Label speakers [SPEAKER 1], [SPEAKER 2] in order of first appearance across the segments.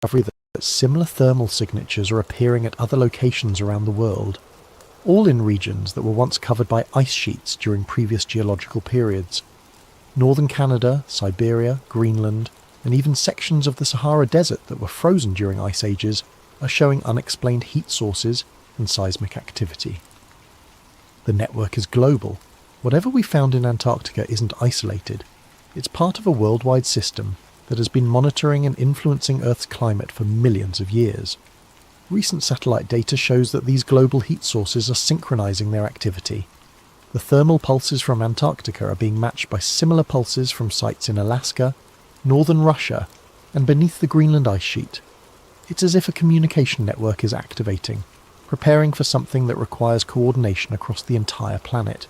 [SPEAKER 1] that similar thermal signatures are appearing at other locations around the world, all in regions that were once covered by ice sheets during previous geological periods. Northern Canada, Siberia, Greenland, and even sections of the Sahara Desert that were frozen during ice ages are showing unexplained heat sources and seismic activity. The network is global. Whatever we found in Antarctica isn't isolated. It's part of a worldwide system that has been monitoring and influencing Earth's climate for millions of years. Recent satellite data shows that these global heat sources are synchronizing their activity. The thermal pulses from Antarctica are being matched by similar pulses from sites in Alaska, northern Russia, and beneath the Greenland ice sheet. It's as if a communication network is activating, preparing for something that requires coordination across the entire planet.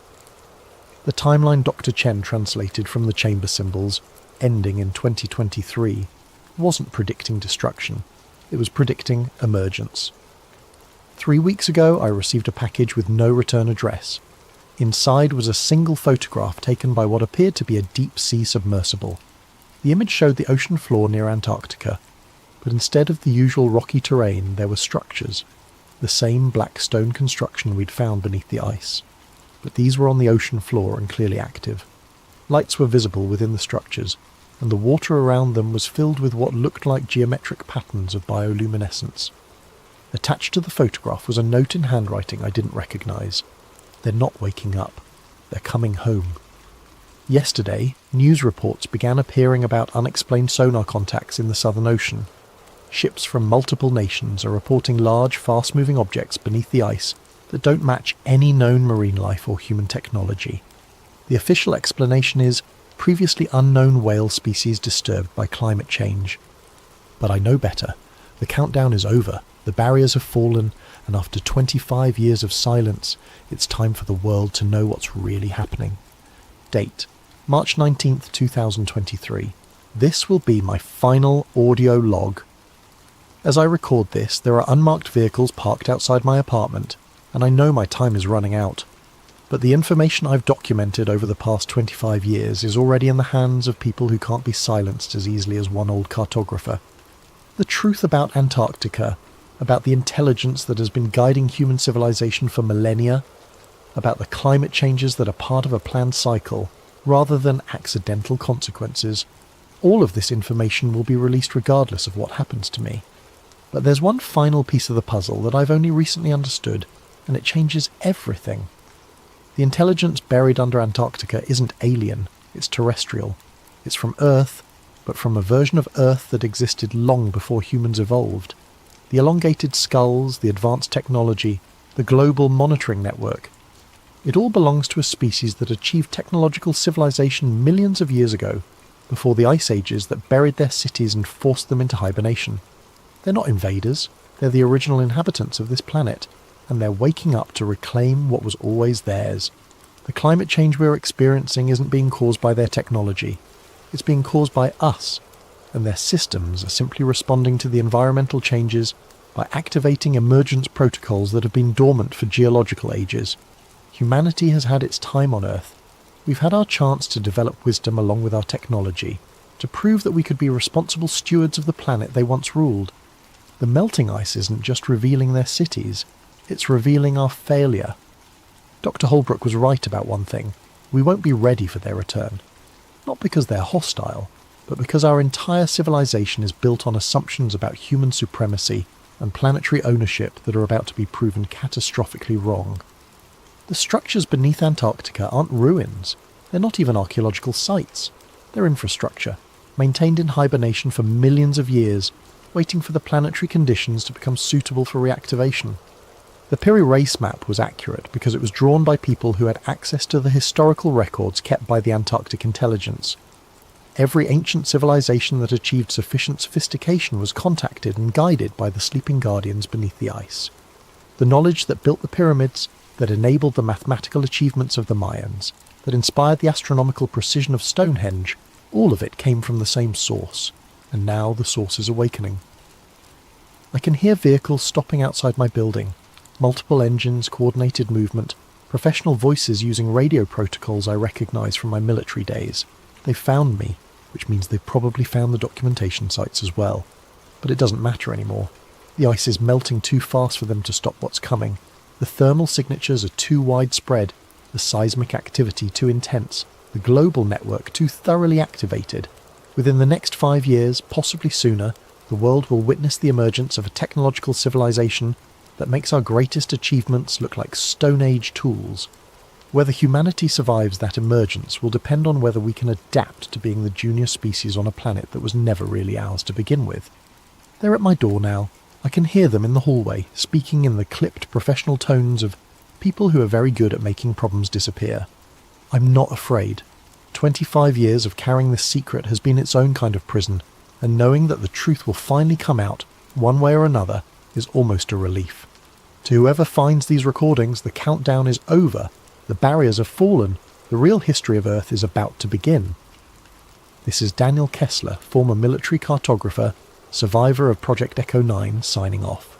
[SPEAKER 1] The timeline Dr. Chen translated from the chamber symbols, ending in 2023, wasn't predicting destruction. It was predicting emergence. 3 weeks ago, I received a package with no return address. Inside was a single photograph taken by what appeared to be a deep-sea submersible. The image showed the ocean floor near Antarctica, but instead of the usual rocky terrain, there were structures, the same black stone construction we'd found beneath the ice. But these were on the ocean floor and clearly active. Lights were visible within the structures, and the water around them was filled with what looked like geometric patterns of bioluminescence. Attached to the photograph was a note in handwriting I didn't recognise. They're not waking up. They're coming home. Yesterday, news reports began appearing about unexplained sonar contacts in the Southern Ocean. Ships from multiple nations are reporting large, fast-moving objects beneath the ice that don't match any known marine life or human technology. The official explanation is previously unknown whale species disturbed by climate change. But I know better. The countdown is over, the barriers have fallen, and after 25 years of silence, it's time for the world to know what's really happening. Date: March 19th, 2023. This will be my final audio log. As I record this, there are unmarked vehicles parked outside my apartment, and I know my time is running out. But the information I've documented over the past 25 years is already in the hands of people who can't be silenced as easily as one old cartographer. The truth about Antarctica, about the intelligence that has been guiding human civilization for millennia, about the climate changes that are part of a planned cycle, rather than accidental consequences, all of this information will be released regardless of what happens to me. But there's one final piece of the puzzle that I've only recently understood, and it changes everything. The intelligence buried under Antarctica isn't alien, it's terrestrial. It's from Earth, but from a version of Earth that existed long before humans evolved. The elongated skulls, the advanced technology, the global monitoring network. It all belongs to a species that achieved technological civilization millions of years ago, before the ice ages that buried their cities and forced them into hibernation. They're not invaders, they're the original inhabitants of this planet, and they're waking up to reclaim what was always theirs. The climate change we're experiencing isn't being caused by their technology. It's being caused by us, and their systems are simply responding to the environmental changes by activating emergence protocols that have been dormant for geological ages. Humanity has had its time on Earth. We've had our chance to develop wisdom along with our technology, to prove that we could be responsible stewards of the planet they once ruled. The melting ice isn't just revealing their cities, it's revealing our failure. Dr. Holbrook was right about one thing. We won't be ready for their return. Not because they're hostile, but because our entire civilization is built on assumptions about human supremacy and planetary ownership that are about to be proven catastrophically wrong. The structures beneath Antarctica aren't ruins. They're not even archaeological sites. They're infrastructure, maintained in hibernation for millions of years, waiting for the planetary conditions to become suitable for reactivation. The Piri Reis map was accurate because it was drawn by people who had access to the historical records kept by the Antarctic intelligence. Every ancient civilization that achieved sufficient sophistication was contacted and guided by the sleeping guardians beneath the ice. The knowledge that built the pyramids, that enabled the mathematical achievements of the Mayans, that inspired the astronomical precision of Stonehenge, all of it came from the same source, and now the source is awakening. I can hear vehicles stopping outside my building, multiple engines, coordinated movement, professional voices using radio protocols I recognise from my military days. They've found me, which means they've probably found the documentation sites as well. But it doesn't matter anymore. The ice is melting too fast for them to stop what's coming. The thermal signatures are too widespread, the seismic activity too intense, the global network too thoroughly activated. Within the next 5 years, possibly sooner, the world will witness the emergence of a technological civilization that makes our greatest achievements look like Stone Age tools. Whether humanity survives that emergence will depend on whether we can adapt to being the junior species on a planet that was never really ours to begin with. They're at my door now. I can hear them in the hallway, speaking in the clipped professional tones of people who are very good at making problems disappear. I'm not afraid. 25 years of carrying this secret has been its own kind of prison, and knowing that the truth will finally come out, one way or another, is almost a relief. To whoever finds these recordings, the countdown is over, the barriers have fallen, the real history of Earth is about to begin. This is Daniel Kessler, former military cartographer, survivor of Project Echo 9, signing off.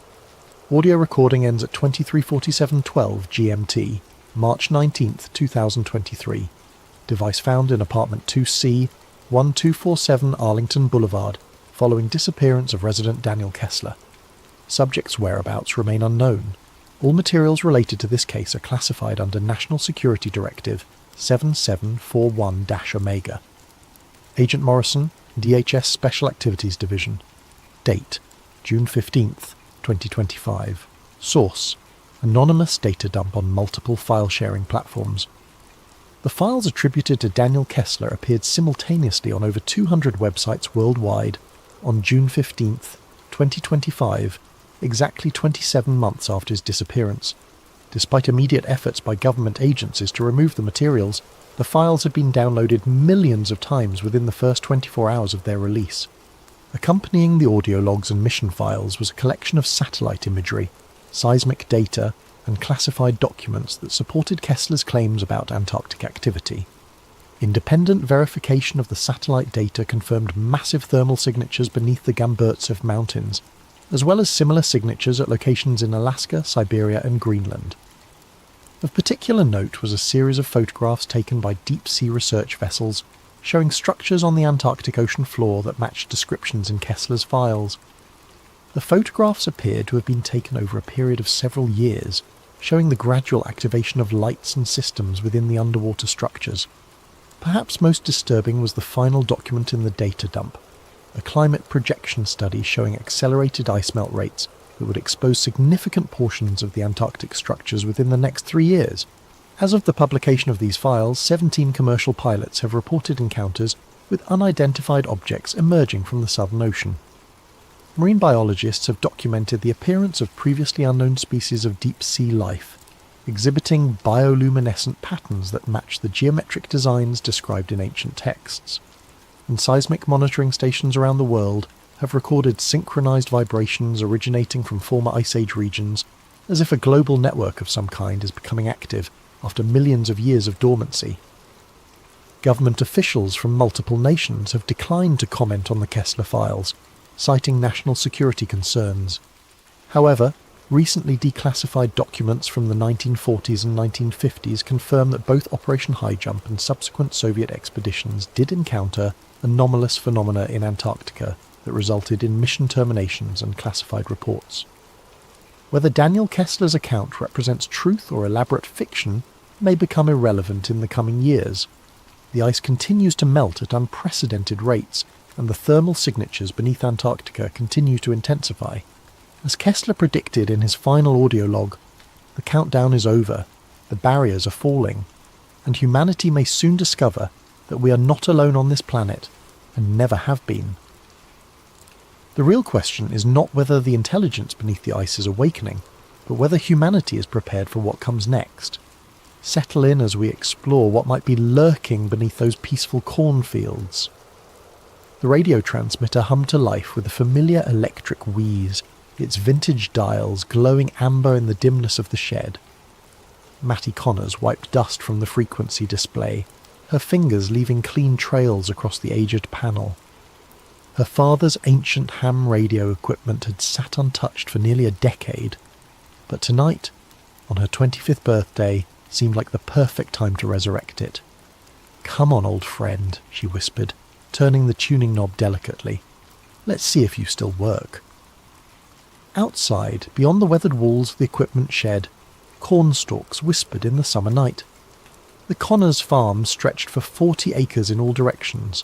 [SPEAKER 1] Audio recording ends at 23:47:12 GMT, March 19th, 2023. Device found in apartment 2C, 1247 Arlington Boulevard, following disappearance of resident Daniel Kessler. Subject's whereabouts remain unknown. All materials related to this case are classified under National Security Directive 7741-Omega. Agent Morrison, DHS Special Activities Division. Date: June 15th, 2025. Source: anonymous data dump on multiple file-sharing platforms. The files attributed to Daniel Kessler appeared simultaneously on over 200 websites worldwide on June 15th, 2025, exactly 27 months after his disappearance. Despite immediate efforts by government agencies to remove the materials, the files had been downloaded millions of times within the first 24 hours of their release. Accompanying the audio logs and mission files was a collection of satellite imagery, seismic data, and classified documents that supported Kessler's claims about Antarctic activity. Independent verification of the satellite data confirmed massive thermal signatures beneath the Gamburtsev Mountains, as well as similar signatures at locations in Alaska, Siberia, and Greenland. Of particular note was a series of photographs taken by deep-sea research vessels showing structures on the Antarctic ocean floor that matched descriptions in Kessler's files. The photographs appeared to have been taken over a period of several years, showing the gradual activation of lights and systems within the underwater structures. Perhaps most disturbing was the final document in the data dump, a climate projection study showing accelerated ice melt rates that would expose significant portions of the Antarctic structures within the next 3 years. As of the publication of these files, 17 commercial pilots have reported encounters with unidentified objects emerging from the Southern Ocean. Marine biologists have documented the appearance of previously unknown species of deep-sea life, exhibiting bioluminescent patterns that match the geometric designs described in ancient texts. And seismic monitoring stations around the world have recorded synchronized vibrations originating from former Ice Age regions, as if a global network of some kind is becoming active after millions of years of dormancy. Government officials from multiple nations have declined to comment on the Kessler files, citing national security concerns. However, recently declassified documents from the 1940s and 1950s confirm that both Operation Highjump and subsequent Soviet expeditions did encounter anomalous phenomena in Antarctica that resulted in mission terminations and classified reports. Whether Daniel Kessler's account represents truth or elaborate fiction may become irrelevant in the coming years. The ice continues to melt at unprecedented rates, and the thermal signatures beneath Antarctica continue to intensify. As Kessler predicted in his final audio log, the countdown is over, the barriers are falling, and humanity may soon discover that we are not alone on this planet, and never have been. The real question is not whether the intelligence beneath the ice is awakening, but whether humanity is prepared for what comes next. Settle in as we explore what might be lurking beneath those peaceful cornfields. The radio transmitter hummed to life with a familiar electric wheeze, its vintage dials glowing amber in the dimness of the shed. Mattie Connors wiped dust from the frequency display, her fingers leaving clean trails across the aged panel. Her father's ancient ham radio equipment had sat untouched for nearly a decade, but tonight, on her 25th birthday, seemed like the perfect time to resurrect it. "Come on, old friend," she whispered, turning the tuning knob delicately. Let's see if you still work. Outside, beyond the weathered walls of the equipment shed, cornstalks whispered in the summer night. The Connors farm stretched for 40 acres in all directions,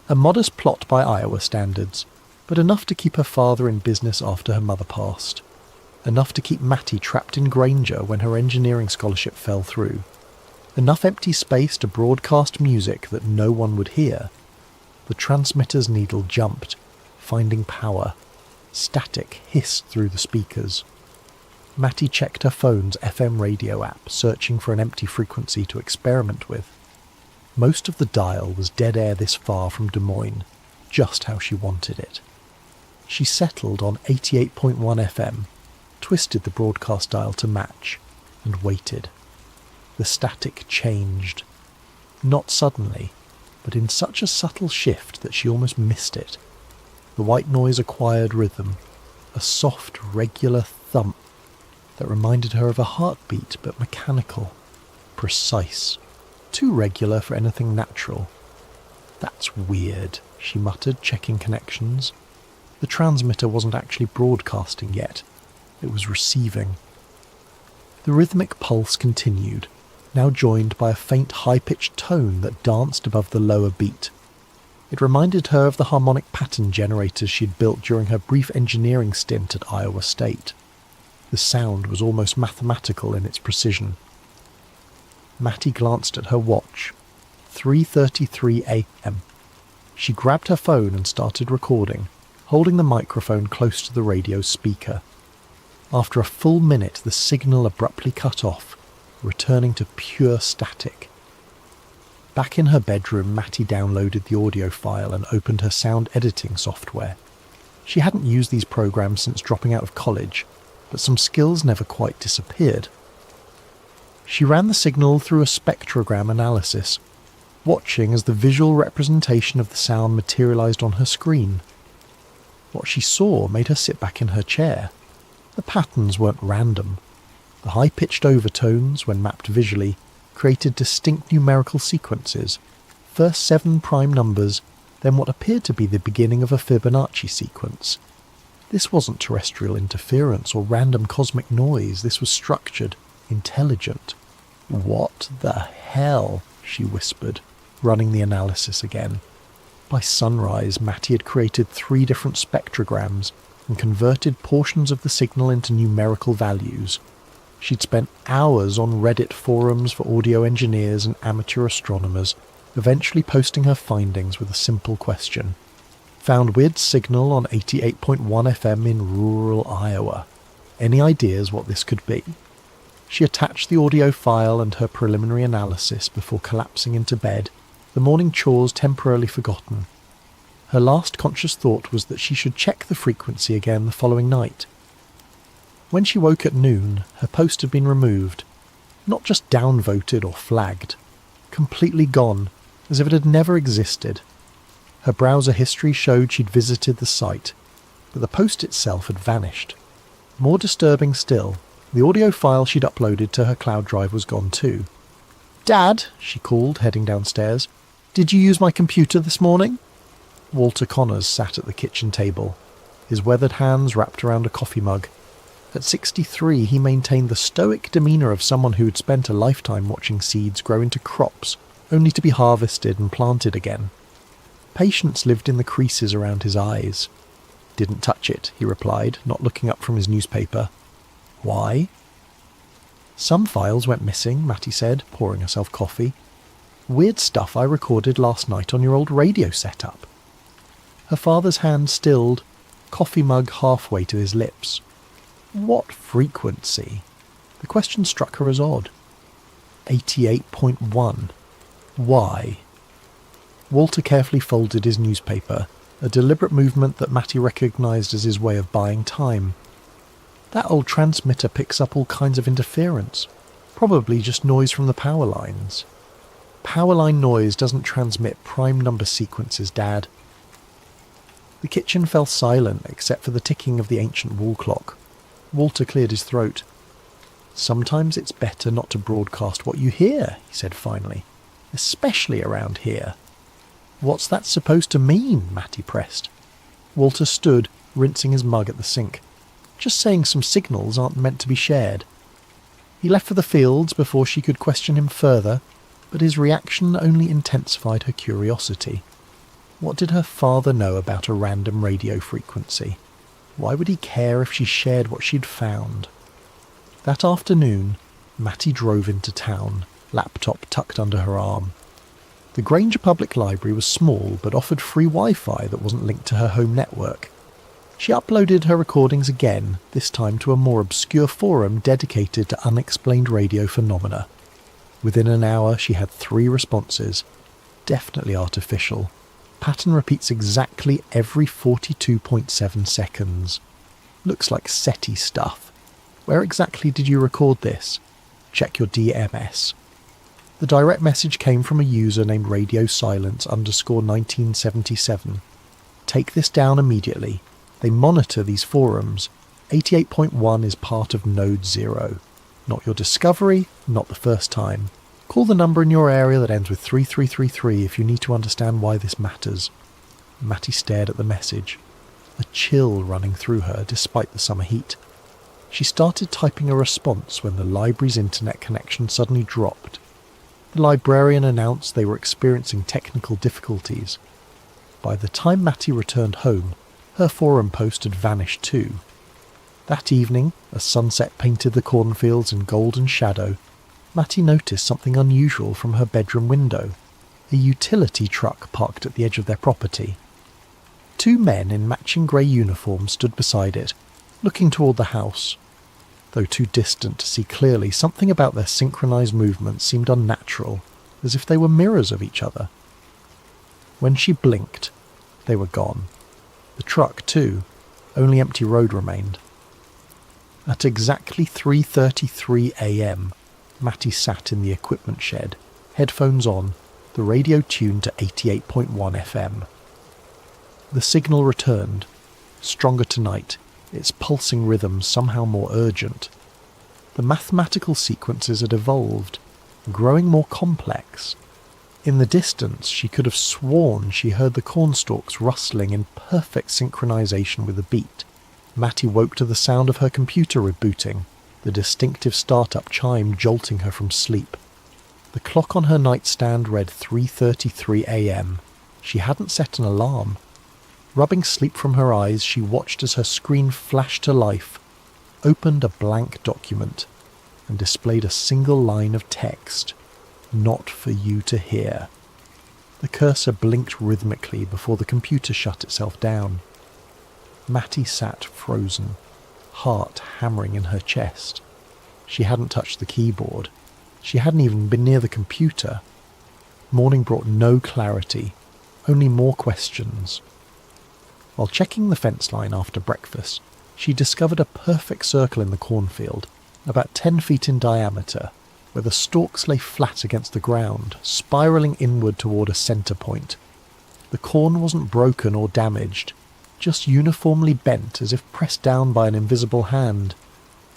[SPEAKER 1] a modest plot by Iowa standards, but enough to keep her father in business after her mother passed. Enough to keep Mattie trapped in Granger when her engineering scholarship fell through. Enough empty space to broadcast music that no one would hear. The transmitter's needle jumped, finding power. Static hissed through the speakers. Mattie checked her phone's FM radio app, searching for an empty frequency to experiment with. Most of the dial was dead air this far from Des Moines, just how she wanted it. She settled on 88.1 FM, twisted the broadcast dial to match, and waited. The static changed. Not suddenly, but in such a subtle shift that she almost missed it. The white noise acquired rhythm, a soft, regular thump that reminded her of a heartbeat, but mechanical, precise, too regular for anything natural. That's weird, she muttered, checking connections. The transmitter wasn't actually broadcasting yet. It was receiving. The rhythmic pulse continued, now joined by a faint high-pitched tone that danced above the lower beat. It reminded her of the harmonic pattern generators she'd built during her brief engineering stint at Iowa State. The sound was almost mathematical in its precision. Mattie glanced at her watch. 3:33 a.m. She grabbed her phone and started recording, holding the microphone close to the radio's speaker. After a full minute, the signal abruptly cut off, returning to pure static. Back in her bedroom, Mattie downloaded the audio file and opened her sound editing software. She hadn't used these programs since dropping out of college, but some skills never quite disappeared. She ran the signal through a spectrogram analysis, watching as the visual representation of the sound materialized on her screen. What she saw made her sit back in her chair. The patterns weren't random. The high-pitched overtones, when mapped visually, created distinct numerical sequences, first 7 prime numbers, then what appeared to be the beginning of a Fibonacci sequence. This wasn't terrestrial interference or random cosmic noise. This was structured, intelligent. "What the hell?" she whispered, running the analysis again. By sunrise, Mattie had created 3 different spectrograms and converted portions of the signal into numerical values. She'd spent hours on Reddit forums for audio engineers and amateur astronomers, eventually posting her findings with a simple question. Found weird signal on 88.1 FM in rural Iowa. Any ideas what this could be? She attached the audio file and her preliminary analysis before collapsing into bed, the morning chores temporarily forgotten. Her last conscious thought was that she should check the frequency again the following night. When she woke at noon, her post had been removed, not just downvoted or flagged, completely gone, as if it had never existed. Her browser history showed she'd visited the site, but the post itself had vanished. More disturbing still, the audio file she'd uploaded to her cloud drive was gone too. "Dad," she called, heading downstairs, "did you use my computer this morning?" Walter Connors sat at the kitchen table, his weathered hands wrapped around a coffee mug. At 63, he maintained the stoic demeanour of someone who had spent a lifetime watching seeds grow into crops, only to be harvested and planted again. Patience lived in the creases around his eyes. "Didn't touch it," he replied, not looking up from his newspaper. "Why?" "Some files went missing," Mattie said, pouring herself coffee. "Weird stuff I recorded last night on your old radio setup." Her father's hand stilled, coffee mug halfway to his lips. What frequency? The question struck her as odd. 88.1. Why? Walter carefully folded his newspaper, a deliberate movement that Mattie recognised as his way of buying time. That old transmitter picks up all kinds of interference, probably just noise from the power lines. Power line noise doesn't transmit prime number sequences, Dad. The kitchen fell silent except for the ticking of the ancient wall clock. Walter cleared his throat. "Sometimes it's better not to broadcast what you hear," he said finally, "especially around here." "What's that supposed to mean?" Mattie pressed. Walter stood, rinsing his mug at the sink. Just saying some signals aren't meant to be shared. He left for the fields before she could question him further, but his reaction only intensified her curiosity. What did her father know about a random radio frequency? Why would he care if she shared what she'd found? That afternoon, Mattie drove into town, laptop tucked under her arm. The Granger Public Library was small but offered free Wi-Fi that wasn't linked to her home network. She uploaded her recordings again, this time to a more obscure forum dedicated to unexplained radio phenomena. Within an hour she had 3 responses. Definitely artificial. Pattern repeats exactly every 42.7 seconds. Looks like SETI stuff. Where exactly did you record this? Check your DMS. The direct message came from a user named RadioSilence_1977. Take this down immediately. They monitor these forums. 88.1 is part of Node 0. Not your discovery, not the first time. Call the number in your area that ends with 3333 if you need to understand why this matters. Mattie stared at the message, a chill running through her despite the summer heat. She started typing a response when the library's internet connection suddenly dropped. The librarian announced they were experiencing technical difficulties. By the time Mattie returned home, her forum post had vanished too. That evening, as sunset painted the cornfields in golden shadow, Mattie noticed something unusual from her bedroom window. A utility truck parked at the edge of their property. 2 men in matching grey uniforms stood beside it, looking toward the house. Though too distant to see clearly, something about their synchronised movements seemed unnatural, as if they were mirrors of each other. When she blinked, they were gone. The truck, too. Only empty road remained. At exactly 3:33 a.m, Mattie sat in the equipment shed, headphones on, the radio tuned to 88.1 FM. The signal returned, stronger tonight, its pulsing rhythm somehow more urgent. The mathematical sequences had evolved, growing more complex. In the distance, she could have sworn she heard the cornstalks rustling in perfect synchronization with the beat. Mattie woke to the sound of her computer rebooting, the distinctive startup chime jolting her from sleep. The clock on her nightstand read 3:33 a.m. She hadn't set an alarm. Rubbing sleep from her eyes, she watched as her screen flashed to life, opened a blank document, and displayed a single line of text. Not for you to hear. The cursor blinked rhythmically before the computer shut itself down. Mattie sat frozen, heart hammering in her chest. She hadn't touched the keyboard. She hadn't even been near the computer. Morning brought no clarity, only more questions. While checking the fence line after breakfast, she discovered a perfect circle in the cornfield, about 10 feet in diameter, where the stalks lay flat against the ground, spiralling inward toward a centre point. The corn wasn't broken or damaged, just uniformly bent as if pressed down by an invisible hand.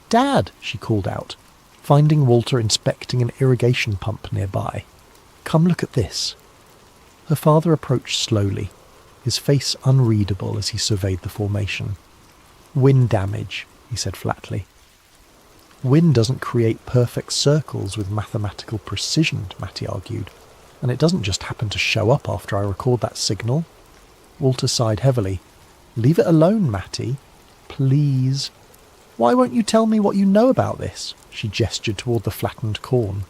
[SPEAKER 1] "Dad!" she called out, finding Walter inspecting an irrigation pump nearby. "Come look at this." Her father approached slowly, his face unreadable as he surveyed the formation. "Wind damage," he said flatly. "Wind doesn't create perfect circles with mathematical precision," Mattie argued, "and it doesn't just happen to show up after I record that signal." Walter sighed heavily. "Leave it alone, Mattie. Please." "Why won't you tell me what you know about this?" She gestured toward the flattened corn.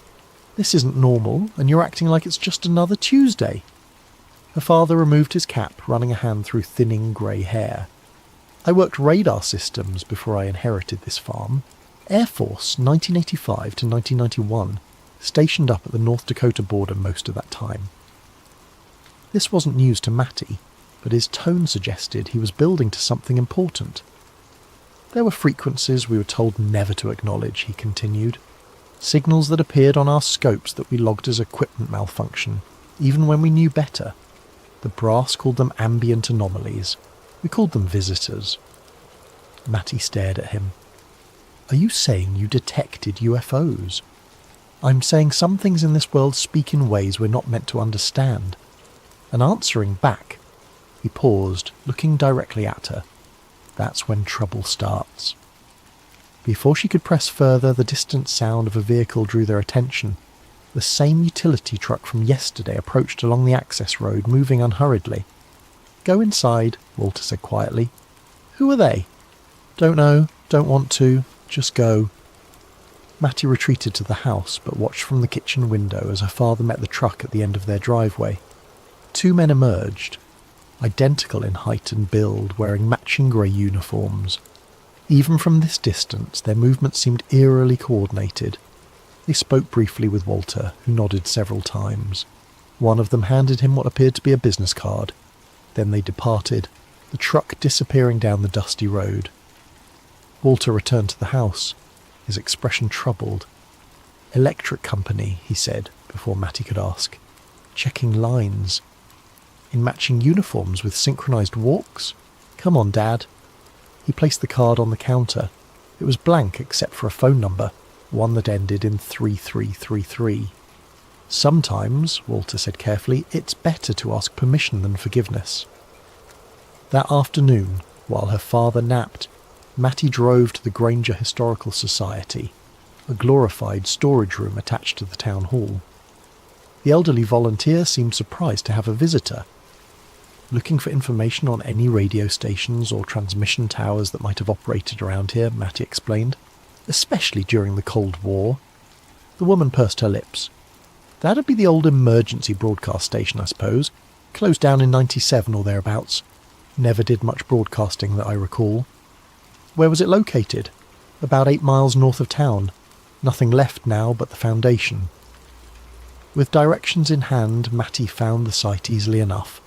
[SPEAKER 1] "This isn't normal, and you're acting like it's just another Tuesday." Her father removed his cap, running a hand through thinning grey hair. "I worked radar systems before I inherited this farm. Air Force, 1985 to 1991, stationed up at the North Dakota border most of that time." This wasn't news to Mattie, but his tone suggested he was building to something important. "There were frequencies we were told never to acknowledge," he continued. "Signals that appeared on our scopes that we logged as equipment malfunction, even when we knew better. The brass called them ambient anomalies. We called them visitors." Mattie stared at him. "Are you saying you detected UFOs?" "I'm saying some things in this world speak in ways we're not meant to understand." And answering back, He paused, looking directly at her. That's when trouble starts. Before she could press further, the distant sound of a vehicle drew their attention. The same utility truck from yesterday approached along the access road, moving unhurriedly. "Go inside," Walter said quietly. "Who are they?" "Don't know, don't want to, just go." Mattie retreated to the house, but watched from the kitchen window as her father met the truck at the end of their driveway. Two men emerged, identical in height and build, wearing matching grey uniforms. Even from this distance, their movements seemed eerily coordinated. They spoke briefly with Walter, who nodded several times. One of them handed him what appeared to be a business card. Then they departed, the truck disappearing down the dusty road. Walter returned to the house, his expression troubled. "Electric company," he said, before Mattie could ask. "Checking lines. In matching uniforms with synchronized walks? Come on, Dad." He placed the card on the counter. It was blank except for a phone number, one that ended in 3333. "Sometimes," Walter said carefully, "it's better to ask permission than forgiveness." That afternoon, while her father napped, Mattie drove to the Granger Historical Society, a glorified storage room attached to the town hall. The elderly volunteer seemed surprised to have a visitor. "Looking for information on any radio stations or transmission towers that might have operated around here," Mattie explained, "especially during the Cold War." The woman pursed her lips. "That'd be the old emergency broadcast station, I suppose. Closed down in 97 or thereabouts. Never did much broadcasting that I recall." "Where was it located?" "About 8 miles north of town. Nothing left now but the foundation." With directions in hand, Mattie found the site easily enough.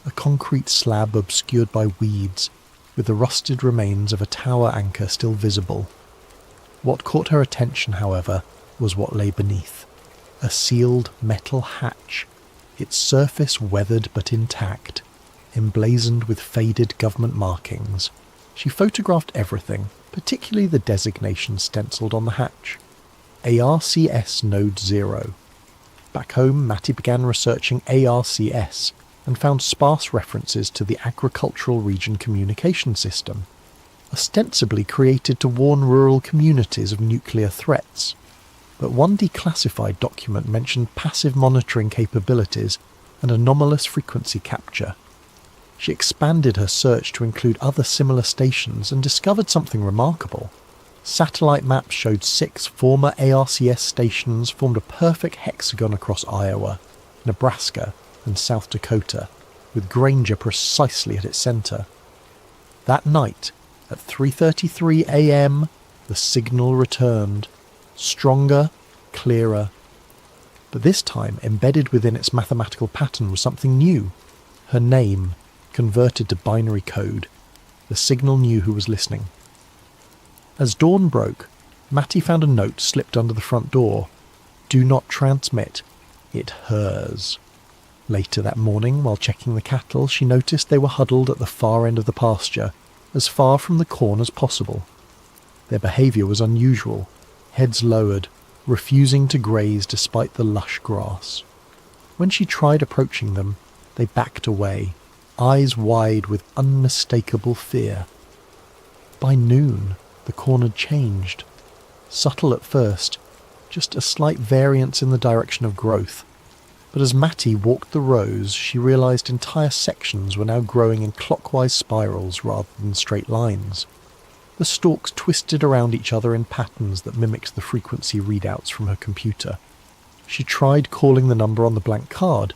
[SPEAKER 1] A concrete slab obscured by weeds, with the rusted remains of a tower anchor still visible. What caught her attention, however, was what lay beneath. A sealed metal hatch, its surface weathered but intact, emblazoned with faded government markings. She photographed everything, particularly the designation stenciled on the hatch. ARCS Node 0. Back home, Mattie began researching ARCS and found sparse references to the Agricultural Region Communication System, ostensibly created to warn rural communities of nuclear threats. But one declassified document mentioned passive monitoring capabilities and anomalous frequency capture. She expanded her search to include other similar stations and discovered something remarkable. Satellite maps showed 6 former ARCS stations formed a perfect hexagon across Iowa, Nebraska, and South Dakota, with Granger precisely at its centre. That night, at 3:33 a.m., the signal returned, stronger, clearer. But this time, embedded within its mathematical pattern was something new. Her name, converted to binary code. The signal knew who was listening. As dawn broke, Mattie found a note slipped under the front door. "Do not transmit. It hers." Later that morning, while checking the cattle, she noticed they were huddled at the far end of the pasture, as far from the corn as possible. Their behaviour was unusual, heads lowered, refusing to graze despite the lush grass. When she tried approaching them, they backed away, eyes wide with unmistakable fear. By noon, the corn had changed. Subtle at first, just a slight variance in the direction of growth. But as Mattie walked the rows, she realised entire sections were now growing in clockwise spirals rather than straight lines. The stalks twisted around each other in patterns that mimicked the frequency readouts from her computer. She tried calling the number on the blank card.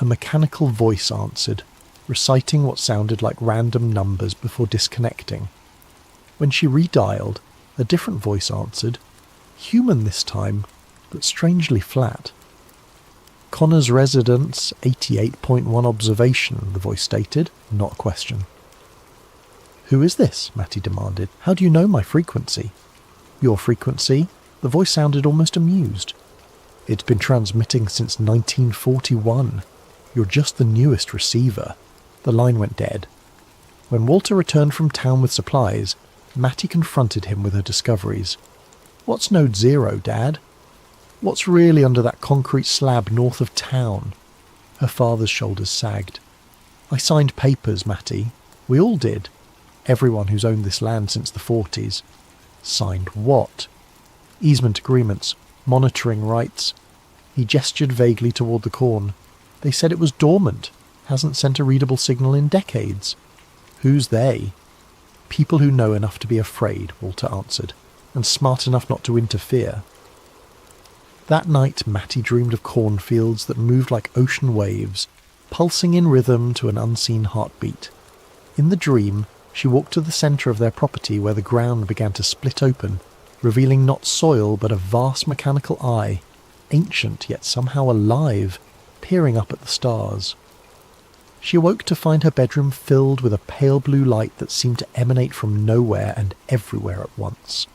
[SPEAKER 1] A mechanical voice answered, reciting what sounded like random numbers before disconnecting. When she redialed, a different voice answered, human this time, but strangely flat. "Connor's residence, 88.1 observation," the voice stated, not a question. "Who is this?" Mattie demanded. "How do you know my frequency?" "Your frequency?" The voice sounded almost amused. "It's been transmitting since 1941. You're just the newest receiver." The line went dead. When Walter returned from town with supplies, Mattie confronted him with her discoveries. "What's Node 0, Dad? What's really under that concrete slab north of town?" Her father's shoulders sagged. I signed papers, Matty. We all did. Everyone who's owned this land since the 40s. Signed what? Easement agreements, monitoring rights. He gestured vaguely toward the corn. They said it was dormant, hasn't sent a readable signal in decades. Who's they? People who know enough to be afraid, Walter answered, and smart enough not to interfere. That night Matty dreamed of cornfields that moved like ocean waves, pulsing in rhythm to an unseen heartbeat. In the dream, she walked to the centre of their property where the ground began to split open, revealing not soil but a vast mechanical eye, ancient yet somehow alive, peering up at the stars. She awoke to find her bedroom filled with a pale blue light that seemed to emanate from nowhere and everywhere at once.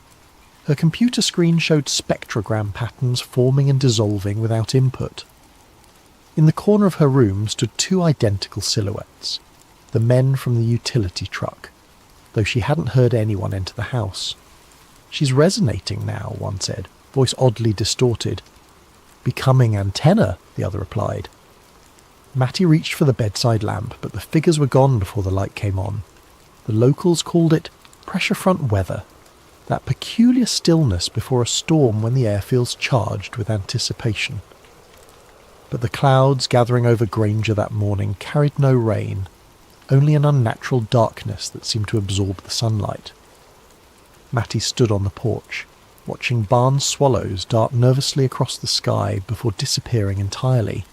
[SPEAKER 1] Her computer screen showed spectrogram patterns forming and dissolving without input. In the corner of her room stood two identical silhouettes, the men from the utility truck, though she hadn't heard anyone enter the house. "She's resonating now," one said, voice oddly distorted. "Becoming antenna," the other replied. Matty reached for the bedside lamp, but the figures were gone before the light came on. The locals called it pressure front weather, that peculiar stillness before a storm when the air feels charged with anticipation. But the clouds gathering over Granger that morning carried no rain, only an unnatural darkness that seemed to absorb the sunlight. Matty stood on the porch, watching barn swallows dart nervously across the sky before disappearing entirely.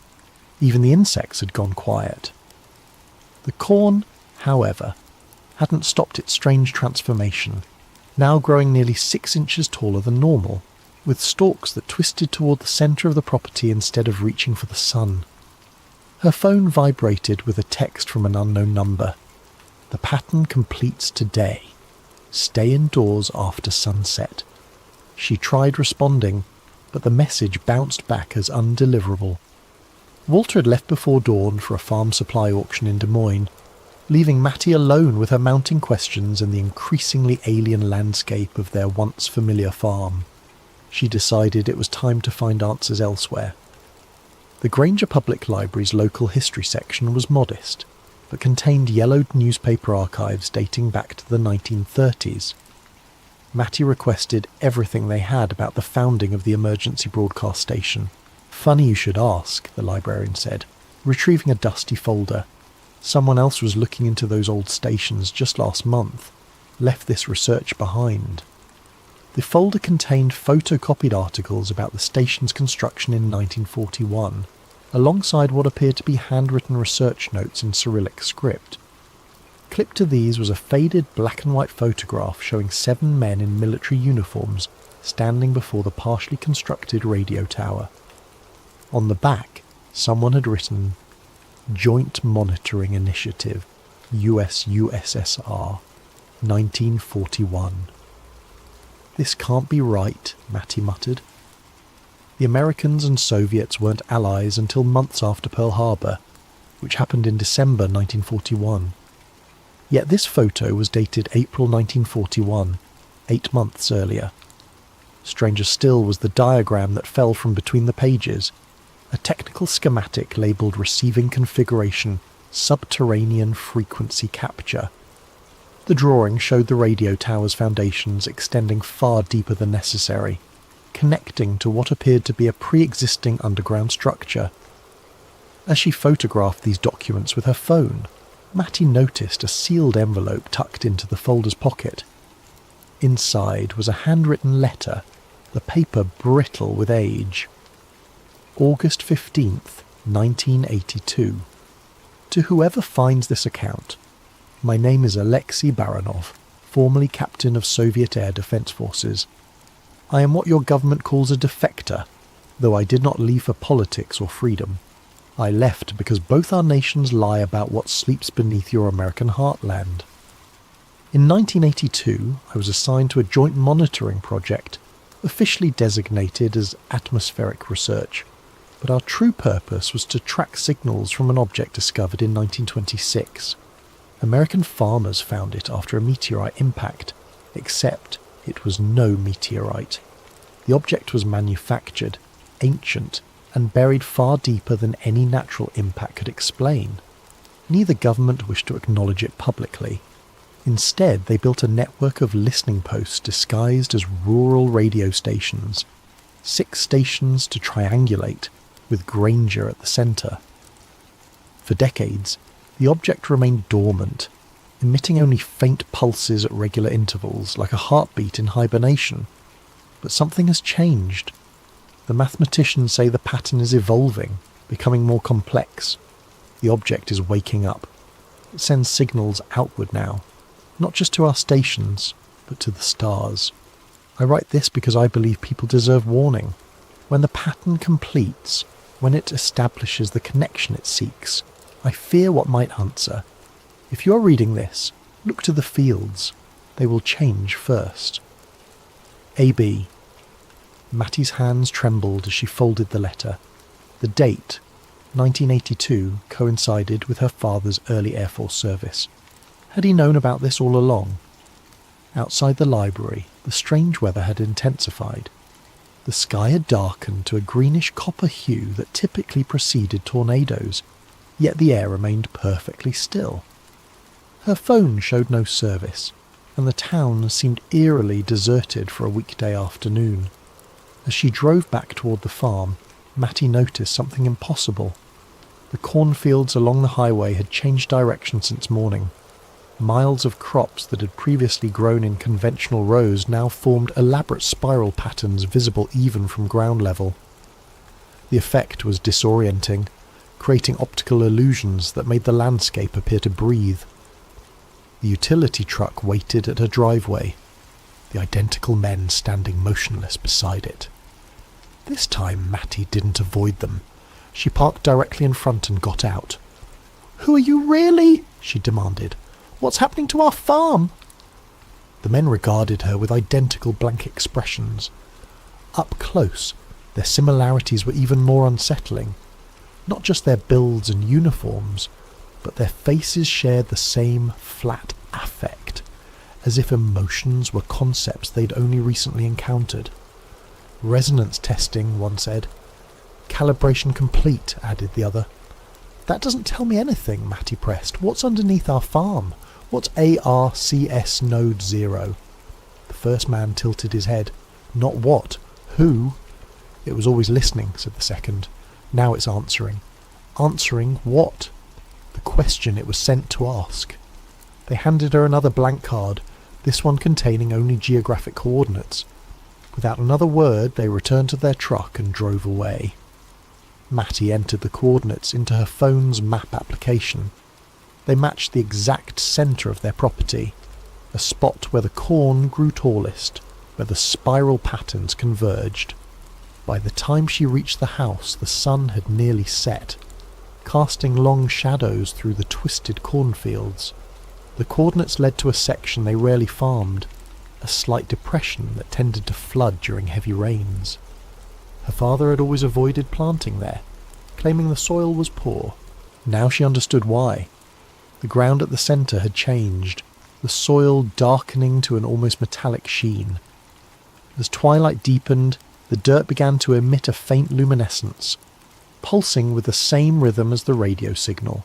[SPEAKER 1] Even the insects had gone quiet. The corn, however, hadn't stopped its strange transformation, now growing nearly 6 inches taller than normal, with stalks that twisted toward the centre of the property instead of reaching for the sun. Her phone vibrated with a text from an unknown number. "The pattern completes today. Stay indoors after sunset." She tried responding, but the message bounced back as undeliverable. Walter had left before dawn for a farm supply auction in Des Moines, leaving Matty alone with her mounting questions and the increasingly alien landscape of their once familiar farm. She decided it was time to find answers elsewhere. The Granger Public Library's local history section was modest, but contained yellowed newspaper archives dating back to the 1930s. Matty requested everything they had about the founding of the emergency broadcast station. "Funny you should ask," the librarian said, retrieving a dusty folder. "Someone else was looking into those old stations just last month. Left this research behind." The folder contained photocopied articles about the station's construction in 1941, alongside what appeared to be handwritten research notes in Cyrillic script. Clipped to these was a faded black and white photograph showing 7 men in military uniforms standing before the partially constructed radio tower. On the back, someone had written, "Joint Monitoring Initiative, US-USSR, 1941. "This can't be right," Matty muttered. The Americans and Soviets weren't allies until months after Pearl Harbor, which happened in December 1941. Yet this photo was dated April 1941, 8 months earlier. Stranger still was the diagram that fell from between the pages, a technical schematic labelled Receiving Configuration, Subterranean Frequency Capture. The drawing showed the radio tower's foundations extending far deeper than necessary, connecting to what appeared to be a pre-existing underground structure. As she photographed these documents with her phone, Matty noticed a sealed envelope tucked into the folder's pocket. Inside was a handwritten letter, the paper brittle with age. August 15th, 1982. To whoever finds this account, my name is Alexei Baranov, formerly captain of Soviet Air Defense Forces. I am what your government calls a defector, though I did not leave for politics or freedom. I left because both our nations lie about what sleeps beneath your American heartland. In 1982, I was assigned to a joint monitoring project, officially designated as atmospheric research, but our true purpose was to track signals from an object discovered in 1926. American farmers found it after a meteorite impact, except it was no meteorite. The object was manufactured, ancient, and buried far deeper than any natural impact could explain. Neither government wished to acknowledge it publicly. Instead, they built a network of listening posts disguised as rural radio stations. 6 stations to triangulate, with Granger at the centre. For decades, the object remained dormant, emitting only faint pulses at regular intervals, like a heartbeat in hibernation. But something has changed. The mathematicians say the pattern is evolving, becoming more complex. The object is waking up. It sends signals outward now, not just to our stations, but to the stars. I write this because I believe people deserve warning. When the pattern completes, when it establishes the connection it seeks, I fear what might answer. If you are reading this, look to the fields. They will change first. A.B. Mattie's hands trembled as she folded the letter. The date, 1982, coincided with her father's early Air Force service. Had he known about this all along? Outside the library, the strange weather had intensified. The sky had darkened to a greenish copper hue that typically preceded tornadoes, yet the air remained perfectly still. Her phone showed no service, and the town seemed eerily deserted for a weekday afternoon. As she drove back toward the farm, Mattie noticed something impossible. The cornfields along the highway had changed direction since morning. Miles of crops that had previously grown in conventional rows now formed elaborate spiral patterns visible even from ground level. The effect was disorienting, creating optical illusions that made the landscape appear to breathe. The utility truck waited at her driveway, the identical men standing motionless beside it. This time Mattie didn't avoid them. She parked directly in front and got out. "Who are you really?" she demanded. "What's happening to our farm?" The men regarded her with identical blank expressions. Up close, their similarities were even more unsettling. Not just their builds and uniforms, but their faces shared the same flat affect, as if emotions were concepts they'd only recently encountered. "Resonance testing," one said. "Calibration complete," added the other. "That doesn't tell me anything," Mattie pressed. "What's underneath our farm? What's ARCS Node 0? The first man tilted his head. "Not what? Who?" "It was always listening," said the second. "Now it's answering." "Answering what?" The question it was sent to ask. They handed her another blank card, this one containing only geographic coordinates. Without another word, they returned to their truck and drove away. Mattie entered the coordinates into her phone's map application. They matched the exact centre of their property, a spot where the corn grew tallest, where the spiral patterns converged. By the time she reached the house, the sun had nearly set, casting long shadows through the twisted cornfields. The coordinates led to a section they rarely farmed, a slight depression that tended to flood during heavy rains. Her father had always avoided planting there, claiming the soil was poor. Now she understood why. The ground at the centre had changed, the soil darkening to an almost metallic sheen. As twilight deepened, the dirt began to emit a faint luminescence, pulsing with the same rhythm as the radio signal.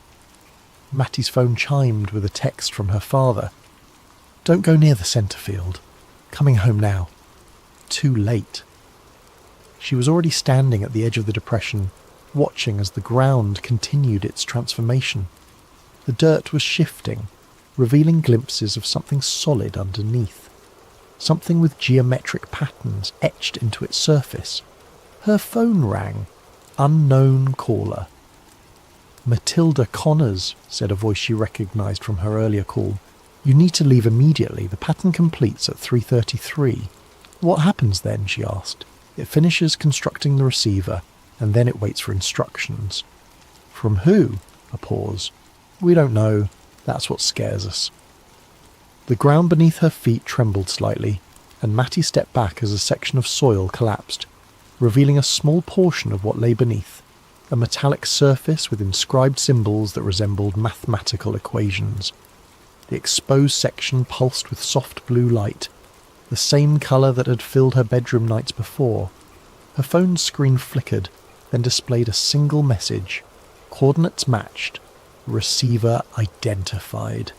[SPEAKER 1] Mattie's phone chimed with a text from her father. "Don't go near the centre field. Coming home now." Too late. She was already standing at the edge of the depression, watching as the ground continued its transformation. The dirt was shifting, revealing glimpses of something solid underneath, something with geometric patterns etched into its surface. Her phone rang. Unknown caller. "Matilda Connors," said a voice she recognised from her earlier call. "You need to leave immediately. The pattern completes at 3:33. "What happens then?" she asked. "It finishes constructing the receiver, and then it waits for instructions." "From who?" A pause. "We don't know. That's what scares us." The ground beneath her feet trembled slightly, and Mattie stepped back as a section of soil collapsed, revealing a small portion of what lay beneath, a metallic surface with inscribed symbols that resembled mathematical equations. The exposed section pulsed with soft blue light, the same colour that had filled her bedroom nights before. Her phone's screen flickered, then displayed a single message. Coordinates matched. Receiver identified.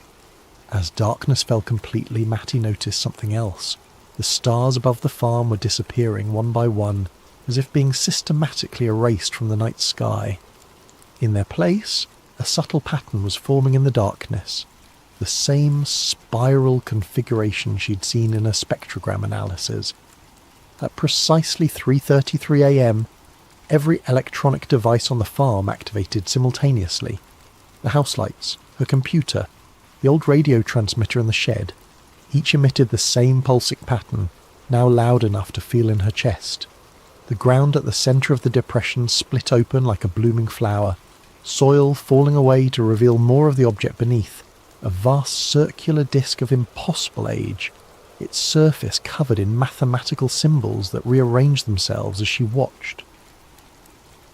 [SPEAKER 1] As darkness fell completely, Matty noticed something else. The stars above the farm were disappearing one by one, as if being systematically erased from the night sky. In their place, a subtle pattern was forming in the darkness, the same spiral configuration she'd seen in her spectrogram analysis. At precisely 3:33 a.m, every electronic device on the farm activated simultaneously. The house lights, her computer, the old radio transmitter in the shed, each emitted the same pulsing pattern, now loud enough to feel in her chest. The ground at the centre of the depression split open like a blooming flower, soil falling away to reveal more of the object beneath, a vast circular disk of impossible age, its surface covered in mathematical symbols that rearranged themselves as she watched.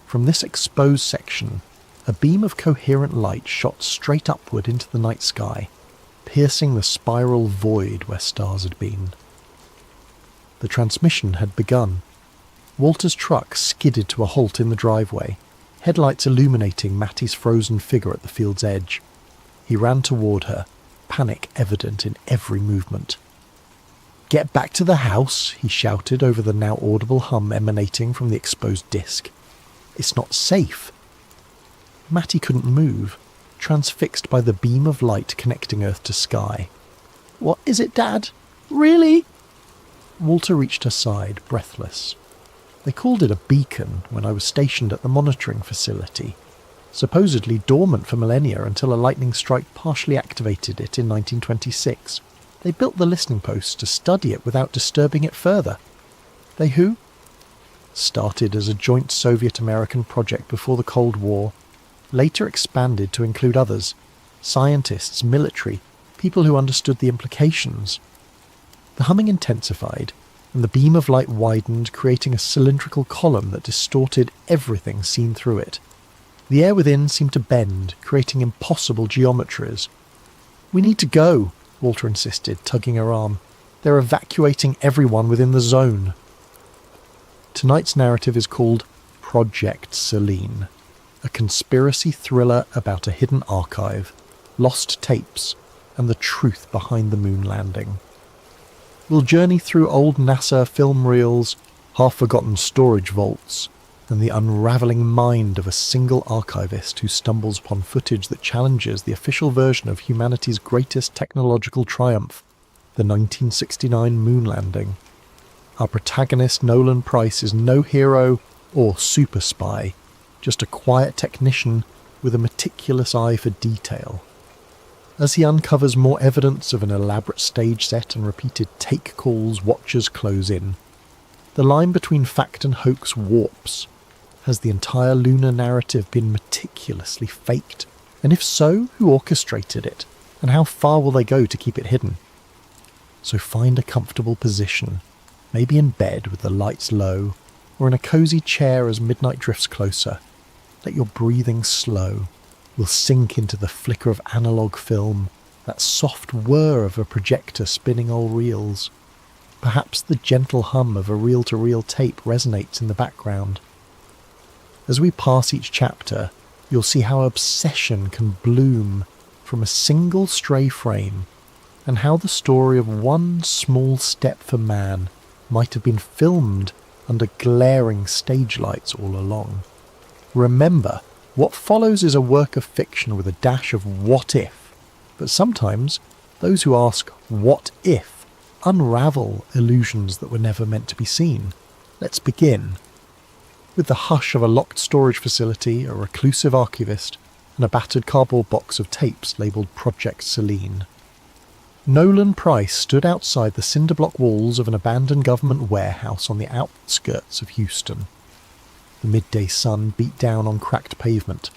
[SPEAKER 1] From this exposed section, a beam of coherent light shot straight upward into the night sky, piercing the spiral void where stars had been. The transmission had begun. Walter's truck skidded to a halt in the driveway, headlights illuminating Matty's frozen figure at the field's edge. He ran toward her, panic evident in every movement. "Get back to the house," he shouted over the now audible hum emanating from the exposed disc. "It's not safe." Matty couldn't move, transfixed by the beam of light connecting Earth to sky. "What is it, Dad? Really?" Walter reached her side, breathless. "They called it a beacon when I was stationed at the monitoring facility, supposedly dormant for millennia until a lightning strike partially activated it in 1926. They built the listening posts to study it without disturbing it further." "They who?" "Started as a joint Soviet-American project before the Cold War, later expanded to include others, scientists, military, people who understood the implications." The humming intensified, and the beam of light widened, creating a cylindrical column that distorted everything seen through it. The air within seemed to bend, creating impossible geometries. "We need to go," Walter insisted, tugging her arm. "They're evacuating everyone within the zone." Tonight's narrative is called Project Seline, a conspiracy thriller about a hidden archive, lost tapes, and the truth behind the moon landing. We'll journey through old NASA film reels, half-forgotten storage vaults, and the unravelling mind of a single archivist who stumbles upon footage that challenges the official version of humanity's greatest technological triumph, the 1969 moon landing. Our protagonist, Nolan Price, is no hero or super spy, just a quiet technician with a meticulous eye for detail. As he uncovers more evidence of an elaborate stage set and repeated take calls, watchers close in. The line between fact and hoax warps. Has the entire lunar narrative been meticulously faked? And if so, who orchestrated it? And how far will they go to keep it hidden? So find a comfortable position, maybe in bed with the lights low, or in a cosy chair as midnight drifts closer. Let your breathing slow. We'll sink into the flicker of analogue film, that soft whir of a projector spinning old reels. Perhaps the gentle hum of a reel-to-reel tape resonates in the background. As we pass each chapter, you'll see how obsession can bloom from a single stray frame, and how the story of one small step for man might have been filmed under glaring stage lights all along. Remember, what follows is a work of fiction with a dash of what if, but sometimes those who ask what if unravel illusions that were never meant to be seen. Let's begin. With the hush of a locked storage facility, a reclusive archivist, and a battered cardboard box of tapes labelled Project Seline. Nolan Price stood outside the cinder-block walls of an abandoned government warehouse on the outskirts of Houston. The midday sun beat down on cracked pavement.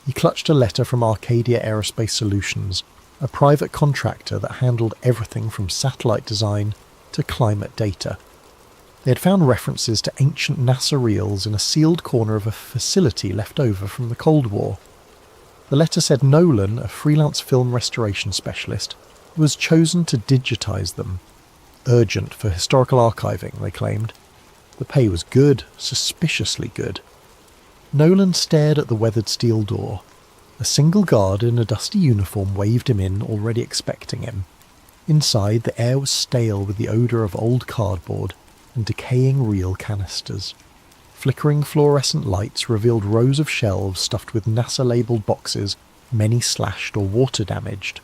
[SPEAKER 1] He clutched a letter from Arcadia Aerospace Solutions, a private contractor that handled everything from satellite design to climate data. They had found references to ancient NASA reels in a sealed corner of a facility left over from the Cold War. The letter said Nolan, a freelance film restoration specialist, was chosen to digitize them. Urgent for historical archiving, they claimed. The pay was good, suspiciously good. Nolan stared at the weathered steel door. A single guard in a dusty uniform waved him in, already expecting him. Inside, the air was stale with the odour of old cardboard and decaying reel canisters. Flickering fluorescent lights revealed rows of shelves stuffed with NASA-labelled boxes, many slashed or water-damaged.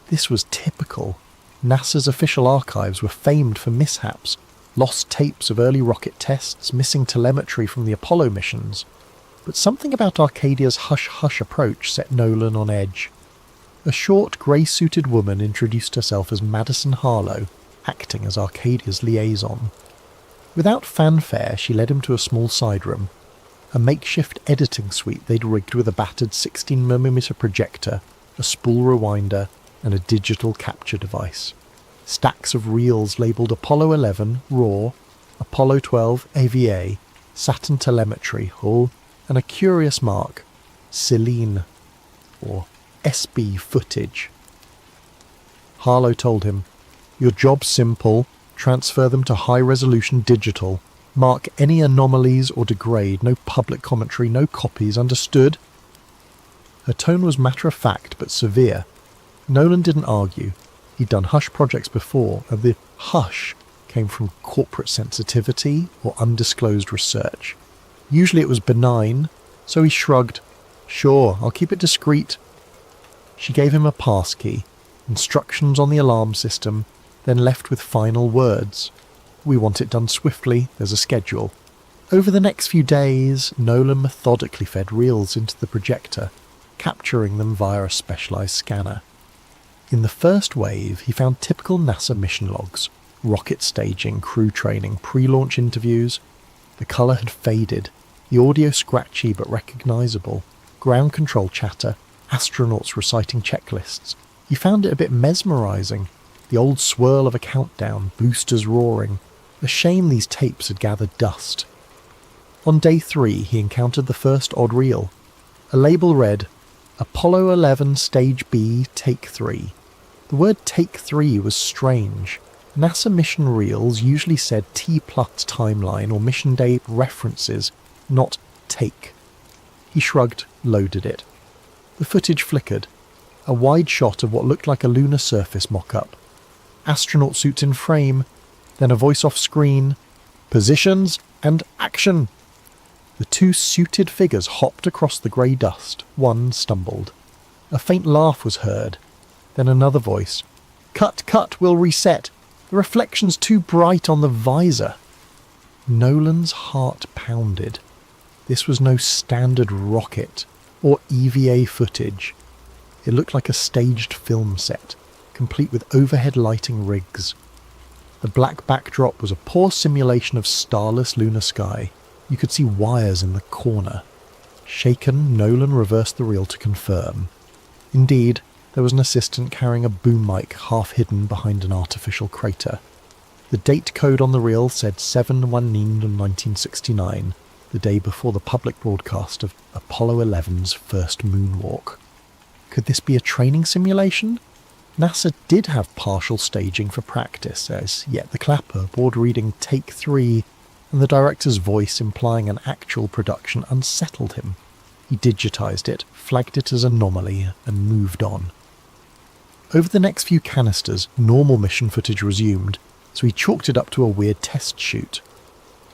[SPEAKER 1] This was typical. NASA's official archives were famed for mishaps, lost tapes of early rocket tests, missing telemetry from the Apollo missions. But something about Arcadia's hush-hush approach set Nolan on edge. A short, grey-suited woman introduced herself as Madison Harlow, acting as Arcadia's liaison. Without fanfare, she led him to a small side room, a makeshift editing suite they'd rigged with a battered 16mm projector, a spool rewinder, and a digital capture device. Stacks of reels labelled Apollo 11 RAW, Apollo 12 AVA, Saturn telemetry hull, and a curious mark, Seline, or SB footage. Harlow told him, "Your job's simple, transfer them to high-resolution digital, mark any anomalies or degrade, no public commentary, no copies, understood?" Her tone was matter-of-fact but severe. Nolan didn't argue. He'd done hush projects before, and the hush came from corporate sensitivity or undisclosed research. Usually it was benign, so he shrugged. "Sure, I'll keep it discreet." She gave him a passkey, instructions on the alarm system, then left with final words. "We want it done swiftly, there's a schedule." Over the next few days, Nolan methodically fed reels into the projector, capturing them via a specialised scanner. In the first wave, he found typical NASA mission logs, rocket staging, crew training, pre-launch interviews. The colour had faded, the audio scratchy but recognisable, ground control chatter, astronauts reciting checklists. He found it a bit mesmerising, the old swirl of a countdown, boosters roaring. A shame these tapes had gathered dust. On day 3, he encountered the first odd reel. A label read, Apollo 11 Stage B, Take 3. The word Take 3 was strange. NASA mission reels usually said T-plus timeline or mission day references, not take. He shrugged, loaded it. The footage flickered. A wide shot of what looked like a lunar surface mock-up. Astronaut suits in frame, then a voice off screen, "Positions and action!" The two suited figures hopped across the grey dust. One stumbled. A faint laugh was heard. Then another voice, "Cut, we'll reset. The reflection's too bright on the visor." Nolan's heart pounded. This was no standard rocket or EVA footage. It looked like a staged film set, complete with overhead lighting rigs. The black backdrop was a poor simulation of starless lunar sky. You could see wires in the corner. Shaken, Nolan reversed the reel to confirm. Indeed, there was an assistant carrying a boom mic half hidden behind an artificial crater. The date code on the reel said 7/19/1969, the day before the public broadcast of Apollo 11's first moonwalk. Could this be a training simulation? NASA did have partial staging for practice, as yet the clapper board reading Take 3 and the director's voice implying an actual production unsettled him. He digitised it, flagged it as anomaly, and moved on. Over the next few canisters, normal mission footage resumed, so he chalked it up to a weird test shoot.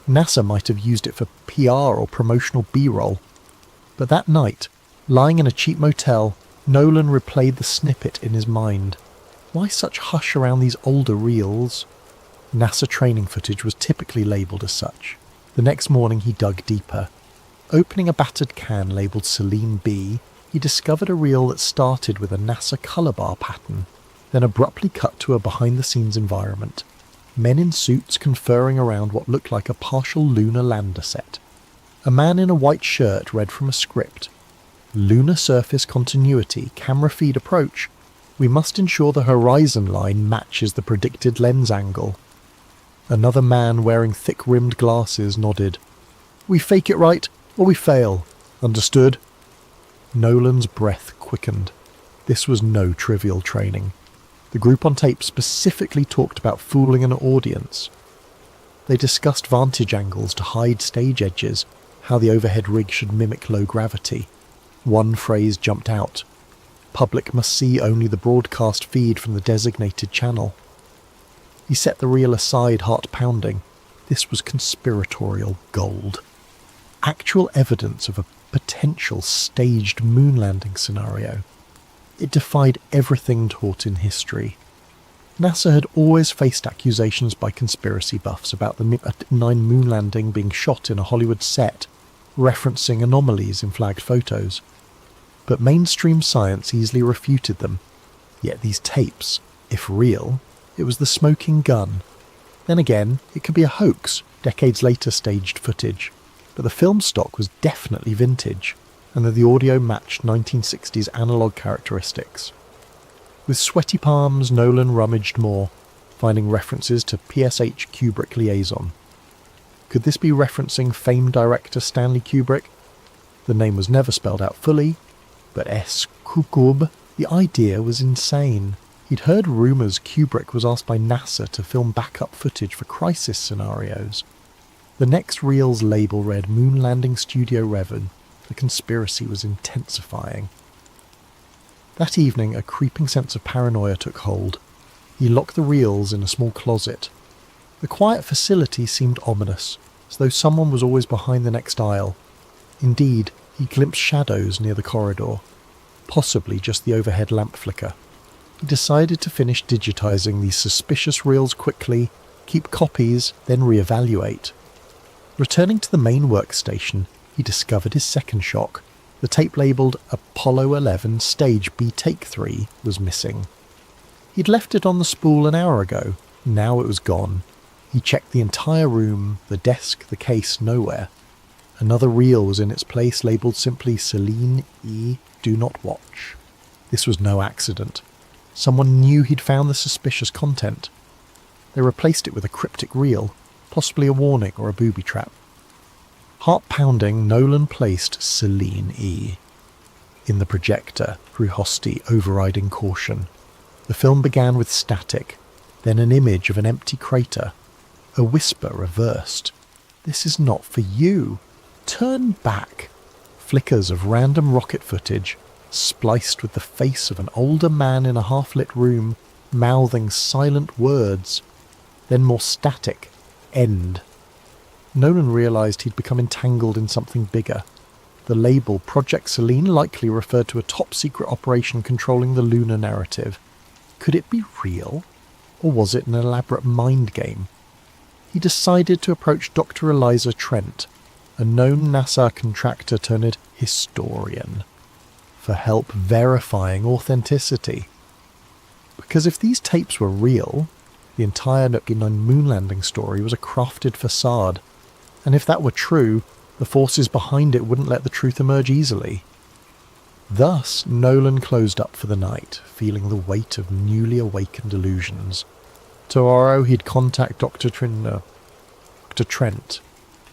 [SPEAKER 1] NASA might have used it for PR or promotional B-roll. But that night, lying in a cheap motel, Nolan replayed the snippet in his mind. Why such hush around these older reels? NASA training footage was typically labelled as such. The next morning he dug deeper. Opening a battered can labelled Seline B, he discovered a reel that started with a NASA colour bar pattern, then abruptly cut to a behind-the-scenes environment. Men in suits conferring around what looked like a partial lunar lander set. A man in a white shirt read from a script. "Lunar surface continuity, camera feed approach. We must ensure the horizon line matches the predicted lens angle." Another man wearing thick-rimmed glasses nodded. "We fake it right, or we fail. Understood?" Nolan's breath quickened. This was no trivial training. The group on tape specifically talked about fooling an audience. They discussed vantage angles to hide stage edges, how the overhead rig should mimic low gravity. One phrase jumped out. Public must see only the broadcast feed from the designated channel. He set the reel aside, heart pounding. This was conspiratorial gold. Actual evidence of a potential staged moon landing scenario. It defied everything taught in history. NASA had always faced accusations by conspiracy buffs about the MiG-9 moon landing being shot in a Hollywood set, referencing anomalies in flagged photos. But mainstream science easily refuted them. Yet these tapes, if real, it was the smoking gun. Then again, it could be a hoax, decades later staged footage. But the film stock was definitely vintage, and the audio matched 1960s analog characteristics. With sweaty palms, Nolan rummaged more, finding references to PSH Kubrick liaison. Could this be referencing famed director Stanley Kubrick? The name was never spelled out fully, but S. Kukub, the idea was insane. He'd heard rumours Kubrick was asked by NASA to film backup footage for crisis scenarios. The next reel's label read Moon Landing Studio Revan. The conspiracy was intensifying. That evening, a creeping sense of paranoia took hold. He locked the reels in a small closet. The quiet facility seemed ominous, as though someone was always behind the next aisle. Indeed, he glimpsed shadows near the corridor, possibly just the overhead lamp flicker. He decided to finish digitizing these suspicious reels quickly, keep copies, then reevaluate. Returning to the main workstation, he discovered his second shock. The tape labelled Apollo 11 Stage B Take 3 was missing. He'd left it on the spool an hour ago. Now it was gone. He checked the entire room, the desk, the case, nowhere. Another reel was in its place, labelled simply Seline E. Do Not Watch. This was no accident. Someone knew he'd found the suspicious content. They replaced it with a cryptic reel, possibly a warning or a booby trap. Heart-pounding, Nolan placed Seline E. in the projector through Hosty overriding caution. The film began with static, then an image of an empty crater. A whisper reversed. "This is not for you. Turn back." Flickers of random rocket footage, spliced with the face of an older man in a half-lit room, mouthing silent words. Then more static. End. Nolan realised he'd become entangled in something bigger. The label Project Seline likely referred to a top-secret operation controlling the lunar narrative. Could it be real? Or was it an elaborate mind game? He decided to approach Dr. Eliza Trent, a known NASA contractor turned historian, for help verifying authenticity. Because if these tapes were real, the entire moon landing story was a crafted facade. And if that were true, the forces behind it wouldn't let the truth emerge easily. Thus, Nolan closed up for the night, feeling the weight of newly awakened illusions. Tomorrow he'd contact Dr. Trent.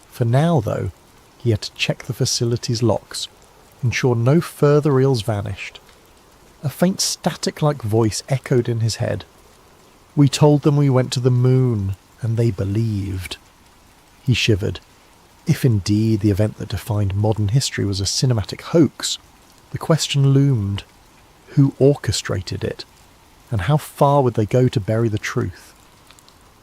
[SPEAKER 1] For now, though, he had to check the facility's locks, ensure no further reels vanished. A faint static-like voice echoed in his head. "We told them we went to the moon, and they believed." He shivered. If indeed the event that defined modern history was a cinematic hoax, the question loomed: who orchestrated it? And how far would they go to bury the truth?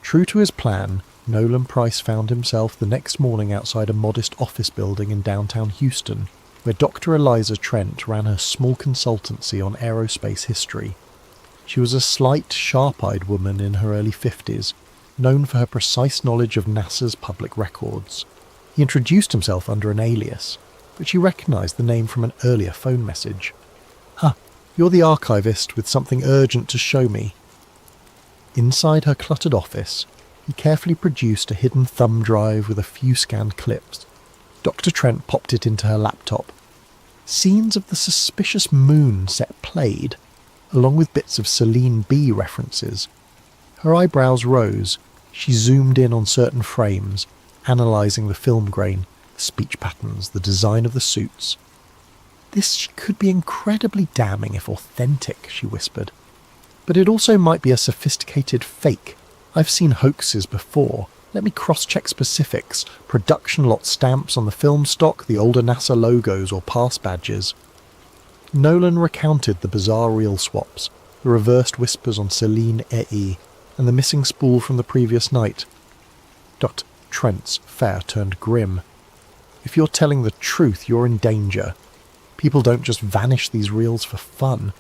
[SPEAKER 1] True to his plan, Nolan Price found himself the next morning outside a modest office building in downtown Houston, where Dr. Eliza Trent ran her small consultancy on aerospace history. She was a slight, sharp-eyed woman in her early 50s, known for her precise knowledge of NASA's public records. He introduced himself under an alias, but she recognised the name from an earlier phone message. You're the archivist with something urgent to show me." Inside her cluttered office, he carefully produced a hidden thumb drive with a few scanned clips. Dr. Trent popped it into her laptop. Scenes of the suspicious moon set played, along with bits of Seline B references. Her eyebrows rose. She zoomed in on certain frames, analysing the film grain, the speech patterns, the design of the suits. "This could be incredibly damning if authentic," she whispered. "But it also might be a sophisticated fake. I've seen hoaxes before. Let me cross-check specifics, production lot stamps on the film stock, the older NASA logos or pass badges." Nolan recounted the bizarre reel swaps, the reversed whispers on Seline, and the missing spool from the previous night. Dr. Trent's fare turned grim. If you're telling the truth, you're in danger. People don't just vanish these reels for fun.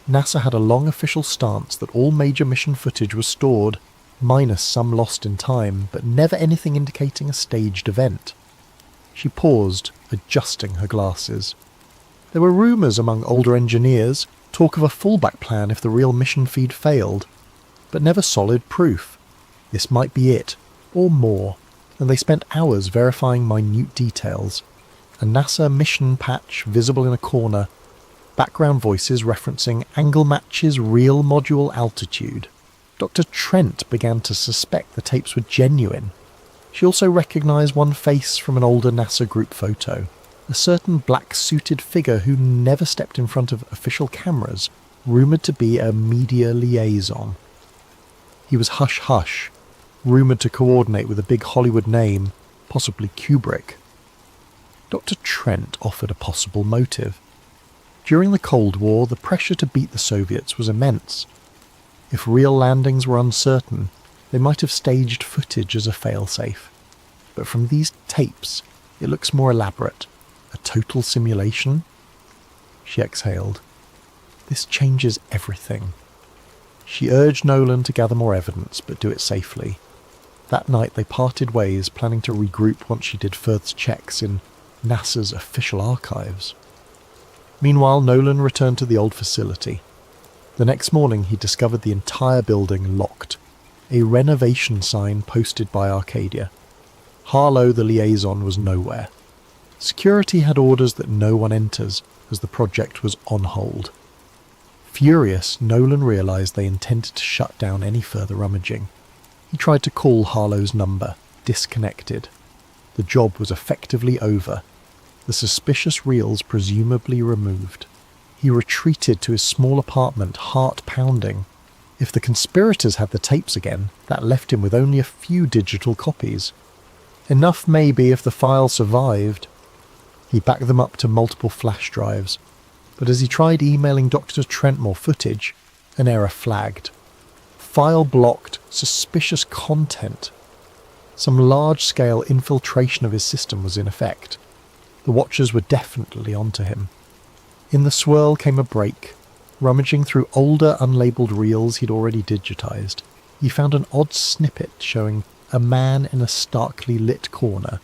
[SPEAKER 1] NASA had a long official stance that all major mission footage was stored, minus some lost in time, but never anything indicating a staged event. She paused, adjusting her glasses. There were rumours among older engineers, talk of a fallback plan if the real mission feed failed, but never solid proof. This might be it, or more, and they spent hours verifying minute details. A NASA mission patch visible in a corner, background voices referencing angle matches real module altitude. Dr. Trent began to suspect the tapes were genuine. She also recognised one face from an older NASA group photo, a certain black-suited figure who never stepped in front of official cameras, rumoured to be a media liaison. He was hush-hush, rumoured to coordinate with a big Hollywood name, possibly Kubrick. Dr. Trent offered a possible motive. During the Cold War, the pressure to beat the Soviets was immense. If real landings were uncertain, they might have staged footage as a failsafe. But from these tapes, it looks more elaborate. A total simulation? She exhaled. This changes everything. She urged Nolan to gather more evidence, but do it safely. That night they parted ways, planning to regroup once she did further checks in NASA's official archives. Meanwhile, Nolan returned to the old facility. The next morning he discovered the entire building locked, a renovation sign posted by Arcadia. Harlow, the liaison, was nowhere. Security had orders that no one enters, as the project was on hold. Furious, Nolan realised they intended to shut down any further rummaging. He tried to call Harlow's number, disconnected. The job was effectively over. The suspicious reels presumably removed. He retreated to his small apartment, heart pounding. If the conspirators had the tapes again, that left him with only a few digital copies. Enough maybe if the file survived. He backed them up to multiple flash drives, but as he tried emailing Dr. Trent more footage, an error flagged. File blocked, suspicious content. Some large-scale infiltration of his system was in effect. The Watchers were definitely onto him. In the swirl came a break. Rummaging through older unlabelled reels he'd already digitized, he found an odd snippet showing a man in a starkly lit corner,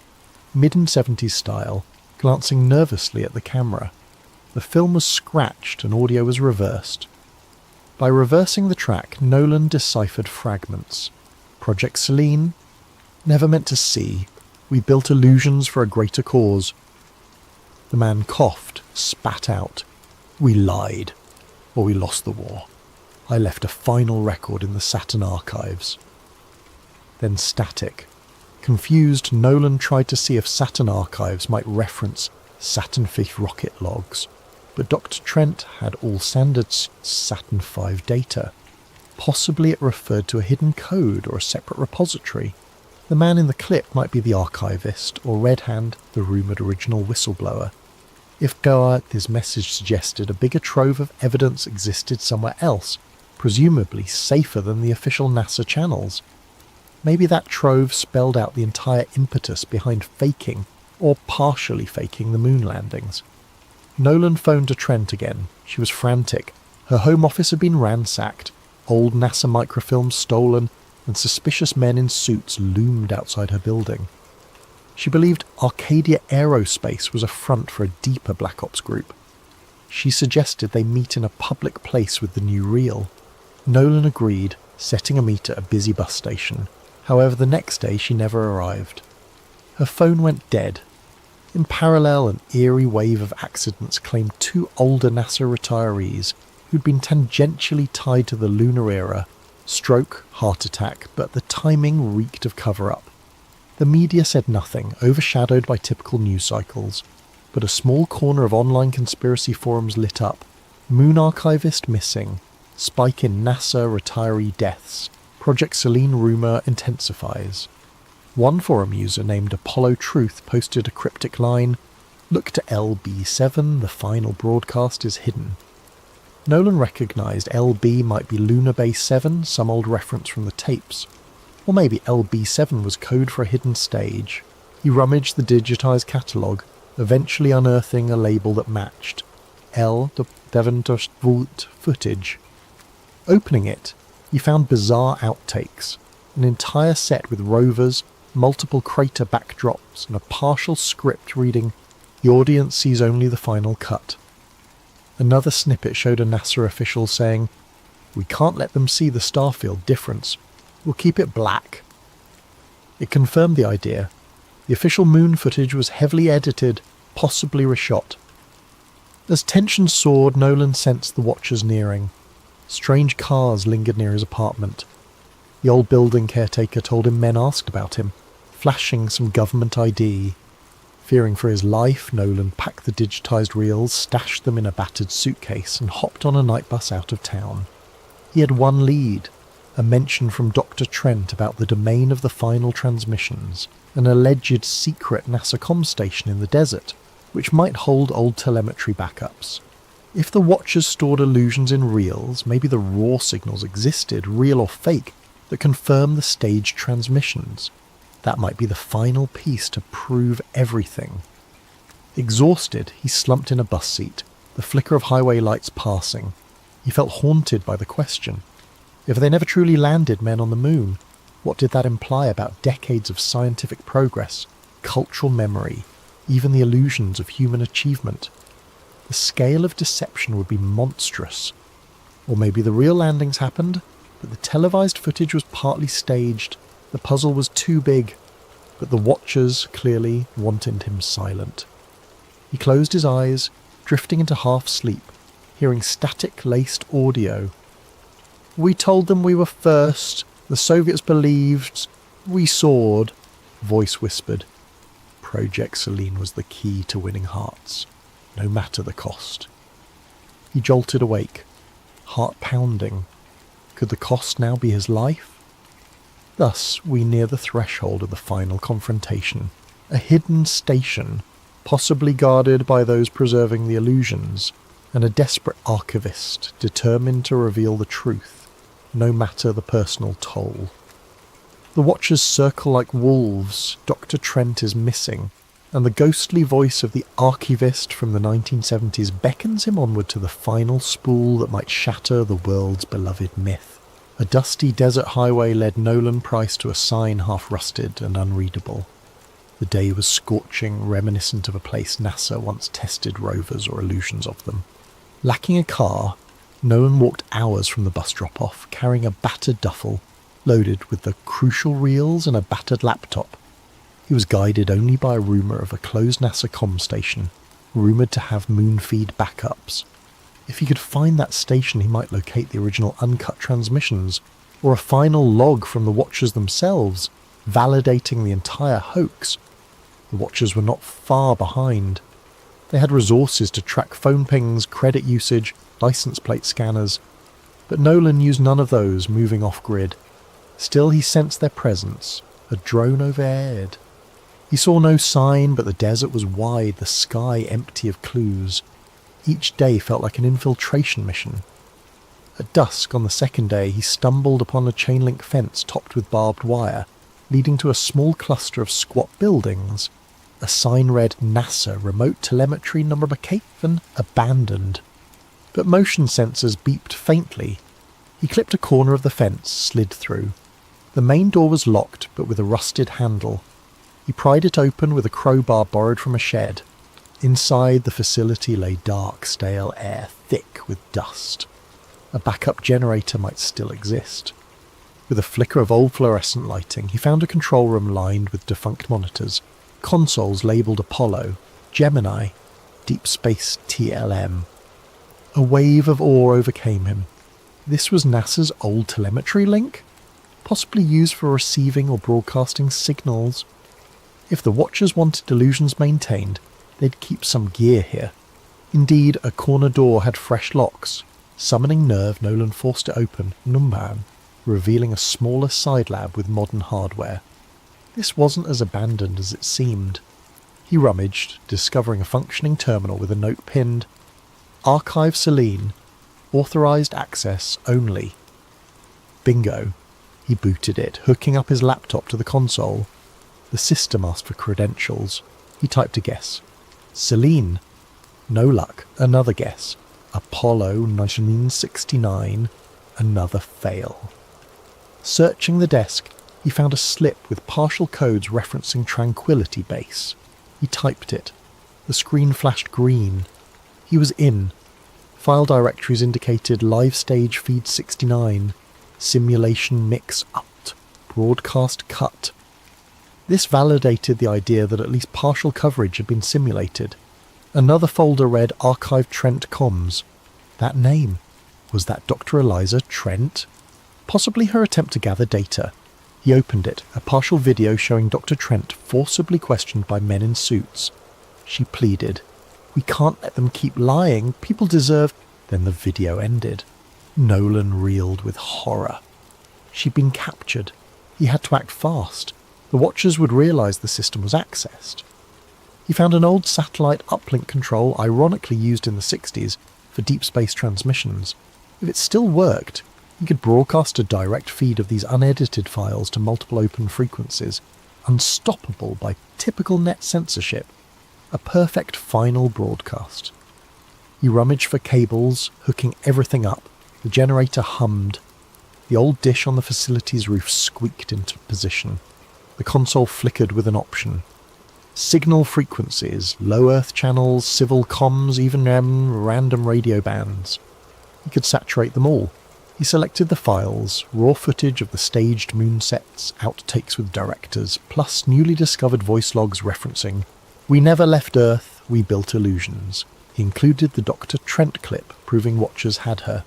[SPEAKER 1] mid-70s style, glancing nervously at the camera. The film was scratched and audio was reversed. By reversing the track, Nolan deciphered fragments. Project Seline? Never meant to see. We built illusions for a greater cause. The man coughed, spat out. We lied. Or we lost the war. I left a final record in the Saturn archives. Then static. Confused, Nolan tried to see if Saturn archives might reference Saturn V rocket logs, but Dr. Trent had all standard Saturn V data. Possibly it referred to a hidden code or a separate repository. The man in the clip might be the archivist, or Red Hand, the rumoured original whistleblower. If Goa, his message suggested a bigger trove of evidence existed somewhere else, presumably safer than the official NASA channels. Maybe that trove spelled out the entire impetus behind faking, or partially faking, the moon landings. Nolan phoned to Trent again. She was frantic. Her home office had been ransacked, old NASA microfilms stolen, and suspicious men in suits loomed outside her building. She believed Arcadia Aerospace was a front for a deeper Black Ops group. She suggested they meet in a public place with the new reel. Nolan agreed, setting a meet at a busy bus station. However, the next day she never arrived. Her phone went dead. In parallel, an eerie wave of accidents claimed two older NASA retirees who'd been tangentially tied to the lunar era. Stroke, heart attack, but the timing reeked of cover-up. The media said nothing, overshadowed by typical news cycles, but a small corner of online conspiracy forums lit up. Moon archivist missing. Spike in NASA retiree deaths. Project Seline rumour intensifies. One forum user named Apollo Truth posted a cryptic line, Look to LB7, the final broadcast is hidden. Nolan recognised LB might be Lunar Base 7, some old reference from the tapes. Or maybe LB7 was code for a hidden stage. He rummaged the digitised catalogue, eventually unearthing a label that matched. L. the Devontost footage. Opening it, he found bizarre outtakes, an entire set with rovers, multiple crater backdrops, and a partial script reading, "The audience sees only the final cut." Another snippet showed a NASA official saying, "We can't let them see the starfield difference. We'll keep it black." It confirmed the idea. The official moon footage was heavily edited, possibly reshot. As tension soared, Nolan sensed the watchers nearing. Strange cars lingered near his apartment. The old building caretaker told him men asked about him, flashing some government ID. Fearing for his life, Nolan packed the digitised reels, stashed them in a battered suitcase, and hopped on a night bus out of town. He had one lead, a mention from Dr. Trent about the domain of the final transmissions, an alleged secret NASA comm station in the desert, which might hold old telemetry backups. If the watchers stored illusions in reels, maybe the raw signals existed, real or fake, that confirm the staged transmissions. That might be the final piece to prove everything. Exhausted, he slumped in a bus seat, the flicker of highway lights passing. He felt haunted by the question. If they never truly landed men on the moon, what did that imply about decades of scientific progress, cultural memory, even the illusions of human achievement? The scale of deception would be monstrous. Or maybe the real landings happened, but the televised footage was partly staged. The puzzle was too big, but the watchers clearly wanted him silent. He closed his eyes, drifting into half-sleep, hearing static-laced audio. "We told them we were first. The Soviets believed. We soared," voice whispered. Project Seline was the key to winning hearts, no matter the cost. He jolted awake, heart pounding. Could the cost now be his life? Thus, we near the threshold of the final confrontation, a hidden station, possibly guarded by those preserving the illusions, and a desperate archivist determined to reveal the truth, no matter the personal toll. The watchers circle like wolves. Dr. Trent is missing, and the ghostly voice of the archivist from the 1970s beckons him onward to the final spool that might shatter the world's beloved myth. A dusty desert highway led Nolan Price to a sign half-rusted and unreadable. The day was scorching, reminiscent of a place NASA once tested rovers or illusions of them. Lacking a car, Nolan walked hours from the bus drop-off, carrying a battered duffel, loaded with the crucial reels and a battered laptop. He was guided only by a rumour of a closed NASA comm station, rumoured to have moon feed backups. If he could find that station, he might locate the original uncut transmissions, or a final log from the Watchers themselves, validating the entire hoax. The Watchers were not far behind. They had resources to track phone pings, credit usage, license plate scanners, but Nolan used none of those, moving off-grid. Still he sensed their presence, a drone overhead. He saw no sign, but the desert was wide, the sky empty of clues. Each day felt like an infiltration mission. At dusk on the second day, he stumbled upon a chain-link fence topped with barbed wire, leading to a small cluster of squat buildings. A sign read NASA Remote Telemetry Nummerbekämpfen Abandoned. But motion sensors beeped faintly. He clipped a corner of the fence, slid through. The main door was locked, but with a rusted handle. He pried it open with a crowbar borrowed from a shed. Inside the facility lay dark, stale air, thick with dust. A backup generator might still exist. With a flicker of old fluorescent lighting, he found a control room lined with defunct monitors, consoles labelled Apollo, Gemini, Deep Space TLM. A wave of awe overcame him. This was NASA's old telemetry link, possibly used for receiving or broadcasting signals. If the Watchers wanted illusions maintained, they'd keep some gear here. Indeed, a corner door had fresh locks. Summoning nerve, Nolan forced it open, Unwind, revealing a smaller side lab with modern hardware. This wasn't as abandoned as it seemed. He rummaged, discovering a functioning terminal with a note pinned, "Archive Seline, authorized access only." Bingo. He booted it, hooking up his laptop to the console. The system asked for credentials. He typed a guess. Seline. No luck. Another guess. Apollo 1969. Another fail. Searching the desk, he found a slip with partial codes referencing Tranquility Base. He typed it. The screen flashed green. He was in. File directories indicated live stage feed 69, simulation mix up, broadcast cut. This validated the idea that at least partial coverage had been simulated. Another folder read Archive Trent Comms. That name. Was that Dr. Eliza Trent? Possibly her attempt to gather data. He opened it, a partial video showing Dr. Trent forcibly questioned by men in suits. She pleaded, "We can't let them keep lying. People deserve..." Then the video ended. Nolan reeled with horror. She'd been captured. He had to act fast. The Watchers would realise the system was accessed. He found an old satellite uplink control ironically used in the 60s for deep space transmissions. If it still worked, he could broadcast a direct feed of these unedited files to multiple open frequencies, unstoppable by typical net censorship. A perfect final broadcast. He rummaged for cables, hooking everything up. The generator hummed. The old dish on the facility's roof squeaked into position. The console flickered with an option. Signal frequencies, low Earth channels, civil comms, even random radio bands. He could saturate them all. He selected the files, raw footage of the staged moon sets, outtakes with directors, plus newly discovered voice logs referencing, "We never left Earth, we built illusions." He included the Dr. Trent clip, proving Watchers had her.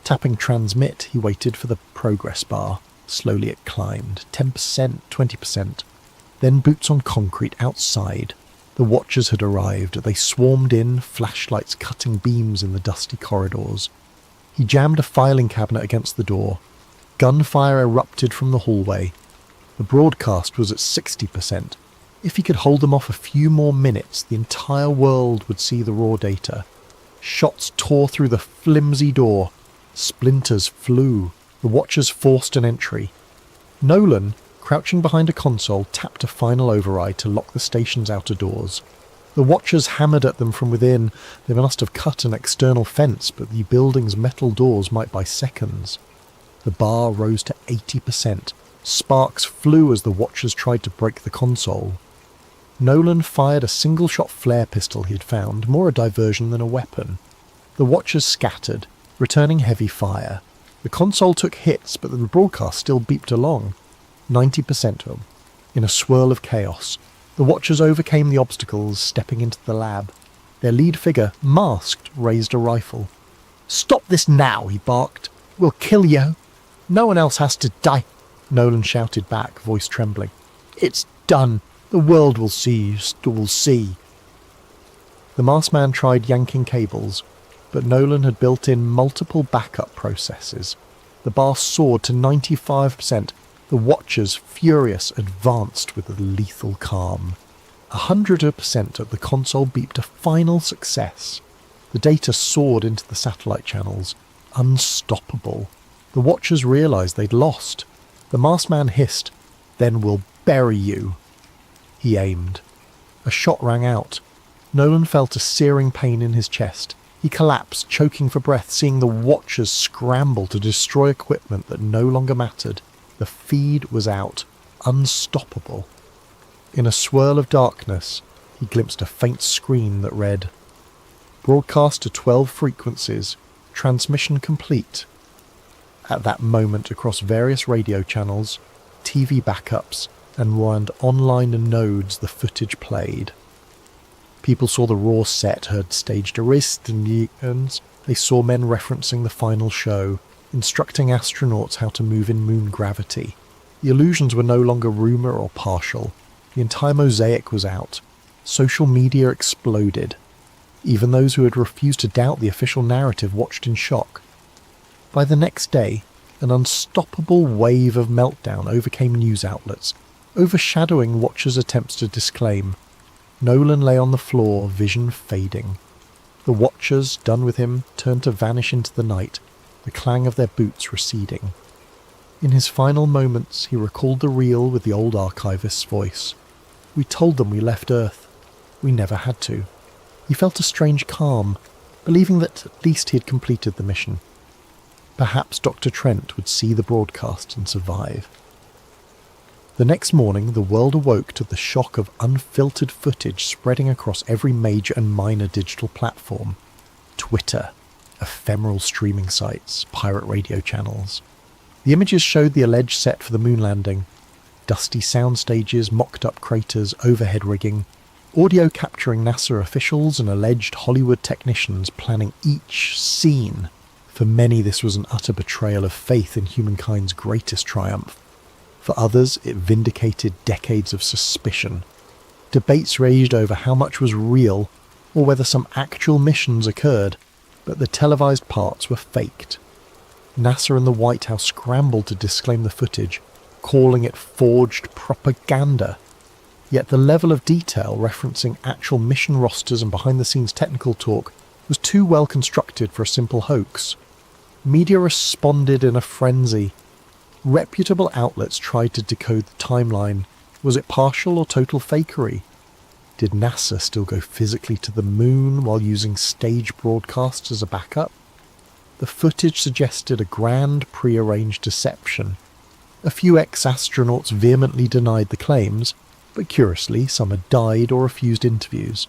[SPEAKER 1] Tapping transmit, he waited for the progress bar. Slowly it climbed, 10%, 20%. Then boots on concrete outside. The Watchers had arrived. They swarmed in, flashlights cutting beams in the dusty corridors. He jammed a filing cabinet against the door. Gunfire erupted from the hallway. The broadcast was at 60%. If he could hold them off a few more minutes, the entire world would see the raw data. Shots tore through the flimsy door. Splinters flew. The Watchers forced an entry. Nolan, crouching behind a console, tapped a final override to lock the station's outer doors. The Watchers hammered at them from within. They must have cut an external fence, but the building's metal doors might by seconds. The bar rose to 80%. Sparks flew as the Watchers tried to break the console. Nolan fired a single-shot flare pistol he had found, more a diversion than a weapon. The Watchers scattered, returning heavy fire. The console took hits, but the broadcast still beeped along. 90% of them. In a swirl of chaos, the Watchers overcame the obstacles, stepping into the lab. Their lead figure, masked, raised a rifle. "Stop this now," he barked. "We'll kill you. No one else has to die." Nolan shouted back, voice trembling. "It's done. The world will see. Will see." The masked man tried yanking cables, but Nolan had built in multiple backup processes. The bar soared to 95%. The Watchers, furious, advanced with a lethal calm. 100% of the console beeped a final success. The data soared into the satellite channels. Unstoppable. The Watchers realised they'd lost. The masked man hissed, "Then we'll bury you." He aimed. A shot rang out. Nolan felt a searing pain in his chest. He collapsed, choking for breath, seeing the Watchers scramble to destroy equipment that no longer mattered. The feed was out. Unstoppable. In a swirl of darkness, he glimpsed a faint screen that read, "Broadcast to 12 frequencies. Transmission complete." At that moment, across various radio channels, TV backups, and online nodes, the footage played. People saw the raw set, heard staged arrests. They saw men referencing the final show, instructing astronauts how to move in moon gravity. The illusions were no longer rumour or partial. The entire mosaic was out. Social media exploded. Even those who had refused to doubt the official narrative watched in shock. By the next day, an unstoppable wave of meltdown overcame news outlets, overshadowing Watchers' attempts to disclaim. Nolan lay on the floor, vision fading. The watchers, done with him, turned to vanish into the night, the clang of their boots receding. In his final moments, he recalled the reel with the old archivist's voice. We told them we left Earth. We never had to. He felt a strange calm, believing that at least he had completed the mission. Perhaps Dr. Trent would see the broadcast and survive. The next morning, the world awoke to the shock of unfiltered footage spreading across every major and minor digital platform. Twitter, ephemeral streaming sites, pirate radio channels. The images showed the alleged set for the moon landing. Dusty sound stages, mocked-up craters, overhead rigging. Audio capturing NASA officials and alleged Hollywood technicians planning each scene. For many, this was an utter betrayal of faith in humankind's greatest triumph. For others, it vindicated decades of suspicion. Debates raged over how much was real, or whether some actual missions occurred, but the televised parts were faked. NASA and the White House scrambled to disclaim the footage, calling it forged propaganda. Yet the level of detail referencing actual mission rosters and behind-the-scenes technical talk was too well constructed for a simple hoax. Media responded in a frenzy. Reputable outlets tried to decode the timeline. Was it partial or total fakery? Did NASA still go physically to the moon while using stage broadcasts as a backup? The footage suggested a grand pre-arranged deception. A few ex-astronauts vehemently denied the claims, but curiously some had died or refused interviews.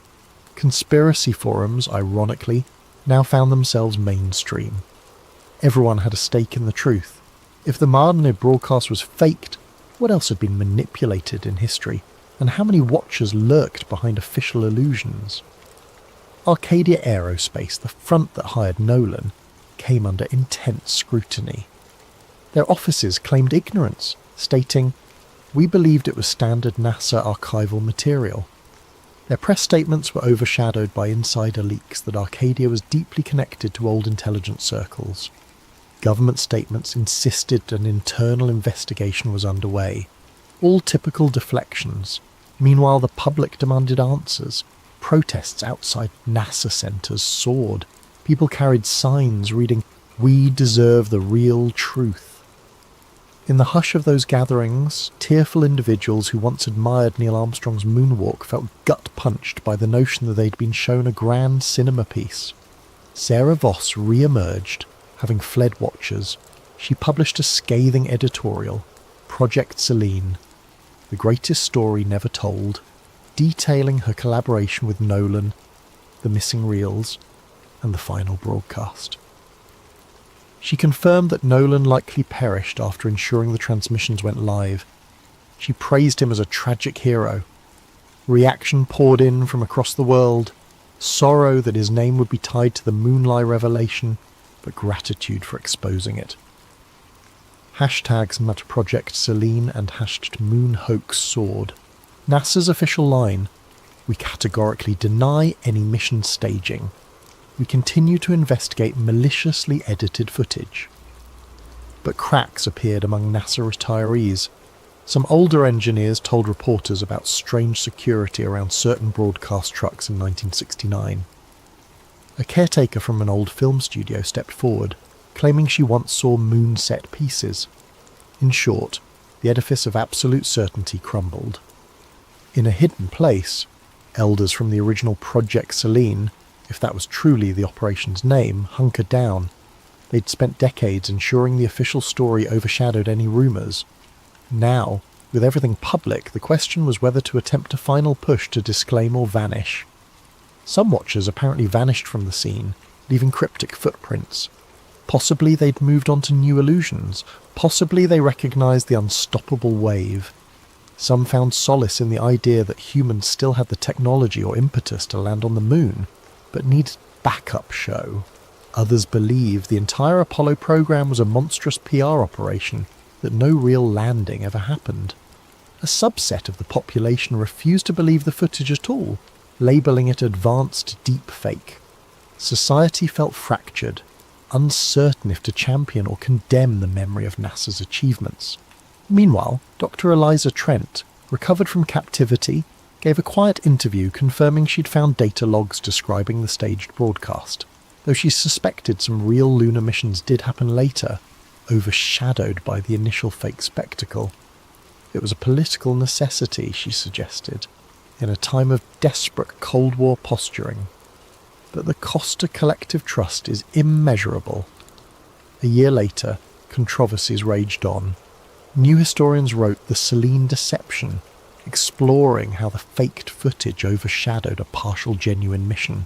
[SPEAKER 1] Conspiracy forums, ironically, now found themselves mainstream. Everyone had a stake in the truth. If the Montalk broadcast was faked, what else had been manipulated in history, and how many watchers lurked behind official illusions? Arcadia Aerospace, the front that hired Nolan, came under intense scrutiny. Their offices claimed ignorance, stating, "We believed it was standard NASA archival material." Their press statements were overshadowed by insider leaks that Arcadia was deeply connected to old intelligence circles. Government statements insisted an internal investigation was underway. All typical deflections. Meanwhile, the public demanded answers. Protests outside NASA centres soared. People carried signs reading, "We deserve the real truth." In the hush of those gatherings, tearful individuals who once admired Neil Armstrong's moonwalk felt gut-punched by the notion that they'd been shown a grand cinema piece. Sarah Voss re-emerged. Having fled watchers, she published a scathing editorial, Project Seline, the greatest story never told, detailing her collaboration with Nolan, the missing reels, and the final broadcast. She confirmed that Nolan likely perished after ensuring the transmissions went live. She praised him as a tragic hero. Reaction poured in from across the world, sorrow that his name would be tied to the Moonlight revelation, but gratitude for exposing it. Hashtags Project Seline and #MoonHoax soared. NASA's official line: "We categorically deny any mission staging. We continue to investigate maliciously edited footage." But cracks appeared among NASA retirees. Some older engineers told reporters about strange security around certain broadcast trucks in 1969. A caretaker from an old film studio stepped forward, claiming she once saw moon-set pieces. In short, the edifice of absolute certainty crumbled. In a hidden place, elders from the original Project Seline, if that was truly the operation's name, hunkered down. They'd spent decades ensuring the official story overshadowed any rumours. Now, with everything public, the question was whether to attempt a final push to disclaim or vanish. Some watchers apparently vanished from the scene, leaving cryptic footprints. Possibly they'd moved on to new illusions. Possibly they recognised the unstoppable wave. Some found solace in the idea that humans still had the technology or impetus to land on the moon, but needed backup show. Others believed the entire Apollo program was a monstrous PR operation, that no real landing ever happened. A subset of the population refused to believe the footage at all, labelling it advanced deep fake. Society felt fractured, uncertain if to champion or condemn the memory of NASA's achievements. Meanwhile, Dr. Eliza Trent, recovered from captivity, gave a quiet interview confirming she'd found data logs describing the staged broadcast, though she suspected some real lunar missions did happen later, overshadowed by the initial fake spectacle. It was a political necessity, she suggested, in a time of desperate Cold War posturing. But the cost to collective trust is immeasurable. A year later, controversies raged on. New historians wrote The Seline Deception, exploring how the faked footage overshadowed a partial genuine mission.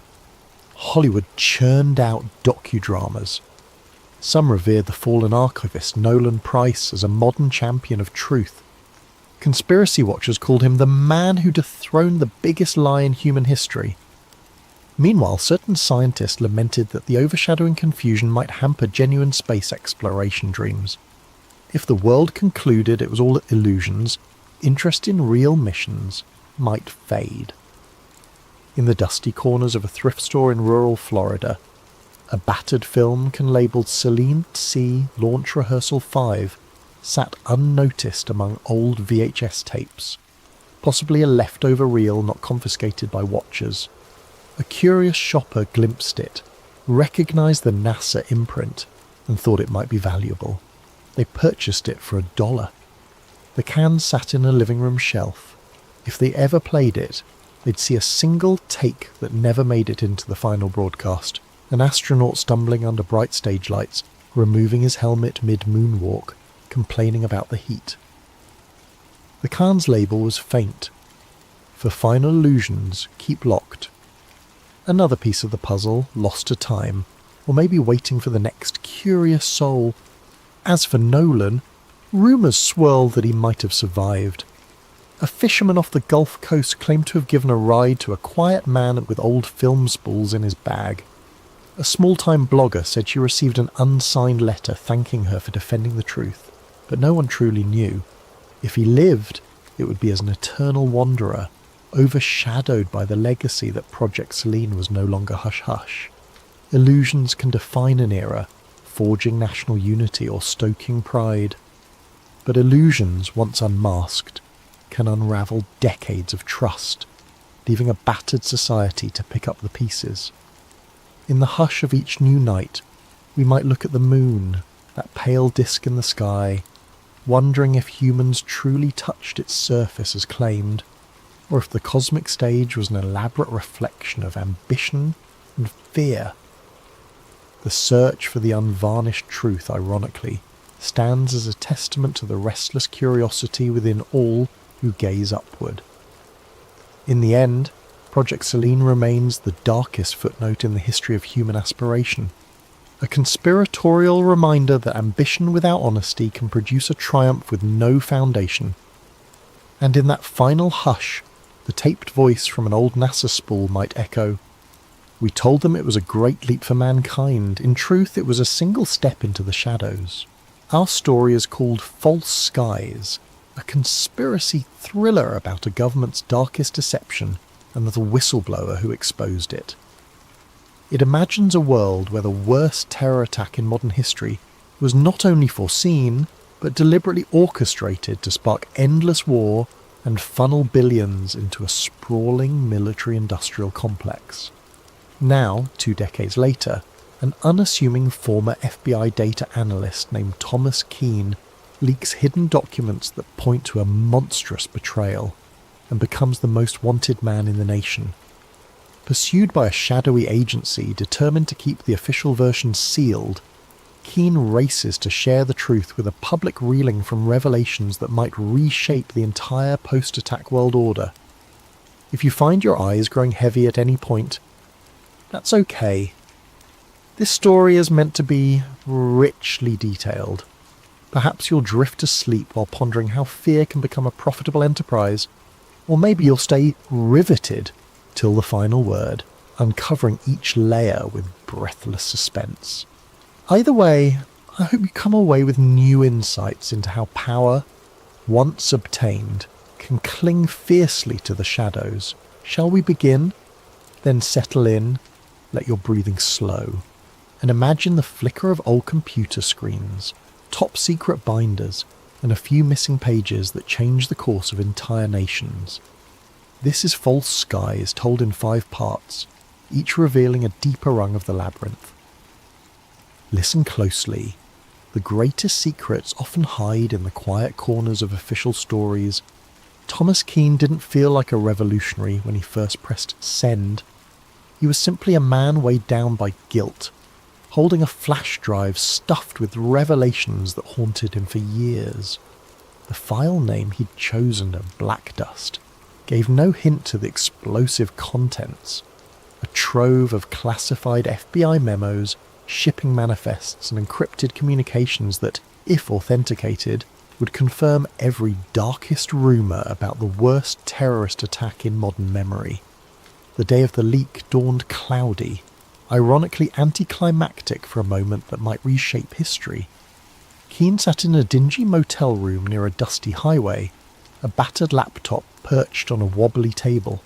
[SPEAKER 1] Hollywood churned out docudramas. Some revered the fallen archivist Nolan Price as a modern champion of truth. Conspiracy watchers called him the man who dethroned the biggest lie in human history. Meanwhile, certain scientists lamented that the overshadowing confusion might hamper genuine space exploration dreams. If the world concluded it was all illusions, interest in real missions might fade. In the dusty corners of a thrift store in rural Florida, a battered film can labelled Seline C Launch Rehearsal 5 sat unnoticed among old VHS tapes, possibly a leftover reel not confiscated by watchers. A curious shopper glimpsed it, recognised the NASA imprint, and thought it might be valuable. They purchased it for $1. The can sat in a living room shelf. If they ever played it, they'd see a single take that never made it into the final broadcast. An astronaut stumbling under bright stage lights, removing his helmet mid-moonwalk, complaining about the heat. The can's label was faint. For final illusions, keep locked. Another piece of the puzzle, lost to time, or maybe waiting for the next curious soul. As for Nolan, rumours swirled that he might have survived. A fisherman off the Gulf Coast claimed to have given a ride to a quiet man with old film spools in his bag. A small-time blogger said she received an unsigned letter thanking her for defending the truth, but no one truly knew. If he lived, it would be as an eternal wanderer, overshadowed by the legacy that Project Seline was no longer hush-hush. Illusions can define an era, forging national unity or stoking pride. But illusions, once unmasked, can unravel decades of trust, leaving a battered society to pick up the pieces. In the hush of each new night, we might look at the moon, that pale disk in the sky, wondering if humans truly touched its surface as claimed, or if the cosmic stage was an elaborate reflection of ambition and fear. The search for the unvarnished truth, ironically, stands as a testament to the restless curiosity within all who gaze upward. In the end, Project Seline remains the darkest footnote in the history of human aspiration, a conspiratorial reminder that ambition without honesty can produce a triumph with no foundation. And in that final hush, the taped voice from an old NASA spool might echo, "We told them it was a great leap for mankind. In truth, it was a single step into the shadows." Our story is called False Skies, a conspiracy thriller about a government's darkest deception and the whistleblower who exposed it. It imagines a world where the worst terror attack in modern history was not only foreseen, but deliberately orchestrated to spark endless war and funnel billions into a sprawling military-industrial complex. Now, 2 decades later, an unassuming former FBI data analyst named Thomas Keane leaks hidden documents that point to a monstrous betrayal and becomes the most wanted man in the nation. Pursued by a shadowy agency determined to keep the official version sealed, Keane races to share the truth with a public reeling from revelations that might reshape the entire post-attack world order. If you find your eyes growing heavy at any point, that's okay. This story is meant to be richly detailed. Perhaps you'll drift to sleep while pondering how fear can become a profitable enterprise, or maybe you'll stay riveted till the final word, uncovering each layer with breathless suspense. Either way, I hope you come away with new insights into how power, once obtained, can cling fiercely to the shadows. Shall we begin? Then settle in, let your breathing slow, and imagine the flicker of old computer screens, top-secret binders, and a few missing pages that change the course of entire nations. This is False Skies, told in 5 parts, each revealing a deeper rung of the labyrinth. Listen closely. The greatest secrets often hide in the quiet corners of official stories. Thomas Keane didn't feel like a revolutionary when he first pressed send. He was simply a man weighed down by guilt, holding a flash drive stuffed with revelations that haunted him for years. The file name he'd chosen, of Black Dust, gave no hint to the explosive contents. A trove of classified FBI memos, shipping manifests and encrypted communications that, if authenticated, would confirm every darkest rumour about the worst terrorist attack in modern memory. The day of the leak dawned cloudy, ironically anticlimactic for a moment that might reshape history. Keane sat in a dingy motel room near a dusty highway, a battered laptop perched on a wobbly table.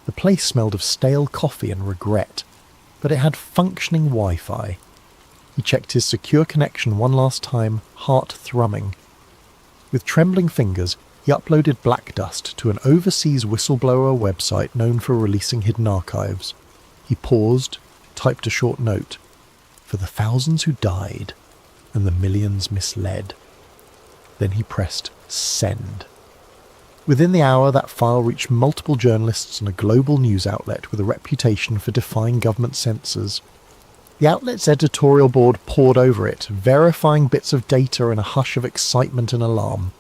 [SPEAKER 1] The place smelled of stale coffee and regret, but it had functioning Wi-Fi. He checked his secure connection one last time, heart thrumming. With trembling fingers, he uploaded Black Dust to an overseas whistleblower website known for releasing hidden archives. He paused, typed a short note, for the thousands who died and the millions misled. Then he pressed send. Within the hour, that file reached multiple journalists and a global news outlet with a reputation for defying government censors. The outlet's editorial board pored over it, verifying bits of data in a hush of excitement and alarm.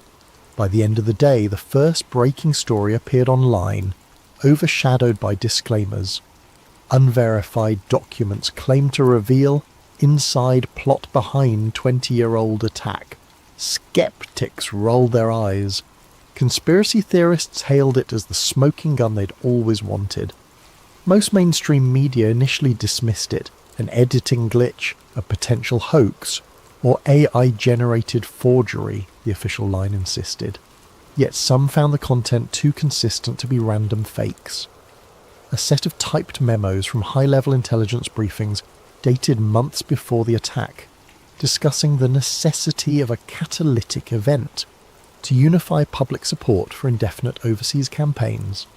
[SPEAKER 1] By the end of the day, the first breaking story appeared online, overshadowed by disclaimers. Unverified documents claim to reveal inside plot behind 20-year-old attack. Skeptics rolled their eyes. Conspiracy theorists hailed it as the smoking gun they'd always wanted. Most mainstream media initially dismissed it, an editing glitch, a potential hoax, or AI-generated forgery, the official line insisted. Yet some found the content too consistent to be random fakes. A set of typed memos from high-level intelligence briefings dated months before the attack, discussing the necessity of a catalytic event to unify public support for indefinite overseas campaigns.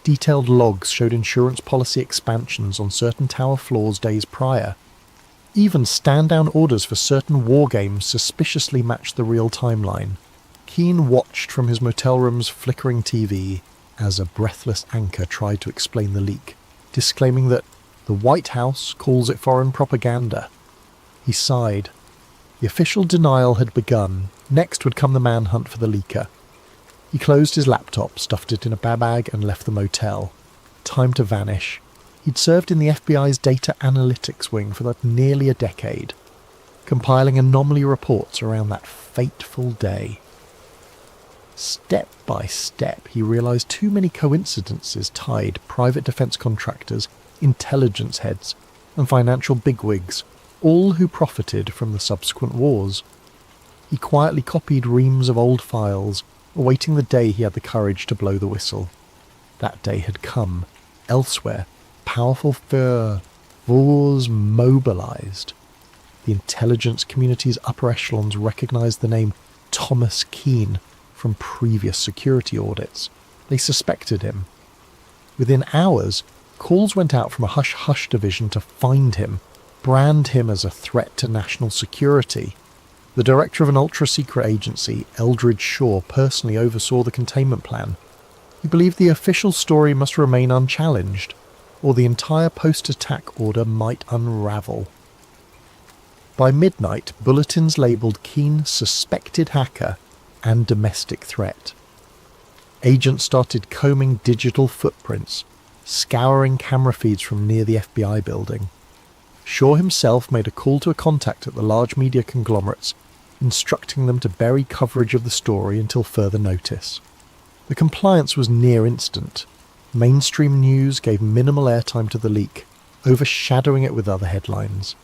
[SPEAKER 1] Detailed logs showed insurance policy expansions on certain tower floors days prior. Even stand-down orders for certain war games suspiciously matched the real timeline. Keane watched from his motel room's flickering TV as a breathless anchor tried to explain the leak, disclaiming that the White House calls it foreign propaganda. He sighed. The official denial had begun. Next would come the manhunt for the leaker. He closed his laptop, stuffed it in a bag and left the motel. Time to vanish. He'd served in the FBI's data analytics wing for nearly a decade, compiling anomaly reports around that fateful day. Step by step, he realized too many coincidences tied private defense contractors, intelligence heads, and financial bigwigs, all who profited from the subsequent wars. He quietly copied reams of old files, awaiting the day he had the courage to blow the whistle. That day had come. Elsewhere, powerful wars mobilized. The intelligence community's upper echelons recognized the name Thomas Keane from previous security audits. They suspected him. Within hours, calls went out from a hush-hush division to find him, brand him as a threat to national security. The director of an ultra-secret agency, Eldridge Shaw, personally oversaw the containment plan. He believed the official story must remain unchallenged, or the entire post-attack order might unravel. By midnight, bulletins labelled Keane suspected hacker and domestic threat. Agents started combing digital footprints, scouring camera feeds from near the FBI building. Shaw himself made a call to a contact at the large media conglomerates, instructing them to bury coverage of the story until further notice. The compliance was near instant. Mainstream news gave minimal airtime to the leak, overshadowing it with other headlines.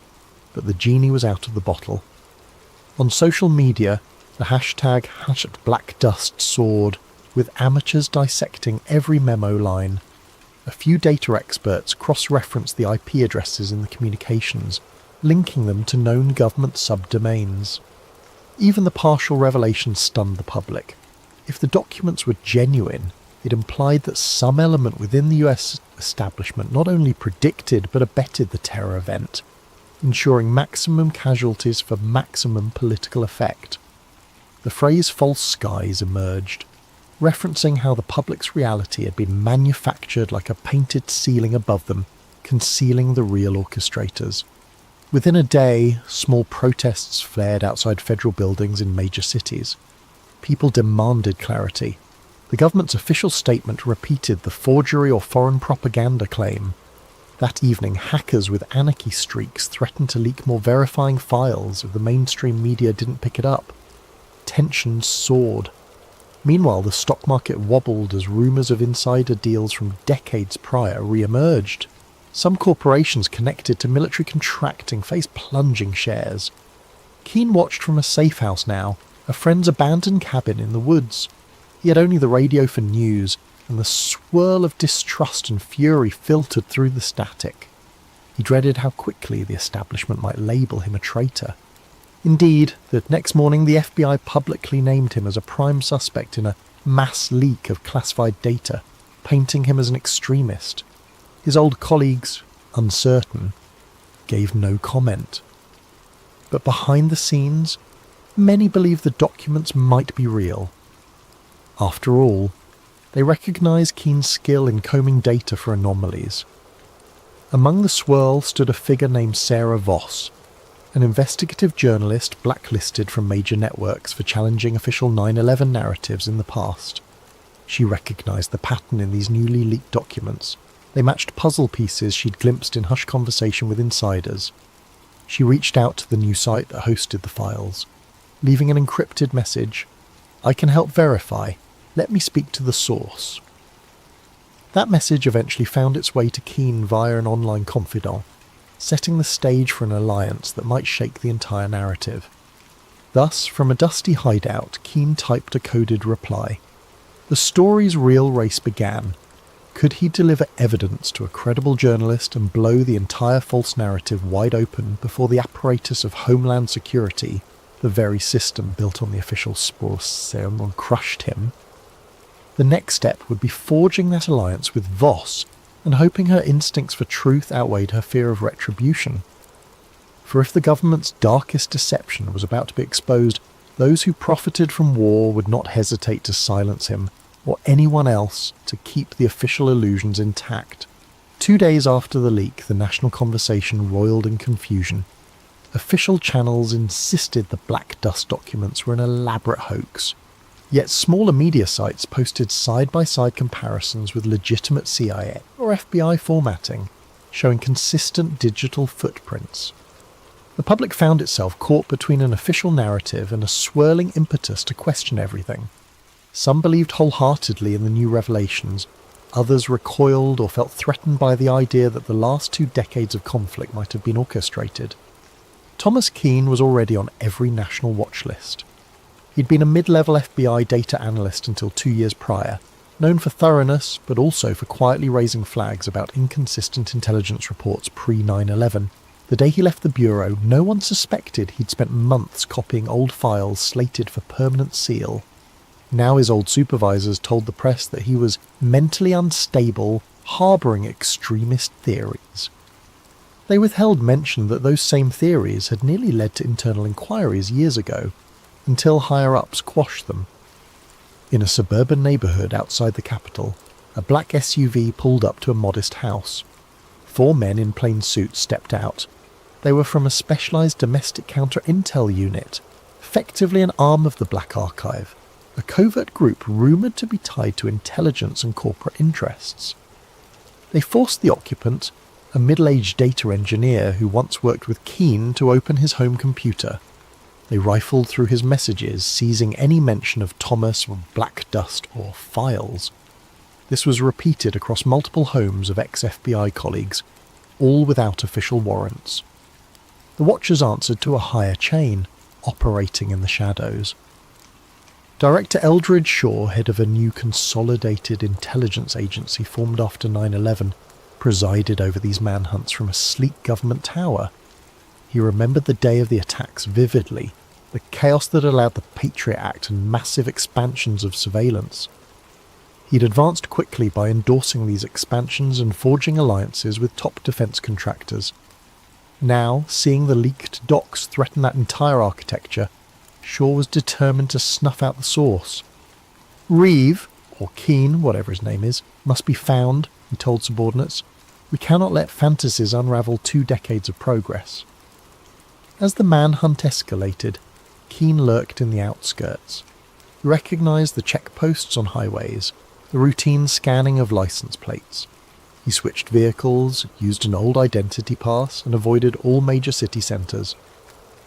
[SPEAKER 1] But the genie was out of the bottle. On social media, the hashtag #BlackDust soared, with amateurs dissecting every memo line. A few data experts cross-referenced the IP addresses in the communications, linking them to known government subdomains. Even the partial revelation stunned the public. If the documents were genuine, it implied that some element within the US establishment not only predicted but abetted the terror event, ensuring maximum casualties for maximum political effect. The phrase false skies emerged, referencing how the public's reality had been manufactured like a painted ceiling above them, concealing the real orchestrators. Within a day, small protests flared outside federal buildings in major cities. People demanded clarity. The government's official statement repeated the forgery or foreign propaganda claim. That evening, hackers with anarchy streaks threatened to leak more verifying files if the mainstream media didn't pick it up. Tensions soared. Meanwhile, the stock market wobbled as rumours of insider deals from decades prior re-emerged. Some corporations connected to military contracting faced plunging shares. Keane watched from a safe house now, a friend's abandoned cabin in the woods. He had only the radio for news, and the swirl of distrust and fury filtered through the static. He dreaded how quickly the establishment might label him a traitor. Indeed, the next morning the FBI publicly named him as a prime suspect in a mass leak of classified data, painting him as an extremist. His old colleagues, uncertain, gave no comment. But behind the scenes, many believed the documents might be real. After all, they recognised Keane's skill in combing data for anomalies. Among the swirl stood a figure named Sarah Voss, an investigative journalist blacklisted from major networks for challenging official 9/11 narratives in the past. She recognised the pattern in these newly leaked documents. They matched puzzle pieces she'd glimpsed in hushed conversation with insiders. She reached out to the new site that hosted the files, leaving an encrypted message. "I can help verify. Let me speak to the source." That message eventually found its way to Keane via an online confidant, setting the stage for an alliance that might shake the entire narrative. Thus, from a dusty hideout, Keane typed a coded reply. The story's real race began. Could he deliver evidence to a credible journalist and blow the entire false narrative wide open before the apparatus of Homeland Security, the very system built on the official CERN, crushed him? The next step would be forging that alliance with Voss and hoping her instincts for truth outweighed her fear of retribution. For if the government's darkest deception was about to be exposed, those who profited from war would not hesitate to silence him, or anyone else, to keep the official illusions intact. 2 days after the leak, the national conversation roiled in confusion. Official channels insisted the black dust documents were an elaborate hoax. Yet smaller media sites posted side-by-side comparisons with legitimate CIA or FBI formatting, showing consistent digital footprints. The public found itself caught between an official narrative and a swirling impetus to question everything. Some believed wholeheartedly in the new revelations, others recoiled or felt threatened by the idea that the last 2 decades of conflict might have been orchestrated. Thomas Keane was already on every national watch list. He'd been a mid-level FBI data analyst until 2 years prior, known for thoroughness but also for quietly raising flags about inconsistent intelligence reports pre-9/11. The day he left the bureau, no one suspected he'd spent months copying old files slated for permanent seal. Now his old supervisors told the press that he was mentally unstable, harbouring extremist theories. They withheld mention that those same theories had nearly led to internal inquiries years ago, until higher-ups quashed them. In a suburban neighbourhood outside the capital, a black SUV pulled up to a modest house. 4 men in plain suits stepped out. They were from a specialised domestic counter-intel unit, effectively an arm of the Black Archive, a covert group rumoured to be tied to intelligence and corporate interests. They forced the occupant, a middle-aged data engineer who once worked with Keane, to open his home computer. They rifled through his messages, seizing any mention of Thomas or black dust or files. This was repeated across multiple homes of ex-FBI colleagues, all without official warrants. The Watchers answered to a higher chain, operating in the shadows. Director Eldridge Shaw, head of a new consolidated intelligence agency formed after 9/11, presided over these manhunts from a sleek government tower. He remembered the day of the attacks vividly, the chaos that allowed the Patriot Act and massive expansions of surveillance. He'd advanced quickly by endorsing these expansions and forging alliances with top defence contractors. Now, seeing the leaked docks threaten that entire architecture, Shaw was determined to snuff out the source. Reeve, or Keane, whatever his name is, must be found, he told subordinates. We cannot let fantasies unravel 2 decades of progress. As the manhunt escalated, Keane lurked in the outskirts. He recognised the checkposts on highways, the routine scanning of licence plates. He switched vehicles, used an old identity pass, and avoided all major city centres.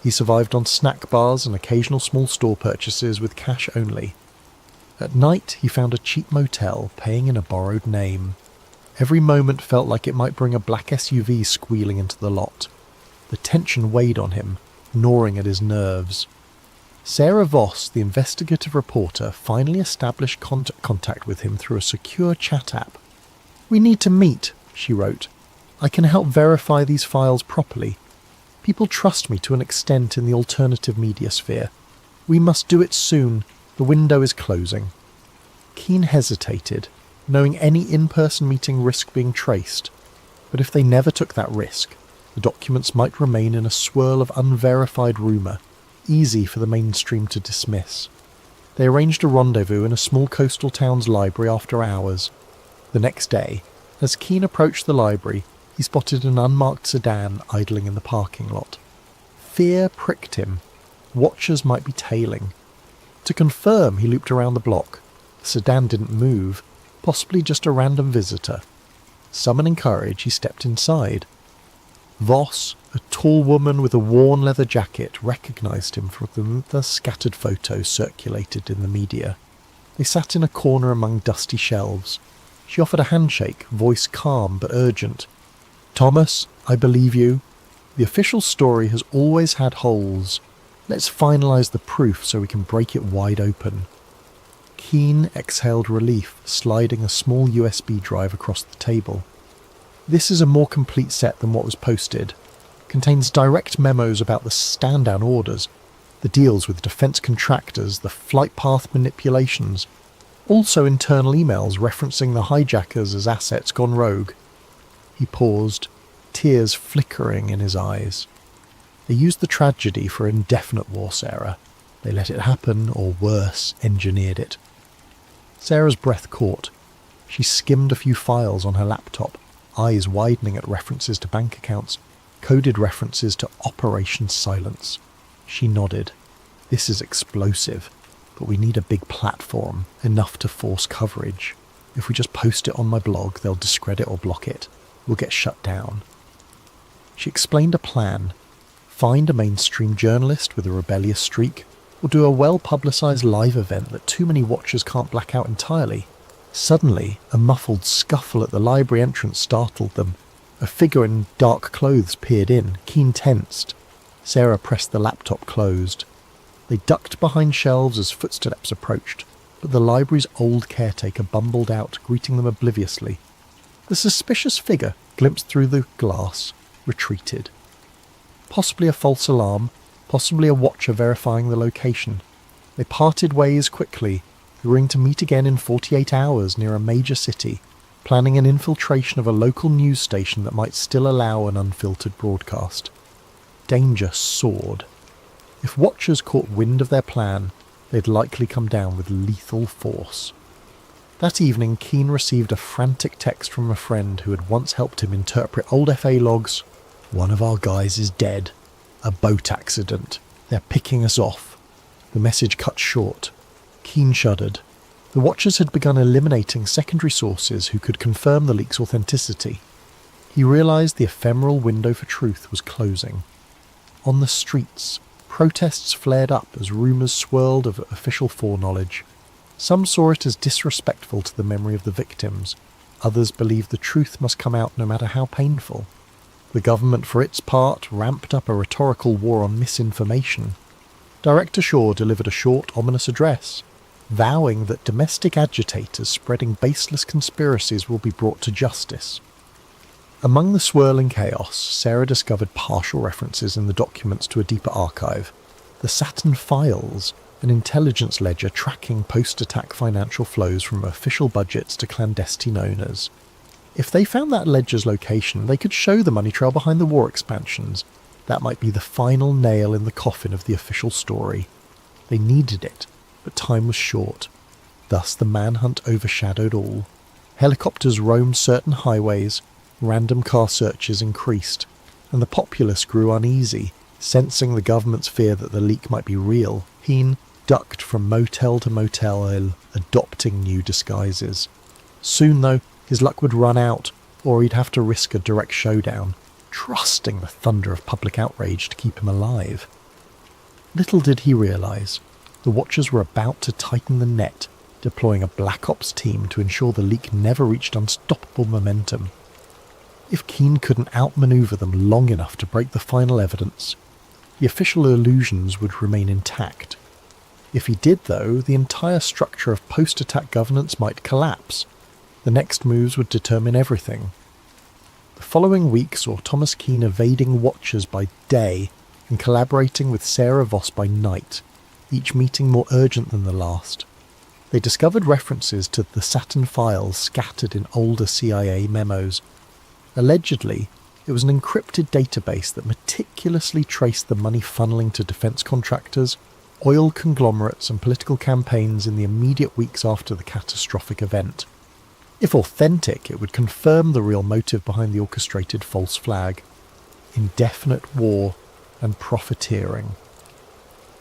[SPEAKER 1] He survived on snack bars and occasional small store purchases with cash only. At night, he found a cheap motel, paying in a borrowed name. Every moment felt like it might bring a black SUV squealing into the lot. The tension weighed on him, gnawing at his nerves. Sarah Voss, the investigative reporter, finally established contact with him through a secure chat app. "We need to meet," she wrote. "I can help verify these files properly. People trust me to an extent in the alternative media sphere. We must do it soon. The window is closing." Keane hesitated, knowing any in-person meeting risked being traced. But if they never took that risk, the documents might remain in a swirl of unverified rumour, easy for the mainstream to dismiss. They arranged a rendezvous in a small coastal town's library after hours. The next day, as Keane approached the library, he spotted an unmarked sedan idling in the parking lot. Fear pricked him. Watchers might be tailing. To confirm, he looped around the block. The sedan didn't move, possibly just a random visitor. Summoning courage, he stepped inside. Voss, a tall woman with a worn leather jacket, recognised him from the scattered photos circulated in the media. They sat in a corner among dusty shelves. She offered a handshake, voice calm but urgent. "Thomas, I believe you. The official story has always had holes. Let's finalise the proof so we can break it wide open." Keane exhaled relief, sliding a small USB drive across the table. "This is a more complete set than what was posted. Contains direct memos about the stand-down orders, the deals with defence contractors, the flight path manipulations. Also internal emails referencing the hijackers as assets gone rogue." He paused, tears flickering in his eyes. They used the tragedy for indefinite war, Sarah. They let it happen, or worse, engineered it. Sarah's breath caught. She skimmed a few files on her laptop, eyes widening at references to bank accounts, coded references to Operation Silence. She nodded. "This is explosive, but we need a big platform, enough to force coverage. If we just post it on my blog, they'll discredit or block it. We'll get shut down." She explained a plan. Find a mainstream journalist with a rebellious streak, or do a well-publicised live event that too many watchers can't black out entirely. Suddenly, a muffled scuffle at the library entrance startled them. A figure in dark clothes peered in, Keane tensed. Sarah pressed the laptop closed. They ducked behind shelves as footsteps approached, but the library's old caretaker bumbled out, greeting them obliviously. The suspicious figure, glimpsed through the glass, retreated. Possibly a false alarm, possibly a watcher verifying the location. They parted ways quickly, agreeing to meet again in 48 hours near a major city, planning an infiltration of a local news station that might still allow an unfiltered broadcast. Danger soared. If watchers caught wind of their plan, they'd likely come down with lethal force. That evening, Keane received a frantic text from a friend who had once helped him interpret old FA logs. "One of our guys is dead. A boat accident. They're picking us off." The message cut short. Keane shuddered. The watchers had begun eliminating secondary sources who could confirm the leak's authenticity. He realised the ephemeral window for truth was closing. On the streets, protests flared up as rumours swirled of official foreknowledge. Some saw it as disrespectful to the memory of the victims. Others believed the truth must come out no matter how painful. The government, for its part, ramped up a rhetorical war on misinformation. Director Shaw delivered a short, ominous address, vowing that domestic agitators spreading baseless conspiracies will be brought to justice. Among the swirling chaos, Sarah discovered partial references in the documents to a deeper archive. The Saturn files, an intelligence ledger tracking post-attack financial flows from official budgets to clandestine owners. If they found that ledger's location, they could show the money trail behind the war expansions. That might be the final nail in the coffin of the official story. They needed it, but time was short. Thus the manhunt overshadowed all. Helicopters roamed certain highways, random car searches increased, and the populace grew uneasy, sensing the government's fear that the leak might be real. Keane ducked from motel to motel, adopting new disguises. Soon, though, his luck would run out, or he'd have to risk a direct showdown, trusting the thunder of public outrage to keep him alive. Little did he realise, the Watchers were about to tighten the net, deploying a Black Ops team to ensure the leak never reached unstoppable momentum. If Keane couldn't outmaneuver them long enough to break the final evidence, the official illusions would remain intact. If he did, though, the entire structure of post-attack governance might collapse. The next moves would determine everything. The following week saw Thomas Keane evading Watchers by day and collaborating with Sarah Voss by night, each meeting more urgent than the last. They discovered references to the Saturn files scattered in older CIA memos. Allegedly, it was an encrypted database that meticulously traced the money funneling to defence contractors, oil conglomerates and political campaigns in the immediate weeks after the catastrophic event. If authentic, it would confirm the real motive behind the orchestrated false flag: indefinite war and profiteering.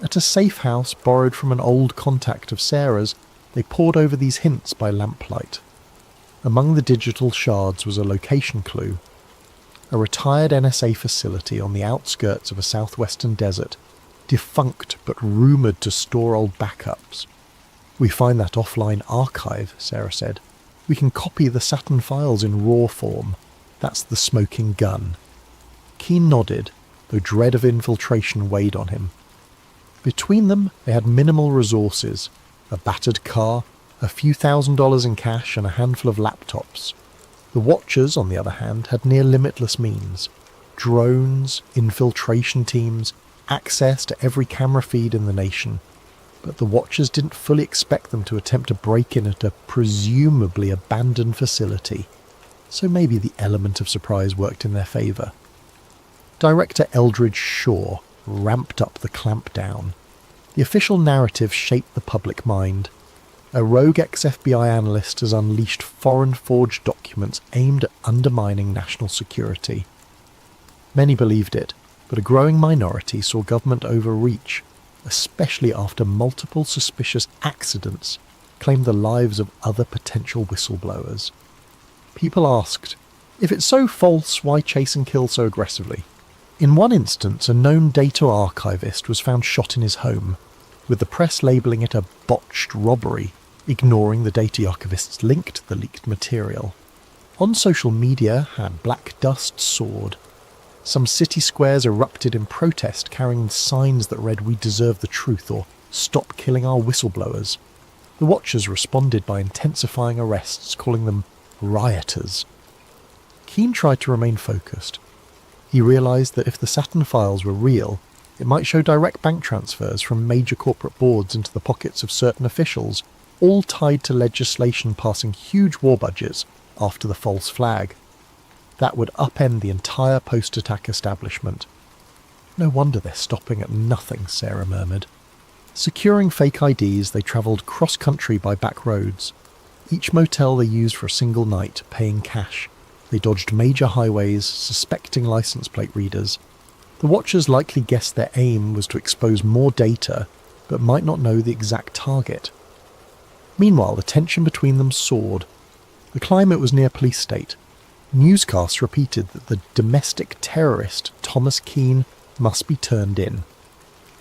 [SPEAKER 1] At a safe house borrowed from an old contact of Sarah's, they pored over these hints by lamplight. Among the digital shards was a location clue: a retired NSA facility on the outskirts of a southwestern desert, defunct but rumoured to store old backups. "We find that offline archive," Sarah said. "We can copy the Saturn files in raw form. That's the smoking gun." Keane nodded, though dread of infiltration weighed on him. Between them, they had minimal resources: a battered car, a few $1,000s in cash, and a handful of laptops. The Watchers, on the other hand, had near limitless means: drones, infiltration teams, access to every camera feed in the nation. But the Watchers didn't fully expect them to attempt a break-in at a presumably abandoned facility, so maybe the element of surprise worked in their favour. Director Eldridge Shaw ramped up the clampdown. The official narrative shaped the public mind. A rogue ex-FBI analyst has unleashed foreign-forged documents aimed at undermining national security. Many believed it, but a growing minority saw government overreach, especially after multiple suspicious accidents claimed the lives of other potential whistleblowers. People asked, if it's so false, why chase and kill so aggressively? In one instance, a known data archivist was found shot in his home, with the press labelling it a botched robbery, ignoring the data archivist's link to the leaked material. On social media, black dust soared. Some city squares erupted in protest, carrying signs that read "We deserve the truth" or "Stop killing our whistleblowers." The Watchers responded by intensifying arrests, calling them rioters. Keane tried to remain focused. He realised that if the Saturn files were real, it might show direct bank transfers from major corporate boards into the pockets of certain officials, all tied to legislation passing huge war budgets after the false flag. That would upend the entire post-attack establishment. "No wonder they're stopping at nothing," Sarah murmured. Securing fake IDs, they travelled cross-country by back roads. Each motel they used for a single night, paying cash. They dodged major highways, suspecting license plate readers. The Watchers likely guessed their aim was to expose more data, but might not know the exact target. Meanwhile, the tension between them soared. The climate was near police state. Newscasts repeated that the domestic terrorist Thomas Keane must be turned in.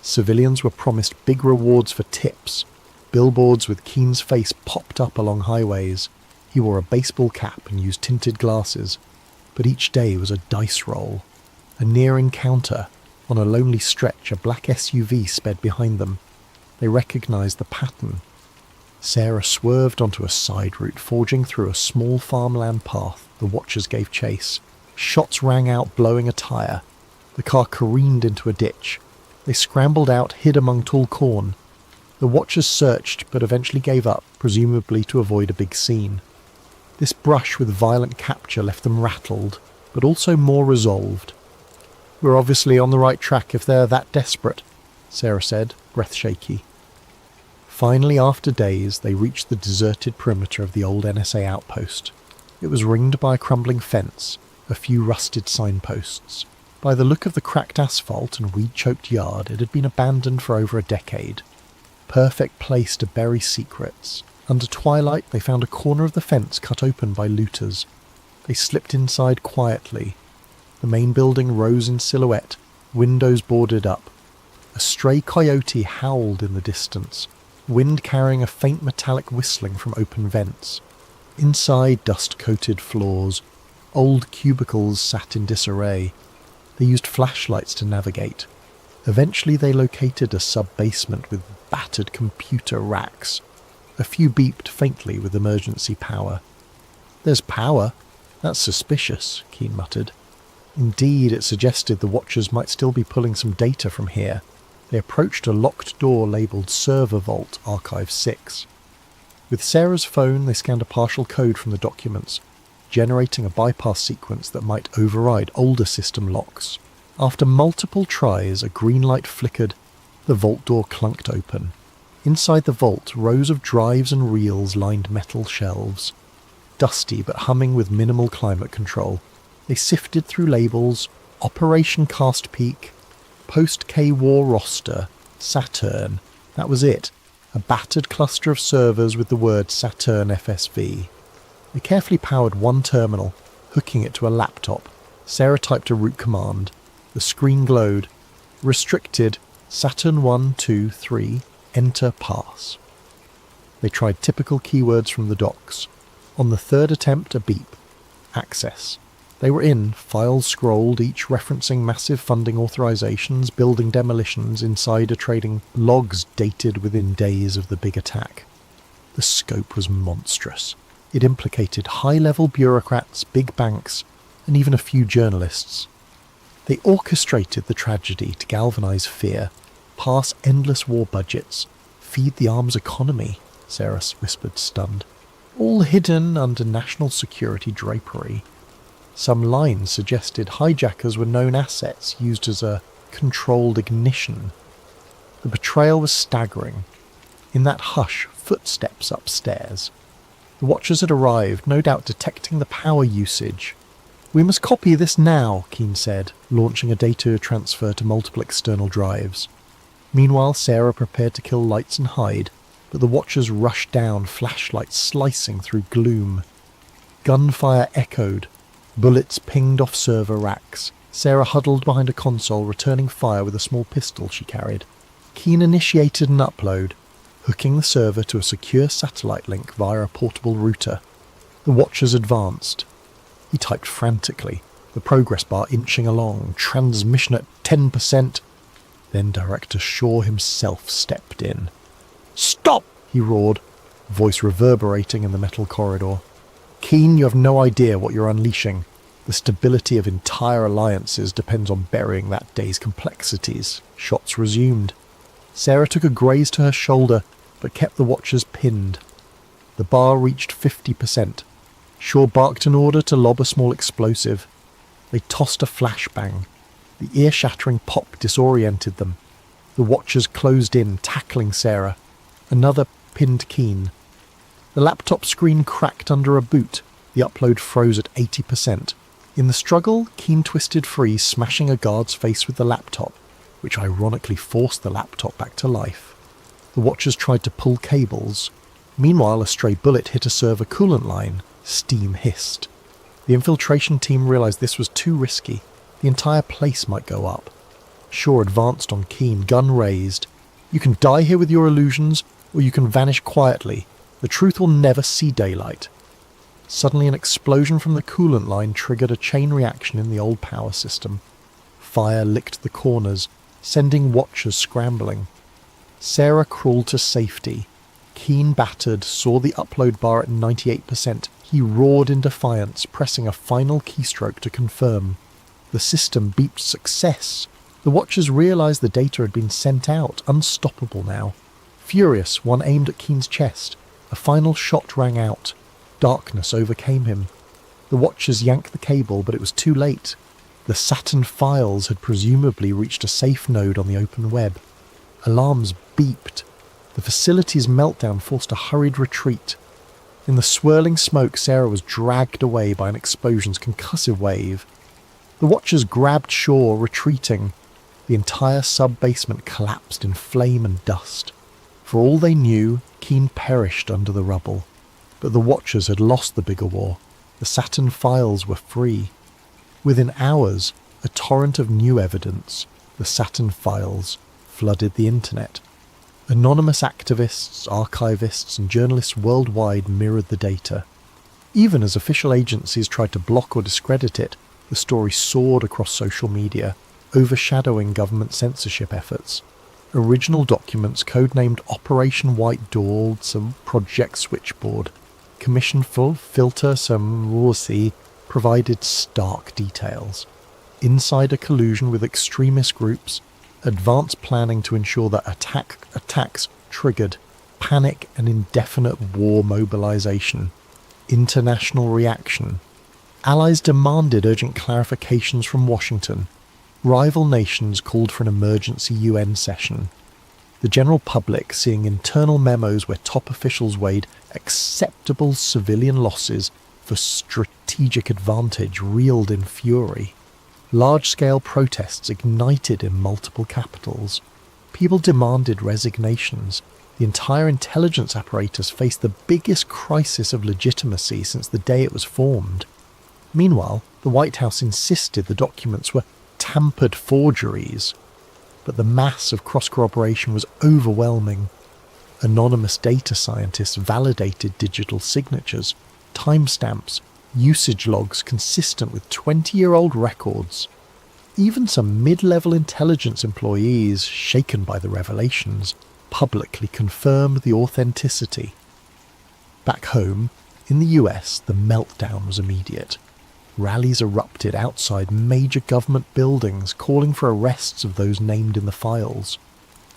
[SPEAKER 1] Civilians were promised big rewards for tips. Billboards with Keane's face popped up along highways. He wore a baseball cap and used tinted glasses, but each day was a dice roll. A near encounter. On a lonely stretch, a black SUV sped behind them. They recognised the pattern. Sarah swerved onto a side route, forging through a small farmland path. The Watchers gave chase. Shots rang out, blowing a tyre. The car careened into a ditch. They scrambled out, hid among tall corn. The watchers searched but eventually gave up, presumably to avoid a big scene. This brush with violent capture left them rattled, but also more resolved. "We're obviously on the right track if they're that desperate," Sarah said, breath shaky. Finally, after days, they reached the deserted perimeter of the old NSA outpost. It was ringed by a crumbling fence, a few rusted signposts. By the look of the cracked asphalt and weed-choked yard, it had been abandoned for over a decade. Perfect place to bury secrets. Under twilight, they found a corner of the fence cut open by looters. They slipped inside quietly. The main building rose in silhouette, windows boarded up. A stray coyote howled in the distance, wind carrying a faint metallic whistling from open vents. Inside, dust-coated floors. Old cubicles sat in disarray. They used flashlights to navigate. Eventually they located a sub-basement with battered computer racks. A few beeped faintly with emergency power. "There's power? That's suspicious," Keane muttered. Indeed, it suggested the watchers might still be pulling some data from here. They approached a locked door labelled Server Vault Archive 6. With Sarah's phone, they scanned a partial code from the documents, generating a bypass sequence that might override older system locks. After multiple tries, a green light flickered. The vault door clunked open. Inside the vault, rows of drives and reels lined metal shelves. Dusty but humming with minimal climate control. They sifted through labels: Operation Cast Peak, Post-K-War Roster, Saturn. That was it. A battered cluster of servers with the word Saturn FSV. They carefully powered one terminal, hooking it to a laptop. Sarah typed a root command. The screen glowed. Restricted. Saturn 1, 2, 3. Enter pass. They tried typical keywords from the docs. On the third attempt, a beep. Access. They were in, files scrolled, each referencing massive funding authorizations, building demolitions, insider trading, logs dated within days of the big attack. The scope was monstrous. It implicated high-level bureaucrats, big banks, and even a few journalists. They orchestrated the tragedy to galvanize fear, pass endless war budgets, feed the arms economy, Sarah whispered, stunned. All hidden under national security drapery. Some lines suggested hijackers were known assets used as a controlled ignition. The betrayal was staggering. In that hush, footsteps upstairs. The watchers had arrived, no doubt detecting the power usage. "We must copy this now," Keane said, launching a data transfer to multiple external drives. Meanwhile, Sarah prepared to kill lights and hide, but the watchers rushed down, flashlights slicing through gloom. Gunfire echoed. Bullets pinged off server racks. Sarah huddled behind a console, returning fire with a small pistol she carried. Keane initiated an upload, hooking the server to a secure satellite link via a portable router. The watchers advanced. He typed frantically, the progress bar inching along, transmission at 10%. Then Director Shaw himself stepped in. "Stop!" he roared, voice reverberating in the metal corridor. "Keane, you have no idea what you're unleashing. The stability of entire alliances depends on burying that day's complexities." Shots resumed. Sarah took a graze to her shoulder, but kept the watchers pinned. The bar reached 50%. Shaw barked an order to lob a small explosive. They tossed a flashbang. The ear-shattering pop disoriented them. The watchers closed in, tackling Sarah. Another pinned Keane. The laptop screen cracked under a boot. The upload froze at 80%. In the struggle, Keane twisted free, smashing a guard's face with the laptop, which ironically forced the laptop back to life. The watchers tried to pull cables. Meanwhile, a stray bullet hit a server coolant line. Steam hissed. The infiltration team realized this was too risky. The entire place might go up. Shaw advanced on Keane, gun raised. "You can die here with your illusions, or you can vanish quietly. The truth will never see daylight." Suddenly an explosion from the coolant line triggered a chain reaction in the old power system. Fire licked the corners, sending watchers scrambling. Sarah crawled to safety. Keane, battered, saw the upload bar at 98%. He roared in defiance, pressing a final keystroke to confirm. The system beeped success. The watchers realized the data had been sent out, unstoppable now. Furious, one aimed at Keen's chest. A final shot rang out. Darkness overcame him. The watchers yanked the cable, but it was too late. The Saturn files had presumably reached a safe node on the open web. Alarms beeped. The facility's meltdown forced a hurried retreat. In the swirling smoke, Sarah was dragged away by an explosion's concussive wave. The watchers grabbed shore, retreating. The entire sub-basement collapsed in flame and dust. For all they knew, Keen perished under the rubble. But the watchers had lost the bigger war. The Saturn files were free. Within hours, a torrent of new evidence, the Saturn files, flooded the internet. Anonymous activists, archivists, and journalists worldwide mirrored the data. Even as official agencies tried to block or discredit it, the story soared across social media, overshadowing government censorship efforts. Original documents codenamed Operation White Door, some Project Switchboard, Commission for Filter some Rorsi, provided stark details. Insider collusion with extremist groups, advanced planning to ensure that attacks triggered panic and indefinite war mobilization, international reaction. Allies demanded urgent clarifications from Washington. Rival nations called for an emergency UN session. The general public, seeing internal memos where top officials weighed acceptable civilian losses for strategic advantage, reeled in fury. Large-scale protests ignited in multiple capitals. People demanded resignations. The entire intelligence apparatus faced the biggest crisis of legitimacy since the day it was formed. Meanwhile, the White House insisted the documents were tampered forgeries, but the mass of cross-corroboration was overwhelming. Anonymous data scientists validated digital signatures, timestamps, usage logs consistent with 20-year-old records. Even some mid-level intelligence employees, shaken by the revelations, publicly confirmed the authenticity. Back home, in the US, the meltdown was immediate. Rallies erupted outside major government buildings, calling for arrests of those named in the files.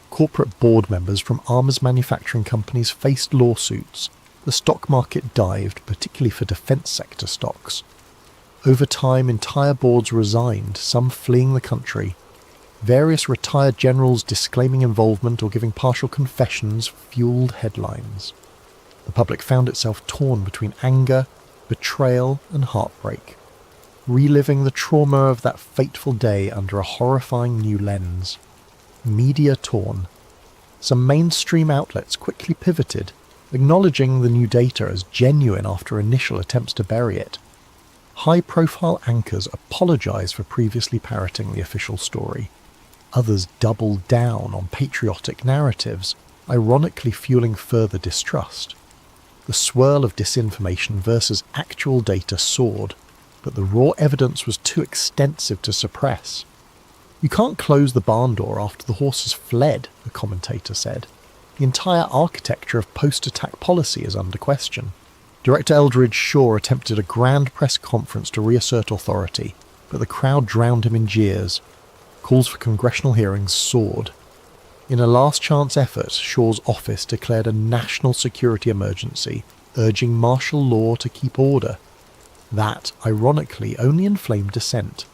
[SPEAKER 1] Corporate board members from arms manufacturing companies faced lawsuits. The stock market dived, particularly for defence sector stocks. Over time, entire boards resigned, some fleeing the country. Various retired generals disclaiming involvement or giving partial confessions fueled headlines. The public found itself torn between anger, betrayal, and heartbreak, reliving the trauma of that fateful day under a horrifying new lens. Media torn. Some mainstream outlets quickly pivoted, acknowledging the new data as genuine after initial attempts to bury it. High-profile anchors apologised for previously parroting the official story. Others doubled down on patriotic narratives, ironically fueling further distrust. The swirl of disinformation versus actual data soared, but the raw evidence was too extensive to suppress. You can't close the barn door after the horse has fled, a commentator said. The entire architecture of post-attack policy is under question. Director Eldridge Shaw attempted a grand press conference to reassert authority, but the crowd drowned him in jeers. Calls for congressional hearings soared. In a last-chance effort, Shaw's office declared a national security emergency, urging martial law to keep order. That, ironically, only inflamed dissent.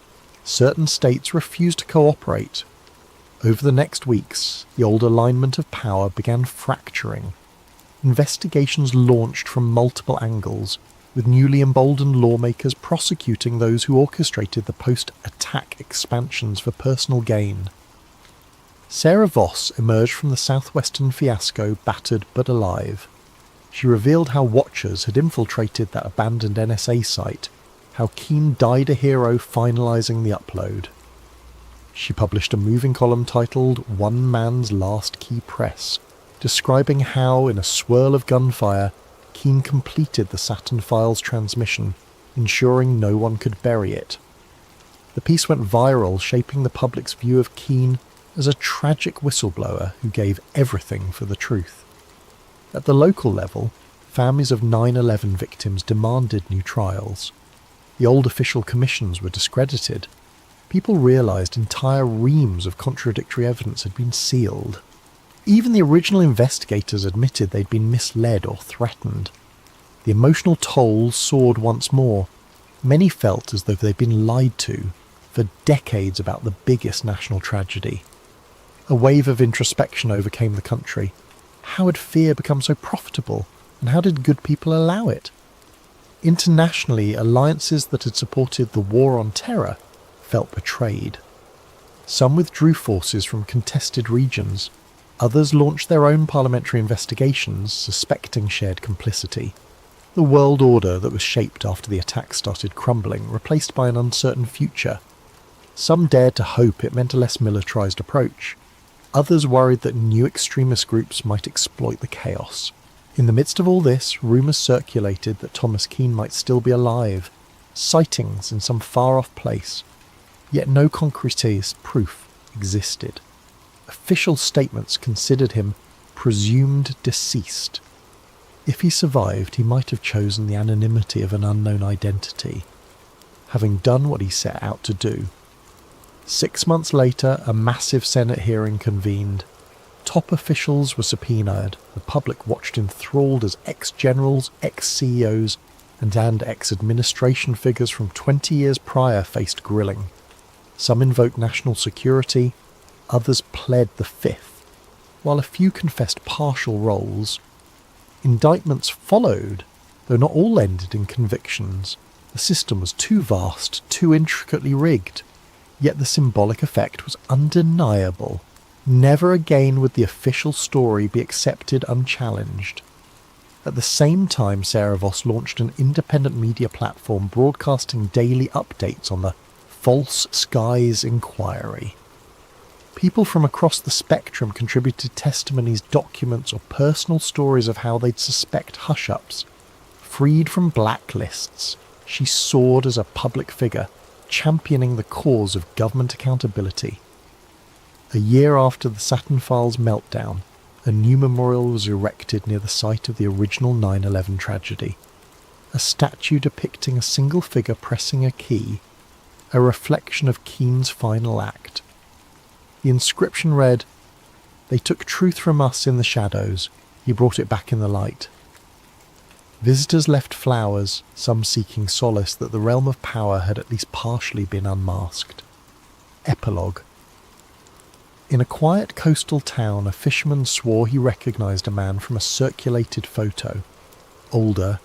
[SPEAKER 1] Certain states refused to cooperate. Over the next weeks, the old alignment of power began fracturing. Investigations launched from multiple angles, with newly emboldened lawmakers prosecuting those who orchestrated the post-attack expansions for personal gain. Sarah Voss emerged from the southwestern fiasco battered but alive. She revealed how Watchers had infiltrated that abandoned NSA site, how Keen died a hero finalising the upload. She published a moving column titled One Man's Last Key Press, describing how, in a swirl of gunfire, Keen completed the Saturn files transmission, ensuring no one could bury it. The piece went viral, shaping the public's view of Keen as a tragic whistleblower who gave everything for the truth. At the local level, families of 9/11 victims demanded new trials. The old official commissions were discredited. People realised entire reams of contradictory evidence had been sealed. Even the original investigators admitted they'd been misled or threatened. The emotional toll soared once more. Many felt as though they'd been lied to for decades about the biggest national tragedy. A wave of introspection overcame the country. How had fear become so profitable, and how did good people allow it? Internationally, alliances that had supported the war on terror felt betrayed. Some withdrew forces from contested regions. Others launched their own parliamentary investigations, suspecting shared complicity. The world order that was shaped after the attack started crumbling, replaced by an uncertain future. Some dared to hope it meant a less militarised approach. Others worried that new extremist groups might exploit the chaos. In the midst of all this, rumours circulated that Thomas Keane might still be alive, sightings in some far-off place. Yet no concrete proof existed. Official statements considered him presumed deceased. If he survived, he might have chosen the anonymity of an unknown identity, having done what he set out to do. 6 months later, a massive Senate hearing convened. Top officials were subpoenaed. The public watched enthralled as ex-generals, ex-CEOs, and ex-administration figures from 20 years prior faced grilling. Some invoked national security, others pled the fifth, while a few confessed partial roles. Indictments followed, though not all ended in convictions. The system was too vast, too intricately rigged. Yet the symbolic effect was undeniable. Never again would the official story be accepted unchallenged. At the same time, Sarah Voss launched an independent media platform broadcasting daily updates on the False Skies Inquiry. People from across the spectrum contributed testimonies, documents, or personal stories of how they'd suspect hush-ups. Freed from blacklists, she soared as a public figure, championing the cause of government accountability. A year after the Saturn Files meltdown, a new memorial was erected near the site of the original 9/11 tragedy. A statue depicting a single figure pressing a key, a reflection of Keane's final act. The inscription read, "They took truth from us in the shadows, he brought it back in the light." Visitors left flowers, some seeking solace that the realm of power had at least partially been unmasked. Epilogue. In a quiet coastal town, a fisherman swore he recognised a man from a circulated photo. Older,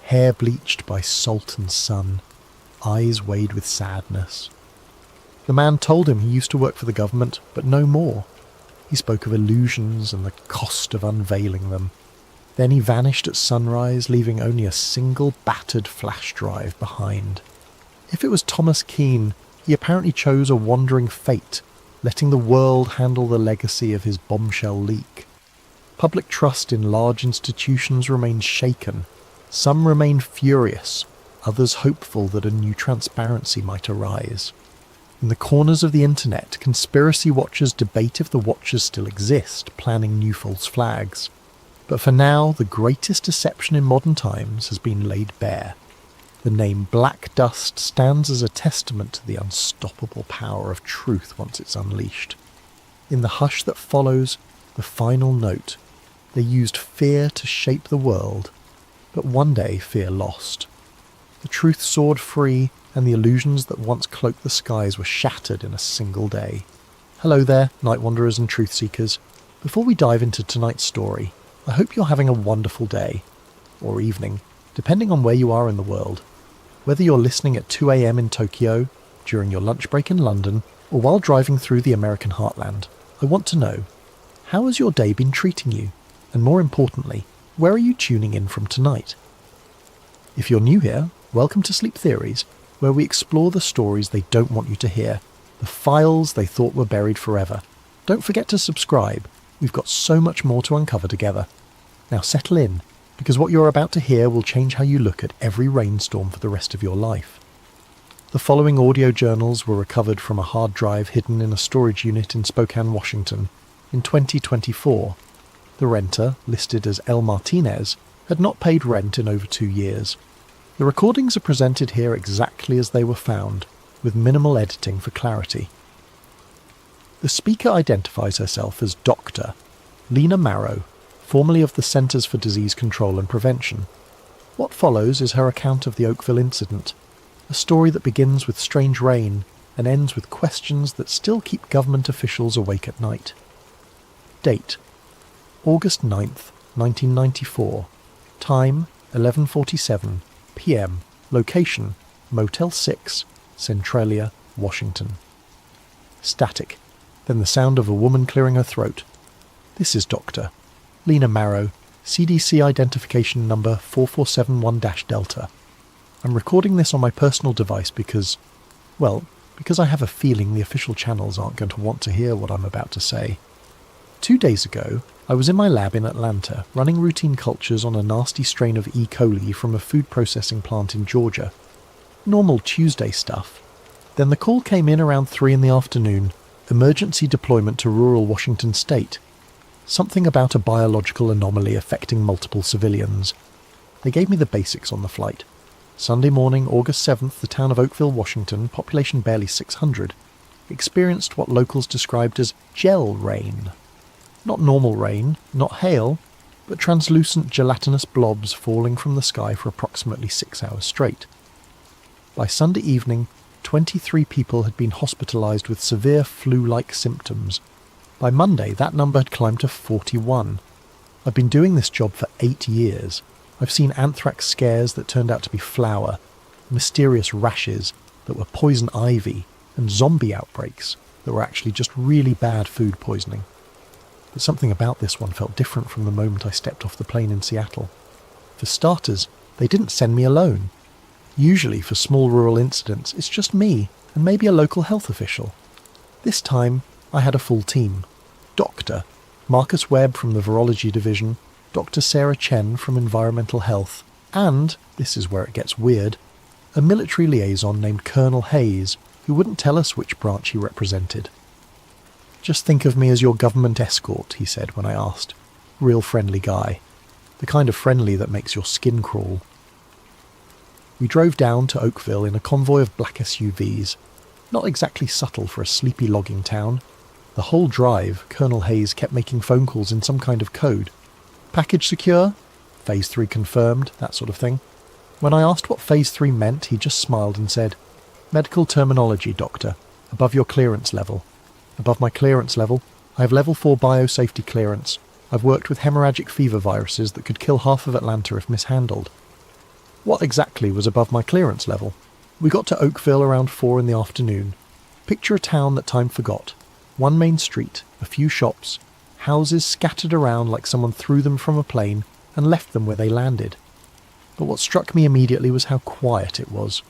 [SPEAKER 1] hair bleached by salt and sun, eyes weighed with sadness. The man told him he used to work for the government, but no more. He spoke of illusions and the cost of unveiling them. Then he vanished at sunrise, leaving only a single battered flash drive behind. If it was Thomas Keane, he apparently chose a wandering fate, letting the world handle the legacy of his bombshell leak. Public trust in large institutions remained shaken. Some remained furious, others hopeful that a new transparency might arise. In the corners of the internet, conspiracy watchers debate if the watchers still exist, planning new false flags. But for now, the greatest deception in modern times has been laid bare. The name Black Dust stands as a testament to the unstoppable power of truth once it's unleashed. In the hush that follows, the final note, they used fear to shape the world, but one day fear lost. The truth soared free, and the illusions that once cloaked the skies were shattered in a single day. Hello there, night wanderers and truth seekers. Before we dive into tonight's story, I hope you're having a wonderful day, or evening, depending on where you are in the world. Whether you're listening at 2 a.m. in Tokyo, during your lunch break in London, or while driving through the American heartland, I want to know, how has your day been treating you? And more importantly, where are you tuning in from tonight? If you're new here, welcome to Sleep Theories, where we explore the stories they don't want you to hear, the files they thought were buried forever. Don't forget to subscribe. We've got so much more to uncover together. Now settle in, because what you're about to hear will change how you look at every rainstorm for the rest of your life. The following audio journals were recovered from a hard drive hidden in a storage unit in Spokane, Washington, in 2024. The renter, listed as L. Martinez, had not paid rent in over 2 years. The recordings are presented here exactly as they were found, with minimal editing for clarity. The speaker identifies herself as Doctor. Lena Marrow, formerly of the Centers for Disease Control and Prevention. What follows is her account of the Oakville incident, a story that begins with strange rain and ends with questions that still keep government officials awake at night. Date: August 9th, 1994. Time: 11:47 p.m. Location: Motel 6, Centralia, Washington. Static. Then the sound of a woman clearing her throat. This is Dr. Lena Marrow, CDC identification number 4471-Delta. I'm recording this on my personal device because I have a feeling the official channels aren't going to want to hear what I'm about to say. 2 days ago, I was in my lab in Atlanta running routine cultures on a nasty strain of E. coli from a food processing plant in Georgia. Normal Tuesday stuff. Then the call came in around 3 in the afternoon, emergency deployment to rural Washington state. Something about a biological anomaly affecting multiple civilians. They gave me the basics on the flight. Sunday morning, August 7th, the town of Oakville, Washington, population barely 600, experienced what locals described as gel rain. Not normal rain, not hail, but translucent gelatinous blobs falling from the sky for approximately 6 hours straight. By Sunday evening, 23 people had been hospitalised with severe flu-like symptoms. By Monday, that number had climbed to 41. I've been doing this job for 8 years. I've seen anthrax scares that turned out to be flour, mysterious rashes that were poison ivy, and zombie outbreaks that were actually just really bad food poisoning. But something about this one felt different from the moment I stepped off the plane in Seattle. For starters, they didn't send me alone. Usually for small rural incidents, it's just me and maybe a local health official. This time, I had a full team. Dr. Marcus Webb from the Virology Division, Dr. Sarah Chen from Environmental Health, and, this is where it gets weird, a military liaison named Colonel Hayes, who wouldn't tell us which branch he represented. "Just think of me as your government escort," he said when I asked. Real friendly guy. The kind of friendly that makes your skin crawl. We drove down to Oakville in a convoy of black SUVs. Not exactly subtle for a sleepy logging town. The whole drive, Colonel Hayes kept making phone calls in some kind of code. Package secure? Phase 3 confirmed, that sort of thing. When I asked what Phase 3 meant, he just smiled and said, "Medical terminology, Doctor. Above your clearance level." Above my clearance level, I have level 4 biosafety clearance. I've worked with hemorrhagic fever viruses that could kill half of Atlanta if mishandled. What exactly was above my clearance level? We got to Oakville around 4 in the afternoon. Picture a town that time forgot. One main street, a few shops, houses scattered around like someone threw them from a plane and left them where they landed. But what struck me immediately was how quiet it was.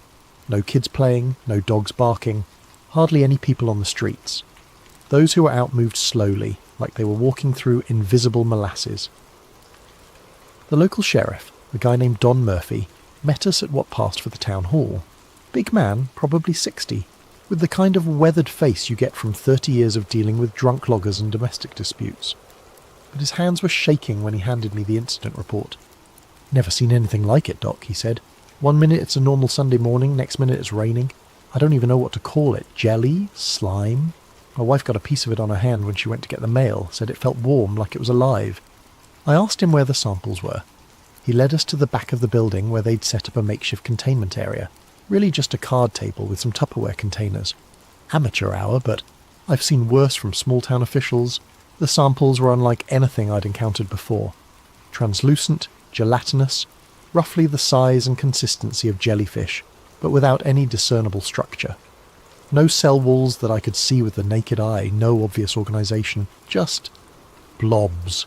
[SPEAKER 1] No kids playing, no dogs barking, hardly any people on the streets. Those who were out moved slowly, like they were walking through invisible molasses. The local sheriff, a guy named Don Murphy, met us at what passed for the town hall. Big man, probably 60, with the kind of weathered face you get from 30 years of dealing with drunk loggers and domestic disputes. But his hands were shaking when he handed me the incident report. "Never seen anything like it, Doc," he said. "One minute it's a normal Sunday morning, next minute it's raining. I don't even know what to call it. Jelly? Slime?" My wife got a piece of it on her hand when she went to get the mail, said it felt warm, like it was alive. I asked him where the samples were. He led us to the back of the building where they'd set up a makeshift containment area. Really just a card table with some Tupperware containers. Amateur hour, but I've seen worse from small-town officials. The samples were unlike anything I'd encountered before. Translucent, gelatinous, roughly the size and consistency of jellyfish, but without any discernible structure. No cell walls that I could see with the naked eye, no obvious organisation, just blobs.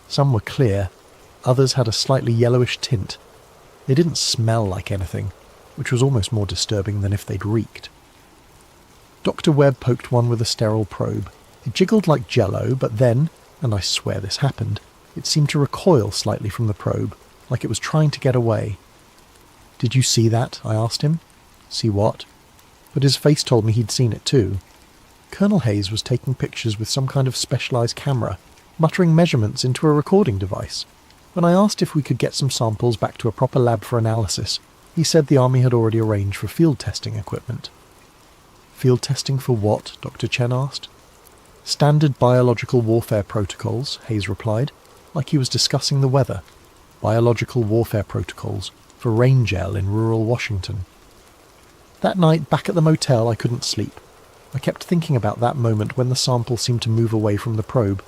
[SPEAKER 1] Some were clear, others had a slightly yellowish tint. They didn't smell like anything, which was almost more disturbing than if they'd reeked. Dr. Webb poked one with a sterile probe. It jiggled like jello, but then, and I swear this happened, it seemed to recoil slightly from the probe, like it was trying to get away. "Did you see that?" I asked him. "See what?" But his face told me he'd seen it too. Colonel Hayes was taking pictures with some kind of specialised camera, muttering measurements into a recording device. When I asked if we could get some samples back to a proper lab for analysis, he said the Army had already arranged for field testing equipment. "Field testing for what?" Dr. Chen asked. Standard biological warfare protocols, Hayes replied, like he was discussing the weather. Biological warfare protocols for rain gel in rural Washington. That night, back at the motel, I couldn't sleep. I kept thinking about that moment when the sample seemed to move away from the probe.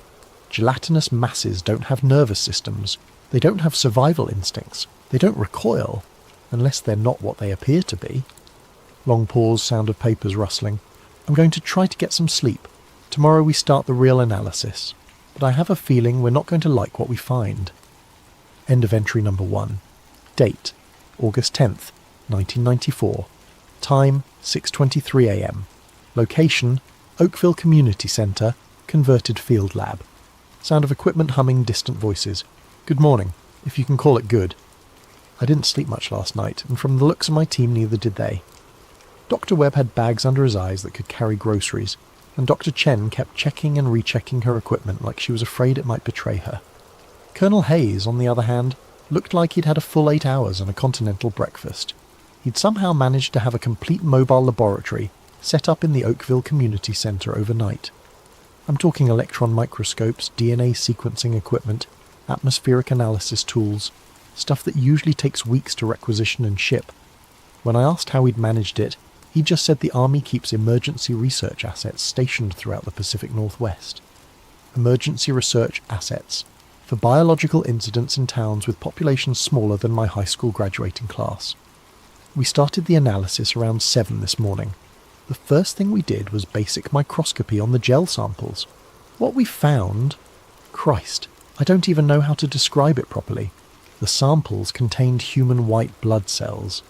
[SPEAKER 1] Gelatinous masses don't have nervous systems. They don't have survival instincts. They don't recoil, unless they're not what they appear to be. Long pause, sound of papers rustling. I'm going to try to get some sleep. Tomorrow we start the real analysis, but I have a feeling we're not going to like what we find. End of entry number 1. Date, August 10th, 1994. Time, 6:23 a.m. Location, Oakville Community Centre, converted field lab. Sound of equipment humming, distant voices. Good morning, if you can call it good. I didn't sleep much last night, and from the looks of my team neither did they. Dr. Webb had bags under his eyes that could carry groceries, and Dr. Chen kept checking and rechecking her equipment like she was afraid it might betray her. Colonel Hayes, on the other hand, looked like he'd had a full 8 hours and a continental breakfast. He'd somehow managed to have a complete mobile laboratory set up in the Oakville Community Centre overnight. I'm talking electron microscopes, DNA sequencing equipment, atmospheric analysis tools, stuff that usually takes weeks to requisition and ship. When I asked how he'd managed it, he just said the Army keeps emergency research assets stationed throughout the Pacific Northwest. Emergency research assets for biological incidents in towns with populations smaller than my high school graduating class. We started the analysis around 7 this morning. The first thing we did was basic microscopy on the gel samples. What we found... Christ, I don't even know how to describe it properly. The samples contained human white blood cells.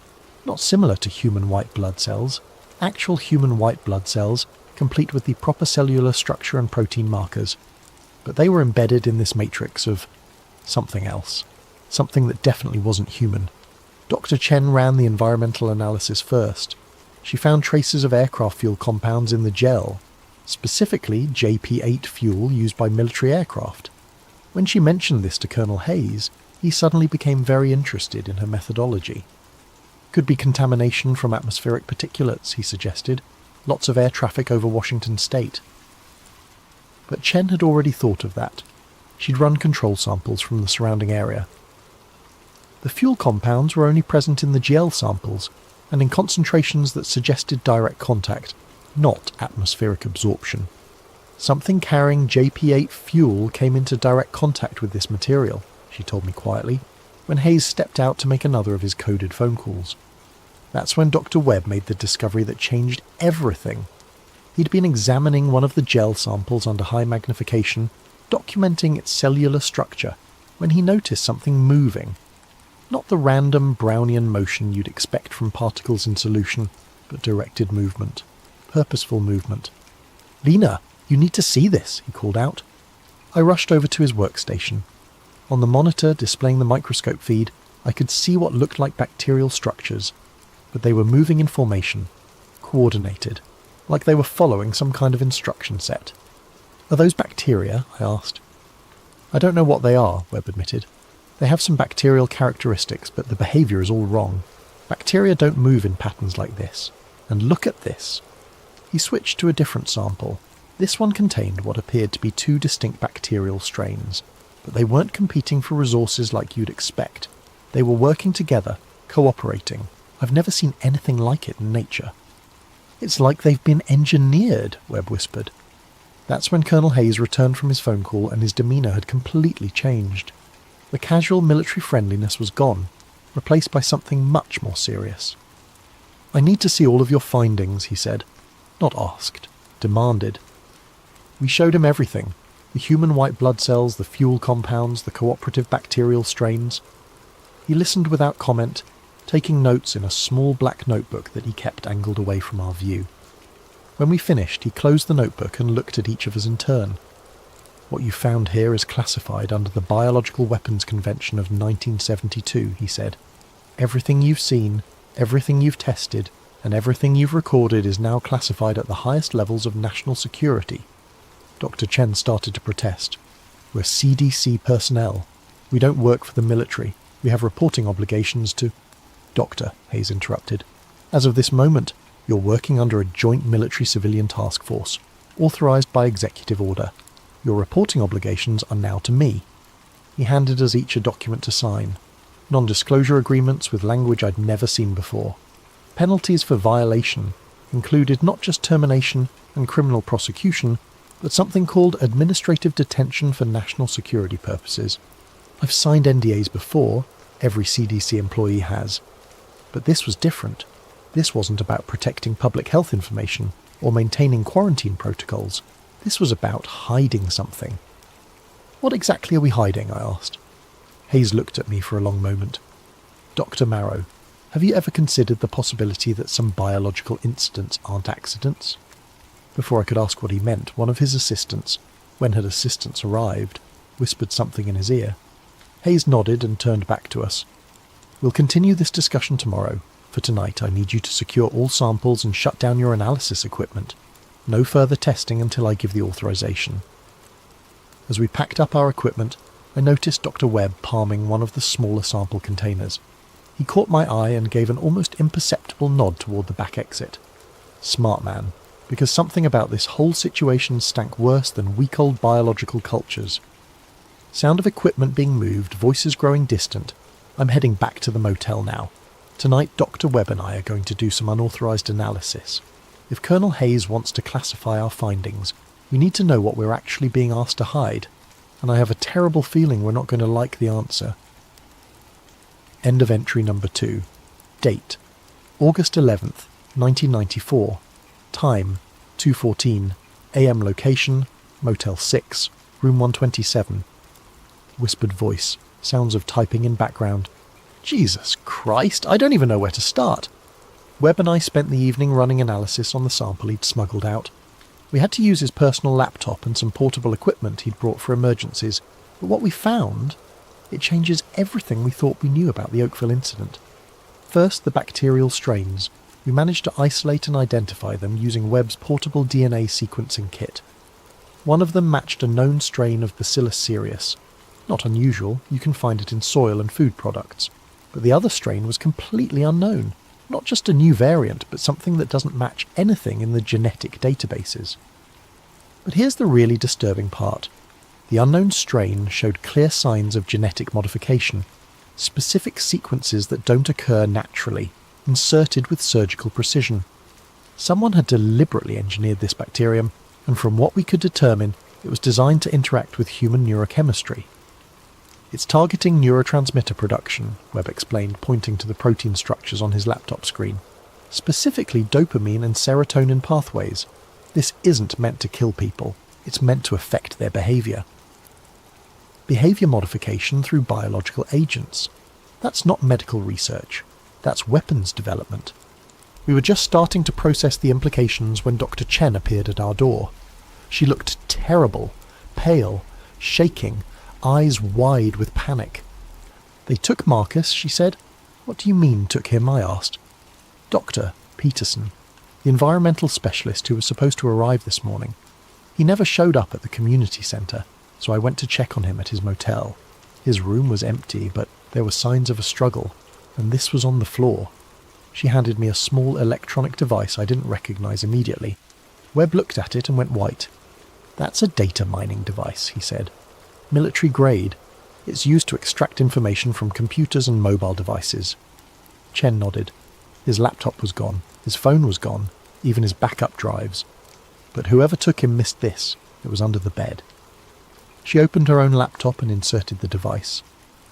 [SPEAKER 1] Not similar to human white blood cells, actual human white blood cells, complete with the proper cellular structure and protein markers. But they were embedded in this matrix of something else. Something that definitely wasn't human. Dr. Chen ran the environmental analysis first. She found traces of aircraft fuel compounds in the gel, specifically JP-8 fuel used by military aircraft. When she mentioned this to Colonel Hayes, he suddenly became very interested in her methodology. Could be contamination from atmospheric particulates, he suggested. Lots of air traffic over Washington state. But Chen had already thought of that. She'd run control samples from the surrounding area. The fuel compounds were only present in the gel samples, and in concentrations that suggested direct contact, not atmospheric absorption. Something carrying JP-8 fuel came into direct contact with this material, she told me quietly, when Hayes stepped out to make another of his coded phone calls. That's when Dr. Webb made the discovery that changed everything. He'd been examining one of the gel samples under high magnification, documenting its cellular structure, when he noticed something moving. Not the random Brownian motion you'd expect from particles in solution, but directed movement. Purposeful movement. "Lena, you need to see this," he called out. I rushed over to his workstation. On the monitor displaying the microscope feed, I could see what looked like bacterial structures, but they were moving in formation, coordinated, like they were following some kind of instruction set. "Are those bacteria?" I asked. "I don't know what they are," Webb admitted. "They have some bacterial characteristics, but the behaviour is all wrong. Bacteria don't move in patterns like this. And look at this." He switched to a different sample. This one contained what appeared to be 2 distinct bacterial strains, but they weren't competing for resources like you'd expect. They were working together, cooperating. I've never seen anything like it in nature. "It's like they've been engineered," Webb whispered. That's when Colonel Hayes returned from his phone call and his demeanour had completely changed. The casual military friendliness was gone, replaced by something much more serious. "I need to see all of your findings," he said. Not asked, demanded. We showed him everything. The human white blood cells, the fuel compounds, the cooperative bacterial strains. He listened without comment, taking notes in a small black notebook that he kept angled away from our view. When we finished, he closed the notebook and looked at each of us in turn. "What you found here is classified under the Biological Weapons Convention of 1972, he said. "Everything you've seen, everything you've tested, and everything you've recorded is now classified at the highest levels of national security." Dr. Chen started to protest. "We're CDC personnel. We don't work for the military. We have reporting obligations to—" "Doctor," Hayes interrupted, "as of this moment, you're working under a joint military-civilian task force. authorised by executive order. Your reporting obligations are now to me. He handed us each a document to sign. Non-disclosure agreements with language I'd never seen before. Penalties for violation included not just termination and criminal prosecution, but something called administrative detention for national security purposes. I've signed NDAs before, every CDC employee has. But this was different. This wasn't about protecting public health information or maintaining quarantine protocols. This was about hiding something. What exactly are we hiding? I asked. Hayes looked at me for a long moment. Dr. Marrow, have you ever considered the possibility that some biological incidents aren't accidents? Before I could ask what he meant, one of his assistants, when had assistants arrived, whispered something in his ear. Hayes nodded and turned back to us. We'll continue this discussion tomorrow. For tonight, I need you to secure all samples and shut down your analysis equipment. No further testing until I give the authorization. As we packed up our equipment, I noticed Dr. Webb palming one of the smaller sample containers. He caught my eye and gave an almost imperceptible nod toward the back exit. Smart man, because something about this whole situation stank worse than week-old biological cultures. Sound of equipment being moved, voices growing distant. I'm heading back to the motel now. Tonight, Dr. Webb and I are going to do some unauthorized analysis. If Colonel Hayes wants to classify our findings, we need to know what we're actually being asked to hide, and I have a terrible feeling we're not going to like the answer. End of entry number 2. Date: August 11th, 1994. Time: 2:14 AM. Location: Motel 6, Room 127. Whispered voice, sounds of typing in background. Jesus Christ, I don't even know where to start. Webb and I spent the evening running analysis on the sample he'd smuggled out. We had to use his personal laptop and some portable equipment he'd brought for emergencies, but what we found, it changes everything we thought we knew about the Oakville incident. First, the bacterial strains. We managed to isolate and identify them using Webb's portable DNA sequencing kit. One of them matched a known strain of Bacillus cereus. Not unusual, you can find it in soil and food products. But the other strain was completely unknown. Not just a new variant, but something that doesn't match anything in the genetic databases. But here's the really disturbing part. The unknown strain showed clear signs of genetic modification, specific sequences that don't occur naturally, inserted with surgical precision. Someone had deliberately engineered this bacterium, and from what we could determine, it was designed to interact with human neurochemistry. It's targeting neurotransmitter production, Webb explained, pointing to the protein structures on his laptop screen. Specifically dopamine and serotonin pathways. This isn't meant to kill people, it's meant to affect their behaviour. Behaviour modification through biological agents. That's not medical research, that's weapons development. We were just starting to process the implications when Dr. Chen appeared at our door. She looked terrible, pale, shaking, eyes wide with panic. They took Marcus, she said. What do you mean, took him? I asked. Dr. Peterson, the environmental specialist who was supposed to arrive this morning. He never showed up at the community centre, so I went to check on him at his motel. His room was empty, but there were signs of a struggle, and this was on the floor. She handed me a small electronic device I didn't recognise immediately. Webb looked at it and went white. That's a data mining device, he said. Military grade. It's used to extract information from computers and mobile devices. Chen nodded. His laptop was gone. His phone was gone. Even his backup drives. But whoever took him missed this. It was under the bed. She opened her own laptop and inserted the device.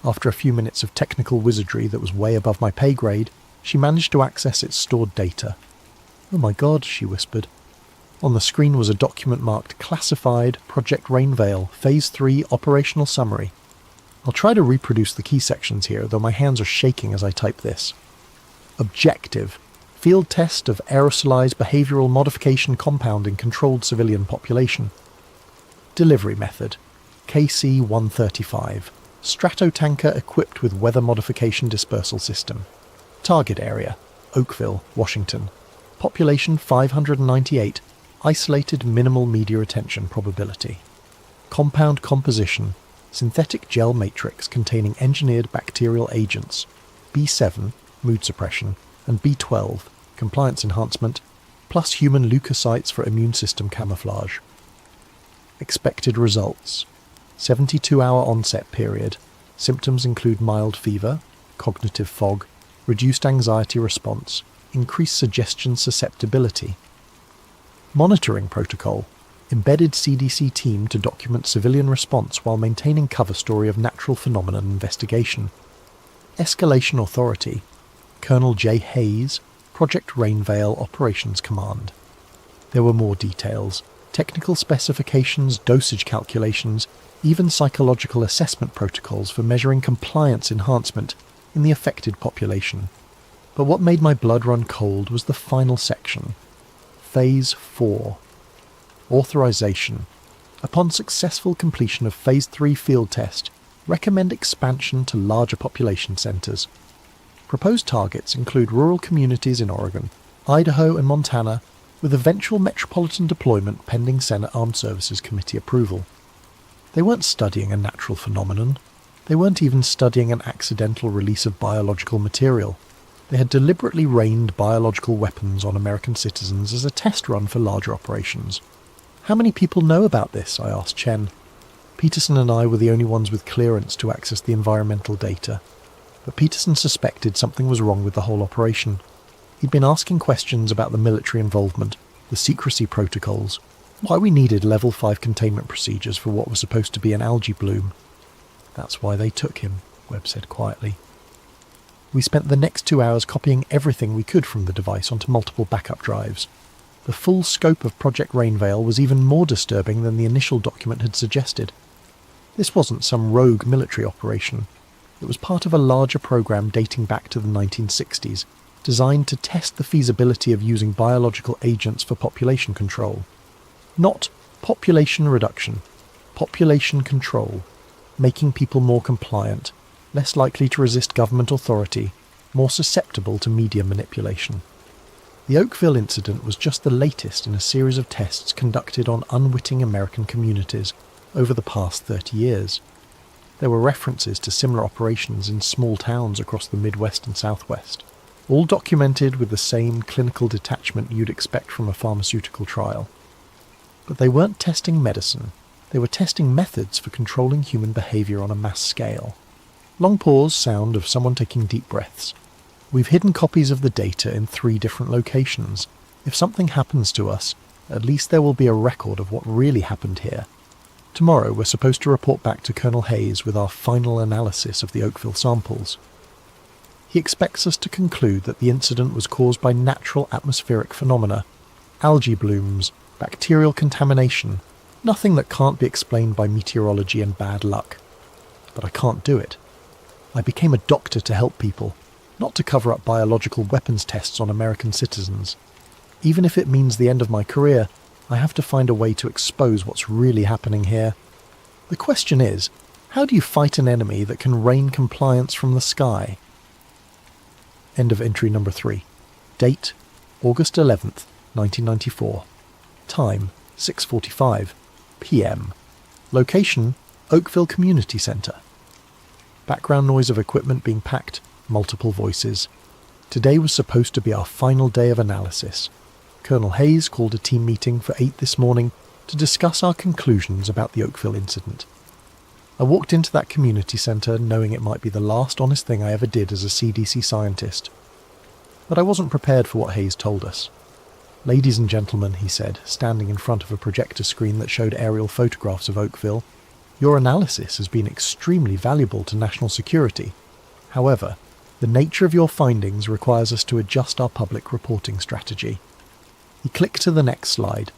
[SPEAKER 1] After a few minutes of technical wizardry that was way above my pay grade, she managed to access its stored data. Oh my God, she whispered. On the screen was a document marked Classified Project Rainveil Phase 3 Operational Summary. I'll try to reproduce the key sections here, though my hands are shaking as I type this. Objective: Field test of aerosolized behavioral modification compound in controlled civilian population. Delivery method: KC-135. Stratotanker equipped with weather modification dispersal system. Target area: Oakville, Washington. Population 598. Isolated minimal media attention probability. Compound composition: synthetic gel matrix containing engineered bacterial agents, B7, mood suppression, and B12, compliance enhancement, plus human leukocytes for immune system camouflage. Expected results. 72-hour onset period. Symptoms include mild fever, cognitive fog, reduced anxiety response, increased suggestion susceptibility. Monitoring protocol. Embedded CDC team to document civilian response while maintaining cover story of natural phenomenon investigation. Escalation authority. Colonel J. Hayes, Project Rainveil Operations Command. There were more details. Technical specifications, dosage calculations, even psychological assessment protocols for measuring compliance enhancement in the affected population. But what made my blood run cold was the final section. Phase 4. Authorization. Upon successful completion of Phase 3 field test, recommend expansion to larger population centres. Proposed targets include rural communities in Oregon, Idaho and Montana, with eventual metropolitan deployment pending Senate Armed Services Committee approval. They weren't studying a natural phenomenon. They weren't even studying an accidental release of biological material. They had deliberately rained biological weapons on American citizens as a test run for larger operations. How many people know about this? I asked Chen. Peterson and I were the only ones with clearance to access the environmental data. But Peterson suspected something was wrong with the whole operation. He'd been asking questions about the military involvement, the secrecy protocols, why we needed level 5 containment procedures for what was supposed to be an algae bloom. That's why they took him, Webb said quietly. We spent the next 2 hours copying everything we could from the device onto multiple backup drives. The full scope of Project Rainveil was even more disturbing than the initial document had suggested. This wasn't some rogue military operation. It was part of a larger program dating back to the 1960s, designed to test the feasibility of using biological agents for population control. Not population reduction, population control, making people more compliant, less likely to resist government authority, more susceptible to media manipulation. The Oakville incident was just the latest in a series of tests conducted on unwitting American communities over the past 30 years. There were references to similar operations in small towns across the Midwest and Southwest, all documented with the same clinical detachment you'd expect from a pharmaceutical trial. But they weren't testing medicine, they were testing methods for controlling human behaviour on a mass scale. Long pause, sound of someone taking deep breaths. We've hidden copies of the data in 3 different locations. If something happens to us, at least there will be a record of what really happened here. Tomorrow we're supposed to report back to Colonel Hayes with our final analysis of the Oakville samples. He expects us to conclude that the incident was caused by natural atmospheric phenomena, algae blooms, bacterial contamination, nothing that can't be explained by meteorology and bad luck. But I can't do it. I became a doctor to help people, not to cover up biological weapons tests on American citizens. Even if it means the end of my career, I have to find a way to expose what's really happening here. The question is, how do you fight an enemy that can rain compliance from the sky? End of entry number 3. Date, August 11th, 1994. Time, 6:45 p.m. Location, Oakville Community Center. Background noise of equipment being packed, multiple voices. Today was supposed to be our final day of analysis. Colonel Hayes called a team meeting for 8 this morning to discuss our conclusions about the Oakville incident. I walked into that community centre knowing it might be the last honest thing I ever did as a CDC scientist. But I wasn't prepared for what Hayes told us. "Ladies and gentlemen," he said, standing in front of a projector screen that showed aerial photographs of Oakville, "your analysis has been extremely valuable to national security. However, the nature of your findings requires us to adjust our public reporting strategy." He clicked to the next slide,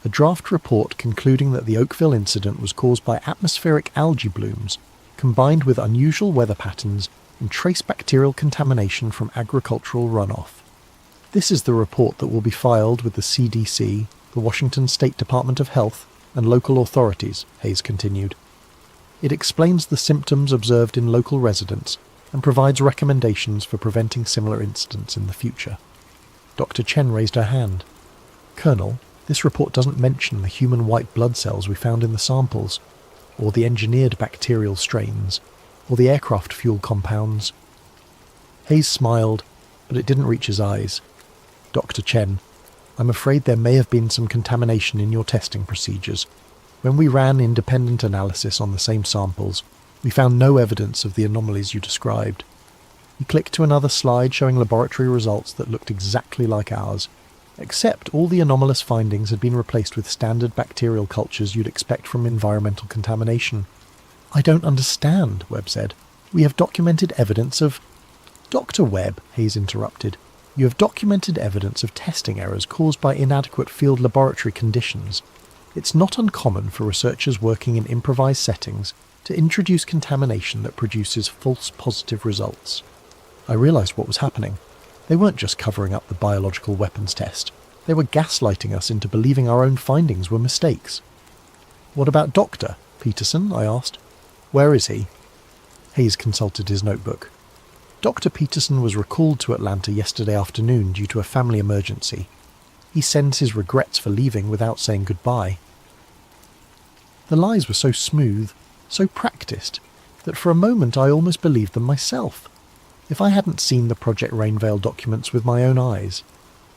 [SPEAKER 1] a draft report concluding that the Oakville incident was caused by atmospheric algae blooms, combined with unusual weather patterns and trace bacterial contamination from agricultural runoff. This is the report that will be filed with the CDC, the Washington State Department of Health, and local authorities, Hayes continued. It explains the symptoms observed in local residents and provides recommendations for preventing similar incidents in the future. Dr. Chen raised her hand. "Colonel, this report doesn't mention the human white blood cells we found in the samples, or the engineered bacterial strains, or the aircraft fuel compounds." Hayes smiled, but it didn't reach his eyes. "Dr. Chen, I'm afraid there may have been some contamination in your testing procedures. When we ran independent analysis on the same samples, we found no evidence of the anomalies you described. He clicked to another slide showing laboratory results that looked exactly like ours, except all the anomalous findings had been replaced with standard bacterial cultures you'd expect from environmental contamination. I don't understand, Webb said. We have documented evidence of... Dr. Webb, Hayes interrupted. You have documented evidence of testing errors caused by inadequate field laboratory conditions. It's not uncommon for researchers working in improvised settings to introduce contamination that produces false positive results. I realised what was happening. They weren't just covering up the biological weapons test. They were gaslighting us into believing our own findings were mistakes. What about Dr. Peterson? I asked. Where is he? Hayes consulted his notebook. Dr. Peterson was recalled to Atlanta yesterday afternoon due to a family emergency. He sends his regrets for leaving without saying goodbye. The lies were so smooth, so practiced, that for a moment I almost believed them myself. If I hadn't seen the Project Rainveil documents with my own eyes,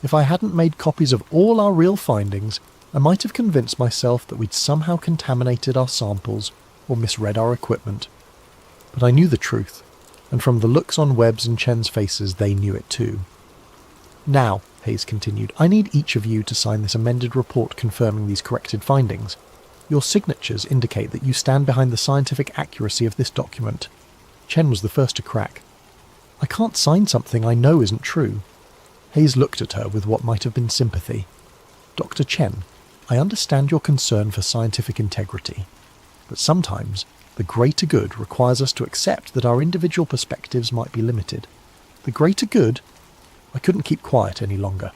[SPEAKER 1] if I hadn't made copies of all our real findings, I might have convinced myself that we'd somehow contaminated our samples or misread our equipment. But I knew the truth, and from the looks on Webb's and Chen's faces they knew it too. Now, Hayes continued, I need each of you to sign this amended report confirming these corrected findings. Your signatures indicate that you stand behind the scientific accuracy of this document. Chen was the first to crack. I can't sign something I know isn't true. Hayes looked at her with what might have been sympathy. Dr. Chen, I understand your concern for scientific integrity, but sometimes the greater good requires us to accept that our individual perspectives might be limited. The greater good? I couldn't keep quiet any longer.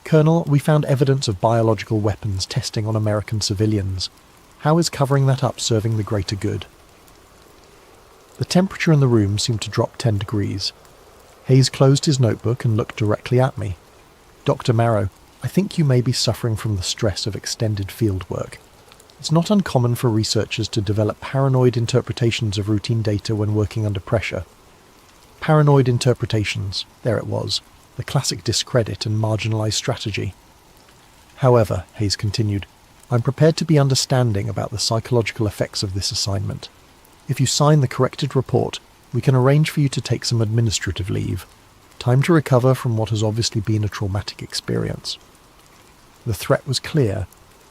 [SPEAKER 1] Colonel, we found evidence of biological weapons testing on American civilians. How is covering that up serving the greater good? The temperature in the room seemed to drop 10 degrees. Hayes closed his notebook and looked directly at me. Dr. Marrow, I think you may be suffering from the stress of extended field work. It's not uncommon for researchers to develop paranoid interpretations of routine data when working under pressure. Paranoid interpretations, there it was, the classic discredit and marginalised strategy. However, Hayes continued, I'm prepared to be understanding about the psychological effects of this assignment. If you sign the corrected report, we can arrange for you to take some administrative leave. Time to recover from what has obviously been a traumatic experience. The threat was clear.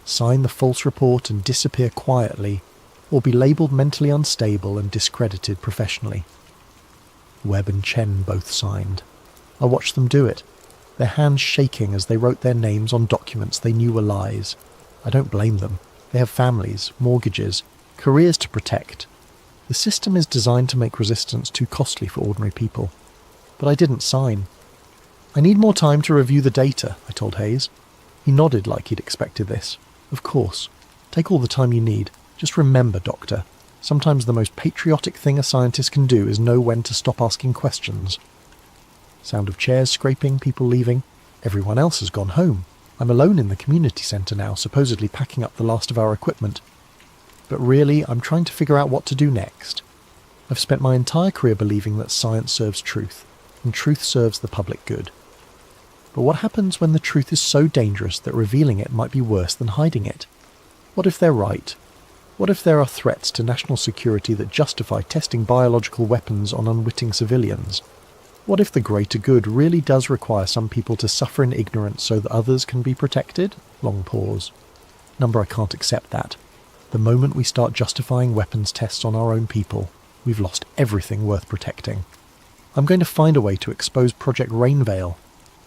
[SPEAKER 1] Sign the false report and disappear quietly, or be labelled mentally unstable and discredited professionally. Webb and Chen both signed. I watched them do it, their hands shaking as they wrote their names on documents they knew were lies. I don't blame them. They have families, mortgages, careers to protect. The system is designed to make resistance too costly for ordinary people. But I didn't sign. I need more time to review the data, I told Hayes. He nodded like he'd expected this. Of course. Take all the time you need. Just remember, Doctor, sometimes the most patriotic thing a scientist can do is know when to stop asking questions. Sound of chairs scraping, people leaving. Everyone else has gone home. I'm alone in the community centre now, supposedly packing up the last of our equipment. But really, I'm trying to figure out what to do next. I've spent my entire career believing that science serves truth, and truth serves the public good. But what happens when the truth is so dangerous that revealing it might be worse than hiding it? What if they're right? What if there are threats to national security that justify testing biological weapons on unwitting civilians? What if the greater good really does require some people to suffer in ignorance so that others can be protected? Long pause. Number, I can't accept that. The moment we start justifying weapons tests on our own people, we've lost everything worth protecting. I'm going to find a way to expose Project Rainveil.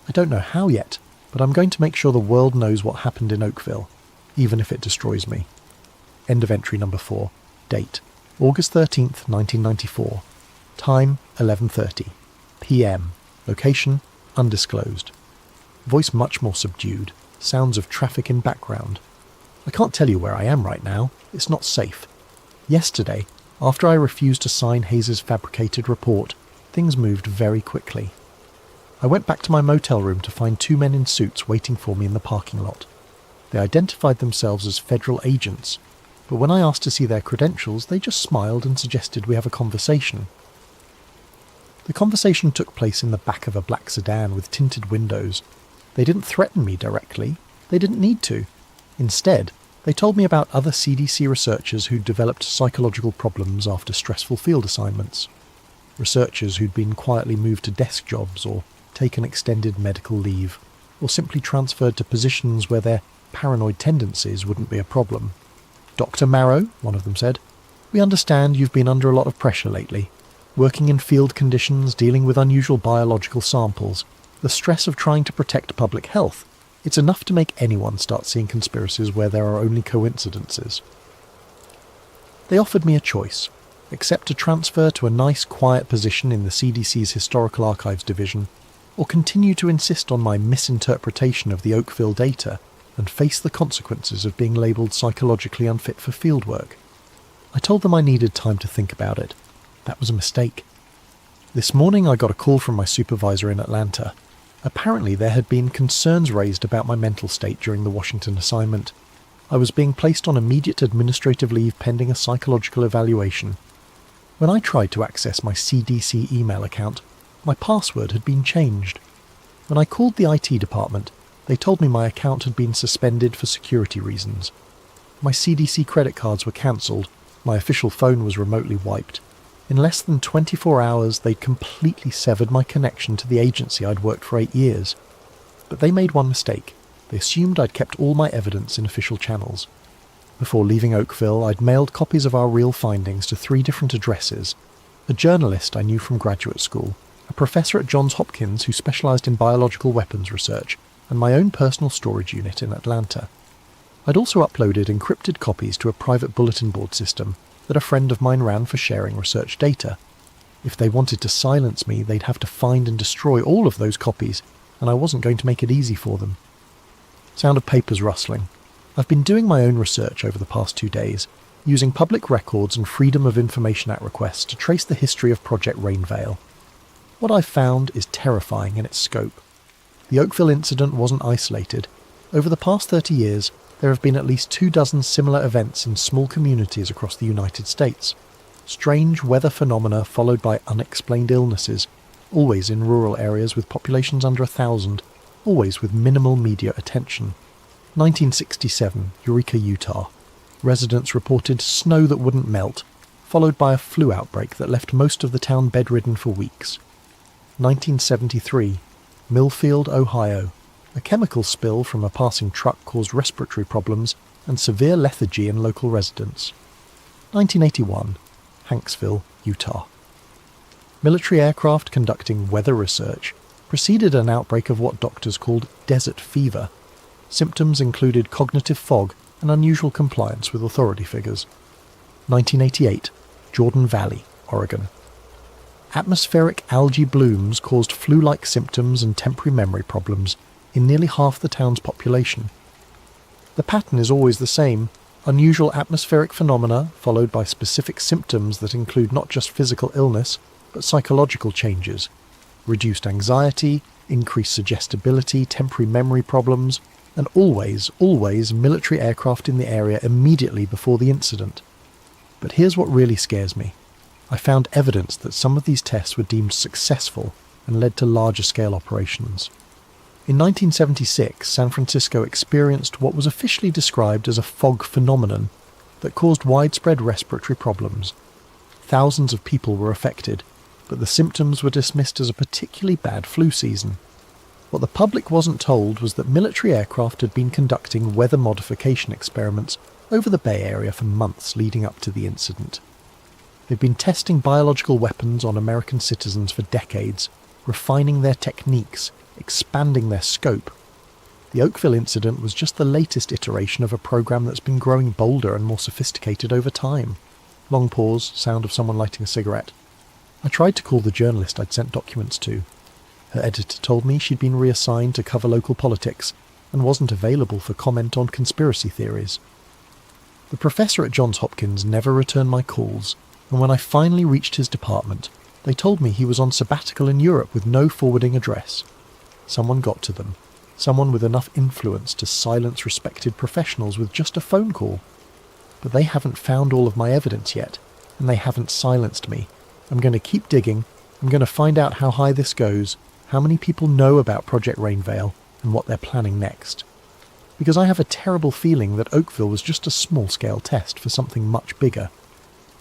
[SPEAKER 1] I don't know how yet, but I'm going to make sure the world knows what happened in Oakville, even if it destroys me. End of entry number 4. Date, August 13th, 1994. Time, 11:30. PM. Location, undisclosed. Voice much more subdued. Sounds of traffic in background. I can't tell you where I am right now. It's not safe. Yesterday, after I refused to sign Hayes' fabricated report, things moved very quickly. I went back to my motel room to find 2 men in suits waiting for me in the parking lot. They identified themselves as federal agents, but when I asked to see their credentials, they just smiled and suggested we have a conversation. The conversation took place in the back of a black sedan with tinted windows. They didn't threaten me directly. They didn't need to. Instead, they told me about other CDC researchers who'd developed psychological problems after stressful field assignments. Researchers who'd been quietly moved to desk jobs or taken extended medical leave, or simply transferred to positions where their paranoid tendencies wouldn't be a problem. "Dr. Marrow," one of them said, "we understand you've been under a lot of pressure lately. Working in field conditions, dealing with unusual biological samples, the stress of trying to protect public health, it's enough to make anyone start seeing conspiracies where there are only coincidences." They offered me a choice: accept a transfer to a nice, quiet position in the CDC's Historical Archives Division, or continue to insist on my misinterpretation of the Oakville data and face the consequences of being labelled psychologically unfit for fieldwork. I told them I needed time to think about it. That was a mistake. This morning I got a call from my supervisor in Atlanta. Apparently there had been concerns raised about my mental state during the Washington assignment. I was being placed on immediate administrative leave pending a psychological evaluation. When I tried to access my CDC email account, my password had been changed. When I called the IT department, they told me my account had been suspended for security reasons. My CDC credit cards were cancelled, my official phone was remotely wiped. In less than 24 hours, they'd completely severed my connection to the agency I'd worked for 8 years. But they made one mistake. They assumed I'd kept all my evidence in official channels. Before leaving Oakville, I'd mailed copies of our real findings to 3 different addresses: a journalist I knew from graduate school, a professor at Johns Hopkins who specialised in biological weapons research, and my own personal storage unit in Atlanta. I'd also uploaded encrypted copies to a private bulletin board system that a friend of mine ran for sharing research data. If they wanted to silence me, they'd have to find and destroy all of those copies, and I wasn't going to make it easy for them. Sound of papers rustling. I've been doing my own research over the past 2 days, using public records and Freedom of Information Act requests to trace the history of Project Rainveil. What I've found is terrifying in its scope. The Oakville incident wasn't isolated. Over the past 30 years, there have been at least 24 similar events in small communities across the United States. Strange weather phenomena followed by unexplained illnesses, always in rural areas with populations under 1,000, always with minimal media attention. 1967, Eureka, Utah. Residents reported snow that wouldn't melt, followed by a flu outbreak that left most of the town bedridden for weeks. 1973, Millfield, Ohio. A chemical spill from a passing truck caused respiratory problems and severe lethargy in local residents. 1981, Hanksville, Utah. Military aircraft conducting weather research preceded an outbreak of what doctors called desert fever. Symptoms included cognitive fog and unusual compliance with authority figures. 1988, Jordan Valley, Oregon. Atmospheric algae blooms caused flu-like symptoms and temporary memory problems in nearly half the town's population. The pattern is always the same: unusual atmospheric phenomena followed by specific symptoms that include not just physical illness, but psychological changes: reduced anxiety, increased suggestibility, temporary memory problems, and always military aircraft in the area immediately before the incident. But here's what really scares me. I found evidence that some of these tests were deemed successful and led to larger-scale operations. In 1976, San Francisco experienced what was officially described as a fog phenomenon that caused widespread respiratory problems. Thousands of people were affected, but the symptoms were dismissed as a particularly bad flu season. What the public wasn't told was that military aircraft had been conducting weather modification experiments over the Bay Area for months leading up to the incident. They've been testing biological weapons on American citizens for decades, refining their techniques, expanding their scope. The Oakville incident was just the latest iteration of a program that's been growing bolder and more sophisticated over time. Long pause, sound of someone lighting a cigarette. I tried to call the journalist I'd sent documents to. Her editor told me she'd been reassigned to cover local politics and wasn't available for comment on conspiracy theories. The professor at Johns Hopkins never returned my calls, and when I finally reached his department, they told me he was on sabbatical in Europe with no forwarding address. Someone got to them. Someone with enough influence to silence respected professionals with just a phone call. But they haven't found all of my evidence yet, and they haven't silenced me. I'm going to keep digging. I'm going to find out how high this goes, how many people know about Project Rainveil, and what they're planning next. Because I have a terrible feeling that Oakville was just a small-scale test for something much bigger.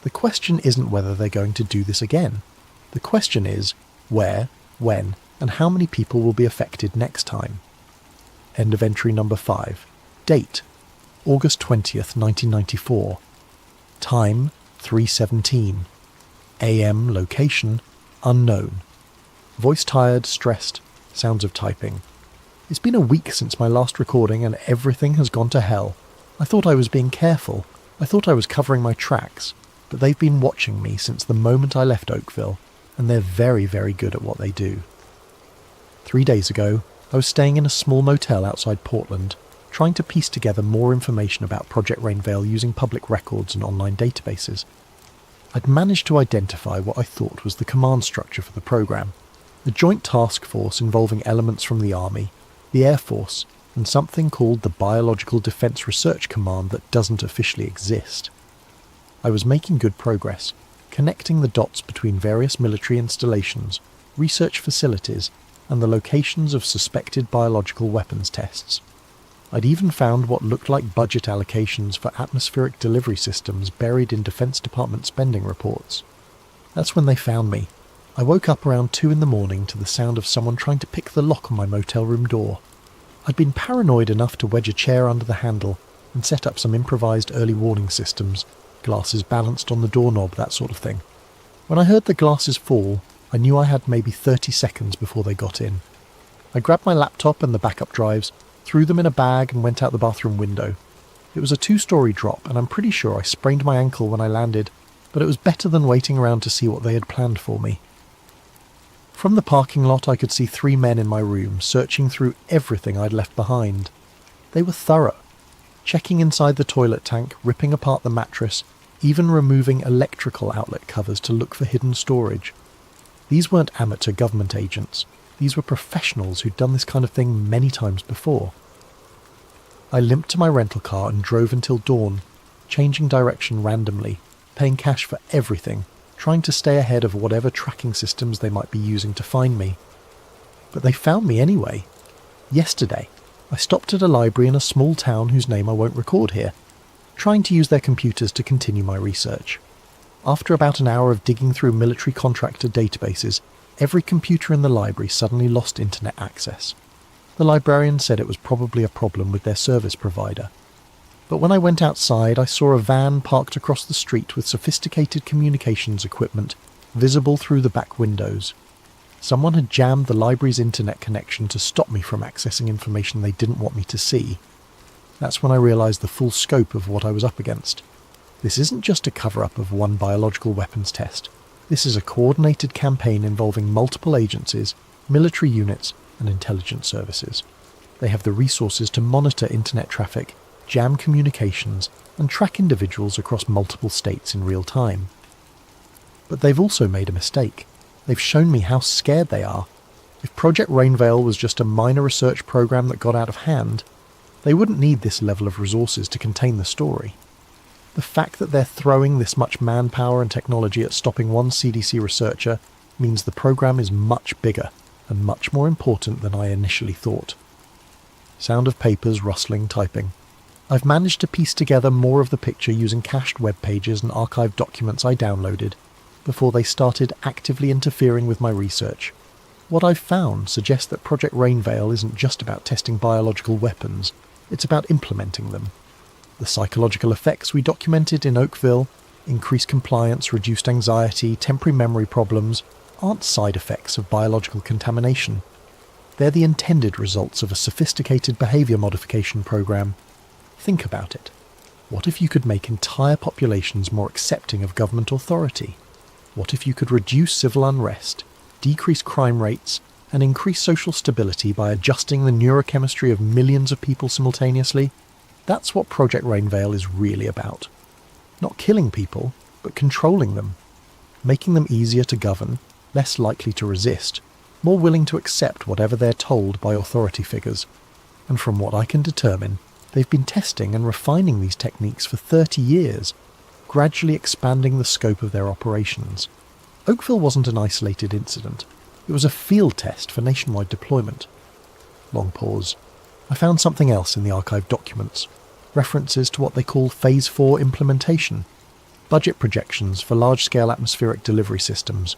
[SPEAKER 1] The question isn't whether they're going to do this again. The question is where, when, and how many people will be affected next time. End of entry number 5. Date: August 20th, 1994. Time: 3:17. AM location: unknown. Voice tired, stressed, sounds of typing. It's been a week since my last recording and everything has gone to hell. I thought I was being careful. I thought I was covering my tracks. But they've been watching me since the moment I left Oakville, and they're very, very good at what they do. 3 days ago, I was staying in a small motel outside Portland, trying to piece together more information about Project Rainveil using public records and online databases. I'd managed to identify what I thought was the command structure for the program, a joint task force involving elements from the Army, the Air Force, and something called the Biological Defense Research Command that doesn't officially exist. I was making good progress, connecting the dots between various military installations, research facilities, and the locations of suspected biological weapons tests. I'd even found what looked like budget allocations for atmospheric delivery systems buried in Defense Department spending reports. That's when they found me. I woke up around 2 in the morning to the sound of someone trying to pick the lock on my motel room door. I'd been paranoid enough to wedge a chair under the handle and set up some improvised early warning systems, glasses balanced on the doorknob, that sort of thing. When I heard the glasses fall, I knew I had maybe 30 seconds before they got in. I grabbed my laptop and the backup drives, threw them in a bag and went out the bathroom window. It was a 2-story drop and I'm pretty sure I sprained my ankle when I landed, but it was better than waiting around to see what they had planned for me. From the parking lot I could see 3 men in my room searching through everything I'd left behind. They were thorough, checking inside the toilet tank, ripping apart the mattress, even removing electrical outlet covers to look for hidden storage. These weren't amateur government agents. These were professionals who'd done this kind of thing many times before. I limped to my rental car and drove until dawn, changing direction randomly, paying cash for everything, trying to stay ahead of whatever tracking systems they might be using to find me. But they found me anyway. Yesterday, I stopped at a library in a small town whose name I won't record here, trying to use their computers to continue my research. After about an hour of digging through military contractor databases, every computer in the library suddenly lost internet access. The librarian said it was probably a problem with their service provider. But when I went outside, I saw a van parked across the street with sophisticated communications equipment visible through the back windows. Someone had jammed the library's internet connection to stop me from accessing information they didn't want me to see. That's when I realised the full scope of what I was up against. This isn't just a cover-up of one biological weapons test. This is a coordinated campaign involving multiple agencies, military units, and intelligence services. They have the resources to monitor internet traffic, jam communications, and track individuals across multiple states in real time. But they've also made a mistake. They've shown me how scared they are. If Project Rainveil was just a minor research program that got out of hand, they wouldn't need this level of resources to contain the story. The fact that they're throwing this much manpower and technology at stopping one CDC researcher means the program is much bigger and much more important than I initially thought. Sound of papers rustling, typing. I've managed to piece together more of the picture using cached web pages and archived documents I downloaded before they started actively interfering with my research. What I've found suggests that Project Rainveil isn't just about testing biological weapons, it's about implementing them. The psychological effects we documented in Oakville, increased compliance, reduced anxiety, temporary memory problems, aren't side effects of biological contamination. They're the intended results of a sophisticated behaviour modification program. Think about it. What if you could make entire populations more accepting of government authority? What if you could reduce civil unrest, decrease crime rates, and increase social stability by adjusting the neurochemistry of millions of people simultaneously? That's what Project Rainveil is really about. Not killing people, but controlling them. Making them easier to govern, less likely to resist, more willing to accept whatever they're told by authority figures. And from what I can determine, they've been testing and refining these techniques for 30 years, gradually expanding the scope of their operations. Oakville wasn't an isolated incident. It was a field test for nationwide deployment. Long pause. I found something else in the archived documents. References to what they call Phase 4 implementation. Budget projections for large-scale atmospheric delivery systems.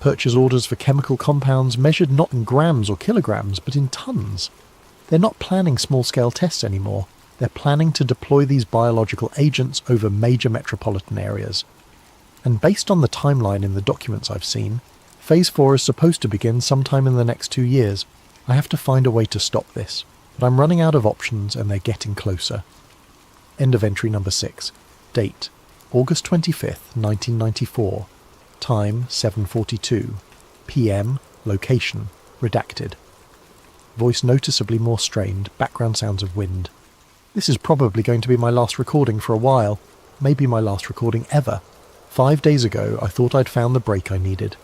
[SPEAKER 1] Purchase orders for chemical compounds measured not in grams or kilograms, but in tons. They're not planning small-scale tests anymore. They're planning to deploy these biological agents over major metropolitan areas. And based on the timeline in the documents I've seen, Phase 4 is supposed to begin sometime in the next 2 years. I have to find a way to stop this, but I'm running out of options and they're getting closer. End of entry number 6. Date: August 25th, 1994. Time: 7:42. PM. Location: redacted. Voice noticeably more strained, background sounds of wind. This is probably going to be my last recording for a while, maybe my last recording ever. 5 days ago I thought I'd found the break I needed.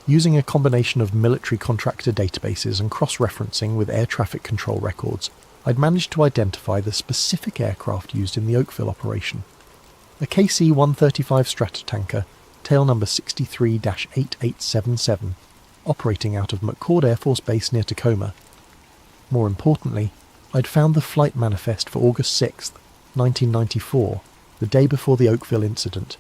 [SPEAKER 1] Using a combination of military contractor databases and cross-referencing with air traffic control records, I'd managed to identify the specific aircraft used in the Oakville operation. A KC-135 Stratotanker, tail number 63-8877, operating out of McCord Air Force Base near Tacoma. More importantly, I'd found the flight manifest for August 6th, 1994, the day before the Oakville incident.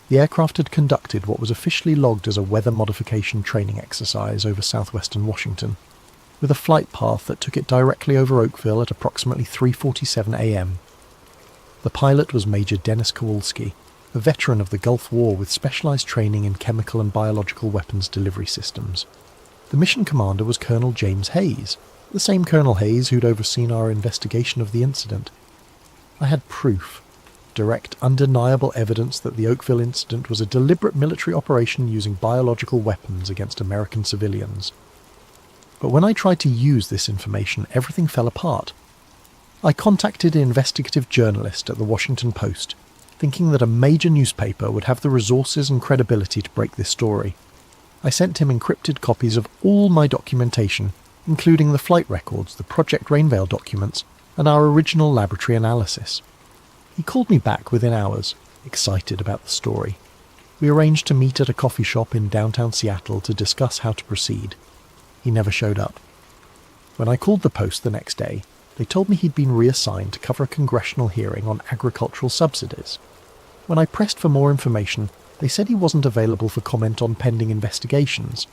[SPEAKER 1] The aircraft had conducted what was officially logged as a weather modification training exercise over southwestern Washington, with a flight path that took it directly over Oakville at approximately 3:47 a.m. The pilot was Major Dennis Kowalski, a veteran of the Gulf War with specialized training in chemical and biological weapons delivery systems. The mission commander was Colonel James Hayes, the same Colonel Hayes who'd overseen our investigation of the incident. I had proof. Direct, undeniable evidence that the Oakville incident was a deliberate military operation using biological weapons against American civilians. But when I tried to use this information, everything fell apart. I contacted an investigative journalist at the Washington Post, thinking that a major newspaper would have the resources and credibility to break this story. I sent him encrypted copies of all my documentation, including the flight records, the Project Rainveil documents, and our original laboratory analysis. He called me back within hours, excited about the story. We arranged to meet at a coffee shop in downtown Seattle to discuss how to proceed. He never showed up. When I called the Post the next day, they told me he'd been reassigned to cover a congressional hearing on agricultural subsidies. When I pressed for more information, they said he wasn't available for comment on pending investigations.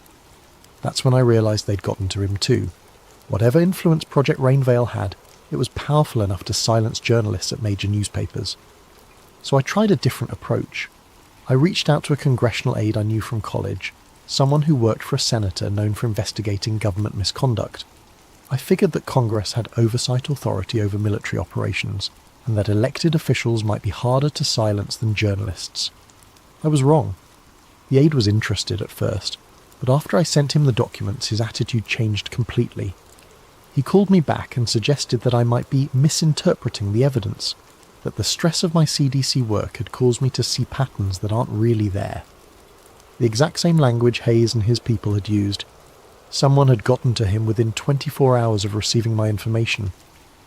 [SPEAKER 1] That's when I realised they'd gotten to him too. Whatever influence Project Rainveil had, it was powerful enough to silence journalists at major newspapers. So I tried a different approach. I reached out to a congressional aide I knew from college, someone who worked for a senator known for investigating government misconduct. I figured that Congress had oversight authority over military operations, and that elected officials might be harder to silence than journalists. I was wrong. The aide was interested at first, but after I sent him the documents, his attitude changed completely. He called me back and suggested that I might be misinterpreting the evidence, that the stress of my CDC work had caused me to see patterns that aren't really there. The exact same language Hayes and his people had used. Someone had gotten to him within 24 hours of receiving my information.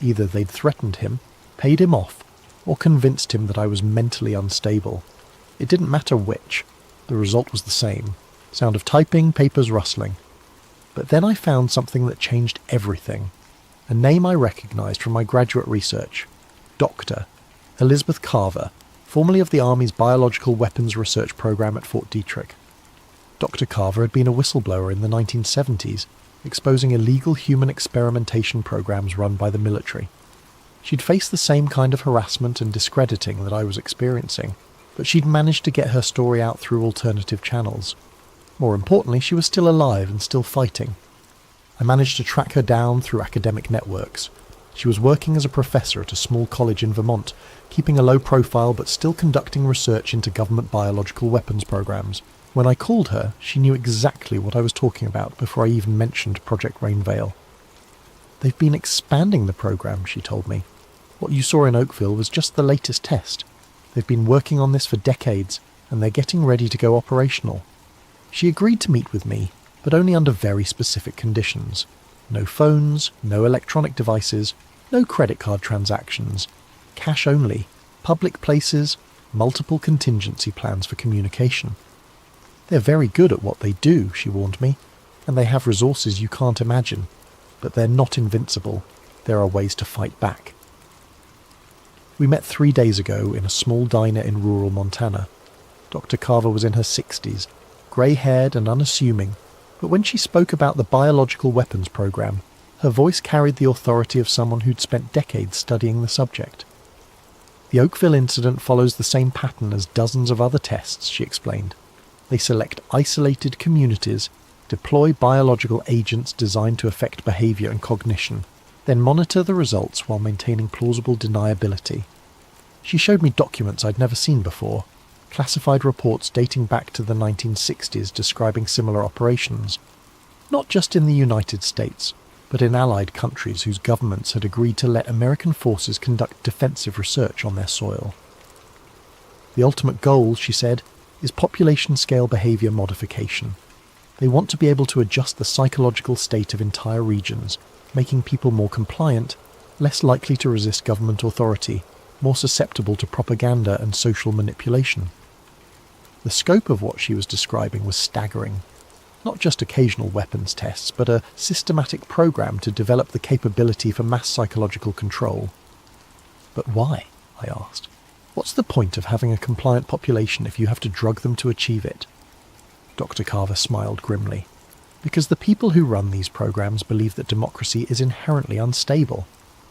[SPEAKER 1] Either they'd threatened him, paid him off, or convinced him that I was mentally unstable. It didn't matter which. The result was the same. Sound of typing, papers rustling. But then I found something that changed everything. A name I recognised from my graduate research. Dr. Elizabeth Carver, formerly of the Army's Biological Weapons Research Program at Fort Detrick. Dr. Carver had been a whistleblower in the 1970s, exposing illegal human experimentation programs run by the military. She'd faced the same kind of harassment and discrediting that I was experiencing, but she'd managed to get her story out through alternative channels. More importantly, she was still alive and still fighting. I managed to track her down through academic networks. She was working as a professor at a small college in Vermont, keeping a low profile but still conducting research into government biological weapons programs. When I called her, she knew exactly what I was talking about before I even mentioned Project Rainveil. They've been expanding the program, she told me. What you saw in Oakville was just the latest test. They've been working on this for decades, and they're getting ready to go operational. She agreed to meet with me, but only under very specific conditions. No phones, no electronic devices, no credit card transactions. Cash only, public places, multiple contingency plans for communication. They're very good at what they do, she warned me, and they have resources you can't imagine. but they're not invincible. There are ways to fight back. We met 3 days ago in a small diner in rural Montana. Dr. Carver was in her 60s, grey-haired and unassuming, but when she spoke about the biological weapons program, her voice carried the authority of someone who'd spent decades studying the subject. The Oakville incident follows the same pattern as dozens of other tests, she explained. They select isolated communities, deploy biological agents designed to affect behaviour and cognition, then monitor the results while maintaining plausible deniability. She showed me documents I'd never seen before, classified reports dating back to the 1960s describing similar operations, not just in the United States, but in allied countries whose governments had agreed to let American forces conduct defensive research on their soil. The ultimate goal, she said, is population-scale behaviour modification. They want to be able to adjust the psychological state of entire regions, making people more compliant, less likely to resist government authority, more susceptible to propaganda and social manipulation. The scope of what she was describing was staggering. Not just occasional weapons tests, but a systematic program to develop the capability for mass psychological control. But why? I asked. What's the point of having a compliant population if you have to drug them to achieve it? Dr. Carver smiled grimly. Because the people who run these programs believe that democracy is inherently unstable.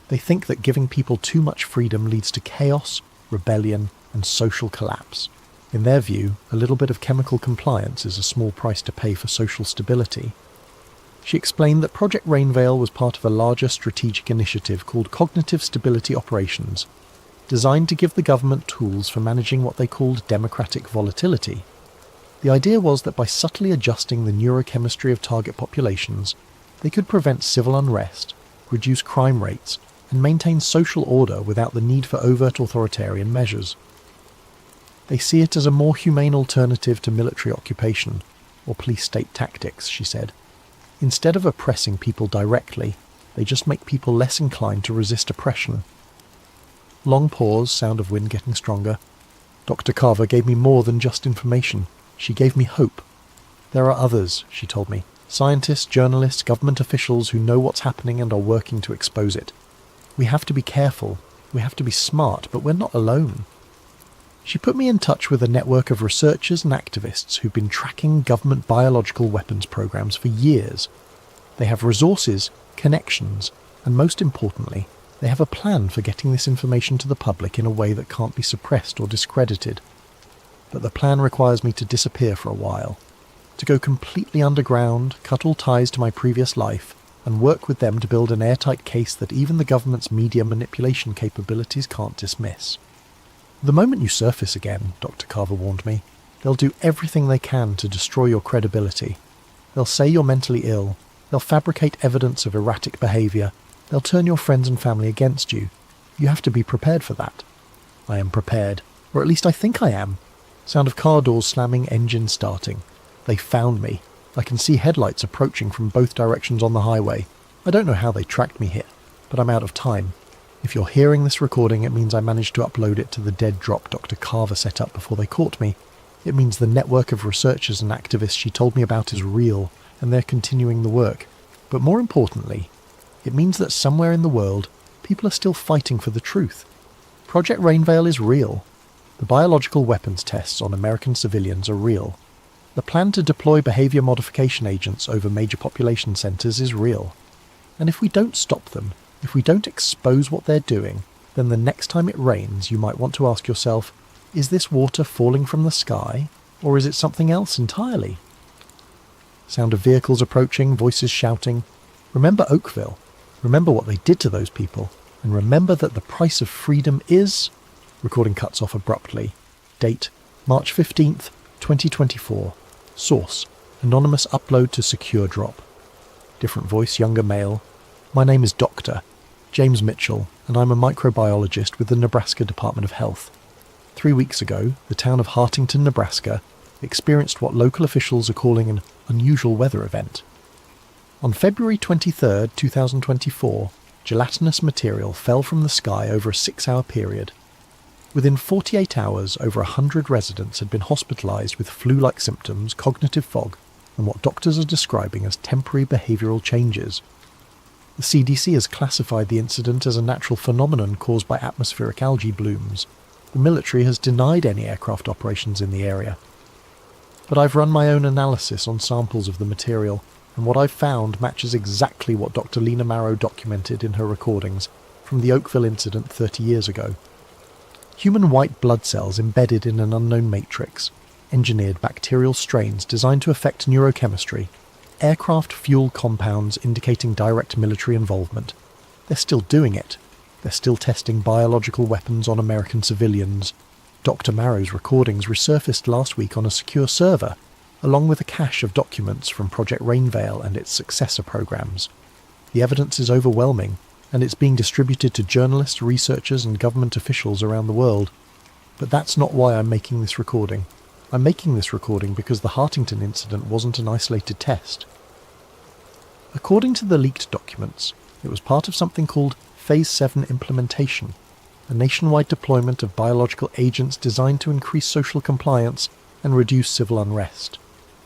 [SPEAKER 1] They think that giving people too much freedom leads to chaos, rebellion, and social collapse. In their view, a little bit of chemical compliance is a small price to pay for social stability. She explained that Project Rainveil was part of a larger strategic initiative called Cognitive Stability Operations, designed to give the government tools for managing what they called democratic volatility. The idea was that by subtly adjusting the neurochemistry of target populations, they could prevent civil unrest, reduce crime rates, and maintain social order without the need for overt authoritarian measures. They see it as a more humane alternative to military occupation, or police-state tactics, she said. Instead of oppressing people directly, they just make people less inclined to resist oppression. Long pause, sound of wind getting stronger. Dr. Carver gave me more than just information. She gave me hope. There are others, she told me. Scientists, journalists, government officials who know what's happening and are working to expose it. We have to be careful. We have to be smart, but we're not alone. She put me in touch with a network of researchers and activists who've been tracking government biological weapons programs for years. They have resources, connections, and most importantly, they have a plan for getting this information to the public in a way that can't be suppressed or discredited. But the plan requires me to disappear for a while, to go completely underground, cut all ties to my previous life, and work with them to build an airtight case that even the government's media manipulation capabilities can't dismiss. The moment you surface again, Dr. Carver warned me, they'll do everything they can to destroy your credibility. They'll say you're mentally ill. They'll fabricate evidence of erratic behaviour. They'll turn your friends and family against you. You have to be prepared for that. I am prepared, or at least I think I am. Sound of car doors slamming, engine starting. They found me. I can see headlights approaching from both directions on the highway. I don't know how they tracked me here, but I'm out of time. If you're hearing this recording, it means I managed to upload it to the dead drop Dr. Carver set up before they caught me. It means the network of researchers and activists she told me about is real, and they're continuing the work. But more importantly, it means that somewhere in the world, people are still fighting for the truth. Project Rainveil is real. The biological weapons tests on American civilians are real. The plan to deploy behaviour modification agents over major population centres is real. And if we don't stop them, if we don't expose what they're doing, then the next time it rains you might want to ask yourself, is this water falling from the sky, or is it something else entirely? Sound of vehicles approaching, voices shouting. Remember Oakville. Remember what they did to those people. And remember that the price of freedom is... Recording cuts off abruptly. Date, March 15th, 2024. Source, anonymous upload to secure drop. Different voice, younger male. My name is Dr. James Mitchell, and I'm a microbiologist with the Nebraska Department of Health. 3 weeks ago, the town of Hartington, Nebraska, experienced what local officials are calling an unusual weather event. On February 23, 2024, gelatinous material fell from the sky over a 6-hour period. Within 48 hours, over 100 residents had been hospitalised with flu-like symptoms, cognitive fog, and what doctors are describing as temporary behavioural changes. The CDC has classified the incident as a natural phenomenon caused by atmospheric algae blooms. The military has denied any aircraft operations in the area. But I've run my own analysis on samples of the material, and what I've found matches exactly what Dr. Lena Marrow documented in her recordings from the Oakville incident 30 years ago. Human white blood cells embedded in an unknown matrix, engineered bacterial strains designed to affect neurochemistry, aircraft fuel compounds indicating direct military involvement. They're still doing it. They're still testing biological weapons on American civilians. Dr. Marrow's recordings resurfaced last week on a secure server, along with a cache of documents from Project Rainveil and its successor programs. The evidence is overwhelming, and it's being distributed to journalists, researchers, and government officials around the world. But that's not why I'm making this recording. I'm making this recording because the Hartington incident wasn't an isolated test. According to the leaked documents, it was part of something called Phase 7 implementation, a nationwide deployment of biological agents designed to increase social compliance and reduce civil unrest.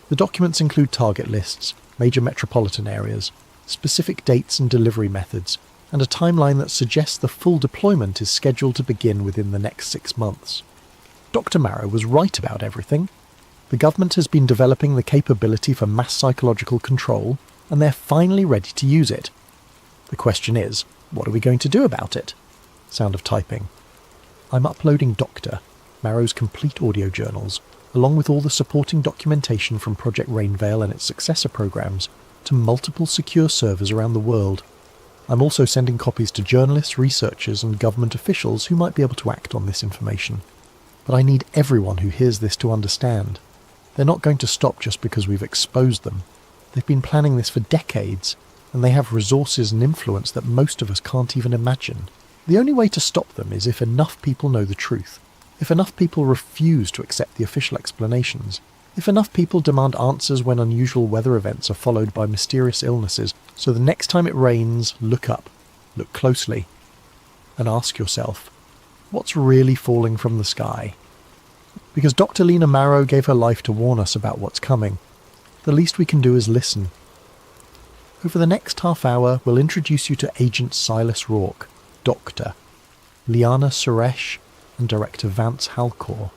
[SPEAKER 1] The documents include target lists, major metropolitan areas, specific dates and delivery methods, and a timeline that suggests the full deployment is scheduled to begin within the next 6 months. Dr. Marrow was right about everything. The government has been developing the capability for mass psychological control, and they're finally ready to use it. The question is, what are we going to do about it? Sound of typing. I'm uploading Dr. Marrow's complete audio journals, along with all the supporting documentation from Project Rainveil and its successor programs, to multiple secure servers around the world. I'm also sending copies to journalists, researchers, and government officials who might be able to act on this information. But I need everyone who hears this to understand. They're not going to stop just because we've exposed them. They've been planning this for decades, and they have resources and influence that most of us can't even imagine. The only way to stop them is if enough people know the truth, if enough people refuse to accept the official explanations, if enough people demand answers when unusual weather events are followed by mysterious illnesses, so the next time it rains, look up, look closely, and ask yourself, what's really falling from the sky? Because Dr. Lena Marrow gave her life to warn us about what's coming. The least we can do is listen. Over the next half hour, we'll introduce you to Agent Silas Rourke, Doctor, Liana Suresh, and Director Vance Halcor.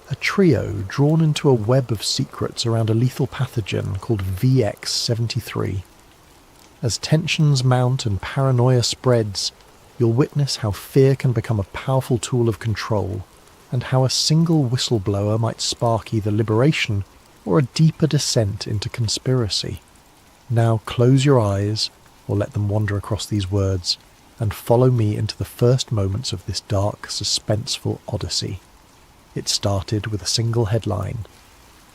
[SPEAKER 1] A trio drawn into a web of secrets around a lethal pathogen called VX-73. As tensions mount and paranoia spreads, you'll witness how fear can become a powerful tool of control, and how a single whistleblower might spark either liberation or a deeper descent into conspiracy. Now close your eyes, or let them wander across these words, and follow me into the first moments of this dark, suspenseful odyssey. It started with a single headline: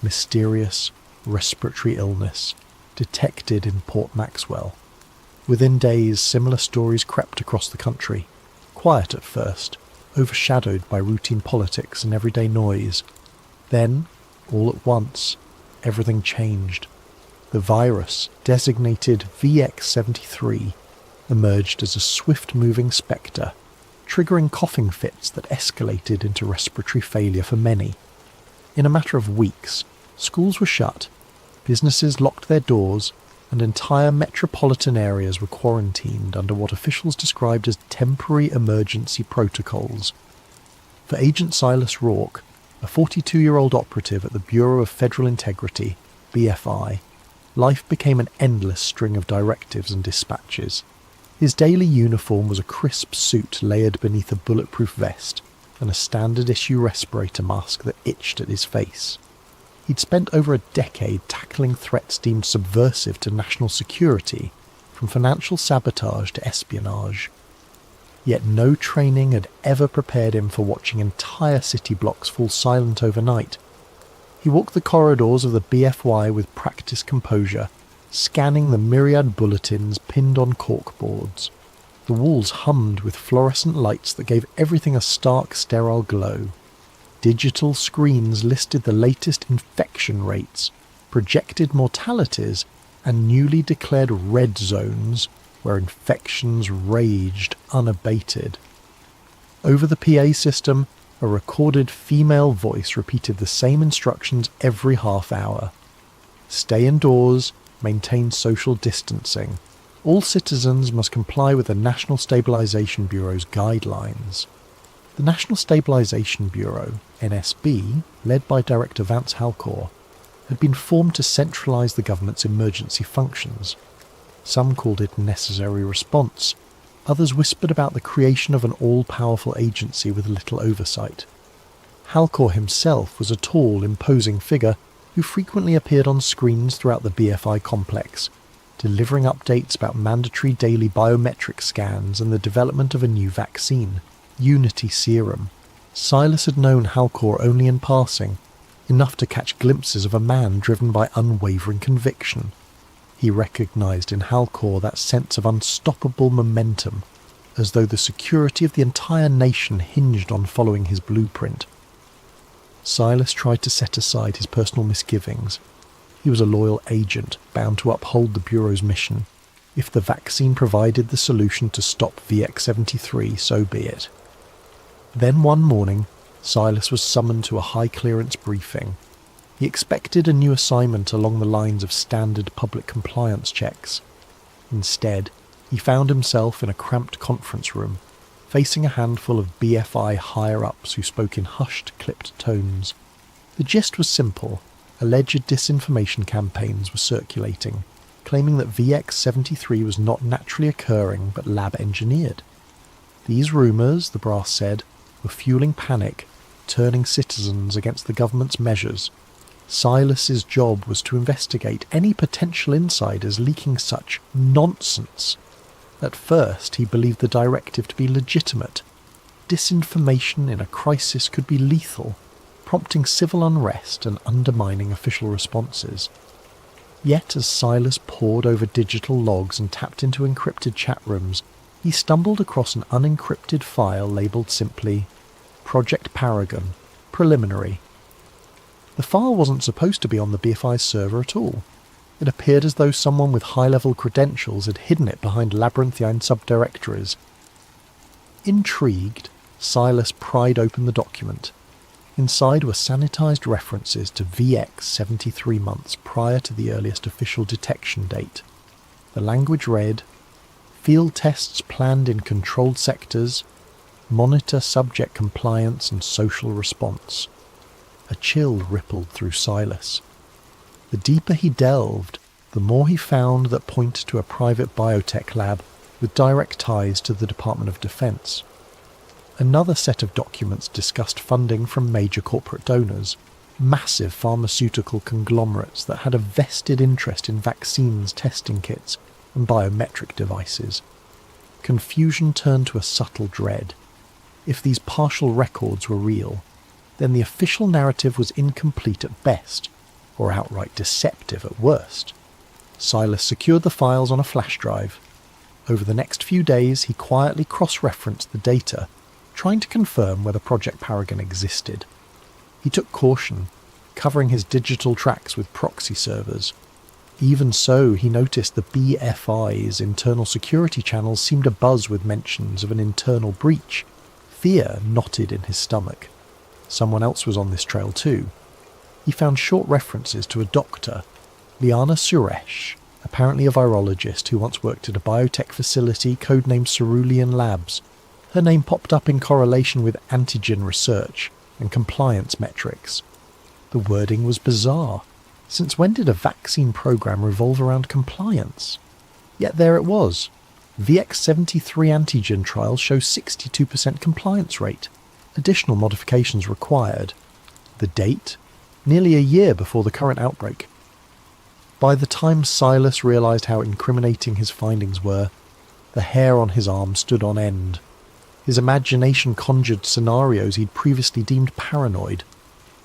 [SPEAKER 1] Mysterious Respiratory Illness Detected in Port Maxwell. Within days, similar stories crept across the country, quiet at first, overshadowed by routine politics and everyday noise. Then, all at once, everything changed. The virus, designated VX-73, emerged as a swift-moving spectre, triggering coughing fits that escalated into respiratory failure for many. In a matter of weeks, schools were shut, businesses locked their doors, and entire metropolitan areas were quarantined under what officials described as temporary emergency protocols. For Agent Silas Rourke, a 42-year-old operative at the Bureau of Federal Integrity, BFI, life became an endless string of directives and dispatches. His daily uniform was a crisp suit layered beneath a bulletproof vest and a standard-issue respirator mask that itched at his face. He'd spent over a decade tackling threats deemed subversive to national security, from financial sabotage to espionage. Yet no training had ever prepared him for watching entire city blocks fall silent overnight. He walked the corridors of the BFY with practiced composure, scanning the myriad bulletins pinned on corkboards. The walls hummed with fluorescent lights that gave everything a stark, sterile glow. Digital screens listed the latest infection rates, projected mortalities, and newly declared red zones where infections raged unabated. Over the PA system, a recorded female voice repeated the same instructions every half hour. Stay indoors, maintain social distancing. All citizens must comply with the National Stabilization Bureau's guidelines. The National Stabilization Bureau, NSB, led by Director Vance Halcor, had been formed to centralise the government's emergency functions. Some called it necessary response, others whispered about the creation of an all-powerful agency with little oversight. Halcor himself was a tall, imposing figure who frequently appeared on screens throughout the BFI complex, delivering updates about mandatory daily biometric scans and the development of a new vaccine, Unity Serum. Silas had known Halcor only in passing, enough to catch glimpses of a man driven by unwavering conviction. He recognised in Halcor that sense of unstoppable momentum, as though the security of the entire nation hinged on following his blueprint. Silas tried to set aside his personal misgivings. He was a loyal agent, bound to uphold the Bureau's mission. If the vaccine provided the solution to stop VX-73, so be it. Then one morning, Silas was summoned to a high-clearance briefing. He expected a new assignment along the lines of standard public compliance checks. Instead, he found himself in a cramped conference room, facing a handful of BFI higher-ups who spoke in hushed, clipped tones. The gist was simple. Alleged disinformation campaigns were circulating, claiming that VX-73 was not naturally occurring but lab-engineered. These rumours, the brass said, were fueling panic, turning citizens against the government's measures. Silas's job was to investigate any potential insiders leaking such nonsense. At first, he believed the directive to be legitimate. Disinformation in a crisis could be lethal, prompting civil unrest and undermining official responses. Yet as Silas pored over digital logs and tapped into encrypted chat rooms, he stumbled across an unencrypted file labelled simply Project Paragon, Preliminary. The file wasn't supposed to be on the BFI's server at all. It appeared as though someone with high-level credentials had hidden it behind labyrinthine subdirectories. Intrigued, Silas pried open the document. Inside were sanitised references to VX 73 months prior to the earliest official detection date. The language read, "Field tests planned in controlled sectors, monitor subject compliance and social response." A chill rippled through Silas. The deeper he delved, the more he found that pointed to a private biotech lab with direct ties to the Department of Defense. Another set of documents discussed funding from major corporate donors, massive pharmaceutical conglomerates that had a vested interest in vaccines, testing kits, and biometric devices. Confusion turned to a subtle dread. If these partial records were real, then the official narrative was incomplete at best, or outright deceptive at worst. Silas secured the files on a flash drive. Over the next few days, he quietly cross-referenced the data, trying to confirm whether Project Paragon existed. He took caution, covering his digital tracks with proxy servers. Even so, he noticed the BFI's internal security channels seemed abuzz with mentions of an internal breach. Fear knotted in his stomach. Someone else was on this trail too. He found short references to a doctor, Liana Suresh, apparently a virologist who once worked at a biotech facility codenamed Cerulean Labs. Her name popped up in correlation with antigen research and compliance metrics. The wording was bizarre. Since when did a vaccine program revolve around compliance? Yet there it was. VX-73 antigen trials show 62% compliance rate. Additional modifications required. The date? Nearly a year before the current outbreak. By the time Silas realised how incriminating his findings were, the hair on his arm stood on end. His imagination conjured scenarios he'd previously deemed paranoid.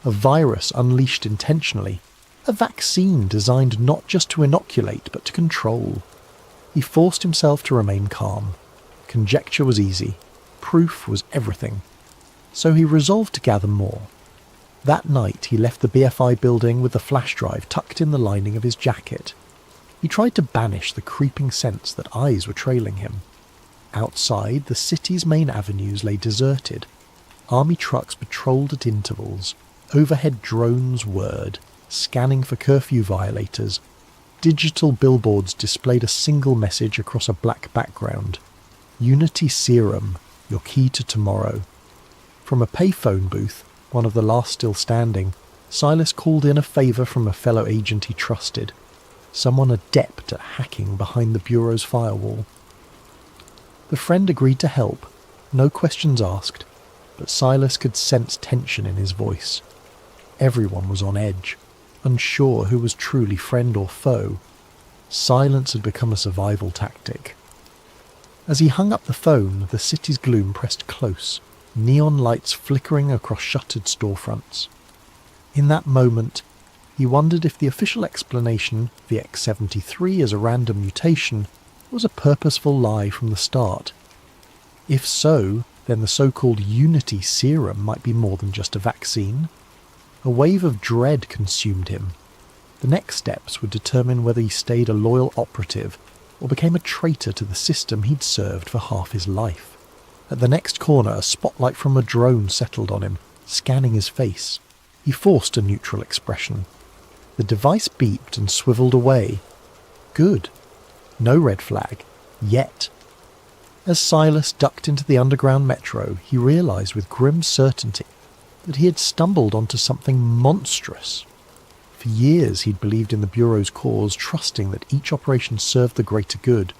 [SPEAKER 1] A virus unleashed intentionally. A vaccine designed not just to inoculate, but to control. He forced himself to remain calm. Conjecture was easy. Proof was everything. So he resolved to gather more. That night he left the BFI building with the flash drive tucked in the lining of his jacket. He tried to banish the creeping sense that eyes were trailing him. Outside, the city's main avenues lay deserted. Army trucks patrolled at intervals. Overhead drones whirred, scanning for curfew violators. Digital billboards displayed a single message across a black background. Unity Serum, your key to tomorrow. From a payphone booth, one of the last still standing, Silas called in a favour from a fellow agent he trusted, someone adept at hacking behind the Bureau's firewall. The friend agreed to help, no questions asked, but Silas could sense tension in his voice. Everyone was on edge, unsure who was truly friend or foe. Silence had become a survival tactic. As he hung up the phone, the city's gloom pressed close, neon lights flickering across shuttered storefronts. In that moment, he wondered if the official explanation, VX-73 as a random mutation, was a purposeful lie from the start. If so, then the so-called Unity Serum might be more than just a vaccine. A wave of dread consumed him. The next steps would determine whether he stayed a loyal operative or became a traitor to the system he'd served for half his life. At the next corner, a spotlight from a drone settled on him, scanning his face. He forced a neutral expression. The device beeped and swiveled away. Good. No red flag. Yet. As Silas ducked into the underground metro, he realised with grim certainty that he had stumbled onto something monstrous. For years he'd believed in the Bureau's cause, trusting that each operation served the greater good.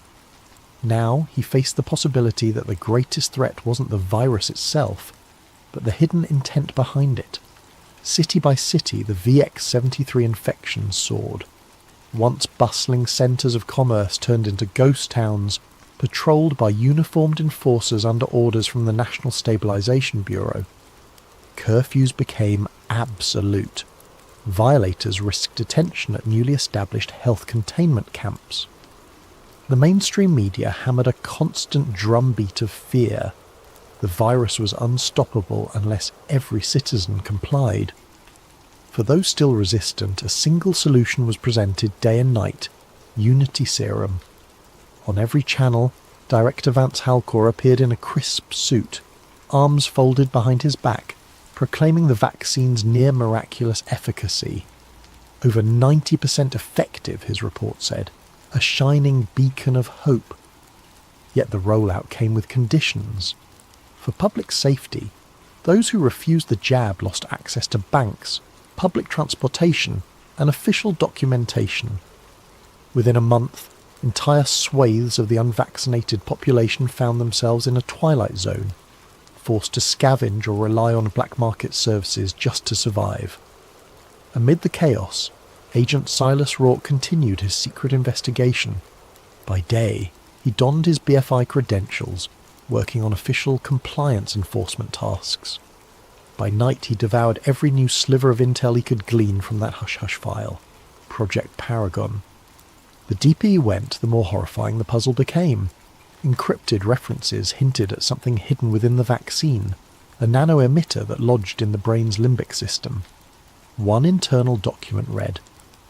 [SPEAKER 1] Now he faced the possibility that the greatest threat wasn't the virus itself, but the hidden intent behind it. City by city, the VX-73 infections soared. Once bustling centres of commerce turned into ghost towns, patrolled by uniformed enforcers under orders from the National Stabilization Bureau. Curfews became absolute. Violators risked detention at newly established health containment camps. The mainstream media hammered a constant drumbeat of fear. The virus was unstoppable unless every citizen complied. For those still resistant, a single solution was presented day and night: Unity Serum. On every channel, Director Vance Halcor appeared in a crisp suit, arms folded behind his back, proclaiming the vaccine's near-miraculous efficacy. Over 90% effective, his report said, a shining beacon of hope. Yet the rollout came with conditions. For public safety, those who refused the jab lost access to banks, public transportation, and official documentation. Within a month, entire swathes of the unvaccinated population found themselves in a twilight zone, forced to scavenge or rely on black market services just to survive. Amid the chaos, Agent Silas Rourke continued his secret investigation. By day, he donned his BFI credentials, working on official compliance enforcement tasks. By night, he devoured every new sliver of intel he could glean from that hush-hush file, Project Paragon. The deeper he went, the more horrifying the puzzle became. Encrypted references hinted at something hidden within the vaccine, a nano-emitter that lodged in the brain's limbic system. One internal document read,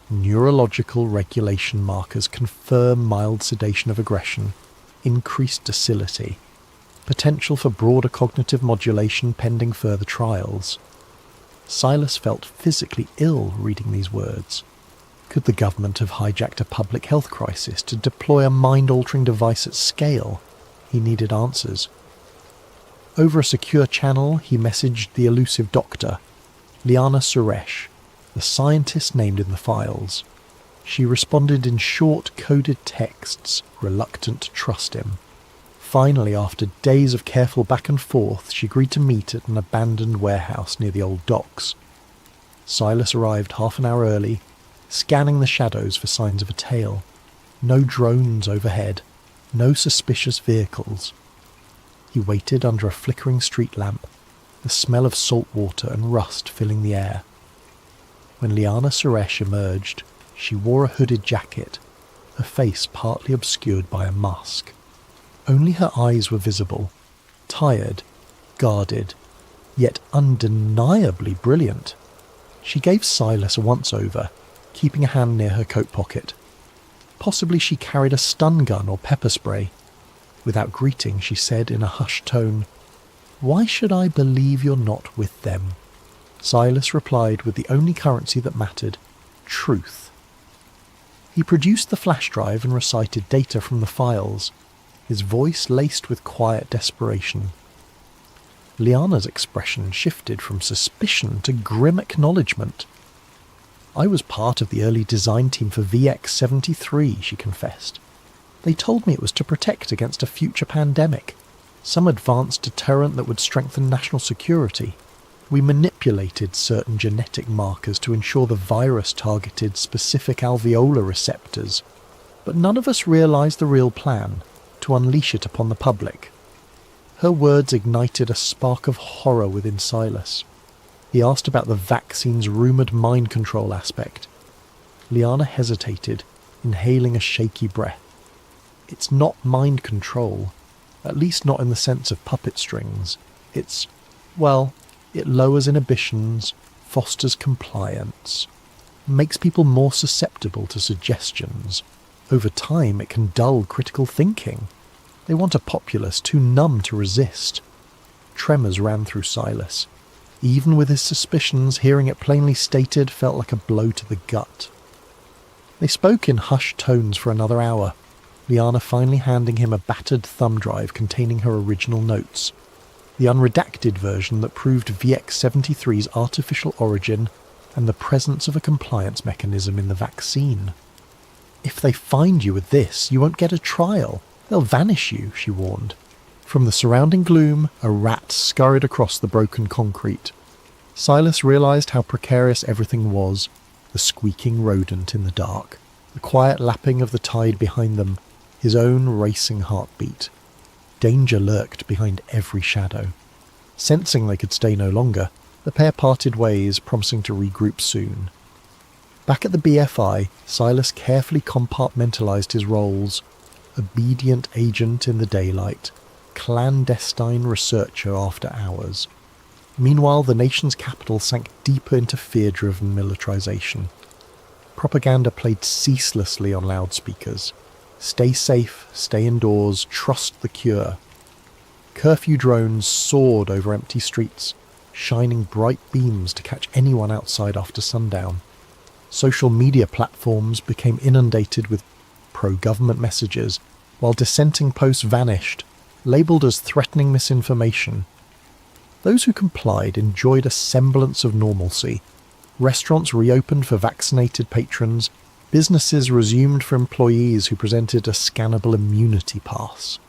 [SPEAKER 1] "Neurological regulation markers confirm mild sedation of aggression, increased docility, potential for broader cognitive modulation pending further trials." Silas felt physically ill reading these words. Could the government have hijacked a public health crisis to deploy a mind-altering device at scale? He needed answers. Over a secure channel, he messaged the elusive doctor, Liana Suresh, the scientist named in the files. She responded in short, coded texts, reluctant to trust him. Finally, after days of careful back and forth, she agreed to meet at an abandoned warehouse near the old docks. Silas arrived half an hour early, scanning the shadows for signs of a tail. No drones overhead, no suspicious vehicles. He waited under a flickering street lamp, the smell of salt water and rust filling the air. When Liana Suresh emerged, she wore a hooded jacket, her face partly obscured by a mask. Only her eyes were visible, tired, guarded, yet undeniably brilliant. She gave Silas a once-over, keeping a hand near her coat pocket. Possibly she carried a stun gun or pepper spray. Without greeting, she said in a hushed tone, "Why should I believe you're not with them?" Silas replied with the only currency that mattered, truth. He produced the flash drive and recited data from the files, his voice laced with quiet desperation. Liana's expression shifted from suspicion to grim acknowledgement. "I was part of the early design team for VX-73, she confessed. "They told me it was to protect against a future pandemic, some advanced deterrent that would strengthen national security. We manipulated certain genetic markers to ensure the virus targeted specific alveolar receptors, but none of us realized the real plan, to unleash it upon the public." Her words ignited a spark of horror within Silas. He asked about the vaccine's rumoured mind control aspect. Liana hesitated, inhaling a shaky breath. "It's not mind control, at least not in the sense of puppet strings. It's, well, it lowers inhibitions, fosters compliance, makes people more susceptible to suggestions. Over time, it can dull critical thinking. They want a populace too numb to resist." Tremors ran through Silas. Even with his suspicions, hearing it plainly stated felt like a blow to the gut. They spoke in hushed tones for another hour, Liana finally handing him a battered thumb drive containing her original notes, the unredacted version that proved VX-73's artificial origin and the presence of a compliance mechanism in the vaccine. "If they find you with this, you won't get a trial. They'll vanish you," she warned. From the surrounding gloom, a rat scurried across the broken concrete. Silas realized how precarious everything was, the squeaking rodent in the dark, the quiet lapping of the tide behind them, his own racing heartbeat. Danger lurked behind every shadow. Sensing they could stay no longer, the pair parted ways, promising to regroup soon. Back at the BFI, Silas carefully compartmentalized his roles: obedient agent in the daylight, clandestine researcher after hours. Meanwhile, the nation's capital sank deeper into fear-driven militarization. Propaganda played ceaselessly on loudspeakers. Stay safe, stay indoors, trust the cure. Curfew drones soared over empty streets, shining bright beams to catch anyone outside after sundown. Social media platforms became inundated with pro-government messages, while dissenting posts vanished, labelled as threatening misinformation. Those who complied enjoyed a semblance of normalcy. Restaurants reopened for vaccinated patrons, businesses resumed for employees who presented a scannable immunity pass.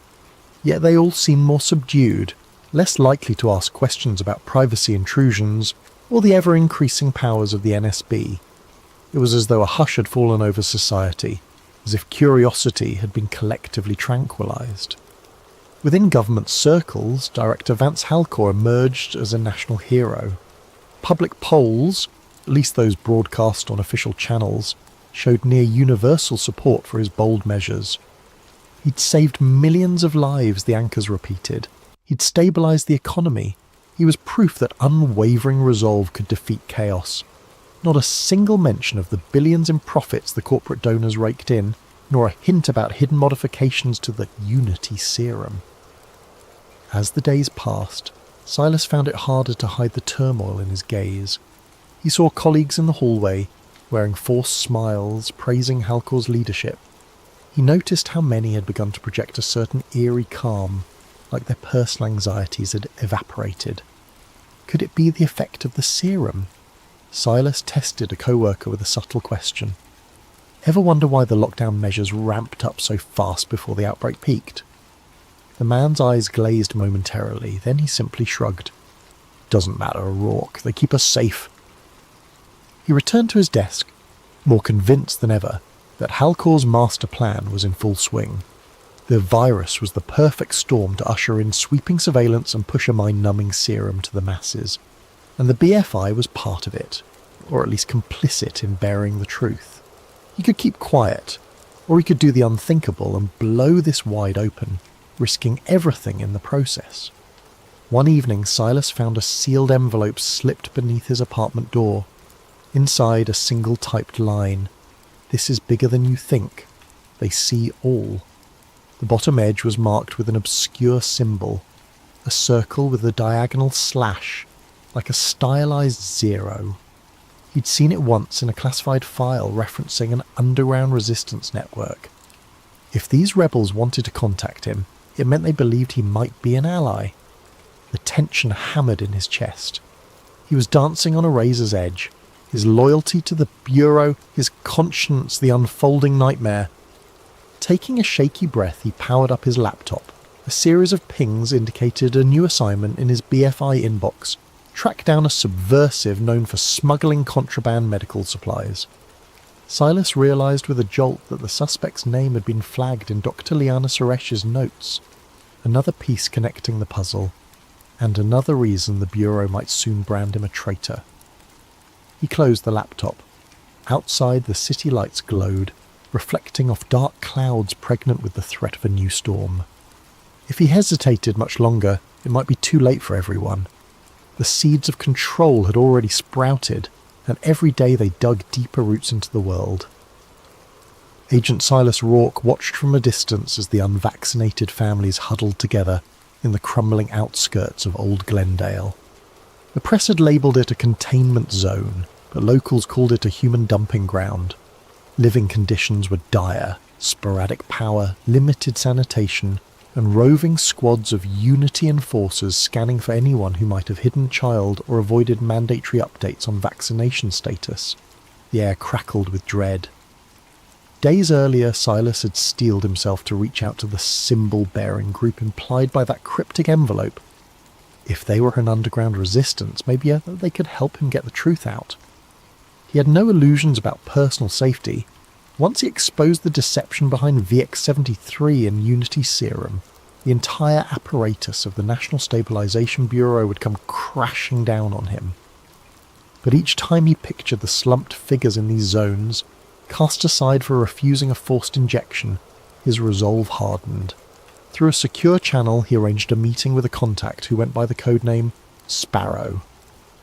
[SPEAKER 1] Yet they all seemed more subdued, less likely to ask questions about privacy intrusions or the ever-increasing powers of the NSB. It was as though a hush had fallen over society, as if curiosity had been collectively tranquilized. Within government circles, Director Vance Halcor emerged as a national hero. Public polls, at least those broadcast on official channels, showed near universal support for his bold measures. He'd saved millions of lives, the anchors repeated. He'd stabilised the economy. He was proof that unwavering resolve could defeat chaos. Not a single mention of the billions in profits the corporate donors raked in, nor a hint about hidden modifications to the Unity serum. As the days passed, Silas found it harder to hide the turmoil in his gaze. He saw colleagues in the hallway, wearing forced smiles, praising Halcor's leadership. He noticed how many had begun to project a certain eerie calm, like their personal anxieties had evaporated. Could it be the effect of the serum? Silas tested a co-worker with a subtle question. Ever wonder why the lockdown measures ramped up so fast before the outbreak peaked? The man's eyes glazed momentarily, then he simply shrugged. Doesn't matter, O'Rourke. They keep us safe. He returned to his desk, more convinced than ever that Halcor's master plan was in full swing. The virus was the perfect storm to usher in sweeping surveillance and push a mind-numbing serum to the masses. And the BFI was part of it, or at least complicit in bearing the truth. He could keep quiet, or he could do the unthinkable and blow this wide open, risking everything in the process. One evening, Silas found a sealed envelope slipped beneath his apartment door. Inside, a single typed line. "This is bigger than you think. They see all." The bottom edge was marked with an obscure symbol, a circle with a diagonal slash, like a stylized zero. He'd seen it once in a classified file referencing an underground resistance network. If these rebels wanted to contact him, it meant they believed he might be an ally. The tension hammered in his chest. He was dancing on a razor's edge. His loyalty to the Bureau, his conscience the unfolding nightmare. Taking a shaky breath, he powered up his laptop. A series of pings indicated a new assignment in his BFI inbox. Track down a subversive known for smuggling contraband medical supplies. Silas realised with a jolt that the suspect's name had been flagged in Dr. Liana Suresh's notes. Another piece connecting the puzzle, and another reason the Bureau might soon brand him a traitor. He closed the laptop. Outside, the city lights glowed, reflecting off dark clouds pregnant with the threat of a new storm. If he hesitated much longer, it might be too late for everyone. The seeds of control had already sprouted, and every day they dug deeper roots into the world. Agent Silas Rourke watched from a distance as the unvaccinated families huddled together in the crumbling outskirts of Old Glendale. The press had labelled it a containment zone, but locals called it a human dumping ground. Living conditions were dire, sporadic power, limited sanitation, and roving squads of Unity enforcers scanning for anyone who might have hidden child or avoided mandatory updates on vaccination status. The air crackled with dread. Days earlier, Silas had steeled himself to reach out to the symbol-bearing group implied by that cryptic envelope. If they were an underground resistance, maybe they could help him get the truth out. He had no illusions about personal safety. Once he exposed the deception behind VX-73 and Unity serum, the entire apparatus of the National Stabilization Bureau would come crashing down on him. But each time he pictured the slumped figures in these zones, cast aside for refusing a forced injection, his resolve hardened. Through a secure channel, he arranged a meeting with a contact who went by the codename Sparrow.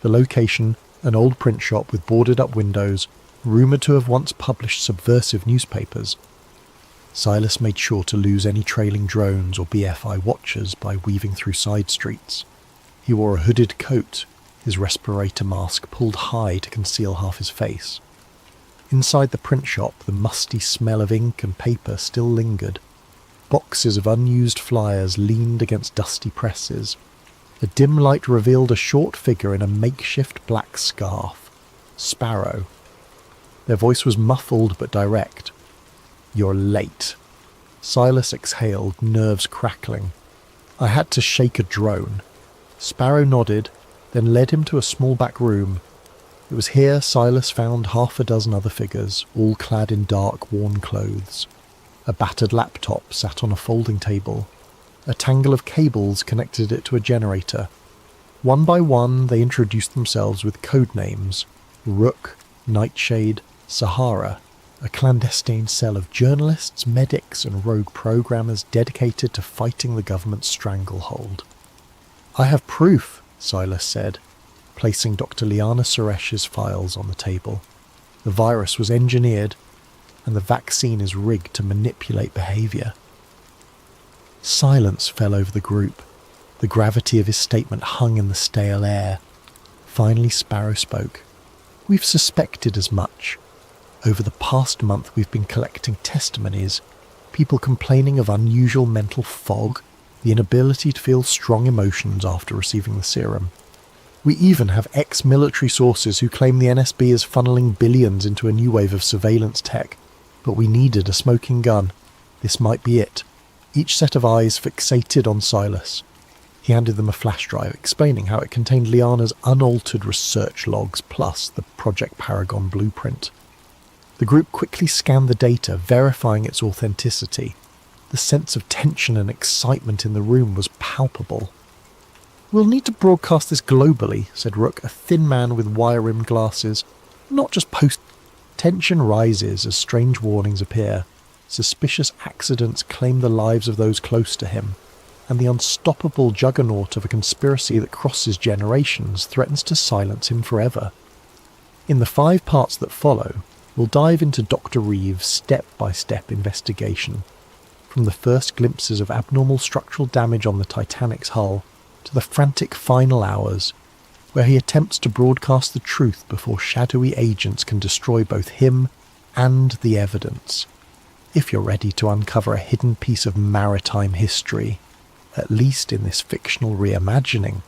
[SPEAKER 1] The location, an old print shop with boarded-up windows, rumoured to have once published subversive newspapers. Silas made sure to lose any trailing drones or BFI watchers by weaving through side streets. He wore a hooded coat, his respirator mask pulled high to conceal half his face. Inside the print shop, the musty smell of ink and paper still lingered. Boxes of unused flyers leaned against dusty presses. A dim light revealed a short figure in a makeshift black scarf. Sparrow. Their voice was muffled but direct. "You're late." Silas exhaled, nerves crackling. "I had to shake a drone." Sparrow nodded, then led him to a small back room. It was here Silas found half a dozen other figures, all clad in dark, worn clothes. A battered laptop sat on a folding table. A tangle of cables connected it to a generator. One by one, they introduced themselves with code names: Rook, Nightshade, Sahara, a clandestine cell of journalists, medics, and rogue programmers dedicated to fighting the government's stranglehold. "I have proof," Silas said, placing Dr. Liana Suresh's files on the table. "The virus was engineered, and the vaccine is rigged to manipulate behaviour." Silence fell over the group. The gravity of his statement hung in the stale air. Finally Sparrow spoke. "We've suspected as much. Over the past month we've been collecting testimonies, people complaining of unusual mental fog, the inability to feel strong emotions after receiving the serum. We even have ex-military sources who claim the NSB is funneling billions into a new wave of surveillance tech, but we needed a smoking gun. This might be it." Each set of eyes fixated on Silas. He handed them a flash drive, explaining how it contained Liana's unaltered research logs plus the Project Paragon blueprint. The group quickly scanned the data, verifying its authenticity. The sense of tension and excitement in the room was palpable. "We'll need to broadcast this globally," said Rook, a thin man with wire-rimmed glasses. "Not just post." Tension rises as strange warnings appear. Suspicious accidents claim the lives of those close to him, and the unstoppable juggernaut of a conspiracy that crosses generations threatens to silence him forever. In the 5 parts that follow, we'll dive into Dr. Reeves' step-by-step investigation, from the first glimpses of abnormal structural damage on the Titanic's hull to the frantic final hours, where he attempts to broadcast the truth before shadowy agents can destroy both him and the evidence. If you're ready to uncover a hidden piece of maritime history, at least in this fictional reimagining,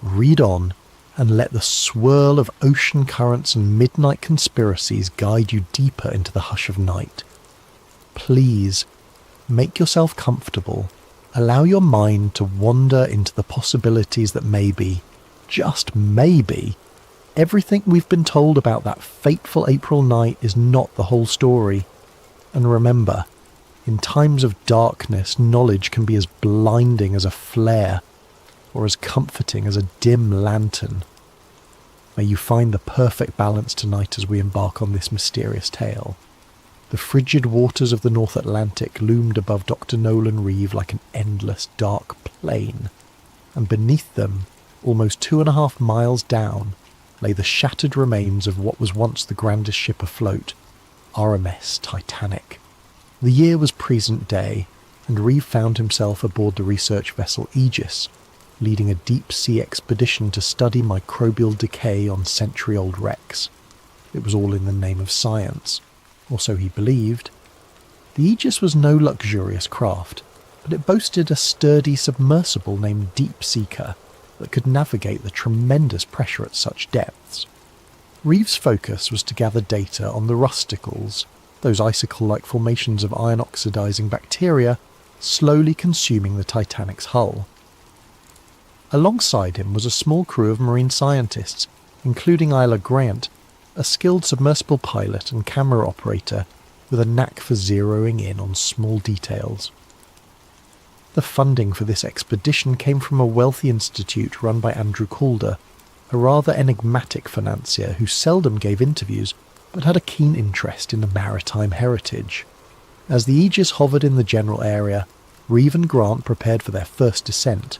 [SPEAKER 1] read on and let the swirl of ocean currents and midnight conspiracies guide you deeper into the hush of night. Please, make yourself comfortable. Allow your mind to wander into the possibilities that maybe, just maybe, everything we've been told about that fateful April night is not the whole story. And remember, in times of darkness, knowledge can be as blinding as a flare, or as comforting as a dim lantern. May you find the perfect balance tonight as we embark on this mysterious tale. The frigid waters of the North Atlantic loomed above Dr. Nolan Reeve like an endless dark plain, and beneath them, almost 2.5 miles down, lay the shattered remains of what was once the grandest ship afloat, RMS Titanic. The year was present day, and Reeve found himself aboard the research vessel Aegis, leading a deep-sea expedition to study microbial decay on century-old wrecks. It was all in the name of science, or so he believed. The Aegis was no luxurious craft, but it boasted a sturdy submersible named Deep Seeker that could navigate the tremendous pressure at such depths. Reeve's focus was to gather data on the rusticles, those icicle-like formations of iron-oxidizing bacteria slowly consuming the Titanic's hull. Alongside him was a small crew of marine scientists, including Isla Grant, a skilled submersible pilot and camera operator with a knack for zeroing in on small details. The funding for this expedition came from a wealthy institute run by Andrew Calder, a rather enigmatic financier who seldom gave interviews but had a keen interest in the maritime heritage. As the Aegis hovered in the general area, Reeve and Grant prepared for their first descent.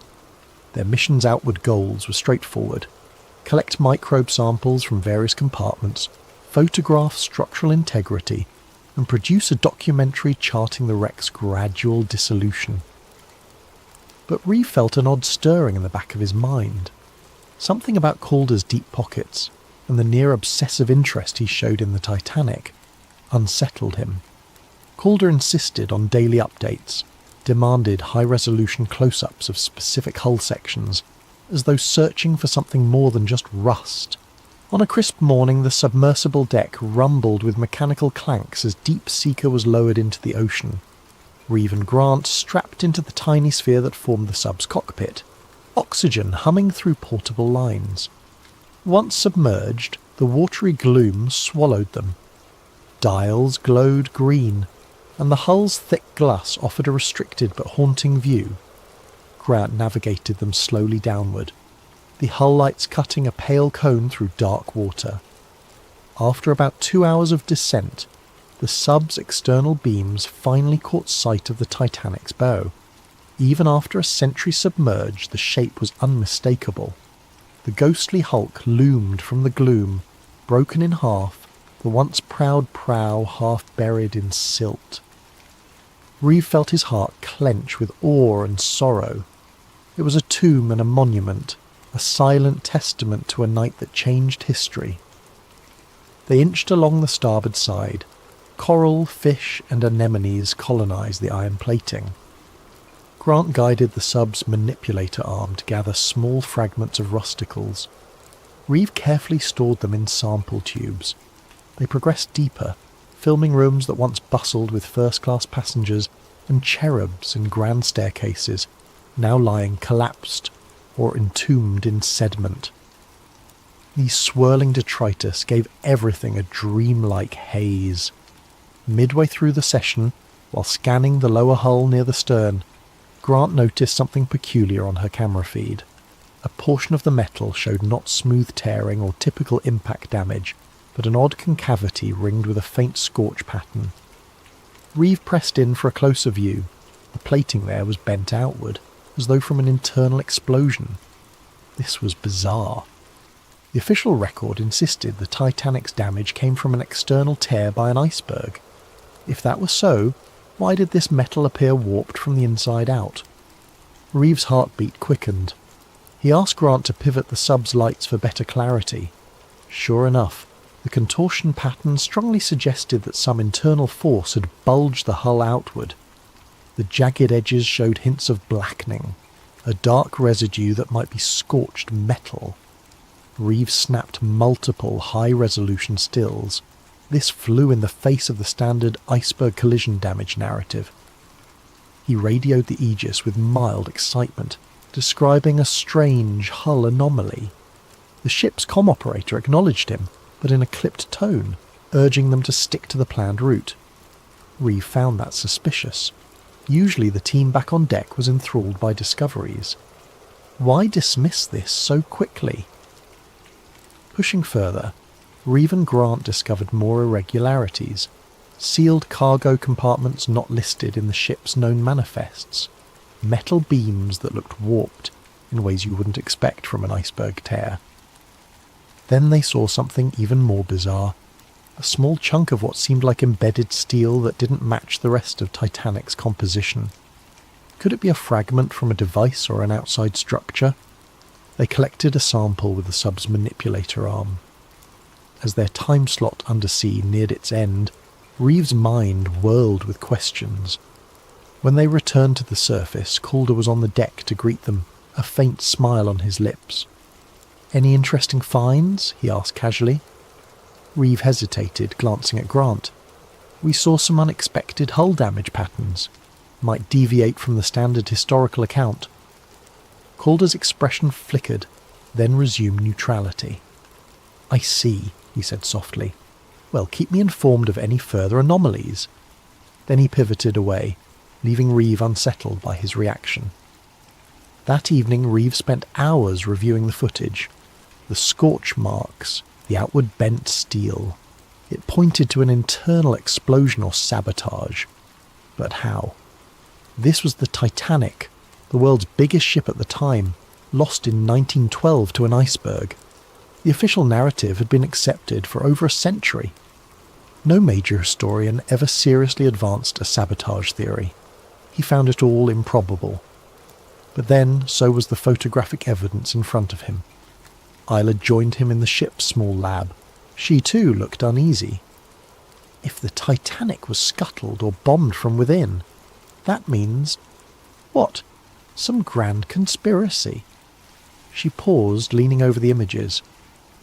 [SPEAKER 1] Their mission's outward goals were straightforward: collect microbe samples from various compartments, photograph structural integrity, and produce a documentary charting the wreck's gradual dissolution. But Reeve felt an odd stirring in the back of his mind. Something about Calder's deep pockets and the near-obsessive interest he showed in the Titanic unsettled him. Calder insisted on daily updates, demanded high-resolution close-ups of specific hull sections, as though searching for something more than just rust. On a crisp morning, the submersible deck rumbled with mechanical clanks as Deep Seeker was lowered into the ocean. Reeve and Grant strapped into the tiny sphere that formed the sub's cockpit, oxygen humming through portable lines. Once submerged, the watery gloom swallowed them. Dials glowed green, and the hull's thick glass offered a restricted but haunting view. Grant navigated them slowly downward, the hull lights cutting a pale cone through dark water. After about 2 hours of descent, the sub's external beams finally caught sight of the Titanic's bow. Even after a century submerged, the shape was unmistakable. The ghostly hulk loomed from the gloom, broken in half, the once proud prow half buried in silt. Reeve felt his heart clench with awe and sorrow. It was a tomb and a monument, a silent testament to a night that changed history. They inched along the starboard side. Coral, fish, and anemones colonized the iron plating. Grant guided the sub's manipulator arm to gather small fragments of rusticles. Reeve carefully stored them in sample tubes. They progressed deeper, filming rooms that once bustled with first-class passengers and cherubs in grand staircases, now lying collapsed or entombed in sediment. These swirling detritus gave everything a dreamlike haze. Midway through the session, while scanning the lower hull near the stern, Grant noticed something peculiar on her camera feed. A portion of the metal showed not smooth tearing or typical impact damage, but an odd concavity ringed with a faint scorch pattern. Reeve pressed in for a closer view. The plating there was bent outward, as though from an internal explosion. This was bizarre. The official record insisted the Titanic's damage came from an external tear by an iceberg. If that were so, why did this metal appear warped from the inside out? Reeve's heartbeat quickened. He asked Grant to pivot the sub's lights for better clarity. Sure enough, the contortion pattern strongly suggested that some internal force had bulged the hull outward. The jagged edges showed hints of blackening, a dark residue that might be scorched metal. Reeves snapped multiple high-resolution stills. This flew in the face of the standard iceberg collision damage narrative. He radioed the Aegis with mild excitement, describing a strange hull anomaly. The ship's comm operator acknowledged him, but in a clipped tone, urging them to stick to the planned route. Reeve found that suspicious. Usually the team back on deck was enthralled by discoveries. Why dismiss this so quickly? Pushing further, Reeve and Grant discovered more irregularities. Sealed cargo compartments not listed in the ship's known manifests. Metal beams that looked warped in ways you wouldn't expect from an iceberg tear. Then they saw something even more bizarre. A small chunk of what seemed like embedded steel that didn't match the rest of Titanic's composition. Could it be a fragment from a device or an outside structure? They collected a sample with the sub's manipulator arm. As their time slot undersea neared its end, Reeves' mind whirled with questions. When they returned to the surface, Calder was on the deck to greet them, a faint smile on his lips. "Any interesting finds?" he asked casually. Reeve hesitated, glancing at Grant. "We saw some unexpected hull damage patterns. Might deviate from the standard historical account." Calder's expression flickered, then resumed neutrality. "I see," he said softly. "Well, keep me informed of any further anomalies." Then he pivoted away, leaving Reeve unsettled by his reaction. That evening Reeve spent hours reviewing the footage. The scorch marks, the outward bent steel. It pointed to an internal explosion or sabotage. But how? This was the Titanic, the world's biggest ship at the time, lost in 1912 to an iceberg. The official narrative had been accepted for over a century. No major historian ever seriously advanced a sabotage theory. He found it all improbable. But then, so was the photographic evidence in front of him. Isla joined him in the ship's small lab. She too looked uneasy. If the Titanic was scuttled or bombed from within, that means... what? Some grand conspiracy. She paused, leaning over the images.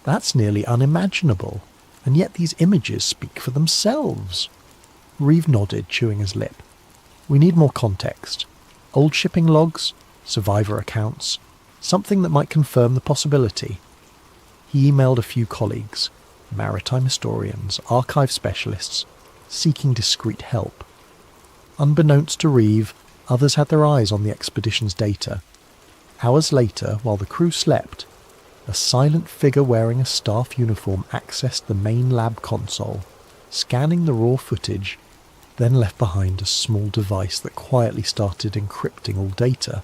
[SPEAKER 1] That's nearly unimaginable, and yet these images speak for themselves. Reeve nodded, chewing his lip. "We need more context. Old shipping logs, survivor accounts, something that might confirm the possibility." He emailed a few colleagues, maritime historians, archive specialists, seeking discreet help. Unbeknownst to Reeve, others had their eyes on the expedition's data. Hours later, while the crew slept, a silent figure wearing a staff uniform accessed the main lab console, scanning the raw footage, then left behind a small device that quietly started encrypting all data.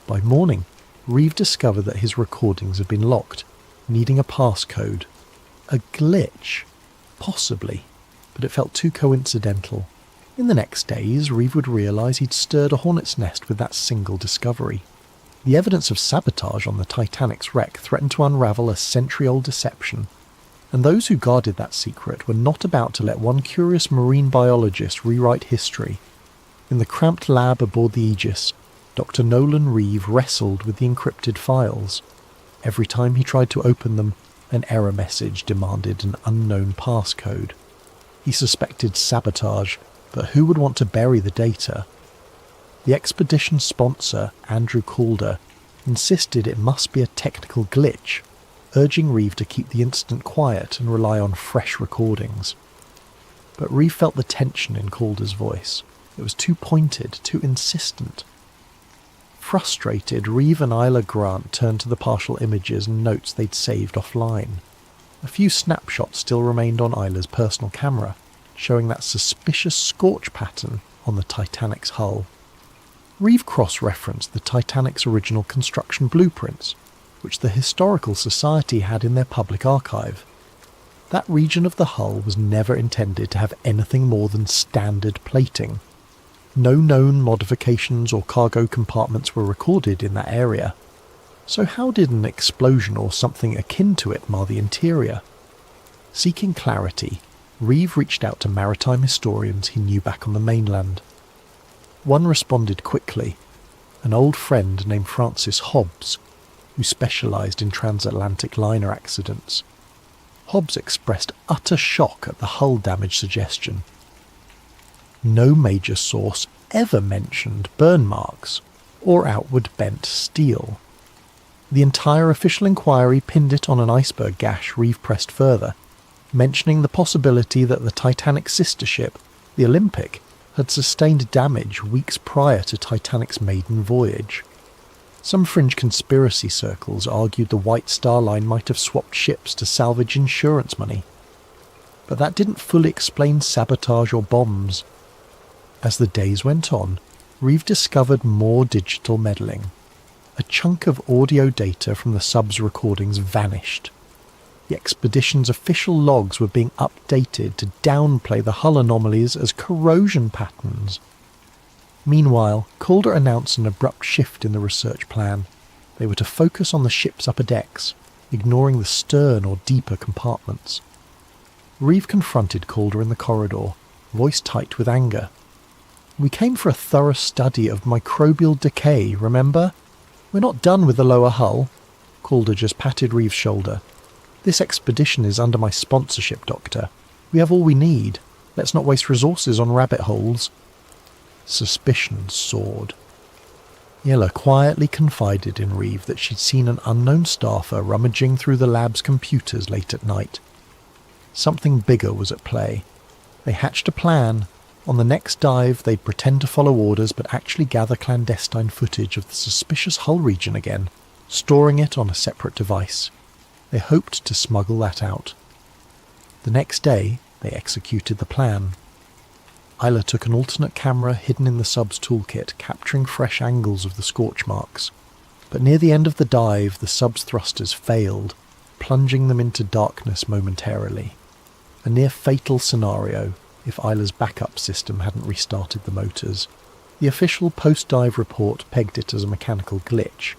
[SPEAKER 1] By morning, Reeve discovered that his recordings had been locked, needing a passcode. A glitch? Possibly, but it felt too coincidental. In the next days, Reeve would realise he'd stirred a hornet's nest with that single discovery. The evidence of sabotage on the Titanic's wreck threatened to unravel a century-old deception, and those who guarded that secret were not about to let one curious marine biologist rewrite history. In the cramped lab aboard the Aegis, Dr. Nolan Reeve wrestled with the encrypted files. Every time he tried to open them, an error message demanded an unknown passcode. He suspected sabotage, but who would want to bury the data? The expedition's sponsor, Andrew Calder, insisted it must be a technical glitch, urging Reeve to keep the incident quiet and rely on fresh recordings. But Reeve felt the tension in Calder's voice. It was too pointed, too insistent. Frustrated, Reeve and Isla Grant turned to the partial images and notes they'd saved offline. A few snapshots still remained on Isla's personal camera, showing that suspicious scorch pattern on the Titanic's hull. Reeve cross-referenced the Titanic's original construction blueprints, which the Historical Society had in their public archive. That region of the hull was never intended to have anything more than standard plating. No known modifications or cargo compartments were recorded in that area. So how did an explosion or something akin to it mar the interior? Seeking clarity, Reeve reached out to maritime historians he knew back on the mainland. One responded quickly, an old friend named Francis Hobbs, who specialised in transatlantic liner accidents. Hobbs expressed utter shock at the hull damage suggestion. No major source ever mentioned burn marks or outward bent steel. The entire official inquiry pinned it on an iceberg gash. Reeve pressed further, mentioning the possibility that the Titanic sister ship, the Olympic, had sustained damage weeks prior to Titanic's maiden voyage. Some fringe conspiracy circles argued the White Star Line might have swapped ships to salvage insurance money. But that didn't fully explain sabotage or bombs. As the days went on, Reeve discovered more digital meddling. A chunk of audio data from the sub's recordings vanished. The expedition's official logs were being updated to downplay the hull anomalies as corrosion patterns. Meanwhile, Calder announced an abrupt shift in the research plan. They were to focus on the ship's upper decks, ignoring the stern or deeper compartments. Reeve confronted Calder in the corridor, voice tight with anger. "We came for a thorough study of microbial decay, remember? We're not done with the lower hull." Calder just patted Reeve's shoulder. "This expedition is under my sponsorship, Doctor. We have all we need. Let's not waste resources on rabbit holes." Suspicion soared. Yella quietly confided in Reeve that she'd seen an unknown staffer rummaging through the lab's computers late at night. Something bigger was at play. They hatched a plan. On the next dive, they'd pretend to follow orders but actually gather clandestine footage of the suspicious hull region again, storing it on a separate device. They hoped to smuggle that out. The next day, they executed the plan. Isla took an alternate camera hidden in the sub's toolkit, capturing fresh angles of the scorch marks. But near the end of the dive, the sub's thrusters failed, plunging them into darkness momentarily. A near-fatal scenario if Isla's backup system hadn't restarted the motors. The official post-dive report pegged it as a mechanical glitch,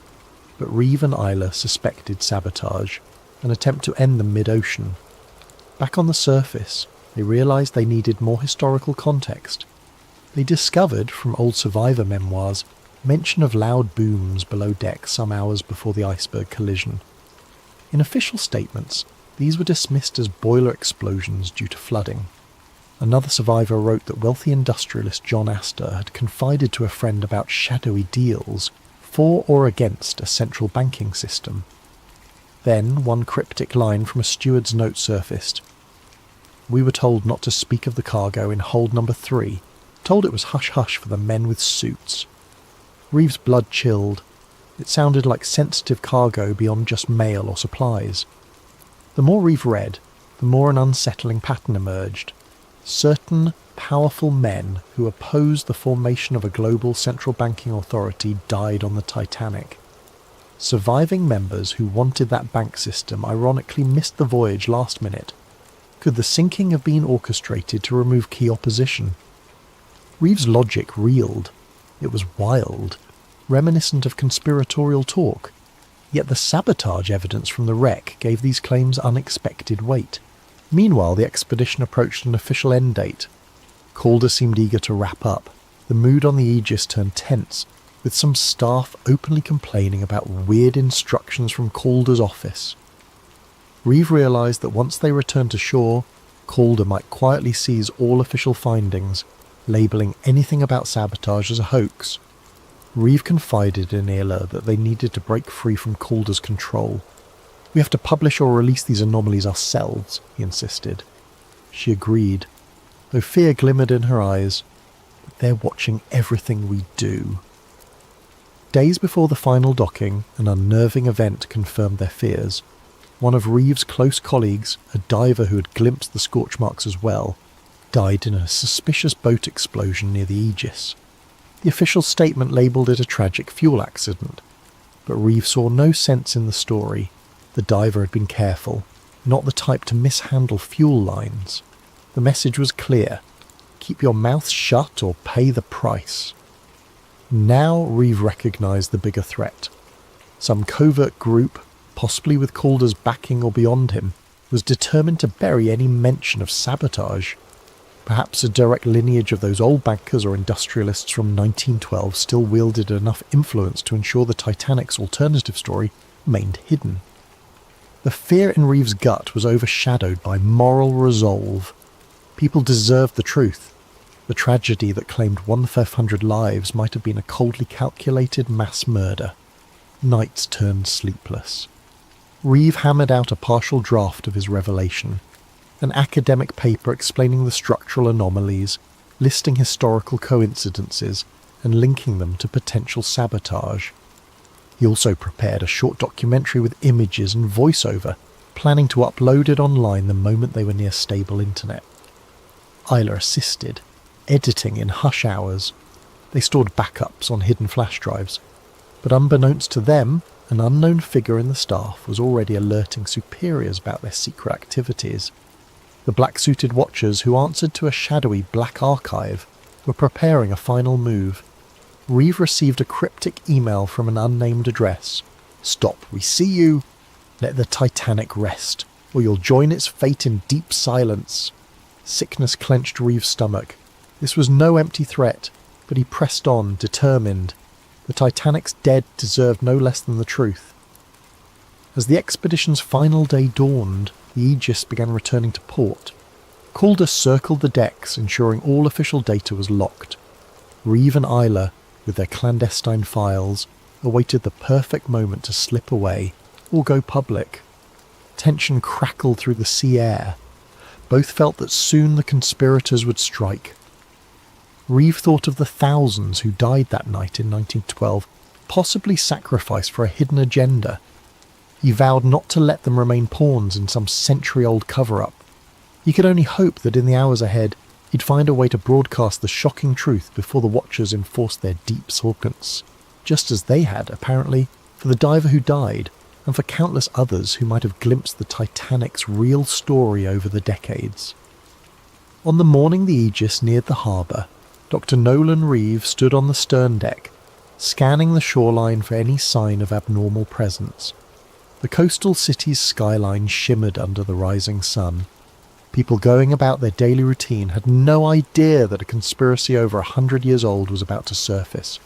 [SPEAKER 1] but Reeve and Isla suspected sabotage, an attempt to end them mid-ocean. Back on the surface, they realised they needed more historical context. They discovered, from old survivor memoirs, mention of loud booms below deck some hours before the iceberg collision. In official statements, these were dismissed as boiler explosions due to flooding. Another survivor wrote that wealthy industrialist John Astor had confided to a friend about shadowy deals for or against a central banking system. Then one cryptic line from a steward's note surfaced. "We were told not to speak of the cargo in hold number 3, told it was hush-hush for the men with suits." Reeve's blood chilled. It sounded like sensitive cargo beyond just mail or supplies. The more Reeve read, the more an unsettling pattern emerged. Certain powerful men who opposed the formation of a global central banking authority died on the Titanic. Surviving members who wanted that bank system ironically missed the voyage last minute. Could the sinking have been orchestrated to remove key opposition? Reeve's logic reeled. It was wild, reminiscent of conspiratorial talk. Yet the sabotage evidence from the wreck gave these claims unexpected weight. Meanwhile, the expedition approached an official end date. Calder seemed eager to wrap up. The mood on the Aegis turned tense, with some staff openly complaining about weird instructions from Calder's office. Reeve realised that once they returned to shore, Calder might quietly seize all official findings, labelling anything about sabotage as a hoax. Reeve confided in Isla that they needed to break free from Calder's control. "We have to publish or release these anomalies ourselves," he insisted. She agreed, though fear glimmered in her eyes. "But they're watching everything we do." Days before the final docking, an unnerving event confirmed their fears. One of Reeve's close colleagues, a diver who had glimpsed the scorch marks as well, died in a suspicious boat explosion near the Aegis. The official statement labelled it a tragic fuel accident, but Reeve saw no sense in the story. The diver had been careful, not the type to mishandle fuel lines. The message was clear: keep your mouth shut or pay the price. Now Reeve recognised the bigger threat. Some covert group, possibly with Calder's backing or beyond him, was determined to bury any mention of sabotage. Perhaps a direct lineage of those old bankers or industrialists from 1912 still wielded enough influence to ensure the Titanic's alternative story remained hidden. The fear in Reeves' gut was overshadowed by moral resolve. People deserved the truth. The tragedy that claimed 1/500 lives might have been a coldly calculated mass murder. Nights turned sleepless. Reeve hammered out a partial draft of his revelation, an academic paper explaining the structural anomalies, listing historical coincidences, and linking them to potential sabotage. He also prepared a short documentary with images and voiceover, planning to upload it online the moment they were near stable internet. Isla assisted, editing in hush hours. They stored backups on hidden flash drives, but unbeknownst to them, an unknown figure in the staff was already alerting superiors about their secret activities. The black-suited watchers who answered to a shadowy black archive were preparing a final move. Reeve received a cryptic email from an unnamed address. "Stop, we see you. Let the Titanic rest, or you'll join its fate in deep silence." Sickness clenched Reeve's stomach. This was no empty threat, but he pressed on, determined. The Titanic's dead deserved no less than the truth. As the expedition's final day dawned, the Aegis began returning to port. Calder circled the decks, ensuring all official data was locked. Reeve and Isla, with their clandestine files, awaited the perfect moment to slip away or go public. Tension crackled through the sea air. Both felt that soon the conspirators would strike. Reeve thought of the thousands who died that night in 1912, possibly sacrificed for a hidden agenda. He vowed not to let them remain pawns in some century-old cover-up. He could only hope that in the hours ahead he'd find a way to broadcast the shocking truth before the Watchers enforced their deep silence, just as they had, apparently, for the diver who died, and for countless others who might have glimpsed the Titanic's real story over the decades. On the morning the Aegis neared the harbour, Dr. Nolan Reeve stood on the stern deck, scanning the shoreline for any sign of abnormal presence. The coastal city's skyline shimmered under the rising sun. People going about their daily routine had no idea that a conspiracy over 100 years old was about to surface,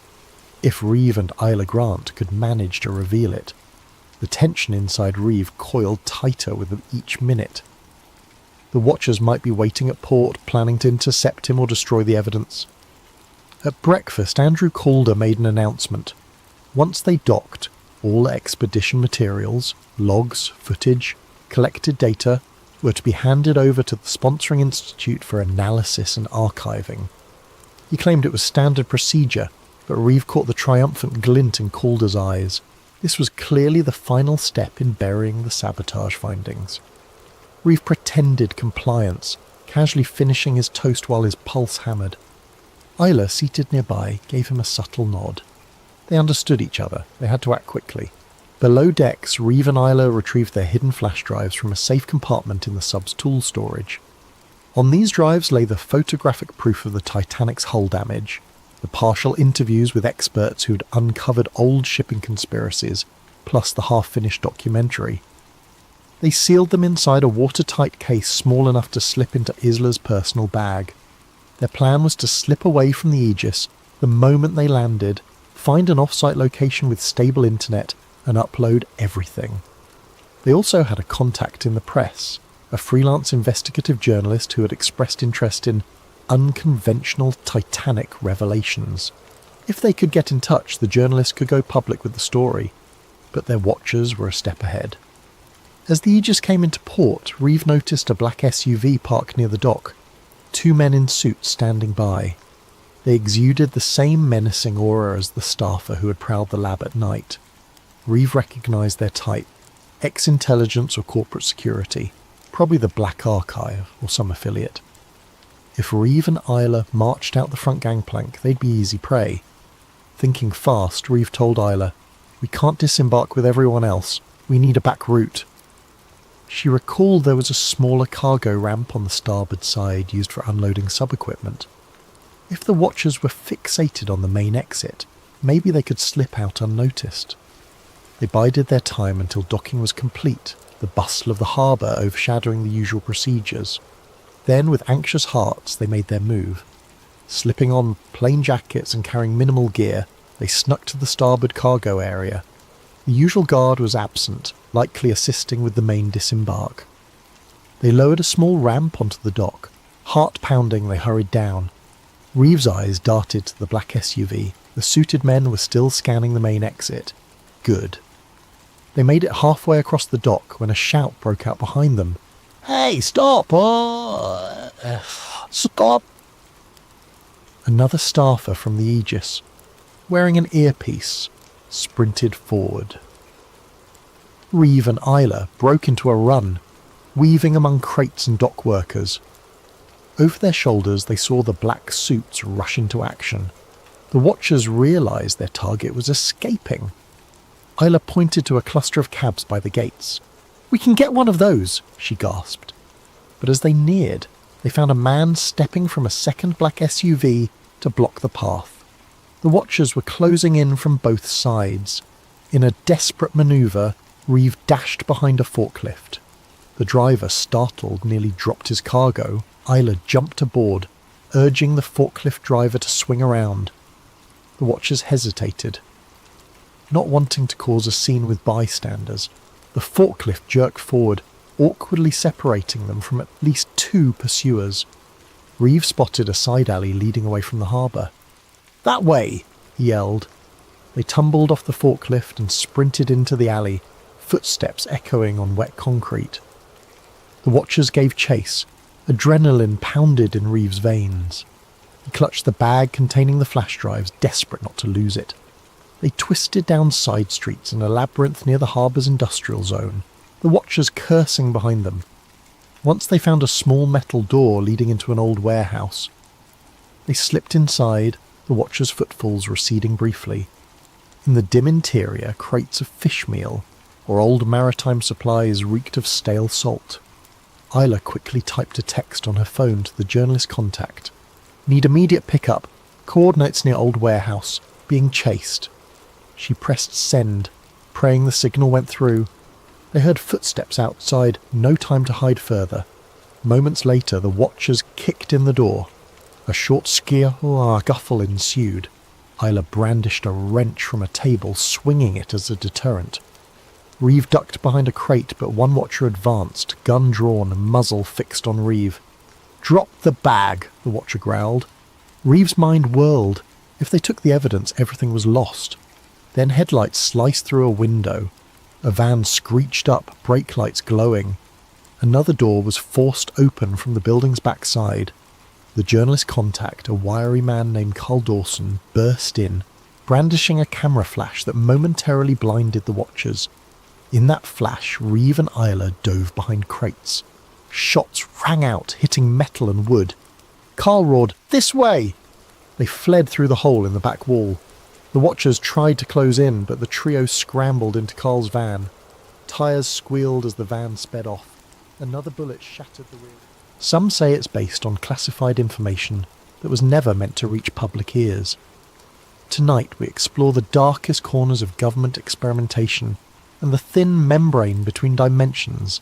[SPEAKER 1] if Reeve and Isla Grant could manage to reveal it. The tension inside Reeve coiled tighter with each minute. The Watchers might be waiting at port, planning to intercept him or destroy the evidence. At breakfast, Andrew Calder made an announcement. Once they docked, all expedition materials, logs, footage, collected data, were to be handed over to the sponsoring institute for analysis and archiving. He claimed it was standard procedure, but Reeve caught the triumphant glint in Calder's eyes. This was clearly the final step in burying the sabotage findings. Reeve pretended compliance, casually finishing his toast while his pulse hammered. Isla, seated nearby, gave him a subtle nod. They understood each other. They had to act quickly. Below decks, Reeve and Isla retrieved their hidden flash drives from a safe compartment in the sub's tool storage. On these drives lay the photographic proof of the Titanic's hull damage, the partial interviews with experts who had uncovered old shipping conspiracies, plus the half-finished documentary. They sealed them inside a watertight case small enough to slip into Isla's personal bag. Their plan was to slip away from the Aegis the moment they landed, find an off-site location with stable internet, and upload everything. They also had a contact in the press, a freelance investigative journalist who had expressed interest in unconventional Titanic revelations. If they could get in touch, the journalist could go public with the story, but their Watchers were a step ahead. As the Aegis came into port, Reeve noticed a black SUV parked near the dock, 2 men in suits standing by. They exuded the same menacing aura as the staffer who had prowled the lab at night. Reeve recognised their type, ex-intelligence or corporate security, probably the Black Archive or some affiliate. If Reeve and Isla marched out the front gangplank, they'd be easy prey. Thinking fast, Reeve told Isla, "We can't disembark with everyone else. We need a back route." She recalled there was a smaller cargo ramp on the starboard side used for unloading sub-equipment. If the Watchers were fixated on the main exit, maybe they could slip out unnoticed. They bided their time until docking was complete, the bustle of the harbour overshadowing the usual procedures. Then, with anxious hearts, they made their move. Slipping on plain jackets and carrying minimal gear, they snuck to the starboard cargo area. The usual guard was absent, likely assisting with the main disembark. They lowered a small ramp onto the dock. Heart pounding, they hurried down. Reeves' eyes darted to the black SUV. The suited men were still scanning the main exit. Good. They made it halfway across the dock when a shout broke out behind them. "Hey, stop! Stop!" Another staffer from the Aegis, wearing an earpiece, sprinted forward. Reeve and Isla broke into a run, weaving among crates and dock workers. Over their shoulders they saw the black suits rush into action. The watchers realised their target was escaping. Isla pointed to a cluster of cabs by the gates. "We can get one of those," she gasped. But as they neared, they found a man stepping from a second black SUV to block the path. The watchers were closing in from both sides. In a desperate manoeuvre, Reeve dashed behind a forklift. The driver, startled, nearly dropped his cargo. Isla jumped aboard, urging the forklift driver to swing around. The watchers hesitated, not wanting to cause a scene with bystanders. The forklift jerked forward, awkwardly separating them from at least two pursuers. Reeve spotted a side alley leading away from the harbour. "That way!" he yelled. They tumbled off the forklift and sprinted into the alley, footsteps echoing on wet concrete. The watchers gave chase. Adrenaline pounded in Reeve's veins. He clutched the bag containing the flash drives, desperate not to lose it. They twisted down side streets in a labyrinth near the harbour's industrial zone, the watchers cursing behind them. Once they found a small metal door leading into an old warehouse. They slipped inside, the watchers' footfalls receding briefly. In the dim interior, crates of fish meal or old maritime supplies reeked of stale salt. Isla quickly typed a text on her phone to the journalist contact. "Need immediate pickup. Coordinates near old warehouse. Being chased." She pressed send, praying the signal went through. They heard footsteps outside, no time to hide further. Moments later, the watchers kicked in the door. A short scuffle ensued. Isla brandished a wrench from a table, swinging it as a deterrent. Reeve ducked behind a crate, but one watcher advanced, gun drawn, muzzle fixed on Reeve. "Drop the bag," the watcher growled. Reeve's mind whirled. If they took the evidence, everything was lost. Then headlights sliced through a window. A van screeched up, brake lights glowing. Another door was forced open from the building's backside. The journalist contact, a wiry man named Carl Dawson, burst in, brandishing a camera flash that momentarily blinded the watchers. In that flash, Reeve and Isla dove behind crates. Shots rang out, hitting metal and wood. Carl roared, "This way!" They fled through the hole in the back wall. The watchers tried to close in, but the trio scrambled into Carl's van. Tyres squealed as the van sped off. Another bullet shattered the wheel. Some say it's based on classified information that was never meant to reach public ears. Tonight we explore the darkest corners of government experimentation and the thin membrane between dimensions.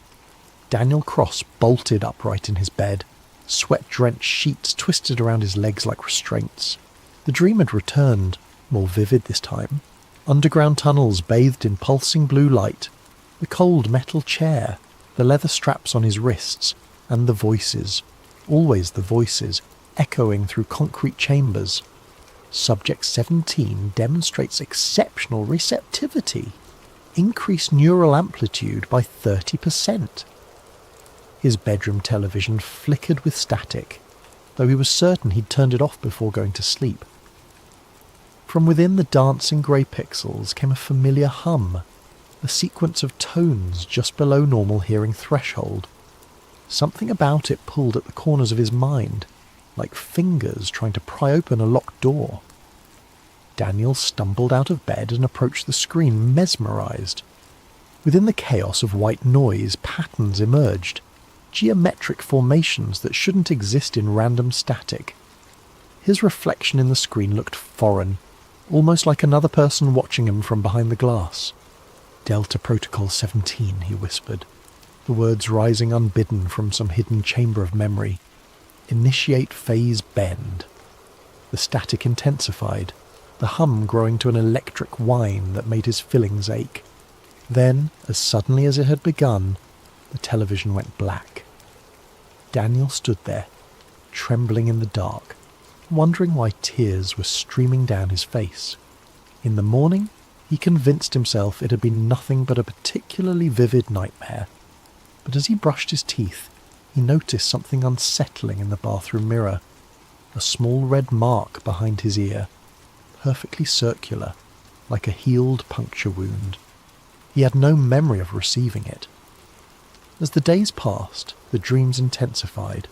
[SPEAKER 1] Daniel Cross bolted upright in his bed, sweat-drenched sheets twisted around his legs like restraints. The dream had returned, more vivid this time. Underground tunnels bathed in pulsing blue light, the cold metal chair, the leather straps on his wrists, and the voices, always the voices, echoing through concrete chambers. Subject 17 demonstrates exceptional receptivity. Increased neural amplitude by 30%. His bedroom television flickered with static, though he was certain he'd turned it off before going to sleep. From within the dancing grey pixels came a familiar hum, a sequence of tones just below normal hearing threshold. Something about it pulled at the corners of his mind, like fingers trying to pry open a locked door. Daniel stumbled out of bed and approached the screen, mesmerised. Within the chaos of white noise, patterns emerged, geometric formations that shouldn't exist in random static. His reflection in the screen looked foreign, almost like another person watching him from behind the glass. Delta Protocol 17, he whispered, the words rising unbidden from some hidden chamber of memory. Initiate phase bend. The static intensified, the hum growing to an electric whine that made his fillings ache. Then, as suddenly as it had begun, the television went black. Daniel stood there, trembling in the dark, wondering why tears were streaming down his face. In the morning, he convinced himself it had been nothing but a particularly vivid nightmare. But as he brushed his teeth, he noticed something unsettling in the bathroom mirror. A small red mark behind his ear, perfectly circular, like a healed puncture wound. He had no memory of receiving it. As the days passed, the dreams intensified.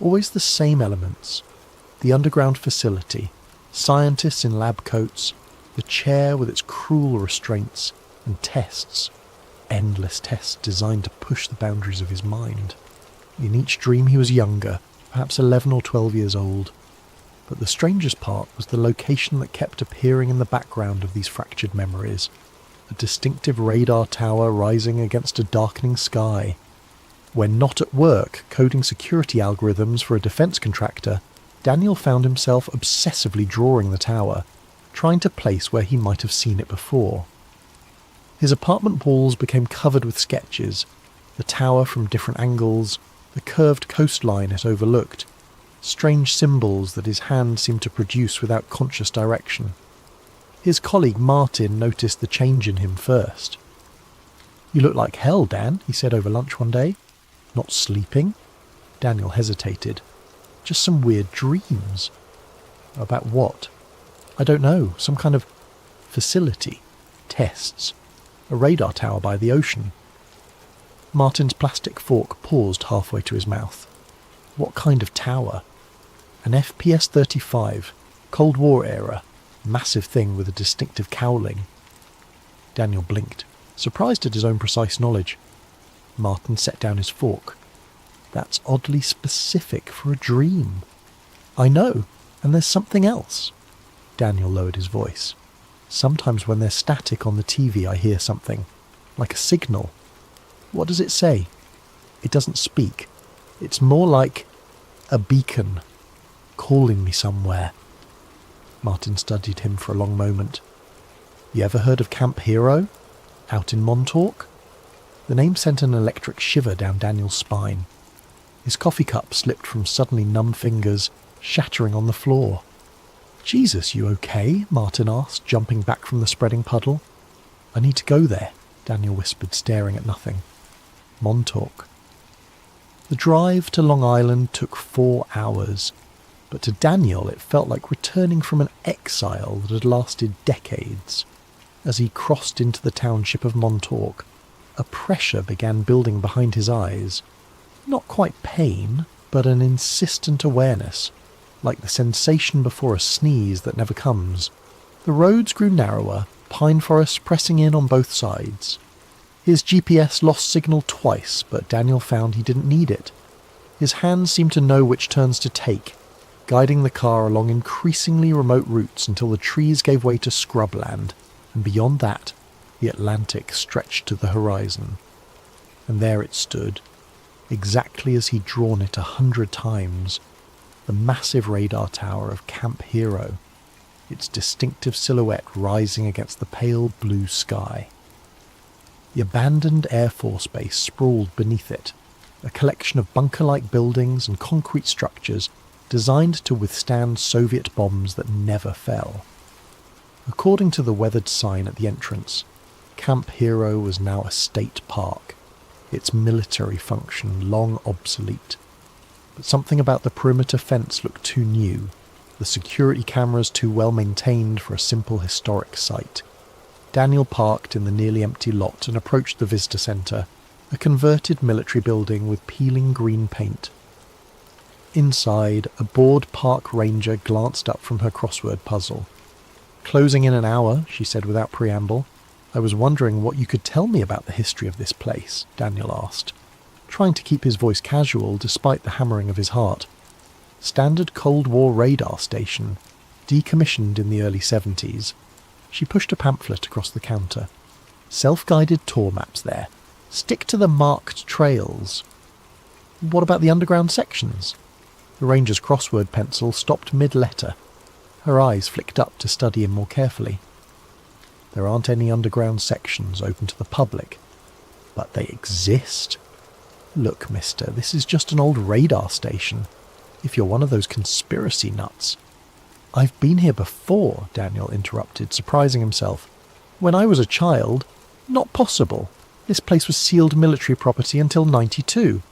[SPEAKER 1] Always the same elements. The underground facility, scientists in lab coats, the chair with its cruel restraints, and tests. Endless tests designed to push the boundaries of his mind. In each dream he was younger, perhaps 11 or 12 years old. But the strangest part was the location that kept appearing in the background of these fractured memories. A distinctive radar tower rising against a darkening sky. When not at work coding security algorithms for a defense contractor, Daniel found himself obsessively drawing the tower, trying to place where he might have seen it before. His apartment walls became covered with sketches, the tower from different angles, the curved coastline it overlooked, strange symbols that his hand seemed to produce without conscious direction. His colleague Martin noticed the change in him first. "You look like hell, Dan," he said over lunch one day. "Not sleeping?" Daniel hesitated. "Just some weird dreams." "About what?" "I don't know. Some kind of facility. Tests. A radar tower by the ocean." Martin's plastic fork paused halfway to his mouth. "What kind of tower?" "An FPS-35, Cold War era. Massive thing with a distinctive cowling." Daniel blinked, surprised at his own precise knowledge. Martin set down his fork. "That's oddly specific for a dream." "I know, and there's something else." Daniel lowered his voice. "Sometimes when there's static on the TV I hear something, like a signal." "What does it say?" "It doesn't speak. It's more like a beacon, calling me somewhere." Martin studied him for a long moment. "You ever heard of Camp Hero? Out in Montalk?" The name sent an electric shiver down Daniel's spine. His coffee cup slipped from suddenly numb fingers, shattering on the floor. "Jesus, you okay?" Martin asked, jumping back from the spreading puddle. "I need to go there," Daniel whispered, staring at nothing. "Montalk." The drive to Long Island took 4 hours, but to Daniel it felt like returning from an exile that had lasted decades. As he crossed into the township of Montalk, a pressure began building behind his eyes. Not quite pain, but an insistent awareness, like the sensation before a sneeze that never comes. The roads grew narrower, pine forests pressing in on both sides. His GPS lost signal twice, but Daniel found he didn't need it. His hands seemed to know which turns to take, guiding the car along increasingly remote routes until the trees gave way to scrubland, and beyond that, the Atlantic stretched to the horizon. And there it stood, exactly as he'd drawn it 100 times, the massive radar tower of Camp Hero, its distinctive silhouette rising against the pale blue sky. The abandoned Air Force base sprawled beneath it, a collection of bunker-like buildings and concrete structures designed to withstand Soviet bombs that never fell. According to the weathered sign at the entrance, Camp Hero was now a state park, its military function long obsolete. But something about the perimeter fence looked too new, the security cameras too well maintained for a simple historic site. Daniel parked in the nearly empty lot and approached the visitor centre, a converted military building with peeling green paint. Inside, a bored park ranger glanced up from her crossword puzzle. "Closing in an hour," she said without preamble. "I was wondering what you could tell me about the history of this place," Daniel asked, trying to keep his voice casual despite the hammering of his heart. "Standard Cold War radar station, decommissioned in the early 70s. She pushed a pamphlet across the counter. Self-guided tour maps there. Stick to the marked trails. What about the underground sections? The ranger's crossword pencil stopped mid-letter. Her eyes flicked up to study him more carefully. There aren't any underground sections open to the public, but they exist. Look, mister, this is just an old radar station, if you're one of those conspiracy nuts. I've been here before, Daniel interrupted, surprising himself. When I was a child, not possible. This place was sealed military property until 92.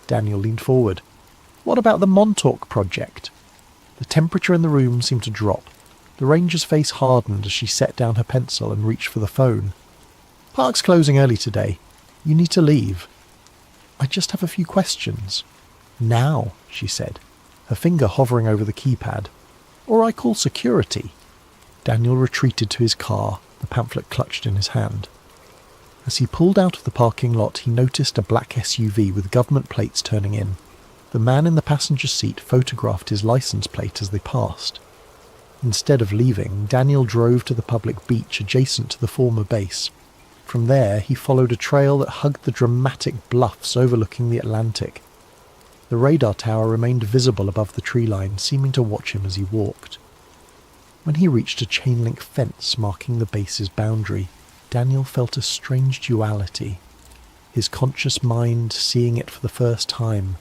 [SPEAKER 1] Daniel leaned forward. What about the Montalk project? The temperature in the room seemed to drop. The ranger's face hardened as she set down her pencil and reached for the phone. Park's closing early today. You need to leave. I just have a few questions. Now, she said, her finger hovering over the keypad. Or I call security. Daniel retreated to his car, the pamphlet clutched in his hand. As he pulled out of the parking lot, he noticed a black SUV with government plates turning in. The man in the passenger seat photographed his license plate as they passed. Instead of leaving, Daniel drove to the public beach adjacent to the former base. From there, he followed a trail that hugged the dramatic bluffs overlooking the Atlantic. The radar tower remained visible above the tree line, seeming to watch him as he walked. When he reached a chain-link fence marking the base's boundary, Daniel felt a strange duality, his conscious mind seeing it for the first time,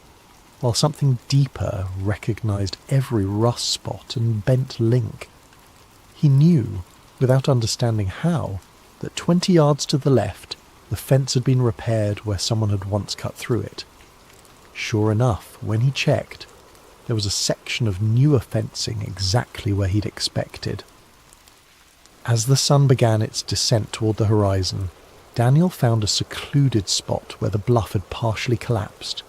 [SPEAKER 1] while something deeper recognized every rust spot and bent link. He knew, without understanding how, that 20 yards to the left, the fence had been repaired where someone had once cut through it. Sure enough, when he checked, there was a section of newer fencing exactly where he'd expected. As the sun began its descent toward the horizon, Daniel found a secluded spot where the bluff had partially collapsed,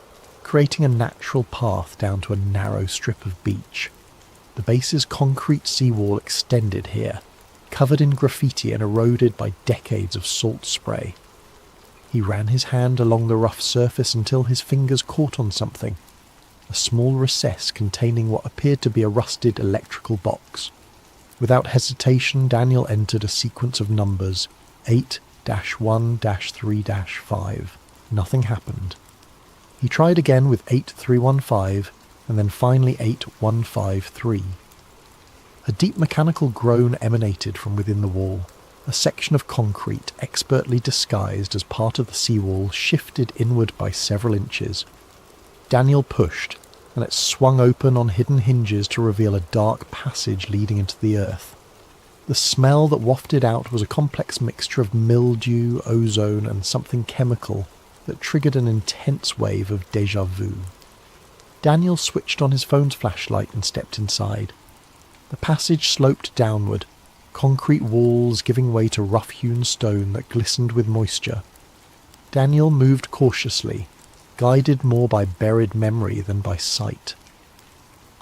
[SPEAKER 1] creating a natural path down to a narrow strip of beach. The base's concrete seawall extended here, covered in graffiti and eroded by decades of salt spray. He ran his hand along the rough surface until his fingers caught on something, a small recess containing what appeared to be a rusted electrical box. Without hesitation, Daniel entered a sequence of numbers, 8-1-3-5. Nothing happened. He tried again with 8315, and then finally 8153. A deep mechanical groan emanated from within the wall. A section of concrete, expertly disguised as part of the seawall, shifted inward by several inches. Daniel pushed, and it swung open on hidden hinges to reveal a dark passage leading into the earth. The smell that wafted out was a complex mixture of mildew, ozone, and something chemical that triggered an intense wave of déjà vu. Daniel switched on his phone's flashlight and stepped inside. The passage sloped downward, concrete walls giving way to rough-hewn stone that glistened with moisture. Daniel moved cautiously, guided more by buried memory than by sight.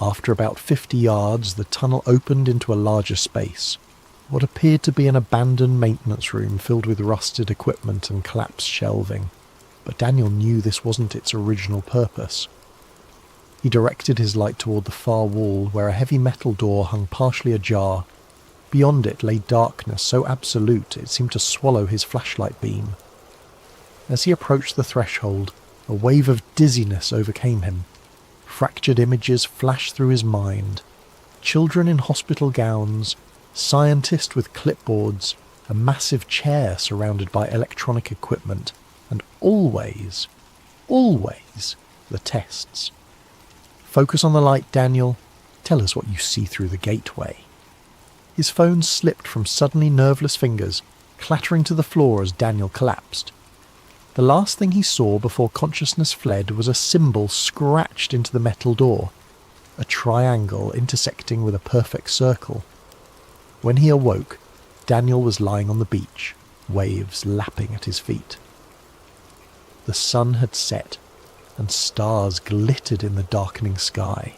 [SPEAKER 1] After about 50 yards, the tunnel opened into a larger space, what appeared to be an abandoned maintenance room filled with rusted equipment and collapsed shelving. But Daniel knew this wasn't its original purpose. He directed his light toward the far wall, where a heavy metal door hung partially ajar. Beyond it lay darkness so absolute it seemed to swallow his flashlight beam. As he approached the threshold, a wave of dizziness overcame him. Fractured images flashed through his mind. Children in hospital gowns, scientists with clipboards, a massive chair surrounded by electronic equipment, and always, the tests. Focus on the light, Daniel. Tell us what you see through the gateway. His phone slipped from suddenly nerveless fingers, clattering to the floor as Daniel collapsed. The last thing he saw before consciousness fled was a symbol scratched into the metal door, a triangle intersecting with a perfect circle. When he awoke, Daniel was lying on the beach, waves lapping at his feet. The sun had set, and stars glittered in the darkening sky.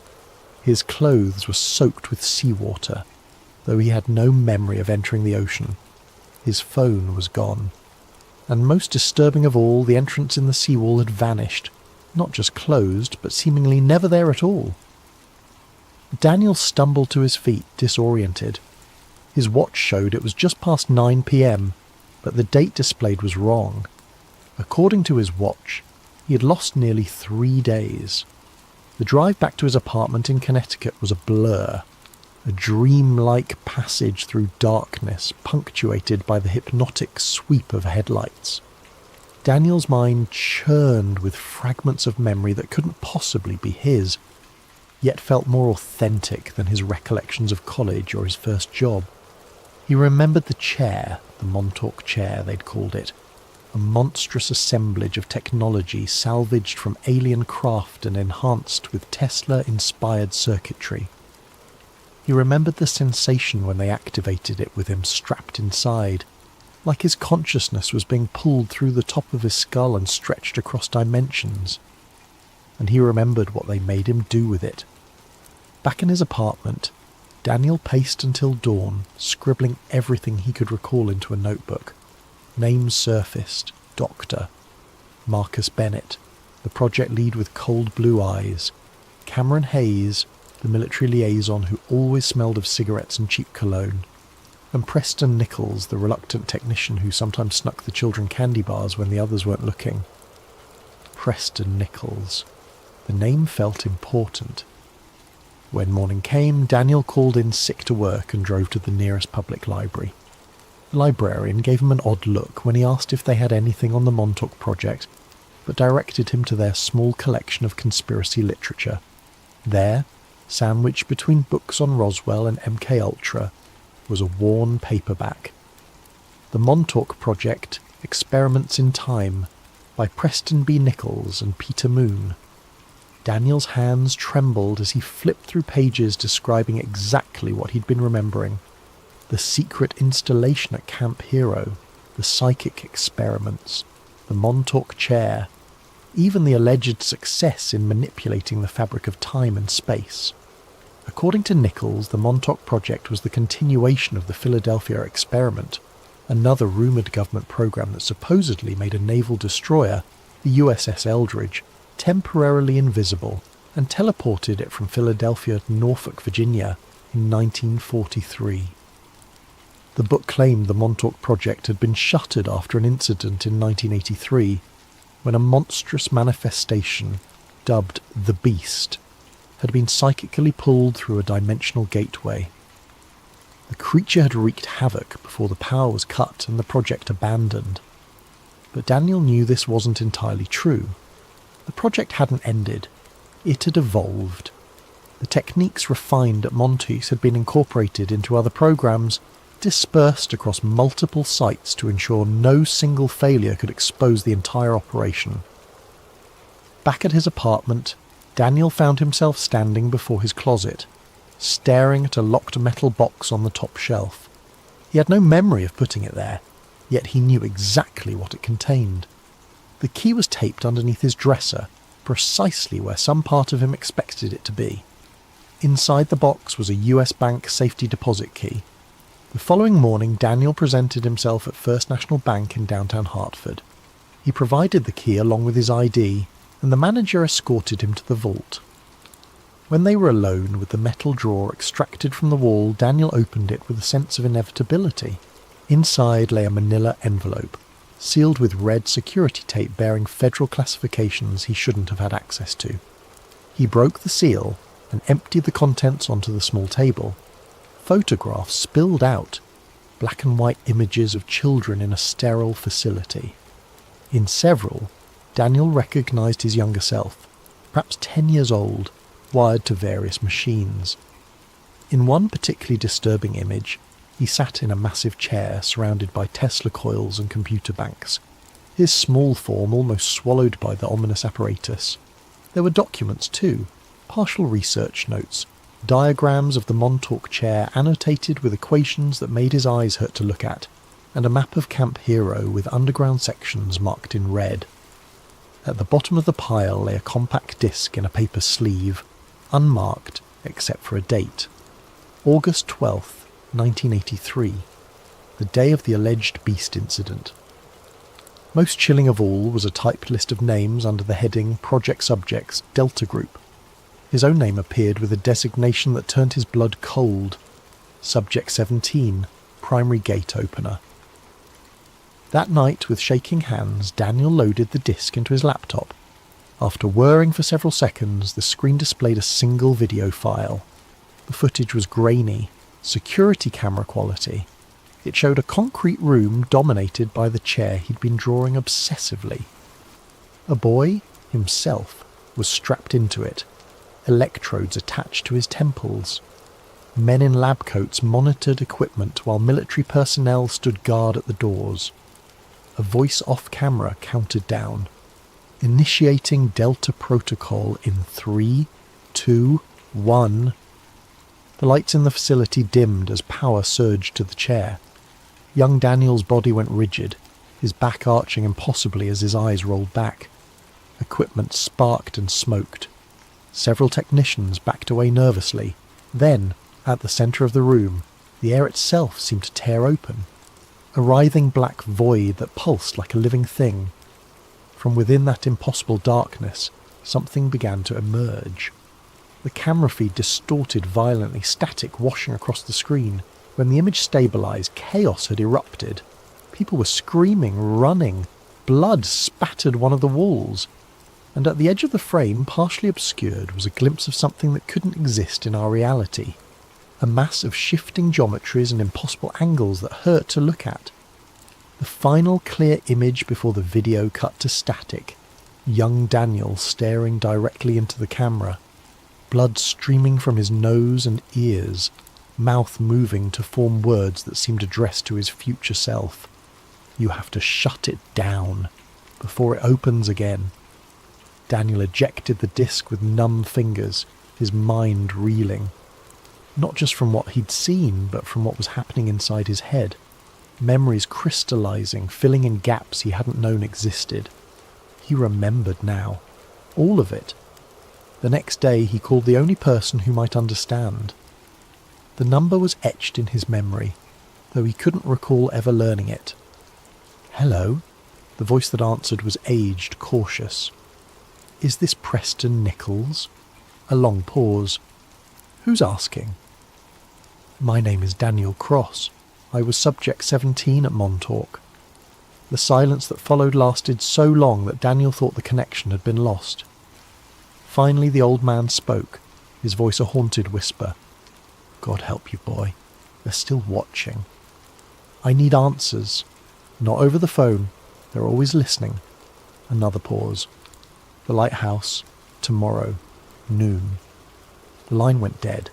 [SPEAKER 1] His clothes were soaked with seawater, though he had no memory of entering the ocean. His phone was gone. And most disturbing of all, the entrance in the seawall had vanished, not just closed, but seemingly never there at all. Daniel stumbled to his feet, disoriented. His watch showed it was just past 9 p.m. but the date displayed was wrong. According to his watch, he had lost nearly 3 days. The drive back to his apartment in Connecticut was a blur, a dreamlike passage through darkness punctuated by the hypnotic sweep of headlights. Daniel's mind churned with fragments of memory that couldn't possibly be his, yet felt more authentic than his recollections of college or his first job. He remembered the chair, the Montalk chair they'd called it, a monstrous assemblage of technology salvaged from alien craft and enhanced with Tesla-inspired circuitry. He remembered the sensation when they activated it with him strapped inside, like his consciousness was being pulled through the top of his skull and stretched across dimensions. And he remembered what they made him do with it. Back in his apartment, Daniel paced until dawn, scribbling everything he could recall into a notebook. Names surfaced: Doctor, Marcus Bennett, the project lead with cold blue eyes, Cameron Hayes, the military liaison who always smelled of cigarettes and cheap cologne, and Preston Nichols, the reluctant technician who sometimes snuck the children candy bars when the others weren't looking. Preston Nichols. The name felt important. When morning came, Daniel called in sick to work and drove to the nearest public library. The librarian gave him an odd look when he asked if they had anything on the Montalk project, but directed him to their small collection of conspiracy literature. There, sandwiched between books on Roswell and MK Ultra, was a worn paperback. The Montalk Project, Experiments in Time, by Preston B. Nichols and Peter Moon. Daniel's hands trembled as he flipped through pages describing exactly what he'd been remembering. The secret installation at Camp Hero, the psychic experiments, the Montalk chair, even the alleged success in manipulating the fabric of time and space. According to Nichols, the Montalk project was the continuation of the Philadelphia experiment, another rumoured government program that supposedly made a naval destroyer, the USS Eldridge, temporarily invisible and teleported it from Philadelphia to Norfolk, Virginia in 1943. The book claimed the Montalk project had been shuttered after an incident in 1983 when a monstrous manifestation, dubbed the Beast, had been psychically pulled through a dimensional gateway. The creature had wreaked havoc before the power was cut and the project abandoned. But Daniel knew this wasn't entirely true. The project hadn't ended. It had evolved. The techniques refined at Montes had been incorporated into other programs, dispersed across multiple sites to ensure no single failure could expose the entire operation. Back at his apartment, Daniel found himself standing before his closet, staring at a locked metal box on the top shelf. He had no memory of putting it there, yet he knew exactly what it contained. The key was taped underneath his dresser, precisely where some part of him expected it to be. Inside the box was a US Bank safety deposit key. The following morning, Daniel presented himself at First National Bank in downtown Hartford. He provided the key along with his ID, and the manager escorted him to the vault. When they were alone with the metal drawer extracted from the wall, Daniel opened it with a sense of inevitability. Inside lay a manila envelope, sealed with red security tape bearing federal classifications he shouldn't have had access to. He broke the seal and emptied the contents onto the small table. Photographs spilled out, black and white images of children in a sterile facility. In several, Daniel recognised his younger self, perhaps 10 years old, wired to various machines. In one particularly disturbing image, he sat in a massive chair surrounded by Tesla coils and computer banks, his small form almost swallowed by the ominous apparatus. There were documents too, partial research notes, diagrams of the Montalk chair annotated with equations that made his eyes hurt to look at, and a map of Camp Hero with underground sections marked in red. At the bottom of the pile lay a compact disc in a paper sleeve, unmarked except for a date. August 12th, 1983, the day of the alleged Beast incident. Most chilling of all was a typed list of names under the heading Project Subjects Delta Group. His own name appeared with a designation that turned his blood cold. Subject 17, Primary Gate Opener. That night, with shaking hands, Daniel loaded the disc into his laptop. After whirring for several seconds, the screen displayed a single video file. The footage was grainy, security camera quality. It showed a concrete room dominated by the chair he'd been drawing obsessively. A boy, himself, was strapped into it, electrodes attached to his temples. Men in lab coats monitored equipment while military personnel stood guard at the doors. A voice off camera counted down. Initiating Delta Protocol in 3, 2, 1. The lights in the facility dimmed as power surged to the chair. Young Daniel's body went rigid, his back arching impossibly as his eyes rolled back. Equipment sparked and smoked. Several technicians backed away nervously. Then, at the centre of the room, the air itself seemed to tear open. A writhing black void that pulsed like a living thing. From within that impossible darkness, something began to emerge. The camera feed distorted violently, static washing across the screen. When the image stabilised, chaos had erupted. People were screaming, running. Blood spattered one of the walls. And at the edge of the frame, partially obscured, was a glimpse of something that couldn't exist in our reality. A mass of shifting geometries and impossible angles that hurt to look at. The final clear image before the video cut to static. Young Daniel staring directly into the camera. Blood streaming from his nose and ears. Mouth moving to form words that seemed addressed to his future self. You have to shut it down before it opens again. Daniel ejected the disc with numb fingers, his mind reeling. Not just from what he'd seen, but from what was happening inside his head. Memories crystallizing, filling in gaps he hadn't known existed. He remembered now. All of it. The next day he called the only person who might understand. The number was etched in his memory, though he couldn't recall ever learning it. "Hello?" The voice that answered was aged, cautious. "Is this Preston Nichols?" A long pause. "Who's asking?" "My name is Daniel Cross. I was subject 17 at Montalk." The silence that followed lasted so long that Daniel thought the connection had been lost. Finally the old man spoke, his voice a haunted whisper. "God help you, boy. They're still watching. I need answers. Not over the phone. They're always listening." Another pause. "The lighthouse. Tomorrow. Noon." The line went dead.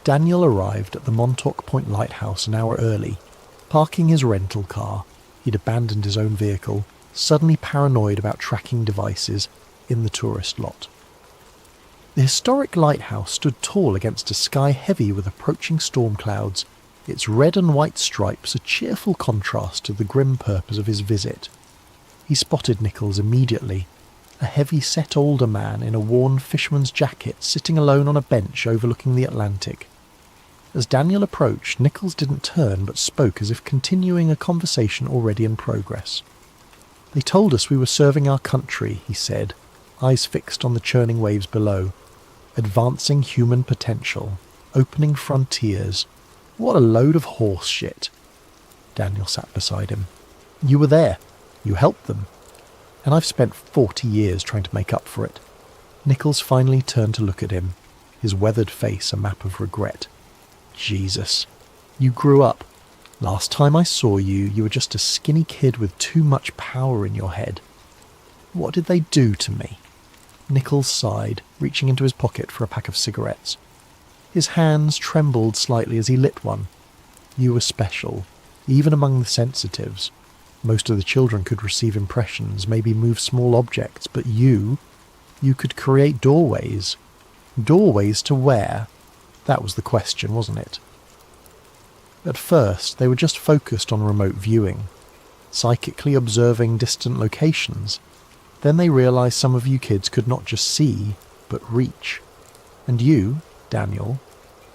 [SPEAKER 1] Daniel arrived at the Montalk Point Lighthouse an hour early. Parking his rental car, he'd abandoned his own vehicle, suddenly paranoid about tracking devices, in the tourist lot. The historic lighthouse stood tall against a sky heavy with approaching storm clouds, its red and white stripes a cheerful contrast to the grim purpose of his visit. He spotted Nichols immediately, a heavy-set older man in a worn fisherman's jacket sitting alone on a bench overlooking the Atlantic. As Daniel approached, Nichols didn't turn but spoke as if continuing a conversation already in progress. "They told us we were serving our country," he said, eyes fixed on the churning waves below. "Advancing human potential. Opening frontiers. What a load of horse shit." Daniel sat beside him. "You were there. You helped them. And I've spent 40 years trying to make up for it." Nichols finally turned to look at him, his weathered face a map of regret. "Jesus. You grew up. Last time I saw you, you were just a skinny kid with too much power in your head. What did they do to me?" Nichols sighed, reaching into his pocket for a pack of cigarettes. His hands trembled slightly as he lit one. "You were special, even among the sensitives. Most of the children could receive impressions, maybe move small objects, but you could create doorways. Doorways to where? That was the question, wasn't it? At first, they were just focused on remote viewing, psychically observing distant locations. Then they realised some of you kids could not just see, but reach. And you, Daniel,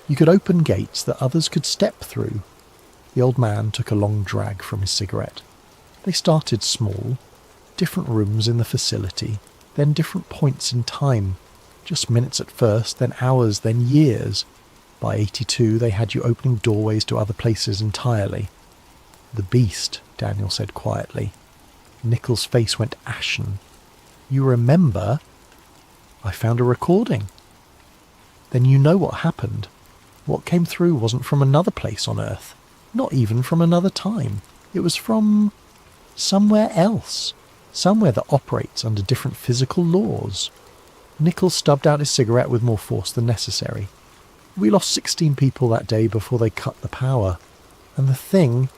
[SPEAKER 1] you could open gates that others could step through." The old man took a long drag from his cigarette. "They started small, different rooms in the facility, then different points in time, just minutes at first, then hours, then years. By 82 they had you opening doorways to other places entirely. The beast, Daniel said quietly. Nichols' face went ashen. You remember? I found a recording. Then you know what happened. What came through wasn't from another place on Earth, not even from another time. It was from somewhere else, somewhere that operates under different physical laws. Nichols stubbed out his cigarette with more force than necessary. We lost 16 people that day before they cut the power. And the thing,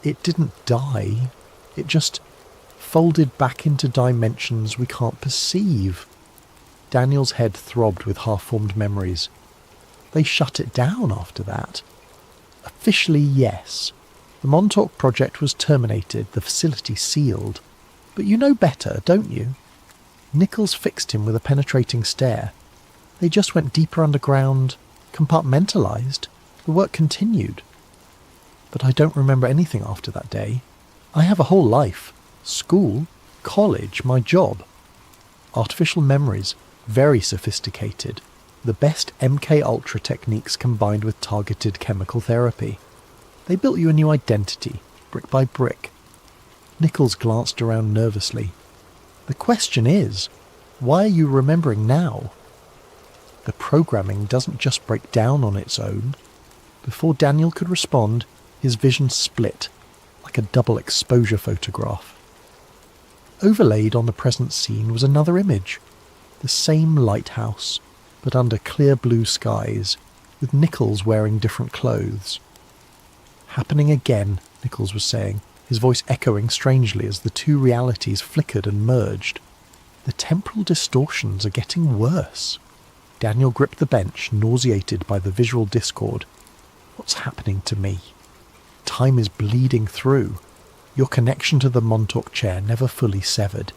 [SPEAKER 1] it didn't die. It just folded back into dimensions we can't perceive. Daniel's head throbbed with half-formed memories. They shut it down after that. Officially, yes. The Montalk project was terminated, the facility sealed. But you know better, don't you? Nichols fixed him with a penetrating stare. They just went deeper underground, compartmentalized. The work continued. But I don't remember anything after that day. I have a whole life. School, college, my job. Artificial memories, very sophisticated. The best MK Ultra techniques combined with targeted chemical therapy. They built you a new identity, brick by brick. Nichols glanced around nervously. The question is, why are you remembering now? The programming doesn't just break down on its own. Before Daniel could respond, his vision split, like a double exposure photograph. Overlaid on the present scene was another image. The same lighthouse, but under clear blue skies, with Nichols wearing different clothes. Happening again, Nichols was saying, his voice echoing strangely as the two realities flickered and merged. The temporal distortions are getting worse. Daniel gripped the bench, nauseated by the visual discord. What's happening to me? Time is bleeding through. Your connection to the Montalk chair never fully severed.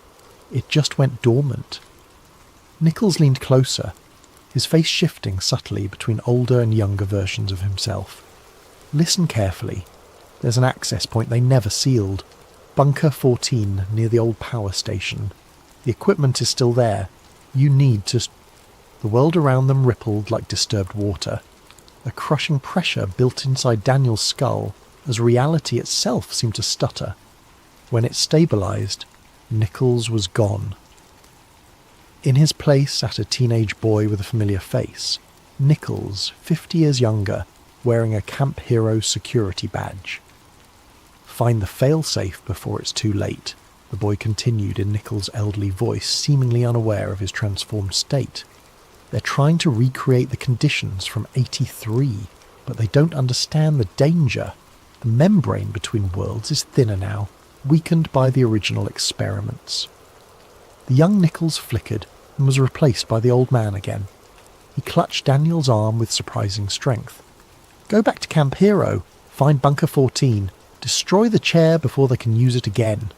[SPEAKER 1] It just went dormant. Nichols leaned closer, his face shifting subtly between older and younger versions of himself. Listen carefully. There's an access point they never sealed. Bunker 14 near the old power station. The equipment is still there. You need to... The world around them rippled like disturbed water. A crushing pressure built inside Daniel's skull as reality itself seemed to stutter. When it stabilized, Nichols was gone. In his place sat a teenage boy with a familiar face. Nichols, 50 years younger, wearing a Camp Hero security badge. Find the failsafe before it's too late, the boy continued in Nichols' elderly voice, seemingly unaware of his transformed state. They're trying to recreate the conditions from 83, but they don't understand the danger. The membrane between worlds is thinner now, weakened by the original experiments. The young Nichols flickered and was replaced by the old man again. He clutched Daniel's arm with surprising strength. Go back to Camp Hero, find Bunker 14, destroy the chair before they can use it again.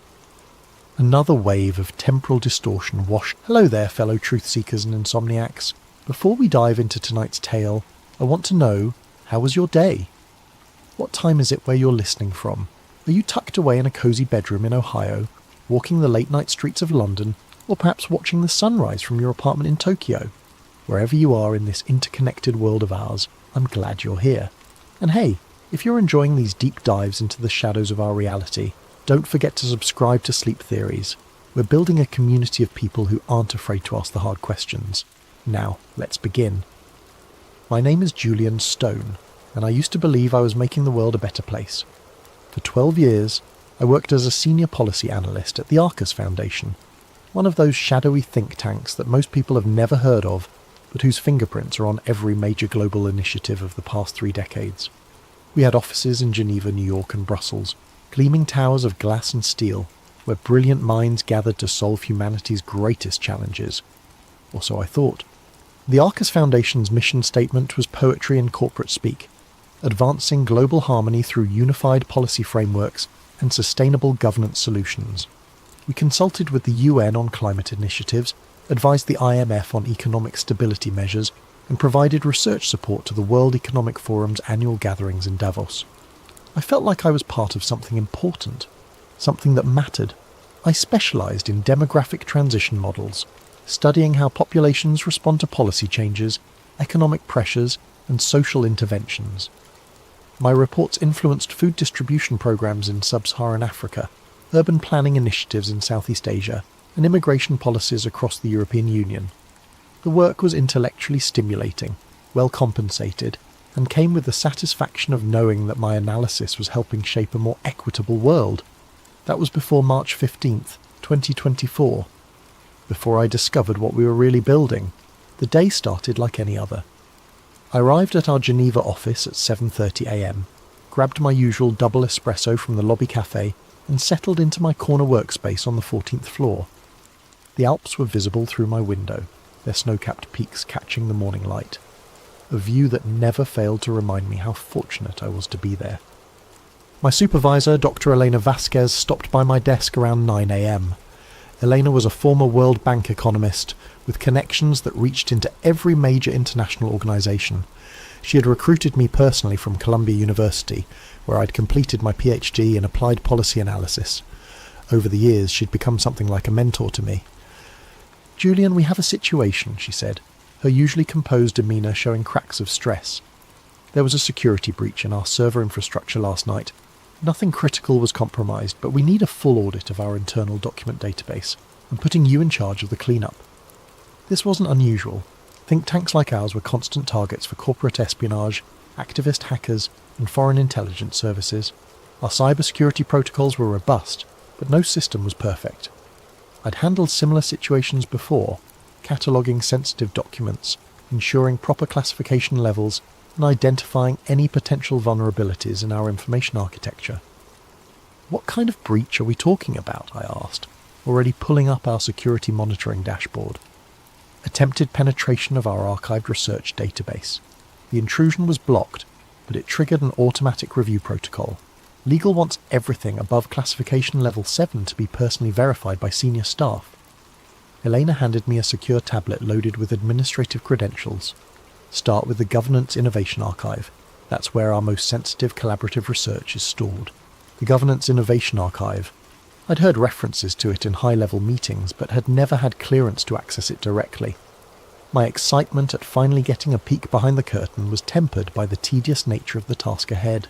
[SPEAKER 1] Another wave of temporal distortion washed. Hello there, fellow truth-seekers and insomniacs. Before we dive into tonight's tale, I want to know, how was your day? What time is it where you're listening from? Are you tucked away in a cosy bedroom in Ohio, walking the late-night streets of London, or perhaps watching the sunrise from your apartment in Tokyo? Wherever you are in this interconnected world of ours, I'm glad you're here. And hey, if you're enjoying these deep dives into the shadows of our reality, don't forget to subscribe to Sleep Theories. We're building a community of people who aren't afraid to ask the hard questions. Now, let's begin. My name is Julian Stone, and I used to believe I was making the world a better place. For 12 years, I worked as a senior policy analyst at the Arcus Foundation, one of those shadowy think tanks that most people have never heard of, but whose fingerprints are on every major global initiative of the past 3 decades. We had offices in Geneva, New York and Brussels, gleaming towers of glass and steel, where brilliant minds gathered to solve humanity's greatest challenges. Or so I thought. The Arcus Foundation's mission statement was poetry and corporate speak, advancing global harmony through unified policy frameworks and sustainable governance solutions. We consulted with the UN on climate initiatives, advised the IMF on economic stability measures, and provided research support to the World Economic Forum's annual gatherings in Davos. I felt like I was part of something important, something that mattered. I specialised in demographic transition models, studying how populations respond to policy changes, economic pressures, and social interventions. My reports influenced food distribution programs in sub-Saharan Africa, urban planning initiatives in Southeast Asia, and immigration policies across the European Union. The work was intellectually stimulating, well compensated, and came with the satisfaction of knowing that my analysis was helping shape a more equitable world. That was before March 15th, 2024. Before I discovered what we were really building, the day started like any other. I arrived at our Geneva office at 7:30 a.m, grabbed my usual double espresso from the lobby cafe, and settled into my corner workspace on the 14th floor. The Alps were visible through my window, their snow-capped peaks catching the morning light. A view that never failed to remind me how fortunate I was to be there. My supervisor, Dr. Elena Vasquez, stopped by my desk around 9 a.m. Elena was a former World Bank economist with connections that reached into every major international organisation. She had recruited me personally from Columbia University, where I'd completed my PhD in applied policy analysis. Over the years, she'd become something like a mentor to me. "Julian, we have a situation," she said, her usually composed demeanour showing cracks of stress. "There was a security breach in our server infrastructure last night. Nothing critical was compromised, but we need a full audit of our internal document database. I'm putting you in charge of the cleanup." This wasn't unusual. Think tanks like ours were constant targets for corporate espionage, activist hackers, and foreign intelligence services. Our cybersecurity protocols were robust, but no system was perfect. I'd handled similar situations before, cataloguing sensitive documents, ensuring proper classification levels, and identifying any potential vulnerabilities in our information architecture. "What kind of breach are we talking about?" I asked, already pulling up our security monitoring dashboard. "Attempted penetration of our archived research database. The intrusion was blocked, but it triggered an automatic review protocol. Legal wants everything above classification level 7 to be personally verified by senior staff." Elena handed me a secure tablet loaded with administrative credentials. "Start with the Governance Innovation Archive. That's where our most sensitive collaborative research is stored." The Governance Innovation Archive. I'd heard references to it in high-level meetings, but had never had clearance to access it directly. My excitement at finally getting a peek behind the curtain was tempered by the tedious nature of the task ahead.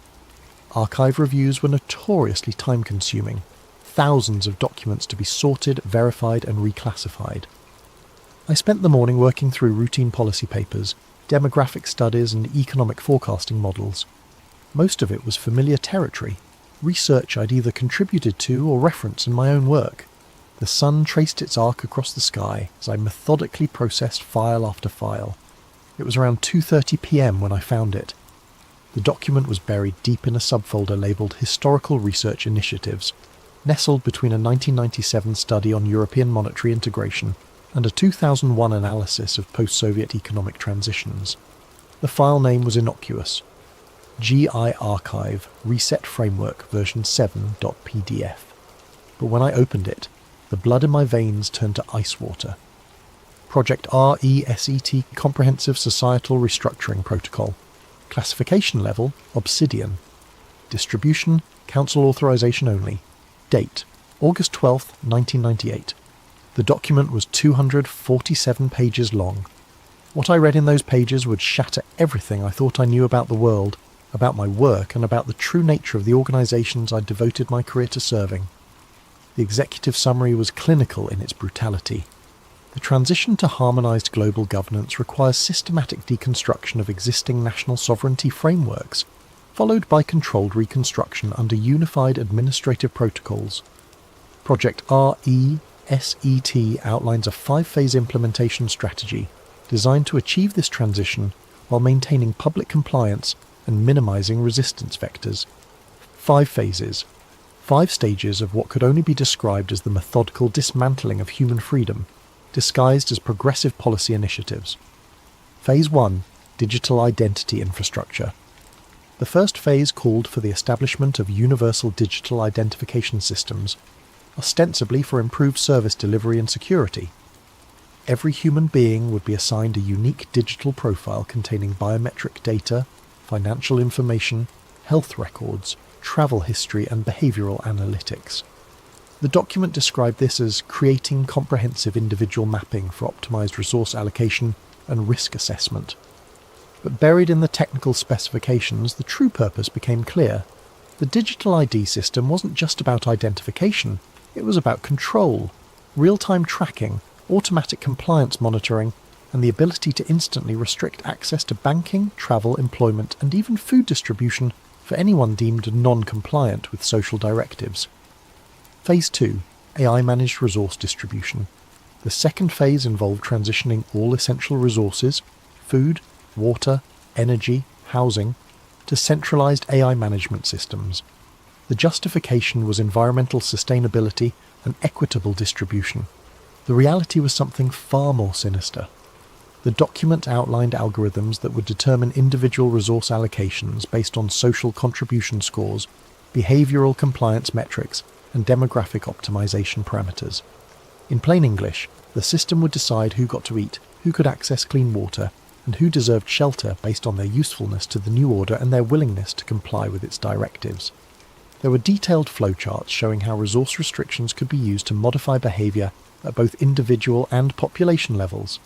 [SPEAKER 1] Archive reviews were notoriously time-consuming. Thousands of documents to be sorted, verified, and reclassified. I spent the morning working through routine policy papers, demographic studies, and economic forecasting models. Most of it was familiar territory, research I'd either contributed to or referenced in my own work. The sun traced its arc across the sky as I methodically processed file after file. It was around 2:30 p.m. when I found it. The document was buried deep in a subfolder labelled Historical Research Initiatives, nestled between a 1997 study on European monetary integration and a 2001 analysis of post-Soviet economic transitions. The file name was innocuous: GI Archive Reset Framework version 7.pdf. But when I opened it, the blood in my veins turned to ice water. Project RESET Comprehensive Societal Restructuring Protocol. Classification level, Obsidian. Distribution, Council authorization only. Date, August 12th, 1998. The document was 247 pages long. What I read in those pages would shatter everything I thought I knew about the world, about my work, and about the true nature of the organisations I'd devoted my career to serving. The executive summary was clinical in its brutality. The transition to harmonised global governance requires systematic deconstruction of existing national sovereignty frameworks, followed by controlled reconstruction under unified administrative protocols. Project RESET outlines a 5-phase implementation strategy designed to achieve this transition while maintaining public compliance and minimising resistance vectors. 5 phases. 5 stages of what could only be described as the methodical dismantling of human freedom, disguised as progressive policy initiatives. Phase 1. Digital Identity Infrastructure. The first phase called for the establishment of universal digital identification systems, ostensibly for improved service delivery and security. Every human being would be assigned a unique digital profile containing biometric data, financial information, health records, travel history, and behavioural analytics. The document described this as creating comprehensive individual mapping for optimised resource allocation and risk assessment. But buried in the technical specifications, the true purpose became clear. The digital ID system wasn't just about identification, it was about control, real-time tracking, automatic compliance monitoring, and the ability to instantly restrict access to banking, travel, employment, and even food distribution for anyone deemed non-compliant with social directives. Phase 2. AI-managed resource distribution. The second phase involved transitioning all essential resources, food, water, energy, housing, to centralized AI management systems. The justification was environmental sustainability and equitable distribution. The reality was something far more sinister. The document outlined algorithms that would determine individual resource allocations based on social contribution scores, behavioral compliance metrics, and demographic optimization parameters. In plain English, the system would decide who got to eat, who could access clean water, and who deserved shelter based on their usefulness to the new order and their willingness to comply with its directives. There were detailed flowcharts showing how resource restrictions could be used to modify behavior at both individual and population levels.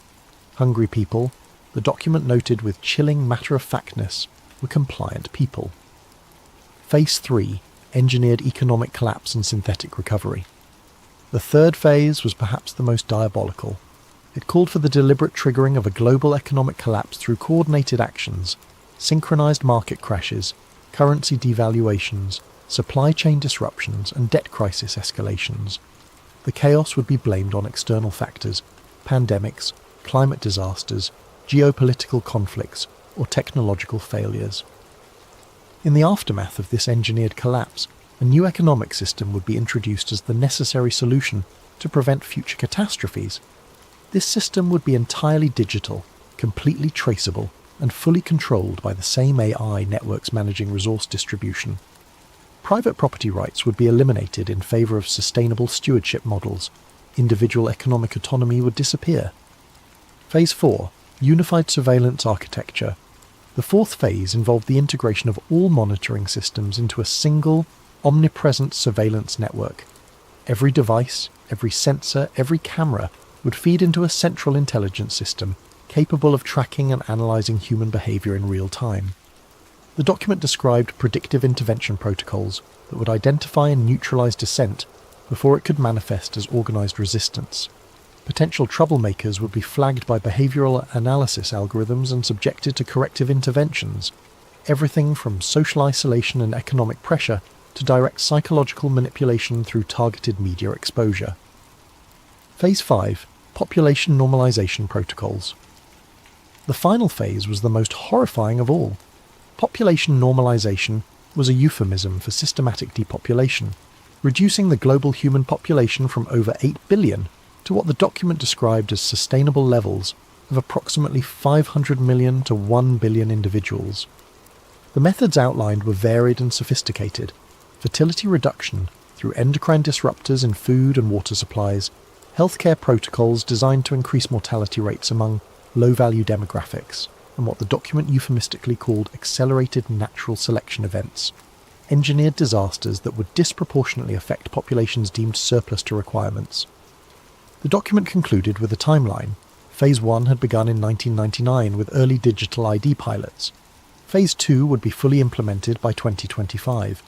[SPEAKER 1] Hungry people, the document noted with chilling matter-of-factness, were compliant people. Phase 3. Engineered economic collapse and synthetic recovery. The third phase was perhaps the most diabolical. It called for the deliberate triggering of a global economic collapse through coordinated actions, synchronized market crashes, currency devaluations, supply chain disruptions, and debt crisis escalations. The chaos would be blamed on external factors, pandemics, climate disasters, geopolitical conflicts, or technological failures. In the aftermath of this engineered collapse, a new economic system would be introduced as the necessary solution to prevent future catastrophes. This system would be entirely digital, completely traceable, and fully controlled by the same AI networks managing resource distribution. Private property rights would be eliminated in favour of sustainable stewardship models. Individual economic autonomy would disappear. Phase 4. Unified surveillance architecture. The fourth phase involved the integration of all monitoring systems into a single, omnipresent surveillance network. Every device, every sensor, every camera would feed into a central intelligence system capable of tracking and analysing human behaviour in real time. The document described predictive intervention protocols that would identify and neutralise dissent before it could manifest as organised resistance. Potential troublemakers would be flagged by behavioural analysis algorithms and subjected to corrective interventions, everything from social isolation and economic pressure to direct psychological manipulation through targeted media exposure. Phase 5. Population normalisation protocols. The final phase was the most horrifying of all. Population normalisation was a euphemism for systematic depopulation, reducing the global human population from over 8 billion to what the document described as sustainable levels of approximately 500 million to 1 billion individuals. The methods outlined were varied and sophisticated: fertility reduction through endocrine disruptors in food and water supplies, healthcare protocols designed to increase mortality rates among low-value demographics, and what the document euphemistically called accelerated natural selection events, engineered disasters that would disproportionately affect populations deemed surplus to requirements. The document concluded with a timeline. Phase 1 had begun in 1999 with early digital ID pilots. Phase 2 would be fully implemented by 2025.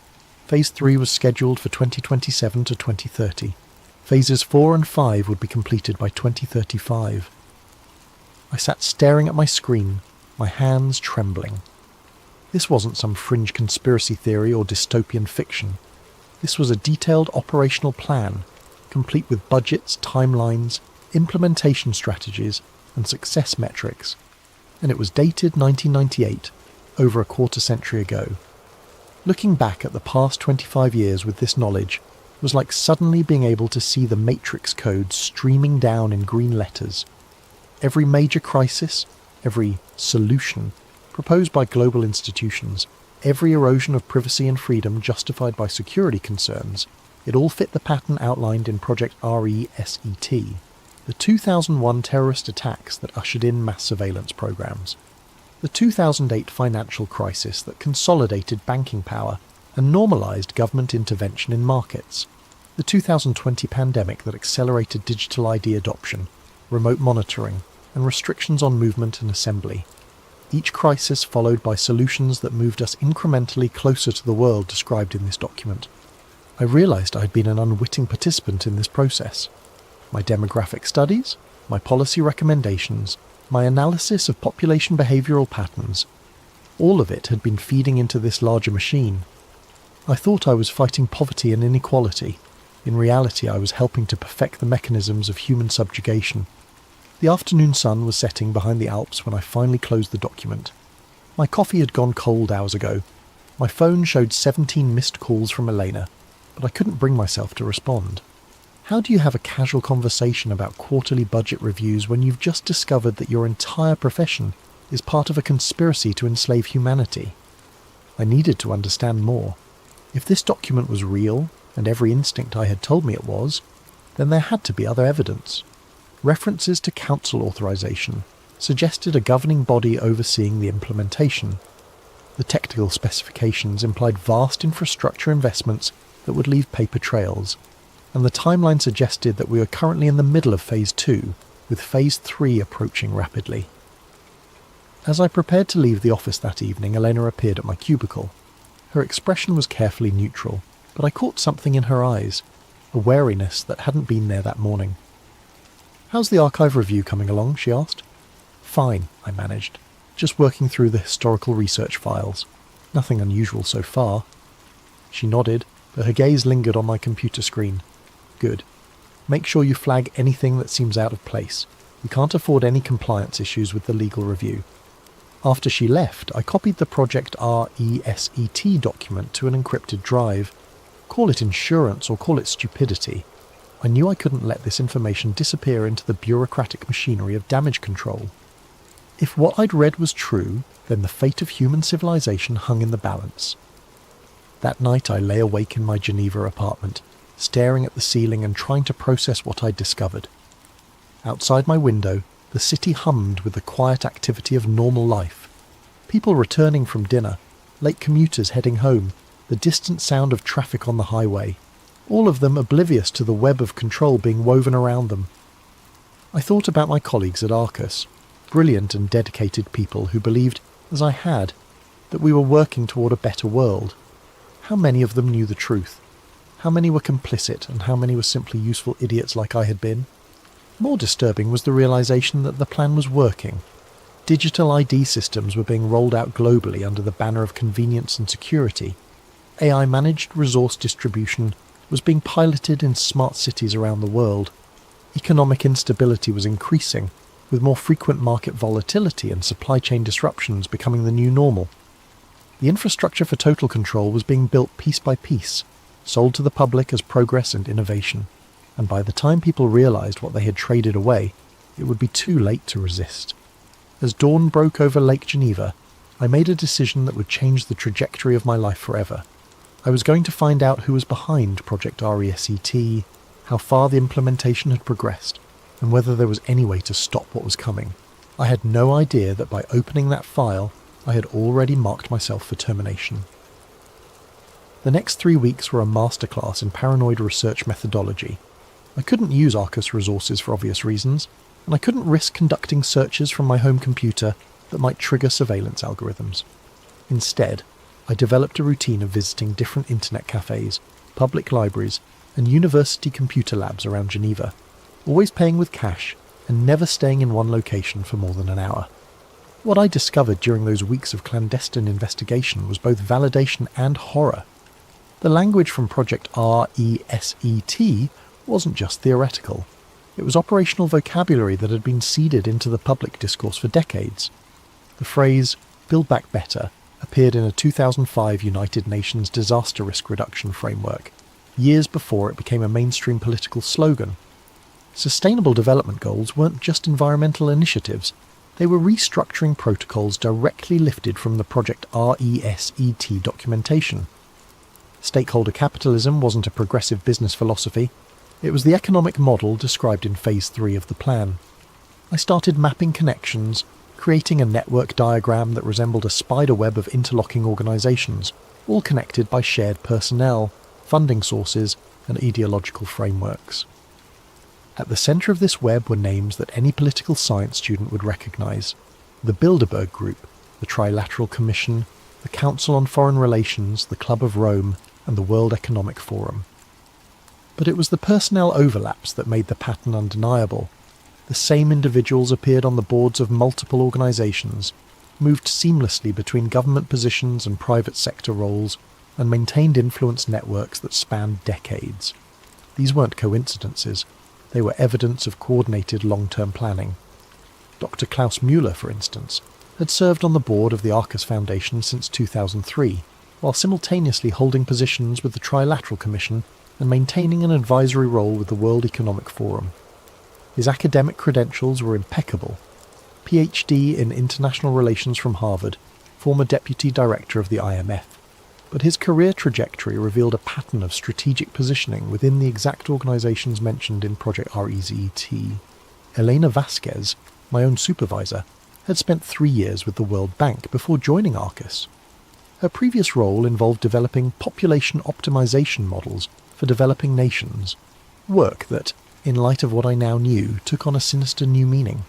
[SPEAKER 1] Phase 3 was scheduled for 2027 to 2030. Phases 4 and 5 would be completed by 2035. I sat staring at my screen, my hands trembling. This wasn't some fringe conspiracy theory or dystopian fiction. This was a detailed operational plan, complete with budgets, timelines, implementation strategies, and success metrics. And it was dated 1998, over a quarter century ago. Looking back at the past 25 years with this knowledge was like suddenly being able to see the matrix code streaming down in green letters. Every major crisis, every solution proposed by global institutions, every erosion of privacy and freedom justified by security concerns, it all fit the pattern outlined in Project RESET, the 2001 terrorist attacks that ushered in mass surveillance programs, the 2008 financial crisis that consolidated banking power and normalised government intervention in markets, the 2020 pandemic that accelerated digital ID adoption, remote monitoring, and restrictions on movement and assembly. each crisis followed by solutions that moved us incrementally closer to the world described in this document. I realised I had been an unwitting participant in this process. My demographic studies, my policy recommendations, my analysis of population behavioural patterns, all of it had been feeding into this larger machine. I thought I was fighting poverty and inequality. In reality, I was helping to perfect the mechanisms of human subjugation. The afternoon sun was setting behind the Alps when I finally closed the document. My coffee had gone cold hours ago. My phone showed 17 missed calls from Elena, but I couldn't bring myself to respond. How do you have a casual conversation about quarterly budget reviews when you've just discovered that your entire profession is part of a conspiracy to enslave humanity? I needed to understand more. If this document was real, and every instinct I had told me it was, then there had to be other evidence. References to council authorization suggested a governing body overseeing the implementation. The technical specifications implied vast infrastructure investments that would leave paper trails, and the timeline suggested that we were currently in the middle of Phase 2, with Phase 3 approaching rapidly. As I prepared to leave the office that evening, Elena appeared at my cubicle. Her expression was carefully neutral, but I caught something in her eyes, a wariness that hadn't been there that morning. "How's the archive review coming along?" she asked. "Fine," I managed. "Just working through the historical research files. Nothing unusual so far." She nodded, but her gaze lingered on my computer screen. "Good. Make sure you flag anything that seems out of place. We can't afford any compliance issues with the legal review." After she left, I copied the Project RESET document to an encrypted drive. Call it insurance or call it stupidity. I knew I couldn't let this information disappear into the bureaucratic machinery of damage control. If what I'd read was true, then the fate of human civilization hung in the balance. That night I lay awake in my Geneva apartment, staring at the ceiling and trying to process what I'd discovered. Outside my window, the city hummed with the quiet activity of normal life. People returning from dinner, late commuters heading home, the distant sound of traffic on the highway, all of them oblivious to the web of control being woven around them. I thought about my colleagues at Arcus, brilliant and dedicated people who believed, as I had, that we were working toward a better world. How many of them knew the truth? How many were complicit and how many were simply useful idiots like I had been? More disturbing was the realization that the plan was working. Digital ID systems were being rolled out globally under the banner of convenience and security. AI-managed resource distribution was being piloted in smart cities around the world. Economic instability was increasing, with more frequent market volatility and supply chain disruptions becoming the new normal. The infrastructure for total control was being built piece by piece, sold to the public as progress and innovation, and by the time people realized what they had traded away, it would be too late to resist. As dawn broke over Lake Geneva, I made a decision that would change the trajectory of my life forever. I was going to find out who was behind Project RESET, how far the implementation had progressed, and whether there was any way to stop what was coming. I had no idea that by opening that file, I had already marked myself for termination. The next 3 weeks were a masterclass in paranoid research methodology. I couldn't use Arcus resources for obvious reasons, and I couldn't risk conducting searches from my home computer that might trigger surveillance algorithms. Instead, I developed a routine of visiting different internet cafes, public libraries, and university computer labs around Geneva, always paying with cash and never staying in one location for more than an hour. What I discovered during those weeks of clandestine investigation was both validation and horror. The language from Project RESET wasn't just theoretical. It was operational vocabulary that had been seeded into the public discourse for decades. The phrase, "Build Back Better," appeared in a 2005 United Nations disaster risk reduction framework, years before it became a mainstream political slogan. Sustainable development goals weren't just environmental initiatives, they were restructuring protocols directly lifted from the Project RESET documentation. Stakeholder capitalism wasn't a progressive business philosophy, it was the economic model described in Phase 3 of the plan. I started mapping connections, creating a network diagram that resembled a spider web of interlocking organisations, all connected by shared personnel, funding sources, and ideological frameworks. At the centre of this web were names that any political science student would recognise: the Bilderberg Group, the Trilateral Commission, the Council on Foreign Relations, the Club of Rome, and the World Economic Forum. But it was the personnel overlaps that made the pattern undeniable. The same individuals appeared on the boards of multiple organisations, moved seamlessly between government positions and private sector roles, and maintained influence networks that spanned decades. These weren't coincidences, they were evidence of coordinated long-term planning. Dr. Klaus Müller, for instance, had served on the board of the Arcus Foundation since 2003, while simultaneously holding positions with the Trilateral Commission and maintaining an advisory role with the World Economic Forum. His academic credentials were impeccable. PhD in International Relations from Harvard, former Deputy Director of the IMF. But his career trajectory revealed a pattern of strategic positioning within the exact organisations mentioned in Project REZT. Elena Vasquez, my own supervisor, had spent 3 years with the World Bank before joining Arcus. Her previous role involved developing population optimization models for developing nations, work that, in light of what I now knew, took on a sinister new meaning.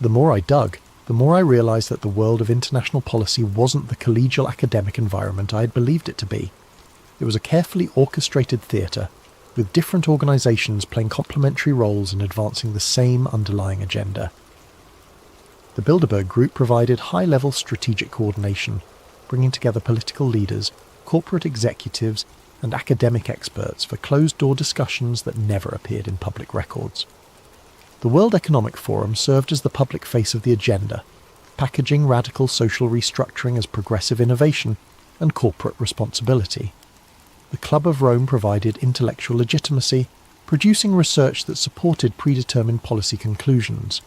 [SPEAKER 1] The more I dug, the more I realised that the world of international policy wasn't the collegial academic environment I had believed it to be. It was a carefully orchestrated theatre, with different organisations playing complementary roles in advancing the same underlying agenda. The Bilderberg Group provided high-level strategic coordination, bringing together political leaders, corporate executives, and academic experts for closed-door discussions that never appeared in public records. The World Economic Forum served as the public face of the agenda, packaging radical social restructuring as progressive innovation and corporate responsibility. The Club of Rome provided intellectual legitimacy, producing research that supported predetermined policy conclusions.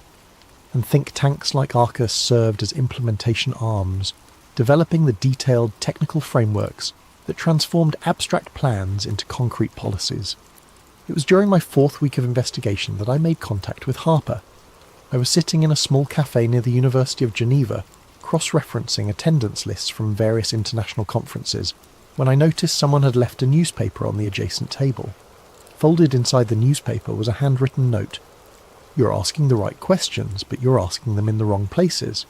[SPEAKER 1] And think tanks like Arcus served as implementation arms, developing the detailed technical frameworks that transformed abstract plans into concrete policies. It was during my 4th week of investigation that I made contact with Harper. I was sitting in a small cafe near the University of Geneva, cross-referencing attendance lists from various international conferences, when I noticed someone had left a newspaper on the adjacent table. Folded inside the newspaper was a handwritten note. "You're asking the right questions, but you're asking them in the wrong places.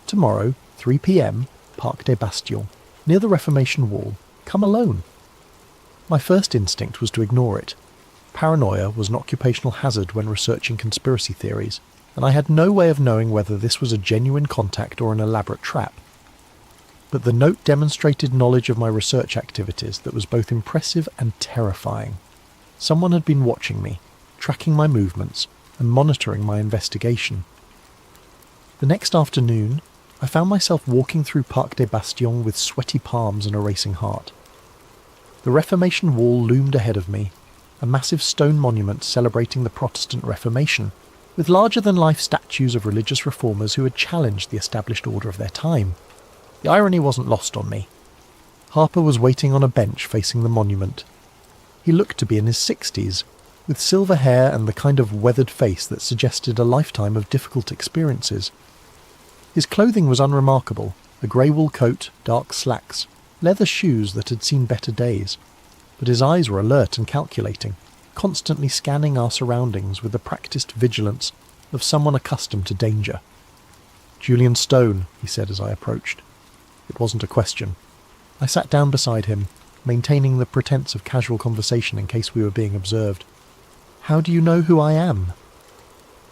[SPEAKER 1] Tomorrow, 3 p.m, Parc des Bastions, near the Reformation Wall. Come alone." My first instinct was to ignore it. Paranoia was an occupational hazard when researching conspiracy theories, and I had no way of knowing whether this was a genuine contact or an elaborate trap. But the note demonstrated knowledge of my research activities that was both impressive and terrifying. Someone had been watching me, tracking my movements, and monitoring my investigation. The next afternoon, I found myself walking through Parc des Bastions with sweaty palms and a racing heart. The Reformation Wall loomed ahead of me, a massive stone monument celebrating the Protestant Reformation, with larger-than-life statues of religious reformers who had challenged the established order of their time. The irony wasn't lost on me. Harper was waiting on a bench facing the monument. He looked to be in his 60s, with silver hair and the kind of weathered face that suggested a lifetime of difficult experiences. His clothing was unremarkable, a grey wool coat, dark slacks, leather shoes that had seen better days. But his eyes were alert and calculating, constantly scanning our surroundings with the practised vigilance of someone accustomed to danger. "Julian Stone," he said as I approached. It wasn't a question. I sat down beside him, maintaining the pretense of casual conversation in case we were being observed. "How do you know who I am?"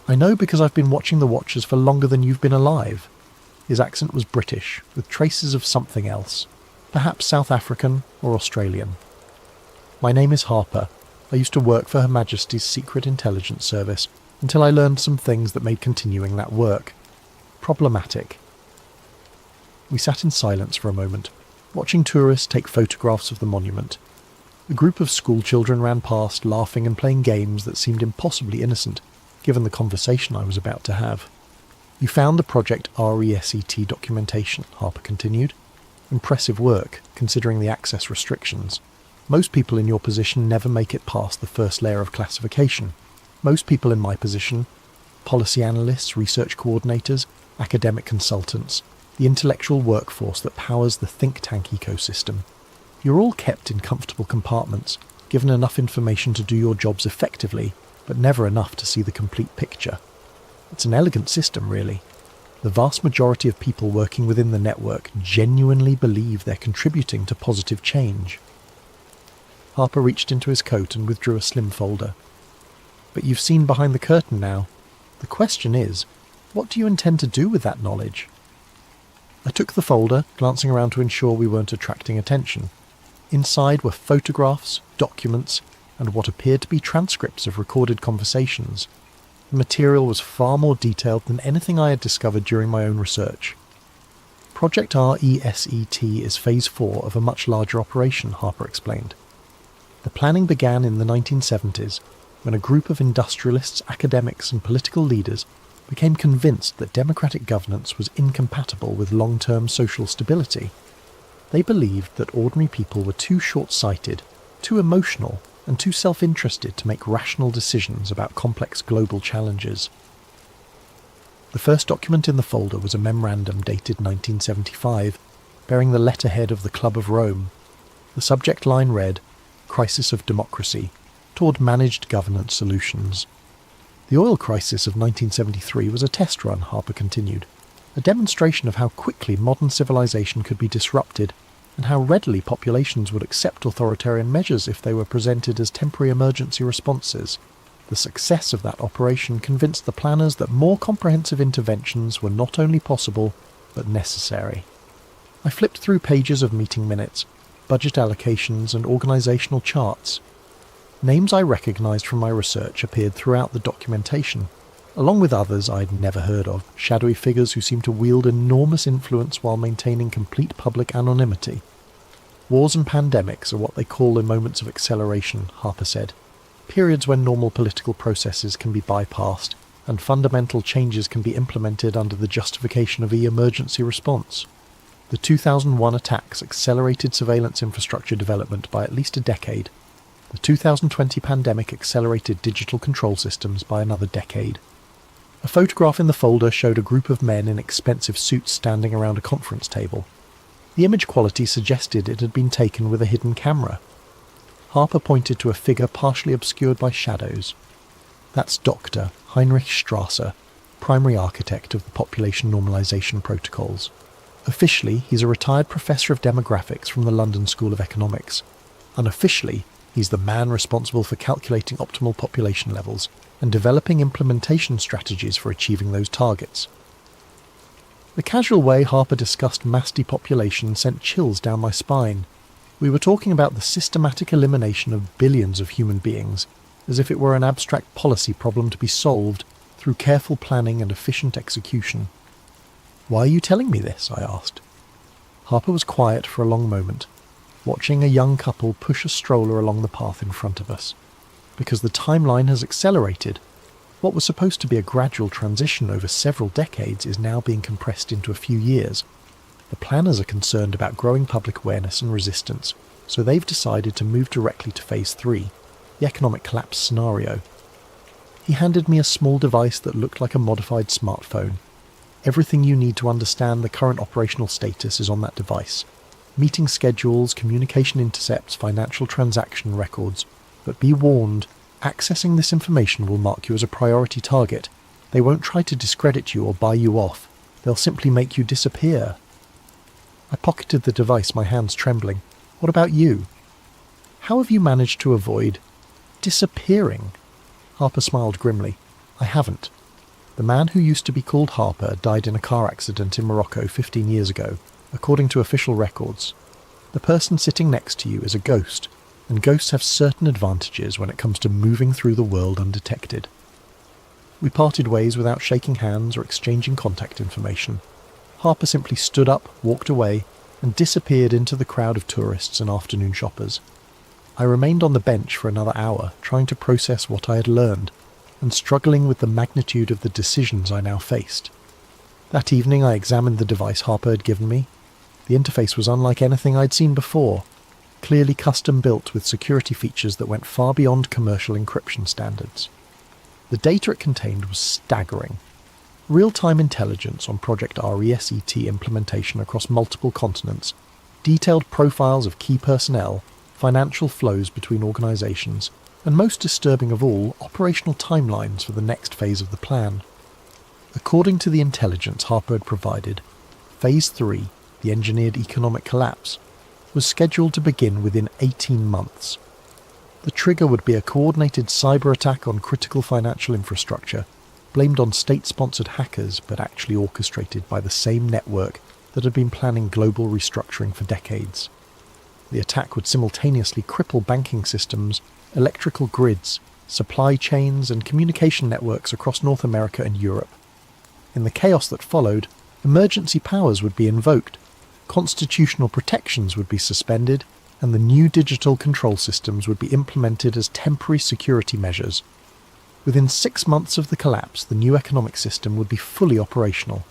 [SPEAKER 1] "I know because I've been watching the Watchers for longer than you've been alive." His accent was British, with traces of something else, perhaps South African or Australian. "My name is Harper. I used to work for Her Majesty's Secret Intelligence Service until I learned some things that made continuing that work problematic." We sat in silence for a moment, watching tourists take photographs of the monument. A group of school children ran past, laughing and playing games that seemed impossibly innocent, given the conversation I was about to have. "You found the Project REZT documentation," Harper continued. "Impressive work, considering the access restrictions. Most people in your position never make it past the first layer of classification. Most people in my position, policy analysts, research coordinators, academic consultants, the intellectual workforce that powers the think tank ecosystem. You're all kept in comfortable compartments, given enough information to do your jobs effectively, but never enough to see the complete picture. It's an elegant system, really. The vast majority of people working within the network genuinely believe they're contributing to positive change. Harper reached into his coat and withdrew a slim folder. But you've seen behind the curtain now. The question is, what do you intend to do with that knowledge? I took the folder, glancing around to ensure we weren't attracting attention. Inside were photographs, documents, and what appeared to be transcripts of recorded conversations. The material was far more detailed than anything I had discovered during my own research. Project RESET is Phase 4 of a much larger operation, Harper explained. The planning began in the 1970s, when a group of industrialists, academics and political leaders became convinced that democratic governance was incompatible with long-term social stability. They believed that ordinary people were too short-sighted, too emotional, and too self-interested to make rational decisions about complex global challenges. The first document in the folder was a memorandum dated 1975, bearing the letterhead of the Club of Rome. The subject line read, "Crisis of Democracy, toward Managed Governance Solutions." The oil crisis of 1973 was a test run, Harper continued, a demonstration of how quickly modern civilization could be disrupted and how readily populations would accept authoritarian measures if they were presented as temporary emergency responses. The success of that operation convinced the planners that more comprehensive interventions were not only possible, but necessary. I flipped through pages of meeting minutes, budget allocations and organisational charts. Names I recognised from my research appeared throughout the documentation, along with others I'd never heard of, shadowy figures who seemed to wield enormous influence while maintaining complete public anonymity. Wars and pandemics are what they call in moments of acceleration, Harper said, periods when normal political processes can be bypassed and fundamental changes can be implemented under the justification of emergency response. The 2001 attacks accelerated surveillance infrastructure development by at least a decade. The 2020 pandemic accelerated digital control systems by another decade. A photograph in the folder showed a group of men in expensive suits standing around a conference table. The image quality suggested it had been taken with a hidden camera. Harper pointed to a figure partially obscured by shadows. That's Dr. Heinrich Strasser, primary architect of the population normalization protocols. Officially, he's a retired professor of demographics from the London School of Economics. Unofficially, he's the man responsible for calculating optimal population levels and developing implementation strategies for achieving those targets. The casual way Harper discussed mass depopulation sent chills down my spine. We were talking about the systematic elimination of billions of human beings, as if it were an abstract policy problem to be solved through careful planning and efficient execution. "Why are you telling me this?" I asked. Harper was quiet for a long moment, watching a young couple push a stroller along the path in front of us. Because the timeline has accelerated. What was supposed to be a gradual transition over several decades is now being compressed into a few years. The planners are concerned about growing public awareness and resistance, so they've decided to move directly to Phase 3, the economic collapse scenario. He handed me a small device that looked like a modified smartphone. Everything you need to understand the current operational status is on that device. Meeting schedules, communication intercepts, financial transaction records. But be warned, accessing this information will mark you as a priority target. They won't try to discredit you or buy you off. They'll simply make you disappear. I pocketed the device, my hands trembling. What about you? How have you managed to avoid disappearing? Harper smiled grimly. I haven't. The man who used to be called Harper died in a car accident in Morocco 15 years ago, according to official records. The person sitting next to you is a ghost, and ghosts have certain advantages when it comes to moving through the world undetected. We parted ways without shaking hands or exchanging contact information. Harper simply stood up, walked away, and disappeared into the crowd of tourists and afternoon shoppers. I remained on the bench for another hour, trying to process what I had learned, and struggling with the magnitude of the decisions I now faced. That evening I examined the device Harper had given me. The interface was unlike anything I'd seen before, clearly custom-built with security features that went far beyond commercial encryption standards. The data it contained was staggering. Real-time intelligence on Project RESET implementation across multiple continents, detailed profiles of key personnel, financial flows between organisations, and most disturbing of all, operational timelines for the next phase of the plan. According to the intelligence Harper had provided, Phase 3, the engineered economic collapse, was scheduled to begin within 18 months. The trigger would be a coordinated cyber attack on critical financial infrastructure, blamed on state-sponsored hackers but actually orchestrated by the same network that had been planning global restructuring for decades. The attack would simultaneously cripple banking systems, electrical grids, supply chains and communication networks across North America and Europe. In the chaos that followed, emergency powers would be invoked, constitutional protections would be suspended, and the new digital control systems would be implemented as temporary security measures. Within 6 months of the collapse, the new economic system would be fully operational.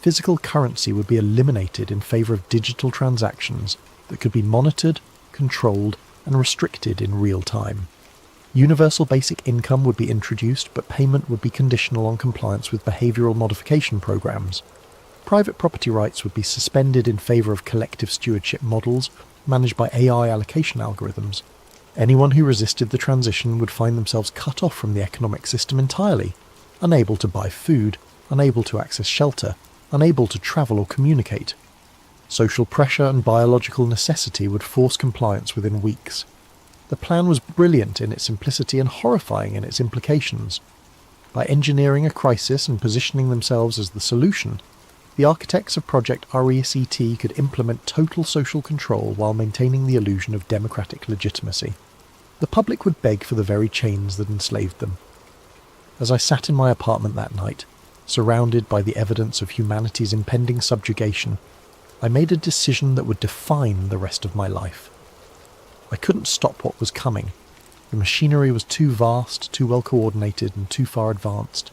[SPEAKER 1] Physical currency would be eliminated in favour of digital transactions that could be monitored, controlled, and restricted in real time. Universal basic income would be introduced, but payment would be conditional on compliance with behavioural modification programs. Private property rights would be suspended in favour of collective stewardship models managed by AI allocation algorithms. Anyone who resisted the transition would find themselves cut off from the economic system entirely, unable to buy food, unable to access shelter, unable to travel or communicate. Social pressure and biological necessity would force compliance within weeks. The plan was brilliant in its simplicity and horrifying in its implications. By engineering a crisis and positioning themselves as the solution, the architects of Project RECT could implement total social control while maintaining the illusion of democratic legitimacy. The public would beg for the very chains that enslaved them. As I sat in my apartment that night, surrounded by the evidence of humanity's impending subjugation, I made a decision that would define the rest of my life. I couldn't stop what was coming. The machinery was too vast, too well coordinated, and too far advanced.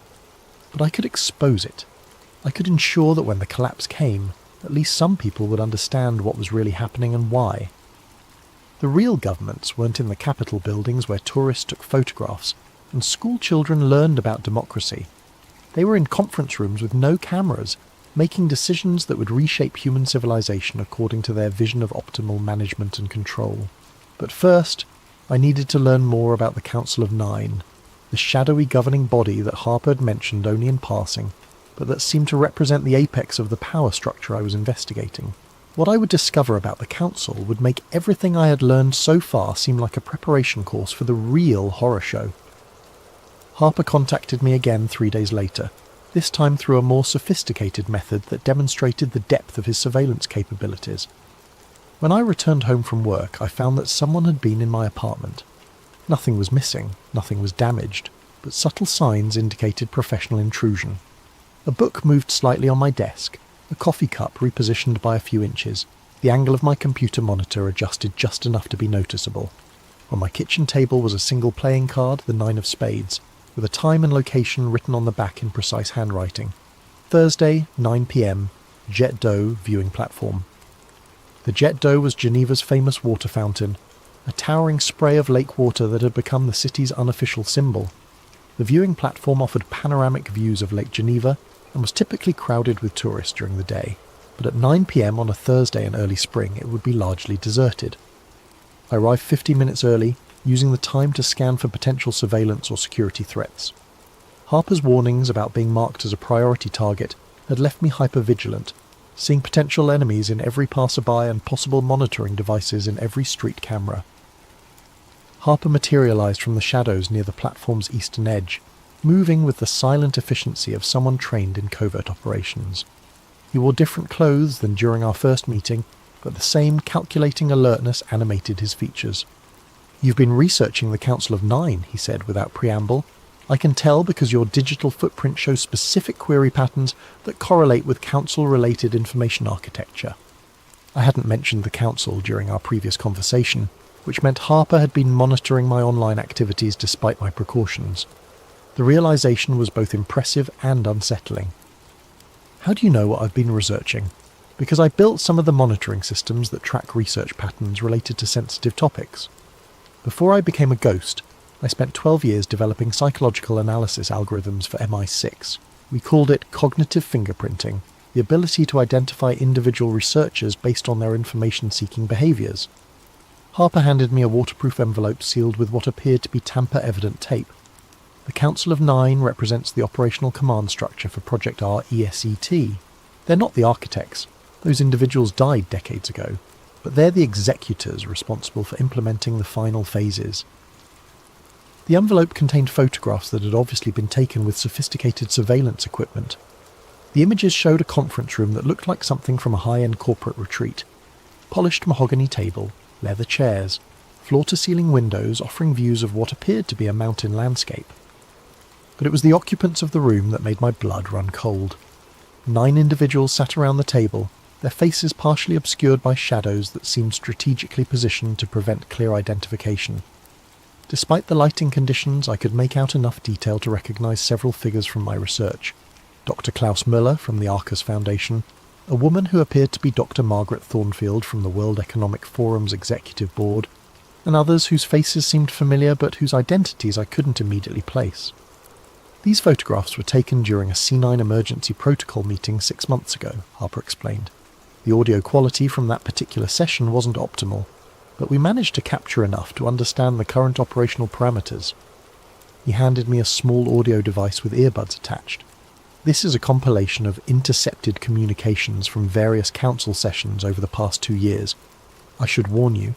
[SPEAKER 1] But I could expose it. I could ensure that when the collapse came, at least some people would understand what was really happening and why. The real governments weren't in the Capitol buildings where tourists took photographs and school children learned about democracy. They were in conference rooms with no cameras, making decisions that would reshape human civilization according to their vision of optimal management and control. But first, I needed to learn more about the Council of Nine, the shadowy governing body that Harper had mentioned only in passing, but that seemed to represent the apex of the power structure I was investigating. What I would discover about the Council would make everything I had learned so far seem like a preparation course for the real horror show. Harper contacted me again 3 days later, this time through a more sophisticated method that demonstrated the depth of his surveillance capabilities. When I returned home from work, I found that someone had been in my apartment. Nothing was missing, nothing was damaged, but subtle signs indicated professional intrusion. A book moved slightly on my desk, a coffee cup repositioned by a few inches, the angle of my computer monitor adjusted just enough to be noticeable. On my kitchen table was a single playing card, the 9 of spades, with a time and location written on the back in precise handwriting. Thursday, 9 p.m, Jet d'eau viewing platform. The Jet d'eau was Geneva's famous water fountain, a towering spray of lake water that had become the city's unofficial symbol. The viewing platform offered panoramic views of Lake Geneva and was typically crowded with tourists during the day, but at 9 p.m. on a Thursday in early spring it would be largely deserted. I arrived 15 minutes early, using the time to scan for potential surveillance or security threats. Harper's warnings about being marked as a priority target had left me hyper-vigilant, seeing potential enemies in every passerby and possible monitoring devices in every street camera. Harper materialized from the shadows near the platform's eastern edge, moving with the silent efficiency of someone trained in covert operations. He wore different clothes than during our first meeting, but the same calculating alertness animated his features. "You've been researching the Council of Nine," he said without preamble. "I can tell because your digital footprint shows specific query patterns that correlate with Council-related information architecture." I hadn't mentioned the Council during our previous conversation, which meant Harper had been monitoring my online activities despite my precautions. The realization was both impressive and unsettling. "How do you know what I've been researching?" "Because I built some of the monitoring systems that track research patterns related to sensitive topics. Before I became a ghost, I spent 12 years developing psychological analysis algorithms for MI6. We called it cognitive fingerprinting, the ability to identify individual researchers based on their information-seeking behaviours." Harper handed me a waterproof envelope sealed with what appeared to be tamper-evident tape. The Council of Nine represents the operational command structure for Project RESET. They're not the architects. Those individuals died decades ago, but they're the executors responsible for implementing the final phases. The envelope contained photographs that had obviously been taken with sophisticated surveillance equipment. The images showed a conference room that looked like something from a high-end corporate retreat. Polished mahogany table, leather chairs, floor-to-ceiling windows offering views of what appeared to be a mountain landscape. But it was the occupants of the room that made my blood run cold. 9 individuals sat around the table, their faces partially obscured by shadows that seemed strategically positioned to prevent clear identification. Despite the lighting conditions, I could make out enough detail to recognise several figures from my research. Dr. Klaus Müller from the Arcus Foundation, a woman who appeared to be Dr. Margaret Thornfield from the World Economic Forum's Executive Board, and others whose faces seemed familiar but whose identities I couldn't immediately place. These photographs were taken during a C9 emergency protocol meeting 6 months ago, Harper explained. The audio quality from that particular session wasn't optimal, but we managed to capture enough to understand the current operational parameters. He handed me a small audio device with earbuds attached. This is a compilation of intercepted communications from various council sessions over the past 2 years. I should warn you,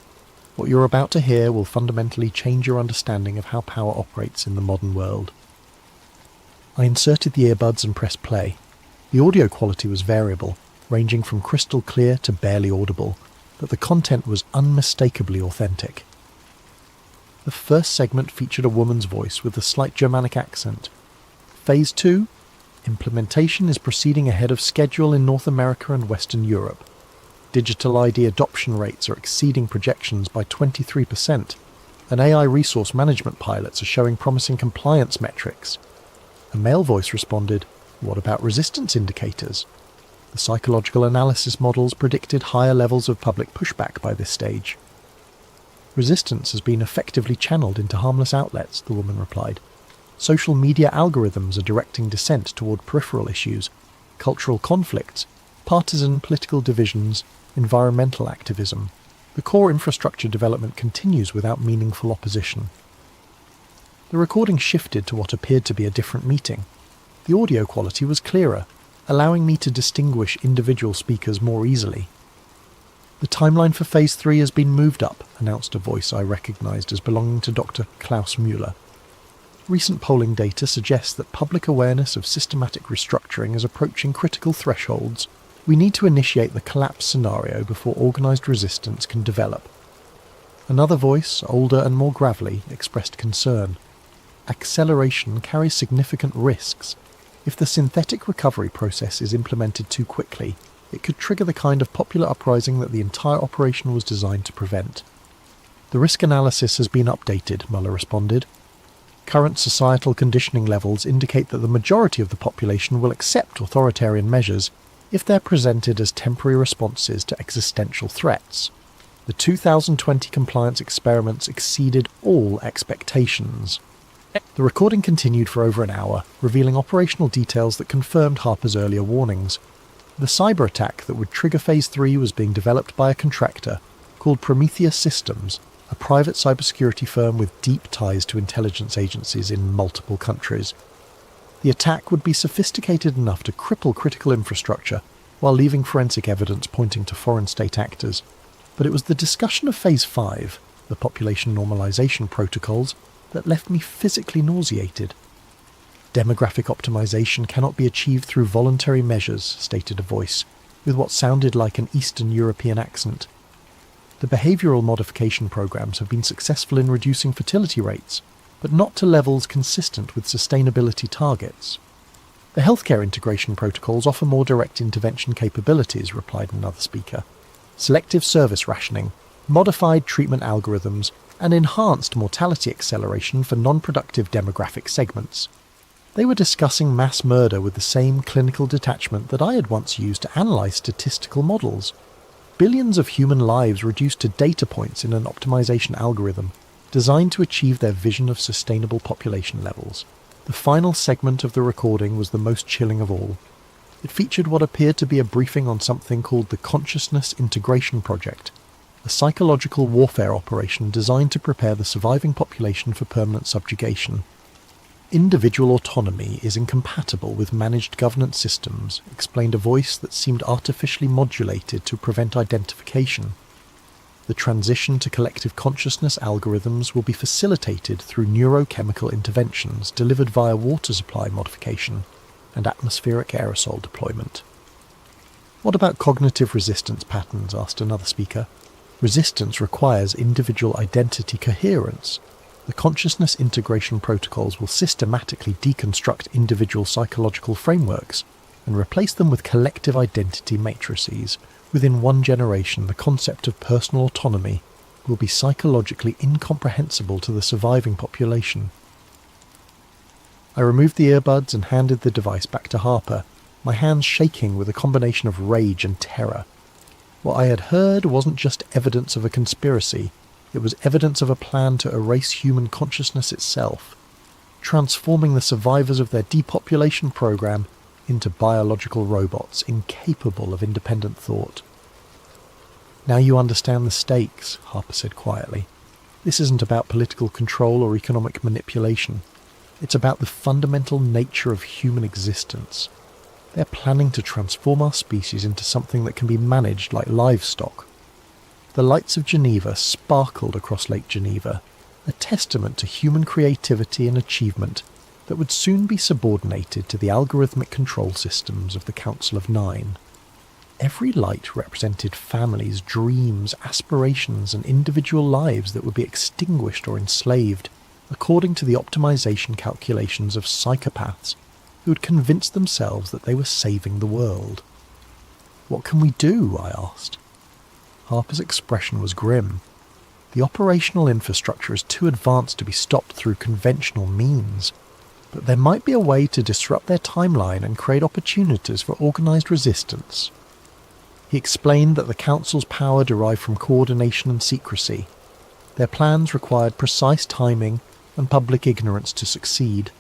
[SPEAKER 1] what you're about to hear will fundamentally change your understanding of how power operates in the modern world. I inserted the earbuds and pressed play. The audio quality was variable, ranging from crystal clear to barely audible, but the content was unmistakably authentic. The first segment featured a woman's voice with a slight Germanic accent. Phase 2? Implementation is proceeding ahead of schedule in North America and Western Europe. Digital ID adoption rates are exceeding projections by 23%, and AI resource management pilots are showing promising compliance metrics. A male voice responded, "What about resistance indicators?" The psychological analysis models predicted higher levels of public pushback by this stage. "Resistance has been effectively channeled into harmless outlets," the woman replied. "Social media algorithms are directing dissent toward peripheral issues, cultural conflicts, partisan political divisions, environmental activism. The core infrastructure development continues without meaningful opposition." The recording shifted to what appeared to be a different meeting. The audio quality was clearer, allowing me to distinguish individual speakers more easily. "The timeline for Phase 3 has been moved up," announced a voice I recognised as belonging to Dr. Klaus Müller. "Recent polling data suggests that public awareness of systematic restructuring is approaching critical thresholds. We need to initiate the collapse scenario before organised resistance can develop." Another voice, older and more gravelly, expressed concern. "Acceleration carries significant risks. If the synthetic recovery process is implemented too quickly, it could trigger the kind of popular uprising that the entire operation was designed to prevent." "The risk analysis has been updated," Muller responded. "Current societal conditioning levels indicate that the majority of the population will accept authoritarian measures if they're presented as temporary responses to existential threats. The 2020 compliance experiments exceeded all expectations." The recording continued for over an hour, revealing operational details that confirmed Harper's earlier warnings. The cyber attack that would trigger Phase 3 was being developed by a contractor called Prometheus Systems, a private cybersecurity firm with deep ties to intelligence agencies in multiple countries. The attack would be sophisticated enough to cripple critical infrastructure while leaving forensic evidence pointing to foreign state actors. But it was the discussion of Phase 5, the population normalization protocols, that left me physically nauseated. "Demographic optimization cannot be achieved through voluntary measures," stated a voice, with what sounded like an Eastern European accent. "The behavioural modification programs have been successful in reducing fertility rates, but not to levels consistent with sustainability targets." "The healthcare integration protocols offer more direct intervention capabilities," replied another speaker. "Selective service rationing, modified treatment algorithms, and enhanced mortality acceleration for non-productive demographic segments." They were discussing mass murder with the same clinical detachment that I had once used to analyse statistical models. Billions of human lives reduced to data points in an optimization algorithm designed to achieve their vision of sustainable population levels. The final segment of the recording was the most chilling of all. It featured what appeared to be a briefing on something called the Consciousness Integration Project, a psychological warfare operation designed to prepare the surviving population for permanent subjugation. Individual autonomy is incompatible with managed governance systems, explained a voice that seemed artificially modulated to prevent identification. The transition to collective consciousness algorithms will be facilitated through neurochemical interventions delivered via water supply modification and atmospheric aerosol deployment. What about cognitive resistance patterns? Asked another speaker. Resistance requires individual identity coherence. The consciousness integration protocols will systematically deconstruct individual psychological frameworks and replace them with collective identity matrices. Within one generation, the concept of personal autonomy will be psychologically incomprehensible to the surviving population. I removed the earbuds and handed the device back to Harper, my hands shaking with a combination of rage and terror. What I had heard wasn't just evidence of a conspiracy, it was evidence of a plan to erase human consciousness itself, transforming the survivors of their depopulation program into biological robots incapable of independent thought. Now you understand the stakes, Harper said quietly. This isn't about political control or economic manipulation. It's about the fundamental nature of human existence. They're planning to transform our species into something that can be managed like livestock. The lights of Geneva sparkled across Lake Geneva, a testament to human creativity and achievement that would soon be subordinated to the algorithmic control systems of the Council of Nine. Every light represented families, dreams, aspirations, and individual lives that would be extinguished or enslaved, according to the optimization calculations of psychopaths who had convinced themselves that they were saving the world. "What can we do?" I asked. Harper's expression was grim. The operational infrastructure is too advanced to be stopped through conventional means, but there might be a way to disrupt their timeline and create opportunities for organized resistance. He explained that the Council's power derived from coordination and secrecy. Their plans required precise timing and public ignorance to succeed.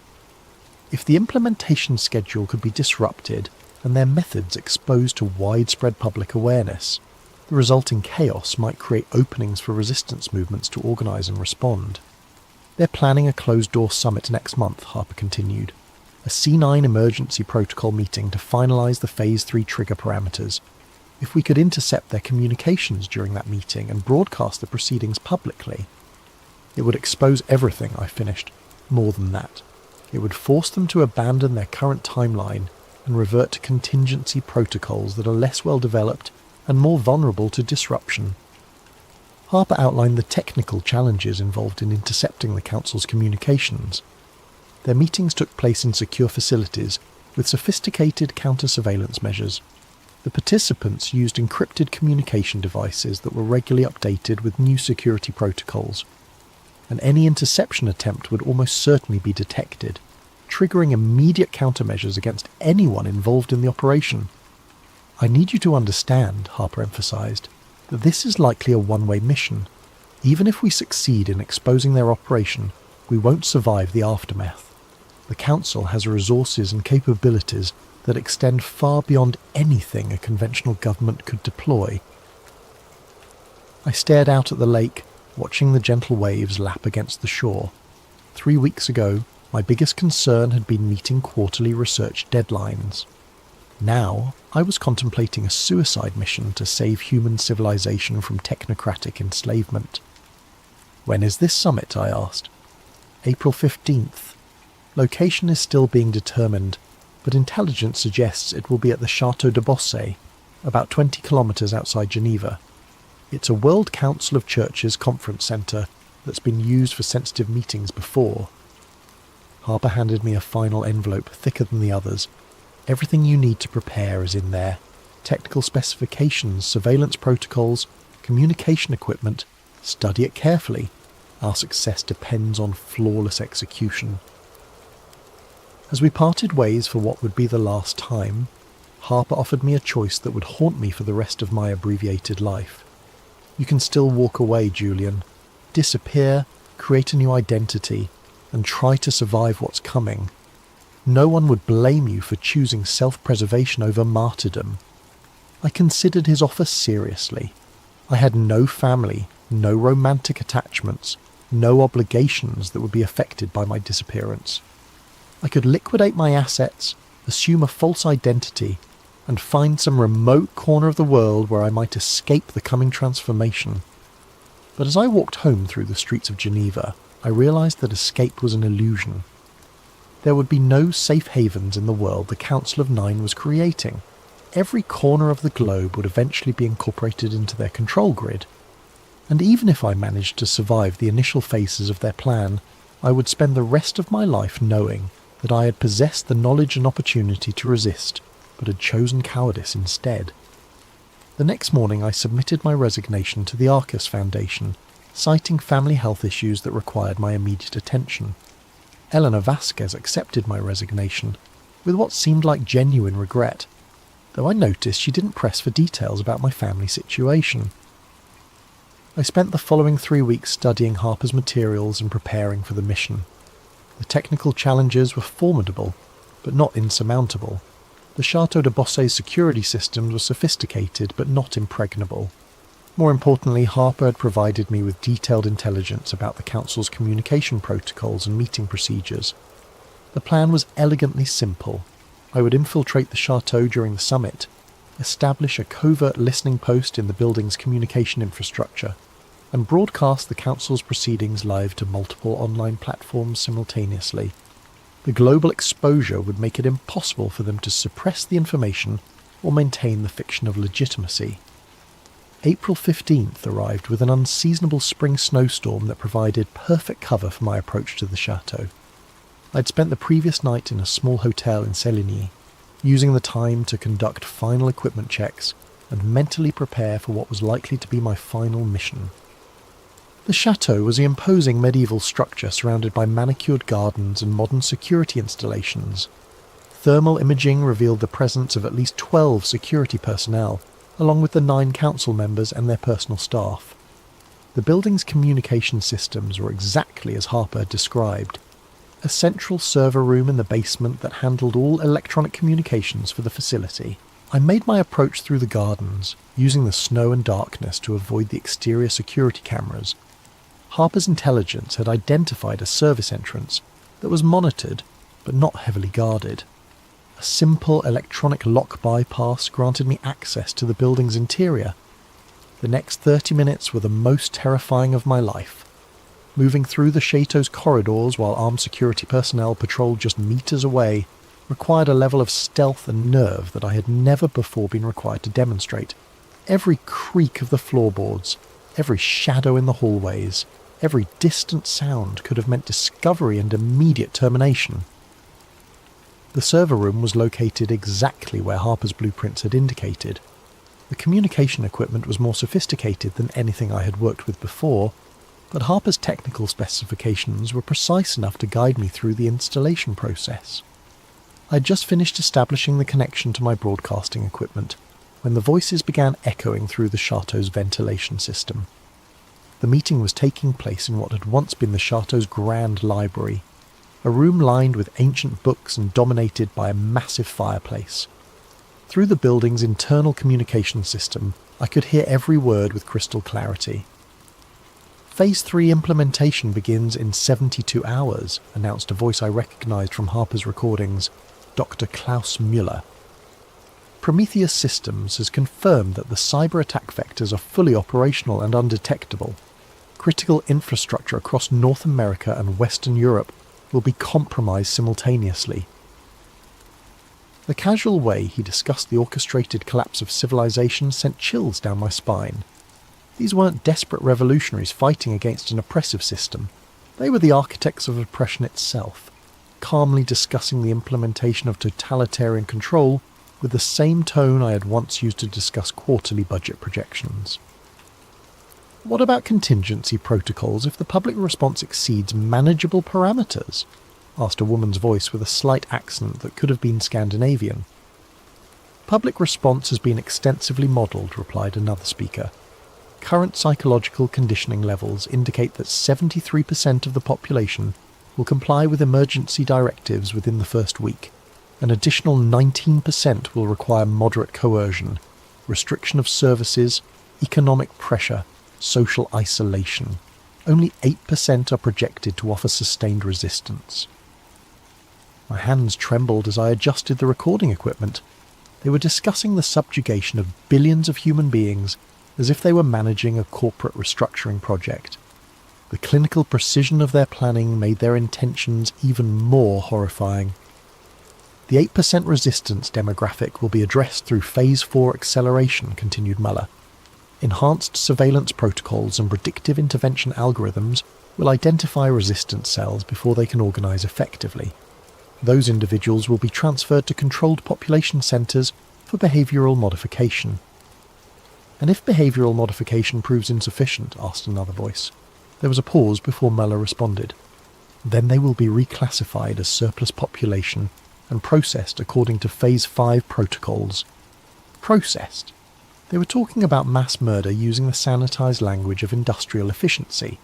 [SPEAKER 1] If the implementation schedule could be disrupted and their methods exposed to widespread public awareness, the resulting chaos might create openings for resistance movements to organize and respond. They're planning a closed-door summit next month, Harper continued, a C9 emergency protocol meeting to finalize the Phase 3 trigger parameters. If we could intercept their communications during that meeting and broadcast the proceedings publicly, it would expose everything, I finished. More than that, it would force them to abandon their current timeline and revert to contingency protocols that are less well developed and more vulnerable to disruption. Harper outlined the technical challenges involved in intercepting the Council's communications. Their meetings took place in secure facilities with sophisticated counter-surveillance measures. The participants used encrypted communication devices that were regularly updated with new security protocols, and any interception attempt would almost certainly be detected, triggering immediate countermeasures against anyone involved in the operation. "I need you to understand," Harper emphasized, "that this is likely a one-way mission. Even if we succeed in exposing their operation, we won't survive the aftermath. The Council has resources and capabilities that extend far beyond anything a conventional government could deploy." I stared out at the lake, watching the gentle waves lap against the shore. 3 weeks ago, my biggest concern had been meeting quarterly research deadlines. Now, I was contemplating a suicide mission to save human civilization from technocratic enslavement. "When is this summit?" I asked. "April 15th. Location is still being determined, but intelligence suggests it will be at the Château de Bossé, about 20 kilometers outside Geneva. It's a World Council of Churches conference centre that's been used for sensitive meetings before." Harper handed me a final envelope thicker than the others. "Everything you need to prepare is in there. Technical specifications, surveillance protocols, communication equipment. Study it carefully. Our success depends on flawless execution." As we parted ways for what would be the last time, Harper offered me a choice that would haunt me for the rest of my abbreviated life. "You can still walk away, Julian. Disappear, create a new identity, and try to survive what's coming. No one would blame you for choosing self-preservation over martyrdom." I considered his offer seriously. I had no family, no romantic attachments, no obligations that would be affected by my disappearance. I could liquidate my assets, assume a false identity, and find some remote corner of the world where I might escape the coming transformation. But as I walked home through the streets of Geneva, I realised that escape was an illusion. There would be no safe havens in the world the Council of Nine was creating. Every corner of the globe would eventually be incorporated into their control grid. And even if I managed to survive the initial phases of their plan, I would spend the rest of my life knowing that I had possessed the knowledge and opportunity to resist, but had chosen cowardice instead. The next morning I submitted my resignation to the Arcus Foundation, citing family health issues that required my immediate attention. Eleanor Vasquez accepted my resignation, with what seemed like genuine regret, though I noticed she didn't press for details about my family situation. I spent the following 3 weeks studying Harper's materials and preparing for the mission. The technical challenges were formidable, but not insurmountable. The Chateau de Bossey's security systems were sophisticated but not impregnable. More importantly, Harper had provided me with detailed intelligence about the Council's communication protocols and meeting procedures. The plan was elegantly simple. I would infiltrate the chateau during the summit, establish a covert listening post in the building's communication infrastructure, and broadcast the Council's proceedings live to multiple online platforms simultaneously. The global exposure would make it impossible for them to suppress the information or maintain the fiction of legitimacy. April 15th arrived with an unseasonable spring snowstorm that provided perfect cover for my approach to the chateau. I'd spent the previous night in a small hotel in Seline, using the time to conduct final equipment checks and mentally prepare for what was likely to be my final mission. The chateau was an imposing medieval structure surrounded by manicured gardens and modern security installations. Thermal imaging revealed the presence of at least 12 security personnel, along with the 9 council members and their personal staff. The building's communication systems were exactly as Harper had described. A central server room in the basement that handled all electronic communications for the facility. I made my approach through the gardens, using the snow and darkness to avoid the exterior security cameras. Harper's intelligence had identified a service entrance that was monitored, but not heavily guarded. A simple electronic lock bypass granted me access to the building's interior. The next 30 minutes were the most terrifying of my life. Moving through the chateau's corridors while armed security personnel patrolled just meters away required a level of stealth and nerve that I had never before been required to demonstrate. Every creak of the floorboards, every shadow in the hallways, every distant sound could have meant discovery and immediate termination. The server room was located exactly where Harper's blueprints had indicated. The communication equipment was more sophisticated than anything I had worked with before, but Harper's technical specifications were precise enough to guide me through the installation process. I had just finished establishing the connection to my broadcasting equipment when the voices began echoing through the chateau's ventilation system. The meeting was taking place in what had once been the chateau's grand library, a room lined with ancient books and dominated by a massive fireplace. Through the building's internal communication system, I could hear every word with crystal clarity. Phase 3 implementation begins in 72 hours, announced a voice I recognised from Harper's recordings, Dr. Klaus Müller. Prometheus Systems has confirmed that the cyber attack vectors are fully operational and undetectable. Critical infrastructure across North America and Western Europe will be compromised simultaneously. The casual way he discussed the orchestrated collapse of civilization sent chills down my spine. These weren't desperate revolutionaries fighting against an oppressive system. They were the architects of oppression itself, calmly discussing the implementation of totalitarian control with the same tone I had once used to discuss quarterly budget projections. What about contingency protocols if the public response exceeds manageable parameters? Asked a woman's voice with a slight accent that could have been Scandinavian. Public response has been extensively modelled, replied another speaker. Current psychological conditioning levels indicate that 73% of the population will comply with emergency directives within the first week. An additional 19% will require moderate coercion, restriction of services, economic pressure, social isolation. Only 8% are projected to offer sustained resistance. My hands trembled as I adjusted the recording equipment. They were discussing the subjugation of billions of human beings as if they were managing a corporate restructuring project. The clinical precision of their planning made their intentions even more horrifying. The 8% resistance demographic will be addressed through Phase 4 acceleration, continued Muller. Enhanced surveillance protocols and predictive intervention algorithms will identify resistance cells before they can organise effectively. Those individuals will be transferred to controlled population centres for behavioural modification. And if behavioural modification proves insufficient, asked another voice. There was a pause before Muller responded. Then they will be reclassified as surplus population and processed according to Phase 5 protocols. Processed? They were talking about mass murder using the sanitised language of industrial efficiency.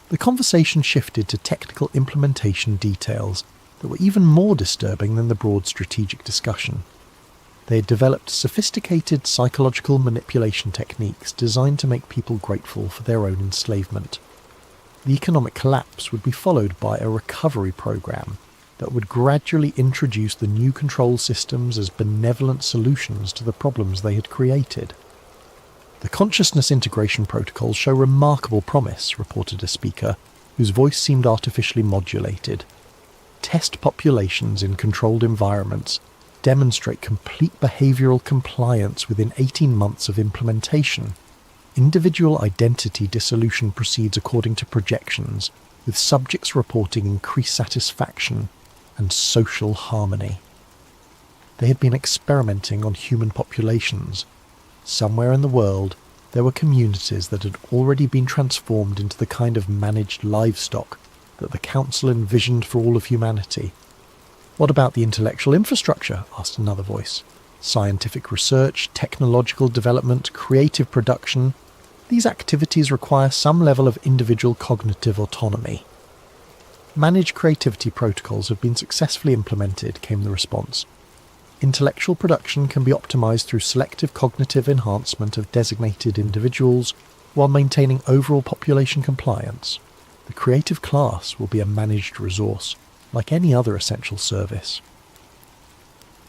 [SPEAKER 1] The conversation shifted to technical implementation details that were even more disturbing than the broad strategic discussion. They had developed sophisticated psychological manipulation techniques designed to make people grateful for their own enslavement. The economic collapse would be followed by a recovery program that would gradually introduce the new control systems as benevolent solutions to the problems they had created. The consciousness integration protocols show remarkable promise, reported a speaker, whose voice seemed artificially modulated. Test populations in controlled environments demonstrate complete behavioural compliance within 18 months of implementation. Individual identity dissolution proceeds according to projections, with subjects reporting increased satisfaction and social harmony. They had been experimenting on human populations. Somewhere in the world, there were communities that had already been transformed into the kind of managed livestock that the Council envisioned for all of humanity. What about the intellectual infrastructure? Asked another voice. Scientific research, technological development, creative production. These activities require some level of individual cognitive autonomy. Managed creativity protocols have been successfully implemented, came the response. Intellectual production can be optimized through selective cognitive enhancement of designated individuals while maintaining overall population compliance. The creative class will be a managed resource, like any other essential service.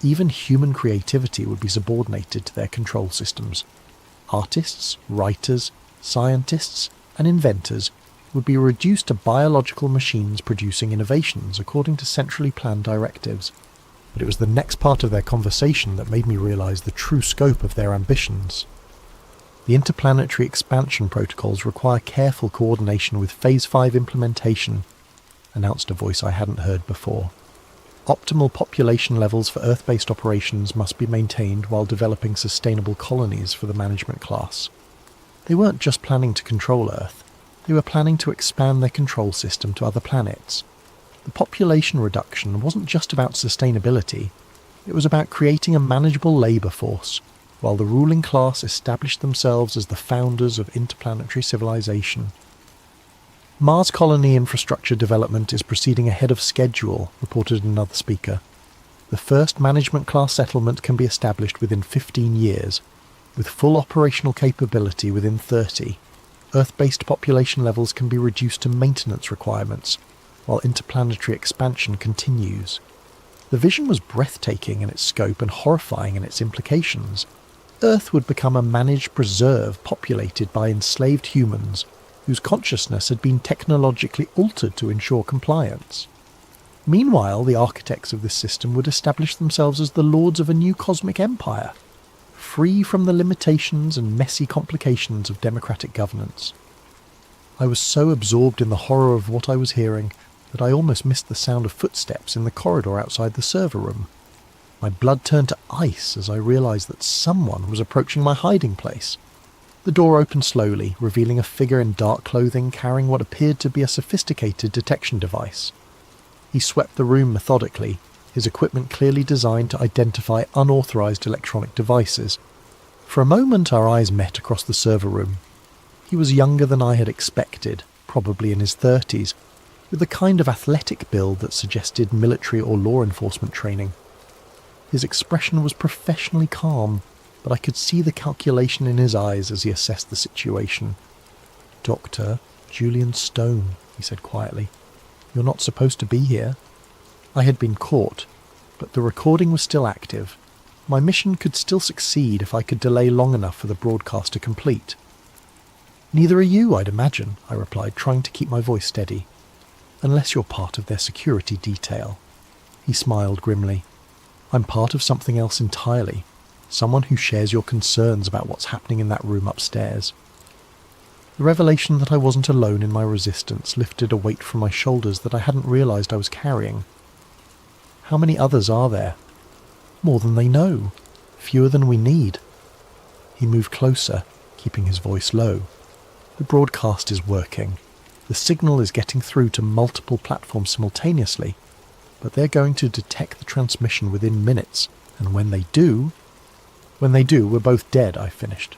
[SPEAKER 1] Even human creativity would be subordinated to their control systems. Artists, writers, scientists, and inventors would be reduced to biological machines producing innovations according to centrally planned directives. But it was the next part of their conversation that made me realise the true scope of their ambitions. The interplanetary expansion protocols require careful coordination with Phase 5 implementation, announced a voice I hadn't heard before. Optimal population levels for Earth-based operations must be maintained while developing sustainable colonies for the management class. They weren't just planning to control Earth, they were planning to expand their control system to other planets. The population reduction wasn't just about sustainability, it was about creating a manageable labour force, while the ruling class established themselves as the founders of interplanetary civilization. Mars colony infrastructure development is proceeding ahead of schedule, reported another speaker. The first management class settlement can be established within 15 years, with full operational capability within 30. Earth-based population levels can be reduced to maintenance requirements, while interplanetary expansion continues. The vision was breathtaking in its scope and horrifying in its implications. Earth would become a managed preserve populated by enslaved humans whose consciousness had been technologically altered to ensure compliance. Meanwhile, the architects of this system would establish themselves as the lords of a new cosmic empire, free from the limitations and messy complications of democratic governance. I was so absorbed in the horror of what I was hearing that I almost missed the sound of footsteps in the corridor outside the server room. My blood turned to ice as I realised that someone was approaching my hiding place. The door opened slowly, revealing a figure in dark clothing carrying what appeared to be a sophisticated detection device. He swept the room methodically, his equipment clearly designed to identify unauthorised electronic devices. For a moment our eyes met across the server room. He was younger than I had expected, probably in his 30s, with a kind of athletic build that suggested military or law enforcement training. His expression was professionally calm, but I could see the calculation in his eyes as he assessed the situation. "Dr. Julian Stone," he said quietly. "You're not supposed to be here." I had been caught, but the recording was still active. My mission could still succeed if I could delay long enough for the broadcast to complete. "Neither are you, I'd imagine," I replied, trying to keep my voice steady. "Unless you're part of their security detail." He smiled grimly. "I'm part of something else entirely. Someone who shares your concerns about what's happening in that room upstairs." The revelation that I wasn't alone in my resistance lifted a weight from my shoulders that I hadn't realised I was carrying. How many others are there? More than they know. Fewer than we need. He moved closer, keeping his voice low. "The broadcast is working. The signal is getting through to multiple platforms simultaneously, but they're going to detect the transmission within minutes, and when they do, we're both dead," I finished.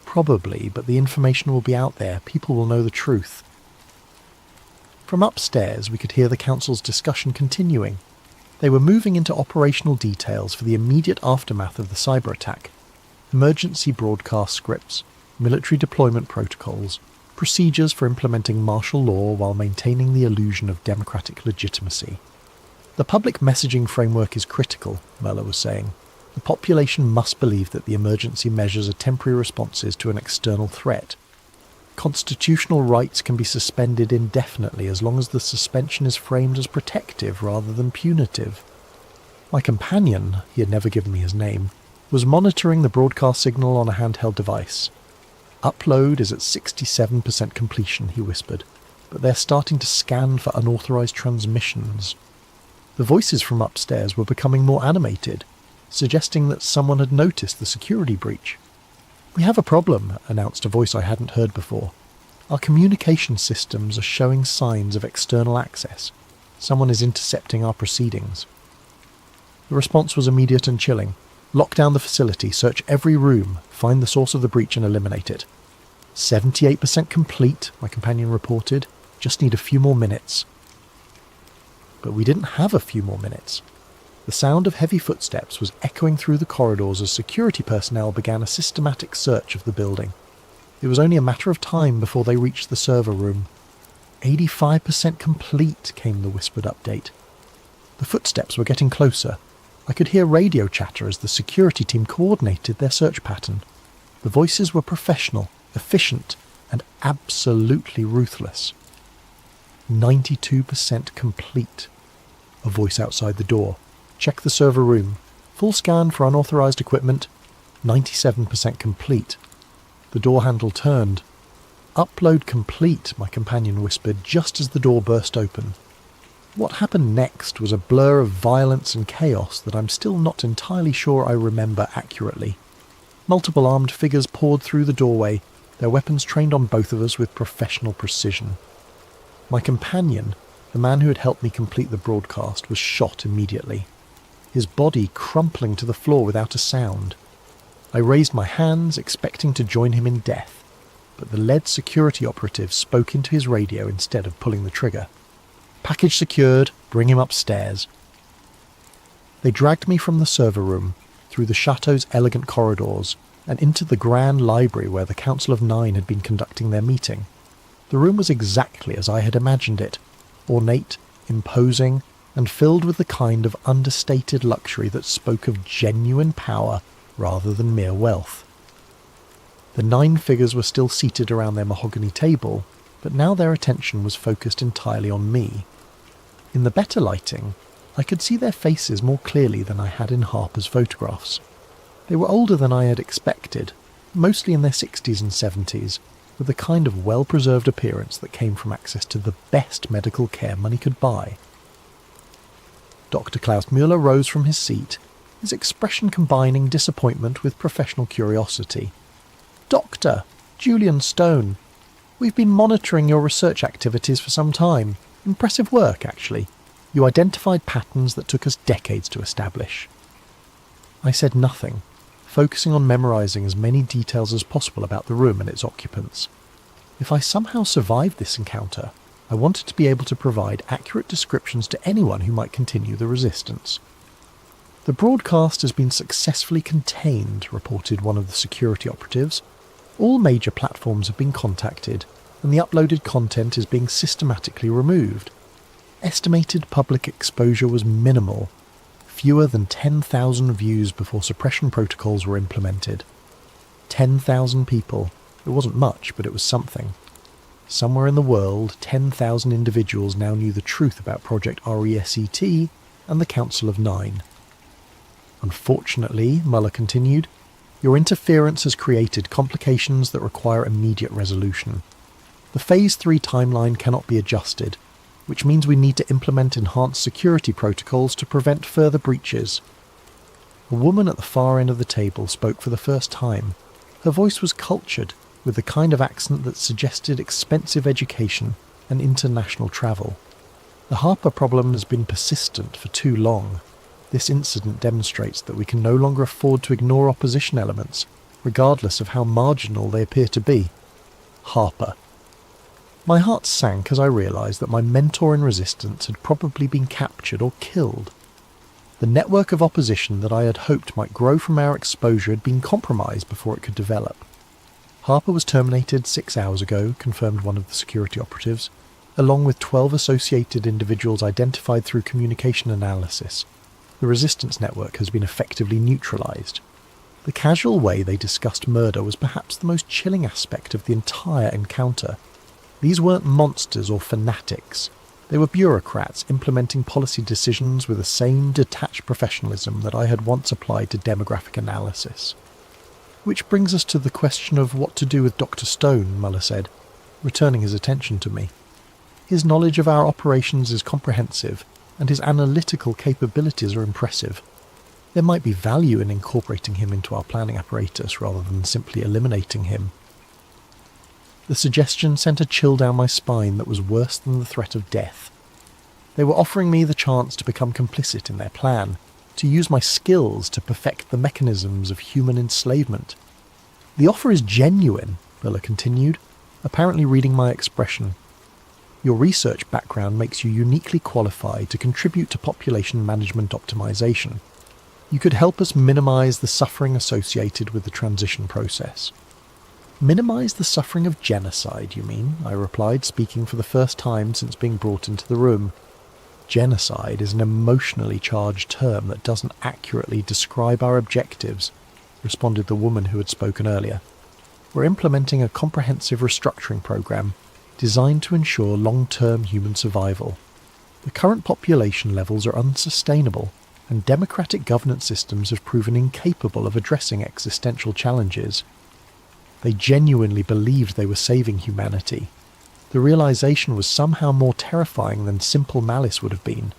[SPEAKER 1] "Probably, but the information will be out there. People will know the truth." From upstairs, we could hear the council's discussion continuing. They were moving into operational details for the immediate aftermath of the cyber attack. Emergency broadcast scripts, military deployment protocols, procedures for implementing martial law while maintaining the illusion of democratic legitimacy. "The public messaging framework is critical," Mueller was saying. "The population must believe that the emergency measures are temporary responses to an external threat. Constitutional rights can be suspended indefinitely as long as the suspension is framed as protective rather than punitive." My companion, he had never given me his name, was monitoring the broadcast signal on a handheld device. "Upload is at 67% completion," he whispered, "but they're starting to scan for unauthorized transmissions." The voices from upstairs were becoming more animated, suggesting that someone had noticed the security breach. "We have a problem," announced a voice I hadn't heard before. "Our communication systems are showing signs of external access. Someone is intercepting our proceedings." The response was immediate and chilling. "Lock down the facility, search every room, find the source of the breach and eliminate it." 78% complete, my companion reported. "Just need a few more minutes." But we didn't have a few more minutes. The sound of heavy footsteps was echoing through the corridors as security personnel began a systematic search of the building. It was only a matter of time before they reached the server room. 85% complete, came the whispered update. The footsteps were getting closer. I could hear radio chatter as the security team coordinated their search pattern. The voices were professional, efficient, and absolutely ruthless. 92% complete. A voice outside the door. "Check the server room. Full scan for unauthorized equipment. 97% complete." The door handle turned. "Upload complete," my companion whispered just as the door burst open. What happened next was a blur of violence and chaos that I'm still not entirely sure I remember accurately. Multiple armed figures poured through the doorway, their weapons trained on both of us with professional precision. My companion, the man who had helped me complete the broadcast, was shot immediately, his body crumpling to the floor without a sound. I raised my hands, expecting to join him in death, but the lead security operative spoke into his radio instead of pulling the trigger. "Package secured, bring him upstairs." They dragged me from the server room, through the chateau's elegant corridors, and into the grand library where the Council of Nine had been conducting their meeting. The room was exactly as I had imagined it, ornate, imposing, and filled with the kind of understated luxury that spoke of genuine power rather than mere wealth. The 9 figures were still seated around their mahogany table, but now their attention was focused entirely on me. In the better lighting, I could see their faces more clearly than I had in Harper's photographs. They were older than I had expected, mostly in their 60s and 70s, with the kind of well-preserved appearance that came from access to the best medical care money could buy. Dr. Klaus Mueller rose from his seat, his expression combining disappointment with professional curiosity. "Doctor, Julian Stone, we've been monitoring your research activities for some time. Impressive work, actually. You identified patterns that took us decades to establish." I said nothing, focusing on memorizing as many details as possible about the room and its occupants. If I somehow survived this encounter, I wanted to be able to provide accurate descriptions to anyone who might continue the resistance. "The broadcast has been successfully contained," reported one of the security operatives. "All major platforms have been contacted, and the uploaded content is being systematically removed." Estimated public exposure was minimal, fewer than 10,000 views before suppression protocols were implemented. 10,000 people. It wasn't much, but it was something. Somewhere in the world, 10,000 individuals now knew the truth about Project RESET and the Council of Nine. Unfortunately, Muller continued, your interference has created complications that require immediate resolution. The Phase 3 timeline cannot be adjusted, which means we need to implement enhanced security protocols to prevent further breaches. A woman at the far end of the table spoke for the first time. Her voice was cultured, with the kind of accent that suggested expensive education and international travel. The Harper problem has been persistent for too long. This incident demonstrates that we can no longer afford to ignore opposition elements, regardless of how marginal they appear to be. Harper. My heart sank as I realised that my mentor in resistance had probably been captured or killed. The network of opposition that I had hoped might grow from our exposure had been compromised before it could develop. Harper was terminated 6 hours ago, confirmed one of the security operatives, along with 12 associated individuals identified through communication analysis. The resistance network has been effectively neutralised. The casual way they discussed murder was perhaps the most chilling aspect of the entire encounter. These weren't monsters or fanatics. They were bureaucrats implementing policy decisions with the same detached professionalism that I had once applied to demographic analysis. Which brings us to the question of what to do with Dr. Stone, Muller said, returning his attention to me. His knowledge of our operations is comprehensive, and his analytical capabilities are impressive. There might be value in incorporating him into our planning apparatus rather than simply eliminating him. The suggestion sent a chill down my spine that was worse than the threat of death. They were offering me the chance to become complicit in their plan, to use my skills to perfect the mechanisms of human enslavement. The offer is genuine, Muller continued, apparently reading my expression. Your research background makes you uniquely qualified to contribute to population management optimization. You could help us minimize the suffering associated with the transition process. Minimize the suffering of genocide, you mean? I replied, speaking for the first time since being brought into the room. Genocide is an emotionally charged term that doesn't accurately describe our objectives, responded the woman who had spoken earlier. We're implementing a comprehensive restructuring program designed to ensure long-term human survival. The current population levels are unsustainable, and democratic governance systems have proven incapable of addressing existential challenges. They genuinely believed they were saving humanity. The realization was somehow more terrifying than simple malice would have been.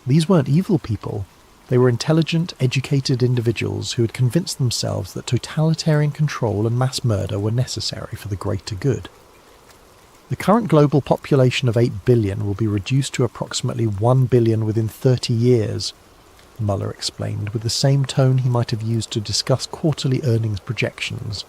[SPEAKER 1] These weren't evil people. They were intelligent, educated individuals who had convinced themselves that totalitarian control and mass murder were necessary for the greater good. The current global population of 8 billion will be reduced to approximately 1 billion within 30 years, Muller explained with the same tone he might have used to discuss quarterly earnings projections.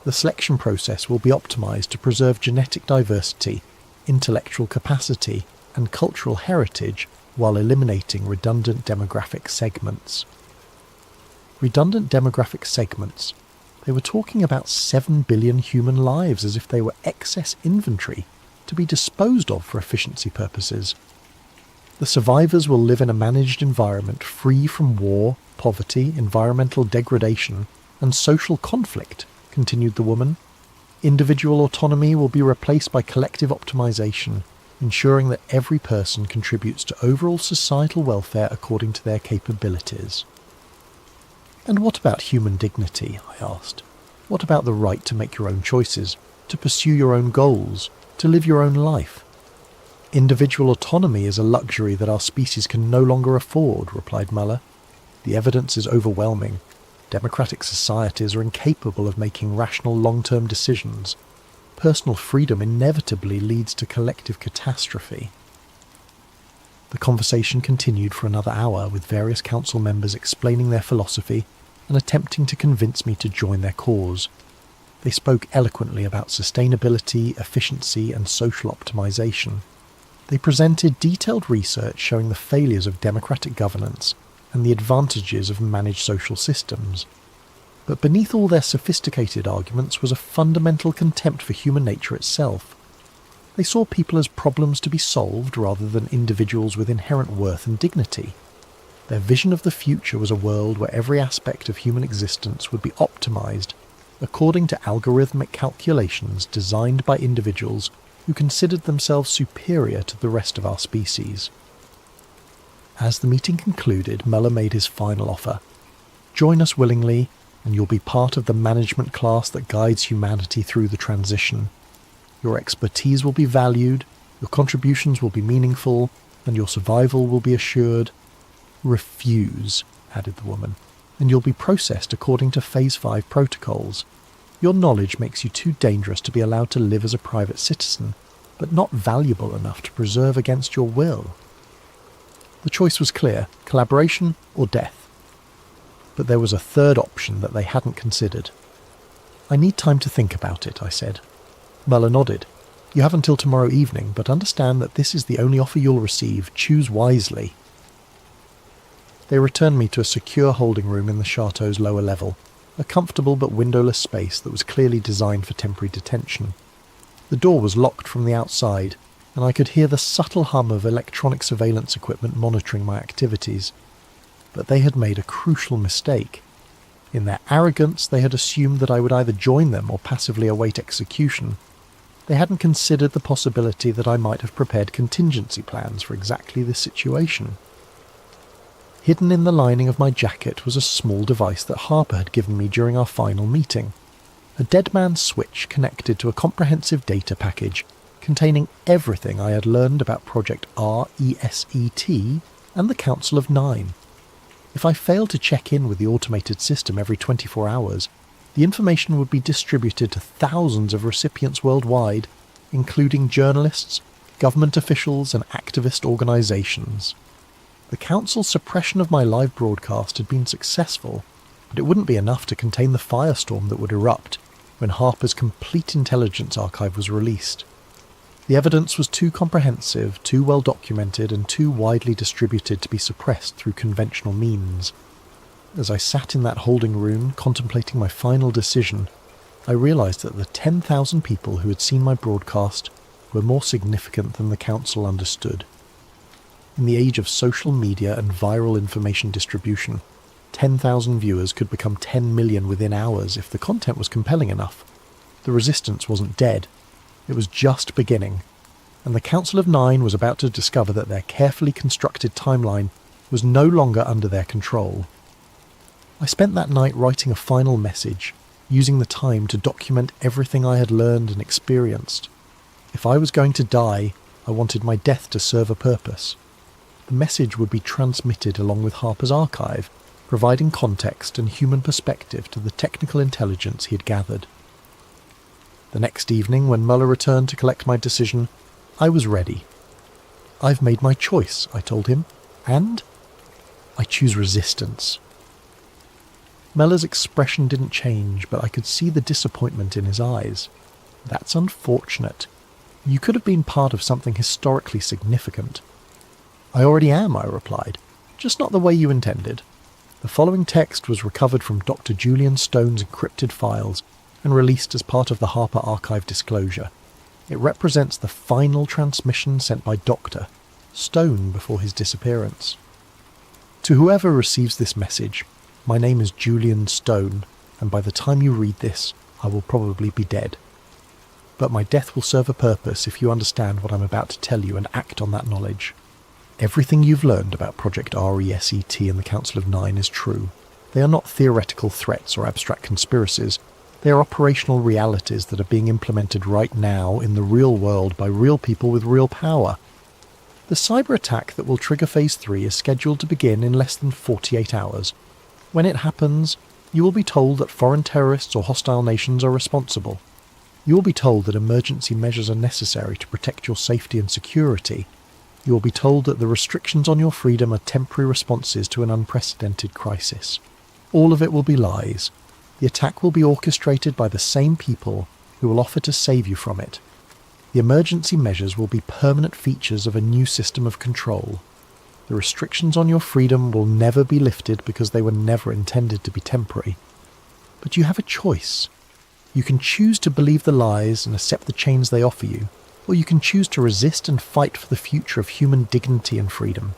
[SPEAKER 1] The selection process will be optimized to preserve genetic diversity, intellectual capacity, and cultural heritage while eliminating redundant demographic segments. Redundant demographic segments. They were talking about 7 billion human lives as if they were excess inventory to be disposed of for efficiency purposes. The survivors will live in a managed environment free from war, poverty, environmental degradation, and social conflict, continued the woman. Individual autonomy will be replaced by collective optimization, ensuring that every person contributes to overall societal welfare according to their capabilities. And what about human dignity? I asked. What about the right to make your own choices, to pursue your own goals, to live your own life? Individual autonomy is a luxury that our species can no longer afford, replied Muller. The evidence is overwhelming. Democratic societies are incapable of making rational long-term decisions. Personal freedom inevitably leads to collective catastrophe. The conversation continued for another hour, with various council members explaining their philosophy and attempting to convince me to join their cause. They spoke eloquently about sustainability, efficiency, and social optimization. They presented detailed research showing the failures of democratic governance and the advantages of managed social systems. But beneath all their sophisticated arguments was a fundamental contempt for human nature itself. They saw people as problems to be solved rather than individuals with inherent worth and dignity. Their vision of the future was a world where every aspect of human existence would be optimized according to algorithmic calculations designed by individuals who considered themselves superior to the rest of our species. As the meeting concluded, Muller made his final offer. Join us willingly, and you'll be part of the management class that guides humanity through the transition. Your expertise will be valued, your contributions will be meaningful, and your survival will be assured. Refuse, added the woman, and you'll be processed according to Phase 5 protocols. Your knowledge makes you too dangerous to be allowed to live as a private citizen, but not valuable enough to preserve against your will. The choice was clear, collaboration or death. But there was a third option that they hadn't considered. I need time to think about it, I said. Muller nodded. You have until tomorrow evening, but understand that this is the only offer you'll receive. Choose wisely. They returned me to a secure holding room in the chateau's lower level, a comfortable but windowless space that was clearly designed for temporary detention. The door was locked from the outside, and I could hear the subtle hum of electronic surveillance equipment monitoring my activities. But they had made a crucial mistake. In their arrogance, they had assumed that I would either join them or passively await execution. They hadn't considered the possibility that I might have prepared contingency plans for exactly this situation. Hidden in the lining of my jacket was a small device that Harper had given me during our final meeting. A dead man's switch connected to a comprehensive data package containing everything I had learned about Project RESET and the Council of Nine. If I failed to check in with the automated system every 24 hours, the information would be distributed to thousands of recipients worldwide, including journalists, government officials, and activist organizations. The Council's suppression of my live broadcast had been successful, but it wouldn't be enough to contain the firestorm that would erupt when Harper's complete intelligence archive was released. The evidence was too comprehensive, too well documented, and too widely distributed to be suppressed through conventional means. As I sat in that holding room, contemplating my final decision, I realized that the 10,000 people who had seen my broadcast were more significant than the Council understood. In the age of social media and viral information distribution, 10,000 viewers could become 10 million within hours if the content was compelling enough. The resistance wasn't dead. It was just beginning, and the Council of Nine was about to discover that their carefully constructed timeline was no longer under their control. I spent that night writing a final message, using the time to document everything I had learned and experienced. If I was going to die, I wanted my death to serve a purpose. The message would be transmitted along with Harper's archive, providing context and human perspective to the technical intelligence he had gathered. The next evening, when Muller returned to collect my decision, I was ready. I've made my choice, I told him, and I choose resistance. Muller's expression didn't change, but I could see the disappointment in his eyes. That's unfortunate. You could have been part of something historically significant. I already am, I replied, just not the way you intended. The following text was recovered from Dr. Julian Stone's encrypted files and released as part of the Harper Archive disclosure. It represents the final transmission sent by Dr. Stone before his disappearance. To whoever receives this message, my name is Julian Stone, and by the time you read this, I will probably be dead. But my death will serve a purpose if you understand what I'm about to tell you and act on that knowledge. Everything you've learned about Project RESET and the Council of Nine is true. They are not theoretical threats or abstract conspiracies. They are operational realities that are being implemented right now in the real world by real people with real power. The cyber attack that will trigger Phase 3 is scheduled to begin in less than 48 hours. When it happens, you will be told that foreign terrorists or hostile nations are responsible. You will be told that emergency measures are necessary to protect your safety and security. You will be told that the restrictions on your freedom are temporary responses to an unprecedented crisis. All of it will be lies. The attack will be orchestrated by the same people who will offer to save you from it. The emergency measures will be permanent features of a new system of control. The restrictions on your freedom will never be lifted because they were never intended to be temporary. But you have a choice. You can choose to believe the lies and accept the chains they offer you, or you can choose to resist and fight for the future of human dignity and freedom.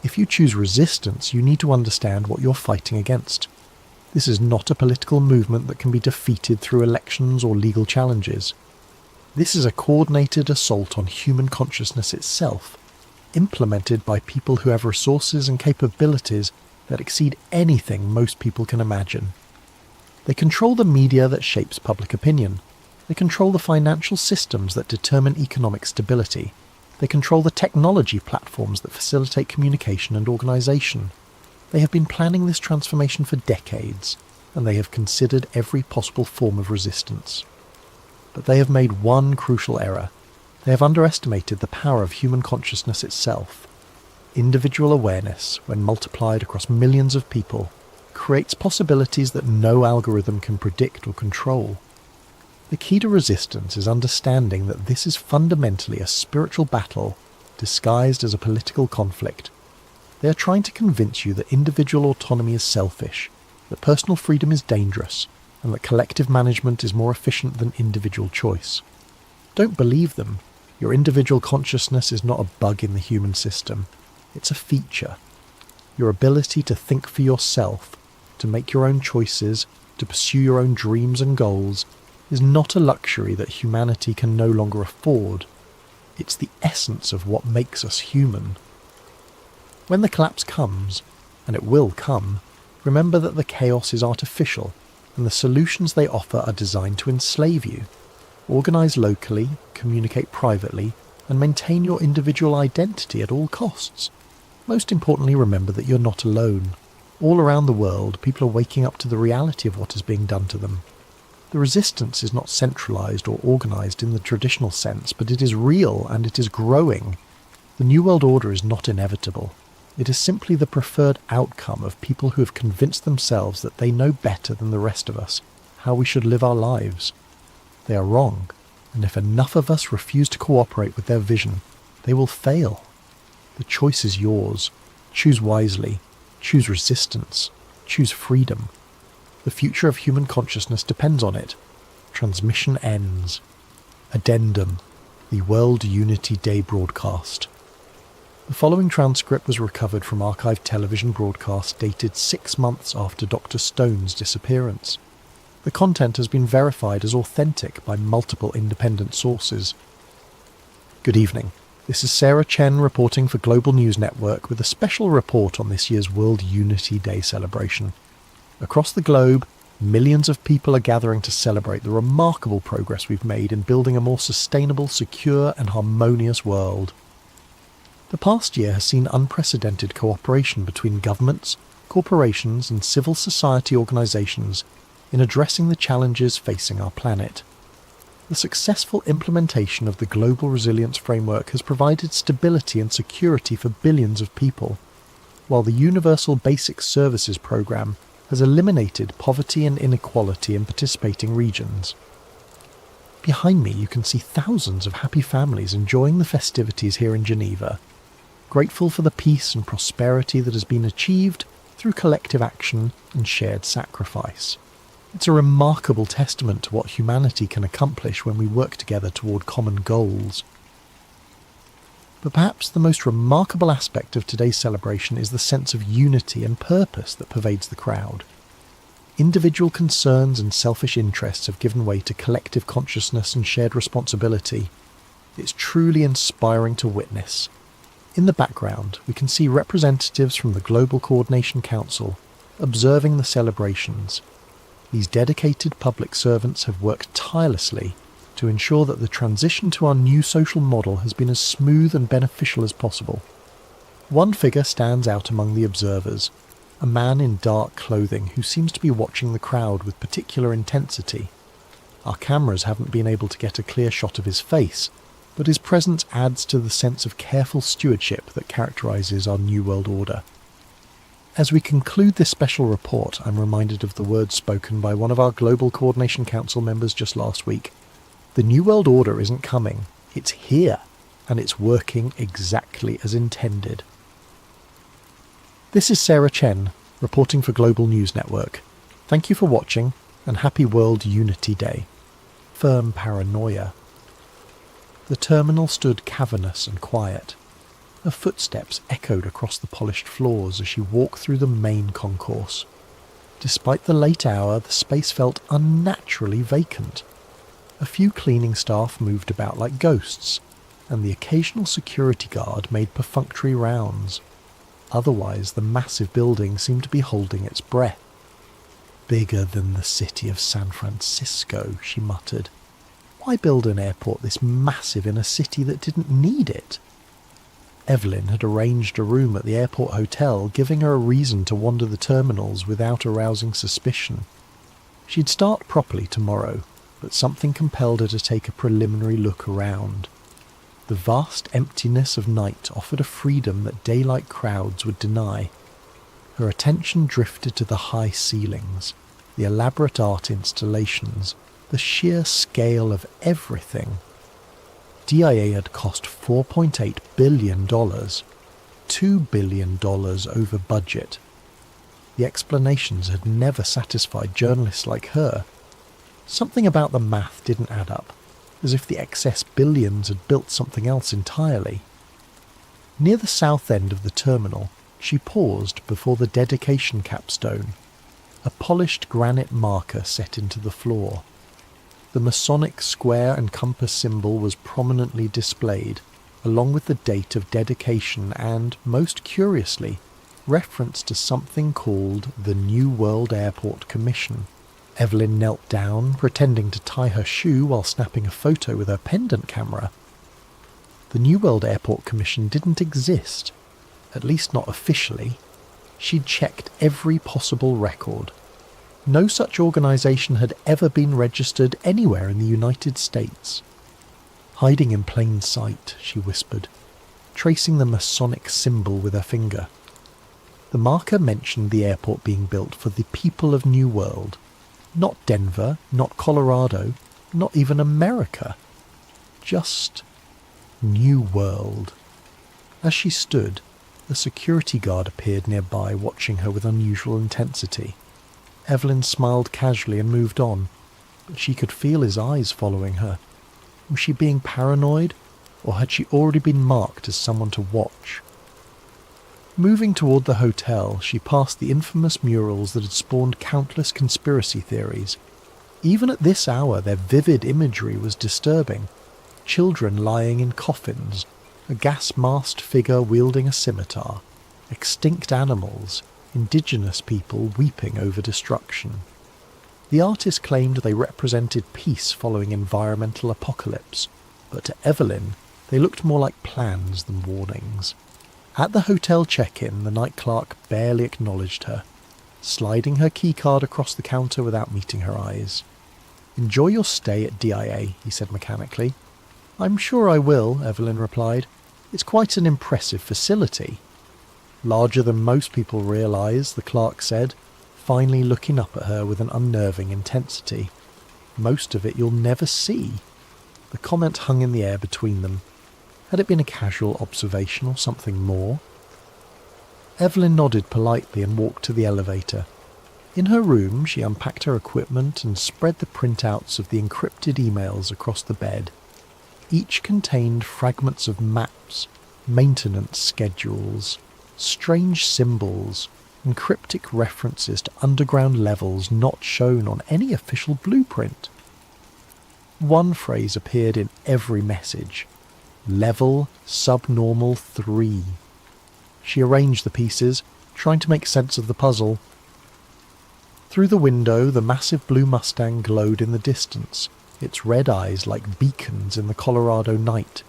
[SPEAKER 1] If you choose resistance, you need to understand what you're fighting against. This is not a political movement that can be defeated through elections or legal challenges. This is a coordinated assault on human consciousness itself, implemented by people who have resources and capabilities that exceed anything most people can imagine. They control the media that shapes public opinion. They control the financial systems that determine economic stability. They control the technology platforms that facilitate communication and organisation. They have been planning this transformation for decades, and they have considered every possible form of resistance. But they have made one crucial error. They have underestimated the power of human consciousness itself. Individual awareness, when multiplied across millions of people, creates possibilities that no algorithm can predict or control. The key to resistance is understanding that this is fundamentally a spiritual battle disguised as a political conflict. They are trying to convince you that individual autonomy is selfish, that personal freedom is dangerous, and that collective management is more efficient than individual choice. Don't believe them. Your individual consciousness is not a bug in the human system. It's a feature. Your ability to think for yourself, to make your own choices, to pursue your own dreams and goals, is not a luxury that humanity can no longer afford. It's the essence of what makes us human. When the collapse comes, and it will come, remember that the chaos is artificial, and the solutions they offer are designed to enslave you. Organise locally, communicate privately, and maintain your individual identity at all costs. Most importantly, remember that you're not alone. All around the world, people are waking up to the reality of what is being done to them. The resistance is not centralised or organised in the traditional sense, but it is real and it is growing. The New World Order is not inevitable. It is simply the preferred outcome of people who have convinced themselves that they know better than the rest of us how we should live our lives. They are wrong, and if enough of us refuse to cooperate with their vision, they will fail. The choice is yours. Choose wisely. Choose resistance. Choose freedom. The future of human consciousness depends on it. Transmission ends. Addendum. The World Unity Day broadcast. The following transcript was recovered from archived television broadcasts dated 6 months after Dr. Stone's disappearance. The content has been verified as authentic by multiple independent sources. Good evening. This is Sarah Chen reporting for Global News Network with a special report on this year's World Unity Day celebration. Across the globe, millions of people are gathering to celebrate the remarkable progress we've made in building a more sustainable, secure and harmonious world. The past year has seen unprecedented cooperation between governments, corporations and civil society organisations in addressing the challenges facing our planet. The successful implementation of the Global Resilience Framework has provided stability and security for billions of people, while the Universal Basic Services Programme has eliminated poverty and inequality in participating regions. Behind me you can see thousands of happy families enjoying the festivities here in Geneva, grateful for the peace and prosperity that has been achieved through collective action and shared sacrifice. It's a remarkable testament to what humanity can accomplish when we work together toward common goals. But perhaps the most remarkable aspect of today's celebration is the sense of unity and purpose that pervades the crowd. Individual concerns and selfish interests have given way to collective consciousness and shared responsibility. It's truly inspiring to witness. In the background, we can see representatives from the Global Coordination Council observing the celebrations. These dedicated public servants have worked tirelessly to ensure that the transition to our new social model has been as smooth and beneficial as possible. One figure stands out among the observers, a man in dark clothing who seems to be watching the crowd with particular intensity. Our cameras haven't been able to get a clear shot of his face, but his presence adds to the sense of careful stewardship that characterises our New World Order. As we conclude this special report, I'm reminded of the words spoken by one of our Global Coordination Council members just last week. The New World Order isn't coming, it's here, and it's working exactly as intended. This is Sarah Chen, reporting for Global News Network. Thank you for watching, and happy World Unity Day. Firm paranoia. The terminal stood cavernous and quiet. Her footsteps echoed across the polished floors as she walked through the main concourse. Despite the late hour, the space felt unnaturally vacant. A few cleaning staff moved about like ghosts, and the occasional security guard made perfunctory rounds. Otherwise, the massive building seemed to be holding its breath. "Bigger than the city of San Francisco," she muttered. "Why build an airport this massive in a city that didn't need it?" Evelyn had arranged a room at the airport hotel, giving her a reason to wander the terminals without arousing suspicion. She'd start properly tomorrow, but something compelled her to take a preliminary look around. The vast emptiness of night offered a freedom that daylight crowds would deny. Her attention drifted to the high ceilings, the elaborate art installations, the sheer scale of everything. DIA had cost $4.8 billion, $2 billion over budget. The explanations had never satisfied journalists like her. Something about the math didn't add up, as if the excess billions had built something else entirely. Near the south end of the terminal, she paused before the dedication capstone, a polished granite marker set into the floor. The Masonic square and compass symbol was prominently displayed, along with the date of dedication and, most curiously, reference to something called the New World Airport Commission. Evelyn knelt down, pretending to tie her shoe while snapping a photo with her pendant camera. The New World Airport Commission didn't exist, at least not officially. She'd checked every possible record. No such organisation had ever been registered anywhere in the United States. "Hiding in plain sight," she whispered, tracing the Masonic symbol with her finger. The marker mentioned the airport being built for the people of New World. Not Denver, not Colorado, not even America. Just New World. As she stood, a security guard appeared nearby, watching her with unusual intensity. Evelyn smiled casually and moved on, but she could feel his eyes following her. Was she being paranoid, or had she already been marked as someone to watch? Moving toward the hotel, she passed the infamous murals that had spawned countless conspiracy theories. Even at this hour, their vivid imagery was disturbing. Children lying in coffins, a gas-masked figure wielding a scimitar, extinct animals, indigenous people weeping over destruction. The artist claimed they represented peace following environmental apocalypse, but to Evelyn, they looked more like plans than warnings. At the hotel check-in, the night clerk barely acknowledged her, sliding her keycard across the counter without meeting her eyes. "Enjoy your stay at DIA," he said mechanically. "I'm sure I will," Evelyn replied. "It's quite an impressive facility." "Larger than most people realise," the clerk said, finally looking up at her with an unnerving intensity. "Most of it you'll never see." The comment hung in the air between them. Had it been a casual observation or something more? Evelyn nodded politely and walked to the elevator. In her room, she unpacked her equipment and spread the printouts of the encrypted emails across the bed. Each contained fragments of maps, maintenance schedules, strange symbols, and cryptic references to underground levels not shown on any official blueprint. One phrase appeared in every message: Level Subnormal 3. She arranged the pieces, trying to make sense of the puzzle. Through the window, the massive blue Mustang glowed in the distance, its red eyes like beacons in the Colorado night.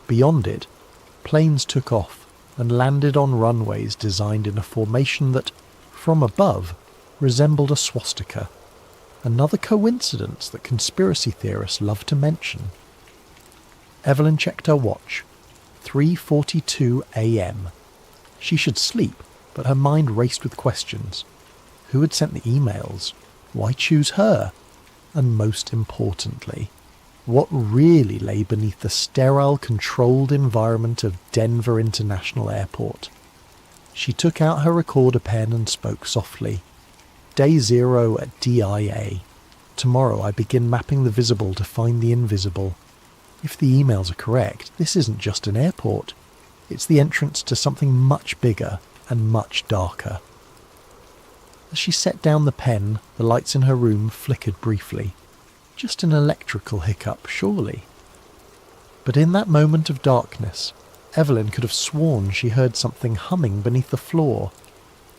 [SPEAKER 1] Beyond it, planes took off and landed on runways designed in a formation that, from above, resembled a swastika. Another coincidence that conspiracy theorists love to mention. Evelyn checked her watch. 3:42 a.m. She should sleep, but her mind raced with questions. Who had sent the emails? Why choose her? And most importantly, what really lay beneath the sterile, controlled environment of Denver International Airport? She took out her recorder pen and spoke softly. Day 0 at DIA. Tomorrow I begin mapping the visible to find the invisible. If the emails are correct, this isn't just an airport. It's the entrance to something much bigger and much darker. As she set down the pen, the lights in her room flickered briefly. Just an electrical hiccup, surely. But in that moment of darkness, Evelyn could have sworn she heard something humming beneath the floor.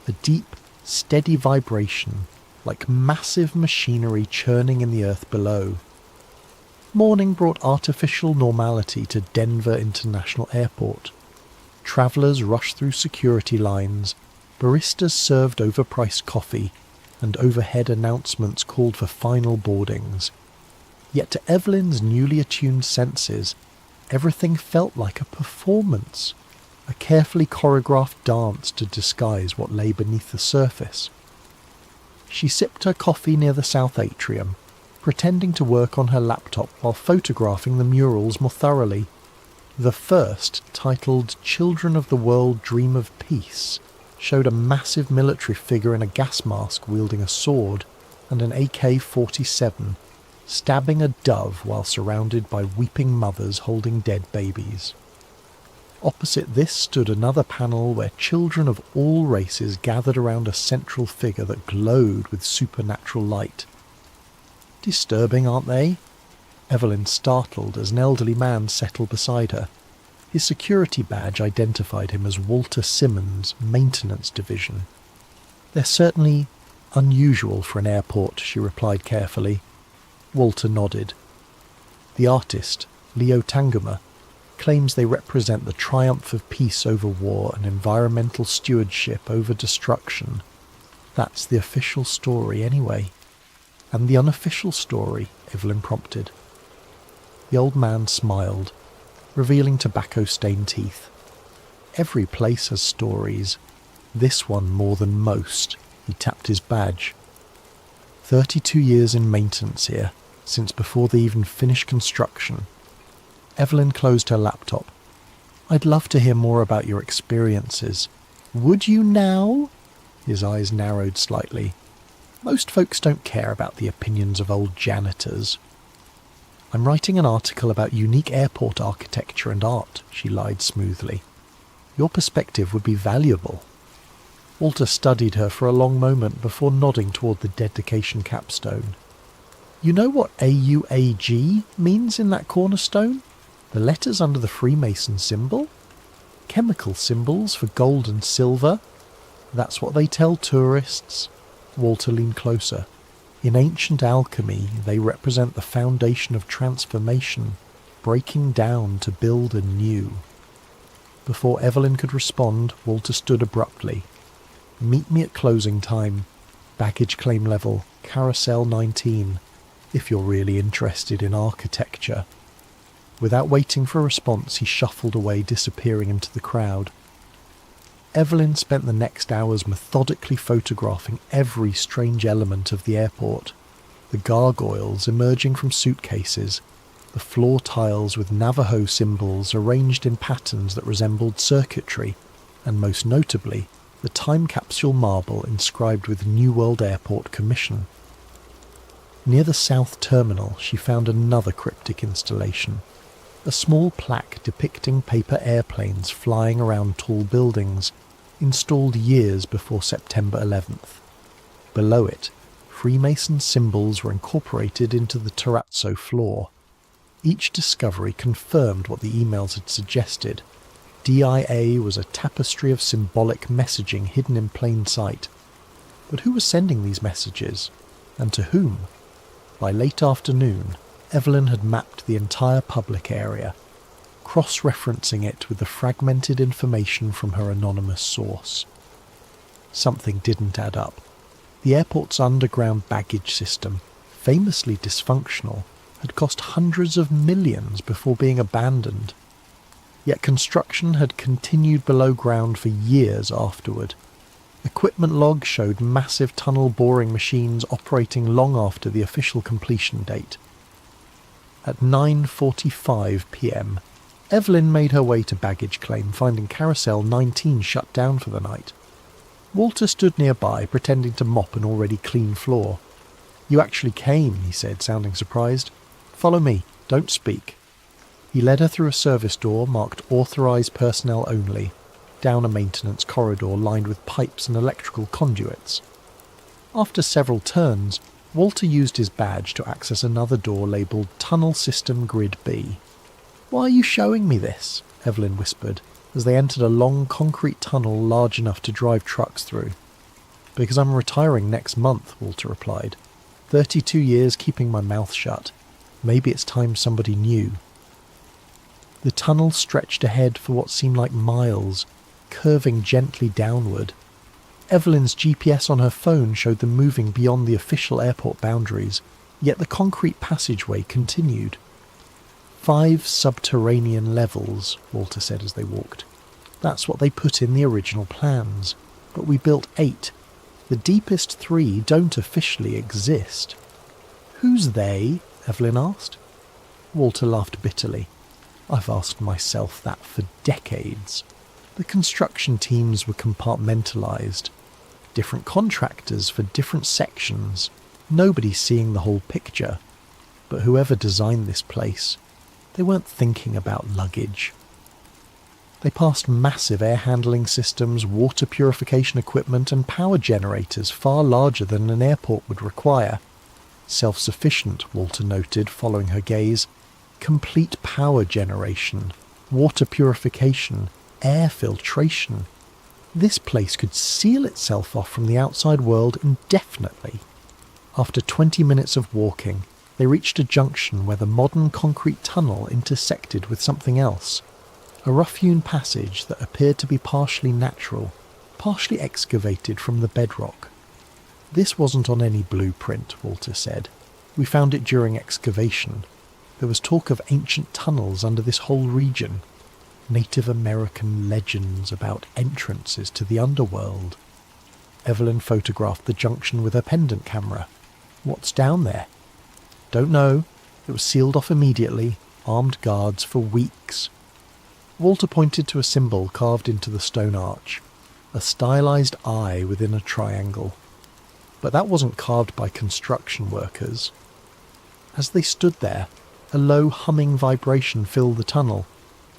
[SPEAKER 1] A deep, steady vibration, like massive machinery churning in the earth below. Morning brought artificial normality to Denver International Airport. Travellers rushed through security lines, baristas served overpriced coffee, and overhead announcements called for final boardings. Yet to Evelyn's newly attuned senses, everything felt like a performance, a carefully choreographed dance to disguise what lay beneath the surface. She sipped her coffee near the south atrium, pretending to work on her laptop while photographing the murals more thoroughly. The first, titled "Children of the World Dream of Peace," showed a massive military figure in a gas mask wielding a sword and an AK-47, stabbing a dove while surrounded by weeping mothers holding dead babies. Opposite this stood another panel where children of all races gathered around a central figure that glowed with supernatural light. Disturbing, aren't they? Evelyn startled as an elderly man settled beside her. His security badge identified him as Walter Simmons, Maintenance Division. They're certainly unusual for an airport, she replied carefully. Walter nodded. The artist, Leo Tanguma, claims they represent the triumph of peace over war and environmental stewardship over destruction. That's the official story anyway. And the unofficial story, Evelyn prompted. The old man smiled, revealing tobacco-stained teeth. Every place has stories. This one more than most. He tapped his badge. 32 years in maintenance here, since before they even finished construction. Evelyn closed her laptop. I'd love to hear more about your experiences. Would you now? His eyes narrowed slightly. Most folks don't care about the opinions of old janitors. I'm writing an article about unique airport architecture and art, she lied smoothly. Your perspective would be valuable. Walter studied her for a long moment before nodding toward the dedication capstone. You know what AUAG means in that cornerstone? The letters under the Freemason symbol? Chemical symbols for gold and silver? That's what they tell tourists. Walter leaned closer. In ancient alchemy, they represent the foundation of transformation, breaking down to build anew. Before Evelyn could respond, Walter stood abruptly. Meet me at closing time. Baggage claim level, Carousel 19, if you're really interested in architecture. Without waiting for a response, he shuffled away, disappearing into the crowd. Evelyn spent the next hours methodically photographing every strange element of the airport. The gargoyles emerging from suitcases, the floor tiles with Navajo symbols arranged in patterns that resembled circuitry, and most notably, the time capsule marble inscribed with New World Airport Commission. Near the south terminal, she found another cryptic installation. A small plaque depicting paper airplanes flying around tall buildings, installed years before September 11th. Below it, Freemason symbols were incorporated into the terrazzo floor. Each discovery confirmed what the emails had suggested. DIA was a tapestry of symbolic messaging hidden in plain sight. But who was sending these messages? And to whom? By late afternoon, Evelyn had mapped the entire public area, cross-referencing it with the fragmented information from her anonymous source. Something didn't add up. The airport's underground baggage system, famously dysfunctional, had cost hundreds of millions before being abandoned. Yet construction had continued below ground for years afterward. Equipment logs showed massive tunnel boring machines operating long after the official completion date. At 9:45 p.m, Evelyn made her way to baggage claim, finding Carousel 19 shut down for the night. Walter stood nearby, pretending to mop an already clean floor. "You actually came," he said, sounding surprised. "Follow me. Don't speak." He led her through a service door marked authorised personnel only, down a maintenance corridor lined with pipes and electrical conduits. After several turns, Walter used his badge to access another door labelled Tunnel System Grid B. "Why are you showing me this?" Evelyn whispered, as they entered a long concrete tunnel large enough to drive trucks through. "Because I'm retiring next month," Walter replied. 32 years keeping my mouth shut. Maybe it's time somebody knew." The tunnel stretched ahead for what seemed like miles, curving gently downward. Evelyn's GPS on her phone showed them moving beyond the official airport boundaries, yet the concrete passageway continued. 5 subterranean levels, Walter said as they walked. That's what they put in the original plans, but we built 8. The deepest 3 don't officially exist. "Who's they?" Evelyn asked. Walter laughed bitterly. "I've asked myself that for decades. The construction teams were compartmentalised. Different contractors for different sections. Nobody seeing the whole picture. But whoever designed this place, they weren't thinking about luggage." They passed massive air handling systems, water purification equipment and power generators far larger than an airport would require. Self-sufficient, Walter noted, following her gaze. Complete power generation, water purification, air filtration. This place could seal itself off from the outside world indefinitely. After 20 minutes of walking, they reached a junction where the modern concrete tunnel intersected with something else. A rough-hewn passage that appeared to be partially natural, partially excavated from the bedrock. "This wasn't on any blueprint," Walter said. "We found it during excavation. There was talk of ancient tunnels under this whole region. Native American legends about entrances to the underworld." Evelyn photographed the junction with her pendant camera. "What's down there?" "Don't know. It was sealed off immediately. Armed guards for weeks." Walter pointed to a symbol carved into the stone arch. A stylized eye within a triangle. But that wasn't carved by construction workers. As they stood there, a low humming vibration filled the tunnel,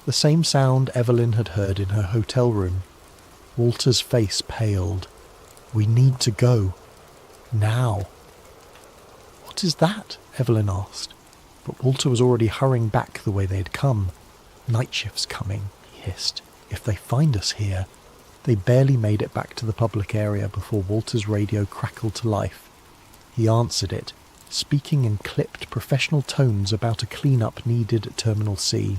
[SPEAKER 1] the same sound Evelyn had heard in her hotel room. Walter's face paled. "We need to go. Now." "What is that?" Evelyn asked, but Walter was already hurrying back the way they had come. "Night shift's coming," he hissed. "If they find us here." They barely made it back to the public area before Walter's radio crackled to life. He answered it, speaking in clipped professional tones about a clean-up needed at Terminal C.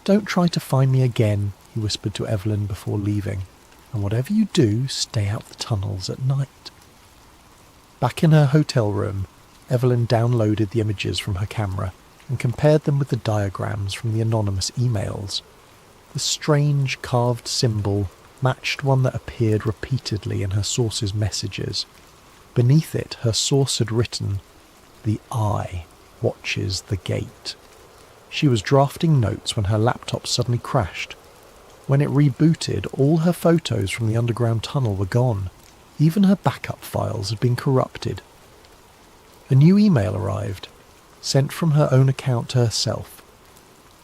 [SPEAKER 1] "Don't try to find me again," he whispered to Evelyn before leaving. "And whatever you do, stay out the tunnels at night." Back in her hotel room, Evelyn downloaded the images from her camera and compared them with the diagrams from the anonymous emails. The strange carved symbol matched one that appeared repeatedly in her source's messages. Beneath it, her source had written, "The Eye watches the gate." She was drafting notes when her laptop suddenly crashed. When it rebooted, all her photos from the underground tunnel were gone. Even her backup files had been corrupted. A new email arrived, sent from her own account to herself.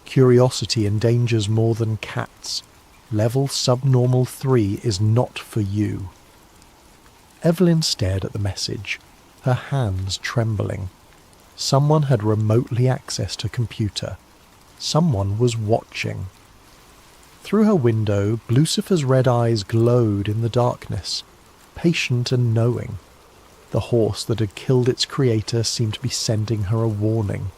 [SPEAKER 1] "Curiosity endangers more than cats. Level subnormal 3 is not for you." Evelyn stared at the message, her hands trembling. Someone had remotely accessed her computer. Someone was watching. Through her window, Lucifer's red eyes glowed in the darkness, patient and knowing. The horse that had killed its creator seemed to be sending her a warning.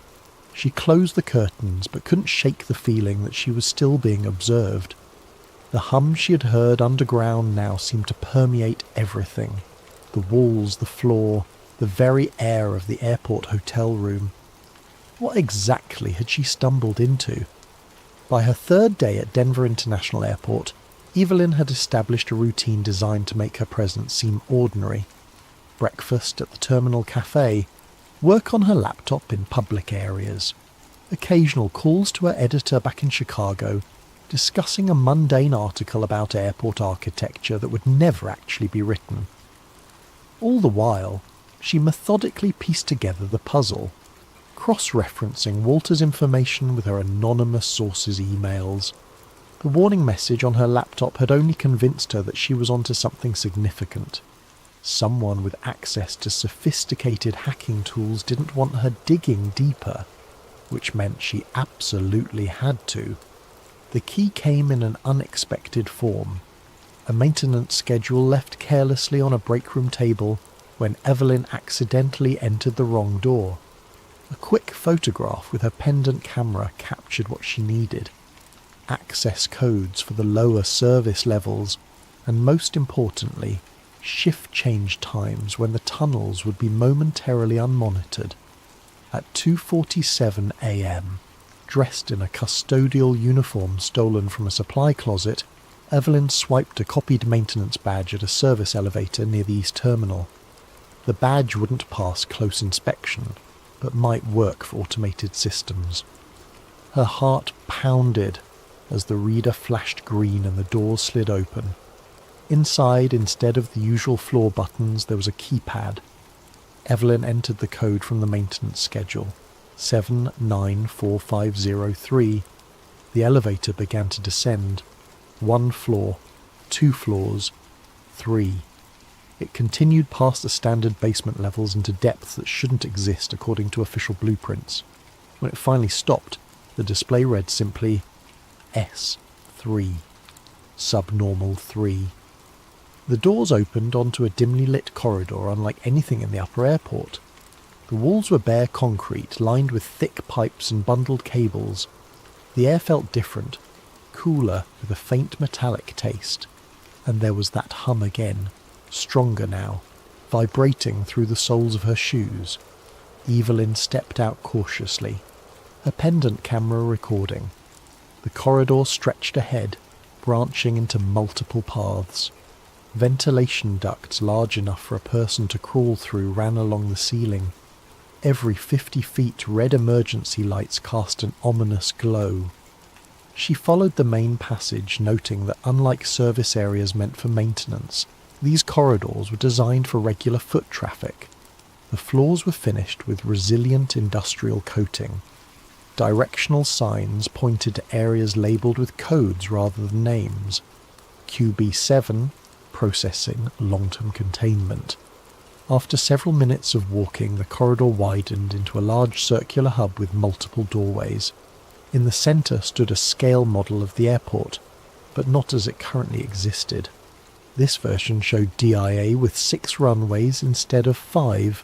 [SPEAKER 1] She closed the curtains but couldn't shake the feeling that she was still being observed. The hum she had heard underground now seemed to permeate everything. The walls, the floor, the very air of the airport hotel room. What exactly had she stumbled into? By her 3rd day at Denver International Airport, Evelyn had established a routine designed to make her presence seem ordinary. Breakfast at the terminal cafe, work on her laptop in public areas, occasional calls to her editor back in Chicago, discussing a mundane article about airport architecture that would never actually be written. All the while, she methodically pieced together the puzzle. cross-referencing Walter's information with her anonymous source's emails. The warning message on her laptop had only convinced her that she was onto something significant. Someone with access to sophisticated hacking tools didn't want her digging deeper, which meant she absolutely had to. The key came in an unexpected form. A maintenance schedule left carelessly on a breakroom table when Evelyn accidentally entered the wrong door. A quick photograph with her pendant camera captured what she needed. Access codes for the lower service levels, and most importantly, shift change times when the tunnels would be momentarily unmonitored. At 2:47 a.m., dressed in a custodial uniform stolen from a supply closet, Evelyn swiped a copied maintenance badge at a service elevator near the East Terminal. The badge wouldn't pass close inspection, but might work for automated systems. Her heart pounded as the reader flashed green and the doors slid open. Inside, instead of the usual floor buttons, there was a keypad. Evelyn entered the code from the maintenance schedule, 794503. The elevator began to descend. 1 floor, 2 floors, 3. It continued past the standard basement levels into depths that shouldn't exist according to official blueprints. When it finally stopped, the display read simply S3, subnormal 3. The doors opened onto a dimly lit corridor unlike anything in the upper airport. The walls were bare concrete, lined with thick pipes and bundled cables. The air felt different, cooler with a faint metallic taste. And there was that hum again, stronger now, vibrating through the soles of her shoes. Evelyn stepped out cautiously, her pendant camera recording. The corridor stretched ahead, branching into multiple paths. Ventilation ducts large enough for a person to crawl through ran along the ceiling. Every 50 feet, red emergency lights cast an ominous glow. She followed the main passage, noting that unlike service areas meant for maintenance, these corridors were designed for regular foot traffic. The floors were finished with resilient industrial coating. Directional signs pointed to areas labelled with codes rather than names. QB7, processing long-term containment. After several minutes of walking, the corridor widened into a large circular hub with multiple doorways. In the centre stood a scale model of the airport, but not as it currently existed. This version showed DIA with 6 runways instead of 5,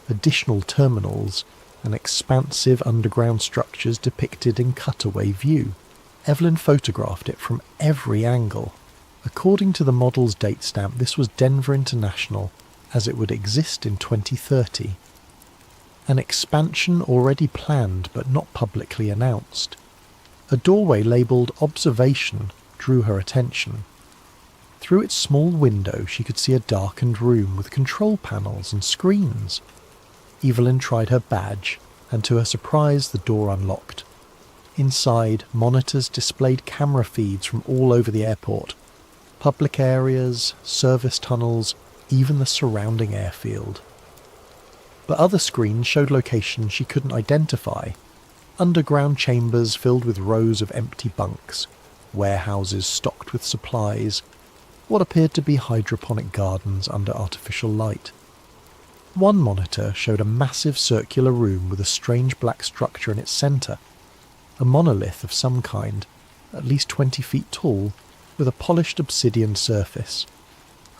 [SPEAKER 1] additional terminals, and expansive underground structures depicted in cutaway view. Evelyn photographed it from every angle. According to the model's date stamp, this was Denver International, as it would exist in 2030. An expansion already planned but not publicly announced. A doorway labelled Observation drew her attention. Through its small window she could see a darkened room with control panels and screens. Evelyn tried her badge, and to her surprise the door unlocked. Inside, monitors displayed camera feeds from all over the airport. Public areas, service tunnels, even the surrounding airfield. But other screens showed locations she couldn't identify. Underground chambers filled with rows of empty bunks, warehouses stocked with supplies, what appeared to be hydroponic gardens under artificial light. One monitor showed a massive circular room with a strange black structure in its centre, a monolith of some kind, at least 20 feet tall, with a polished obsidian surface.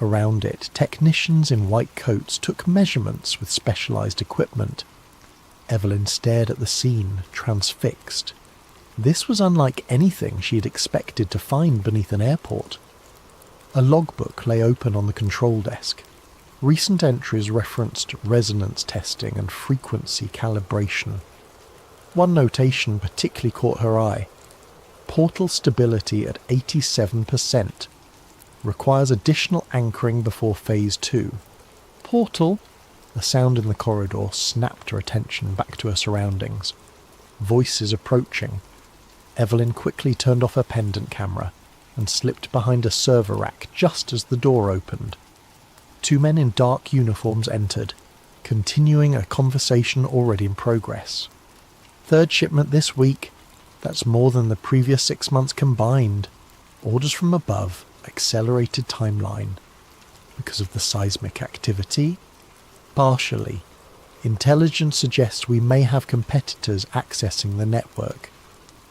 [SPEAKER 1] Around it, technicians in white coats took measurements with specialised equipment. Evelyn stared at the scene, transfixed. This was unlike anything she had expected to find beneath an airport. A logbook lay open on the control desk. Recent entries referenced resonance testing and frequency calibration. One notation particularly caught her eye. Portal stability at 87%. Requires additional anchoring before Phase 2. Portal? A sound in the corridor snapped her attention back to her surroundings. Voices approaching. Evelyn quickly turned off her pendant camera and slipped behind a server rack just as the door opened. 2 men in dark uniforms entered, continuing a conversation already in progress. Third shipment this week. That's more than the previous 6 months combined. Orders from above. Accelerated timeline. Because of the seismic activity? Partially. Intelligence suggests we may have competitors accessing the network.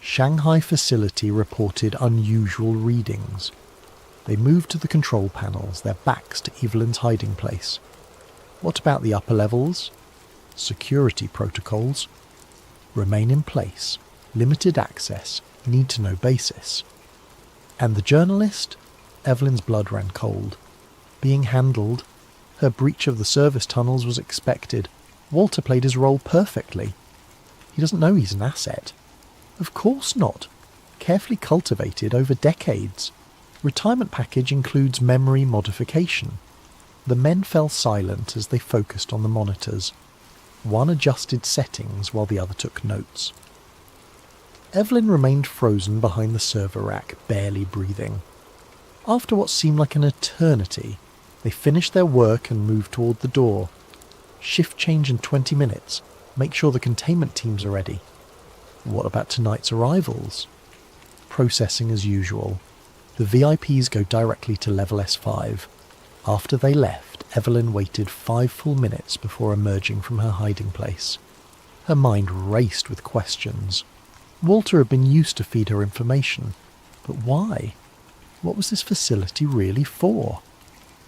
[SPEAKER 1] Shanghai facility reported unusual readings. They moved to the control panels, their backs to Evelyn's hiding place. What about the upper levels? Security protocols. Remain in place. Limited access. Need-to-know basis. And the journalist? Evelyn's blood ran cold. Being handled. Her breach of the service tunnels was expected. Walter played his role perfectly. He doesn't know he's an asset. Of course not. Carefully cultivated over decades. Retirement package includes memory modification. The men fell silent as they focused on the monitors. One adjusted settings while the other took notes. Evelyn remained frozen behind the server rack, barely breathing. After what seemed like an eternity, they finished their work and moved toward the door. Shift change in 20 minutes. Make sure the containment teams are ready. What about tonight's arrivals? Processing as usual. The VIPs go directly to level S5. After they left, Evelyn waited 5 full minutes before emerging from her hiding place. Her mind raced with questions. Walter had been used to feed her information. But why? What was this facility really for?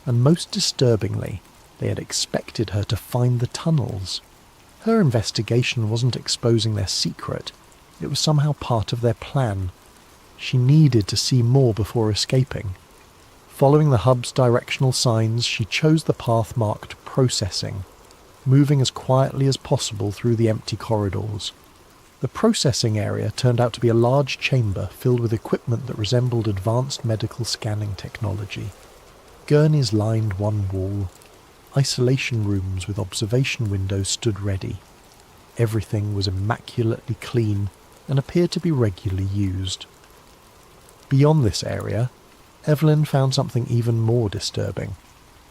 [SPEAKER 1] And most disturbingly, they had expected her to find the tunnels. Her investigation wasn't exposing their secret. It was somehow part of their plan. She needed to see more before escaping. Following the hub's directional signs, she chose the path marked Processing, moving as quietly as possible through the empty corridors. The processing area turned out to be a large chamber filled with equipment that resembled advanced medical scanning technology. Gurneys lined one wall. Isolation rooms with observation windows stood ready. Everything was immaculately clean and appeared to be regularly used. Beyond this area, Evelyn found something even more disturbing.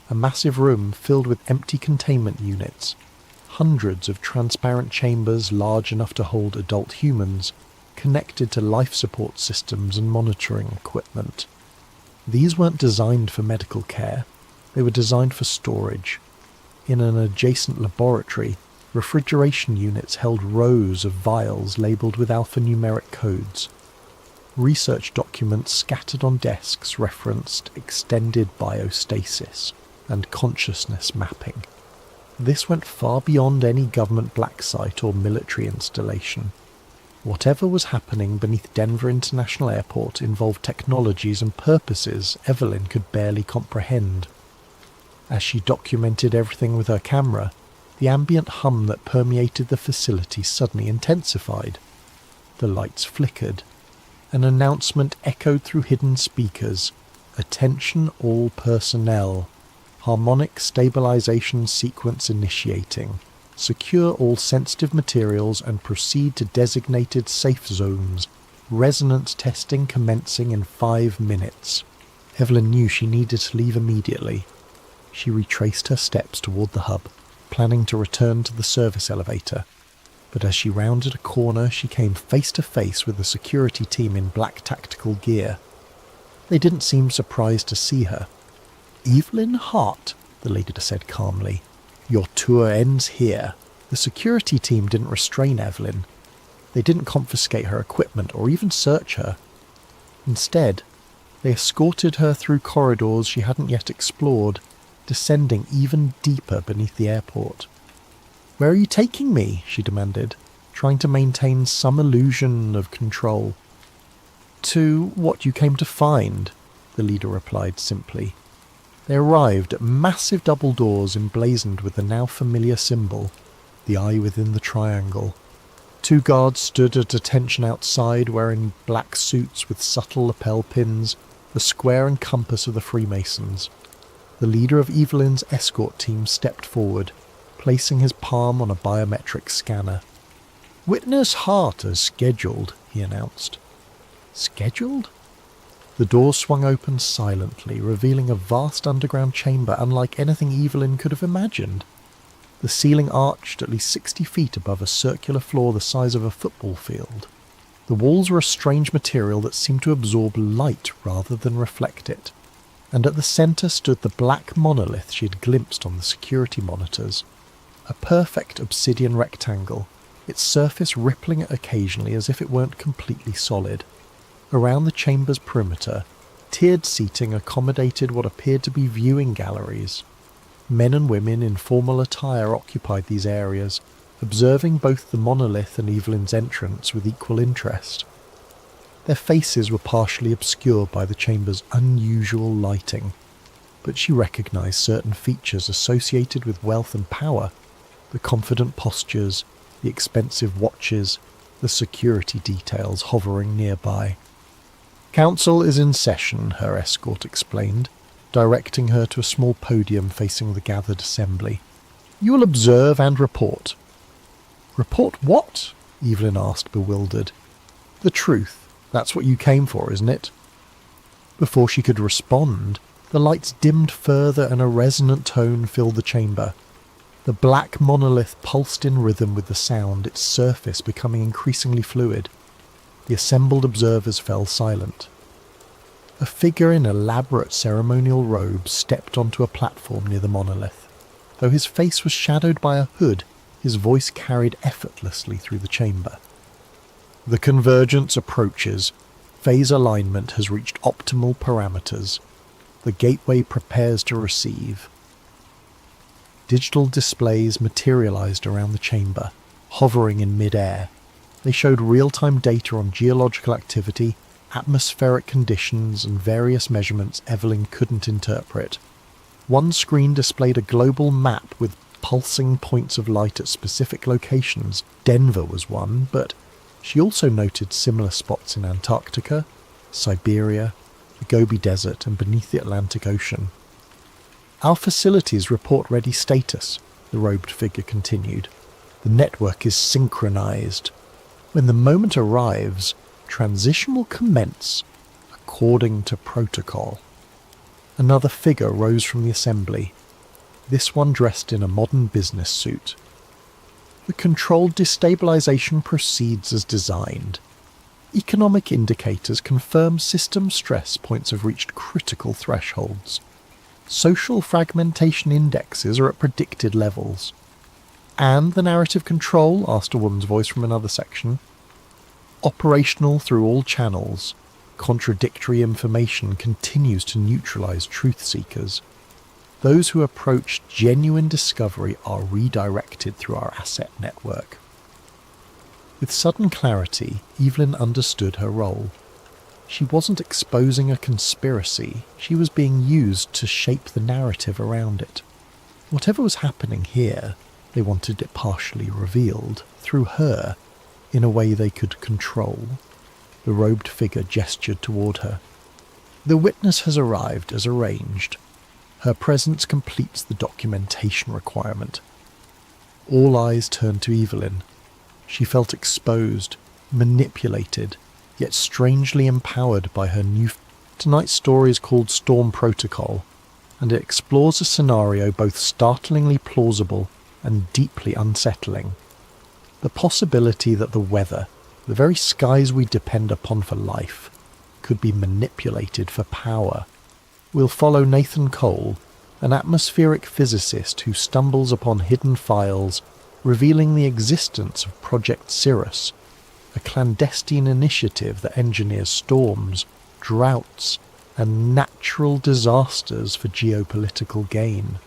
[SPEAKER 1] A massive room filled with empty containment units. Hundreds of transparent chambers large enough to hold adult humans, connected to life support systems and monitoring equipment. These weren't designed for medical care. They were designed for storage. In an adjacent laboratory, refrigeration units held rows of vials labelled with alphanumeric codes. Research documents scattered on desks referenced extended biostasis and consciousness mapping. This went far beyond any government black site or military installation. Whatever was happening beneath Denver International Airport involved technologies and purposes Evelyn could barely comprehend. As she documented everything with her camera, the ambient hum that permeated the facility suddenly intensified. The lights flickered. An announcement echoed through hidden speakers. Attention all personnel. Harmonic stabilization sequence initiating. Secure all sensitive materials and proceed to designated safe zones. Resonance testing commencing in 5 minutes. Evelyn knew she needed to leave immediately. She retraced her steps toward the hub, planning to return to the service elevator. But as she rounded a corner, she came face to face with the security team in black tactical gear. They didn't seem surprised to see her. "Evelyn Hart," the leader said calmly. "Your tour ends here." The security team didn't restrain Evelyn. They didn't confiscate her equipment or even search her. Instead, they escorted her through corridors she hadn't yet explored, descending even deeper beneath the airport. "Where are you taking me?" she demanded, trying to maintain some illusion of control. "To what you came to find," the leader replied simply. They arrived at massive double doors emblazoned with the now familiar symbol, the eye within the triangle. 2 guards stood at attention outside, wearing black suits with subtle lapel pins, the square and compass of the Freemasons. The leader of Evelyn's escort team stepped forward, placing his palm on a biometric scanner. "Witness Hart as scheduled," he announced. Scheduled? The door swung open silently, revealing a vast underground chamber unlike anything Evelyn could have imagined. The ceiling arched at least 60 feet above a circular floor the size of a football field. The walls were a strange material that seemed to absorb light rather than reflect it, and at the centre stood the black monolith she had glimpsed on the security monitors. A perfect obsidian rectangle, its surface rippling occasionally as if it weren't completely solid. Around the chamber's perimeter, tiered seating accommodated what appeared to be viewing galleries. Men and women in formal attire occupied these areas, observing both the monolith and Evelyn's entrance with equal interest. Their faces were partially obscured by the chamber's unusual lighting, but she recognised certain features associated with wealth and power: the confident postures, the expensive watches, the security details hovering nearby. "Council is in session," her escort explained, directing her to a small podium facing the gathered assembly. "You will observe and report." "Report what?" Evelyn asked, bewildered. "The truth. That's what you came for, isn't it?" Before she could respond, the lights dimmed further and a resonant tone filled the chamber. The black monolith pulsed in rhythm with the sound, its surface becoming increasingly fluid. The assembled observers fell silent. A figure in elaborate ceremonial robes stepped onto a platform near the monolith. Though his face was shadowed by a hood, his voice carried effortlessly through the chamber. "The convergence approaches. Phase alignment has reached optimal parameters. The gateway prepares to receive." Digital displays materialized around the chamber, hovering in mid-air. They showed real-time data on geological activity, atmospheric conditions, and various measurements Evelyn couldn't interpret. One screen displayed a global map with pulsing points of light at specific locations. Denver was one, but she also noted similar spots in Antarctica, Siberia, the Gobi Desert, and beneath the Atlantic Ocean. "Our facilities report ready status," the robed figure continued. "The network is synchronized. When the moment arrives, transition will commence according to protocol." Another figure rose from the assembly, this one dressed in a modern business suit. "The controlled destabilization proceeds as designed. Economic indicators confirm system stress points have reached critical thresholds. Social fragmentation indexes are at predicted levels." "And the narrative control?" asked a woman's voice from another section. "Operational through all channels. Contradictory information continues to neutralize truth seekers. Those who approach genuine discovery are redirected through our asset network." With sudden clarity, Evelyn understood her role. She wasn't exposing a conspiracy, she was being used to shape the narrative around it. Whatever was happening here, they wanted it partially revealed, through her, in a way they could control. The robed figure gestured toward her. "The witness has arrived as arranged. Her presence completes the documentation requirement." All eyes turned to Evelyn. She felt exposed, manipulated, yet strangely empowered by her new... Tonight's story is called Storm Protocol, and it explores a scenario both startlingly plausible and deeply unsettling. The possibility that the weather, the very skies we depend upon for life, could be manipulated for power. We'll follow Nathan Cole, an atmospheric physicist who stumbles upon hidden files revealing the existence of Project Cirrus, a clandestine initiative that engineers storms, droughts, and natural disasters for geopolitical gain.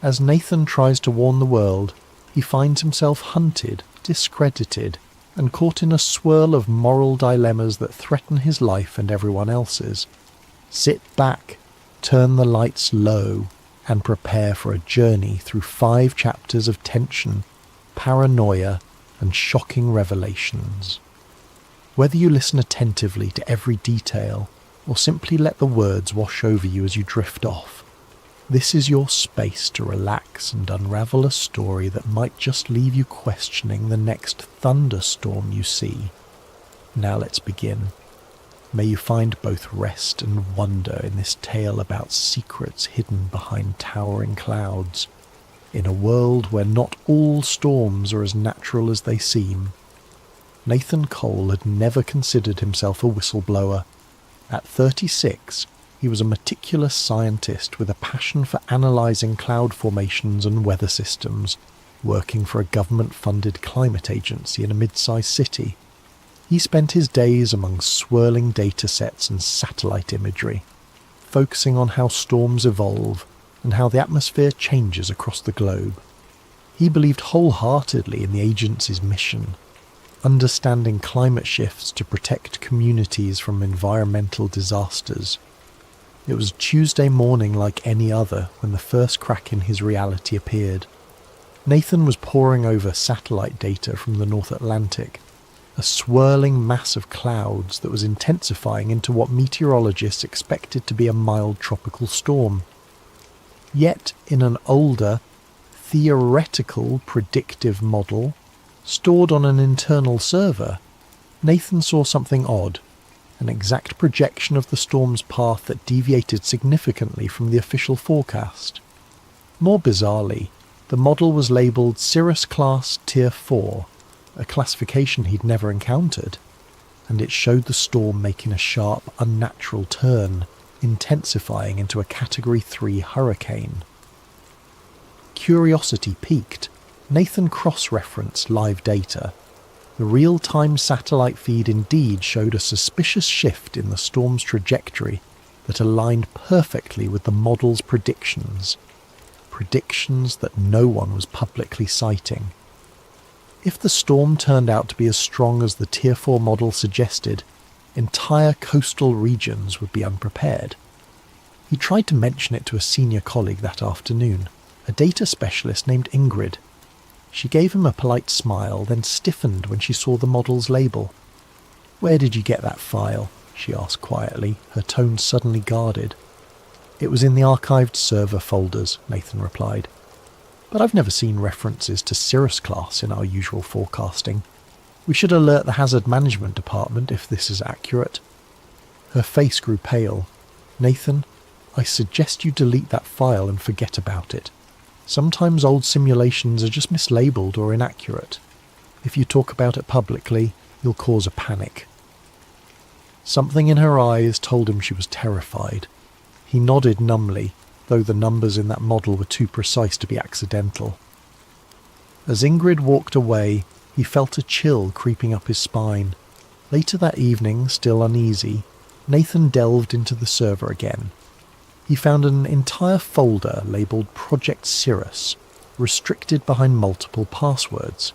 [SPEAKER 1] As Nathan tries to warn the world, he finds himself hunted, discredited, and caught in a swirl of moral dilemmas that threaten his life and everyone else's. Sit back, turn the lights low, and prepare for a journey through 5 chapters of tension, paranoia, and shocking revelations. Whether you listen attentively to every detail, or simply let the words wash over you as you drift off, this is your space to relax and unravel a story that might just leave you questioning the next thunderstorm you see. Now let's begin. May you find both rest and wonder in this tale about secrets hidden behind towering clouds. in a world where not all storms are as natural as they seem. Nathan Cole had never considered himself a whistleblower. At 36, he was a meticulous scientist with a passion for analysing cloud formations and weather systems, working for a government-funded climate agency in a mid-sized city. He spent his days among swirling data sets and satellite imagery, focusing on how storms evolve and how the atmosphere changes across the globe. He believed wholeheartedly in the agency's mission, understanding climate shifts to protect communities from environmental disasters. It was Tuesday morning like any other when the first crack in his reality appeared. Nathan was poring over satellite data from the North Atlantic, a swirling mass of clouds that was intensifying into what meteorologists expected to be a mild tropical storm. Yet, in an older, theoretical predictive model, stored on an internal server, Nathan saw something odd, an exact projection of the storm's path that deviated significantly from the official forecast. More bizarrely, the model was labelled Cirrus Class Tier 4, a classification he'd never encountered, and it showed the storm making a sharp, unnatural turn, intensifying into a Category 3 hurricane. Curiosity piqued, Nathan cross-referenced live data. The real-time satellite feed indeed showed a suspicious shift in the storm's trajectory that aligned perfectly with the model's predictions that no one was publicly citing. If the storm turned out to be as strong as the Tier 4 model suggested, entire coastal regions would be unprepared. He tried to mention it to a senior colleague that afternoon, a data specialist named Ingrid. She gave him a polite smile, then stiffened when she saw the model's label. "Where did you get that file?" she asked quietly, her tone suddenly guarded. "It was in the archived server folders," Nathan replied. "But I've never seen references to Cirrus Class in our usual forecasting. We should alert the Hazard Management Department if this is accurate." Her face grew pale. "Nathan, I suggest you delete that file and forget about it. Sometimes old simulations are just mislabeled or inaccurate. If you talk about it publicly, you'll cause a panic." Something in her eyes told him she was terrified. He nodded numbly, though the numbers in that model were too precise to be accidental. As Ingrid walked away, he felt a chill creeping up his spine. Later that evening, still uneasy, Nathan delved into the server again. He found an entire folder labelled Project Cirrus, restricted behind multiple passwords.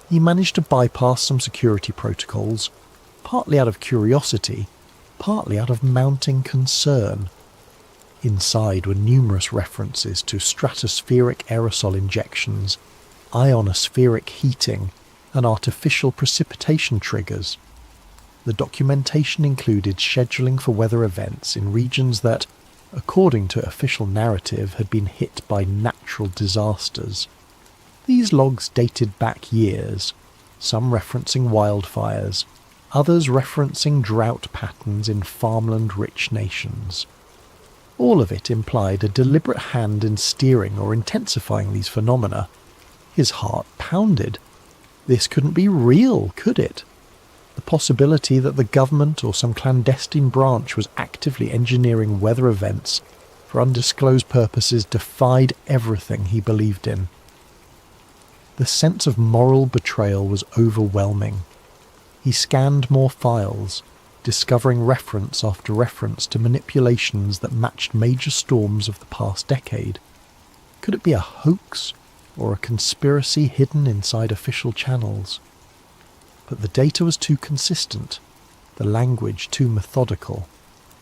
[SPEAKER 1] He managed to bypass some security protocols, partly out of curiosity, partly out of mounting concern. Inside were numerous references to stratospheric aerosol injections, ionospheric heating, and artificial precipitation triggers. The documentation included scheduling for weather events in regions that, according to official narrative, had been hit by natural disasters. These logs dated back years, some referencing wildfires, others referencing drought patterns in farmland-rich nations. All of it implied a deliberate hand in steering or intensifying these phenomena. His heart pounded. This couldn't be real, could it? The possibility that the government or some clandestine branch was actively engineering weather events for undisclosed purposes defied everything he believed in. The sense of moral betrayal was overwhelming. He scanned more files, discovering reference after reference to manipulations that matched major storms of the past decade. Could it be a hoax or a conspiracy hidden inside official channels? But the data was too consistent, the language too methodical.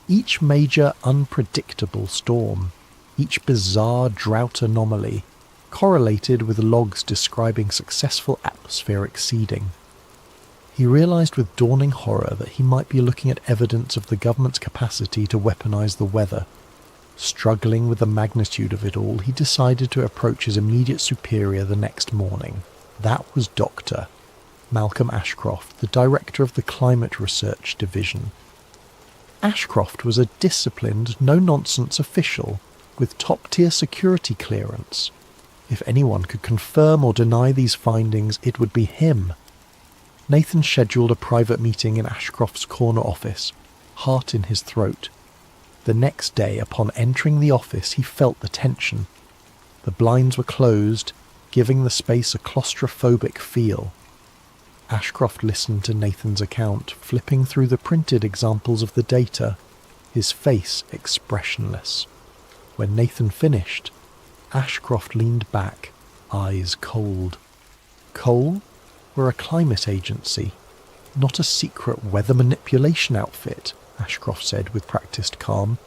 [SPEAKER 1] Each major unpredictable storm, each bizarre drought anomaly, correlated with logs describing successful atmospheric seeding. He realised with dawning horror that he might be looking at evidence of the government's capacity to weaponize the weather. Struggling with the magnitude of it all, he decided to approach his immediate superior the next morning. That was Dr. Malcolm Ashcroft, the director of the Climate Research Division. Ashcroft was a disciplined, no-nonsense official with top-tier security clearance. If anyone could confirm or deny these findings, it would be him. Nathan scheduled a private meeting in Ashcroft's corner office, heart in his throat. The next day, upon entering the office, he felt the tension. The blinds were closed, giving the space a claustrophobic feel. Ashcroft listened to Nathan's account, flipping through the printed examples of the data, his face expressionless. When Nathan finished, Ashcroft leaned back, eyes cold. Coal? We're a climate agency, not a secret weather manipulation outfit, Ashcroft said with practised calm.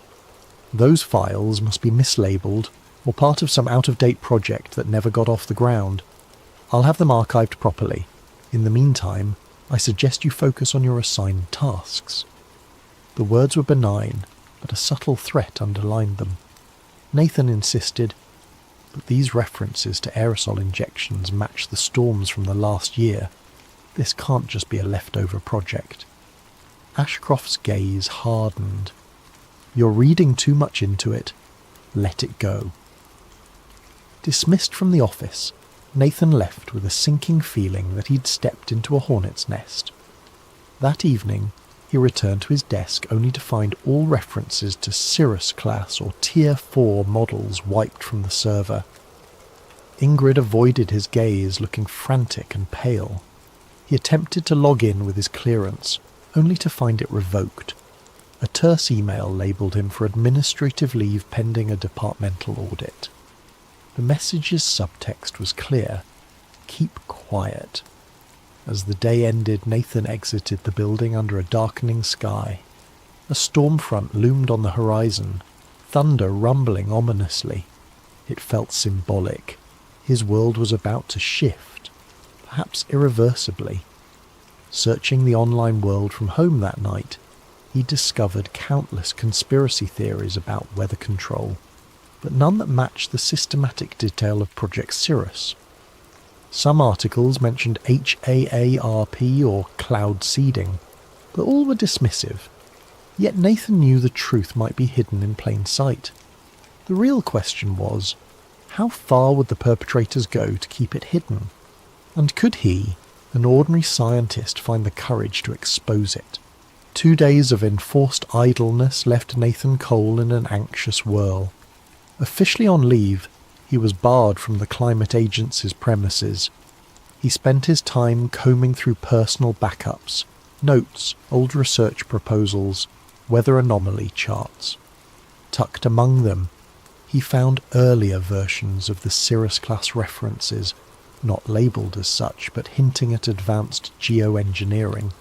[SPEAKER 1] Those files must be mislabeled or part of some out-of-date project that never got off the ground. I'll have them archived properly. In the meantime, I suggest you focus on your assigned tasks. The words were benign, but a subtle threat underlined them. Nathan insisted, but these references to aerosol injections match the storms from the last year. This can't just be a leftover project. Ashcroft's gaze hardened. You're reading too much into it. Let it go. Dismissed from the office, Nathan left with a sinking feeling that he'd stepped into a hornet's nest. That evening, he returned to his desk only to find all references to Cirrus class or Tier 4 models wiped from the server. Ingrid avoided his gaze, looking frantic and pale. He attempted to log in with his clearance, only to find it revoked. A terse email labelled him for administrative leave pending a departmental audit. The message's subtext was clear. Keep quiet. As the day ended, Nathan exited the building under a darkening sky. A storm front loomed on the horizon, thunder rumbling ominously. It felt symbolic. His world was about to shift, perhaps irreversibly. Searching the online world from home that night, he discovered countless conspiracy theories about weather control, but none that matched the systematic detail of Project Cirrus. Some articles mentioned HAARP or cloud seeding, but all were dismissive. Yet Nathan knew the truth might be hidden in plain sight. The real question was, how far would the perpetrators go to keep it hidden? And could he, an ordinary scientist, find the courage to expose it? 2 days of enforced idleness left Nathan Cole in an anxious whirl. Officially on leave, he was barred from the climate agency's premises. He spent his time combing through personal backups, notes, old research proposals, weather anomaly charts. Tucked among them, he found earlier versions of the Cirrus-class references, not labelled as such, but hinting at advanced geoengineering.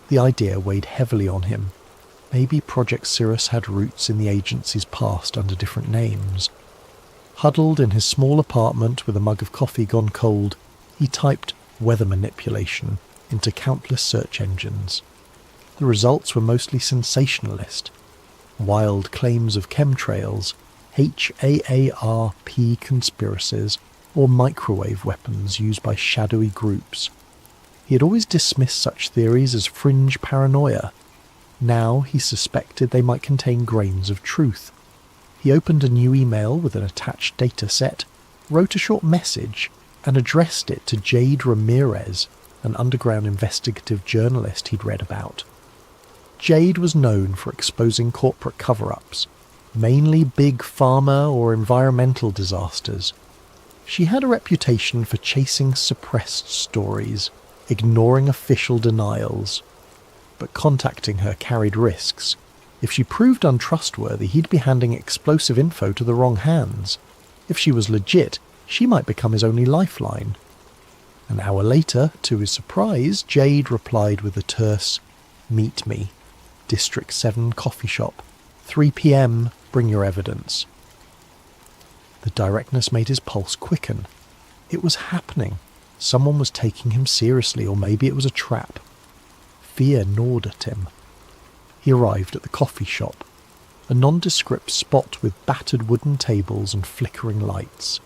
[SPEAKER 1] The idea weighed heavily on him. Maybe Project Cirrus had roots in the agency's past under different names. Huddled in his small apartment with a mug of coffee gone cold, he typed weather manipulation into countless search engines. The results were mostly sensationalist. Wild claims of chemtrails, HAARP conspiracies, or microwave weapons used by shadowy groups. He had always dismissed such theories as fringe paranoia. Now he suspected they might contain grains of truth. He opened a new email with an attached data set, wrote a short message, and addressed it to Jade Ramirez, an underground investigative journalist he'd read about. Jade was known for exposing corporate cover-ups, mainly big pharma or environmental disasters. She had a reputation for chasing suppressed stories, ignoring official denials. But contacting her carried risks. If she proved untrustworthy, he'd be handing explosive info to the wrong hands. If she was legit, she might become his only lifeline. An hour later, to his surprise, Jade replied with a terse, "Meet me. District 7 coffee shop. 3 p.m, bring your evidence." The directness made his pulse quicken. It was happening. Someone was taking him seriously, or maybe it was a trap. Fear gnawed at him. He arrived at the coffee shop, a nondescript spot with battered wooden tables and flickering lights.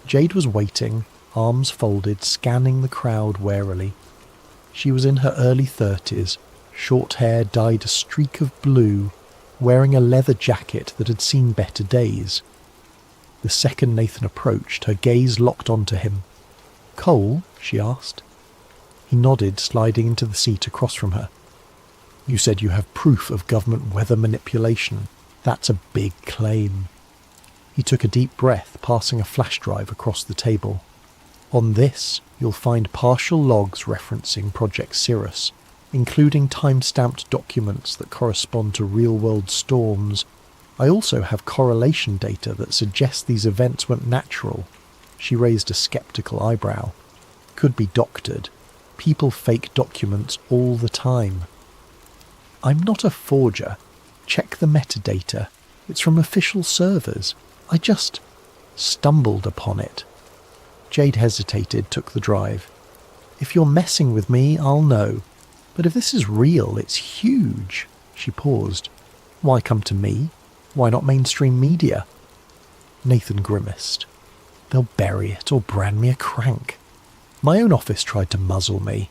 [SPEAKER 1] Jade was waiting, arms folded, scanning the crowd warily. She was in her early 30s, short hair dyed a streak of blue, wearing a leather jacket that had seen better days. The second Nathan approached, her gaze locked onto him. "Coal?" she asked. He nodded, sliding into the seat across from her. "You said you have proof of government weather manipulation. That's a big claim." He took a deep breath, passing a flash drive across the table. "On this, you'll find partial logs referencing Project Cirrus, including time-stamped documents that correspond to real-world storms. I also have correlation data that suggests these events weren't natural." She raised a skeptical eyebrow. "Could be doctored. People fake documents all the time." "I'm not a forger. Check the metadata. It's from official servers. I just stumbled upon it." Jade hesitated, took the drive. "If you're messing with me, I'll know. But if this is real, it's huge." She paused. "Why come to me? Why not mainstream media?" Nathan grimaced. "They'll bury it or brand me a crank. My own office tried to muzzle me.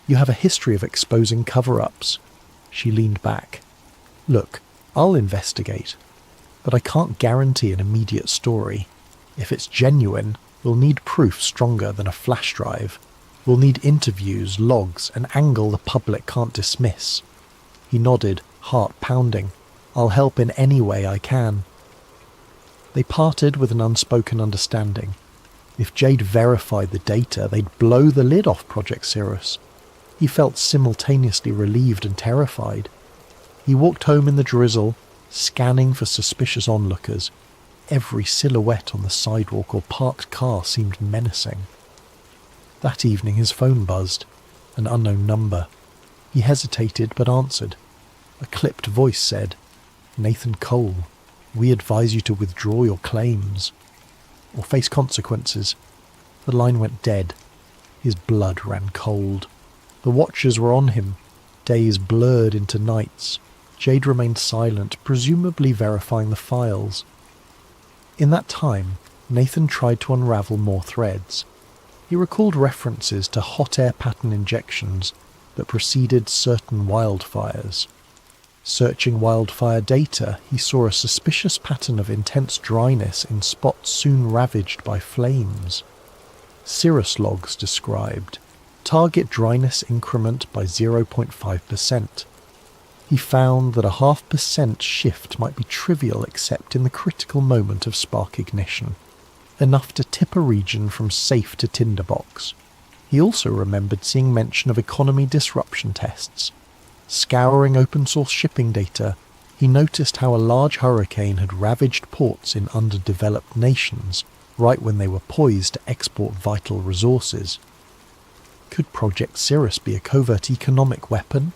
[SPEAKER 1] You have a history of exposing cover-ups." She leaned back. "Look, I'll investigate. But I can't guarantee an immediate story. If it's genuine, we'll need proof stronger than a flash drive. We'll need interviews, logs, an angle the public can't dismiss." He nodded, heart pounding. "I'll help in any way I can." They parted with an unspoken understanding. If Jade verified the data, they'd blow the lid off Project Cirrus. He felt simultaneously relieved and terrified. He walked home in the drizzle, scanning for suspicious onlookers. Every silhouette on the sidewalk or parked car seemed menacing. That evening his phone buzzed, an unknown number. He hesitated but answered. A clipped voice said, "Nathan Cole, we advise you to withdraw your claims or face consequences." The line went dead. His blood ran cold. The watchers were on him. Days blurred into nights. Jade remained silent, presumably verifying the files. In that time, Nathan tried to unravel more threads. He recalled references to hot air pattern injections that preceded certain wildfires. Searching wildfire data, he saw a suspicious pattern of intense dryness in spots soon ravaged by flames. Cirrus logs described target dryness increment by 0.5%. He found that a 0.5% shift might be trivial except in the critical moment of spark ignition, enough to tip a region from safe to tinderbox. He also remembered seeing mention of economy disruption tests. Scouring open-source shipping data, he noticed how a large hurricane had ravaged ports in underdeveloped nations right when they were poised to export vital resources. Could Project Cirrus be a covert economic weapon?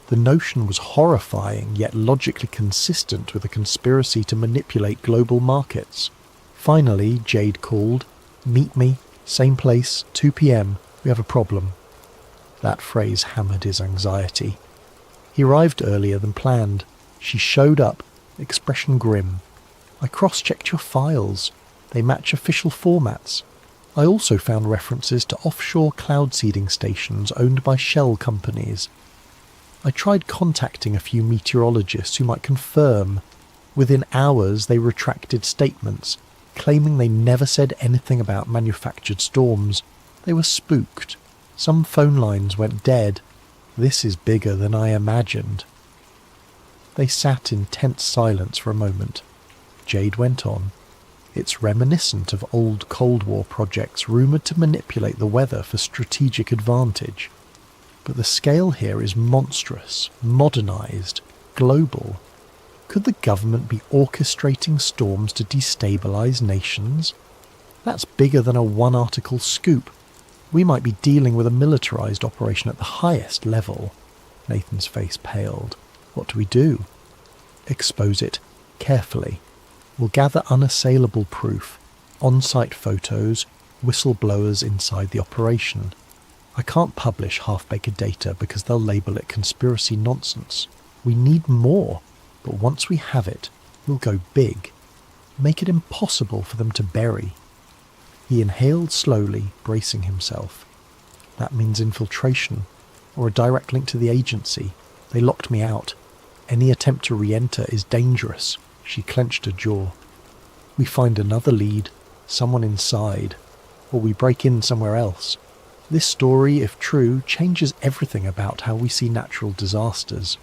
[SPEAKER 1] The notion was horrifying yet logically consistent with a conspiracy to manipulate global markets. Finally, Jade called. "Meet me, same place, 2 p.m. We have a problem." That phrase hammered his anxiety. He arrived earlier than planned. She showed up, expression grim. "I cross-checked your files. They match official formats. I also found references to offshore cloud seeding stations owned by shell companies. I tried contacting a few meteorologists who might confirm. Within hours they retracted statements, claiming they never said anything about manufactured storms. They were spooked. Some phone lines went dead. This is bigger than I imagined." They sat in tense silence for a moment. Jade went on. "It's reminiscent of old Cold War projects rumoured to manipulate the weather for strategic advantage. But the scale here is monstrous, modernised, global. Could the government be orchestrating storms to destabilise nations? That's bigger than a one-article scoop. We might be dealing with a militarised operation at the highest level." Nathan's face paled. "What do we do?" "Expose it, carefully. We'll gather unassailable proof, on-site photos, whistleblowers inside the operation. I can't publish half-baked data because they'll label it conspiracy nonsense. We need more, but once we have it, we'll go big. Make it impossible for them to bury." He inhaled slowly, bracing himself. "That means infiltration, or a direct link to the agency. They locked me out. Any attempt to re-enter is dangerous." She clenched her jaw. We find another lead, someone inside, or we break in somewhere else. This story, if true, changes everything about how we see natural disasters.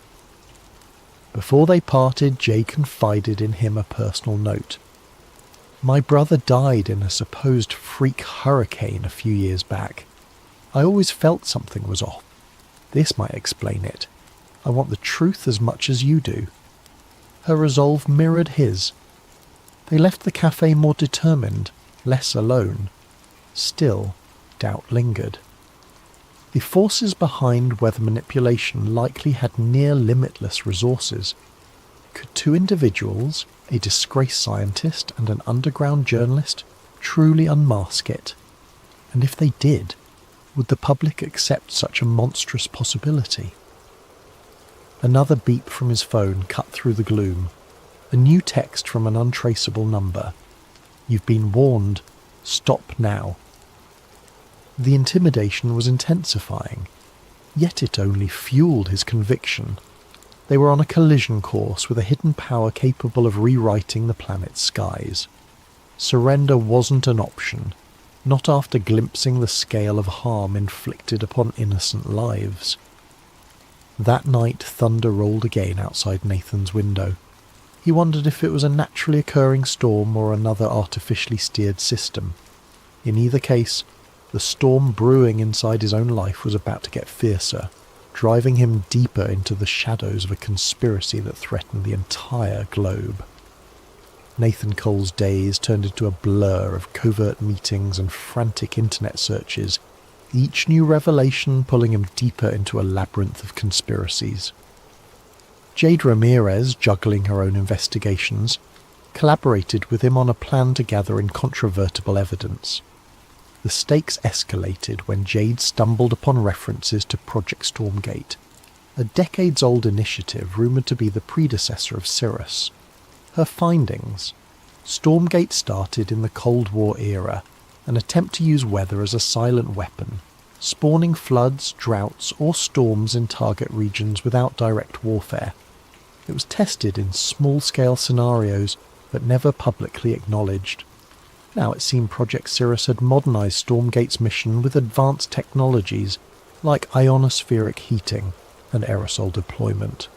[SPEAKER 1] Before they parted, Jade confided in him a personal note. My brother died in a supposed freak hurricane a few years back. I always felt something was off. This might explain it. I want the truth as much as you do. Her resolve mirrored his. They left the cafe more determined, less alone. Still, doubt lingered. The forces behind weather manipulation likely had near limitless resources. Could two individuals, a disgraced scientist and an underground journalist, truly unmask it? And if they did, would the public accept such a monstrous possibility? Another beep from his phone cut through the gloom. A new text from an untraceable number. You've been warned. Stop now. The intimidation was intensifying, yet it only fueled his conviction. They were on a collision course with a hidden power capable of rewriting the planet's skies. Surrender wasn't an option, not after glimpsing the scale of harm inflicted upon innocent lives. That night thunder rolled again outside Nathan's window. He wondered if it was a naturally occurring storm or another artificially steered system. In either case, the storm brewing inside his own life was about to get fiercer, driving him deeper into the shadows of a conspiracy that threatened the entire globe. Nathan Cole's days turned into a blur of covert meetings and frantic internet searches, each new revelation pulling him deeper into a labyrinth of conspiracies. Jade Ramirez, juggling her own investigations, collaborated with him on a plan to gather incontrovertible evidence. The stakes escalated when Jade stumbled upon references to Project Stormgate, a decades-old initiative rumoured to be the predecessor of Cirrus. Her findings: Stormgate started in the Cold War era, an attempt to use weather as a silent weapon, spawning floods, droughts, or storms in target regions without direct warfare. It was tested in small-scale scenarios, but never publicly acknowledged. Now it seemed Project Cirrus had modernised Stormgate's mission with advanced technologies like ionospheric heating and aerosol deployment.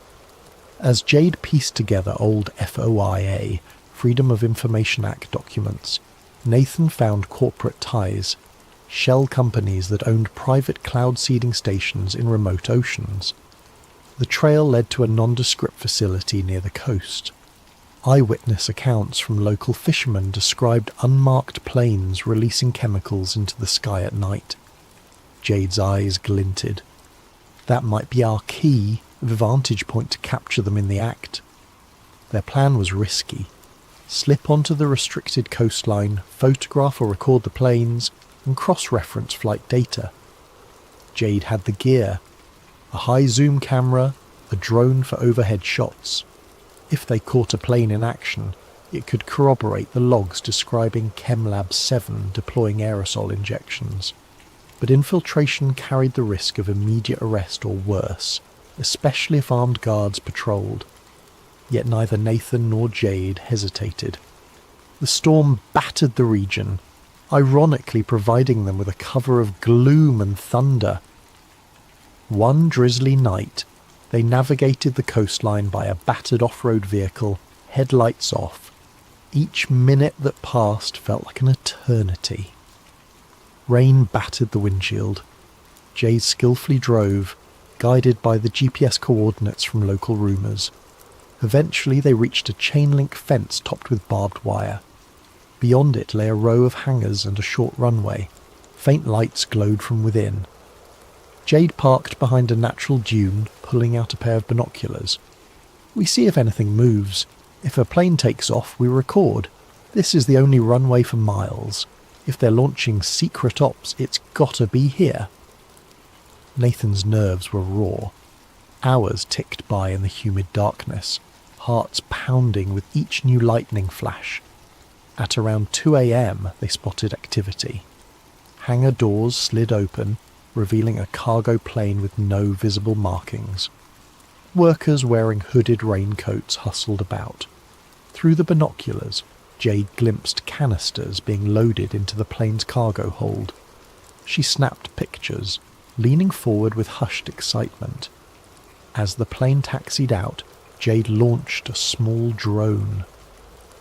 [SPEAKER 1] As Jade pieced together old FOIA, Freedom of Information Act documents, Nathan found corporate ties, shell companies that owned private cloud seeding stations in remote oceans. The trail led to a nondescript facility near the coast. Eyewitness accounts from local fishermen described unmarked planes releasing chemicals into the sky at night. Jade's eyes glinted. That might be our key, vantage point to capture them in the act. Their plan was risky. Slip onto the restricted coastline, photograph or record the planes, and cross-reference flight data. Jade had the gear. A high-zoom camera, a drone for overhead shots. If they caught a plane in action, it could corroborate the logs describing ChemLab 7 deploying aerosol injections. But infiltration carried the risk of immediate arrest or worse, especially if armed guards patrolled. Yet neither Nathan nor Jade hesitated. The storm battered the region, ironically providing them with a cover of gloom and thunder. One drizzly night, they navigated the coastline by a battered off-road vehicle, headlights off. Each minute that passed felt like an eternity. Rain battered the windshield. Jade skillfully drove, guided by the GPS coordinates from local rumours. Eventually they reached a chain-link fence topped with barbed wire. Beyond it lay a row of hangars and a short runway. Faint lights glowed from within. Jade parked behind a natural dune, pulling out a pair of binoculars. We see if anything moves. If a plane takes off, we record. This is the only runway for miles. If they're launching secret ops, it's gotta be here. Nathan's nerves were raw. Hours ticked by in the humid darkness, hearts pounding with each new lightning flash. At around 2 a.m. they spotted activity. Hangar doors slid open, revealing a cargo plane with no visible markings. Workers wearing hooded raincoats hustled about. Through the binoculars, Jade glimpsed canisters being loaded into the plane's cargo hold. She snapped pictures, leaning forward with hushed excitement. As the plane taxied out, Jade launched a small drone.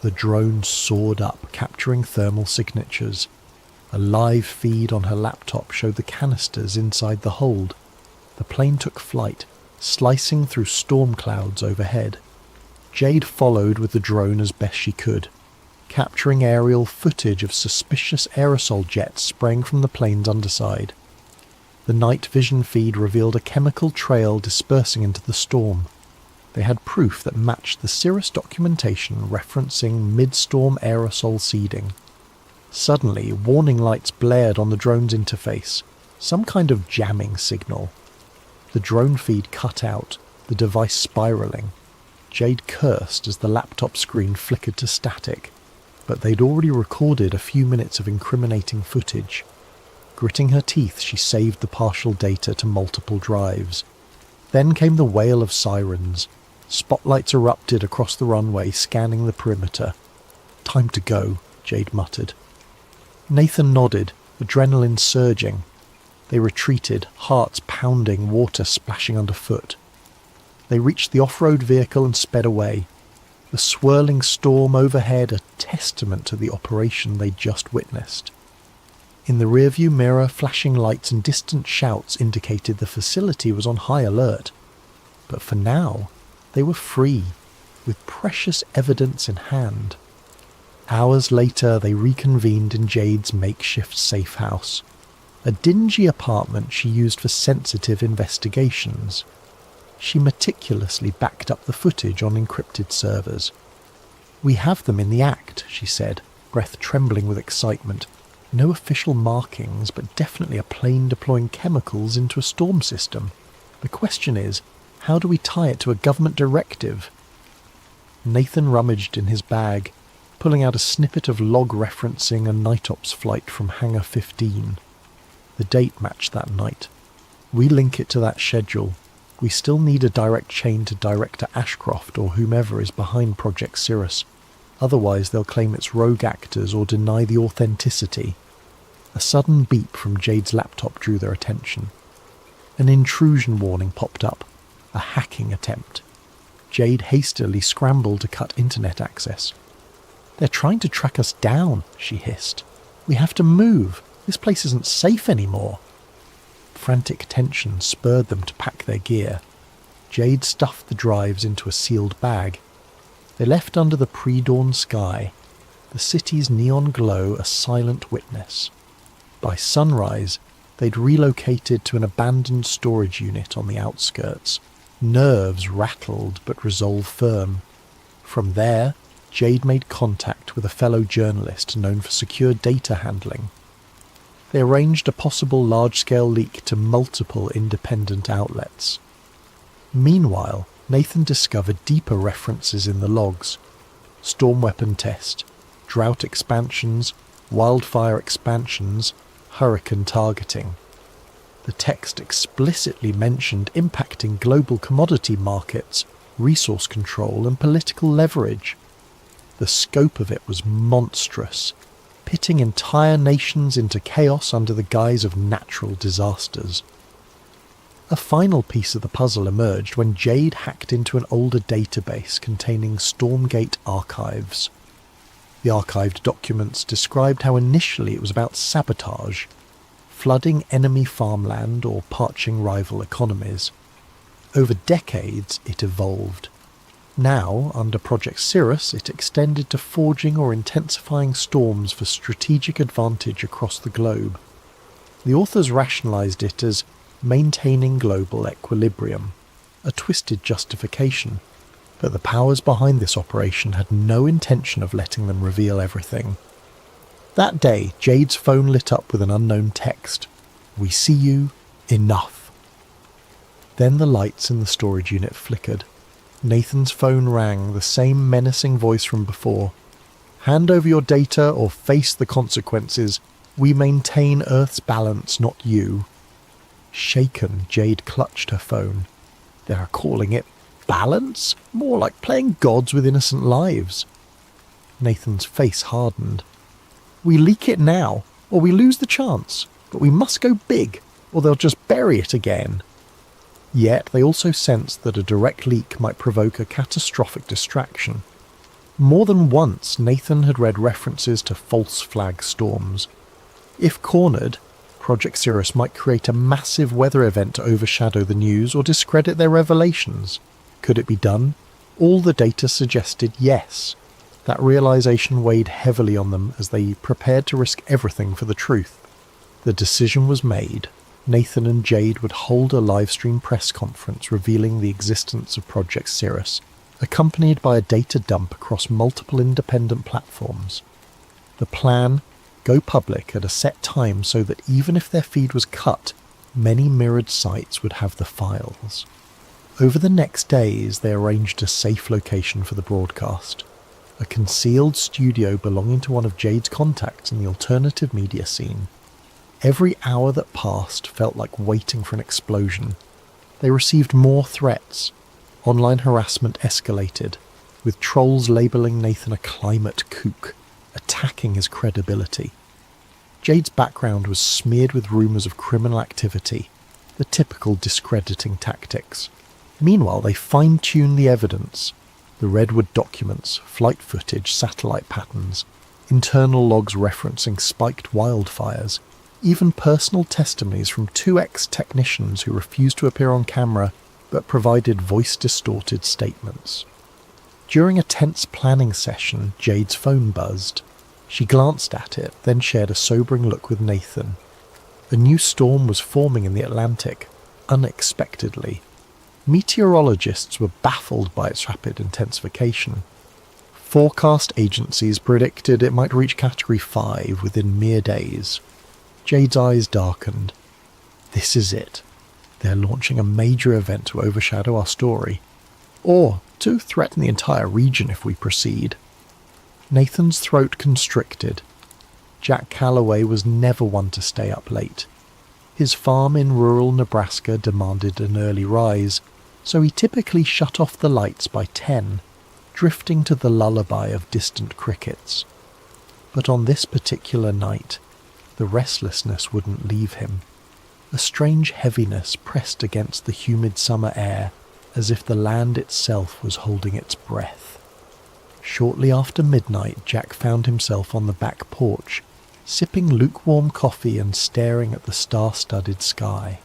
[SPEAKER 1] The drone soared up, capturing thermal signatures. A live feed on her laptop showed the canisters inside the hold. The plane took flight, slicing through storm clouds overhead. Jade followed with the drone as best she could, capturing aerial footage of suspicious aerosol jets spraying from the plane's underside. The night vision feed revealed a chemical trail dispersing into the storm. They had proof that matched the Cirrus documentation referencing mid-storm aerosol seeding. Suddenly, warning lights blared on the drone's interface, some kind of jamming signal. The drone feed cut out, the device spiralling. Jade cursed as the laptop screen flickered to static, but they'd already recorded a few minutes of incriminating footage. Gritting her teeth, she saved the partial data to multiple drives. Then came the wail of sirens. Spotlights erupted across the runway, scanning the perimeter. "Time to go," Jade muttered. Nathan nodded, adrenaline surging. They retreated, hearts pounding, water splashing underfoot. They reached the off-road vehicle and sped away. The swirling storm overhead a testament to the operation they'd just witnessed. In the rearview mirror, flashing lights and distant shouts indicated the facility was on high alert. But for now, they were free, with precious evidence in hand. Hours later, they reconvened in Jade's makeshift safe house, a dingy apartment she used for sensitive investigations. She meticulously backed up the footage on encrypted servers. "We have them in the act," she said, breath trembling with excitement. "No official markings, but definitely a plane deploying chemicals into a storm system. The question is, how do we tie it to a government directive?" Nathan rummaged in his bag, pulling out a snippet of log referencing a night ops flight from Hangar 15. The date matched that night. "We link it to that schedule. We still need a direct chain to Director Ashcroft or whomever is behind Project Cirrus. Otherwise they'll claim it's rogue actors or deny the authenticity." A sudden beep from Jade's laptop drew their attention. An intrusion warning popped up. A hacking attempt. Jade hastily scrambled to cut internet access. "They're trying to track us down," she hissed. "We have to move. This place isn't safe anymore." Frantic tension spurred them to pack their gear. Jade stuffed the drives into a sealed bag. They left under the pre-dawn sky, the city's neon glow a silent witness. By sunrise, they'd relocated to an abandoned storage unit on the outskirts. Nerves rattled but resolve firm. From there, Jade made contact with a fellow journalist known for secure data handling. They arranged a possible large-scale leak to multiple independent outlets. Meanwhile, Nathan discovered deeper references in the logs. Storm weapon test, drought expansions, wildfire expansions, hurricane targeting. The text explicitly mentioned impacting global commodity markets, resource control and political leverage. The scope of it was monstrous, pitting entire nations into chaos under the guise of natural disasters. A final piece of the puzzle emerged when Jade hacked into an older database containing Stormgate archives. The archived documents described how initially it was about sabotage, flooding enemy farmland or parching rival economies. Over decades, it evolved. Now, under Project Cirrus, it extended to forging or intensifying storms for strategic advantage across the globe. The authors rationalized it as maintaining global equilibrium, a twisted justification, but the powers behind this operation had no intention of letting them reveal everything. That day, Jade's phone lit up with an unknown text. "We see you. Enough." Then the lights in the storage unit flickered. Nathan's phone rang, the same menacing voice from before. "Hand over your data or face the consequences. We maintain Earth's balance, not you." Shaken, Jade clutched her phone. "They are calling it balance? More like playing gods with innocent lives." Nathan's face hardened. "We leak it now, or we lose the chance, but we must go big, or they'll just bury it again." Yet they also sensed that a direct leak might provoke a catastrophic distraction. More than once, Nathan had read references to false flag storms. If cornered, Project Cirrus might create a massive weather event to overshadow the news or discredit their revelations. Could it be done? All the data suggested yes. That realization weighed heavily on them as they prepared to risk everything for the truth. The decision was made. Nathan and Jade would hold a live-stream press conference revealing the existence of Project Cirrus, accompanied by a data dump across multiple independent platforms. The plan: go public at a set time so that even if their feed was cut, many mirrored sites would have the files. Over the next days, they arranged a safe location for the broadcast, a concealed studio belonging to one of Jade's contacts in the alternative media scene. Every hour that passed felt like waiting for an explosion. They received more threats. Online harassment escalated, with trolls labelling Nathan a climate kook, attacking his credibility. Jade's background was smeared with rumours of criminal activity, the typical discrediting tactics. Meanwhile, they fine-tuned the evidence: the Redwood documents, flight footage, satellite patterns, internal logs referencing spiked wildfires, even personal testimonies from two ex-technicians who refused to appear on camera but provided voice-distorted statements. During a tense planning session, Jade's phone buzzed. She glanced at it, then shared a sobering look with Nathan. A new storm was forming in the Atlantic, unexpectedly. Meteorologists were baffled by its rapid intensification. Forecast agencies predicted it might reach Category 5 within mere days. Jade's eyes darkened. This is it. They're launching a major event to overshadow our story, or to threaten the entire region if we proceed. Nathan's throat constricted. Jack Calloway was never one to stay up late. His farm in rural Nebraska demanded an early rise, so he typically shut off the lights by 10, drifting to the lullaby of distant crickets. But on this particular night, the restlessness wouldn't leave him. A strange heaviness pressed against the humid summer air, as if the land itself was holding its breath. Shortly after midnight, Jack found himself on the back porch, sipping lukewarm coffee and staring at the star-studded sky.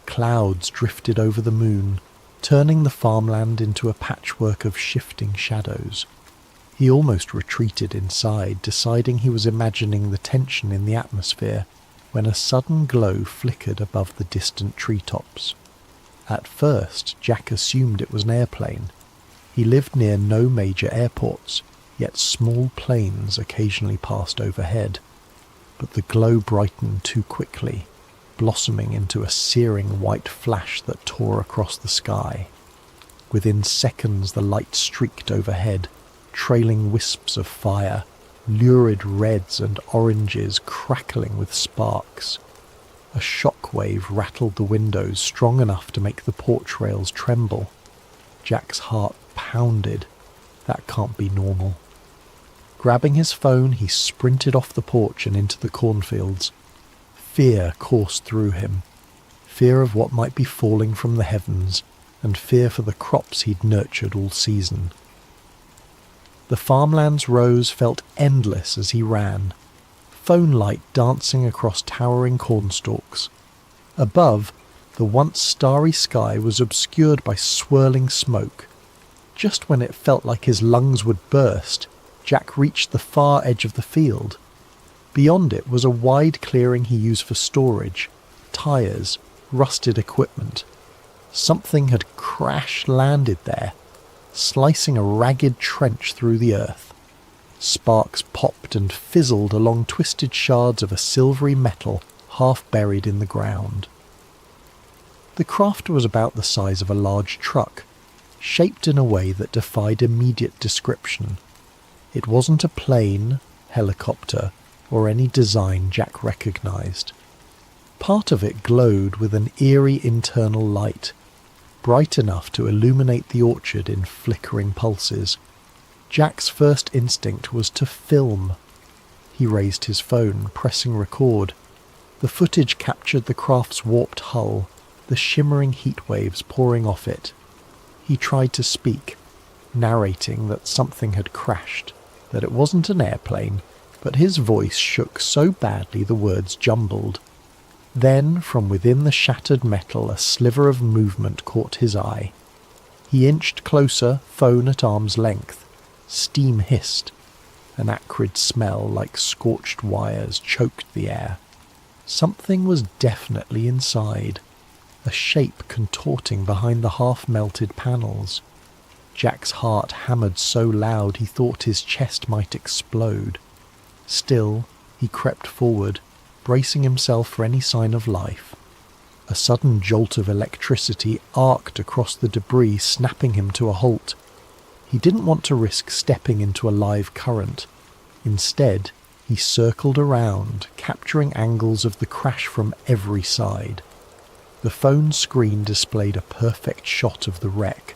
[SPEAKER 1] Clouds drifted over the moon, turning the farmland into a patchwork of shifting shadows. He almost retreated inside, deciding he was imagining the tension in the atmosphere, when a sudden glow flickered above the distant treetops. At first, Jack assumed it was an airplane. He lived near no major airports, yet small planes occasionally passed overhead. But the glow brightened too quickly, blossoming into a searing white flash that tore across the sky. Within seconds, the light streaked overhead, trailing wisps of fire, lurid reds and oranges crackling with sparks. A shockwave rattled the windows strong enough to make the porch rails tremble. Jack's heart pounded. That can't be normal. Grabbing his phone, he sprinted off the porch and into the cornfields. Fear coursed through him. Fear of what might be falling from the heavens, and fear for the crops he'd nurtured all season. The farmland's rows felt endless as he ran, phone light dancing across towering cornstalks. Above, the once starry sky was obscured by swirling smoke. Just when it felt like his lungs would burst, Jack reached the far edge of the field. Beyond it was a wide clearing he used for storage, tyres, rusted equipment. Something had crash-landed there, slicing a ragged trench through the earth. Sparks popped and fizzled along twisted shards of a silvery metal half buried in the ground. The craft was about the size of a large truck, shaped in a way that defied immediate description. It wasn't a plane, helicopter, or any design Jack recognised. Part of it glowed with an eerie internal light, bright enough to illuminate the orchard in flickering pulses. Jack's first instinct was to film. He raised his phone, pressing record. The footage captured the craft's warped hull, the shimmering heat waves pouring off it. He tried to speak, narrating that something had crashed, that it wasn't an airplane, but his voice shook so badly the words jumbled. Then, from within the shattered metal, a sliver of movement caught his eye. He inched closer, phone at arm's length. Steam hissed. An acrid smell like scorched wires choked the air. Something was definitely inside, a shape contorting behind the half-melted panels. Jack's heart hammered so loud he thought his chest might explode. Still, he crept forward, bracing himself for any sign of life. A sudden jolt of electricity arced across the debris, snapping him to a halt. He didn't want to risk stepping into a live current. Instead, he circled around, capturing angles of the crash from every side. The phone screen displayed a perfect shot of the wreck.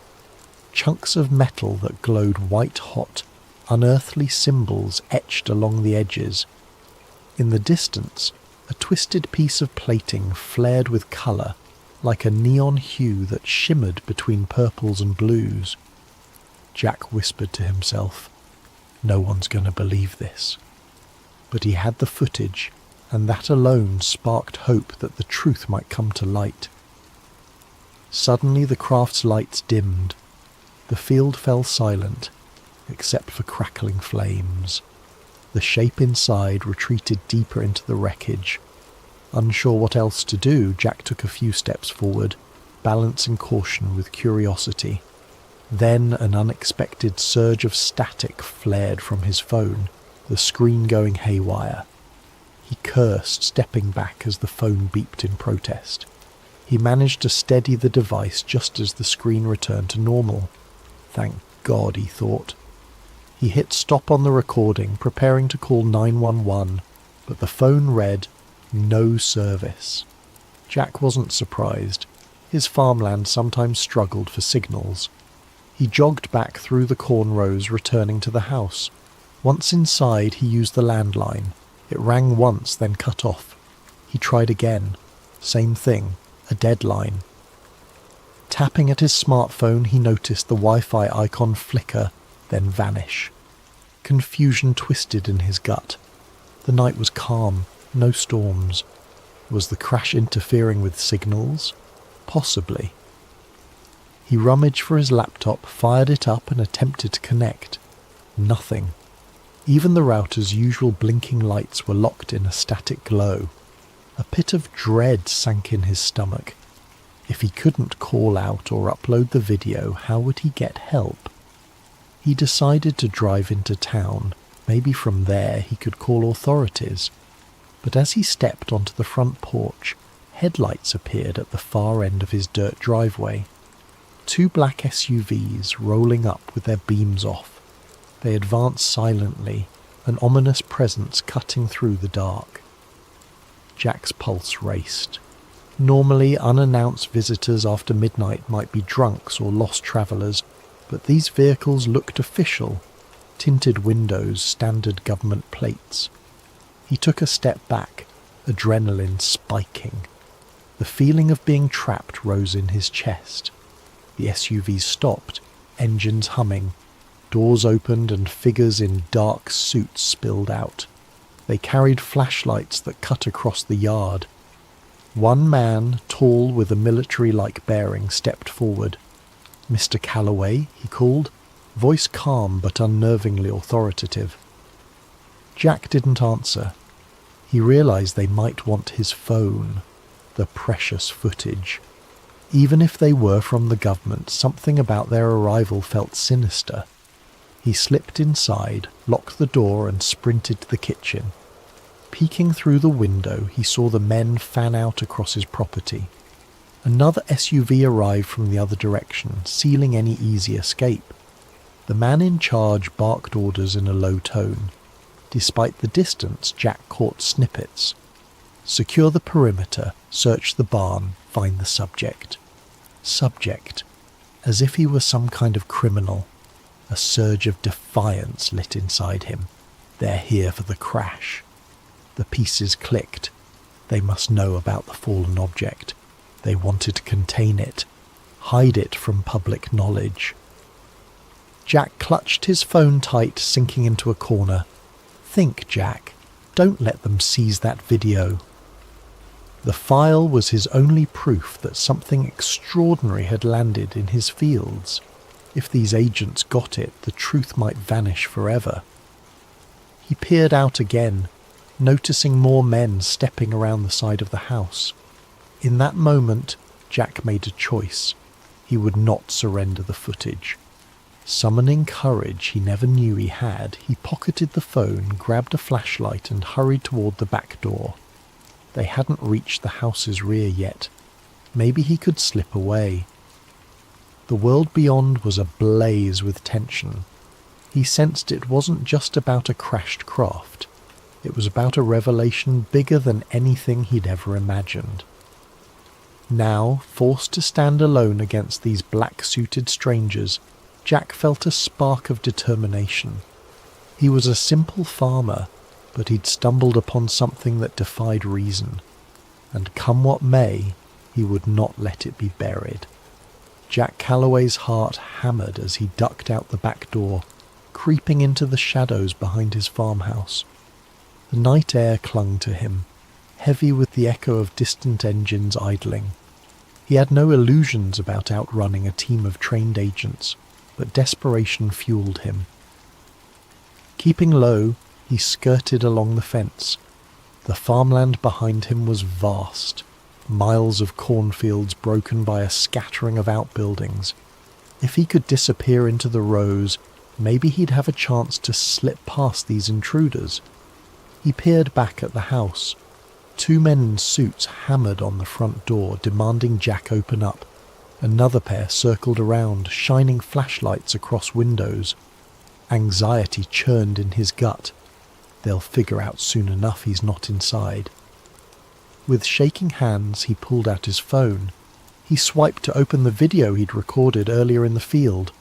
[SPEAKER 1] Chunks of metal that glowed white-hot, unearthly symbols etched along the edges. In the distance, a twisted piece of plating flared with colour, like a neon hue that shimmered between purples and blues. Jack whispered to himself, "No one's going to believe this." But he had the footage, and that alone sparked hope that the truth might come to light. Suddenly the craft's lights dimmed. The field fell silent, except for crackling flames. The shape inside retreated deeper into the wreckage. Unsure what else to do, Jack took a few steps forward, balancing caution with curiosity. Then an unexpected surge of static flared from his phone, the screen going haywire. He cursed, stepping back as the phone beeped in protest. He managed to steady the device just as the screen returned to normal. Thank God, he thought. He hit stop on the recording, preparing to call 911, but the phone read, "No service." Jack wasn't surprised. His farmland sometimes struggled for signals. He jogged back through the corn rows, returning to the house. Once inside, he used the landline. It rang once, then cut off. He tried again. Same thing, a dead line. Tapping at his smartphone, he noticed the Wi-Fi icon flicker, then vanish. Confusion twisted in his gut. The night was calm, no storms. Was the crash interfering with signals? Possibly. He rummaged for his laptop, fired it up and attempted to connect. Nothing. Even the router's usual blinking lights were locked in a static glow. A pit of dread sank in his stomach. If he couldn't call out or upload the video, how would he get help? He decided to drive into town. Maybe from there he could call authorities. But as he stepped onto the front porch, headlights appeared at the far end of his dirt driveway. 2 black SUVs rolling up with their beams off. They advanced silently, an ominous presence cutting through the dark. Jack's pulse raced. Normally, unannounced visitors after midnight might be drunks or lost travellers, but these vehicles looked official. Tinted windows, standard government plates. He took a step back, adrenaline spiking. The feeling of being trapped rose in his chest. The SUVs stopped, engines humming. Doors opened and figures in dark suits spilled out. They carried flashlights that cut across the yard. One man, tall with a military-like bearing, stepped forward. "Mr. Calloway," he called, voice calm but unnervingly authoritative. Jack didn't answer. He realized they might want his phone, the precious footage. Even if they were from the government, something about their arrival felt sinister. He slipped inside, locked the door and sprinted to the kitchen. Peeking through the window, he saw the men fan out across his property. Another SUV arrived from the other direction, sealing any easy escape. The man in charge barked orders in a low tone. Despite the distance, Jack caught snippets. Secure the perimeter, search the barn, find the subject. Subject. As if he were some kind of criminal. A surge of defiance lit inside him. They're here for the crash. The pieces clicked. They must know about the fallen object. They wanted to contain it, hide it from public knowledge. Jack clutched his phone tight, sinking into a corner. Think, Jack. Don't let them seize that video. The file was his only proof that something extraordinary had landed in his fields. If these agents got it, the truth might vanish forever. He peered out again, noticing more men stepping around the side of the house. In that moment, Jack made a choice. He would not surrender the footage. Summoning courage he never knew he had, he pocketed the phone, grabbed a flashlight and hurried toward the back door. They hadn't reached the house's rear yet. Maybe he could slip away. The world beyond was ablaze with tension. He sensed it wasn't just about a crashed craft. It was about a revelation bigger than anything he'd ever imagined. Now, forced to stand alone against these black-suited strangers, Jack felt a spark of determination. He was a simple farmer, but he'd stumbled upon something that defied reason, and come what may, he would not let it be buried. Jack Calloway's heart hammered as he ducked out the back door, creeping into the shadows behind his farmhouse. The night air clung to him, heavy with the echo of distant engines idling. He had no illusions about outrunning a team of trained agents, but desperation fueled him. Keeping low, he skirted along the fence. The farmland behind him was vast, miles of cornfields broken by a scattering of outbuildings. If he could disappear into the rows, maybe he'd have a chance to slip past these intruders. He peered back at the house. 2 men in suits hammered on the front door, demanding Jack open up. Another pair circled around, shining flashlights across windows. Anxiety churned in his gut. They'll figure out soon enough he's not inside. With shaking hands, he pulled out his phone. He swiped to open the video he'd recorded earlier in the field.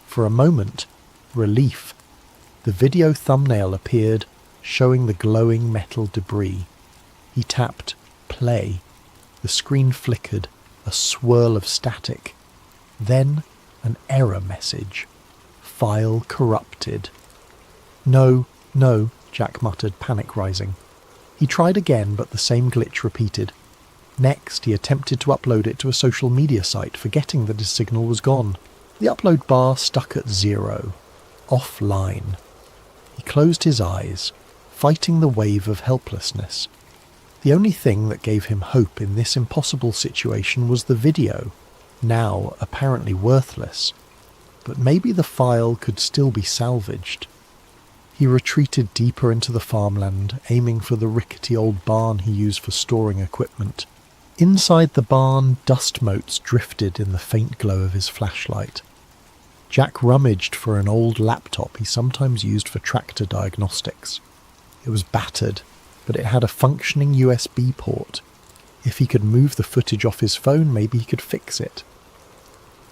[SPEAKER 1] For a moment, relief. The video thumbnail appeared, showing the glowing metal debris. He tapped play. The screen flickered, a swirl of static. Then an error message. File corrupted. No, Jack muttered, panic rising. He tried again, but the same glitch repeated. Next, he attempted to upload it to a social media site, forgetting that his signal was gone. The upload bar stuck at 0. Offline. He closed his eyes, fighting the wave of helplessness. The only thing that gave him hope in this impossible situation was the video, now apparently worthless. But maybe the file could still be salvaged. He retreated deeper into the farmland, aiming for the rickety old barn he used for storing equipment. Inside the barn, dust motes drifted in the faint glow of his flashlight. Jack rummaged for an old laptop he sometimes used for tractor diagnostics. It was battered, but it had a functioning USB port. If he could move the footage off his phone, maybe he could fix it.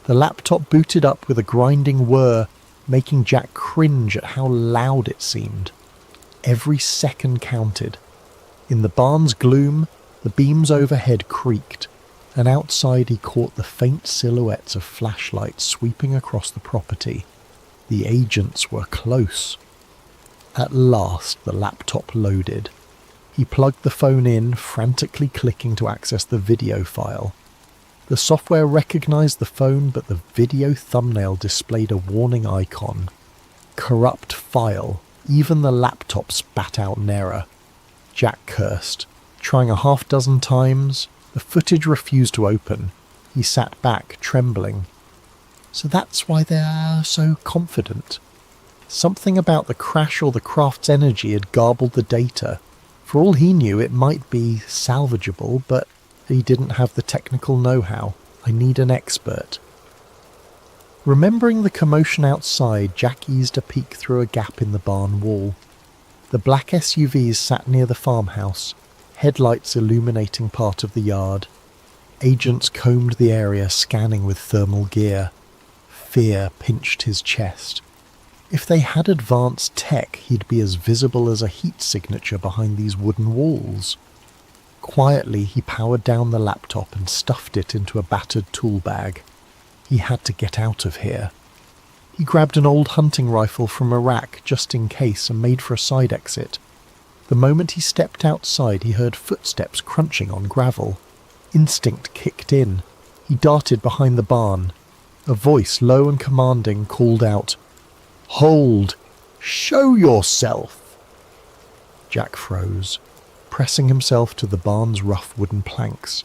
[SPEAKER 1] The laptop booted up with a grinding whir, making Jack cringe at how loud it seemed. Every second counted. In the barn's gloom, the beams overhead creaked, and outside he caught the faint silhouettes of flashlights sweeping across the property. The agents were close. At last the laptop loaded. He plugged the phone in, frantically clicking to access the video file. The software recognized the phone, but the video thumbnail displayed a warning icon. Corrupt file. Even the laptop spat out an error. Jack cursed. Trying a half-dozen times, the footage refused to open. He sat back, trembling. So that's why they're so confident. Something about the crash or the craft's energy had garbled the data. For all he knew, it might be salvageable, but he didn't have the technical know-how. I need an expert. Remembering the commotion outside, Jack eased a peek through a gap in the barn wall. The black SUVs sat near the farmhouse, headlights illuminating part of the yard. Agents combed the area, scanning with thermal gear. Fear pinched his chest. If they had advanced tech, he'd be as visible as a heat signature behind these wooden walls. Quietly, he powered down the laptop and stuffed it into a battered tool bag. He had to get out of here. He grabbed an old hunting rifle from a rack just in case and made for a side exit. The moment he stepped outside, he heard footsteps crunching on gravel. Instinct kicked in. He darted behind the barn. A voice, low and commanding, called out, "Hold! Show yourself!" Jack froze, pressing himself to the barn's rough wooden planks.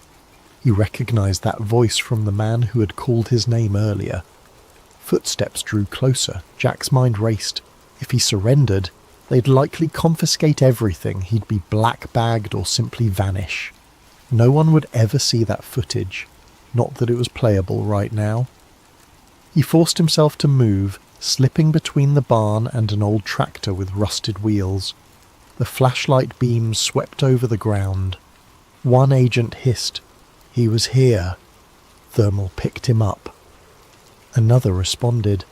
[SPEAKER 1] He recognized that voice from the man who had called his name earlier. Footsteps drew closer. Jack's mind raced. If he surrendered, they'd likely confiscate everything. He'd be black-bagged or simply vanish. No one would ever see that footage. Not that it was playable right now. He forced himself to move, slipping between the barn and an old tractor with rusted wheels. The flashlight beams swept over the ground. One agent hissed, "He was here." Thermal picked him up. Another responded,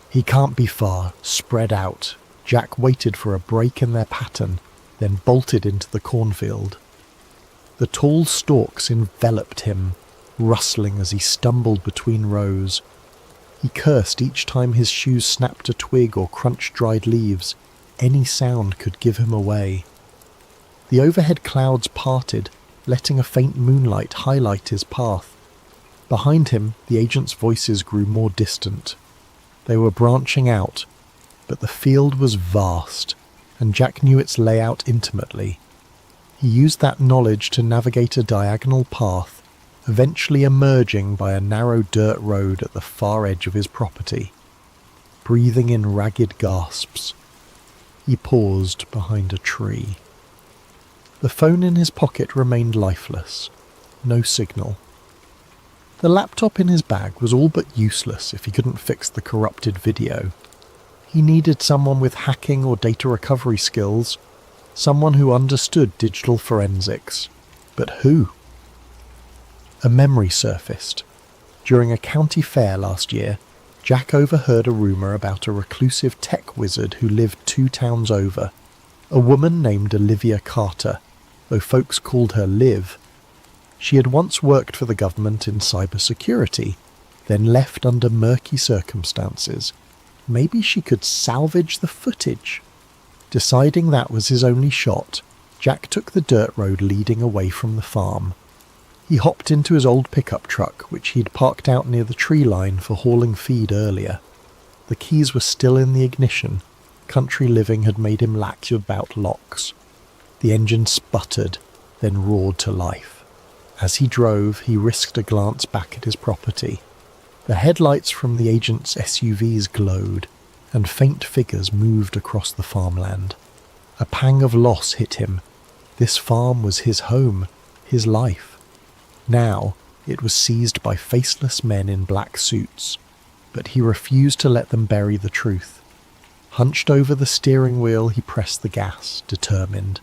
[SPEAKER 1] "He can't be far, spread out." Jack waited for a break in their pattern, then bolted into the cornfield. The tall stalks enveloped him, rustling as he stumbled between rows. He cursed each time his shoes snapped a twig or crunched dried leaves. Any sound could give him away. The overhead clouds parted, letting a faint moonlight highlight his path. Behind him, the agents' voices grew more distant. They were branching out, but the field was vast, and Jack knew its layout intimately. He used that knowledge to navigate a diagonal path, eventually emerging by a narrow dirt road at the far edge of his property. Breathing in ragged gasps, he paused behind a tree. The phone in his pocket remained lifeless. No signal. The laptop in his bag was all but useless if he couldn't fix the corrupted video. He needed someone with hacking or data recovery skills, someone who understood digital forensics. But who? A memory surfaced. During a county fair last year, Jack overheard a rumour about a reclusive tech wizard who lived 2 towns over, a woman named Olivia Carter, though folks called her Liv. She had once worked for the government in cybersecurity, then left under murky circumstances. Maybe she could salvage the footage. Deciding that was his only shot, Jack took the dirt road leading away from the farm. He hopped into his old pickup truck, which he'd parked out near the tree line for hauling feed earlier. The keys were still in the ignition. Country living had made him lax about locks. The engine sputtered, then roared to life. As he drove, he risked a glance back at his property. The headlights from the agent's SUVs glowed, and faint figures moved across the farmland. A pang of loss hit him. This farm was his home, his life. Now, it was seized by faceless men in black suits, but he refused to let them bury the truth. Hunched over the steering wheel, he pressed the gas, determined.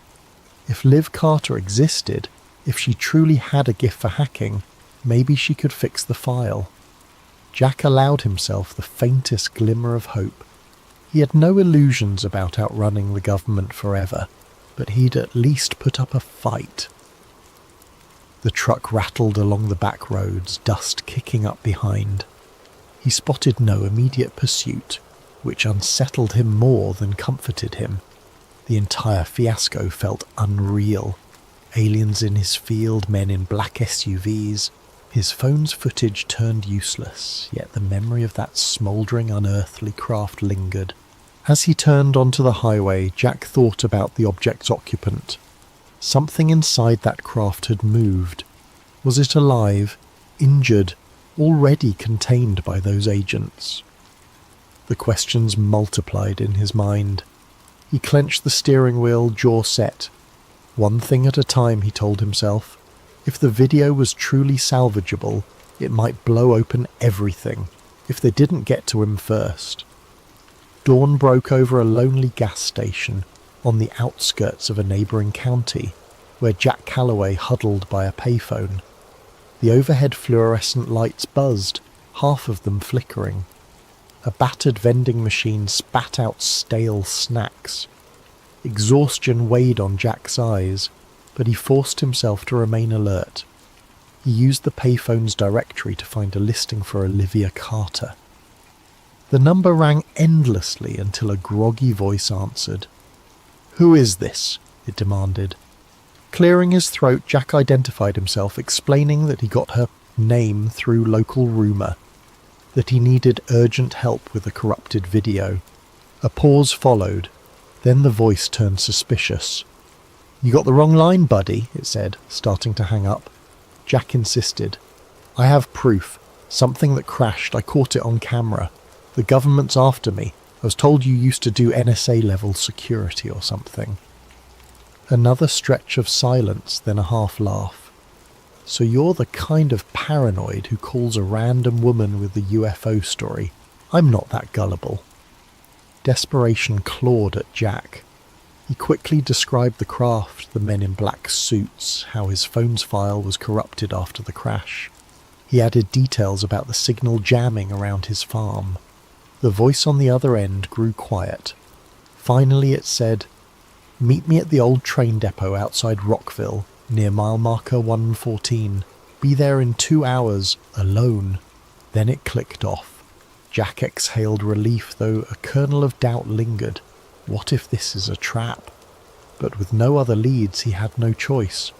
[SPEAKER 1] If Liv Carter existed, if she truly had a gift for hacking, maybe she could fix the file. Jack allowed himself the faintest glimmer of hope. He had no illusions about outrunning the government forever, but he'd at least put up a fight. The truck rattled along the back roads, dust kicking up behind. He spotted no immediate pursuit, which unsettled him more than comforted him. The entire fiasco felt unreal. Aliens in his field, men in black SUVs. His phone's footage turned useless, yet the memory of that smouldering, unearthly craft lingered. As he turned onto the highway, Jack thought about the object's occupant. Something inside that craft had moved. Was it alive, injured, already contained by those agents? The questions multiplied in his mind. He clenched the steering wheel, jaw set. One thing at a time, he told himself. If the video was truly salvageable, it might blow open everything, if they didn't get to him first. Dawn broke over a lonely gas station on the outskirts of a neighbouring county, where Jack Calloway huddled by a payphone. The overhead fluorescent lights buzzed, half of them flickering. a battered vending machine spat out stale snacks. Exhaustion weighed on Jack's eyes, but he forced himself to remain alert. He used the payphone's directory to find a listing for Olivia Carter. The number rang endlessly until a groggy voice answered. "Who is this?" it demanded. Clearing his throat, Jack identified himself, explaining that he got her name through local rumour, that he needed urgent help with a corrupted video. A pause followed, then the voice turned suspicious. "You got the wrong line, buddy," it said, starting to hang up. Jack insisted. "I have proof. Something that crashed. I caught it on camera. The government's after me. I was told you used to do NSA-level security or something." Another stretch of silence, then a half-laugh. "So you're the kind of paranoid who calls a random woman with a UFO story. I'm not that gullible." Desperation clawed at Jack. He quickly described the craft, the men in black suits, how his phone's file was corrupted after the crash. He added details about the signal jamming around his farm. The voice on the other end grew quiet. Finally it said, "Meet me at the old train depot outside Rockville, near mile marker 114. Be there in 2 hours, alone." Then it clicked off. Jack exhaled relief, though a kernel of doubt lingered. What if this is a trap? But with no other leads, he had no choice.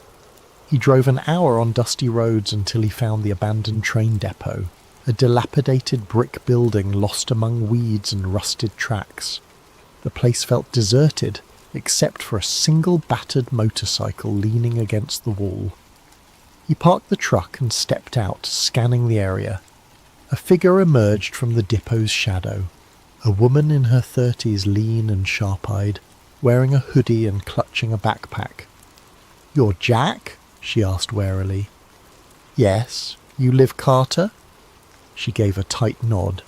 [SPEAKER 1] He drove an hour on dusty roads until he found the abandoned train depot, a dilapidated brick building lost among weeds and rusted tracks. The place felt deserted, except for a single battered motorcycle leaning against the wall. He parked the truck and stepped out, scanning the area. A figure emerged from the depot's shadow. A woman in her 30s, lean and sharp-eyed, wearing a hoodie and clutching a backpack. "You're Jack?" she asked warily. "Yes. You Liv Carter?" She gave a tight nod.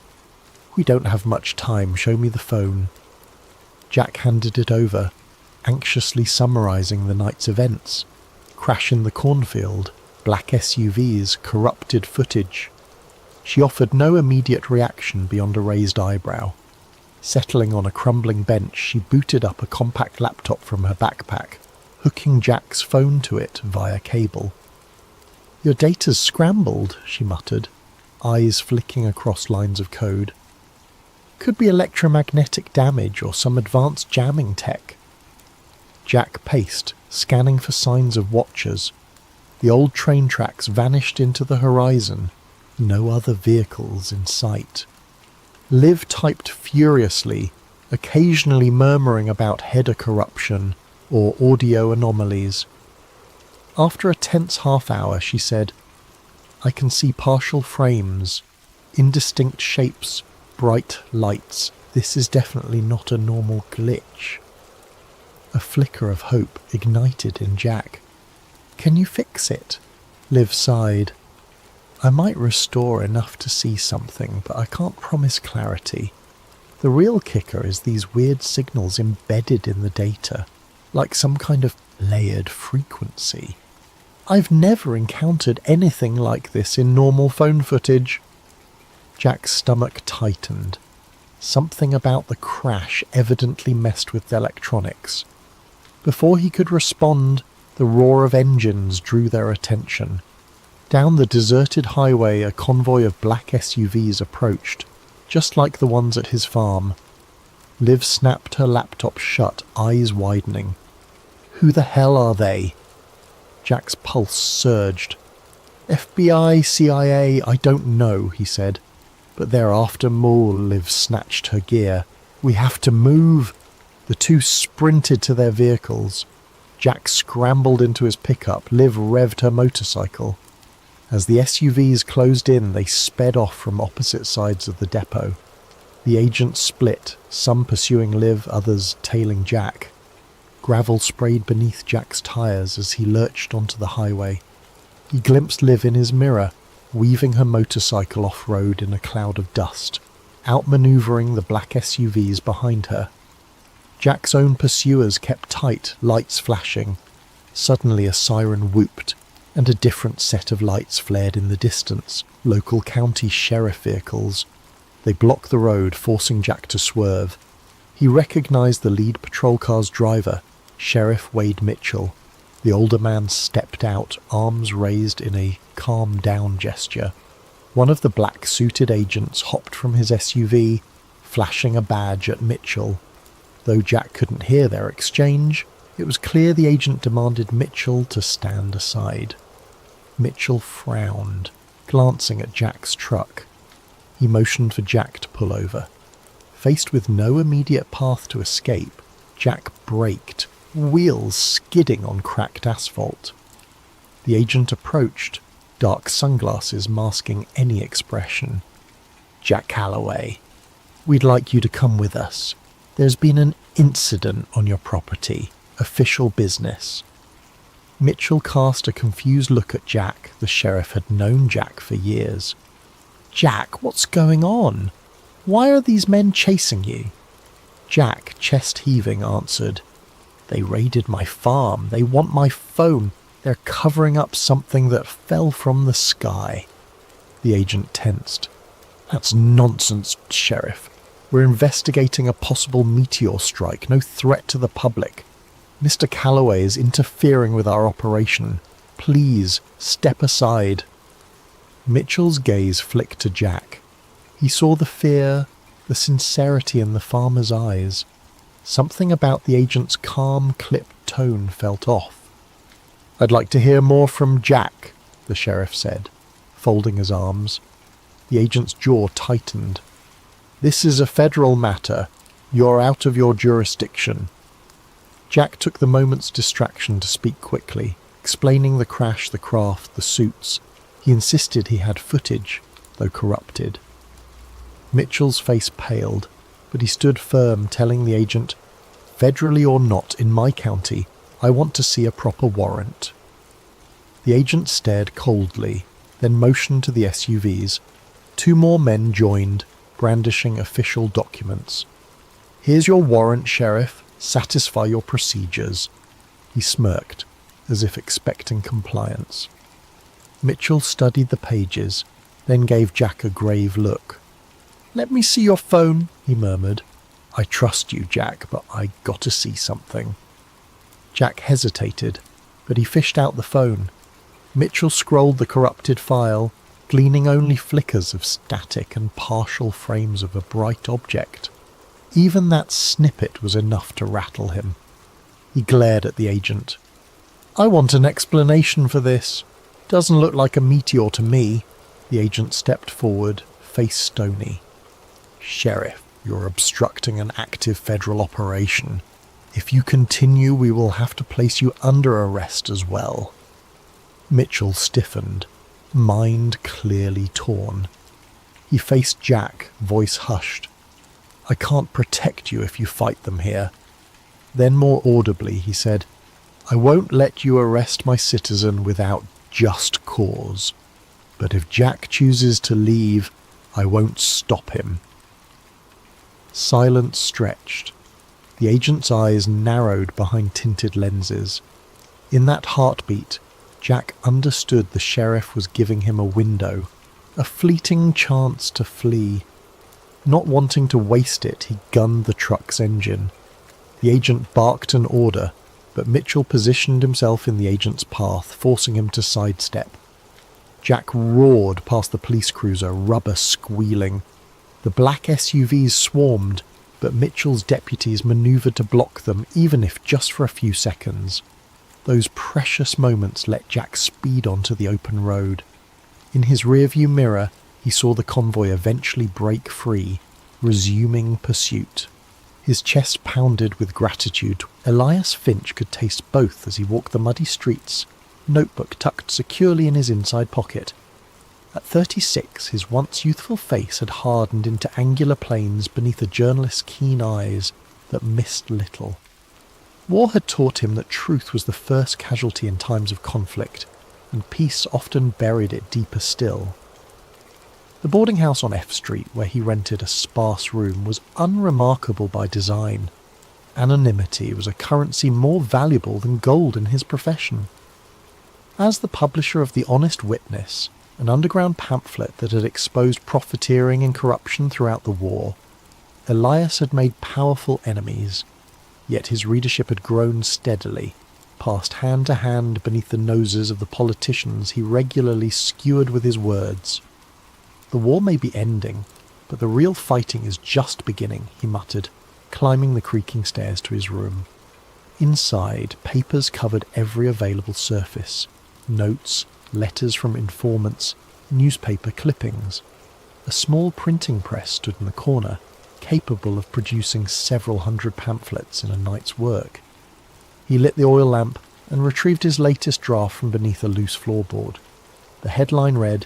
[SPEAKER 1] "We don't have much time. Show me the phone." Jack handed it over, anxiously summarising the night's events. Crash in the cornfield, black SUVs, corrupted footage. She offered no immediate reaction beyond a raised eyebrow. Settling on a crumbling bench, she booted up a compact laptop from her backpack, hooking Jack's phone to it via cable. "Your data's scrambled," she muttered, eyes flicking across lines of code. "Could be electromagnetic damage or some advanced jamming tech." Jack paced, scanning for signs of watchers. The old train tracks vanished into the horizon, no other vehicles in sight. Liv typed furiously, occasionally murmuring about header corruption or audio anomalies. After a tense half-hour, she said, "I can see partial frames, indistinct shapes, bright lights. This is definitely not a normal glitch." A flicker of hope ignited in Jack. "Can you fix it?" Liv sighed. "I might restore enough to see something, but I can't promise clarity. The real kicker is these weird signals embedded in the data, like some kind of layered frequency. I've never encountered anything like this in normal phone footage." Jack's stomach tightened. Something about the crash evidently messed with electronics. Before he could respond, the roar of engines drew their attention. Down the deserted highway, a convoy of black SUVs approached, just like the ones at his farm. Liv snapped her laptop shut, eyes widening. "Who the hell are they?" Jack's pulse surged. "FBI, CIA, I don't know," he said. "But they're after Moore." Liv snatched her gear. "We have to move." The two sprinted to their vehicles. Jack scrambled into his pickup. Liv revved her motorcycle. As the SUVs closed in, they sped off from opposite sides of the depot. The agents split, some pursuing Liv, others tailing Jack. Gravel sprayed beneath Jack's tyres as he lurched onto the highway. He glimpsed Liv in his mirror, weaving her motorcycle off-road in a cloud of dust, outmanoeuvring the black SUVs behind her. Jack's own pursuers kept tight, lights flashing. Suddenly a siren whooped, and a different set of lights flared in the distance, local county sheriff vehicles. They blocked the road, forcing Jack to swerve. He recognized the lead patrol car's driver, Sheriff Wade Mitchell. The older man stepped out, arms raised in a calm down gesture. One of the black-suited agents hopped from his SUV, flashing a badge at Mitchell. Though Jack couldn't hear their exchange, it was clear the agent demanded Mitchell to stand aside. Mitchell frowned, glancing at Jack's truck. He motioned for Jack to pull over. Faced with no immediate path to escape, Jack braked, wheels skidding on cracked asphalt. The agent approached, dark sunglasses masking any expression. "Jack Calloway, we'd like you to come with us. There's been an incident on your property. Official business." Mitchell cast a confused look at Jack. The sheriff had known Jack for years. "Jack, what's going on? Why are these men chasing you?" Jack, chest heaving, answered, "They raided my farm. They want my phone. They're covering up something that fell from the sky." The agent tensed. "That's nonsense, Sheriff. We're investigating a possible meteor strike, no threat to the public. Mr. Calloway is interfering with our operation. Please, step aside." Mitchell's gaze flicked to Jack. He saw the fear, the sincerity in the farmer's eyes. Something about the agent's calm, clipped tone felt off. "I'd like to hear more from Jack," the sheriff said, folding his arms. The agent's jaw tightened. "This is a federal matter. You're out of your jurisdiction." Jack took the moment's distraction to speak quickly, explaining the crash, the craft, the suits. He insisted he had footage, though corrupted. Mitchell's face paled, but he stood firm, telling the agent, "Federally or not, in my county, I want to see a proper warrant." The agent stared coldly, then motioned to the SUVs. 2 more men joined, brandishing official documents. "Here's your warrant, Sheriff. Satisfy your procedures." He smirked, as if expecting compliance. Mitchell studied the pages, then gave Jack a grave look. "Let me see your phone," he murmured. "I trust you, Jack, but I got to see something." Jack hesitated, but he fished out the phone. Mitchell scrolled the corrupted file, gleaning only flickers of static and partial frames of a bright object. Even that snippet was enough to rattle him. He glared at the agent. "I want an explanation for this. Doesn't look like a meteor to me." The agent stepped forward, face stony. "Sheriff, you're obstructing an active federal operation. If you continue, we will have to place you under arrest as well." Mitchell stiffened, mind clearly torn. He faced Jack, voice hushed. "I can't protect you if you fight them here." Then more audibly he said, "I won't let you arrest my citizen without just cause. But if Jack chooses to leave, I won't stop him." Silence stretched. The agent's eyes narrowed behind tinted lenses. In that heartbeat, Jack understood the sheriff was giving him a window, a fleeting chance to flee. Not wanting to waste it, he gunned the truck's engine. The agent barked an order, but Mitchell positioned himself in the agent's path, forcing him to sidestep. Jack roared past the police cruiser, rubber squealing. The black SUVs swarmed, but Mitchell's deputies manoeuvred to block them, even if just for a few seconds. Those precious moments let Jack speed onto the open road. In his rearview mirror, he saw the convoy eventually break free, resuming pursuit. His chest pounded with gratitude. Elias Finch could taste both as he walked the muddy streets, notebook tucked securely in his inside pocket. At 36, his once youthful face had hardened into angular planes beneath a journalist's keen eyes that missed little. War had taught him that truth was the first casualty in times of conflict, and peace often buried it deeper still. The boarding house on F Street, where he rented a sparse room, was unremarkable by design. Anonymity was a currency more valuable than gold in his profession. As the publisher of The Honest Witness, an underground pamphlet that had exposed profiteering and corruption throughout the war. Elias had made powerful enemies, yet his readership had grown steadily, passed hand to hand beneath the noses of the politicians he regularly skewered with his words. The war may be ending, but the real fighting is just beginning, he muttered, climbing the creaking stairs to his room. Inside, papers covered every available surface. Notes, letters from informants, newspaper clippings. A small printing press stood in the corner, capable of producing several hundred pamphlets in a night's work. He lit the oil lamp and retrieved his latest draft from beneath a loose floorboard. The headline read,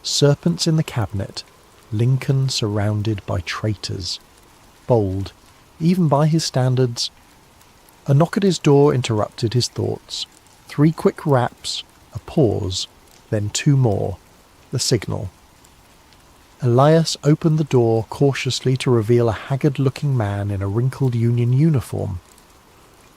[SPEAKER 1] "Serpents in the Cabinet, Lincoln surrounded by traitors." Bold, even by his standards. A knock at his door interrupted his thoughts. 3 quick raps, a pause, then 2 more. The signal. Elias opened the door cautiously to reveal a haggard-looking man in a wrinkled Union uniform.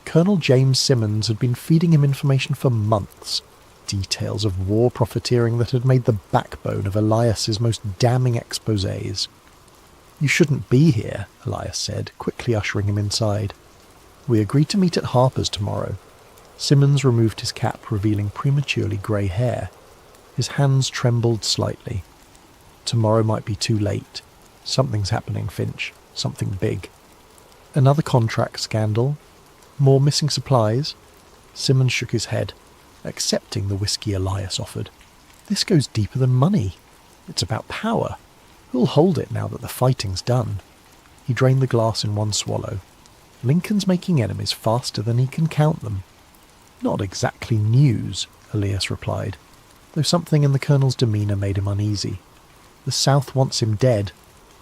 [SPEAKER 1] Colonel James Simmons had been feeding him information for months, details of war profiteering that had made the backbone of Elias's most damning exposés. "You shouldn't be here," Elias said, quickly ushering him inside. "We agreed to meet at Harper's tomorrow." Simmons removed his cap, revealing prematurely grey hair. His hands trembled slightly. "Tomorrow might be too late. Something's happening, Finch. Something big." "Another contract scandal? More missing supplies?" Simmons shook his head, accepting the whiskey Elias offered. "This goes deeper than money. It's about power. Who'll hold it now that the fighting's done?" He drained the glass in one swallow. "Lincoln's making enemies faster than he can count them." "Not exactly news," Elias replied, though something in the colonel's demeanour made him uneasy. "The South wants him dead.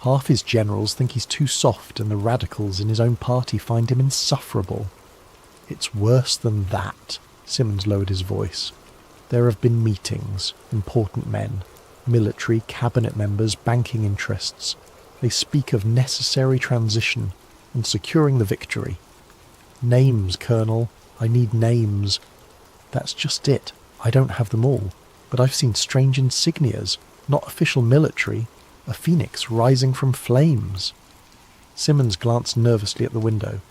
[SPEAKER 1] Half his generals think he's too soft, and the radicals in his own party find him insufferable." "It's worse than that," Simmons lowered his voice. "There have been meetings, important men, military, cabinet members, banking interests. They speak of necessary transition and securing the victory. Names, Colonel. I need names." "That's just it. I don't have them all. But I've seen strange insignias, not official military. A phoenix rising from flames." Simmons glanced nervously at the window.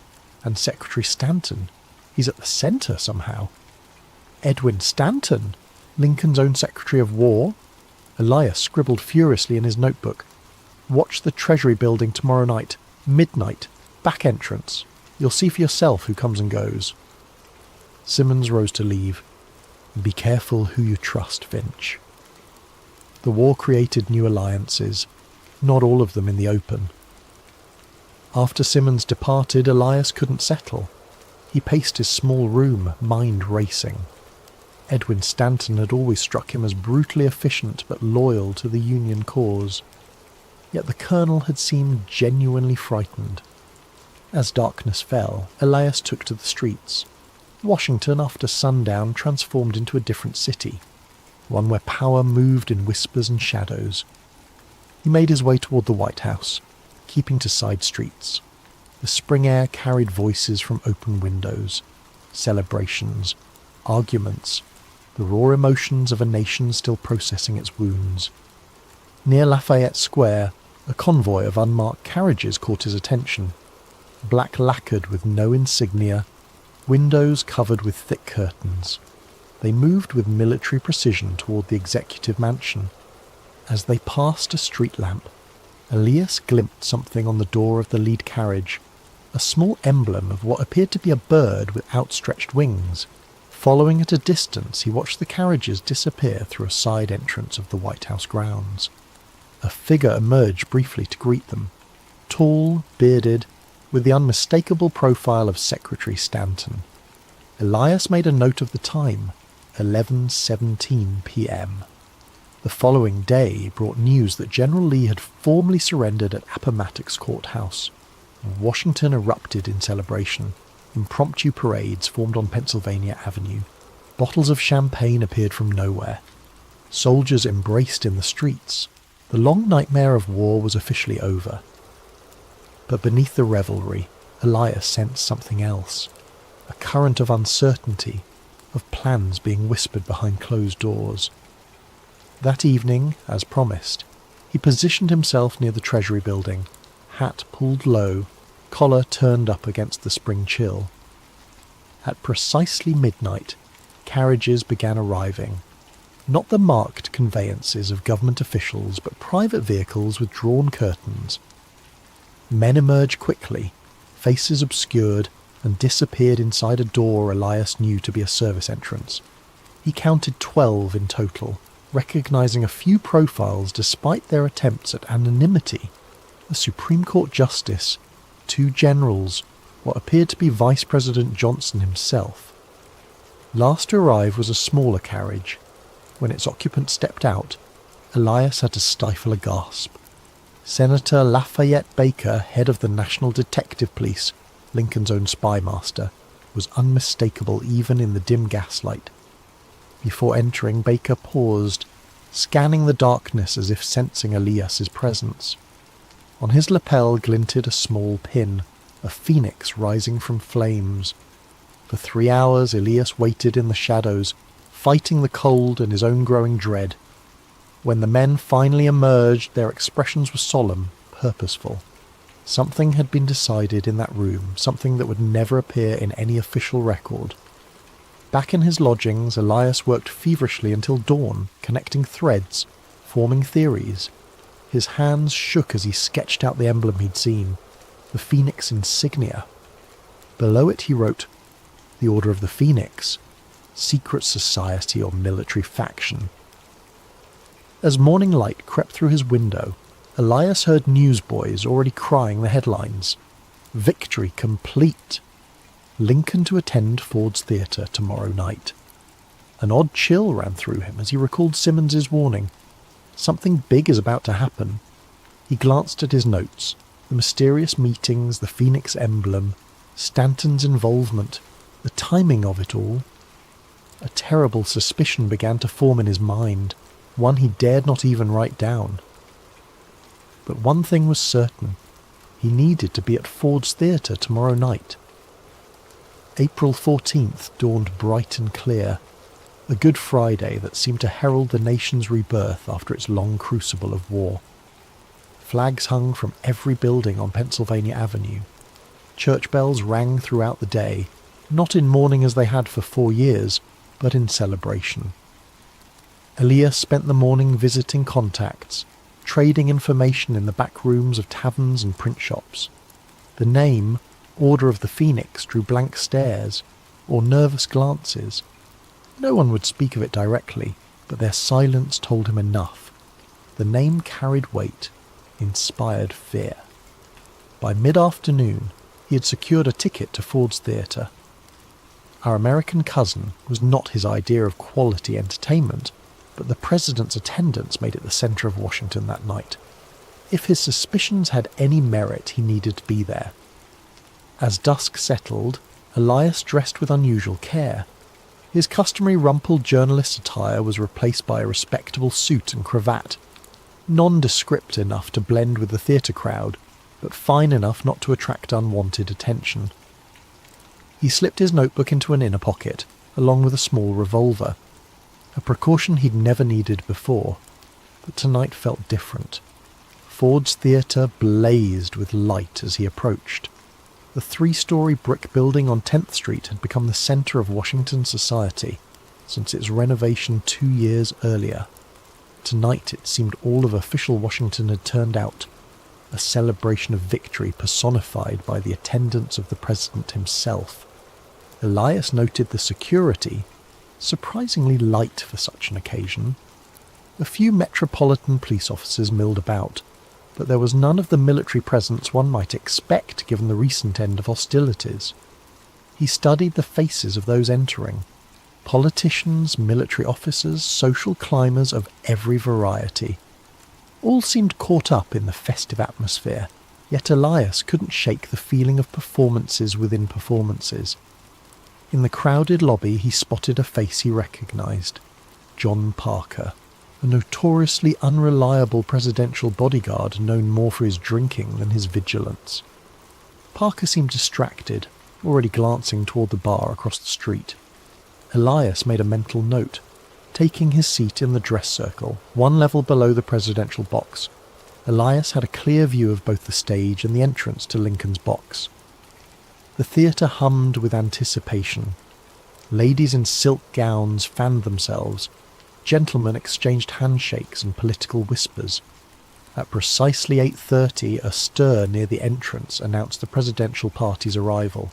[SPEAKER 1] "And Secretary Stanton. He's at the centre somehow." "Edwin Stanton? Lincoln's own Secretary of War?" Elias scribbled furiously in his notebook. "Watch the Treasury building tomorrow night. Midnight. Back entrance. You'll see for yourself who comes and goes." Simmons rose to leave. "Be careful who you trust, Finch." The war created new alliances, not all of them in the open. After Simmons departed, Elias couldn't settle. He paced his small room, mind racing. Edwin Stanton had always struck him as brutally efficient but loyal to the Union cause. Yet the colonel had seemed genuinely frightened. As darkness fell, Elias took to the streets. Washington, after sundown, transformed into a different city, one where power moved in whispers and shadows. He made his way toward the White House, keeping to side streets. The spring air carried voices from open windows, celebrations, arguments, the raw emotions of a nation still processing its wounds. Near Lafayette Square, a convoy of unmarked carriages caught his attention, black lacquered with no insignia, windows covered with thick curtains. They moved with military precision toward the executive mansion. As they passed a street lamp, Elias glimpsed something on the door of the lead carriage, a small emblem of what appeared to be a bird with outstretched wings. Following at a distance, he watched the carriages disappear through a side entrance of the White House grounds. A figure emerged briefly to greet them, tall, bearded, with the unmistakable profile of Secretary Stanton. Elias made a note of the time, 11:17 p.m. The following day brought news that General Lee had formally surrendered at Appomattox Courthouse. Washington erupted in celebration. Impromptu parades formed on Pennsylvania Avenue. Bottles of champagne appeared from nowhere. Soldiers embraced in the streets. The long nightmare of war was officially over. But beneath the revelry, Elias sensed something else. A current of uncertainty, of plans being whispered behind closed doors. That evening, as promised, he positioned himself near the Treasury building, hat pulled low, collar turned up against the spring chill. At precisely midnight, carriages began arriving. Not the marked conveyances of government officials, but private vehicles with drawn curtains. Men emerged quickly, faces obscured, and disappeared inside a door Elias knew to be a service entrance. He counted 12 in total, recognising a few profiles despite their attempts at anonymity. A Supreme Court Justice, 2 generals, what appeared to be Vice President Johnson himself. Last to arrive was a smaller carriage. When its occupant stepped out, Elias had to stifle a gasp. Senator Lafayette Baker, head of the National Detective Police, Lincoln's own spy master, was unmistakable even in the dim gaslight. Before entering, Baker paused, scanning the darkness as if sensing Elias's presence. On his lapel glinted a small pin, a phoenix rising from flames. For 3 hours Elias waited in the shadows, fighting the cold and his own growing dread. When the men finally emerged, their expressions were solemn, purposeful. Something had been decided in that room, something that would never appear in any official record. Back in his lodgings, Elias worked feverishly until dawn, connecting threads, forming theories. His hands shook as he sketched out the emblem he'd seen, the Phoenix insignia. Below it he wrote, "The Order of the Phoenix, secret society or military faction." As morning light crept through his window, Elias heard newsboys already crying the headlines. Victory complete. Lincoln to attend Ford's Theatre tomorrow night. An odd chill ran through him as he recalled Simmons's warning. Something big is about to happen. He glanced at his notes, the mysterious meetings, the Phoenix emblem, Stanton's involvement, the timing of it all. A terrible suspicion began to form in his mind, one he dared not even write down. But one thing was certain. He needed to be at Ford's Theatre tomorrow night. April 14th dawned bright and clear, a Good Friday that seemed to herald the nation's rebirth after its long crucible of war. Flags hung from every building on Pennsylvania Avenue. Church bells rang throughout the day, not in mourning as they had for 4 years, but in celebration. Elias spent the morning visiting contacts, trading information in the back rooms of taverns and print shops. The name, Order of the Phoenix, drew blank stares, or nervous glances. No one would speak of it directly, but their silence told him enough. The name carried weight, inspired fear. By mid-afternoon, he had secured a ticket to Ford's Theatre. Our American cousin was not his idea of quality entertainment, but the president's attendance made it the centre of Washington that night. If his suspicions had any merit, he needed to be there. As dusk settled, Elias dressed with unusual care. His customary rumpled journalist attire was replaced by a respectable suit and cravat, nondescript enough to blend with the theatre crowd, but fine enough not to attract unwanted attention. He slipped his notebook into an inner pocket, along with a small revolver, a precaution he'd never needed before, but tonight felt different. Ford's Theatre blazed with light as he approached. The 3-story brick building on 10th Street had become the centre of Washington society since its renovation 2 years earlier. Tonight it seemed all of official Washington had turned out, a celebration of victory personified by the attendance of the president himself. Elias noted the security, surprisingly light for such an occasion. A few metropolitan police officers milled about, but there was none of the military presence one might expect given the recent end of hostilities. He studied the faces of those entering. Politicians, military officers, social climbers of every variety. All seemed caught up in the festive atmosphere, yet Elias couldn't shake the feeling of performances within performances. In the crowded lobby he spotted a face he recognised. John Parker, a notoriously unreliable presidential bodyguard known more for his drinking than his vigilance. Parker seemed distracted, already glancing toward the bar across the street. Elias made a mental note. Taking his seat in the dress circle, one level below the presidential box, Elias had a clear view of both the stage and the entrance to Lincoln's box. The theatre hummed with anticipation. Ladies in silk gowns fanned themselves. Gentlemen exchanged handshakes and political whispers. At precisely 8:30, a stir near the entrance announced the presidential party's arrival.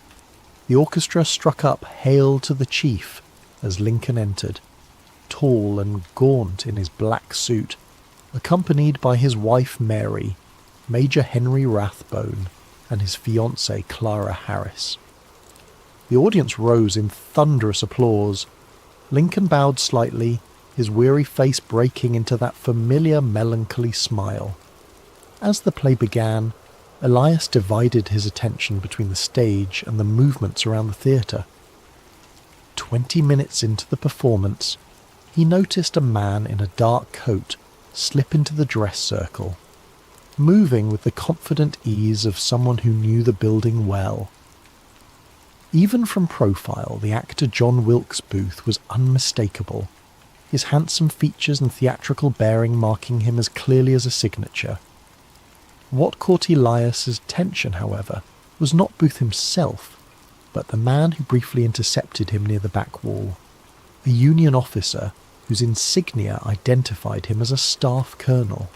[SPEAKER 1] The orchestra struck up "Hail to the Chief" as Lincoln entered, tall and gaunt in his black suit, accompanied by his wife Mary, Major Henry Rathbone, and his fiancée Clara Harris. The audience rose in thunderous applause. Lincoln bowed slightly, his weary face breaking into that familiar melancholy smile. As the play began, Elias divided his attention between the stage and the movements around the theatre. 20 minutes into the performance, he noticed a man in a dark coat slip into the dress circle, moving with the confident ease of someone who knew the building well. Even from profile, the actor John Wilkes Booth was unmistakable, his handsome features and theatrical bearing marking him as clearly as a signature. What caught Elias's attention, however, was not Booth himself, but the man who briefly intercepted him near the back wall, a Union officer whose insignia identified him as a staff colonel.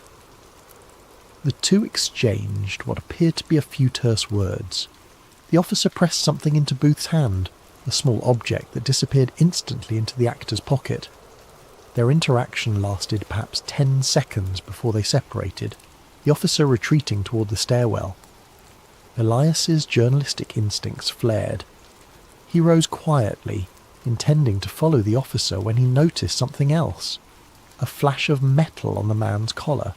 [SPEAKER 1] The two exchanged what appeared to be a few terse words. The officer pressed something into Booth's hand, a small object that disappeared instantly into the actor's pocket. Their interaction lasted perhaps 10 seconds before they separated, the officer retreating toward the stairwell. Elias's journalistic instincts flared. He rose quietly, intending to follow the officer when he noticed something else, a flash of metal on the man's collar.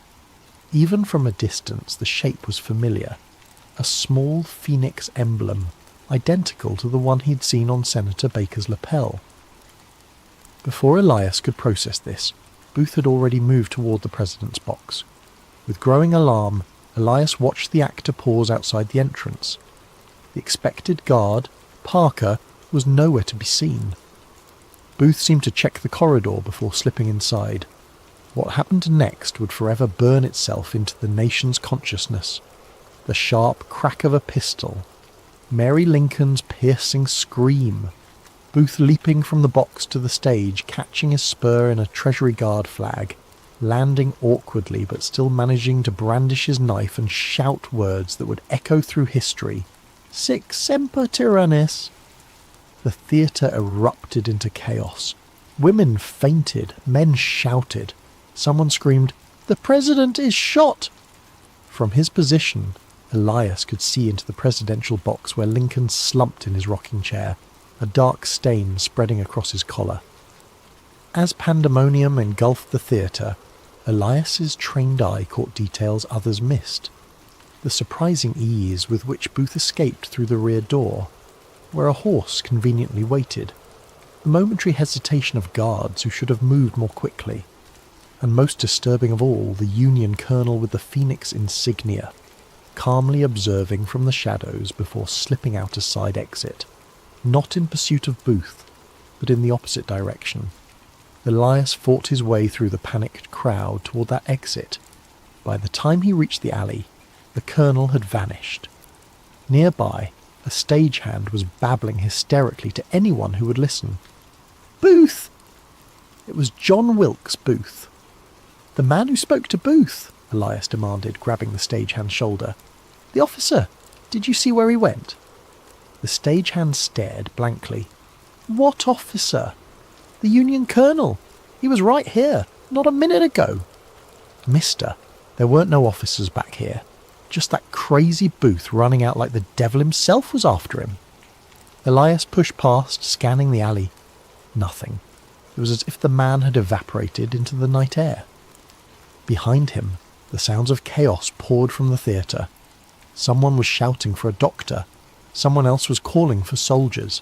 [SPEAKER 1] Even from a distance the shape was familiar, a small phoenix emblem, identical to the one he'd seen on Senator Baker's lapel. Before Elias could process this, Booth had already moved toward the president's box. With growing alarm, Elias watched the actor pause outside the entrance. The expected guard, Parker, was nowhere to be seen. Booth seemed to check the corridor before slipping inside. What happened next would forever burn itself into the nation's consciousness. The sharp crack of a pistol, Mary Lincoln's piercing scream, Booth leaping from the box to the stage, catching his spur in a Treasury Guard flag, landing awkwardly but still managing to brandish his knife and shout words that would echo through history. "Sic semper tyrannis!" The theatre erupted into chaos. Women fainted, men shouted. Someone screamed, "The president is shot!" From his position, Elias could see into the presidential box where Lincoln slumped in his rocking chair, a dark stain spreading across his collar. As pandemonium engulfed the theatre, Elias's trained eye caught details others missed. The surprising ease with which Booth escaped through the rear door, where a horse conveniently waited, the momentary hesitation of guards who should have moved more quickly, and most disturbing of all, the Union colonel with the phoenix insignia, calmly observing from the shadows before slipping out a side exit, not in pursuit of Booth, but in the opposite direction. Elias fought his way through the panicked crowd toward that exit. By the time he reached the alley, the colonel had vanished. Nearby, a stagehand was babbling hysterically to anyone who would listen. "Booth!" It was John Wilkes Booth. "The man who spoke to Booth," Elias demanded, grabbing the stagehand's shoulder. "The officer. Did you see where he went?" The stagehand stared blankly. "What officer?" "The Union colonel. He was right here, not a minute ago." "Mister, there weren't no officers back here. Just that crazy Booth running out like the devil himself was after him." Elias pushed past, scanning the alley. Nothing. It was as if the man had evaporated into the night air. Behind him, the sounds of chaos poured from the theatre. Someone was shouting for a doctor. Someone else was calling for soldiers.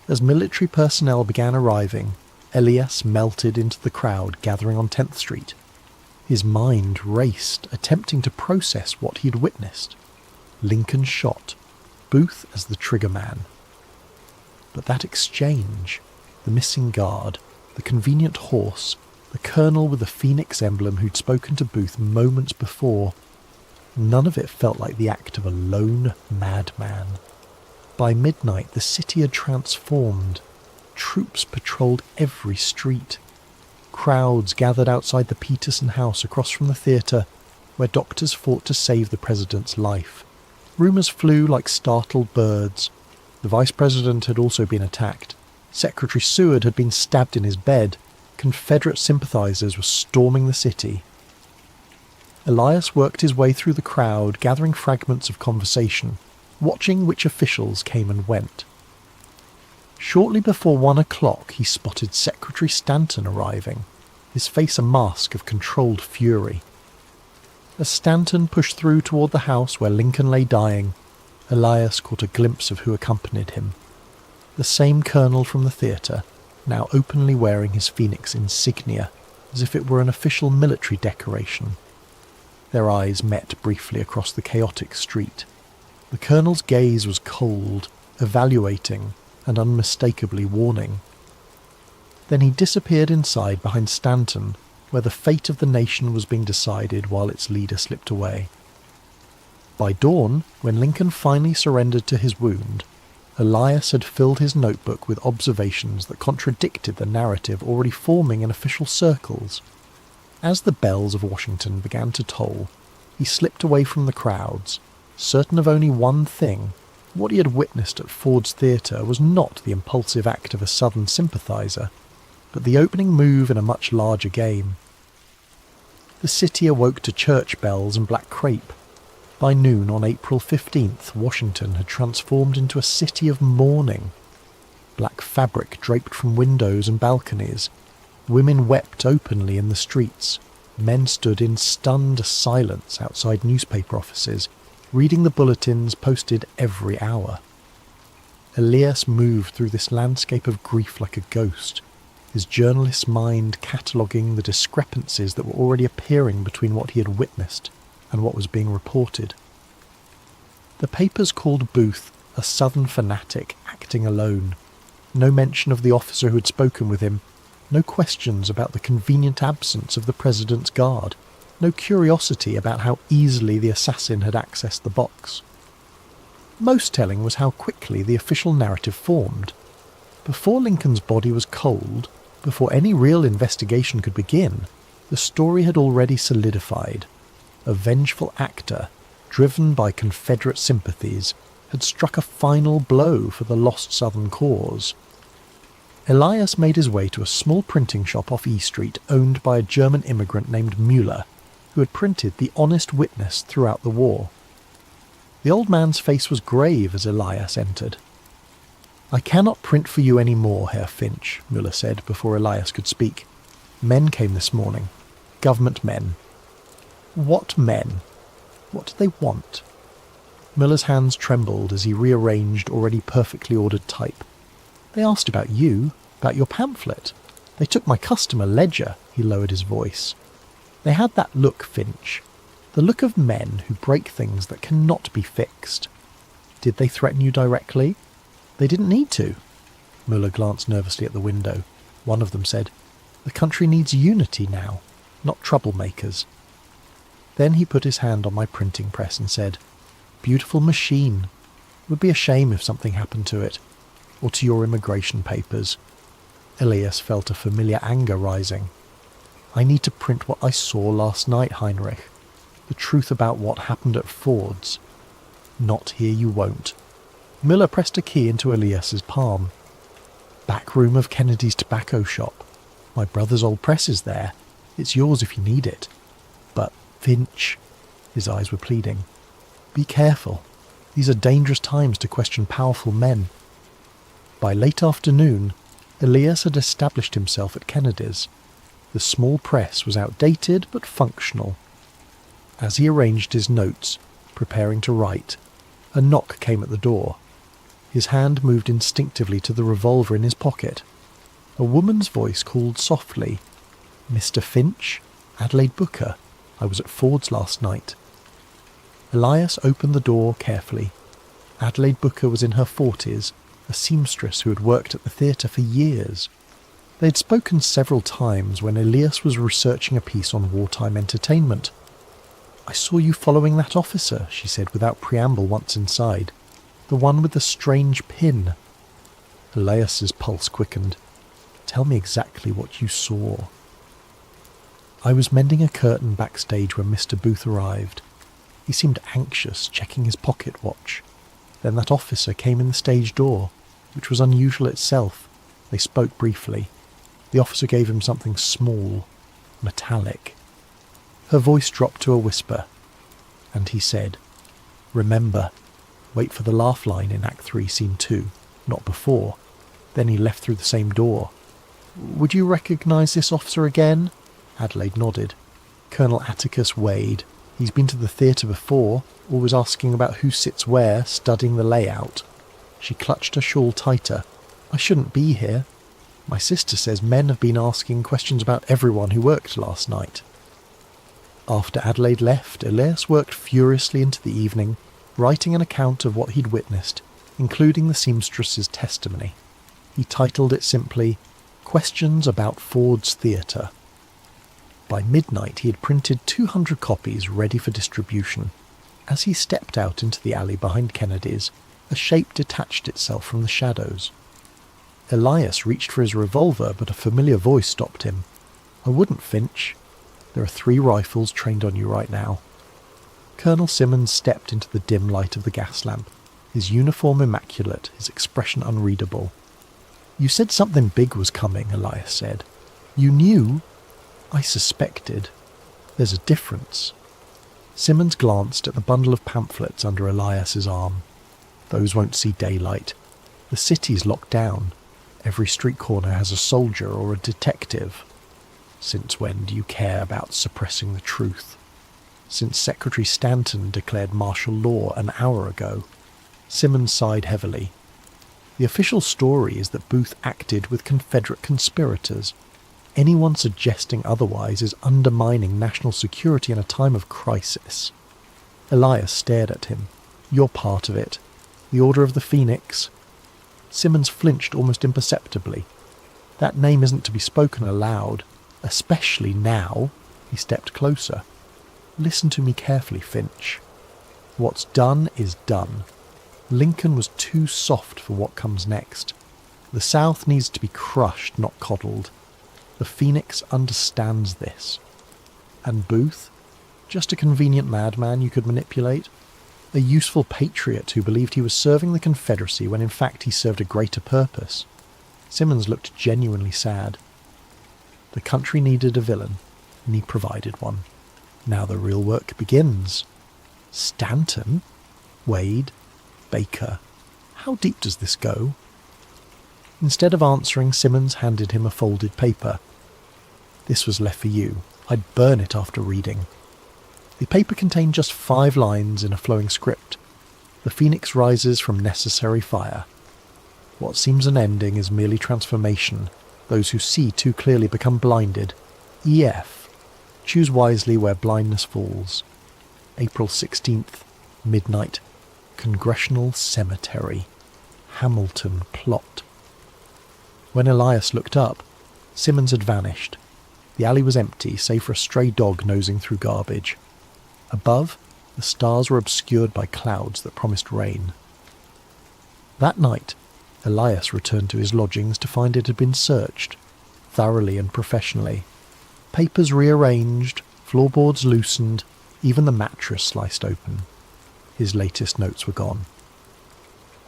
[SPEAKER 1] As military personnel began arriving, Elias melted into the crowd gathering on 10th Street. His mind raced, attempting to process what he had witnessed. Lincoln shot, Booth as the trigger man. But that exchange, the missing guard, the convenient horse, the colonel with the phoenix emblem who'd spoken to Booth moments before. None of it felt like the act of a lone madman. By midnight, the city had transformed. Troops patrolled every street. Crowds gathered outside the Peterson house across from the theatre, where doctors fought to save the president's life. Rumours flew like startled birds. The vice president had also been attacked. Secretary Seward had been stabbed in his bed. Confederate sympathisers were storming the city. Elias worked his way through the crowd, gathering fragments of conversation, watching which officials came and went. Shortly before 1 o'clock, he spotted Secretary Stanton arriving, his face a mask of controlled fury. As Stanton pushed through toward the house where Lincoln lay dying, Elias caught a glimpse of who accompanied him. The same colonel from the theatre, now openly wearing his Phoenix insignia, as if it were an official military decoration. Their eyes met briefly across the chaotic street. The colonel's gaze was cold, evaluating, and unmistakably warning. Then he disappeared inside behind Stanton, where the fate of the nation was being decided while its leader slipped away. By dawn, when Lincoln finally surrendered to his wound, Elias had filled his notebook with observations that contradicted the narrative already forming in official circles. As the bells of Washington began to toll, he slipped away from the crowds, certain of only one thing. What he had witnessed at Ford's Theatre was not the impulsive act of a Southern sympathiser, but the opening move in a much larger game. The city awoke to church bells and black crape. By noon on April 15th, Washington had transformed into a city of mourning. Black fabric draped from windows and balconies. Women wept openly in the streets. Men stood in stunned silence outside newspaper offices, reading the bulletins posted every hour. Elias moved through this landscape of grief like a ghost, his journalist's mind cataloguing the discrepancies that were already appearing between what he had witnessed and what was being reported. The papers called Booth a Southern fanatic acting alone. No mention of the officer who had spoken with him, no questions about the convenient absence of the president's guard, no curiosity about how easily the assassin had accessed the box. Most telling was how quickly the official narrative formed. Before Lincoln's body was cold, before any real investigation could begin, the story had already solidified. A vengeful actor, driven by Confederate sympathies, had struck a final blow for the lost Southern cause. Elias made his way to a small printing shop off E Street owned by a German immigrant named Müller, who had printed The Honest Witness throughout the war. The old man's face was grave as Elias entered. "I cannot print for you any more, Herr Finch," Müller said before Elias could speak. "Men came this morning. Government men." "What men? What do they want?" Müller's hands trembled as he rearranged already perfectly ordered type. "They asked about you, about your pamphlet. They took my customer ledger," he lowered his voice. "They had that look, Finch, the look of men who break things that cannot be fixed. Did they threaten you directly? They didn't need to." Müller glanced nervously at the window. One of them said, "The country needs unity now, not troublemakers." Then he put his hand on my printing press and said, "Beautiful machine. Would be a shame if something happened to it, or to your immigration papers." Elias felt a familiar anger rising. "I need to print what I saw last night, Heinrich. The truth about what happened at Ford's." "Not here you won't." Müller pressed a key into Elias's palm. "Back room of Kennedy's tobacco shop. My brother's old press is there. It's yours if you need it. But, Finch," his eyes were pleading, "be careful. These are dangerous times to question powerful men." By late afternoon, Elias had established himself at Kennedy's. The small press was outdated but functional. As he arranged his notes, preparing to write, a knock came at the door. His hand moved instinctively to the revolver in his pocket. A woman's voice called softly, "Mr. Finch? Adelaide Booker. I was at Ford's last night." Elias opened the door carefully. Adelaide Booker was in her 40s, a seamstress who had worked at the theatre for years. They had spoken several times when Elias was researching a piece on wartime entertainment. "I saw you following that officer," she said without preamble once inside. "The one with the strange pin." Elias's pulse quickened. "Tell me exactly what you saw." "I was mending a curtain backstage when Mr. Booth arrived. He seemed anxious, checking his pocket watch. Then that officer came in the stage door, which was unusual itself. They spoke briefly. The officer gave him something small, metallic." Her voice dropped to a whisper, and he said, "Remember, wait for the laugh line in Act 3, Scene 2, not before." Then he left through the same door. "Would you recognise this officer again?" Adelaide nodded. "Colonel Atticus Wade. He's been to the theatre before, always asking about who sits where, studying the layout." She clutched her shawl tighter. "I shouldn't be here. My sister says men have been asking questions about everyone who worked last night." After Adelaide left, Elias worked furiously into the evening, writing an account of what he'd witnessed, including the seamstress's testimony. He titled it simply, "Questions about Ford's Theatre." By midnight he had printed 200 copies ready for distribution. As he stepped out into the alley behind Kennedy's, a shape detached itself from the shadows. Elias reached for his revolver, but a familiar voice stopped him. "I wouldn't, Finch. There are 3 rifles trained on you right now." Colonel Simmons stepped into the dim light of the gas lamp, his uniform immaculate, his expression unreadable. "You said something big was coming," Elias said. "You knew?" "I suspected. There's a difference." Simmons glanced at the bundle of pamphlets under Elias's arm. "Those won't see daylight. The city's locked down. Every street corner has a soldier or a detective. Since when do you care about suppressing the truth? Since Secretary Stanton declared martial law an hour ago." Simmons sighed heavily. "The official story is that Booth acted with Confederate conspirators. Anyone suggesting otherwise is undermining national security in a time of crisis." Elias stared at him. "You're part of it. The Order of the Phoenix." Simmons flinched almost imperceptibly. "That name isn't to be spoken aloud, especially now." He stepped closer. "Listen to me carefully, Finch. What's done is done. Lincoln was too soft for what comes next. The South needs to be crushed, not coddled. The Phoenix understands this. And Booth? Just a convenient madman you could manipulate? A useful patriot who believed he was serving the Confederacy when in fact he served a greater purpose." Simmons looked genuinely sad. The country needed a villain, and he provided one. Now the real work begins. Stanton? Wade? Baker? How deep does this go? Instead of answering, Simmons handed him a folded paper. "This was left for you. I'd burn it after reading." The paper contained just 5 lines in a flowing script. "The Phoenix rises from necessary fire. What seems an ending is merely transformation. Those who see too clearly become blinded. EF. Choose wisely where blindness falls. April 16th, midnight. Congressional Cemetery. Hamilton plot." When Elias looked up, Simmons had vanished. The alley was empty, save for a stray dog nosing through garbage. Above, the stars were obscured by clouds that promised rain. That night, Elias returned to his lodgings to find it had been searched, thoroughly and professionally. Papers rearranged, floorboards loosened, even the mattress sliced open. His latest notes were gone.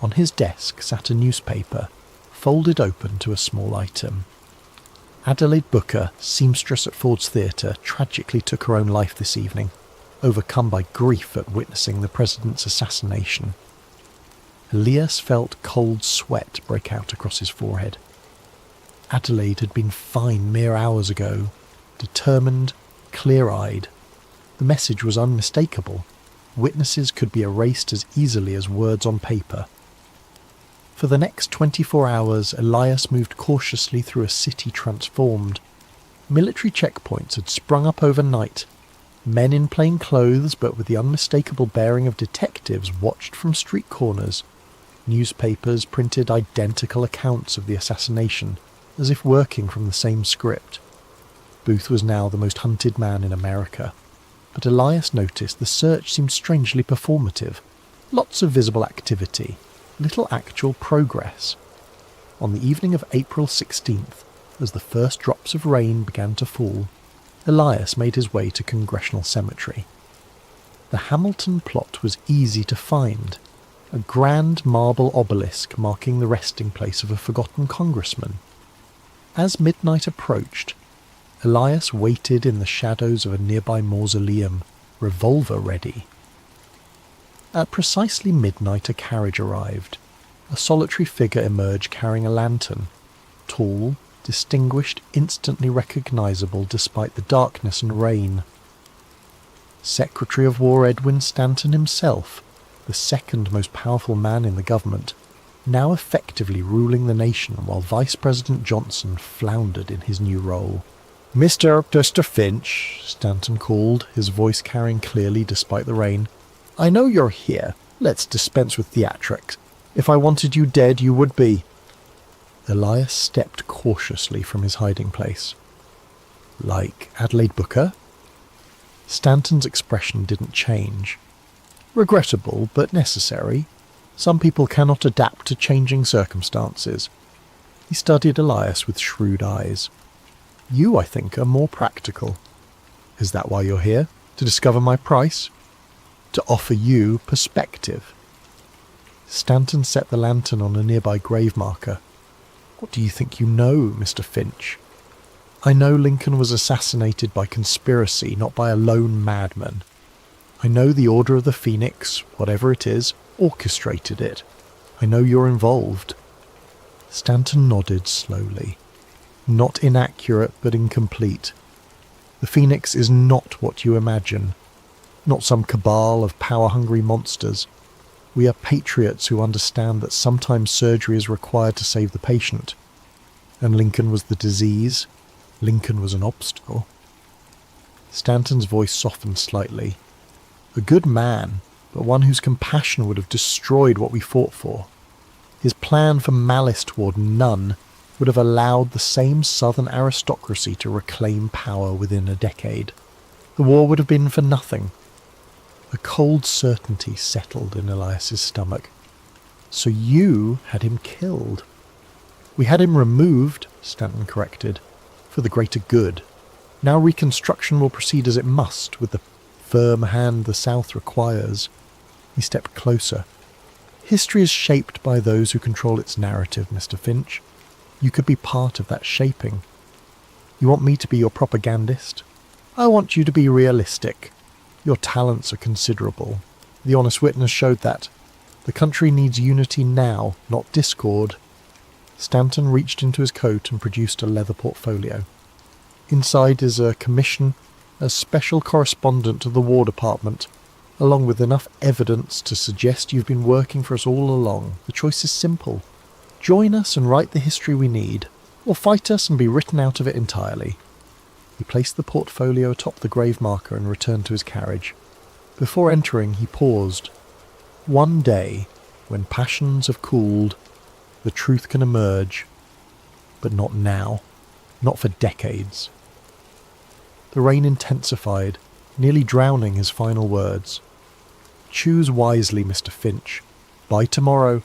[SPEAKER 1] On his desk sat a newspaper, folded open to a small item. Adelaide Booker, seamstress at Ford's Theatre, tragically took her own life this evening, overcome by grief at witnessing the president's assassination. Elias felt cold sweat break out across his forehead. Adelaide had been fine mere hours ago, determined, clear-eyed. The message was unmistakable. Witnesses could be erased as easily as words on paper. For the next 24 hours, Elias moved cautiously through a city transformed. Military checkpoints had sprung up overnight. Men in plain clothes, but with the unmistakable bearing of detectives, watched from street corners. Newspapers printed identical accounts of the assassination. as if working from the same script. Booth was now the most hunted man in America, but Elias noticed the search seemed strangely performative. Lots of visible activity, little actual progress. On the evening of April 16th, as the first drops of rain began to fall, Elias made his way to Congressional Cemetery. The Hamilton plot was easy to find, a grand marble obelisk marking the resting place of a forgotten congressman. As midnight approached, Elias waited in the shadows of a nearby mausoleum, revolver ready. At precisely midnight a carriage arrived. A solitary figure emerged carrying a lantern, tall, distinguished, instantly recognisable despite the darkness and rain. Secretary of War Edwin Stanton himself, the second most powerful man in the government, now effectively ruling the nation while Vice President Johnson floundered in his new role. Mr. Finch, Stanton called, his voice carrying clearly despite the rain. I know you're here. Let's dispense with theatrics. If I wanted you dead, you would be. Elias stepped cautiously from his hiding place. Like Adelaide Booker? Stanton's expression didn't change. Regrettable, but necessary. Some people cannot adapt to changing circumstances. He studied Elias with shrewd eyes. You, I think, are more practical. Is that why you're here? To discover my price? To offer you perspective. Stanton set the lantern on a nearby grave marker. What do you think you know, Mr. Finch? I know Lincoln was assassinated by conspiracy, not by a lone madman. I know the Order of the Phoenix, whatever it is, orchestrated it. I know you're involved. Stanton nodded slowly. Not inaccurate, but incomplete. The Phoenix is not what you imagine. Not some cabal of power-hungry monsters. We are patriots who understand that sometimes surgery is required to save the patient. And Lincoln was the disease. Lincoln was an obstacle. Stanton's voice softened slightly. A good man, but one whose compassion would have destroyed what we fought for. His plan for malice toward none would have allowed the same southern aristocracy to reclaim power within a decade. The war would have been for nothing. A cold certainty settled in Elias's stomach. So you had him killed. We had him removed, Stanton corrected, for the greater good. Now reconstruction will proceed as it must, with the firm hand the South requires. He stepped closer. History is shaped by those who control its narrative, Mr. Finch. You could be part of that shaping. You want me to be your propagandist? I want you to be realistic. Your talents are considerable. The honest witness showed that. The country needs unity now, not discord. Stanton reached into his coat and produced a leather portfolio. Inside is a commission as special correspondent to the War Department, along with enough evidence to suggest you've been working for us all along. The choice is simple. Join us and write the history we need, or fight us and be written out of it entirely. He placed the portfolio atop the grave marker and returned to his carriage. Before entering, he paused. One day, when passions have cooled, the truth can emerge, but not now, not for decades. The rain intensified, nearly drowning his final words. Choose wisely, Mr. Finch. By tomorrow,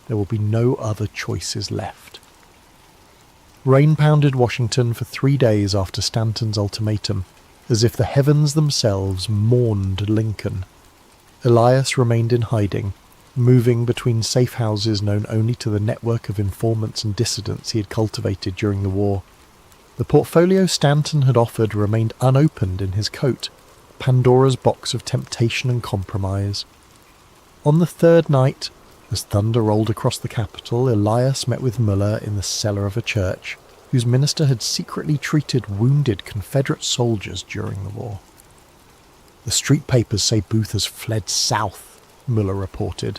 [SPEAKER 1] there will be no other choices left. Rain pounded Washington for 3 days after Stanton's ultimatum, as if the heavens themselves mourned Lincoln. Elias remained in hiding, moving between safe houses known only to the network of informants and dissidents he had cultivated during the war. The portfolio Stanton had offered remained unopened in his coat, Pandora's box of temptation and compromise. On the third night, as thunder rolled across the capital, Elias met with Muller in the cellar of a church, whose minister had secretly treated wounded Confederate soldiers during the war. The street papers say Booth has fled south, Muller reported,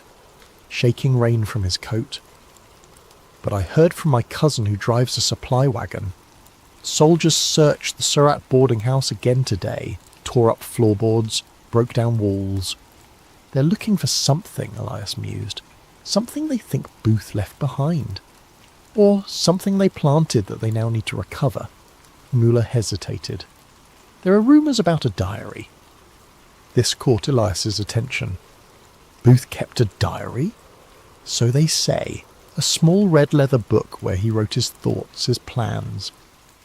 [SPEAKER 1] shaking rain from his coat. But I heard from my cousin who drives a supply wagon. Soldiers searched the Surratt boarding house again today, tore up floorboards, broke down walls. They're looking for something, Elias mused. Something they think Booth left behind. Or something they planted that they now need to recover? Mueller hesitated. There are rumours about a diary. This caught Elias's attention. Booth kept a diary? So they say. A small red leather book where he wrote his thoughts, his plans.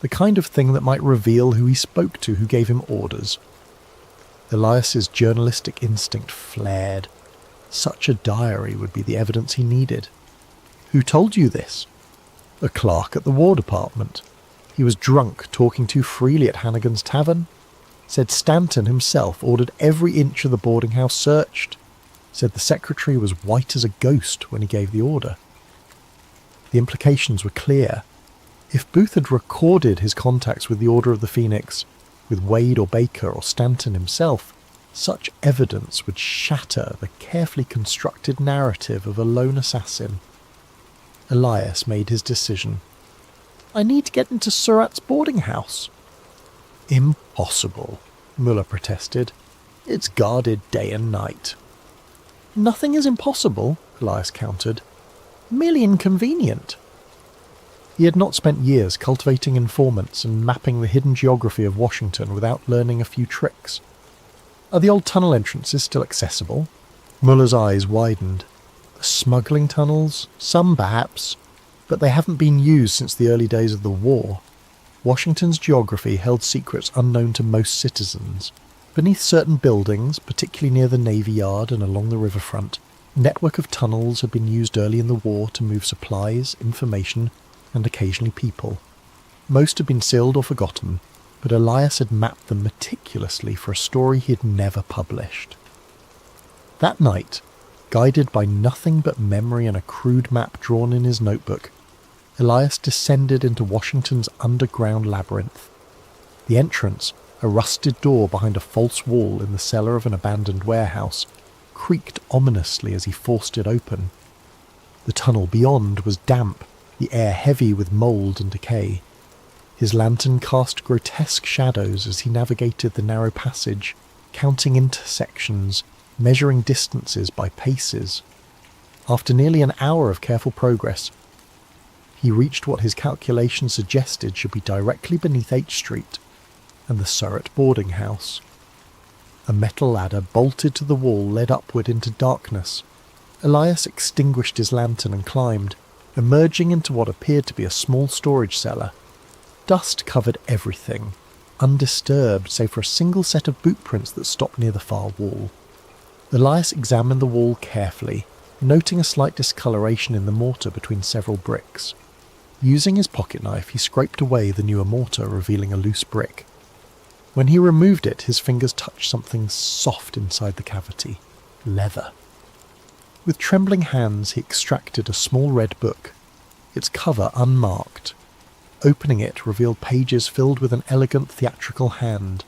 [SPEAKER 1] The kind of thing that might reveal who he spoke to, who gave him orders. Elias's journalistic instinct flared. Such a diary would be the evidence he needed. Who told you this? A clerk at the War Department. He was drunk, talking too freely at Hannigan's Tavern. Said Stanton himself ordered every inch of the boarding house searched. Said the secretary was white as a ghost when he gave the order. The implications were clear. If Booth had recorded his contacts with the Order of the Phoenix, with Wade or Baker or Stanton himself, such evidence would shatter the carefully constructed narrative of a lone assassin. Elias made his decision. I need to get into Surratt's boarding house. Impossible, Mueller protested. It's guarded day and night. Nothing is impossible, Elias countered. Merely inconvenient. He had not spent years cultivating informants and mapping the hidden geography of Washington without learning a few tricks. Are the old tunnel entrances still accessible? Mueller's eyes widened. The smuggling tunnels? Some perhaps, but they haven't been used since the early days of the war. Washington's geography held secrets unknown to most citizens. Beneath certain buildings, particularly near the Navy Yard and along the riverfront, a network of tunnels had been used early in the war to move supplies, information, and occasionally people. Most had been sealed or forgotten, but Elias had mapped them meticulously for a story he had never published. That night, guided by nothing but memory and a crude map drawn in his notebook, Elias descended into Washington's underground labyrinth. The entrance, a rusted door behind a false wall in the cellar of an abandoned warehouse, creaked ominously as he forced it open. The tunnel beyond was damp, the air heavy with mould and decay. His lantern cast grotesque shadows as he navigated the narrow passage, counting intersections, measuring distances by paces. After nearly an hour of careful progress, he reached what his calculations suggested should be directly beneath H Street and the Surratt boarding house. A metal ladder bolted to the wall led upward into darkness. Elias extinguished his lantern and climbed, emerging into what appeared to be a small storage cellar. Dust covered everything, undisturbed save for a single set of boot prints that stopped near the far wall. Elias examined the wall carefully, noting a slight discoloration in the mortar between several bricks. Using his pocket knife, he scraped away the newer mortar, revealing a loose brick. When he removed it, his fingers touched something soft inside the cavity. Leather. With trembling hands, he extracted a small red book, its cover unmarked. Opening it revealed pages filled with an elegant theatrical hand.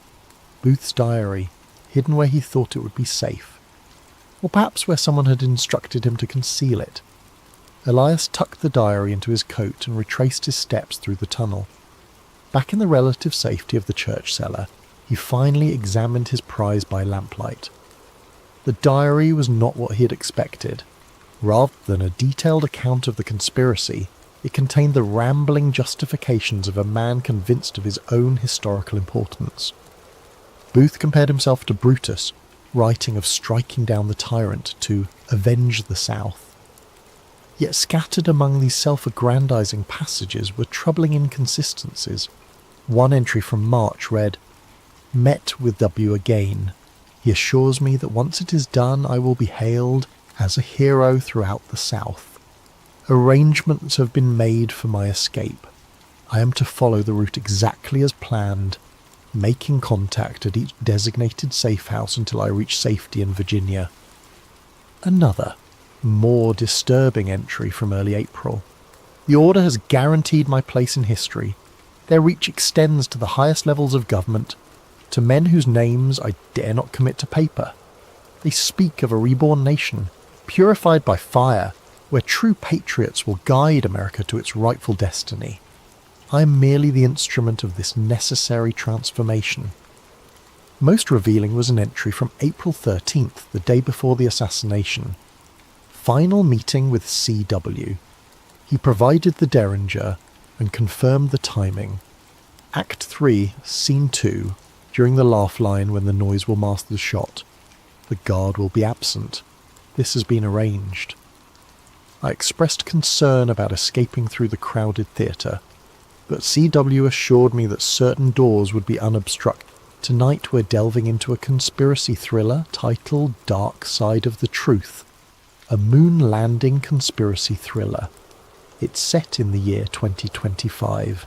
[SPEAKER 1] Booth's diary, hidden where he thought it would be safe. Or perhaps where someone had instructed him to conceal it. Elias tucked the diary into his coat and retraced his steps through the tunnel. Back in the relative safety of the church cellar, he finally examined his prize by lamplight. The diary was not what he had expected. Rather than a detailed account of the conspiracy, it contained the rambling justifications of a man convinced of his own historical importance. Booth compared himself to Brutus, writing of striking down the tyrant to avenge the South. Yet scattered among these self-aggrandizing passages were troubling inconsistencies. One entry from March read, "Met with W again. He assures me that once it is done I will be hailed as a hero throughout the South. Arrangements have been made for my escape. I am to follow the route exactly as planned, making contact at each designated safe house until I reach safety in Virginia." Another, more disturbing entry from early April. "The order has guaranteed my place in history. Their reach extends to the highest levels of government, to men whose names I dare not commit to paper. They speak of a reborn nation, purified by fire, where true patriots will guide America to its rightful destiny. I am merely the instrument of this necessary transformation." Most revealing was an entry from April 13th, the day before the assassination. "Final meeting with CW. He provided the derringer and confirmed the timing. Act 3, Scene 2, during the laugh line when the noise will mask the shot. The guard will be absent. This has been arranged. I expressed concern about escaping through the crowded theatre, but CW assured me that certain doors would be unobstructed. Tonight we're delving into a conspiracy thriller titled Dark Side of the Truth, a moon landing conspiracy thriller. It's set in the year 2025,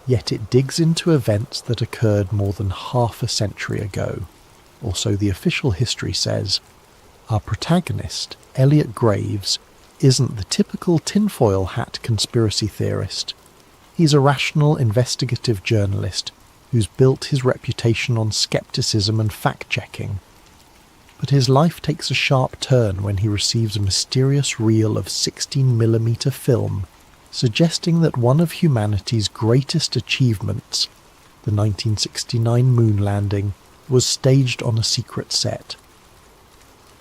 [SPEAKER 1] yet it digs into events that occurred more than half a century ago, or so the official history says. Our protagonist, Elliot Graves, isn't the typical tinfoil hat conspiracy theorist. He's a rational investigative journalist who's built his reputation on skepticism and fact-checking. But his life takes a sharp turn when he receives a mysterious reel of 16mm film, suggesting that one of humanity's greatest achievements, the 1969 moon landing, was staged on a secret set.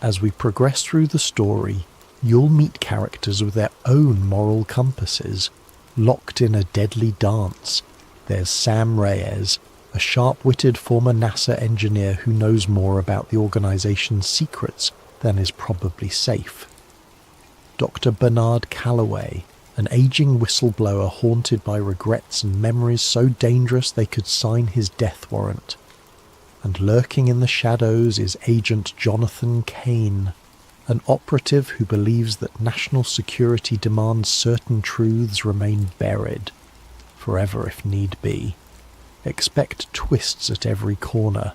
[SPEAKER 1] As we progress through the story, you'll meet characters with their own moral compasses, locked in a deadly dance. There's Sam Reyes, a sharp-witted former NASA engineer who knows more about the organization's secrets than is probably safe. Dr. Bernard Calloway, an aging whistleblower haunted by regrets and memories so dangerous they could sign his death warrant. And lurking in the shadows is Agent Jonathan Kane, an operative who believes that national security demands certain truths remain buried, forever if need be. Expect twists at every corner.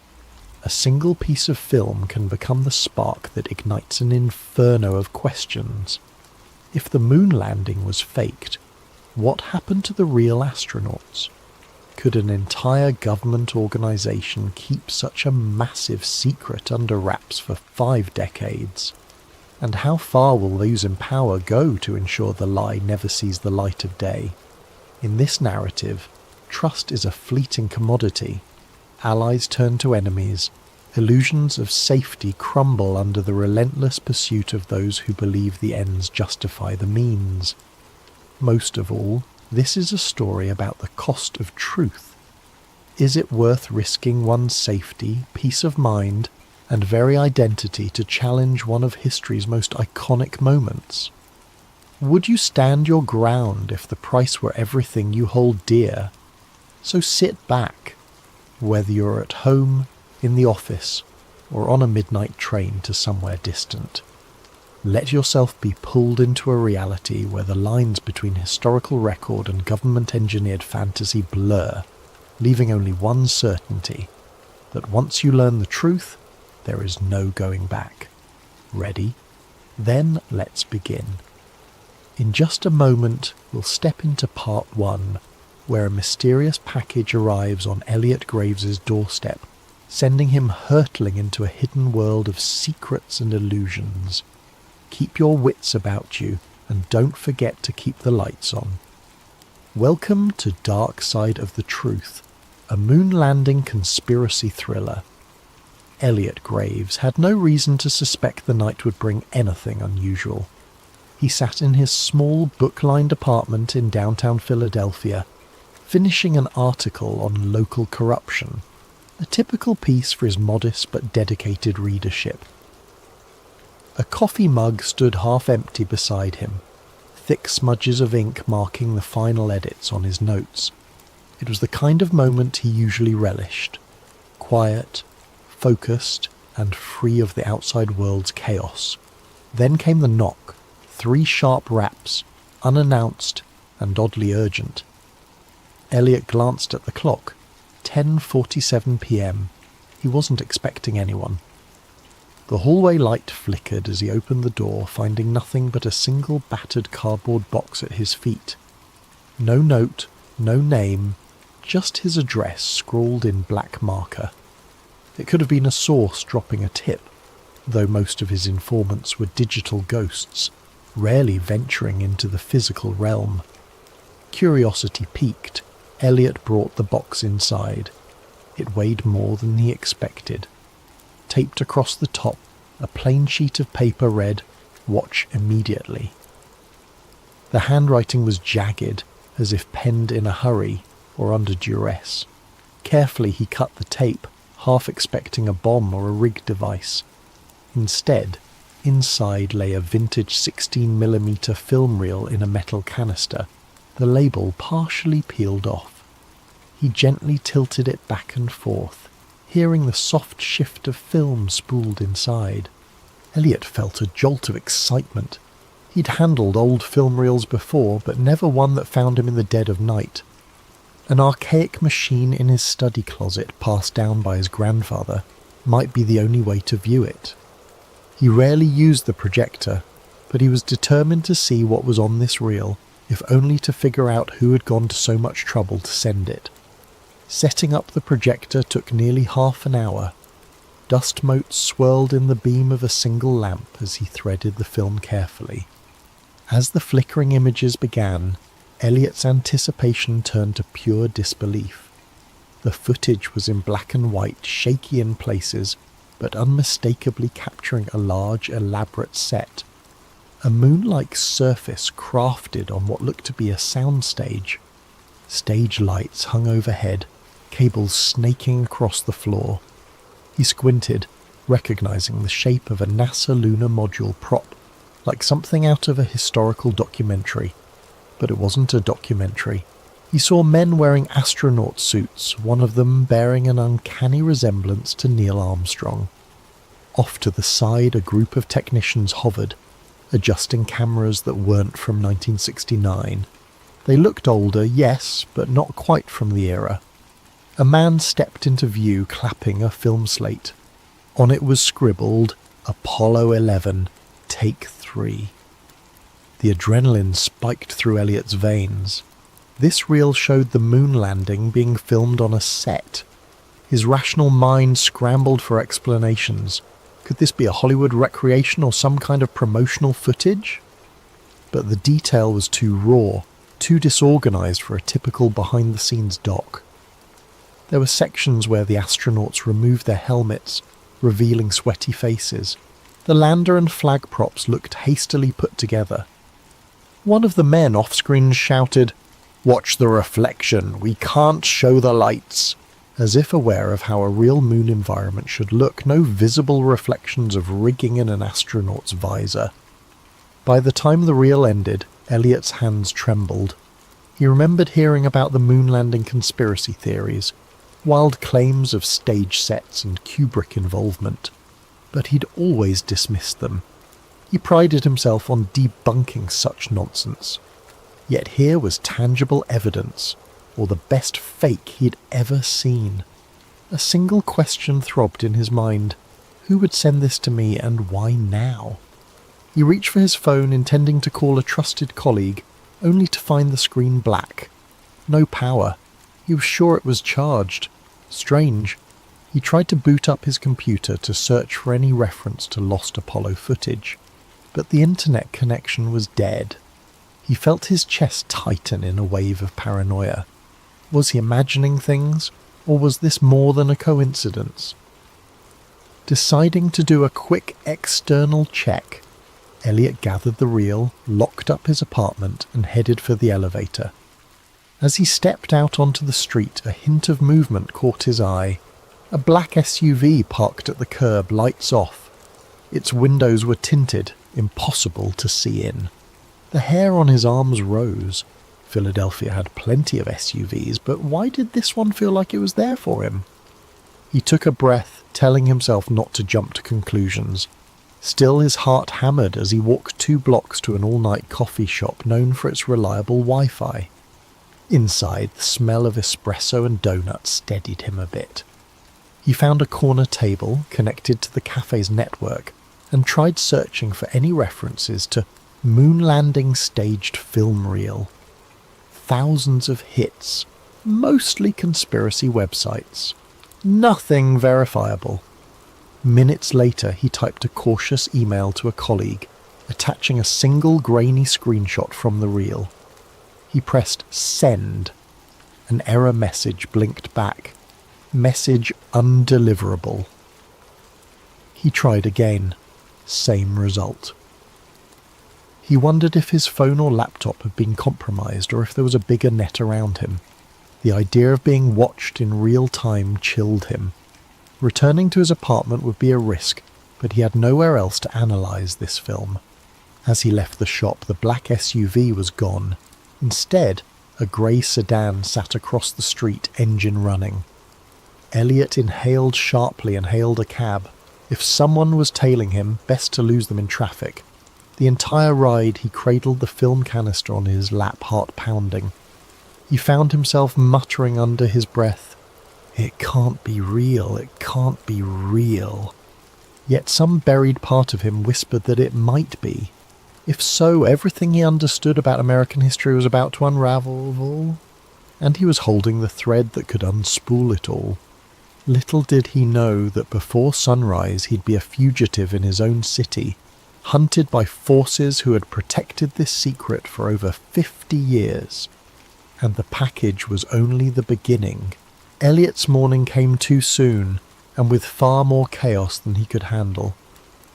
[SPEAKER 1] A single piece of film can become the spark that ignites an inferno of questions. If the moon landing was faked, what happened to the real astronauts? Could an entire government organization keep such a massive secret under wraps for 5 decades? And how far will those in power go to ensure the lie never sees the light of day? In this narrative, trust is a fleeting commodity. Allies turn to enemies. Illusions of safety crumble under the relentless pursuit of those who believe the ends justify the means. Most of all, this is a story about the cost of truth. Is it worth risking one's safety, peace of mind, and very identity to challenge one of history's most iconic moments? Would you stand your ground if the price were everything you hold dear? So sit back, whether you're at home, in the office, or on a midnight train to somewhere distant. Let yourself be pulled into a reality where the lines between historical record and government-engineered fantasy blur, leaving only one certainty, that once you learn the truth, there is no going back. Ready? Then let's begin. In just a moment, we'll step into part 1, where a mysterious package arrives on Elliot Graves' doorstep, sending him hurtling into a hidden world of secrets and illusions. Keep your wits about you, and don't forget to keep the lights on. Welcome to Dark Side of the Truth, a moon landing conspiracy thriller. Elliot Graves had no reason to suspect the night would bring anything unusual. He sat in his small book-lined apartment in downtown Philadelphia, finishing an article on local corruption, a typical piece for his modest but dedicated readership. A coffee mug stood half empty beside him, thick smudges of ink marking the final edits on his notes. It was the kind of moment he usually relished, quiet, focused, and free of the outside world's chaos. Then came the knock, 3 sharp raps, unannounced and oddly urgent. Elliot glanced at the clock. 10:47 p.m. He wasn't expecting anyone. The hallway light flickered as he opened the door, finding nothing but a single battered cardboard box at his feet. No note, no name, just his address scrawled in black marker. It could have been a source dropping a tip, though most of his informants were digital ghosts, rarely venturing into the physical realm. Curiosity piqued, Elliot brought the box inside. It weighed more than he expected. Taped across the top, a plain sheet of paper read, "Watch immediately." The handwriting was jagged, as if penned in a hurry or under duress. Carefully he cut the tape, half expecting a bomb or a rig device. Instead, inside lay a vintage 16mm film reel in a metal canister, the label partially peeled off. He gently tilted it back and forth, hearing the soft shift of film spooled inside. Elliot felt a jolt of excitement. He'd handled old film reels before, but never one that found him in the dead of night. An archaic machine in his study closet, passed down by his grandfather, might be the only way to view it. He rarely used the projector, but he was determined to see what was on this reel, if only to figure out who had gone to so much trouble to send it. Setting up the projector took nearly half an hour. Dust motes swirled in the beam of a single lamp as he threaded the film carefully. As the flickering images began, Elliot's anticipation turned to pure disbelief. The footage was in black and white, shaky in places, but unmistakably capturing a large, elaborate set. A moon-like surface crafted on what looked to be a soundstage. Stage lights hung overhead, cables snaking across the floor. He squinted, recognizing the shape of a NASA lunar module prop, like something out of a historical documentary. But it wasn't a documentary. He saw men wearing astronaut suits, one of them bearing an uncanny resemblance to Neil Armstrong. Off to the side, a group of technicians hovered, adjusting cameras that weren't from 1969. They looked older, yes, but not quite from the era. A man stepped into view, clapping a film slate. On it was scribbled, Apollo 11, Take 3. The adrenaline spiked through Elliot's veins. This reel showed the moon landing being filmed on a set. His rational mind scrambled for explanations. Could this be a Hollywood recreation or some kind of promotional footage? But the detail was too raw, too disorganized for a typical behind-the-scenes doc. There were sections where the astronauts removed their helmets, revealing sweaty faces. The lander and flag props looked hastily put together. One of the men off-screen shouted, "Watch the reflection, we can't show the lights," as if aware of how a real moon environment should look, no visible reflections of rigging in an astronaut's visor. By the time the reel ended, Elliot's hands trembled. He remembered hearing about the moon landing conspiracy theories, wild claims of stage sets and Kubrick involvement, but he'd always dismissed them. He prided himself on debunking such nonsense. Yet here was tangible evidence, or the best fake he'd ever seen. A single question throbbed in his mind. Who would send this to me, and why now? He reached for his phone, intending to call a trusted colleague, only to find the screen black. No power. He was sure it was charged. Strange. He tried to boot up his computer to search for any reference to lost Apollo footage, but the internet connection was dead. He felt his chest tighten in a wave of paranoia. Was he imagining things, or was this more than a coincidence? Deciding to do a quick external check, Elliot gathered the reel, locked up his apartment, and headed for the elevator. As he stepped out onto the street, a hint of movement caught his eye. A black SUV parked at the curb, lights off. Its windows were tinted, impossible to see in. The hair on his arms rose. Philadelphia had plenty of SUVs, but why did this one feel like it was there for him? He took a breath, telling himself not to jump to conclusions. Still, his heart hammered as he walked 2 blocks to an all-night coffee shop known for its reliable Wi-Fi. Inside, the smell of espresso and donuts steadied him a bit. He found a corner table connected to the cafe's network and tried searching for any references to moon landing staged film reel. Thousands of hits, mostly conspiracy websites. Nothing verifiable. Minutes later, he typed a cautious email to a colleague, attaching a single grainy screenshot from the reel. He pressed send. An error message blinked back. Message undeliverable. He tried again. Same result. He wondered if his phone or laptop had been compromised or if there was a bigger net around him. The idea of being watched in real time chilled him. Returning to his apartment would be a risk, but he had nowhere else to analyse this film. As he left the shop, the black SUV was gone. Instead, a grey sedan sat across the street, engine running. Elliot inhaled sharply and hailed a cab. If someone was tailing him, best to lose them in traffic. The entire ride he cradled the film canister on his lap, heart pounding. He found himself muttering under his breath, "It can't be real, it can't be real." Yet some buried part of him whispered that it might be. If so, everything he understood about American history was about to unravel, and he was holding the thread that could unspool it all. Little did he know that before sunrise he'd be a fugitive in his own city, hunted by forces who had protected this secret for over 50 years. And the package was only the beginning. Elliot's morning came too soon, and with far more chaos than he could handle.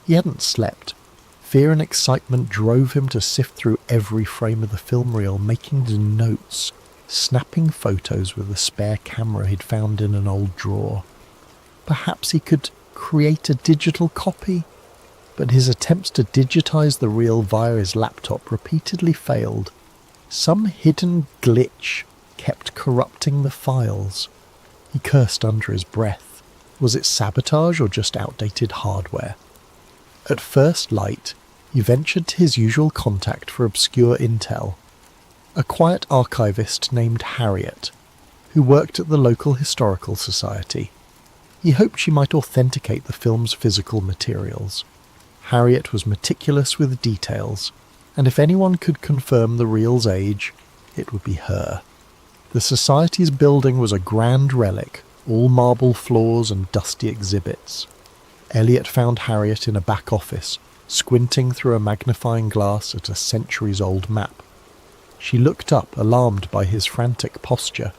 [SPEAKER 1] He hadn't slept. Fear and excitement drove him to sift through every frame of the film reel, making notes, snapping photos with a spare camera he'd found in an old drawer. Perhaps he could create a digital copy, but his attempts to digitize the reel via his laptop repeatedly failed. Some hidden glitch kept corrupting the files. He cursed under his breath. Was it sabotage or just outdated hardware? At first light, he ventured to his usual contact for obscure intel, a quiet archivist named Harriet, who worked at the local historical society. He hoped she might authenticate the film's physical materials. Harriet was meticulous with details, and if anyone could confirm the reel's age, it would be her. The society's building was a grand relic, all marble floors and dusty exhibits. Elliot found Harriet in a back office, squinting through a magnifying glass at a centuries-old map. She looked up, alarmed by his frantic posture.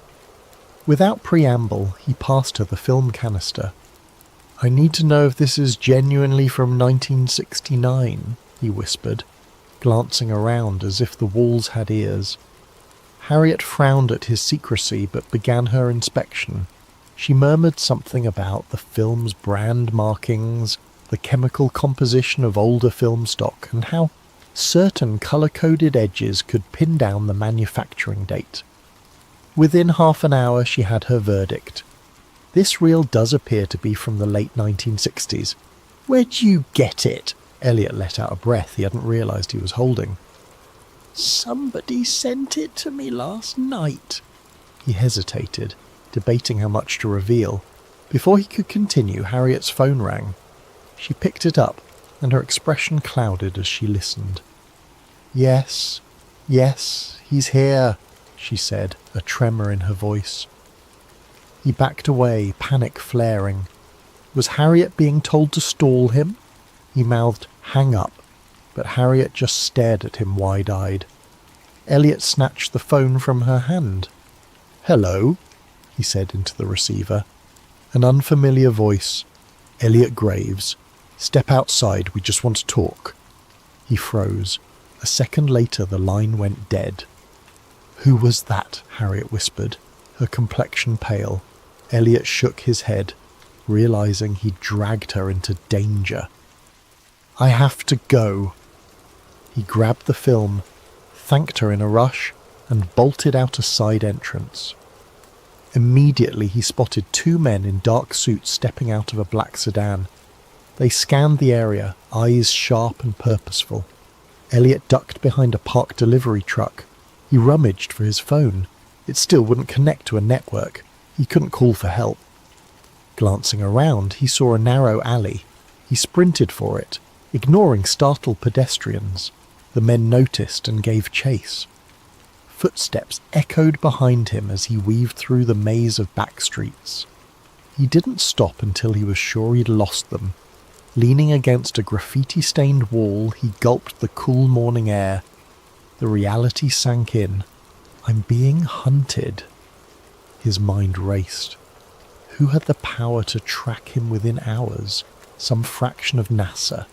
[SPEAKER 1] Without preamble, he passed her the film canister. "I need to know if this is genuinely from 1969, he whispered, glancing around as if the walls had ears. Harriet frowned at his secrecy but began her inspection. She murmured something about the film's brand markings, the chemical composition of older film stock, and how certain colour-coded edges could pin down the manufacturing date. Within half an hour she had her verdict. "This reel does appear to be from the late 1960s. "Where'd you get it?" Elliot let out a breath he hadn't realised he was holding. "Somebody sent it to me last night." He hesitated, debating how much to reveal. Before he could continue, Harriet's phone rang. She picked it up, and her expression clouded as she listened. Yes, he's here," she said, a tremor in her voice. He backed away, panic flaring. Was Harriet being told to stall him? He mouthed, "Hang up," but Harriet just stared at him wide-eyed. Elliot snatched the phone from her hand. "Hello," he said into the receiver. An unfamiliar voice. "Elliot Graves. Step outside, we just want to talk." He froze. A second later the line went dead. "Who was that?" Harriet whispered, her complexion pale. Elliot shook his head, realizing he'd dragged her into danger. "I have to go." He grabbed the film, thanked her in a rush, and bolted out a side entrance. Immediately he spotted two men in dark suits stepping out of a black sedan. They scanned the area, eyes sharp and purposeful. Elliot ducked behind a parked delivery truck. He rummaged for his phone. It still wouldn't connect to a network. He couldn't call for help. Glancing around, he saw a narrow alley. He sprinted for it, ignoring startled pedestrians. The men noticed and gave chase. Footsteps echoed behind him as he weaved through the maze of back streets. He didn't stop until he was sure he'd lost them. Leaning against a graffiti-stained wall, he gulped the cool morning air. The reality sank in. I'm being hunted. His mind raced. Who had the power to track him within hours? Some fraction of NASA,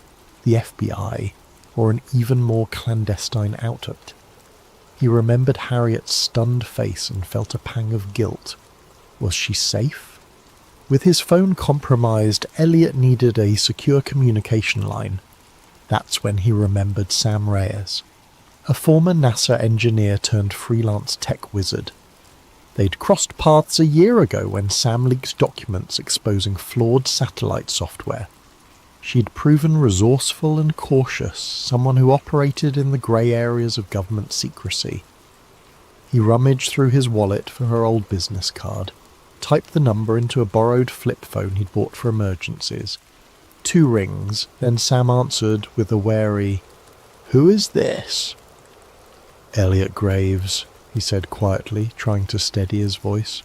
[SPEAKER 1] the FBI, or an even more clandestine outlet? He remembered Harriet's stunned face and felt a pang of guilt. Was she safe? With his phone compromised, Elliot needed a secure communication line. That's when he remembered Sam Reyes, a former NASA engineer turned freelance tech wizard. They'd crossed paths a year ago when Sam leaked documents exposing flawed satellite software. She'd proven resourceful and cautious, someone who operated in the grey areas of government secrecy. He rummaged through his wallet for her old business card, typed the number into a borrowed flip phone he'd bought for emergencies. 2 rings, then Sam answered with a wary, "Who is this?" "Elliot Graves," he said quietly, trying to steady his voice.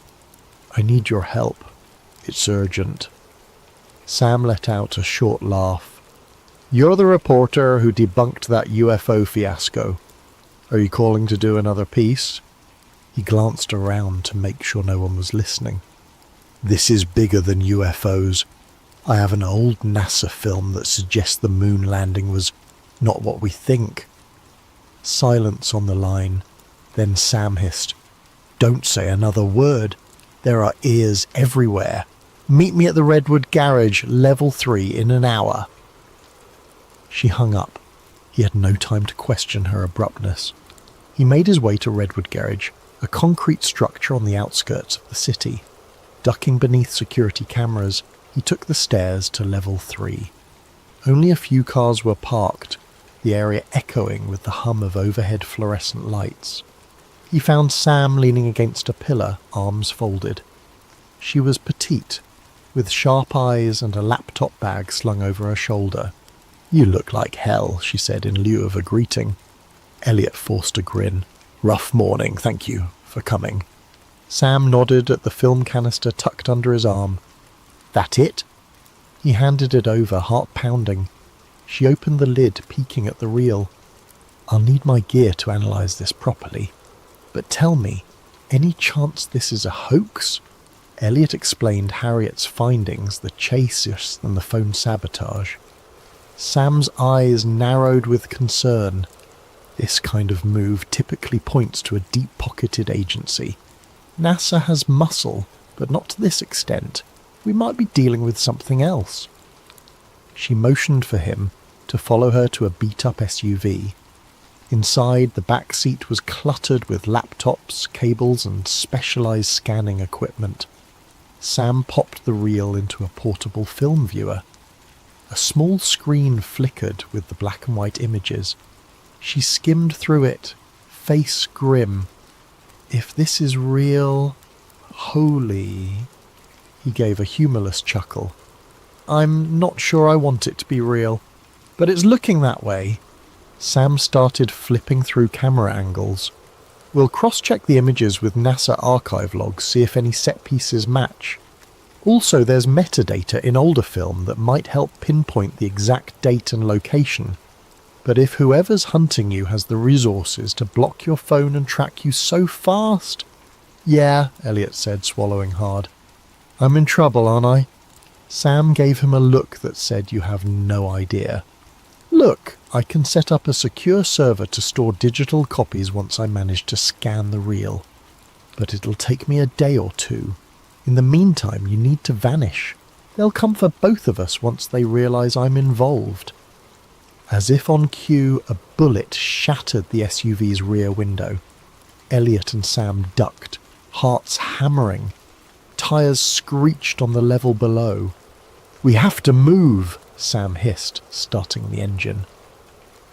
[SPEAKER 1] "I need your help. It's urgent." Sam let out a short laugh. "You're the reporter who debunked that UFO fiasco. Are you calling to do another piece?" He glanced around to make sure no one was listening. "This is bigger than UFOs. I have an old NASA film that suggests the moon landing was not what we think." Silence on the line. Then Sam hissed, "Don't say another word. There are ears everywhere. Meet me at the Redwood Garage, level 3, in an hour." She hung up. He had no time to question her abruptness. He made his way to Redwood Garage, a concrete structure on the outskirts of the city. Ducking beneath security cameras, he took the stairs to level 3. Only a few cars were parked, the area echoing with the hum of overhead fluorescent lights. He found Sam leaning against a pillar, arms folded. She was petite, with sharp eyes and a laptop bag slung over her shoulder. "You look like hell," she said in lieu of a greeting. Elliot forced a grin. "Rough morning, thank you for coming." Sam nodded at the film canister tucked under his arm. "That it?" He handed it over, heart pounding. She opened the lid, peeking at the reel. "I'll need my gear to analyze this properly. But tell me, any chance this is a hoax?" Elliot explained Harriet's findings, the chase and the phone sabotage. Sam's eyes narrowed with concern. This kind of move typically points to a deep-pocketed agency. NASA has muscle, but not to this extent. We might be dealing with something else. She motioned for him to follow her to a beat-up SUV. Inside, the back seat was cluttered with laptops, cables, and specialized scanning equipment. Sam popped the reel into a portable film viewer. A small screen flickered with the black and white images. She skimmed through it, face grim. "If this is real, holy..." He gave a humorless chuckle. "I'm not sure I want it to be real, but it's looking that way." Sam started flipping through camera angles. "We'll cross-check the images with NASA archive logs, see if any set pieces match. Also, there's metadata in older film that might help pinpoint the exact date and location. But if whoever's hunting you has the resources to block your phone and track you so fast..." "Yeah," Elliot said, swallowing hard. "I'm in trouble, aren't I?" Sam gave him a look that said, "You have no idea." "Look, I can set up a secure server to store digital copies once I manage to scan the reel. But it'll take me a day or 2. In the meantime, you need to vanish. They'll come for both of us once they realize I'm involved." As if on cue, a bullet shattered the SUV's rear window. Elliot and Sam ducked, hearts hammering. Tires screeched on the level below. "We have to move," Sam hissed, starting the engine.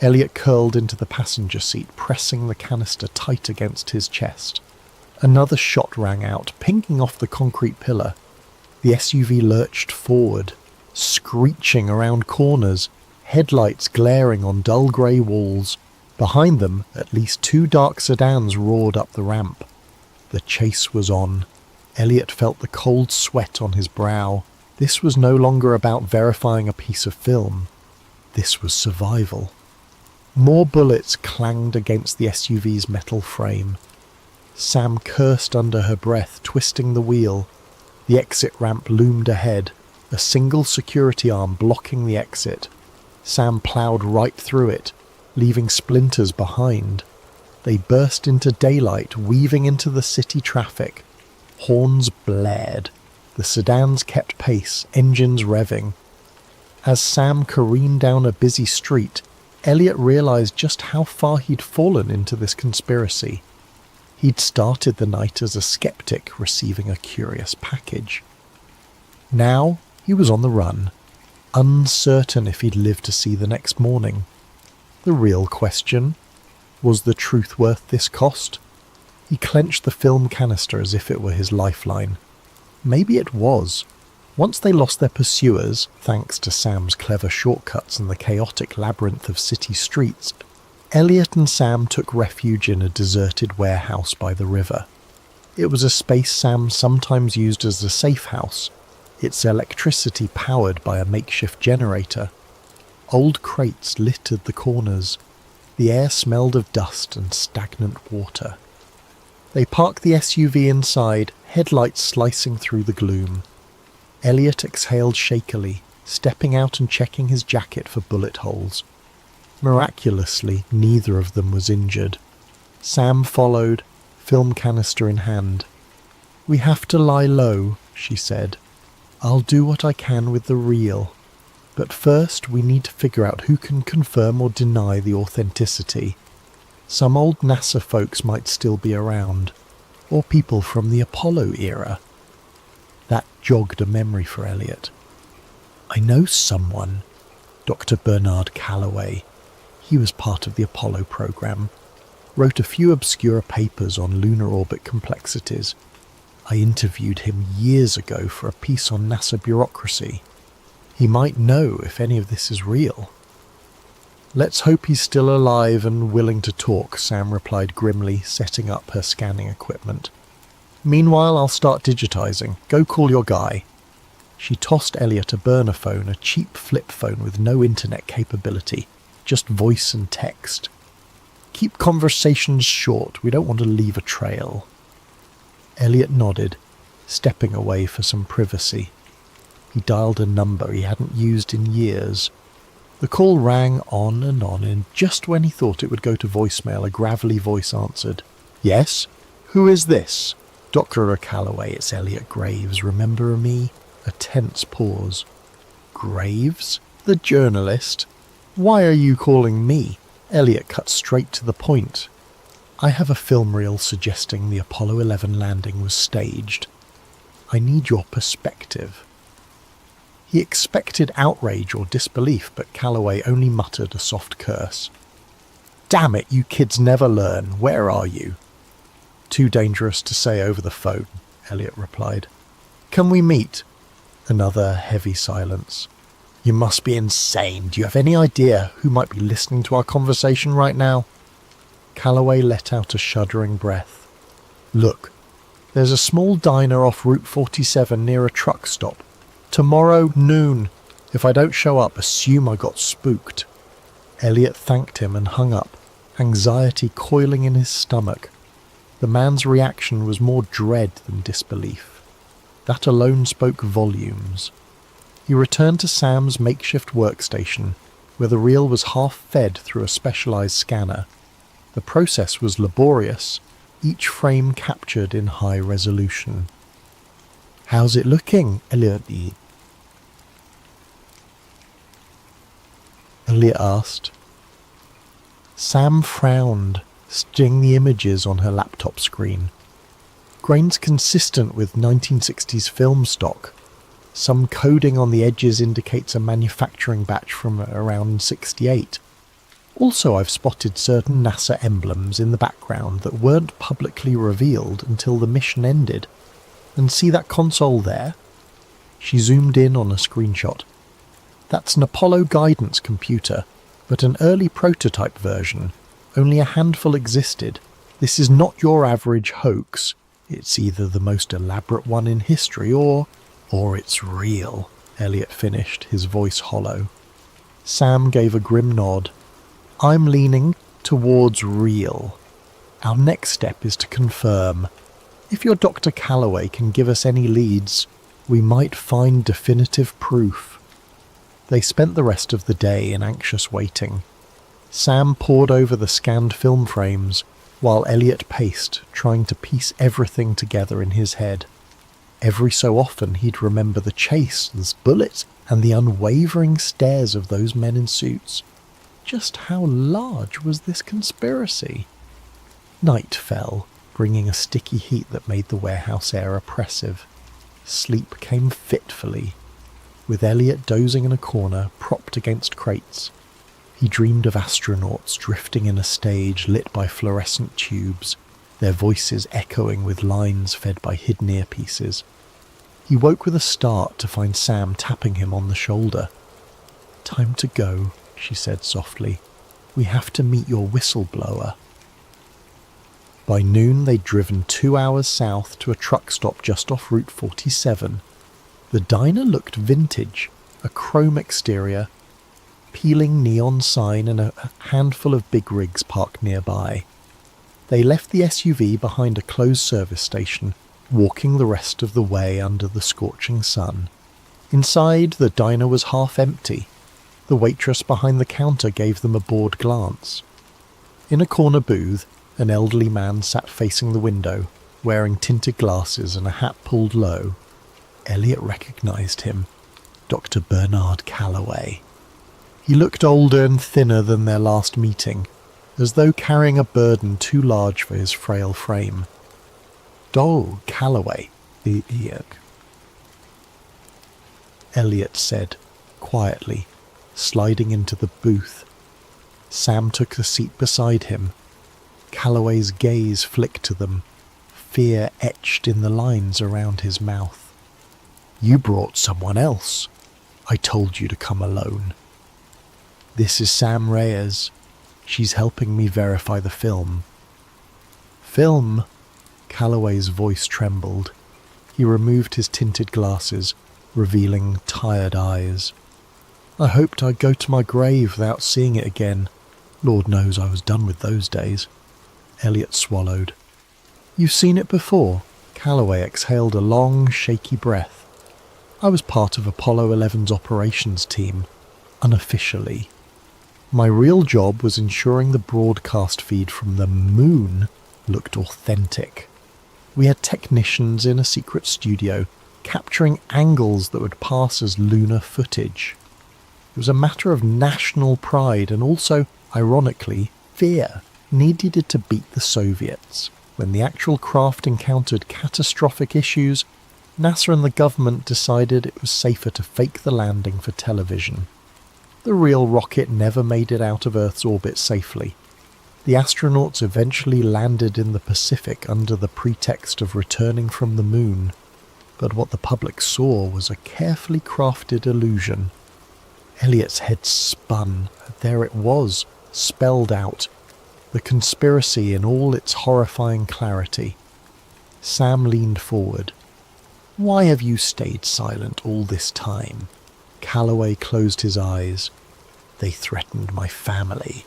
[SPEAKER 1] Elliot curled into the passenger seat, pressing the canister tight against his chest. Another shot rang out, pinging off the concrete pillar. The SUV lurched forward, screeching around corners, headlights glaring on dull grey walls. Behind them, at least 2 dark sedans roared up the ramp. The chase was on. Elliot felt the cold sweat on his brow. This was no longer about verifying a piece of film. This was survival. More bullets clanged against the SUV's metal frame. Sam cursed under her breath, twisting the wheel. The exit ramp loomed ahead, a single security arm blocking the exit. Sam ploughed right through it, leaving splinters behind. They burst into daylight, weaving into the city traffic. Horns blared. The sedans kept pace, engines revving. As Sam careened down a busy street, Elliot realised just how far he'd fallen into this conspiracy. He'd started the night as a skeptic receiving a curious package. Now he was on the run, uncertain if he'd live to see the next morning. The real question: was the truth worth this cost? He clenched the film canister as if it were his lifeline. Maybe it was. Once they lost their pursuers, thanks to Sam's clever shortcuts and the chaotic labyrinth of city streets, Elliot and Sam took refuge in a deserted warehouse by the river. It was a space Sam sometimes used as a safe house, its electricity powered by a makeshift generator. Old crates littered the corners. The air smelled of dust and stagnant water. They parked the SUV inside, headlights slicing through the gloom. Elliot exhaled shakily, stepping out and checking his jacket for bullet holes. Miraculously, neither of them was injured. Sam followed, film canister in hand. "We have to lie low," she said. "I'll do what I can with the real. But first we need to figure out who can confirm or deny the authenticity. Some old NASA folks might still be around, or people from the Apollo era." That jogged a memory for Elliot. "I know someone, Dr. Bernard Calloway. He was part of the Apollo program. Wrote a few obscure papers on lunar orbit complexities. I interviewed him years ago for a piece on NASA bureaucracy. He might know if any of this is real." "Let's hope he's still alive and willing to talk," Sam replied grimly, setting up her scanning equipment. "Meanwhile, I'll start digitizing. Go call your guy." She tossed Elliot a burner phone, a cheap flip phone with no internet capability, just voice and text. "Keep conversations short. We don't want to leave a trail." Elliot nodded, stepping away for some privacy. He dialed a number he hadn't used in years. The call rang on, and just when he thought it would go to voicemail, a gravelly voice answered. "Yes? Who is this?" "Dr. Calloway, it's Elliot Graves. Remember me?" A tense pause. "Graves? The journalist? Why are you calling me?" Elliot cut straight to the point. "I have a film reel suggesting the Apollo 11 landing was staged. I need your perspective." He expected outrage or disbelief, but Calloway only muttered a soft curse. "Damn it, you kids never learn. Where are you?" "Too dangerous to say over the phone," Elliot replied. "Can we meet?" Another heavy silence. "You must be insane. Do you have any idea who might be listening to our conversation right now?" Calloway let out a shuddering breath. "Look, there's a small diner off Route 47 near a truck stop. Tomorrow, noon. If I don't show up, assume I got spooked." Elliot thanked him and hung up, anxiety coiling in his stomach. The man's reaction was more dread than disbelief. That alone spoke volumes. He returned to Sam's makeshift workstation, where the reel was half-fed through a specialized scanner. The process was laborious, each frame captured in high resolution. "How's it looking, Elliot asked. Sam frowned, studying the images on her laptop screen. Grains consistent with 1960s film stock. Some coding on the edges indicates a manufacturing batch from around 68. Also, I've spotted certain NASA emblems in the background that weren't publicly revealed until the mission ended. And see that console there?" She zoomed in on a screenshot. "That's an Apollo guidance computer, but an early prototype version. Only a handful existed. This is not your average hoax. It's either the most elaborate one in history or it's real," Elliot finished, his voice hollow. Sam gave a grim nod. "I'm leaning towards real. Our next step is to confirm. If your Dr. Calloway can give us any leads, we might find definitive proof." They spent the rest of the day in anxious waiting. Sam pored over the scanned film frames, while Elliot paced, trying to piece everything together in his head. Every so often he'd remember the chase, the bullets, and the unwavering stares of those men in suits. Just how large was this conspiracy? Night fell, bringing a sticky heat that made the warehouse air oppressive. Sleep came fitfully, with Elliot dozing in a corner, propped against crates. He dreamed of astronauts drifting in a stage lit by fluorescent tubes, their voices echoing with lines fed by hidden earpieces. He woke with a start to find Sam tapping him on the shoulder. "Time to go," she said softly. "We have to meet your whistleblower." By noon they'd driven 2 hours south to a truck stop just off Route 47. The diner looked vintage, a chrome exterior, peeling neon sign and a handful of big rigs parked nearby. They left the SUV behind a closed service station, walking the rest of the way under the scorching sun. Inside, the diner was half empty. The waitress behind the counter gave them a bored glance. In a corner booth, an elderly man sat facing the window, wearing tinted glasses and a hat pulled low. Elliot recognized him, Dr. Bernard Calloway. He looked older and thinner than their last meeting, as though carrying a burden too large for his frail frame. "Dol Calloway, Elliot said, quietly, sliding into the booth. Sam took the seat beside him. Calloway's gaze flicked to them, fear etched in the lines around his mouth. "You brought someone else. I told you to come alone." "This is Sam Reyes. She's helping me verify the film." "Film?" Calloway's voice trembled. He removed his tinted glasses, revealing tired eyes. "I hoped I'd go to my grave without seeing it again. Lord knows I was done with those days." Elliot swallowed. "You've seen it before?" Calloway exhaled a long, shaky breath. "I was part of Apollo 11's operations team, unofficially. My real job was ensuring the broadcast feed from the moon looked authentic. We had technicians in a secret studio, capturing angles that would pass as lunar footage. It was a matter of national pride and also, ironically, fear. Needed to beat the Soviets. When the actual craft encountered catastrophic issues, NASA and the government decided it was safer to fake the landing for television. The real rocket never made it out of Earth's orbit safely. The astronauts eventually landed in the Pacific under the pretext of returning from the moon, but what the public saw was a carefully crafted illusion. Elliot's head spun. There it was, spelled out. The conspiracy in all its horrifying clarity. Sam leaned forward. "Why have you stayed silent all this time?" Calloway closed his eyes. "They threatened my family.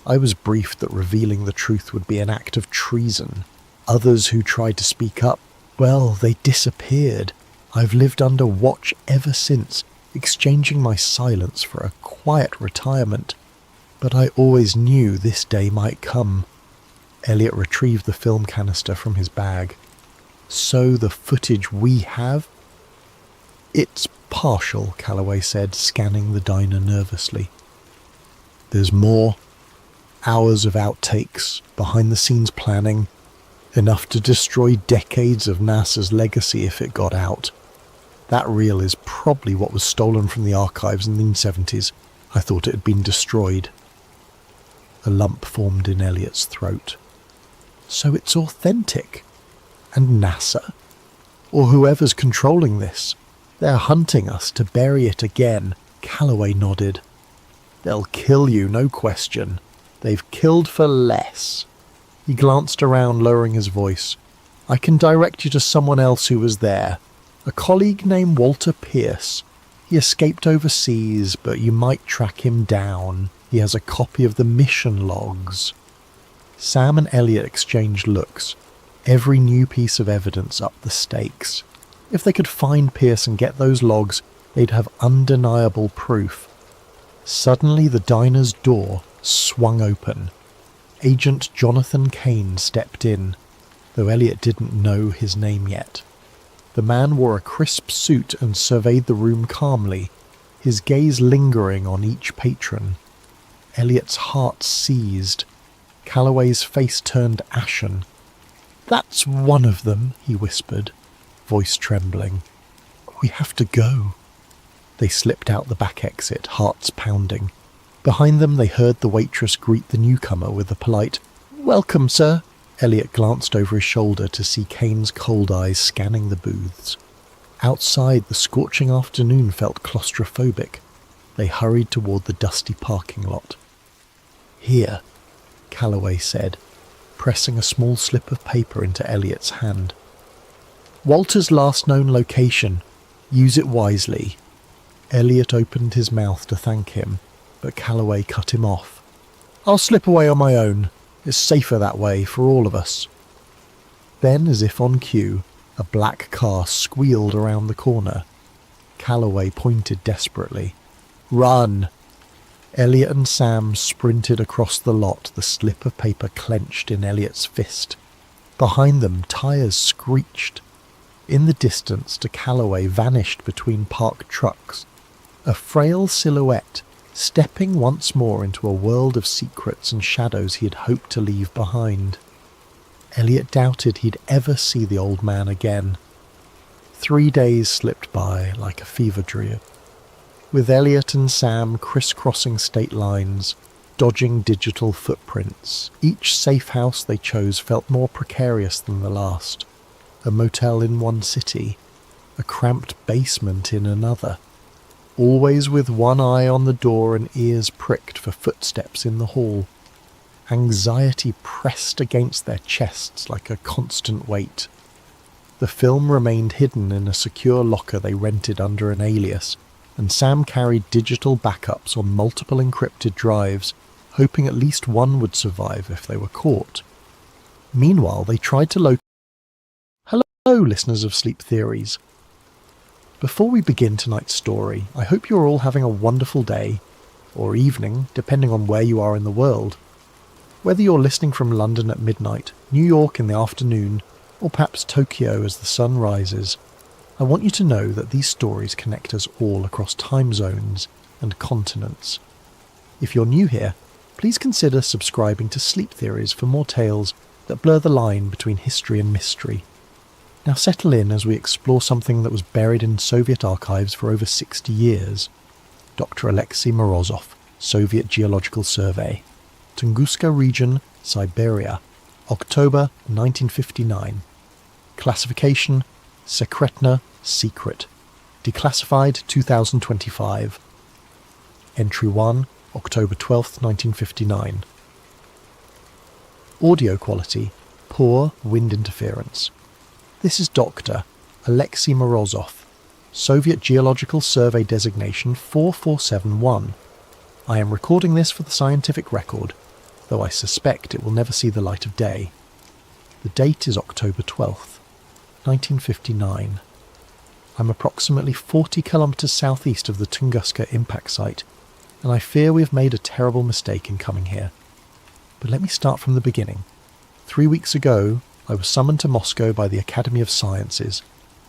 [SPEAKER 1] I was briefed that revealing the truth would be an act of treason. Others who tried to speak up, well, they disappeared. I've lived under watch ever since, exchanging my silence for a quiet retirement. But I always knew this day might come." Elliot retrieved the film canister from his bag. "So the footage we have?" "It's partial," Calloway said, scanning the diner nervously. "There's more. Hours of outtakes, behind-the-scenes planning, enough to destroy decades of NASA's legacy if it got out. That reel is probably what was stolen from the archives in the 70s. I thought it had been destroyed." A lump formed in Elliot's throat. "So it's authentic? And NASA? Or whoever's controlling this? They're hunting us to bury it again." Calloway nodded. "They'll kill you, no question. They've killed for less." He glanced around, lowering his voice. "I can direct you to someone else who was there. A colleague named Walter Pierce. He escaped overseas, but you might track him down. He has a copy of the mission logs." Sam and Elliot exchanged looks. Every new piece of evidence upped the stakes. If they could find Pierce and get those logs, they'd have undeniable proof. Suddenly the diner's door, swung open. Agent Jonathan Kane stepped in, though Elliot didn't know his name yet. The man wore a crisp suit and surveyed the room calmly, his gaze lingering on each patron. Elliot's heart seized. Calloway's face turned ashen. "That's one of them," he whispered, voice trembling. "We have to go." They slipped out the back exit, hearts pounding. Behind them they heard the waitress greet the newcomer with a polite, "Welcome, sir." Elliot glanced over his shoulder to see Kane's cold eyes scanning the booths. Outside, the scorching afternoon felt claustrophobic. They hurried toward the dusty parking lot. "Here," Calloway said, pressing a small slip of paper into Elliot's hand. "Walter's last known location. Use it wisely." Elliot opened his mouth to thank him, but Calloway cut him off. "I'll slip away on my own. It's safer that way for all of us." Then, as if on cue, a black car squealed around the corner. Calloway pointed desperately. "Run!" Elliot and Sam sprinted across the lot, the slip of paper clenched in Elliot's fist. Behind them, tyres screeched. In the distance, de Calloway vanished between parked trucks, a frail silhouette, stepping once more into a world of secrets and shadows he had hoped to leave behind. Elliot doubted he'd ever see the old man again. 3 days slipped by like a fever dream, with Elliot and Sam crisscrossing state lines, dodging digital footprints. Each safe house they chose felt more precarious than the last. A motel in one city, a cramped basement in another, always with one eye on the door and ears pricked for footsteps in the hall. Anxiety pressed against their chests like a constant weight. The film remained hidden in a secure locker they rented under an alias, and Sam carried digital backups on multiple encrypted drives, hoping at least one would survive if they were caught. Meanwhile, they tried to locate... Hello, listeners of Sleep Theories. Before we begin tonight's story, I hope you're all having a wonderful day, or evening, depending on where you are in the world. Whether you're listening from London at midnight, New York in the afternoon, or perhaps Tokyo as the sun rises, I want you to know that these stories connect us all across time zones and continents. If you're new here, please consider subscribing to Sleep Theories for more tales that blur the line between history and mystery. Now settle in as we explore something that was buried in Soviet archives for over 60 years. Dr. Alexei Morozov, Soviet Geological Survey. Tunguska Region, Siberia, October 1959. Classification, Sekretna, Secret. Declassified 2025. Entry 1, October 12, 1959. Audio quality, poor wind interference. This is Dr. Alexei Morozov, Soviet Geological Survey designation 4471. I am recording this for the scientific record, though I suspect it will never see the light of day. The date is October 12th, 1959. I'm approximately 40 kilometers southeast of the Tunguska impact site, and I fear we have made a terrible mistake in coming here. But let me start from the beginning. 3 weeks ago, I was summoned to Moscow by the Academy of Sciences,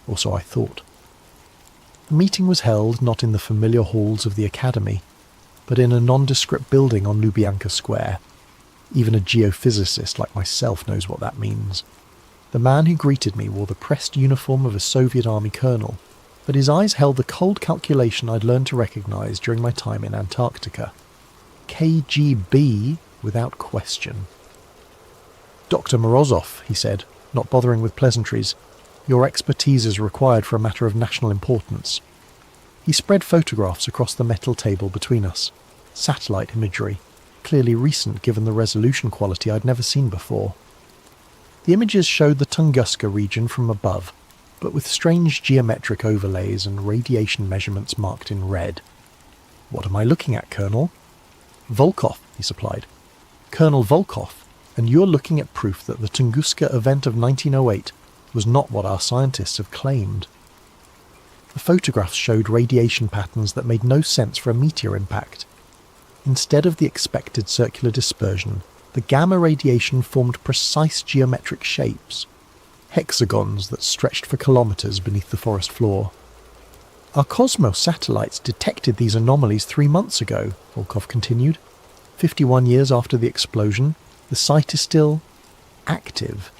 [SPEAKER 1] or so I thought. The meeting was held not in the familiar halls of the Academy, but in a nondescript building on Lubyanka Square. Even a geophysicist like myself knows what that means. The man who greeted me wore the pressed uniform of a Soviet Army colonel, but his eyes held the cold calculation I'd learned to recognise during my time in Antarctica. KGB without question. "Dr. Morozov," he said, not bothering with pleasantries, "your expertise is required for a matter of national importance." He spread photographs across the metal table between us. Satellite imagery, clearly recent given the resolution quality I'd never seen before. The images showed the Tunguska region from above, but with strange geometric overlays and radiation measurements marked in red. "What am I looking at, Colonel?" "Volkov," he supplied. "Colonel Volkov, and you're looking at proof that the Tunguska event of 1908 was not what our scientists have claimed." The photographs showed radiation patterns that made no sense for a meteor impact. Instead of the expected circular dispersion, the gamma radiation formed precise geometric shapes, hexagons that stretched for kilometres beneath the forest floor. Our Cosmos satellites detected these anomalies 3 months ago, Volkov continued. 51 years after the explosion, the site is still active.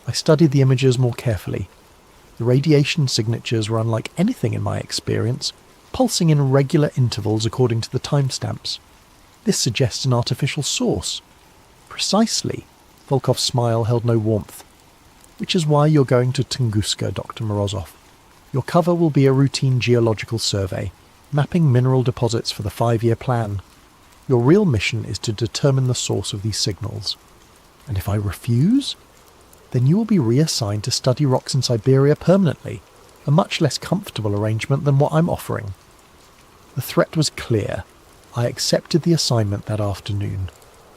[SPEAKER 1] I studied the images more carefully. The radiation signatures were unlike anything in my experience, pulsing in regular intervals according to the timestamps. This suggests an artificial source. Precisely. Volkov's smile held no warmth. Which is why you're going to Tunguska, Dr. Morozov. Your cover will be a routine geological survey, mapping mineral deposits for the 5-year plan. Your real mission is to determine the source of these signals. And if I refuse, then you will be reassigned to study rocks in Siberia permanently, a much less comfortable arrangement than what I'm offering. The threat was clear. I accepted the assignment that afternoon.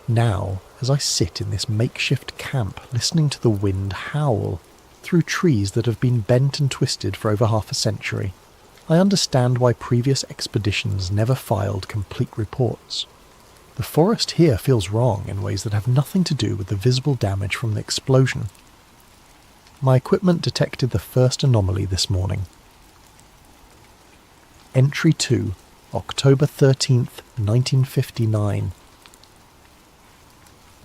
[SPEAKER 1] Now, as I sit in this makeshift camp listening to the wind howl through trees that have been bent and twisted for over half a century, I understand why previous expeditions never filed complete reports. The forest here feels wrong in ways that have nothing to do with the visible damage from the explosion. My equipment detected the first anomaly this morning. Entry 2, October 13th, 1959.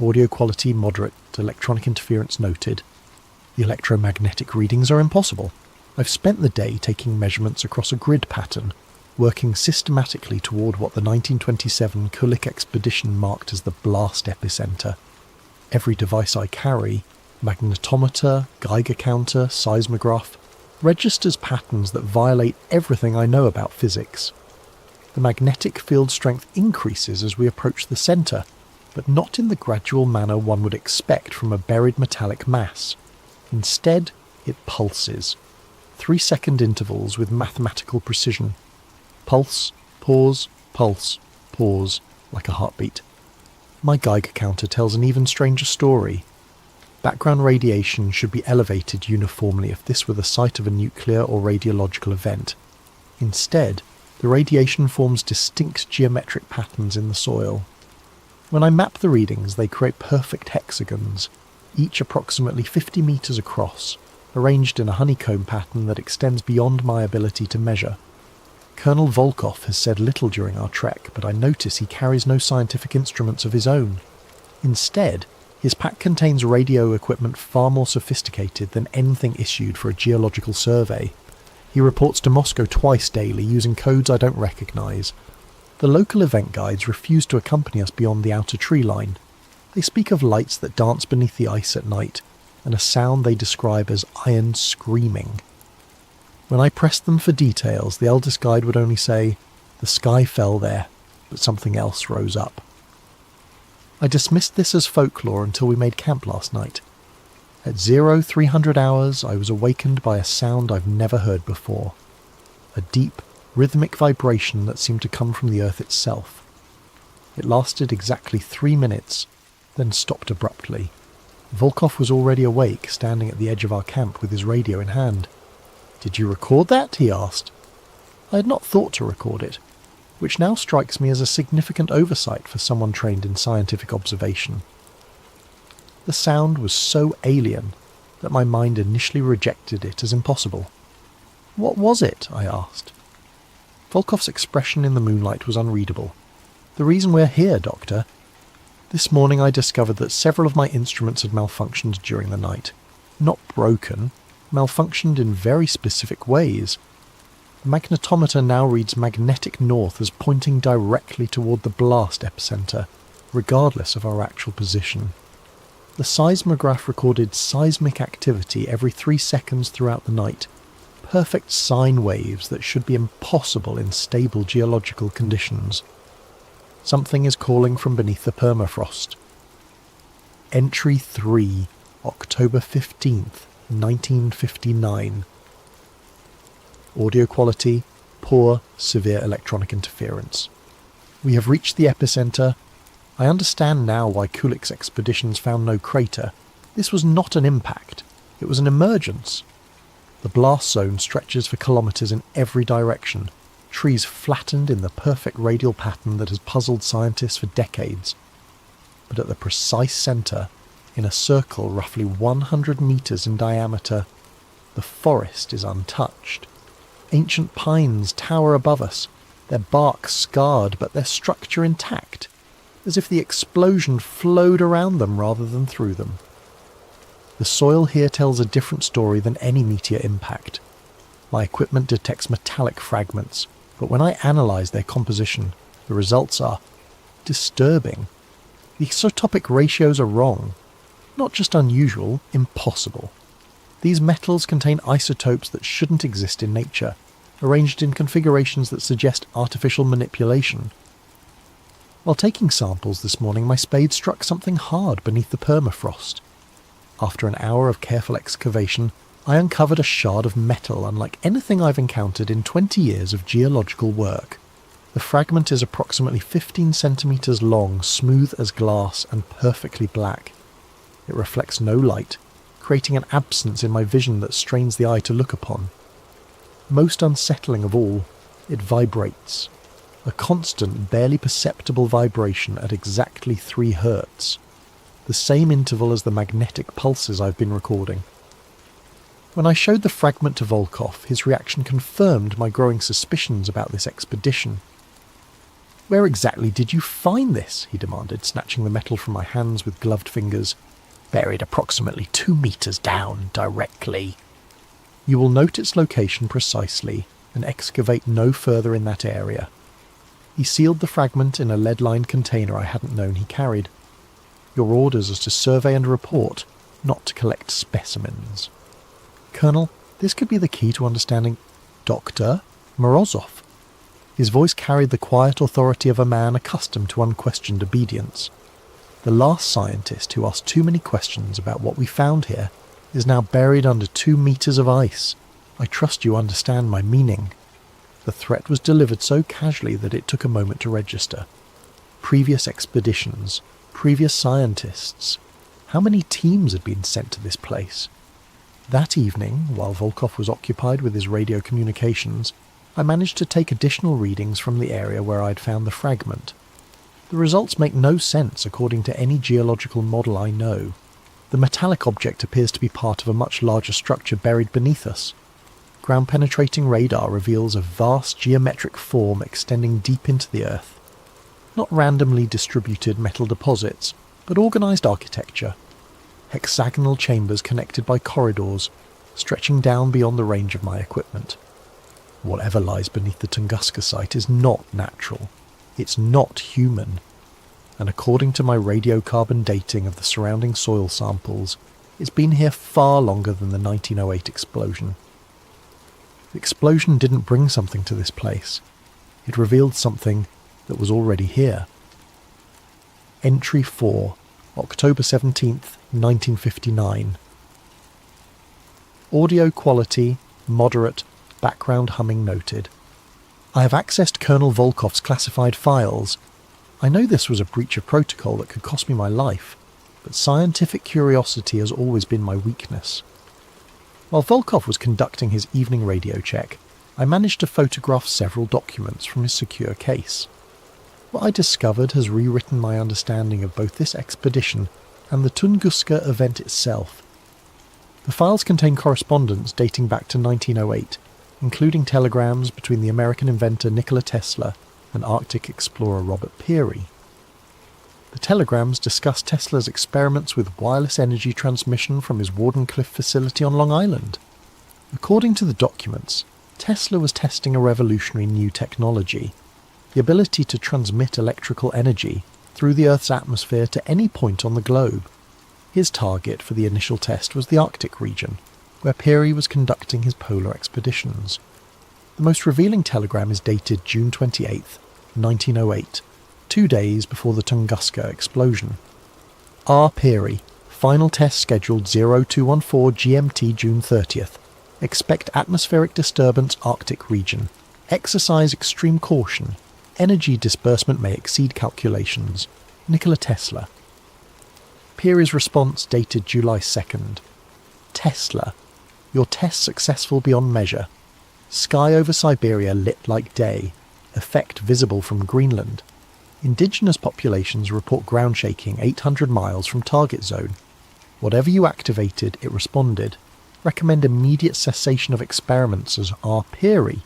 [SPEAKER 1] Audio quality moderate, electronic interference noted. The electromagnetic readings are impossible. I've spent the day taking measurements across a grid pattern, working systematically toward what the 1927 Kulik expedition marked as the blast epicenter. Every device I carry, magnetometer, Geiger counter, seismograph, registers patterns that violate everything I know about physics. The magnetic field strength increases as we approach the center, but not in the gradual manner one would expect from a buried metallic mass. Instead, it pulses. 3-second intervals with mathematical precision. Pulse, pause, like a heartbeat. My Geiger counter tells an even stranger story. Background radiation should be elevated uniformly if this were the site of a nuclear or radiological event. Instead, the radiation forms distinct geometric patterns in the soil. When I map the readings, they create perfect hexagons, each approximately 50 meters across, arranged in a honeycomb pattern that extends beyond my ability to measure. Colonel Volkov has said little during our trek, but I notice he carries no scientific instruments of his own. Instead, his pack contains radio equipment far more sophisticated than anything issued for a geological survey. He reports to Moscow twice daily using codes I don't recognise. The local event guides refuse to accompany us beyond the outer tree line. They speak of lights that dance beneath the ice at night, and a sound they describe as iron screaming. When I pressed them for details, the eldest guide would only say, "The sky fell there, but something else rose up." I dismissed this as folklore until we made camp last night. At 0300 hours, I was awakened by a sound I've never heard before. A deep, rhythmic vibration that seemed to come from the earth itself. It lasted exactly 3 minutes, then stopped abruptly. Volkov was already awake, standing at the edge of our camp with his radio in hand. "Did you record that?" he asked. I had not thought to record it, which now strikes me as a significant oversight for someone trained in scientific observation. The sound was so alien that my mind initially rejected it as impossible. "What was it?" I asked. Volkov's expression in the moonlight was unreadable. "The reason we're here, Doctor. This morning I discovered that several of my instruments had malfunctioned during the night. Not broken, malfunctioned in very specific ways. The magnetometer now reads magnetic north as pointing directly toward the blast epicenter, regardless of our actual position. The seismograph recorded seismic activity every 3 seconds throughout the night, perfect sine waves that should be impossible in stable geological conditions. Something is calling from beneath the permafrost. Entry 3, October 15th, 1959. Audio quality, poor, severe electronic interference. We have reached the epicenter. I understand now why Kulik's expeditions found no crater. This was not an impact. It was an emergence. The blast zone stretches for kilometers in every direction. trees flattened in the perfect radial pattern that has puzzled scientists for decades. But at the precise centre, in a circle roughly 100 metres in diameter, the forest is untouched. Ancient pines tower above us, their bark scarred but their structure intact, as if the explosion flowed around them rather than through them. The soil here tells a different story than any meteor impact. My equipment detects metallic fragments, but when I analyse their composition, the results are disturbing. The isotopic ratios are wrong. Not just unusual, impossible. These metals contain isotopes that shouldn't exist in nature, arranged in configurations that suggest artificial manipulation. While taking samples this morning, my spade struck something hard beneath the permafrost. After an hour of careful excavation, I uncovered a shard of metal unlike anything I've encountered in 20 years of geological work. The fragment is approximately 15 centimetres long, smooth as glass, and perfectly black. It reflects no light, creating an absence in my vision that strains the eye to look upon. Most unsettling of all, it vibrates. A constant, barely perceptible vibration at exactly 3 Hz. The same interval as the magnetic pulses I've been recording. When I showed the fragment to Volkov, his reaction confirmed my growing suspicions about this expedition. "Where exactly did you find this?" he demanded, snatching the metal from my hands with gloved fingers. "Buried approximately 2 meters down, directly. You will note its location precisely and excavate no further in that area." He sealed the fragment in a lead-lined container I hadn't known he carried. "Your orders are to survey and report, not to collect specimens." "Colonel, this could be the key to understanding Dr. Morozov." His voice carried the quiet authority of a man accustomed to unquestioned obedience. "The last scientist who asked too many questions about what we found here is now buried under 2 meters of ice. I trust you understand my meaning." The threat was delivered so casually that it took a moment to register. Previous expeditions, previous scientists. How many teams had been sent to this place? That evening, while Volkov was occupied with his radio communications, I managed to take additional readings from the area where I'd found the fragment. The results make no sense according to any geological model I know. The metallic object appears to be part of a much larger structure buried beneath us. Ground-penetrating radar reveals a vast geometric form extending deep into the earth. Not randomly distributed metal deposits, but organised architecture. Hexagonal chambers connected by corridors, stretching down beyond the range of my equipment. Whatever lies beneath the Tunguska site is not natural. It's not human. And according to my radiocarbon dating of the surrounding soil samples, it's been here far longer than the 1908 explosion. The explosion didn't bring something to this place. It revealed something that was already here. Entry 4, October 17th, 1959. Audio quality, moderate, background humming noted. I have accessed Colonel Volkov's classified files. I know this was a breach of protocol that could cost me my life, but scientific curiosity has always been my weakness. While Volkov was conducting his evening radio check, I managed to photograph several documents from his secure case. What I discovered has rewritten my understanding of both this expedition and the Tunguska event itself. The files contain correspondence dating back to 1908, including telegrams between the American inventor Nikola Tesla and Arctic explorer Robert Peary. The telegrams discuss Tesla's experiments with wireless energy transmission from his Wardenclyffe facility on Long Island. According to the documents, Tesla was testing a revolutionary new technology, the ability to transmit electrical energy through the Earth's atmosphere to any point on the globe. His target for the initial test was the Arctic region, where Peary was conducting his polar expeditions. The most revealing telegram is dated June 28, 1908, 2 days before the Tunguska explosion. R. Peary, final test scheduled 0214 GMT June 30th. Expect atmospheric disturbance Arctic region. Exercise extreme caution. Energy disbursement may exceed calculations. Nikola Tesla. Peary's response dated July 2nd. Tesla. Your test successful beyond measure. Sky over Siberia lit like day, effect visible from Greenland. Indigenous populations report ground shaking 800 miles from target zone. Whatever you activated, it responded. Recommend immediate cessation of experiments as R-Peary.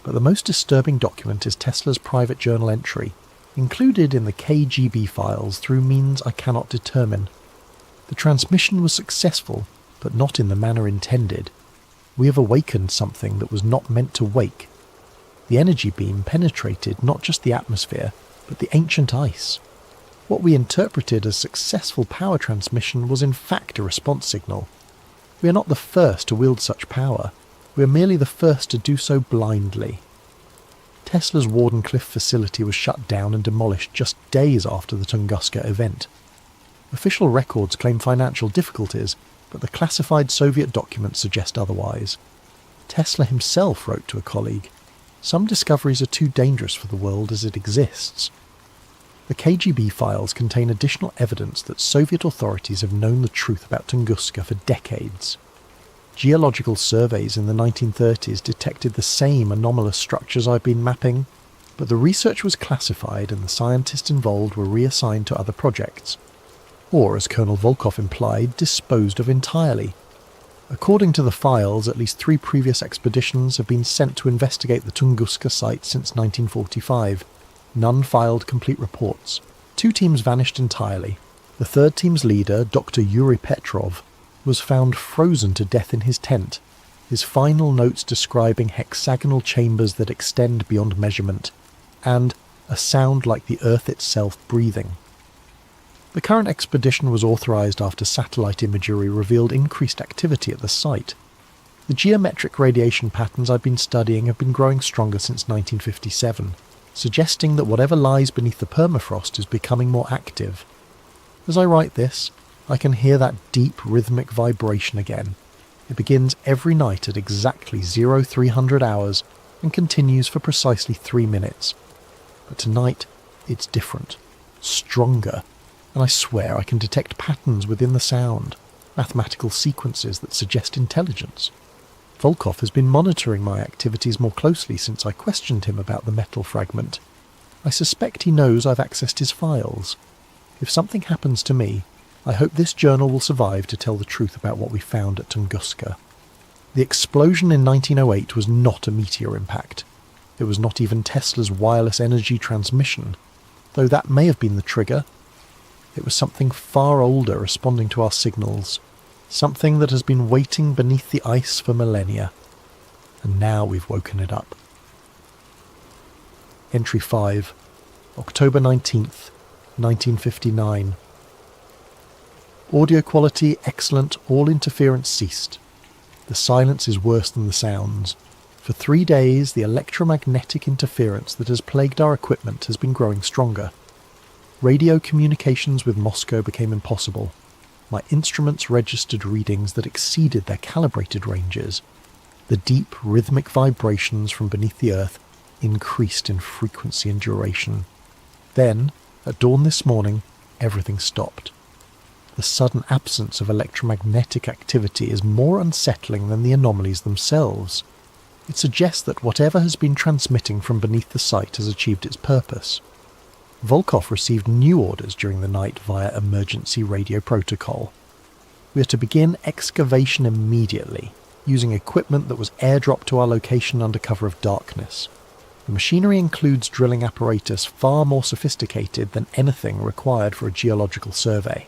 [SPEAKER 1] But the most disturbing document is Tesla's private journal entry, included in the KGB files through means I cannot determine. The transmission was successful, but not in the manner intended. We have awakened something that was not meant to wake. The energy beam penetrated not just the atmosphere, but the ancient ice. What we interpreted as successful power transmission was in fact a response signal. We are not the first to wield such power. We are merely the first to do so blindly. Tesla's Wardenclyffe facility was shut down and demolished just days after the Tunguska event. Official records claim financial difficulties, but the classified Soviet documents suggest otherwise. Tesla himself wrote to a colleague, "Some discoveries are too dangerous for the world as it exists." The KGB files contain additional evidence that Soviet authorities have known the truth about Tunguska for decades. Geological surveys in the 1930s detected the same anomalous structures I've been mapping, but the research was classified and the scientists involved were reassigned to other projects, or, as Colonel Volkov implied, disposed of entirely. According to the files, at least 3 previous expeditions have been sent to investigate the Tunguska site since 1945. None filed complete reports. 2 teams vanished entirely. The 3rd team's leader, Dr. Yuri Petrov, was found frozen to death in his tent, his final notes describing hexagonal chambers that extend beyond measurement, and a sound like the Earth itself breathing. The current expedition was authorized after satellite imagery revealed increased activity at the site. The geometric radiation patterns I've been studying have been growing stronger since 1957, suggesting that whatever lies beneath the permafrost is becoming more active. As I write this, I can hear that deep rhythmic vibration again. It begins every night at exactly 0300 hours and continues for precisely 3 minutes. But tonight, it's different, stronger, and I swear I can detect patterns within the sound, mathematical sequences that suggest intelligence. Volkov has been monitoring my activities more closely since I questioned him about the metal fragment. I suspect he knows I've accessed his files. If something happens to me, I hope this journal will survive to tell the truth about what we found at Tunguska. The explosion in 1908 was not a meteor impact. It was not even Tesla's wireless energy transmission, though that may have been the trigger. It was something far older responding to our signals, something that has been waiting beneath the ice for millennia, and now we've woken it up. Entry 5, October 19th, 1959. Audio quality excellent, all interference ceased. The silence is worse than the sounds. For 3 days, the electromagnetic interference that has plagued our equipment has been growing stronger. Radio communications with Moscow became impossible. My instruments registered readings that exceeded their calibrated ranges. The deep, rhythmic vibrations from beneath the earth increased in frequency and duration. Then, at dawn this morning, everything stopped. The sudden absence of electromagnetic activity is more unsettling than the anomalies themselves. It suggests that whatever has been transmitting from beneath the site has achieved its purpose. Volkov received new orders during the night via emergency radio protocol. We are to begin excavation immediately, using equipment that was airdropped to our location under cover of darkness. The machinery includes drilling apparatus far more sophisticated than anything required for a geological survey.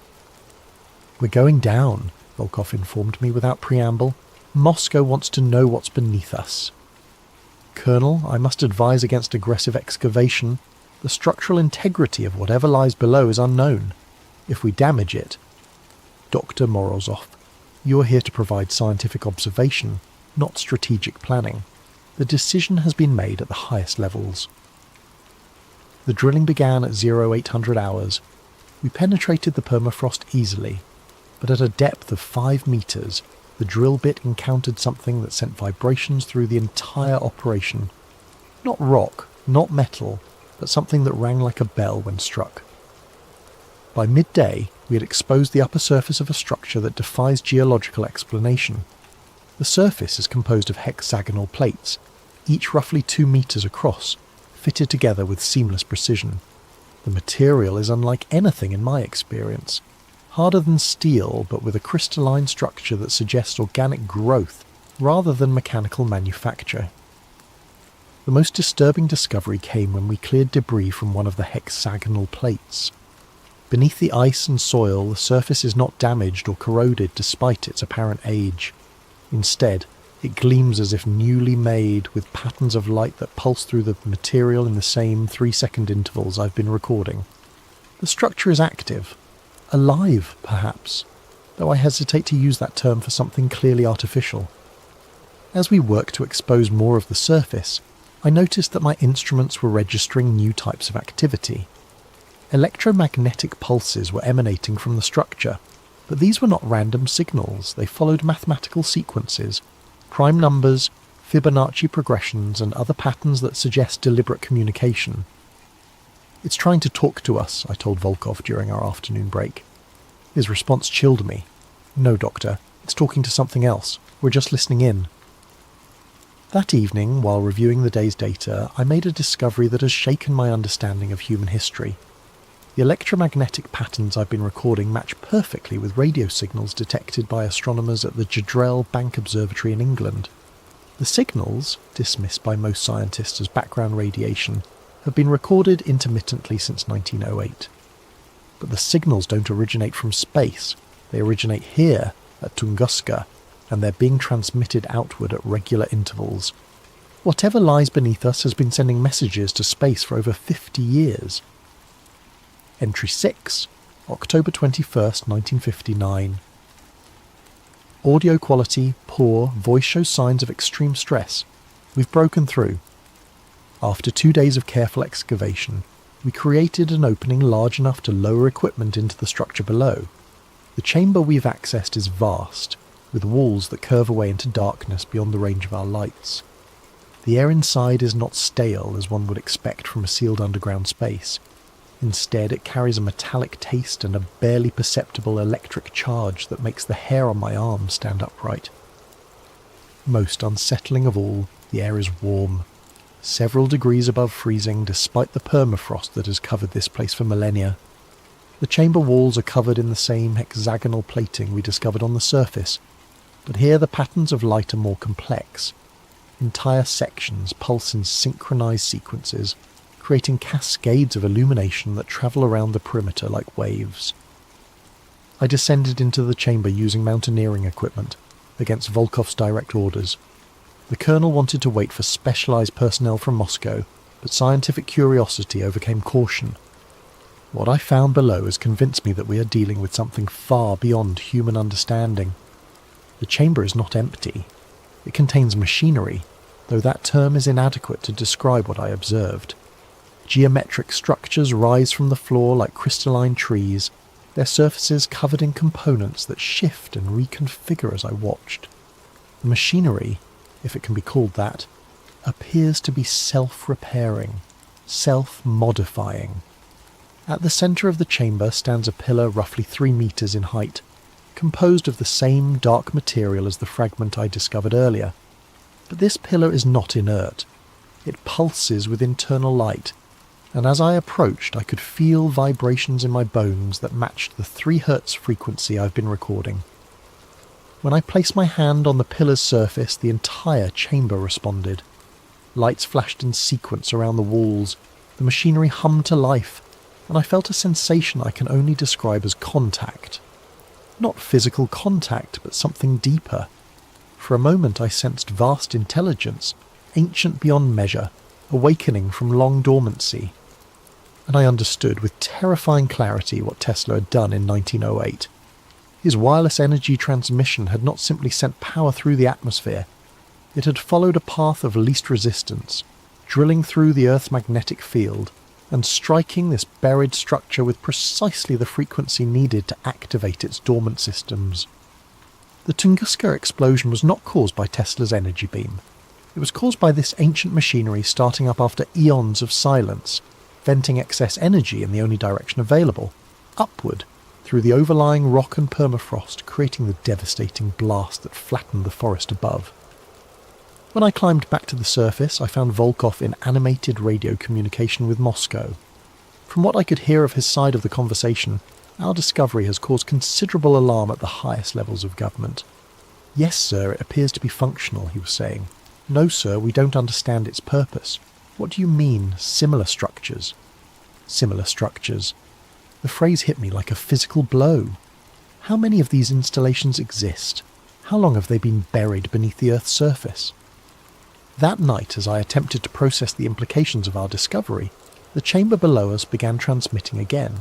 [SPEAKER 1] "We're going down," Volkov informed me without preamble. "Moscow wants to know what's beneath us." "Colonel, I must advise against aggressive excavation. The structural integrity of whatever lies below is unknown. If we damage it..." "Dr. Morozov, you are here to provide scientific observation, not strategic planning. The decision has been made at the highest levels." The drilling began at 0800 hours. We penetrated the permafrost easily, but at a depth of 5 meters, the drill bit encountered something that sent vibrations through the entire operation. Not rock, not metal, but something that rang like a bell when struck. By midday, we had exposed the upper surface of a structure that defies geological explanation. The surface is composed of hexagonal plates, each roughly 2 meters across, fitted together with seamless precision. The material is unlike anything in my experience. Harder than steel, but with a crystalline structure that suggests organic growth rather than mechanical manufacture. The most disturbing discovery came when we cleared debris from one of the hexagonal plates. Beneath the ice and soil, the surface is not damaged or corroded despite its apparent age. Instead, it gleams as if newly made, with patterns of light that pulse through the material in the same 3-second intervals I've been recording. The structure is active. Alive, perhaps, though I hesitate to use that term for something clearly artificial. As we work to expose more of the surface, I noticed that my instruments were registering new types of activity. Electromagnetic pulses were emanating from the structure, but these were not random signals. They followed mathematical sequences, prime numbers, Fibonacci progressions, and other patterns that suggest deliberate communication. "It's trying to talk to us," I told Volkov during our afternoon break. His response chilled me. "No, Doctor, it's talking to something else. We're just listening in." That evening, while reviewing the day's data, I made a discovery that has shaken my understanding of human history. The electromagnetic patterns I've been recording match perfectly with radio signals detected by astronomers at the Jadrell Bank Observatory in England. The signals, dismissed by most scientists as background radiation, have been recorded intermittently since 1908. But the signals don't originate from space. They originate here, at Tunguska, and they're being transmitted outward at regular intervals. Whatever lies beneath us has been sending messages to space for over 50 years. Entry 6, October 21st, 1959. Audio quality poor, voice shows signs of extreme stress. We've broken through. After 2 days of careful excavation, we created an opening large enough to lower equipment into the structure below. The chamber we've accessed is vast, with walls that curve away into darkness beyond the range of our lights. The air inside is not stale as one would expect from a sealed underground space. Instead, it carries a metallic taste and a barely perceptible electric charge that makes the hair on my arm stand upright. Most unsettling of all, the air is warm, several degrees above freezing despite the permafrost that has covered this place for millennia. The chamber walls are covered in the same hexagonal plating we discovered on the surface, but here the patterns of light are more complex. Entire sections pulse in synchronized sequences, creating cascades of illumination that travel around the perimeter like waves. I descended into the chamber using mountaineering equipment, against Volkov's direct orders. The colonel wanted to wait for specialized personnel from Moscow, but scientific curiosity overcame caution. What I found below has convinced me that we are dealing with something far beyond human understanding. The chamber is not empty. It contains machinery, though that term is inadequate to describe what I observed. Geometric structures rise from the floor like crystalline trees, their surfaces covered in components that shift and reconfigure as I watched. The machinery, if it can be called that, appears to be self-repairing, self-modifying. At the centre of the chamber stands a pillar roughly 3 meters in height, composed of the same dark material as the fragment I discovered earlier. But this pillar is not inert. It pulses with internal light, and as I approached I could feel vibrations in my bones that matched the 3 Hz frequency I've been recording. When I placed my hand on the pillar's surface, the entire chamber responded. Lights flashed in sequence around the walls, the machinery hummed to life, and I felt a sensation I can only describe as contact. Not physical contact, but something deeper. For a moment I sensed vast intelligence, ancient beyond measure, awakening from long dormancy. And I understood with terrifying clarity what Tesla had done in 1908. His wireless energy transmission had not simply sent power through the atmosphere. It had followed a path of least resistance, drilling through the Earth's magnetic field and striking this buried structure with precisely the frequency needed to activate its dormant systems. The Tunguska explosion was not caused by Tesla's energy beam. It was caused by this ancient machinery starting up after eons of silence, venting excess energy in the only direction available, upward, through the overlying rock and permafrost, creating the devastating blast that flattened the forest above. When I climbed back to the surface, I found Volkov in animated radio communication with Moscow. From what I could hear of his side of the conversation, our discovery has caused considerable alarm at the highest levels of government. Yes, sir, it appears to be functional, he was saying. No, sir, we don't understand its purpose. What do you mean, similar structures? Similar structures. The phrase hit me like a physical blow. How many of these installations exist? How long have they been buried beneath the Earth's surface? That night, as I attempted to process the implications of our discovery, the chamber below us began transmitting again.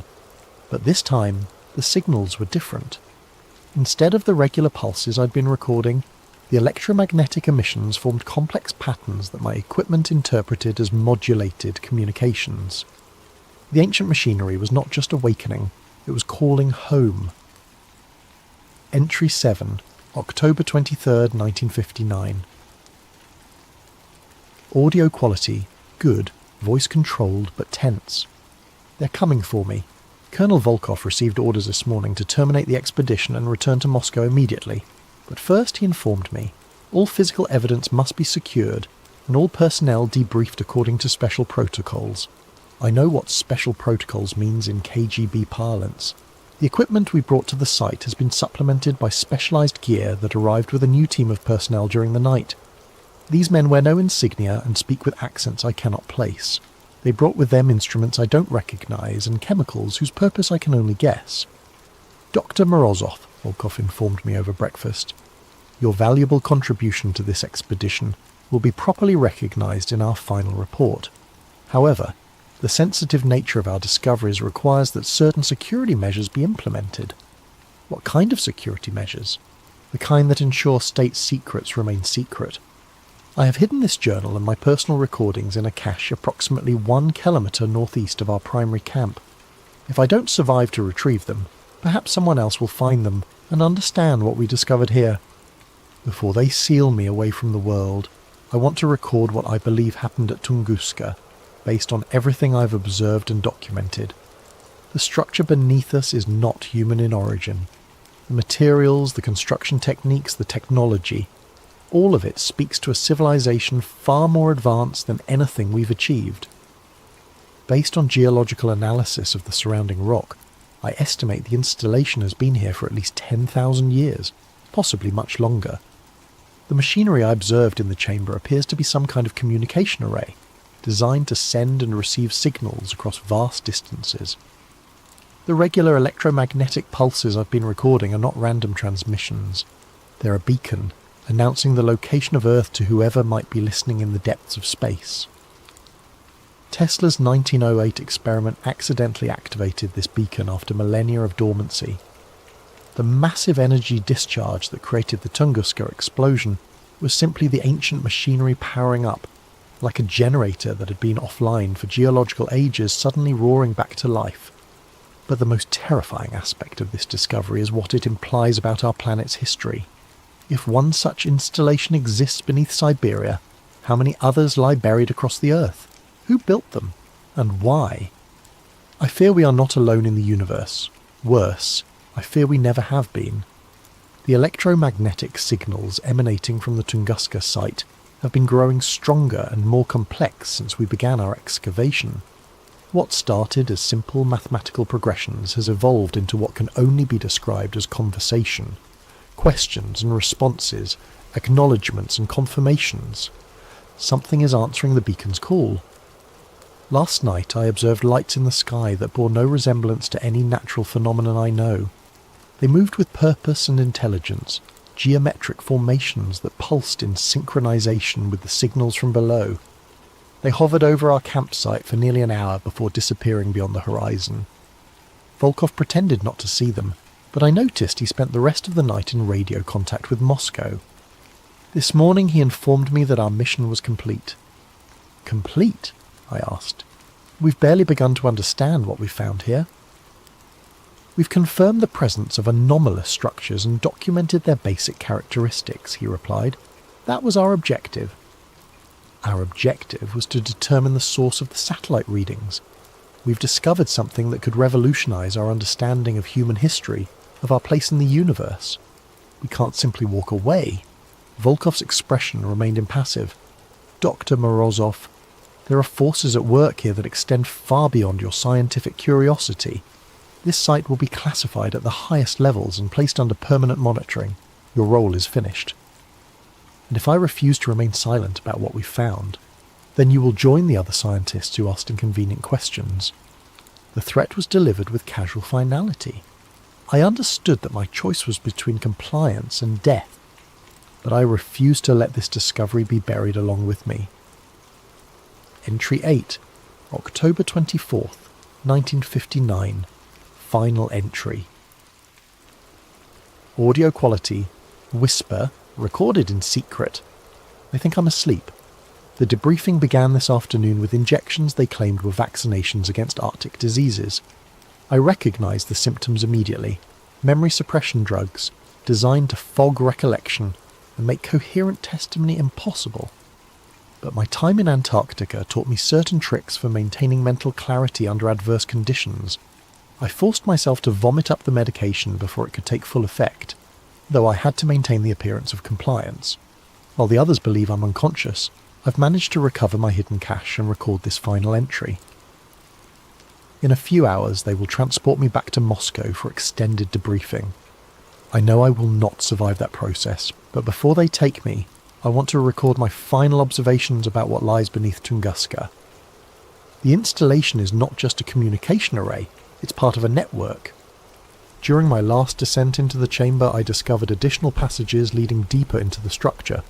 [SPEAKER 1] But this time, the signals were different. Instead of the regular pulses I'd been recording, the electromagnetic emissions formed complex patterns that my equipment interpreted as modulated communications. The ancient machinery was not just awakening, it was calling home. Entry 7, October 23rd, 1959. Audio quality, good, voice controlled but tense. They're coming for me. Colonel Volkov received orders this morning to terminate the expedition and return to Moscow immediately. But first he informed me, all physical evidence must be secured and all personnel debriefed according to special protocols. I know what special protocols means in KGB parlance. The equipment we brought to the site has been supplemented by specialised gear that arrived with a new team of personnel during the night. These men wear no insignia and speak with accents I cannot place. They brought with them instruments I don't recognise and chemicals whose purpose I can only guess. Dr. Morozov, Volkov informed me over breakfast, your valuable contribution to this expedition will be properly recognised in our final report. However, the sensitive nature of our discoveries requires that certain security measures be implemented. What kind of security measures? The kind that ensure state secrets remain secret. I have hidden this journal and my personal recordings in a cache approximately 1 kilometre northeast of our primary camp. If I don't survive to retrieve them, perhaps someone else will find them and understand what we discovered here. Before they seal me away from the world, I want to record what I believe happened at Tunguska, based on everything I've observed and documented. The structure beneath us is not human in origin. The materials, the construction techniques, the technology, all of it speaks to a civilization far more advanced than anything we've achieved. Based on geological analysis of the surrounding rock, I estimate the installation has been here for at least 10,000 years, possibly much longer. The machinery I observed in the chamber appears to be some kind of communication array, designed to send and receive signals across vast distances. The regular electromagnetic pulses I've been recording are not random transmissions. They're a beacon, announcing the location of Earth to whoever might be listening in the depths of space. Tesla's 1908 experiment accidentally activated this beacon after millennia of dormancy. The massive energy discharge that created the Tunguska explosion was simply the ancient machinery powering up, like a generator that had been offline for geological ages suddenly roaring back to life. But the most terrifying aspect of this discovery is what it implies about our planet's history. If one such installation exists beneath Siberia, how many others lie buried across the Earth? Who built them? And why? I fear we are not alone in the universe. Worse, I fear we never have been. The electromagnetic signals emanating from the Tunguska site have been growing stronger and more complex since we began our excavation. What started as simple mathematical progressions has evolved into what can only be described as conversation. Questions and responses, acknowledgements and confirmations. Something is answering the beacon's call. Last night I observed lights in the sky that bore no resemblance to any natural phenomenon I know. They moved with purpose and intelligence, geometric formations that pulsed in synchronization with the signals from below. They hovered over our campsite for nearly an hour before disappearing beyond the horizon. Volkov pretended not to see them, but I noticed he spent the rest of the night in radio contact with Moscow. This morning he informed me that our mission was complete. Complete? I asked. We've barely begun to understand what we found here. We've confirmed the presence of anomalous structures and documented their basic characteristics, he replied. That was our objective. Our objective was to determine the source of the satellite readings. We've discovered something that could revolutionize our understanding of human history, of our place in the universe. We can't simply walk away. Volkov's expression remained impassive. Dr. Morozov, there are forces at work here that extend far beyond your scientific curiosity. This site will be classified at the highest levels and placed under permanent monitoring. Your role is finished. And if I refuse to remain silent about what we've found, then you will join the other scientists who asked inconvenient questions. The threat was delivered with casual finality. I understood that my choice was between compliance and death, but I refused to let this discovery be buried along with me. Entry 8, October 24th, 1959. Final entry. Audio quality, whisper, recorded in secret. They think I'm asleep. The debriefing began this afternoon with injections they claimed were vaccinations against Arctic diseases. I recognised the symptoms immediately. Memory suppression drugs, designed to fog recollection and make coherent testimony impossible. But my time in Antarctica taught me certain tricks for maintaining mental clarity under adverse conditions. I forced myself to vomit up the medication before it could take full effect, though I had to maintain the appearance of compliance. While the others believe I'm unconscious, I've managed to recover my hidden cache and record this final entry. In a few hours they will transport me back to Moscow for extended debriefing. I know I will not survive that process, but before they take me, I want to record my final observations about what lies beneath Tunguska. The installation is not just a communication array, it's part of a network. During my last descent into the chamber, I discovered additional passages leading deeper into the structure.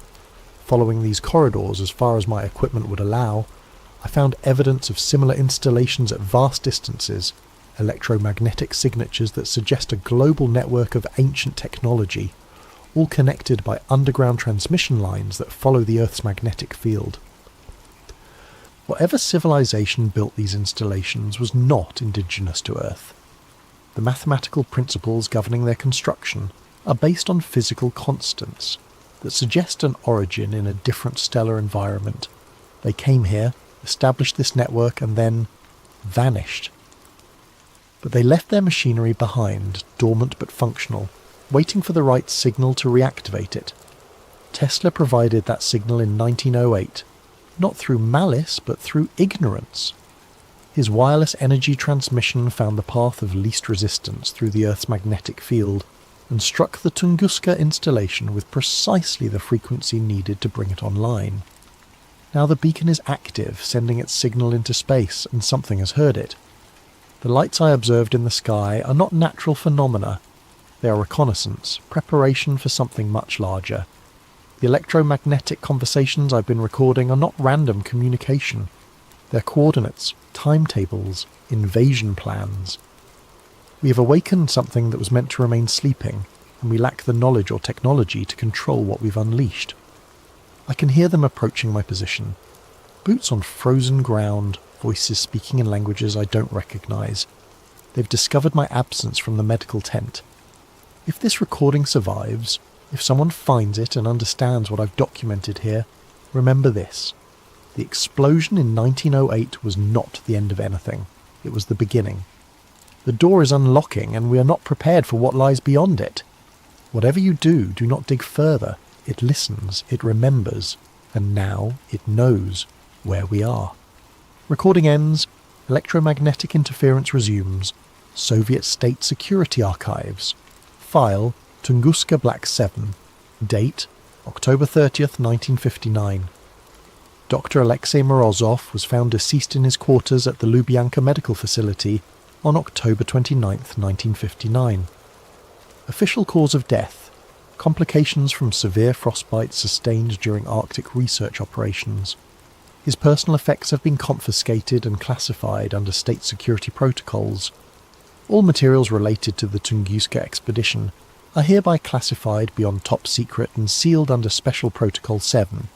[SPEAKER 1] Following these corridors as far as my equipment would allow, I found evidence of similar installations at vast distances, electromagnetic signatures that suggest a global network of ancient technology, all connected by underground transmission lines that follow the Earth's magnetic field. Whatever civilization built these installations was not indigenous to Earth. The mathematical principles governing their construction are based on physical constants that suggest an origin in a different stellar environment. They came here, established this network, and then vanished. But they left their machinery behind, dormant but functional, waiting for the right signal to reactivate it. Tesla provided that signal in 1908, not through malice but through ignorance. His wireless energy transmission found the path of least resistance through the Earth's magnetic field and struck the Tunguska installation with precisely the frequency needed to bring it online. Now the beacon is active, sending its signal into space, and something has heard it. The lights I observed in the sky are not natural phenomena. They are reconnaissance, preparation for something much larger. The electromagnetic conversations I've been recording are not random communication. They're coordinates, timetables, invasion plans. We have awakened something that was meant to remain sleeping, and we lack the knowledge or technology to control what we've unleashed. I can hear them approaching my position. Boots on frozen ground, voices speaking in languages I don't recognise. They've discovered my absence from the medical tent. If this recording survives, if someone finds it and understands what I've documented here, remember this. The explosion in 1908 was not the end of anything. It was the beginning. The door is unlocking and we are not prepared for what lies beyond it. Whatever you do, do not dig further. It listens, it remembers, and now it knows where we are. Recording ends, electromagnetic interference resumes, Soviet State Security Archives. File, Tunguska Black 7. Date, October 30th, 1959. Dr. Alexei Morozov was found deceased in his quarters at the Lubyanka Medical Facility on October 29th, 1959. Official cause of death: complications from severe frostbite sustained during Arctic research operations. His personal effects have been confiscated and classified under state security protocols. All materials related to the Tunguska expedition are hereby classified beyond top secret and sealed under Special Protocol 7.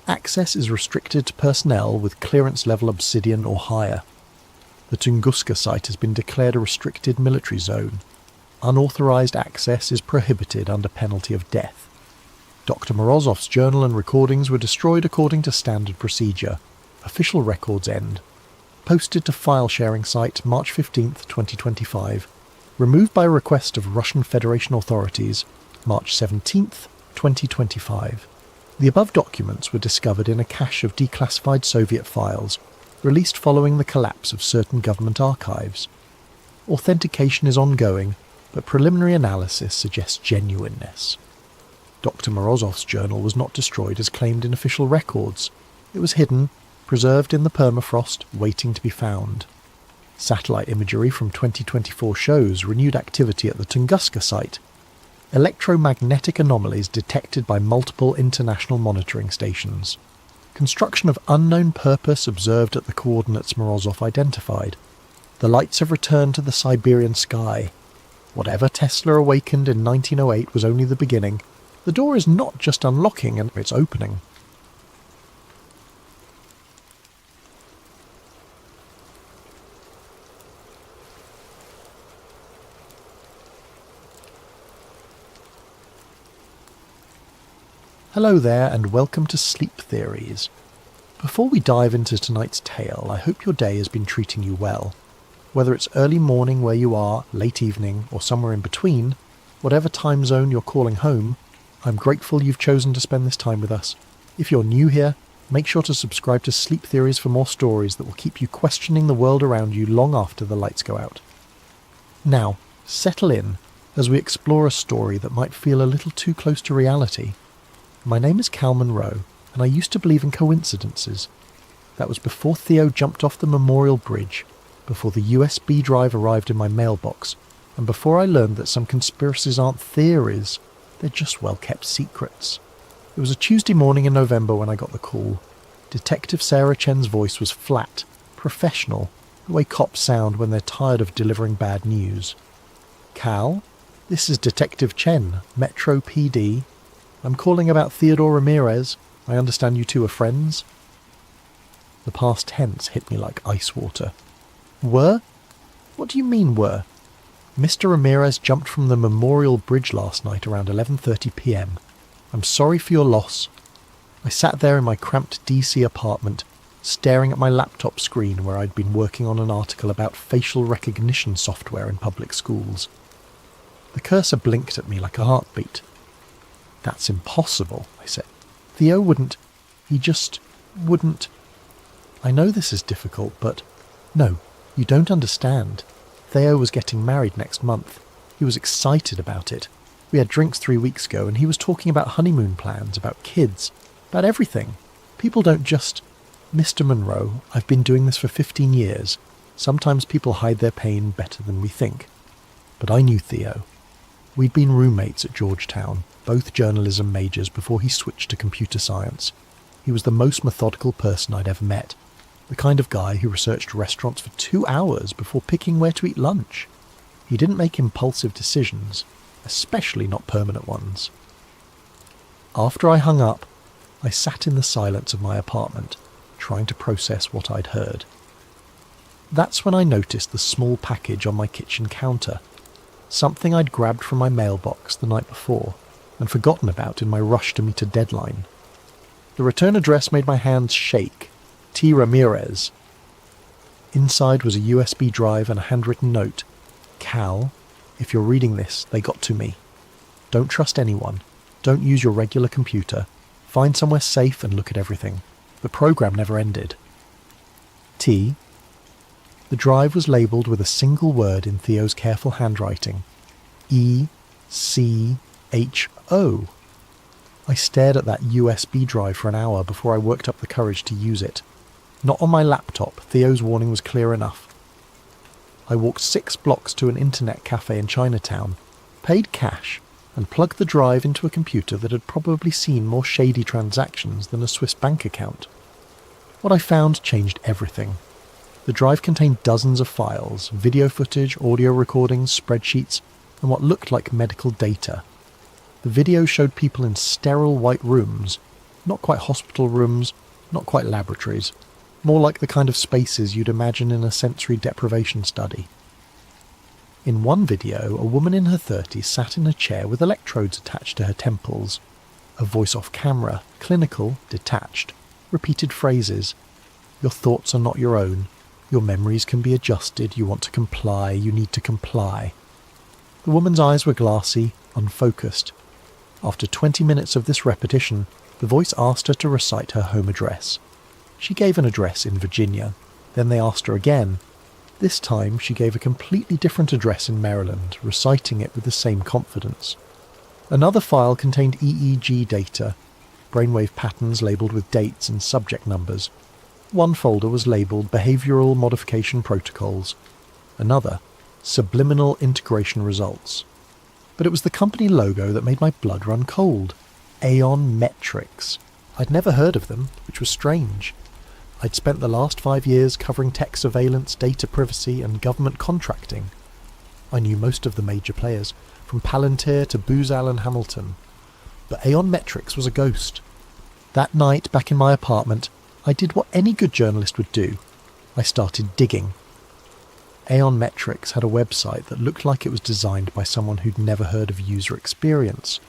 [SPEAKER 1] Access is restricted to personnel with clearance level obsidian or higher. The Tunguska site has been declared a restricted military zone. Unauthorized access is prohibited under penalty of death. Dr. Morozov's journal and recordings were destroyed according to standard procedure. Official records end. Posted to file-sharing site March 15th, 2025. Removed by request of Russian Federation authorities March 17th, 2025. The above documents were discovered in a cache of declassified Soviet files, released following the collapse of certain government archives. Authentication is ongoing, but preliminary analysis suggests genuineness. Dr. Morozov's journal was not destroyed as claimed in official records. It was hidden, preserved in the permafrost, waiting to be found. Satellite imagery from 2024 shows renewed activity at the Tunguska site. Electromagnetic anomalies detected by multiple international monitoring stations. Construction of unknown purpose observed at the coordinates Morozov identified. The lights have returned to the Siberian sky. Whatever Tesla awakened in 1908 was only the beginning. The door is not just unlocking, and it's opening. Hello there, and welcome to Sleep Theories. Before we dive into tonight's tale, I hope your day has been treating you well. Whether it's early morning where you are, late evening, or somewhere in between, whatever time zone you're calling home, I'm grateful you've chosen to spend this time with us. If you're new here, make sure to subscribe to Sleep Theories for more stories that will keep you questioning the world around you long after the lights go out. Now, settle in as we explore a story that might feel a little too close to reality. My name is Cal Monroe, and I used to believe in coincidences. That was before Theo jumped off the Memorial Bridge, before the USB drive arrived in my mailbox, and before I learned that some conspiracies aren't theories, they're just well-kept secrets. It was a Tuesday morning in November when I got the call. Detective Sarah Chen's voice was flat, professional, the way cops sound when they're tired of delivering bad news. Cal, this is Detective Chen, Metro PD. I'm calling about Theodore Ramirez. I understand you two are friends. The past tense hit me like ice water. Were? What do you mean were? Mr. Ramirez jumped from the Memorial Bridge last night around 11:30 p.m. I'm sorry for your loss. I sat there in my cramped DC apartment, staring at my laptop screen where I'd been working on an article about facial recognition software in public schools. The cursor blinked at me like a heartbeat. That's impossible, I said. Theo wouldn't. He just wouldn't. I know this is difficult, but no, you don't understand. Theo was getting married next month. He was excited about it. We had drinks 3 weeks ago, and he was talking about honeymoon plans, about kids, about everything. People don't just... Mr. Monroe, I've been doing this for 15 years. Sometimes people hide their pain better than we think. But I knew Theo. We'd been roommates at Georgetown, both journalism majors before he switched to computer science. He was the most methodical person I'd ever met. The kind of guy who researched restaurants for 2 hours before picking where to eat lunch. He didn't make impulsive decisions, especially not permanent ones. After I hung up, I sat in the silence of my apartment, trying to process what I'd heard. That's when I noticed the small package on my kitchen counter, something I'd grabbed from my mailbox the night before and forgotten about in my rush to meet a deadline. The return address made my hands shake. T. Ramirez. Inside was a USB drive and a handwritten note. Cal, if you're reading this, they got to me. Don't trust anyone. Don't use your regular computer. Find somewhere safe and look at everything. The program never ended. T. The drive was labelled with a single word in Theo's careful handwriting. E-C-H-O. I stared at that USB drive for an hour before I worked up the courage to use it. Not on my laptop, Theo's warning was clear enough. I walked 6 blocks to an internet cafe in Chinatown, paid cash, and plugged the drive into a computer that had probably seen more shady transactions than a Swiss bank account. What I found changed everything. The drive contained dozens of files, video footage, audio recordings, spreadsheets, and what looked like medical data. The video showed people in sterile white rooms, not quite hospital rooms, not quite laboratories, more like the kind of spaces you'd imagine in a sensory deprivation study. In one video, a woman in her 30s sat in a chair with electrodes attached to her temples. A voice off camera, clinical, detached, repeated phrases. Your thoughts are not your own. Your memories can be adjusted. You want to comply. You need to comply. The woman's eyes were glassy, unfocused. After 20 minutes of this repetition, the voice asked her to recite her home address. She gave an address in Virginia. Then they asked her again. This time she gave a completely different address in Maryland, reciting it with the same confidence. Another file contained EEG data, brainwave patterns labelled with dates and subject numbers. One folder was labelled Behavioural Modification Protocols. Another, Subliminal Integration Results. But it was the company logo that made my blood run cold. Aeon Metrics. I'd never heard of them, which was strange. I'd spent the last 5 years covering tech surveillance, data privacy and government contracting. I knew most of the major players, from Palantir to Booz Allen Hamilton. But Aeon Metrics was a ghost. That night, back in my apartment, I did what any good journalist would do. I started digging. Aeon Metrics had a website that looked like it was designed by someone who'd never heard of user experience.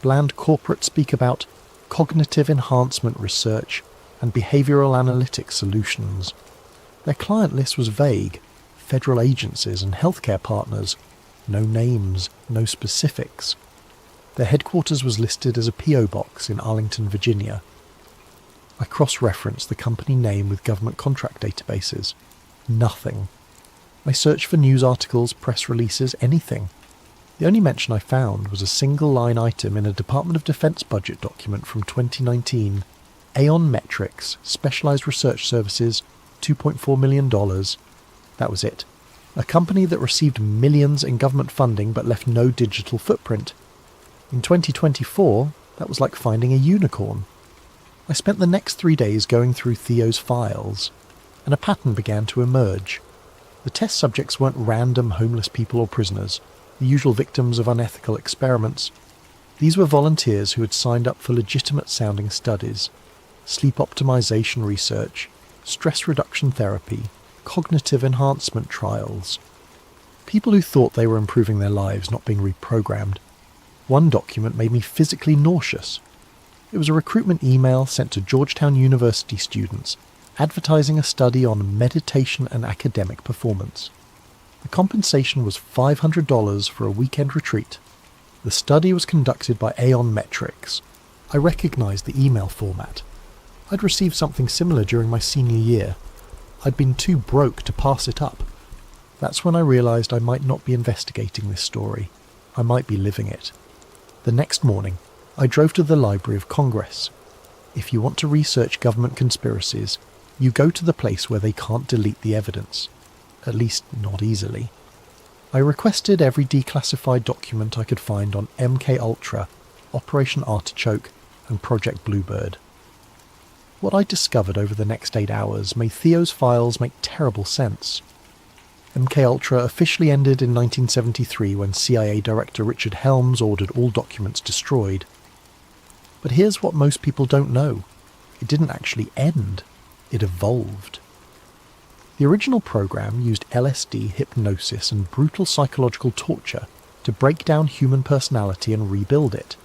[SPEAKER 1] Bland corporate speak about cognitive enhancement research and behavioural analytics solutions. Their client list was vague. Federal agencies and healthcare partners. No names, no specifics. Their headquarters was listed as a P.O. box in Arlington, Virginia. I cross-referenced the company name with government contract databases. Nothing. I searched for news articles, press releases, anything. The only mention I found was a single-line item in a Department of Defense budget document from 2019. Aeon Metrics, Specialized Research Services, $2.4 million. That was it. A company that received millions in government funding but left no digital footprint. In 2024, that was like finding a unicorn. I spent the next 3 days going through Theo's files, and a pattern began to emerge. The test subjects weren't random homeless people or prisoners, the usual victims of unethical experiments. These were volunteers who had signed up for legitimate-sounding studies, sleep optimization research, stress reduction therapy, cognitive enhancement trials. People who thought they were improving their lives, not being reprogrammed. One document made me physically nauseous. It was a recruitment email sent to Georgetown University students, advertising a study on meditation and academic performance. The compensation was $500 for a weekend retreat. The study was conducted by Aeon Metrics. I recognised the email format. I'd received something similar during my senior year. I'd been too broke to pass it up. That's when I realised I might not be investigating this story. I might be living it. The next morning, I drove to the Library of Congress. If you want to research government conspiracies, you go to the place where they can't delete the evidence. At least, not easily. I requested every declassified document I could find on MK Ultra, Operation Artichoke, and Project Bluebird. What I discovered over the next 8 hours made Theo's files make terrible sense. MK Ultra officially ended in 1973 when CIA Director Richard Helms ordered all documents destroyed. But here's what most people don't know. It didn't actually end. It evolved. The original program used LSD, hypnosis, and brutal psychological torture to break down human personality and rebuild it.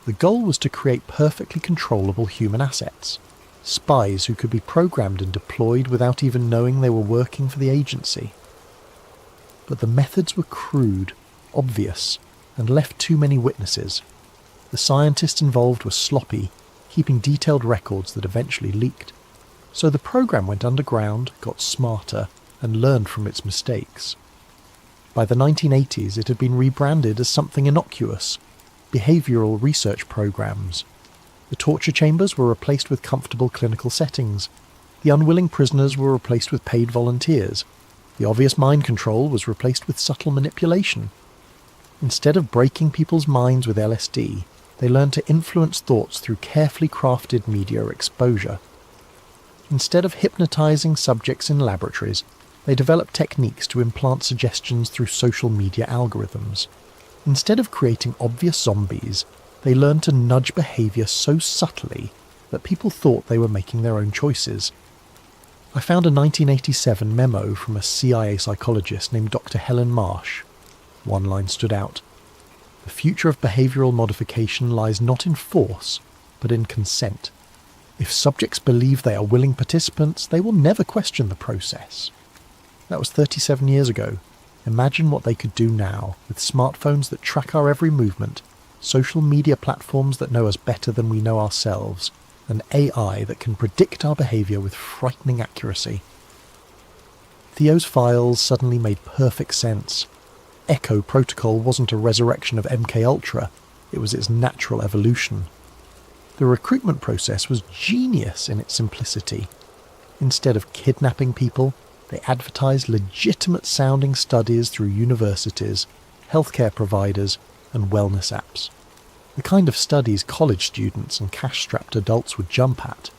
[SPEAKER 1] The goal was to create perfectly controllable human assets, spies who could be programmed and deployed without even knowing they were working for the agency. But the methods were crude, obvious, and left too many witnesses. The scientists involved were sloppy, keeping detailed records that eventually leaked. So the program went underground, got smarter, and learned from its mistakes. By the 1980s, it had been rebranded as something innocuous, behavioural research programs. The torture chambers were replaced with comfortable clinical settings. The unwilling prisoners were replaced with paid volunteers. The obvious mind control was replaced with subtle manipulation. Instead of breaking people's minds with LSD, they learned to influence thoughts through carefully crafted media exposure. Instead of hypnotizing subjects in laboratories, they developed techniques to implant suggestions through social media algorithms. Instead of creating obvious zombies, they learned to nudge behavior so subtly that people thought they were making their own choices. I found a 1987 memo from a CIA psychologist named Dr. Helen Marsh. One line stood out. "The future of behavioral modification lies not in force, but in consent." If subjects believe they are willing participants, they will never question the process. That was 37 years ago. Imagine what they could do now, with smartphones that track our every movement, social media platforms that know us better than we know ourselves, and AI that can predict our behaviour with frightening accuracy. Theo's files suddenly made perfect sense. Echo Protocol wasn't a resurrection of MKUltra, it was its natural evolution. The recruitment process was genius in its simplicity. Instead of kidnapping people, they advertised legitimate-sounding studies through universities, healthcare providers, and wellness apps. The kind of studies college students and cash-strapped adults would jump at.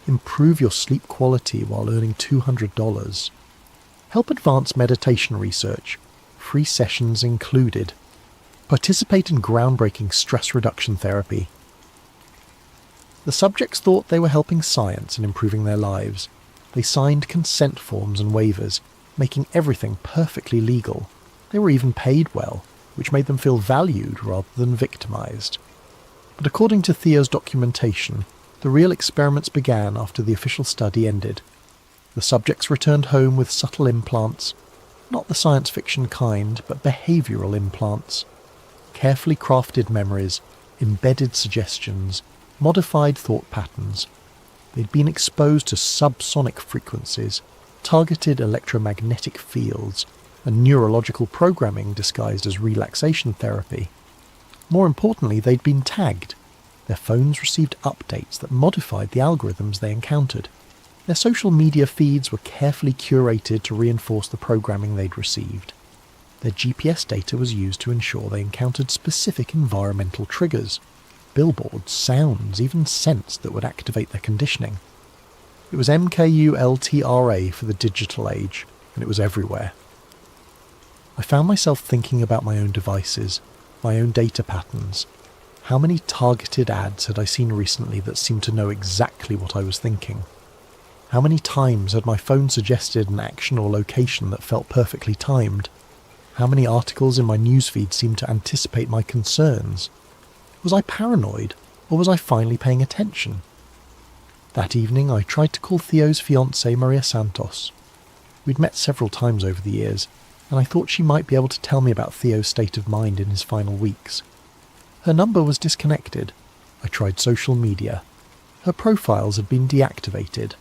[SPEAKER 1] Improve your sleep quality while earning $200. Help advance meditation research, free sessions included. Participate in groundbreaking stress reduction therapy. The subjects thought they were helping science and improving their lives. They signed consent forms and waivers, making everything perfectly legal. They were even paid well, which made them feel valued rather than victimized. But according to Theo's documentation, the real experiments began after the official study ended. The subjects returned home with subtle implants, not the science fiction kind, but behavioural implants. Carefully crafted memories, embedded suggestions, modified thought patterns. They'd been exposed to subsonic frequencies, targeted electromagnetic fields, and neurological programming disguised as relaxation therapy. More importantly, they'd been tagged. Their phones received updates that modified the algorithms they encountered. Their social media feeds were carefully curated to reinforce the programming they'd received. Their GPS data was used to ensure they encountered specific environmental triggers, billboards, sounds, even scents that would activate their conditioning. It was MKUltra for the digital age, and it was everywhere. I found myself thinking about my own devices, my own data patterns. How many targeted ads had I seen recently that seemed to know exactly what I was thinking? How many times had my phone suggested an action or location that felt perfectly timed? How many articles in my newsfeed seemed to anticipate my concerns? Was I paranoid, or was I finally paying attention? That evening I tried to call Theo's fiancée Maria Santos. We'd met several times over the years, and I thought she might be able to tell me about Theo's state of mind in his final weeks. Her number was disconnected. I tried social media. Her profiles had been deactivated.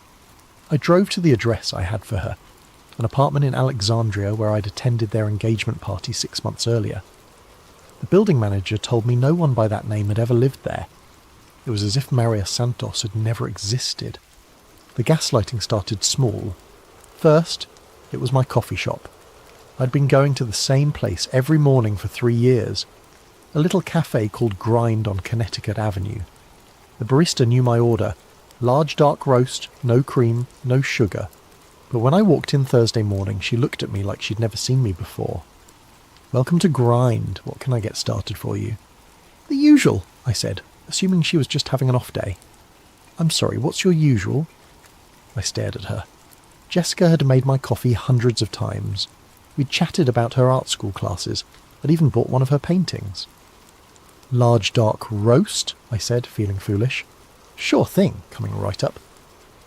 [SPEAKER 1] I drove to the address I had for her, an apartment in Alexandria where I'd attended their engagement party 6 months earlier. The building manager told me no one by that name had ever lived there. It was as if Maria Santos had never existed. The gaslighting started small. First, it was my coffee shop. I'd been going to the same place every morning for 3 years, a little cafe called Grind on Connecticut Avenue. The barista knew my order: large dark roast, no cream, no sugar. But when I walked in Thursday morning, she looked at me like she'd never seen me before. "Welcome to Grind. What can I get started for you?" "The usual," I said, assuming she was just having an off day. "I'm sorry, what's your usual?" I stared at her. Jessica had made my coffee hundreds of times. We'd chatted about her art school classes. I'd even bought one of her paintings. "Large dark roast," I said, feeling foolish. "Sure thing," coming right up.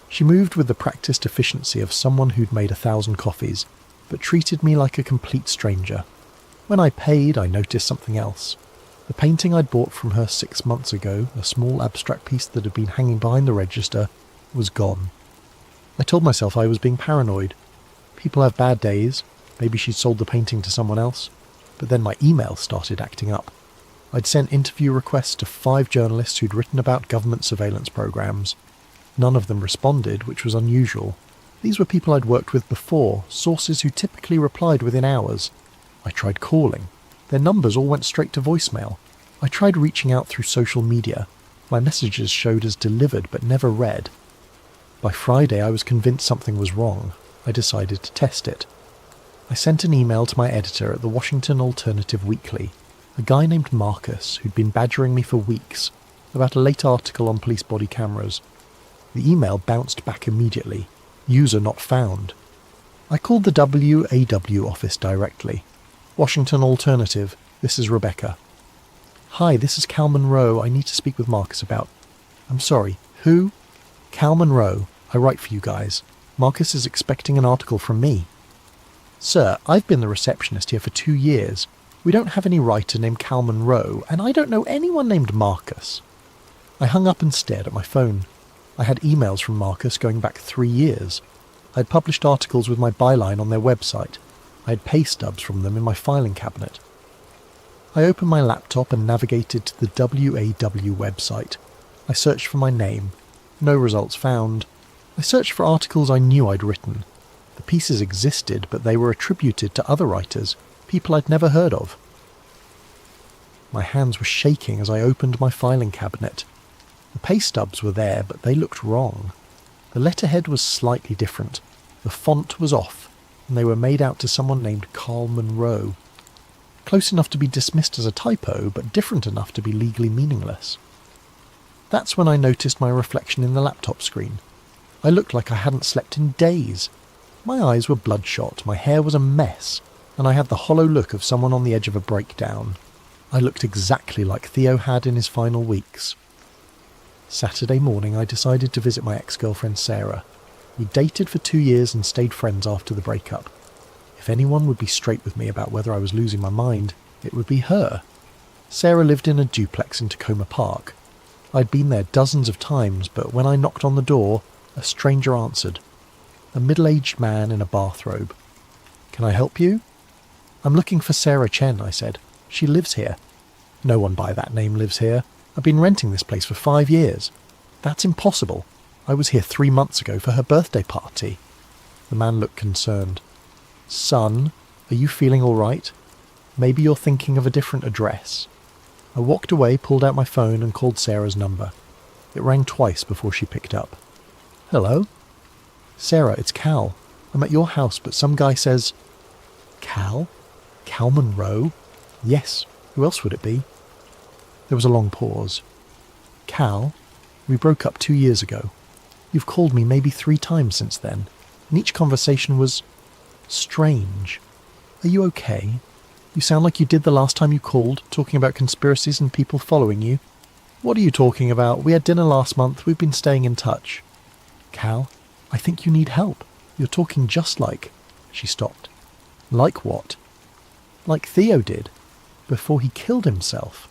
[SPEAKER 1] She moved with the practiced efficiency of someone who'd made 1,000 coffees, but treated me like a complete stranger. When I paid, I noticed something else. The painting I'd bought from her 6 months ago, a small abstract piece that had been hanging behind the register, was gone. I told myself I was being paranoid. People have bad days. Maybe she'd sold the painting to someone else. But then my email started acting up. I'd sent interview requests to 5 journalists who'd written about government surveillance programs. None of them responded, which was unusual. These were people I'd worked with before, sources who typically replied within hours. I tried calling. Their numbers all went straight to voicemail. I tried reaching out through social media. My messages showed as delivered but never read. By Friday I was convinced something was wrong. I decided to test it. I sent an email to my editor at the Washington Alternative Weekly, a guy named Marcus who'd been badgering me for weeks about a late article on police body cameras. The email bounced back immediately. User not found. I called the WAW office directly. "Washington Alternative, this is Rebecca." "Hi, this is Cal Monroe. I need to speak with Marcus about..." "I'm sorry, who?" Cal Monroe, I write for you guys. Marcus is expecting an article from me. Sir, I've been the receptionist here for 2 years. We don't have any writer named Cal Monroe, and I don't know anyone named Marcus. I hung up and stared at my phone. I had emails from Marcus going back 3 years. I had published articles with my byline on their website. I had pay stubs from them in my filing cabinet. I opened my laptop and navigated to the WAW website. I searched for my name. No results found. I searched for articles I knew I'd written. The pieces existed, but they were attributed to other writers, people I'd never heard of. My hands were shaking as I opened my filing cabinet. The pay stubs were there, but they looked wrong. The letterhead was slightly different. The font was off, and they were made out to someone named Carl Monroe. Close enough to be dismissed as a typo, but different enough to be legally meaningless. That's when I noticed my reflection in the laptop screen. I looked like I hadn't slept in days. My eyes were bloodshot, my hair was a mess, and I had the hollow look of someone on the edge of a breakdown. I looked exactly like Theo had in his final weeks. Saturday morning I decided to visit my ex-girlfriend Sarah. We dated for 2 years and stayed friends after the breakup. If anyone would be straight with me about whether I was losing my mind, it would be her. Sarah lived in a duplex in Tacoma Park. I'd been there dozens of times, but when I knocked on the door, a stranger answered. A middle-aged man in a bathrobe. "Can I help you?" "I'm looking for Sarah Chen," I said. "She lives here." "No one by that name lives here. I've been renting this place for 5 years." "That's impossible. I was here 3 months ago for her birthday party." The man looked concerned. "Son, are you feeling all right? Maybe you're thinking of a different address." I walked away, pulled out my phone and called Sarah's number. It rang twice before she picked up. "Hello?" "Sarah, it's Cal. I'm at your house, but some guy says..." "Cal? Cal Monroe?" "Yes. Who else would it be?" There was a long pause. "Cal, we broke up 2 years ago. You've called me maybe 3 times since then, and each conversation was strange. Are you okay? You sound like you did the last time you called, talking about conspiracies and people following you." "What are you talking about? We had dinner last month. We've been staying in touch." "Cal, I think you need help. You're talking just like..." She stopped. "Like what?" "Like Theo did, before he killed himself.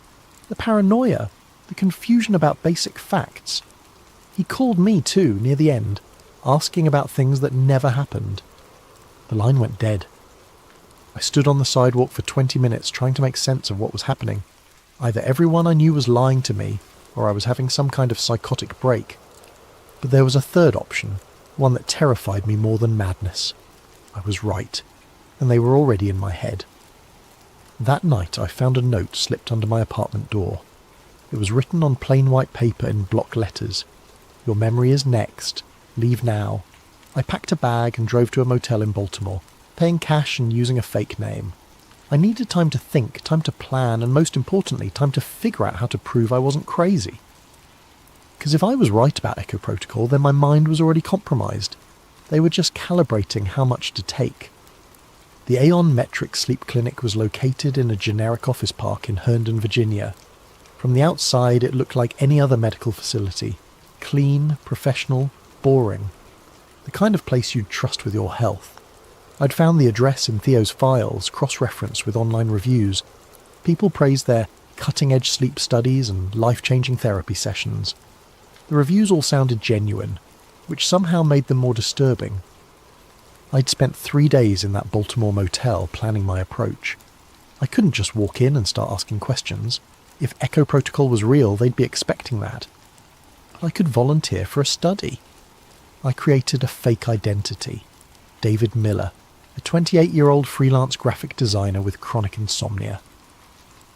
[SPEAKER 1] The paranoia, the confusion about basic facts. He called me too, near the end, asking about things that never happened." The line went dead. I stood on the sidewalk for 20 minutes trying to make sense of what was happening. Either everyone I knew was lying to me, or I was having some kind of psychotic break. But there was a third option, one that terrified me more than madness. I was right, and they were already in my head. That night I found a note slipped under my apartment door. It was written on plain white paper in block letters. "Your memory is next. Leave now." I packed a bag and drove to a motel in Baltimore, paying cash and using a fake name. I needed time to think, time to plan, and most importantly, time to figure out how to prove I wasn't crazy. Because if I was right about Echo Protocol, then my mind was already compromised. They were just calibrating how much to take. The Aeon Metric Sleep Clinic was located in a generic office park in Herndon, Virginia. From the outside, it looked like any other medical facility. Clean, professional, boring. The kind of place you'd trust with your health. I'd found the address in Theo's files, cross-referenced with online reviews. People praised their cutting-edge sleep studies and life-changing therapy sessions. The reviews all sounded genuine, which somehow made them more disturbing. I'd spent 3 days in that Baltimore motel planning my approach. I couldn't just walk in and start asking questions. If Echo Protocol was real, they'd be expecting that. But I could volunteer for a study. I created a fake identity. David Miller, a 28-year-old freelance graphic designer with chronic insomnia.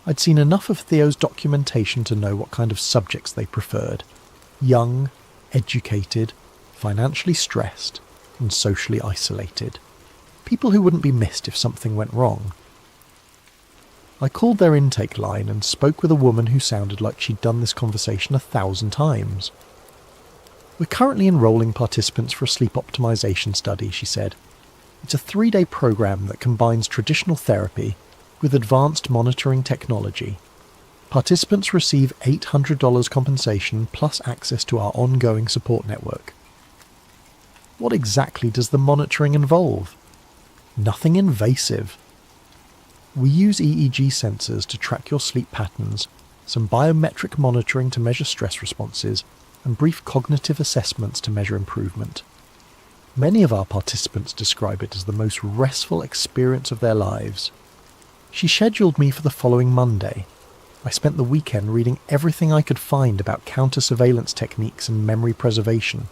[SPEAKER 1] I'd seen enough of Theo's documentation to know what kind of subjects they preferred. Young, educated, financially stressed, and socially isolated. People who wouldn't be missed if something went wrong. I called their intake line and spoke with a woman who sounded like she'd done this conversation 1,000 times. "We're currently enrolling participants for a sleep optimization study," she said. "It's a 3-day program that combines traditional therapy with advanced monitoring technology. Participants receive $800 compensation plus access to our ongoing support network. What exactly does the monitoring involve? Nothing invasive. We use EEG sensors to track your sleep patterns, some biometric monitoring to measure stress responses, and brief cognitive assessments to measure improvement. Many of our participants describe it as the most restful experience of their lives. She scheduled me for the following Monday. I spent the weekend reading everything I could find about counter-surveillance techniques and memory preservation.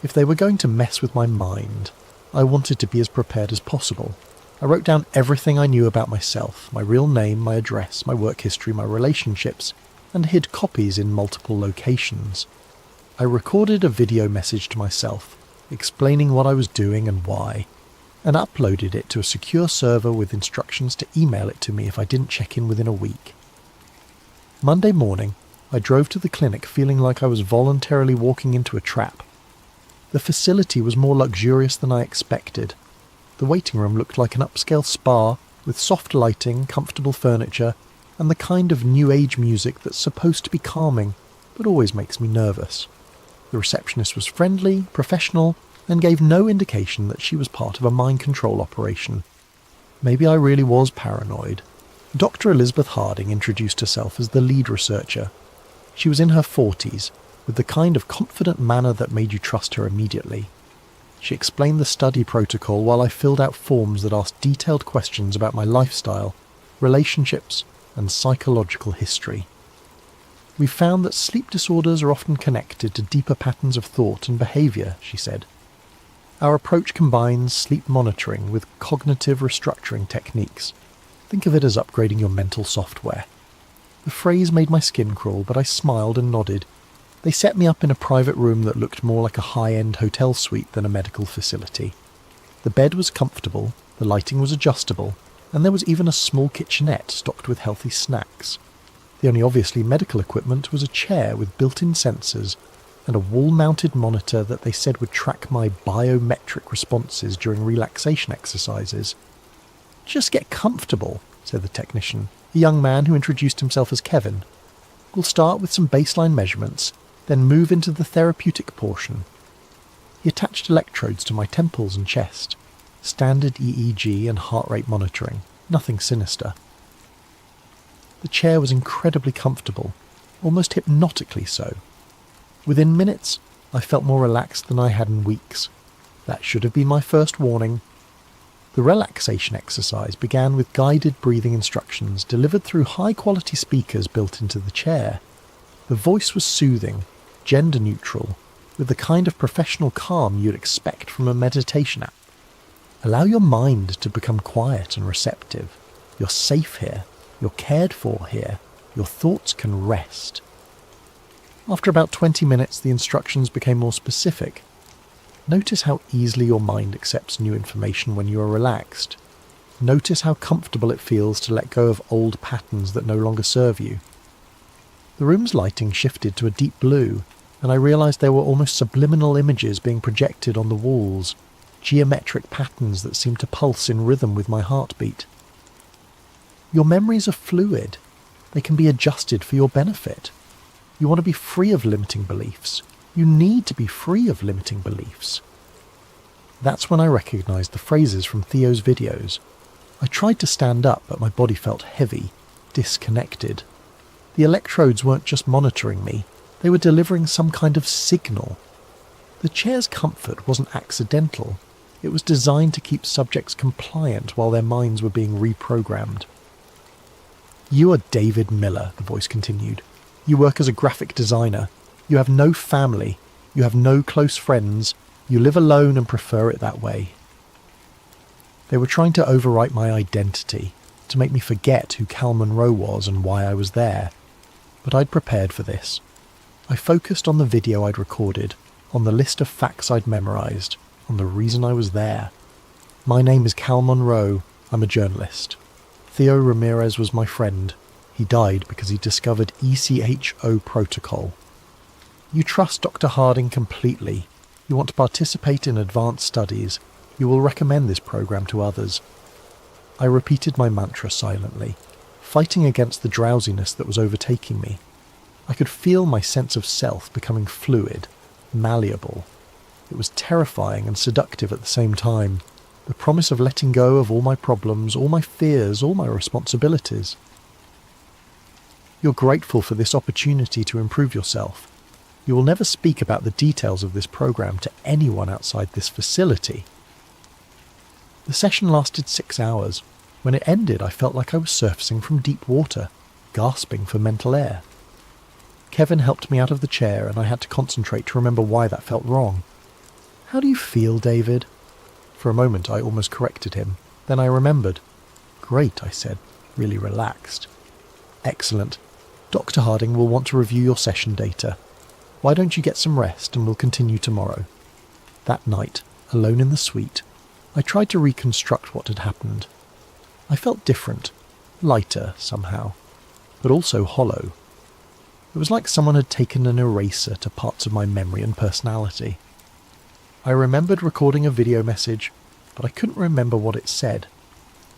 [SPEAKER 1] If they were going to mess with my mind, I wanted to be as prepared as possible. I wrote down everything I knew about myself, my real name, my address, my work history, my relationships, and hid copies in multiple locations. I recorded a video message to myself, explaining what I was doing and why, and uploaded it to a secure server with instructions to email it to me if I didn't check in within a week. Monday morning, I drove to the clinic feeling like I was voluntarily walking into a trap. The facility was more luxurious than I expected. The waiting room looked like an upscale spa with soft lighting, comfortable furniture, and the kind of new age music that's supposed to be calming, but always makes me nervous. The receptionist was friendly, professional, and gave no indication that she was part of a mind control operation. Maybe I really was paranoid. Dr. Elizabeth Harding introduced herself as the lead researcher. She was in her 40s, with the kind of confident manner that made you trust her immediately. She explained the study protocol while I filled out forms that asked detailed questions about my lifestyle, relationships, and psychological history. We found that sleep disorders are often connected to deeper patterns of thought and behaviour, she said. Our approach combines sleep monitoring with cognitive restructuring techniques. Think of it as upgrading your mental software. The phrase made my skin crawl, but I smiled and nodded. They set me up in a private room that looked more like a high-end hotel suite than a medical facility. The bed was comfortable, the lighting was adjustable, and there was even a small kitchenette stocked with healthy snacks. The only obviously medical equipment was a chair with built-in sensors and a wall-mounted monitor that they said would track my biometric responses during relaxation exercises. "Just get comfortable," said the technician, a young man who introduced himself as Kevin. "We'll start with some baseline measurements, then move into the therapeutic portion." He attached electrodes to my temples and chest. Standard EEG and heart rate monitoring, nothing sinister. The chair was incredibly comfortable, almost hypnotically so. Within minutes, I felt more relaxed than I had in weeks. That should have been my first warning. The relaxation exercise began with guided breathing instructions delivered through high-quality speakers built into the chair. The voice was soothing, gender-neutral, with the kind of professional calm you'd expect from a meditation app. Allow your mind to become quiet and receptive. You're safe here. You're cared for here. Your thoughts can rest. After about 20 minutes, the instructions became more specific. Notice how easily your mind accepts new information when you are relaxed. Notice how comfortable it feels to let go of old patterns that no longer serve you. The room's lighting shifted to a deep blue, and I realized there were almost subliminal images being projected on the walls, geometric patterns that seemed to pulse in rhythm with my heartbeat. Your memories are fluid. They can be adjusted for your benefit. You want to be free of limiting beliefs. You need to be free of limiting beliefs. That's when I recognized the phrases from Theo's videos. I tried to stand up, but my body felt heavy, disconnected. The electrodes weren't just monitoring me. They were delivering some kind of signal. The chair's comfort wasn't accidental. It was designed to keep subjects compliant while their minds were being reprogrammed. "You are David Miller," the voice continued. "You work as a graphic designer. You have no family. You have no close friends. You live alone and prefer it that way." They were trying to overwrite my identity, to make me forget who Cal Monroe was and why I was there. But I'd prepared for this. I focused on the video I'd recorded, on the list of facts I'd memorized, on the reason I was there. "My name is Cal Monroe. I'm a journalist. Theo Ramirez was my friend. He died because he discovered ECHO protocol. You trust Dr. Harding completely. You want to participate in advanced studies. You will recommend this program to others." I repeated my mantra silently. fighting against the drowsiness that was overtaking me. I could feel my sense of self becoming fluid, malleable. It was terrifying and seductive at the same time, the promise of letting go of all my problems, all my fears, all my responsibilities. You're grateful for this opportunity to improve yourself. You will never speak about the details of this program to anyone outside this facility. The session lasted 6 hours. When it ended, I felt like I was surfacing from deep water, gasping for mental air. Kevin helped me out of the chair, and I had to concentrate to remember why that felt wrong. "How do you feel, David?" For a moment I almost corrected him. Then I remembered. "Great," I said, really relaxed. "Excellent. Dr. Harding will want to review your session data. Why don't you get some rest and we'll continue tomorrow?" That night, alone in the suite, I tried to reconstruct what had happened. I felt different, lighter somehow, but also hollow. It was like someone had taken an eraser to parts of my memory and personality. I remembered recording a video message, but I couldn't remember what it said.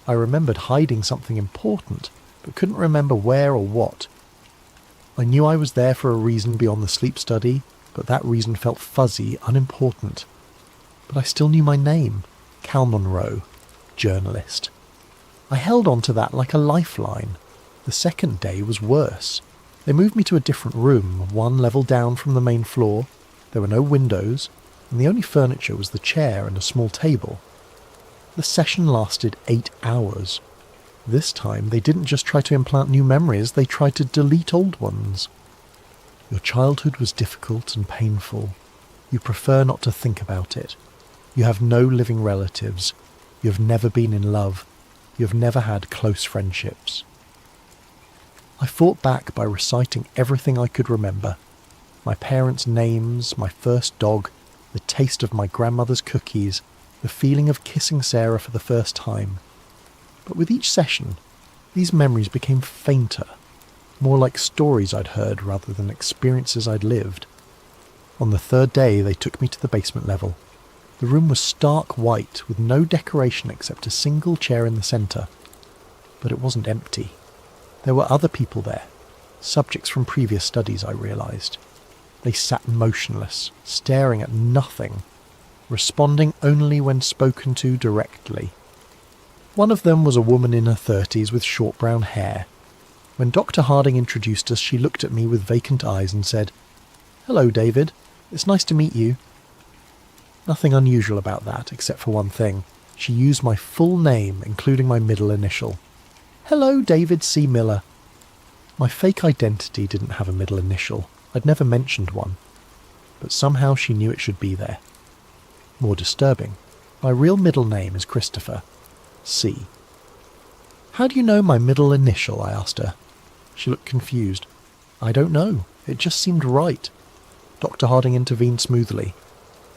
[SPEAKER 1] I remembered hiding something important, but couldn't remember where or what. I knew I was there for a reason beyond the sleep study, but that reason felt fuzzy, unimportant. But I still knew my name, Cal Monroe, journalist. I held on to that like a lifeline. The second day was worse. They moved me to a different room, one level down from the main floor. There were no windows, and the only furniture was the chair and a small table. The session lasted 8 hours. This time, they didn't just try to implant new memories, they tried to delete old ones. "Your childhood was difficult and painful. You prefer not to think about it. You have no living relatives. You have never been in love. You have never had close friendships." I fought back by reciting everything I could remember. My parents' names, my first dog, the taste of my grandmother's cookies, the feeling of kissing Sarah for the first time. But with each session, these memories became fainter, more like stories I'd heard rather than experiences I'd lived. On the third day, they took me to the basement level. The room was stark white, with no decoration except a single chair in the centre. But it wasn't empty. There were other people there, subjects from previous studies, I realised. They sat motionless, staring at nothing, responding only when spoken to directly. One of them was a woman in her 30s with short brown hair. When Dr. Harding introduced us, she looked at me with vacant eyes and said, "Hello, David. It's nice to meet you." Nothing unusual about that, except for one thing. She used my full name, including my middle initial. "Hello, David C. Miller." My fake identity didn't have a middle initial. I'd never mentioned one. But somehow she knew it should be there. More disturbing, my real middle name is Christopher. C. "How do you know my middle initial?" I asked her. She looked confused. "I don't know. It just seemed right." Dr. Harding intervened smoothly.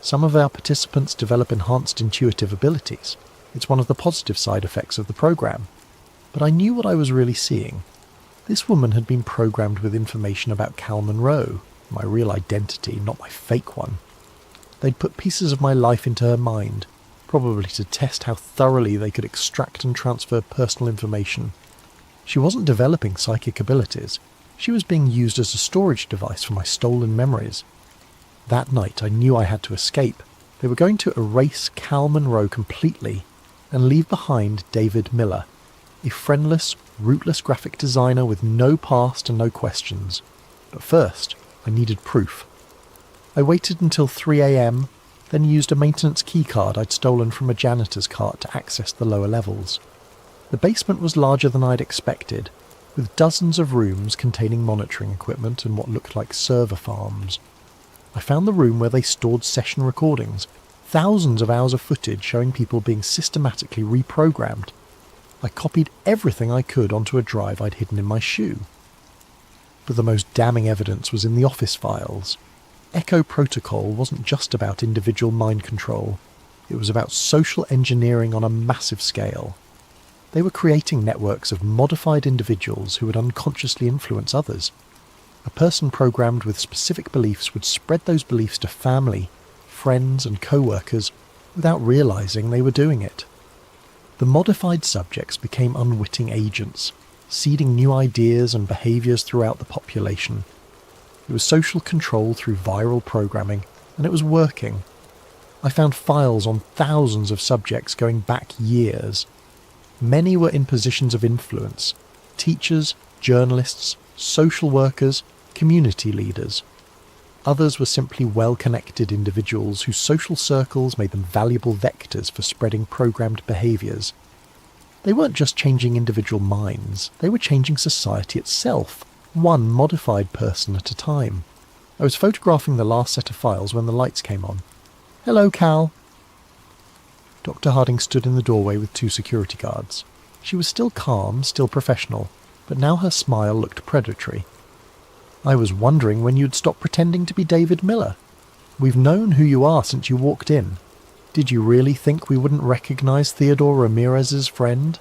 [SPEAKER 1] "Some of our participants develop enhanced intuitive abilities. It's one of the positive side effects of the program." But I knew what I was really seeing. This woman had been programmed with information about Cal Monroe, my real identity, not my fake one. They'd put pieces of my life into her mind, probably to test how thoroughly they could extract and transfer personal information. She wasn't developing psychic abilities. She was being used as a storage device for my stolen memories. That night I knew I had to escape. They were going to erase Cal Monroe completely and leave behind David Miller, a friendless, rootless graphic designer with no past and no questions. But first, I needed proof. I waited until 3 a.m, then used a maintenance keycard I'd stolen from a janitor's cart to access the lower levels. The basement was larger than I'd expected, with dozens of rooms containing monitoring equipment and what looked like server farms. I found the room where they stored session recordings, thousands of hours of footage showing people being systematically reprogrammed. I copied everything I could onto a drive I'd hidden in my shoe. But the most damning evidence was in the office files. Echo Protocol wasn't just about individual mind control. It was about social engineering on a massive scale. They were creating networks of modified individuals who would unconsciously influence others. A person programmed with specific beliefs would spread those beliefs to family, friends and co-workers without realizing they were doing it. The modified subjects became unwitting agents. seeding new ideas and behaviours throughout the population. It was social control through viral programming, and it was working. I found files on thousands of subjects going back years. Many were in positions of influence: teachers, journalists, social workers, community leaders. Others were simply well-connected individuals whose social circles made them valuable vectors for spreading programmed behaviours. They weren't just changing individual minds, they were changing society itself, one modified person at a time. I was photographing the last set of files when the lights came on. "Hello, Cal." Dr. Harding stood in the doorway with 2 security guards. She was still calm, still professional, but now her smile looked predatory. "I was wondering when you'd stop pretending to be David Miller. We've known who you are since you walked in. Did you really think we wouldn't recognise Theodore Ramirez's friend?"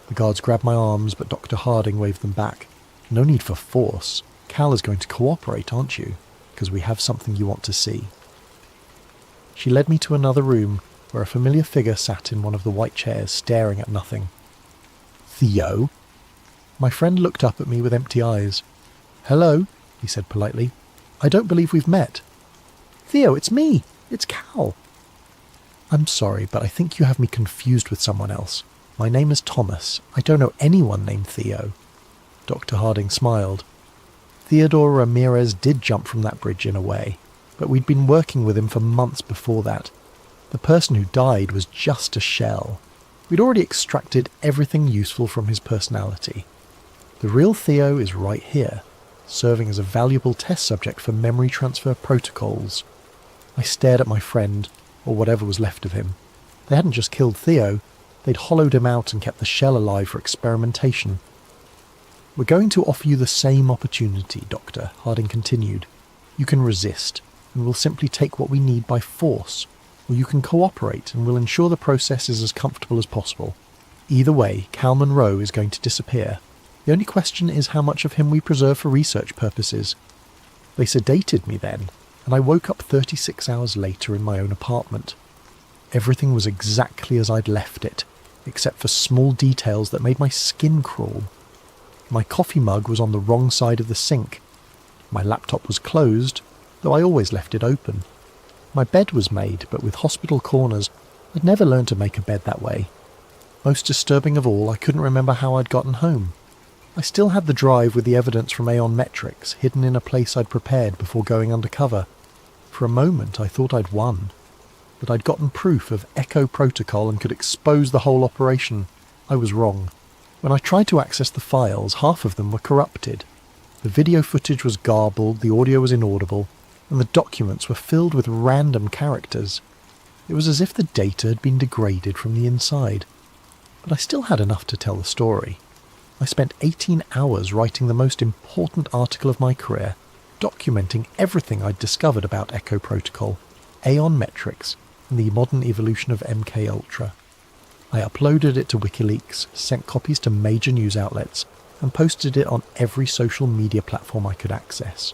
[SPEAKER 1] The guards grabbed my arms, but Dr. Harding waved them back. "No need for force. Cal is going to cooperate, aren't you? Because we have something you want to see." She led me to another room, where a familiar figure sat in one of the white chairs, staring at nothing. "Theo?" My friend looked up at me with empty eyes. "Hello," he said politely. "I don't believe we've met." "Theo, it's me. It's Cal." "I'm sorry, but I think you have me confused with someone else. My name is Thomas. I don't know anyone named Theo." Dr. Harding smiled. Theodore Ramirez did jump from that bridge in a way, but we'd been working with him for months before that. The person who died was just a shell. We'd already extracted everything useful from his personality. The real Theo is right here, serving as a valuable test subject for memory transfer protocols. I stared at my friend, or whatever was left of him. They hadn't just killed Theo, they'd hollowed him out and kept the shell alive for experimentation. "We're going to offer you the same opportunity, Doctor," Harding continued. "You can resist, and we'll simply take what we need by force, or you can cooperate and we'll ensure the process is as comfortable as possible. Either way, Cal Monroe is going to disappear. The only question is how much of him we preserve for research purposes." They sedated me then, and I woke up 36 hours later in my own apartment. Everything was exactly as I'd left it, except for small details that made my skin crawl. My coffee mug was on the wrong side of the sink. My laptop was closed, though I always left it open. My bed was made, but with hospital corners. I'd never learned to make a bed that way. Most disturbing of all, I couldn't remember how I'd gotten home. I still had the drive with the evidence from Aeon Metrics hidden in a place I'd prepared before going undercover. For a moment I thought I'd won, that I'd gotten proof of Echo Protocol and could expose the whole operation. I was wrong. When I tried to access the files, half of them were corrupted. The video footage was garbled, the audio was inaudible, and the documents were filled with random characters. It was as if the data had been degraded from the inside. But I still had enough to tell the story. I spent 18 hours writing the most important article of my career, documenting everything I'd discovered about Echo Protocol, Aeon Metrics, and the modern evolution of MKUltra. I uploaded it to WikiLeaks, sent copies to major news outlets, and posted it on every social media platform I could access.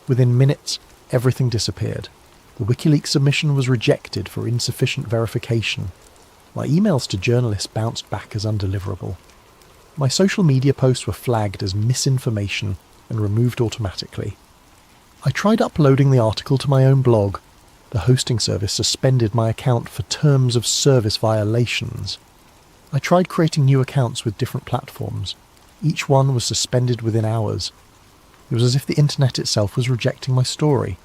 [SPEAKER 1] Within minutes, everything disappeared. The WikiLeaks submission was rejected for insufficient verification. My emails to journalists bounced back as undeliverable. My social media posts were flagged as misinformation and removed automatically. I tried uploading the article to my own blog. The hosting service suspended my account for terms of service violations. I tried creating new accounts with different platforms. Each one was suspended within hours. It was as if the internet itself was rejecting my story.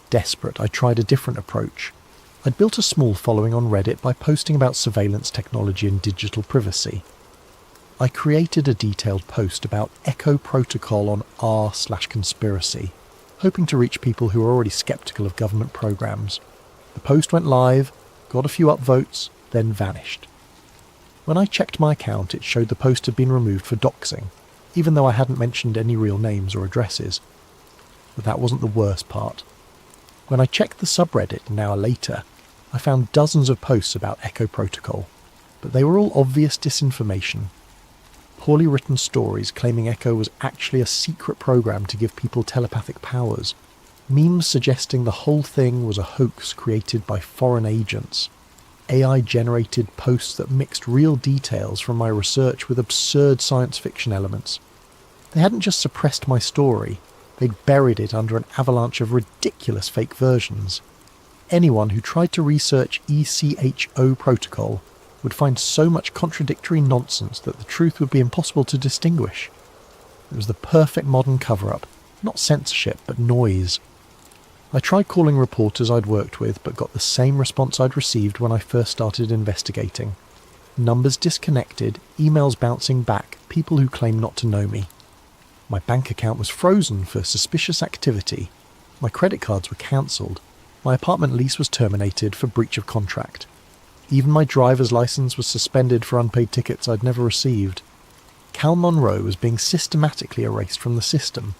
[SPEAKER 1] Desperate, I tried a different approach. I'd built a small following on Reddit by posting about surveillance technology and digital privacy. I created a detailed post about Echo Protocol on r/conspiracy, hoping to reach people who were already sceptical of government programs. The post went live, got a few upvotes, then vanished. When I checked my account, it showed the post had been removed for doxing, even though I hadn't mentioned any real names or addresses. But that wasn't the worst part. When I checked the subreddit an hour later, I found dozens of posts about Echo Protocol, but they were all obvious disinformation. Poorly written stories claiming Echo was actually a secret program to give people telepathic powers. Memes suggesting the whole thing was a hoax created by foreign agents. AI-generated posts that mixed real details from my research with absurd science fiction elements. They hadn't just suppressed my story, they'd buried it under an avalanche of ridiculous fake versions. Anyone who tried to research ECHO protocol would find so much contradictory nonsense that the truth would be impossible to distinguish. It was the perfect modern cover-up, not censorship, but noise. I tried calling reporters I'd worked with, but got the same response I'd received when I first started investigating. Numbers disconnected, emails bouncing back, people who claim not to know me. My bank account was frozen for suspicious activity. My credit cards were cancelled. My apartment lease was terminated for breach of contract. Even my driver's license was suspended for unpaid tickets I'd never received. Cal Monroe was being systematically erased from the system.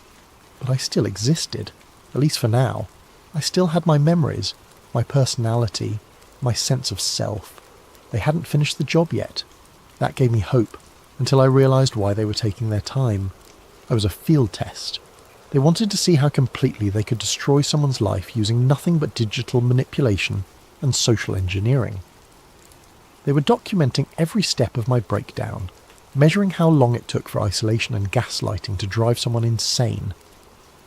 [SPEAKER 1] But I still existed, at least for now. I still had my memories, my personality, my sense of self. They hadn't finished the job yet. That gave me hope, until I realised why they were taking their time. I was a field test. They wanted to see how completely they could destroy someone's life using nothing but digital manipulation and social engineering. They were documenting every step of my breakdown, measuring how long it took for isolation and gaslighting to drive someone insane.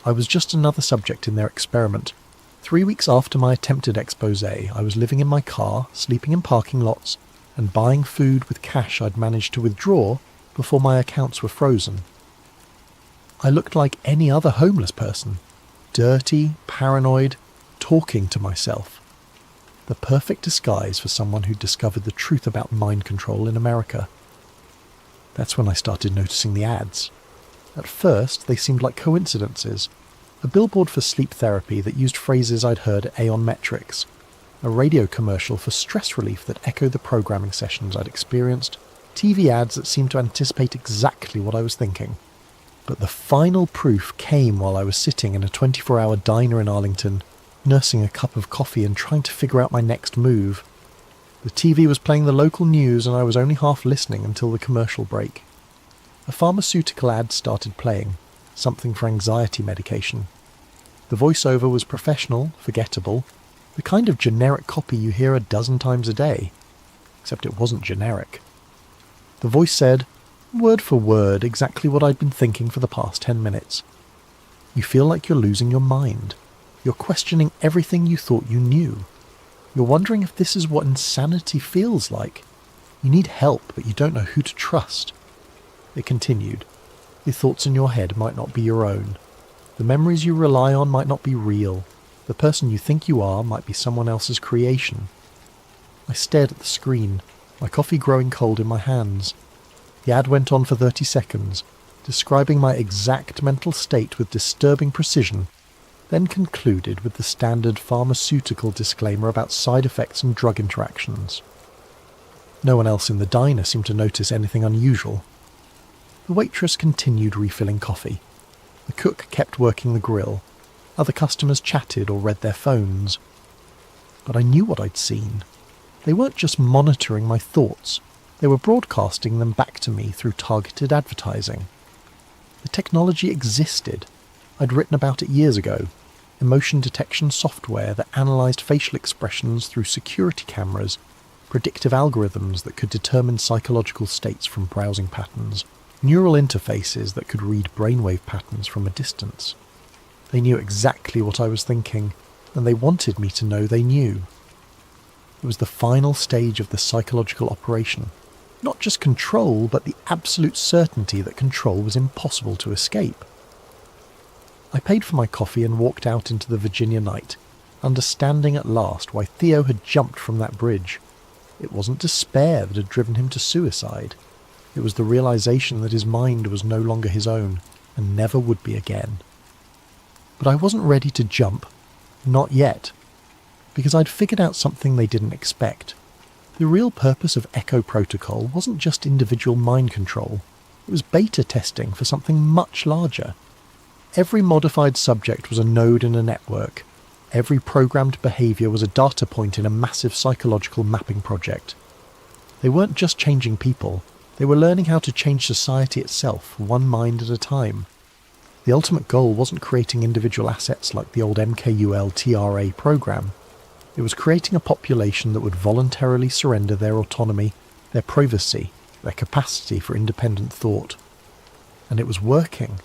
[SPEAKER 1] I was just another subject in their experiment. 3 weeks after my attempted expose, I was living in my car, sleeping in parking lots, and buying food with cash I'd managed to withdraw before my accounts were frozen. I looked like any other homeless person, dirty, paranoid, talking to myself. The perfect disguise for someone who'd discovered the truth about mind control in America. That's when I started noticing the ads. At first, they seemed like coincidences. A billboard for sleep therapy that used phrases I'd heard at Aeon Metrics. A radio commercial for stress relief that echoed the programming sessions I'd experienced. TV ads that seemed to anticipate exactly what I was thinking. But the final proof came while I was sitting in a 24-hour diner in Arlington, nursing a cup of coffee and trying to figure out my next move. The TV was playing the local news and I was only half listening until the commercial break. A pharmaceutical ad started playing, something for anxiety medication. The voiceover was professional, forgettable, the kind of generic copy you hear a dozen times a day, except it wasn't generic. The voice said, word for word, exactly what I'd been thinking for the past 10 minutes. You feel like you're losing your mind. You're questioning everything you thought you knew. You're wondering if this is what insanity feels like. You need help, but you don't know who to trust. It continued. The thoughts in your head might not be your own. The memories you rely on might not be real. The person you think you are might be someone else's creation. I stared at the screen, my coffee growing cold in my hands. The ad went on for 30 seconds, describing my exact mental state with disturbing precision, then concluded with the standard pharmaceutical disclaimer about side effects and drug interactions. No one else in the diner seemed to notice anything unusual. The waitress continued refilling coffee. The cook kept working the grill. Other customers chatted or read their phones. But I knew what I'd seen. They weren't just monitoring my thoughts. They were broadcasting them back to me through targeted advertising. The technology existed. I'd written about it years ago. Emotion detection software that analysed facial expressions through security cameras, predictive algorithms that could determine psychological states from browsing patterns, neural interfaces that could read brainwave patterns from a distance. They knew exactly what I was thinking, and they wanted me to know they knew. It was the final stage of the psychological operation. Not just control, but the absolute certainty that control was impossible to escape. I paid for my coffee and walked out into the Virginia night, understanding at last why Theo had jumped from that bridge. It wasn't despair that had driven him to suicide. It was the realization that his mind was no longer his own, and never would be again. But I wasn't ready to jump. Not yet. Because I'd figured out something they didn't expect. The real purpose of Echo Protocol wasn't just individual mind control. It was beta testing for something much larger. Every modified subject was a node in a network. Every programmed behaviour was a data point in a massive psychological mapping project. They weren't just changing people. They were learning how to change society itself, one mind at a time. The ultimate goal wasn't creating individual assets like the old MKUL TRA program. It was creating a population that would voluntarily surrender their autonomy, their privacy, their capacity for independent thought. And it was working.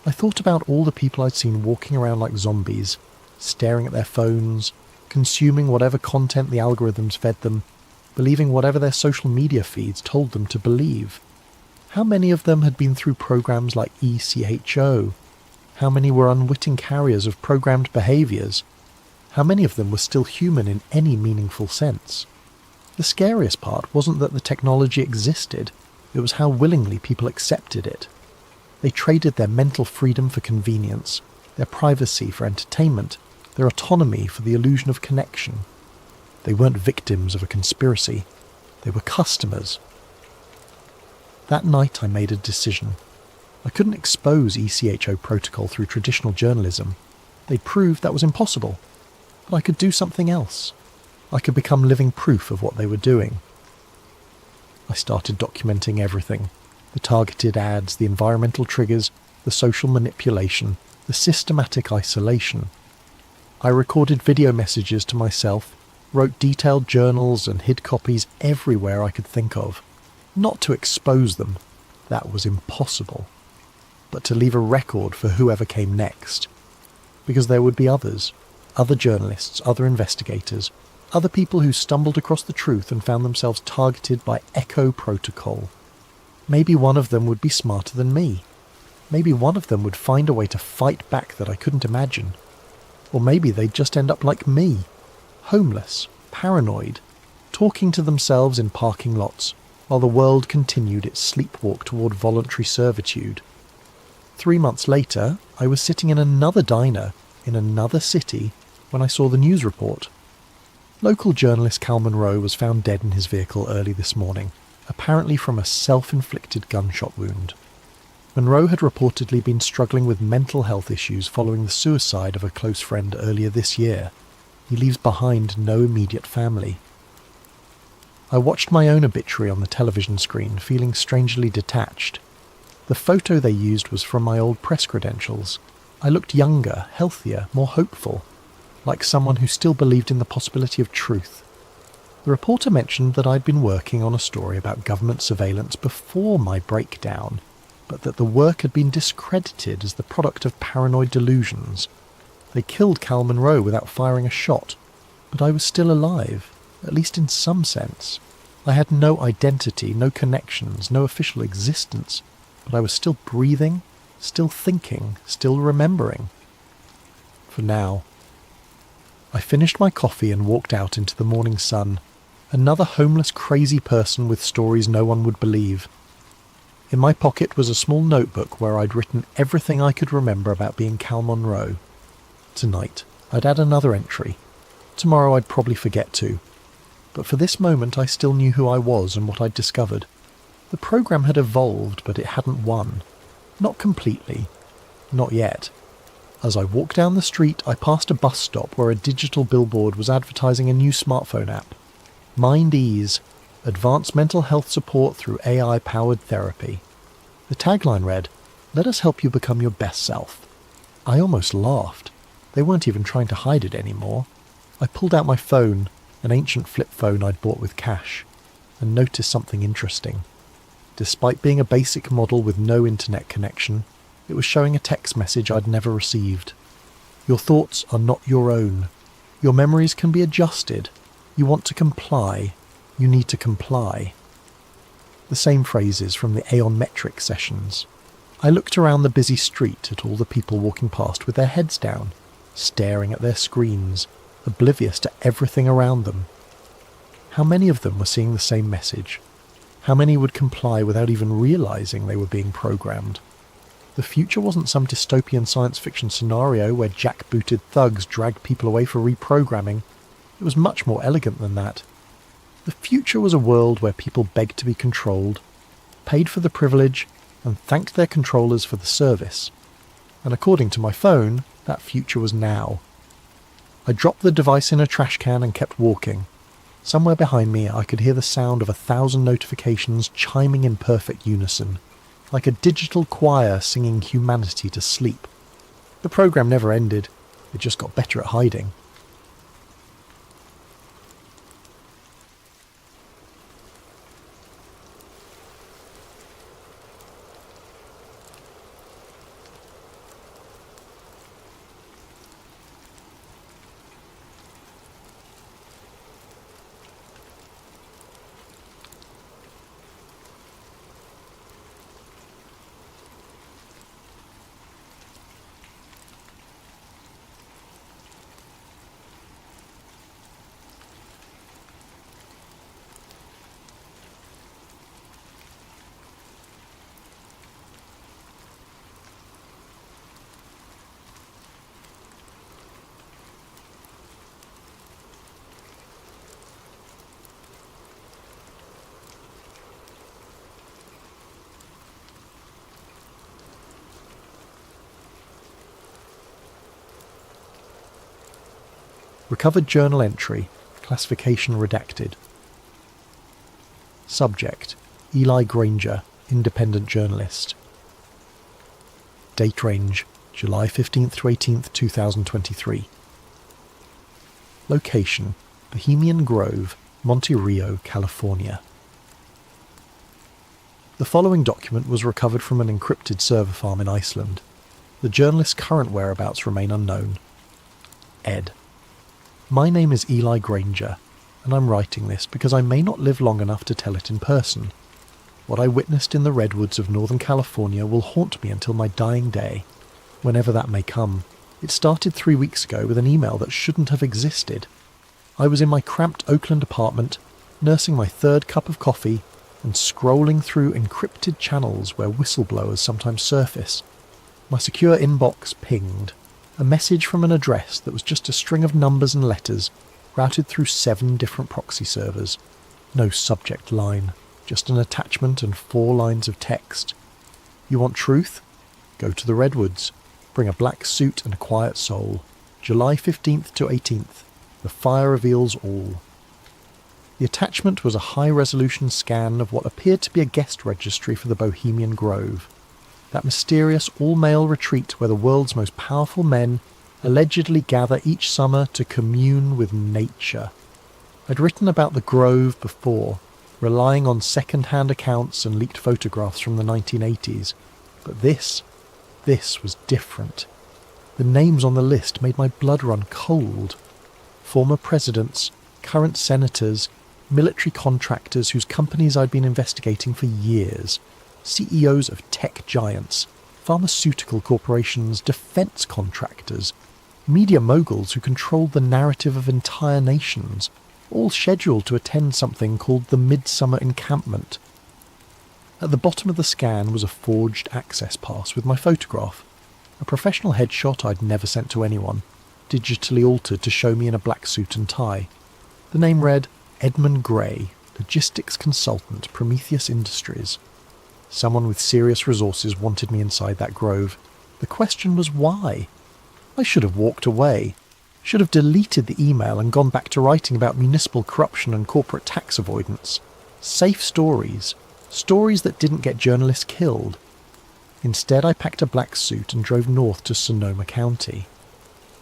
[SPEAKER 1] I thought about all the people I'd seen walking around like zombies, staring at their phones, consuming whatever content the algorithms fed them, believing whatever their social media feeds told them to believe. How many of them had been through programs like ECHO? How many were unwitting carriers of programmed behaviours? How many of them were still human in any meaningful sense? The scariest part wasn't that the technology existed, it was how willingly people accepted it. They traded their mental freedom for convenience, their privacy for entertainment, their autonomy for the illusion of connection. They weren't victims of a conspiracy, they were customers. That night I made a decision. I couldn't expose ECHO protocol through traditional journalism. They proved that was impossible. But I could do something else. I could become living proof of what they were doing. I started documenting everything. The targeted ads, the environmental triggers, the social manipulation, the systematic isolation. I recorded video messages to myself, wrote detailed journals and hid copies everywhere I could think of. Not to expose them, that was impossible, but to leave a record for whoever came next. Because there would be others, other journalists, other investigators, other people who stumbled across the truth and found themselves targeted by Echo Protocol. Maybe one of them would be smarter than me. Maybe one of them would find a way to fight back that I couldn't imagine. Or maybe they'd just end up like me, homeless, paranoid, talking to themselves in parking lots, while the world continued its sleepwalk toward voluntary servitude. 3 months later, I was sitting in another diner, in another city, when I saw the news report. Local journalist Cal Monroe was found dead in his vehicle early this morning, apparently from a self-inflicted gunshot wound. Monroe had reportedly been struggling with mental health issues following the suicide of a close friend earlier this year. He leaves behind no immediate family. I watched my own obituary on the television screen, feeling strangely detached. The photo they used was from my old press credentials. I looked younger, healthier, more hopeful, like someone who still believed in the possibility of truth. The reporter mentioned that I'd been working on a story about government surveillance before my breakdown, but that the work had been discredited as the product of paranoid delusions. They killed Cal Monroe without firing a shot, but I was still alive, at least in some sense. I had no identity, no connections, no official existence, but I was still breathing, still thinking, still remembering. For now. I finished my coffee and walked out into the morning sun, another homeless crazy person with stories no one would believe. In my pocket was a small notebook where I'd written everything I could remember about being Cal Monroe. Tonight, I'd add another entry. Tomorrow I'd probably forget to. But for this moment I still knew who I was and what I'd discovered. The program had evolved, but it hadn't won. Not completely. Not yet. As I walked down the street, I passed a bus stop where a digital billboard was advertising a new smartphone app. Mind Ease, Advanced Mental Health Support Through AI-Powered Therapy. The tagline read, "Let us help you become your best self." I almost laughed. They weren't even trying to hide it anymore. I pulled out my phone, an ancient flip phone I'd bought with cash, and noticed something interesting. Despite being a basic model with no internet connection, it was showing a text message I'd never received. Your thoughts are not your own. Your memories can be adjusted. You want to comply. You need to comply. The same phrases from the Aeon Metric sessions. I looked around the busy street at all the people walking past with their heads down, staring at their screens, oblivious to everything around them. How many of them were seeing the same message? How many would comply without even realizing they were being programmed? The future wasn't some dystopian science fiction scenario where jackbooted thugs dragged people away for reprogramming. It was much more elegant than that. The future was a world where people begged to be controlled, paid for the privilege, and thanked their controllers for the service. And according to my phone, that future was now. I dropped the device in a trash can and kept walking. Somewhere behind me I could hear the sound of 1,000 notifications chiming in perfect unison, like a digital choir singing humanity to sleep. The program never ended, it just got better at hiding. Recovered journal entry, classification redacted. Subject, Eli Granger, independent journalist. Date range, July 15th to 18th, 2023. Location, Bohemian Grove, Monte Rio, California. The following document was recovered from an encrypted server farm in Iceland. The journalist's current whereabouts remain unknown. Ed. My name is Eli Granger, and I'm writing this because I may not live long enough to tell it in person. What I witnessed in the redwoods of Northern California will haunt me until my dying day, whenever that may come. It started 3 weeks ago with an email that shouldn't have existed. I was in my cramped Oakland apartment, nursing my third cup of coffee and scrolling through encrypted channels where whistleblowers sometimes surface. My secure inbox pinged. A message from an address that was just a string of numbers and letters routed through 7 different proxy servers. No subject line, just an attachment and 4 lines of text. You want truth? Go to the redwoods. Bring a black suit and a quiet soul. July 15th to 18th. The fire reveals all. The attachment was a high-resolution scan of what appeared to be a guest registry for the Bohemian Grove. That mysterious all-male retreat where the world's most powerful men allegedly gather each summer to commune with nature. I'd written about the Grove before, relying on second-hand accounts and leaked photographs from the 1980s. But this was different. The names on the list made my blood run cold. Former presidents, current senators, military contractors whose companies I'd been investigating for years, CEOs of tech giants, pharmaceutical corporations, defense contractors, media moguls who controlled the narrative of entire nations, all scheduled to attend something called the Midsummer Encampment. At the bottom of the scan was a forged access pass with my photograph, a professional headshot I'd never sent to anyone, digitally altered to show me in a black suit and tie. The name read Edmund Gray, Logistics Consultant, Prometheus Industries. Someone with serious resources wanted me inside that grove. The question was why? I should have walked away. Should have deleted the email and gone back to writing about municipal corruption and corporate tax avoidance. Safe stories. Stories that didn't get journalists killed. Instead, I packed a black suit and drove north to Sonoma County.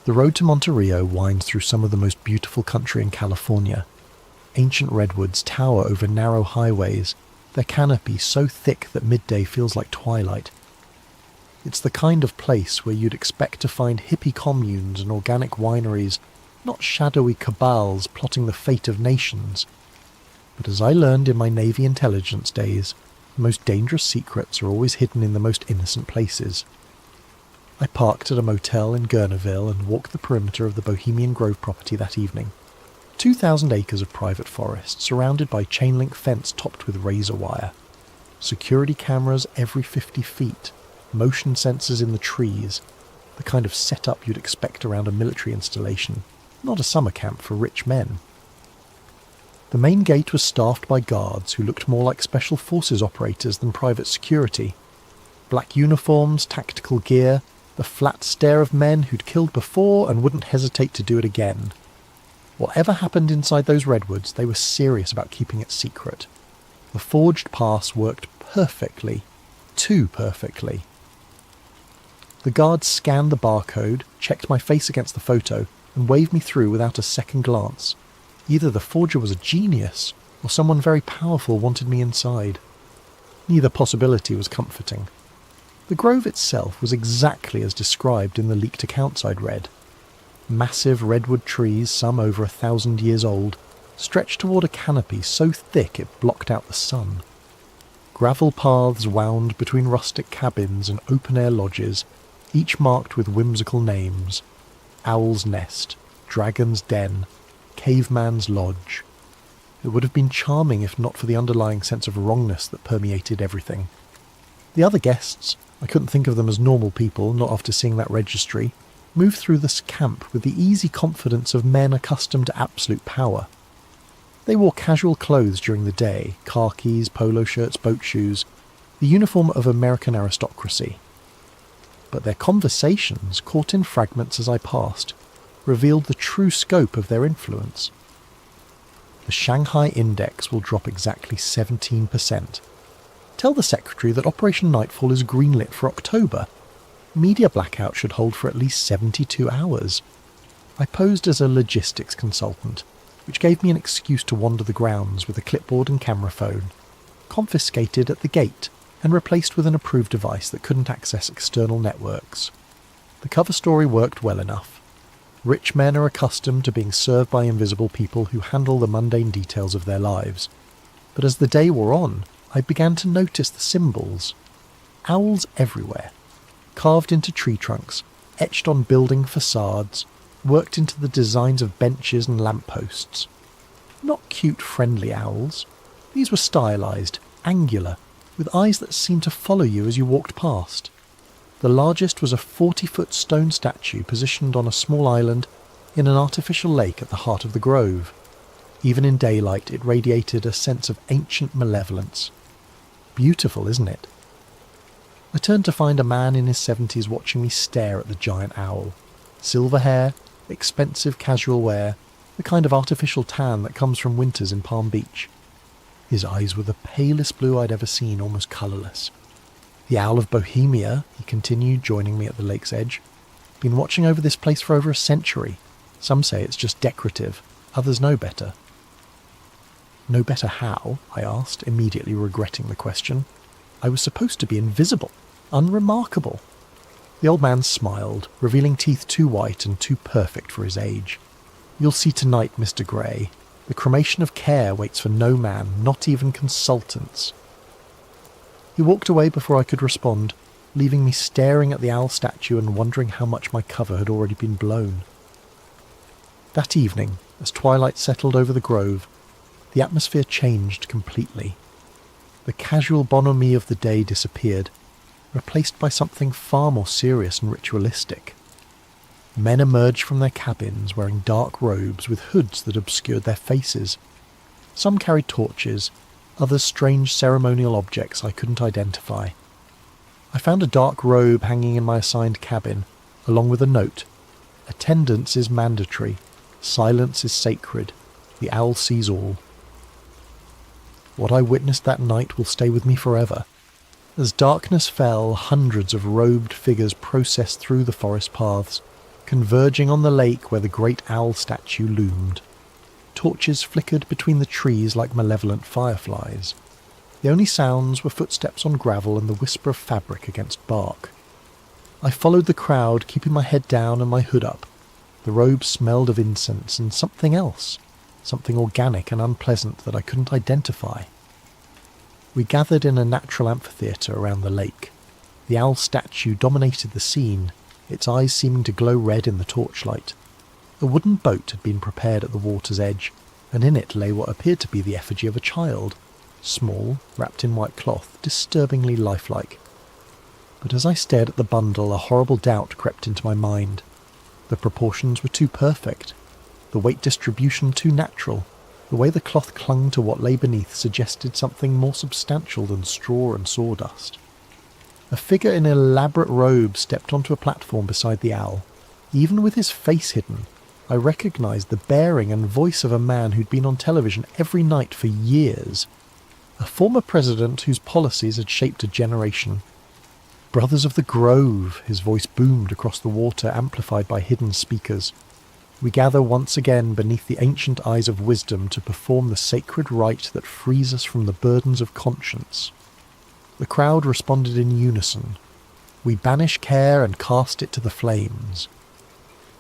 [SPEAKER 1] The road to Monte Rio winds through some of the most beautiful country in California. Ancient redwoods tower over narrow highways, their canopy so thick that midday feels like twilight. It's the kind of place where you'd expect to find hippie communes and organic wineries, not shadowy cabals plotting the fate of nations. But as I learned in my Navy intelligence days, the most dangerous secrets are always hidden in the most innocent places. I parked at a motel in Gurneyville and walked the perimeter of the Bohemian Grove property that evening. 2,000 acres of private forest, surrounded by chain-link fence topped with razor wire. Security cameras every 50 feet, motion sensors in the trees, the kind of setup you'd expect around a military installation, not a summer camp for rich men. The main gate was staffed by guards who looked more like special forces operators than private security. Black uniforms, tactical gear, the flat stare of men who'd killed before and wouldn't hesitate to do it again. Whatever happened inside those redwoods, they were serious about keeping it secret. The forged pass worked perfectly. Too perfectly. The guards scanned the barcode, checked my face against the photo, and waved me through without a second glance. Either the forger was a genius, or someone very powerful wanted me inside. Neither possibility was comforting. The grove itself was exactly as described in the leaked accounts I'd read. Massive redwood trees, some over 1,000 years old, stretched toward a canopy so thick it blocked out the sun. Gravel paths wound between rustic cabins and open-air lodges, each marked with whimsical names: Owl's Nest, Dragon's Den, Caveman's Lodge. It would have been charming if not for the underlying sense of wrongness that permeated everything. The other guests, I couldn't think of them as normal people, not after seeing that registry, moved through this camp with the easy confidence of men accustomed to absolute power. They wore casual clothes during the day, khakis, polo shirts, boat shoes, the uniform of American aristocracy. But their conversations caught in fragments as I passed. revealed the true scope of their influence. The Shanghai Index will drop exactly 17%. Tell the secretary that Operation Nightfall is greenlit for October. Media blackout should hold for at least 72 hours. I posed as a logistics consultant, which gave me an excuse to wander the grounds with a clipboard and camera phone, confiscated at the gate and replaced with an approved device that couldn't access external networks. The cover story worked well enough. Rich men are accustomed to being served by invisible people who handle the mundane details of their lives. But as the day wore on, I began to notice the symbols. Owls everywhere, carved into tree trunks, etched on building facades, worked into the designs of benches and lampposts. Not cute, friendly owls. These were stylized, angular, with eyes that seemed to follow you as you walked past. The largest was a 40-foot stone statue positioned on a small island in an artificial lake at the heart of the grove. Even in daylight, it radiated a sense of ancient malevolence. Beautiful, isn't it? I turned to find a man in his 70s watching me stare at the giant owl. Silver hair, expensive casual wear, the kind of artificial tan that comes from winters in Palm Beach. His eyes were the palest blue I'd ever seen, almost colourless. The Owl of Bohemia, he continued, joining me at the lake's edge. Been watching over this place for over a century. Some say it's just decorative, others know better. Know better how? I asked, immediately regretting the question. I was supposed to be invisible, unremarkable. The old man smiled, revealing teeth too white and too perfect for his age. You'll see tonight, Mr. Grey. The cremation of care waits for no man, not even consultants. He walked away before I could respond, leaving me staring at the owl statue and wondering how much my cover had already been blown. That evening, as twilight settled over the grove, the atmosphere changed completely. The casual bonhomie of the day disappeared, replaced by something far more serious and ritualistic. Men emerged from their cabins wearing dark robes with hoods that obscured their faces. Some carried torches, others strange ceremonial objects I couldn't identify. I found a dark robe hanging in my assigned cabin, along with a note. Attendance is mandatory. Silence is sacred. The owl sees all. What I witnessed that night will stay with me forever. As darkness fell, hundreds of robed figures processed through the forest paths, converging on the lake where the great owl statue loomed. Torches flickered between the trees like malevolent fireflies. The only sounds were footsteps on gravel and the whisper of fabric against bark. I followed the crowd, keeping my head down and my hood up. The robe smelled of incense and something else, something organic and unpleasant that I couldn't identify. We gathered in a natural amphitheatre around the lake. The owl statue dominated the scene, its eyes seeming to glow red in the torchlight. A wooden boat had been prepared at the water's edge, and in it lay what appeared to be the effigy of a child, small, wrapped in white cloth, disturbingly lifelike. But as I stared at the bundle, a horrible doubt crept into my mind. The proportions were too perfect, the weight distribution too natural. The way the cloth clung to what lay beneath suggested something more substantial than straw and sawdust. A figure in an elaborate robe stepped onto a platform beside the owl. Even with his face hidden, I recognised the bearing and voice of a man who'd been on television every night for years. A former president whose policies had shaped a generation. Brothers of the Grove, his voice boomed across the water, amplified by hidden speakers. We gather once again beneath the ancient eyes of wisdom to perform the sacred rite that frees us from the burdens of conscience. The crowd responded in unison. We banish care and cast it to the flames.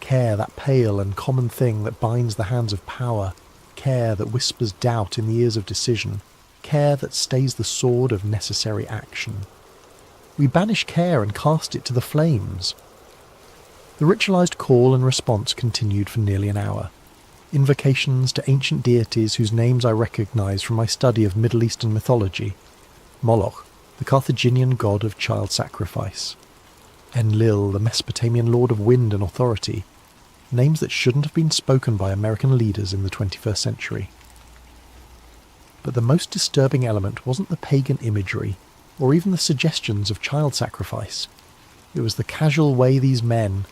[SPEAKER 1] Care, that pale and common thing that binds the hands of power. Care that whispers doubt in the ears of decision. Care that stays the sword of necessary action. We banish care and cast it to the flames. The ritualized call and response continued for nearly an hour. Invocations to ancient deities whose names I recognized from my study of Middle Eastern mythology. Moloch, the Carthaginian god of child sacrifice. Enlil, the Mesopotamian lord of wind and authority. Names that shouldn't have been spoken by American leaders in the 21st century. But the most disturbing element wasn't the pagan imagery, or even the suggestions of child sacrifice. It was the casual way these men,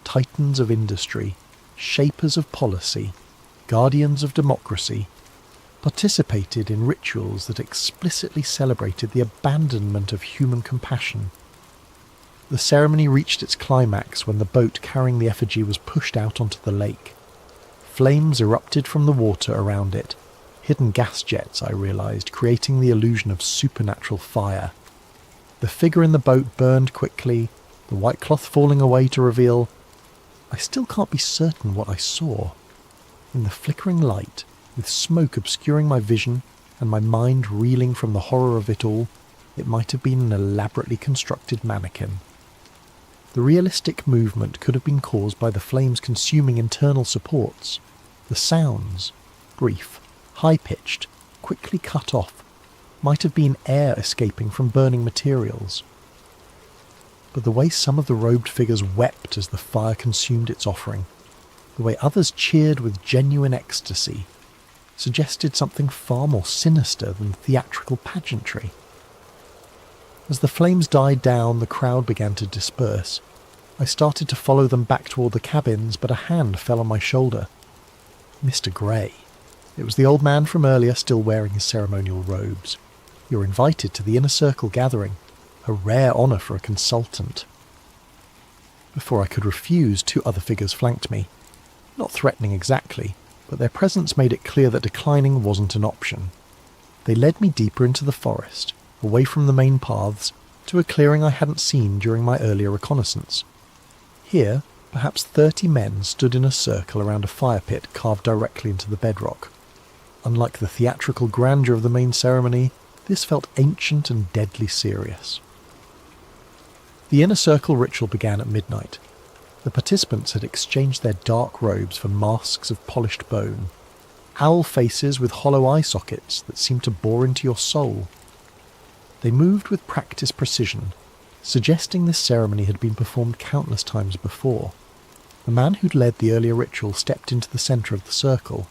[SPEAKER 1] titans of industry, shapers of policy, guardians of democracy, participated in rituals that explicitly celebrated the abandonment of human compassion. The ceremony reached its climax when the boat carrying the effigy was pushed out onto the lake. Flames erupted from the water around it, hidden gas jets, I realised, creating the illusion of supernatural fire. The figure in the boat burned quickly, the white cloth falling away to reveal... I still can't be certain what I saw. In the flickering light, with smoke obscuring my vision and my mind reeling from the horror of it all, it might have been an elaborately constructed mannequin. The realistic movement could have been caused by the flames consuming internal supports. The sounds, brief, high-pitched, quickly cut off, might have been air escaping from burning materials. But the way some of the robed figures wept as the fire consumed its offering, the way others cheered with genuine ecstasy, suggested something far more sinister than theatrical pageantry. As the flames died down, the crowd began to disperse. I started to follow them back toward the cabins, but a hand fell on my shoulder. Mr. Grey. It was the old man from earlier, still wearing his ceremonial robes. You're invited to the inner circle gathering. A rare honour for a consultant. Before I could refuse, two other figures flanked me. Not threatening exactly, but their presence made it clear that declining wasn't an option. They led me deeper into the forest, away from the main paths, to a clearing I hadn't seen during my earlier reconnaissance. Here, perhaps 30 men stood in a circle around a fire pit carved directly into the bedrock. Unlike the theatrical grandeur of the main ceremony, this felt ancient and deadly serious. The inner circle ritual began at midnight. The participants had exchanged their dark robes for masks of polished bone, owl faces with hollow eye sockets that seemed to bore into your soul. They moved with practiced precision, suggesting this ceremony had been performed countless times before. The man who'd led the earlier ritual stepped into the centre of the circle.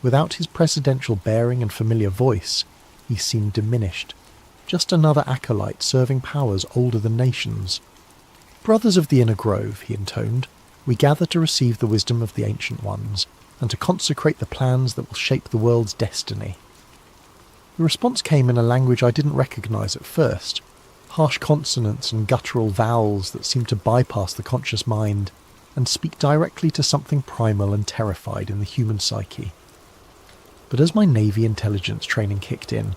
[SPEAKER 1] Without his presidential bearing and familiar voice, he seemed diminished. Just another acolyte serving powers older than nations. Brothers of the Inner Grove, he intoned, we gather to receive the wisdom of the Ancient Ones, and to consecrate the plans that will shape the world's destiny. The response came in a language I didn't recognise at first, harsh consonants and guttural vowels that seemed to bypass the conscious mind and speak directly to something primal and terrified in the human psyche. But as my Navy intelligence training kicked in,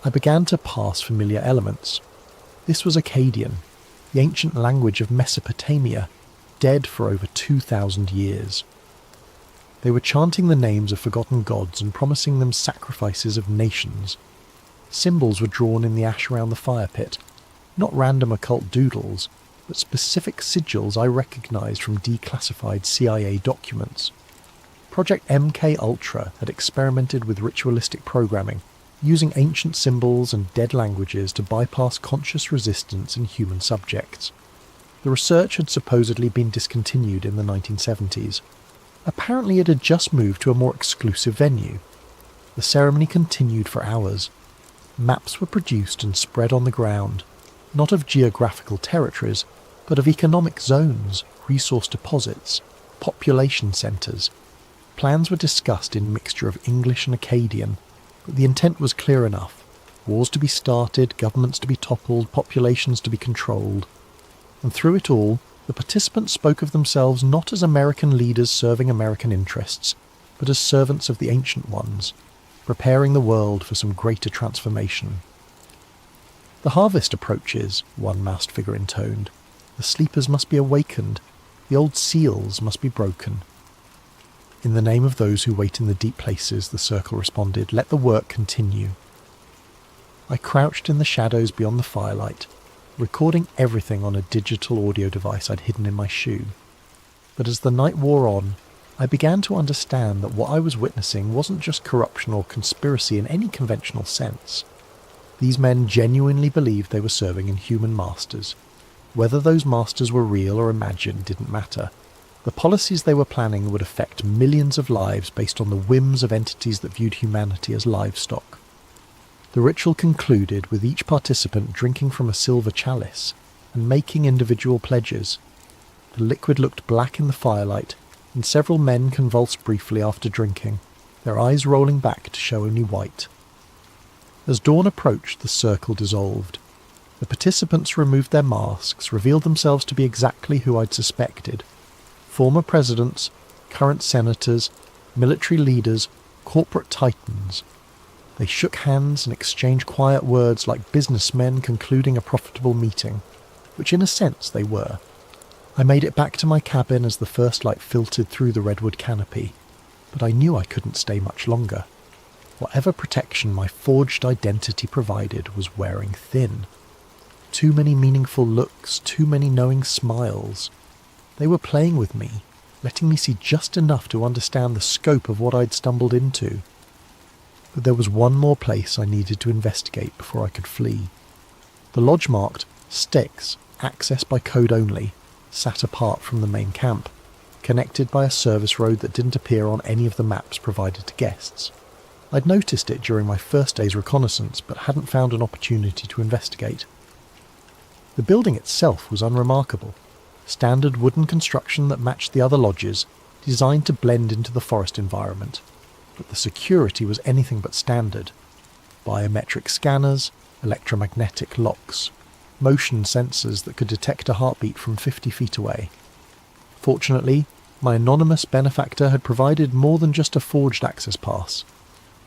[SPEAKER 1] I began to parse familiar elements. This was Akkadian, the ancient language of Mesopotamia, dead for over 2,000 years. They were chanting the names of forgotten gods and promising them sacrifices of nations. Symbols were drawn in the ash around the fire pit, not random occult doodles, but specific sigils I recognised from declassified CIA documents. Project MK Ultra had experimented with ritualistic programming, using ancient symbols and dead languages to bypass conscious resistance in human subjects. The research had supposedly been discontinued in the 1970s. Apparently it had just moved to a more exclusive venue. The ceremony continued for hours. Maps were produced and spread on the ground, not of geographical territories, but of economic zones, resource deposits, population centres. Plans were discussed in mixture of English and Akkadian, but the intent was clear enough. Wars to be started, governments to be toppled, populations to be controlled. And through it all, the participants spoke of themselves not as American leaders serving American interests, but as servants of the Ancient Ones, preparing the world for some greater transformation. The harvest approaches, one masked figure intoned. The sleepers must be awakened. The old seals must be broken. In the name of those who wait in the deep places, the circle responded, let the work continue. I crouched in the shadows beyond the firelight, recording everything on a digital audio device I'd hidden in my shoe. But as the night wore on, I began to understand that what I was witnessing wasn't just corruption or conspiracy in any conventional sense. These men genuinely believed they were serving inhuman masters. Whether those masters were real or imagined didn't matter. The policies they were planning would affect millions of lives based on the whims of entities that viewed humanity as livestock. The ritual concluded with each participant drinking from a silver chalice and making individual pledges. The liquid looked black in the firelight, and several men convulsed briefly after drinking, their eyes rolling back to show only white. As dawn approached, the circle dissolved. The participants removed their masks, revealed themselves to be exactly who I'd suspected. Former presidents, current senators, military leaders, corporate titans. They shook hands and exchanged quiet words like businessmen concluding a profitable meeting, which in a sense they were. I made it back to my cabin as the first light filtered through the redwood canopy, but I knew I couldn't stay much longer. Whatever protection my forged identity provided was wearing thin. Too many meaningful looks, too many knowing smiles. They were playing with me, letting me see just enough to understand the scope of what I'd stumbled into. But there was one more place I needed to investigate before I could flee. The lodge marked Styx, access by code only, sat apart from the main camp, connected by a service road that didn't appear on any of the maps provided to guests. I'd noticed it during my first day's reconnaissance, but hadn't found an opportunity to investigate. The building itself was unremarkable. Standard wooden construction that matched the other lodges, designed to blend into the forest environment. But the security was anything but standard. Biometric scanners, electromagnetic locks, motion sensors that could detect a heartbeat from 50 feet away. Fortunately, my anonymous benefactor had provided more than just a forged access pass.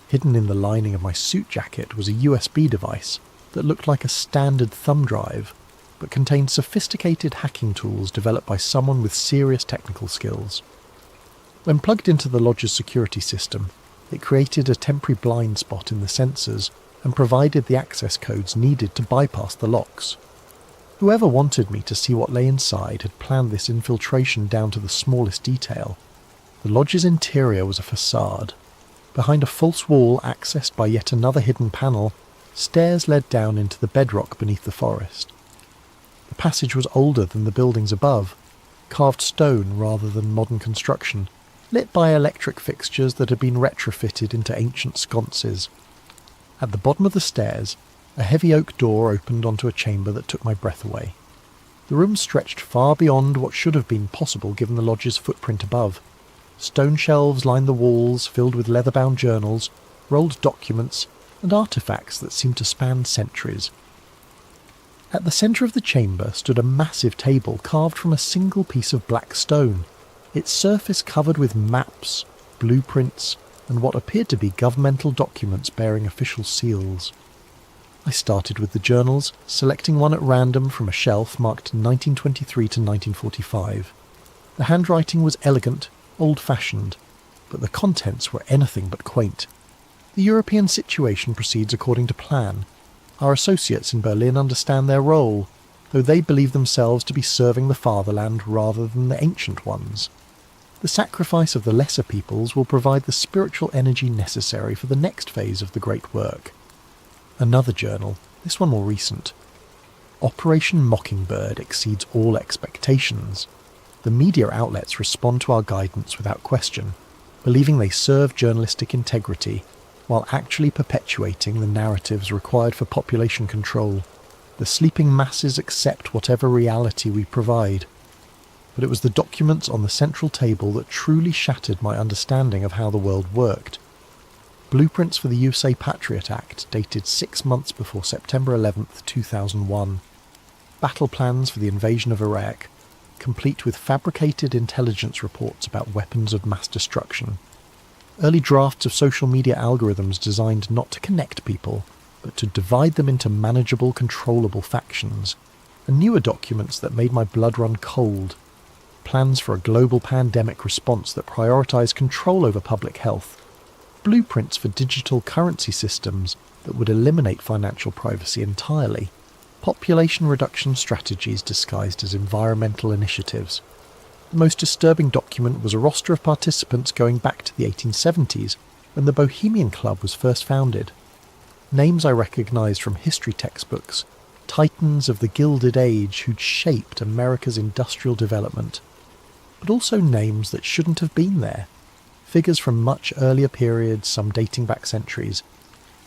[SPEAKER 1] Hidden in the lining of my suit jacket was a USB device that looked like a standard thumb drive, but contained sophisticated hacking tools developed by someone with serious technical skills. When plugged into the lodge's security system, it created a temporary blind spot in the sensors and provided the access codes needed to bypass the locks. Whoever wanted me to see what lay inside had planned this infiltration down to the smallest detail. The lodge's interior was a facade. Behind a false wall accessed by yet another hidden panel, stairs led down into the bedrock beneath the forest. The passage was older than the buildings above, carved stone rather than modern construction, lit by electric fixtures that had been retrofitted into ancient sconces. At the bottom of the stairs, a heavy oak door opened onto a chamber that took my breath away. The room stretched far beyond what should have been possible given the lodge's footprint above. Stone shelves lined the walls, filled with leather-bound journals, rolled documents, and artefacts that seemed to span centuries. At the centre of the chamber stood a massive table carved from a single piece of black stone, its surface covered with maps, blueprints, and what appeared to be governmental documents bearing official seals. I started with the journals, selecting one at random from a shelf marked 1923 to 1945. The handwriting was elegant, old-fashioned, but the contents were anything but quaint. The European situation proceeds according to plan. Our associates in Berlin understand their role, though they believe themselves to be serving the fatherland rather than the ancient ones. The sacrifice of the lesser peoples will provide the spiritual energy necessary for the next phase of the great work. Another journal, this one more recent. Operation Mockingbird exceeds all expectations. The media outlets respond to our guidance without question, believing they serve journalistic integrity, while actually perpetuating the narratives required for population control. The sleeping masses accept whatever reality we provide. But it was the documents on the central table that truly shattered my understanding of how the world worked. Blueprints for the USA Patriot Act dated 6 months before September 11th, 2001. Battle plans for the invasion of Iraq, complete with fabricated intelligence reports about weapons of mass destruction. Early drafts of social media algorithms designed not to connect people, but to divide them into manageable, controllable factions. And newer documents that made my blood run cold. Plans for a global pandemic response that prioritized control over public health. Blueprints for digital currency systems that would eliminate financial privacy entirely. Population reduction strategies disguised as environmental initiatives. The most disturbing document was a roster of participants going back to the 1870s, when the Bohemian Club was first founded. Names I recognised from history textbooks, titans of the Gilded Age who'd shaped America's industrial development. But also names that shouldn't have been there. Figures from much earlier periods, some dating back centuries.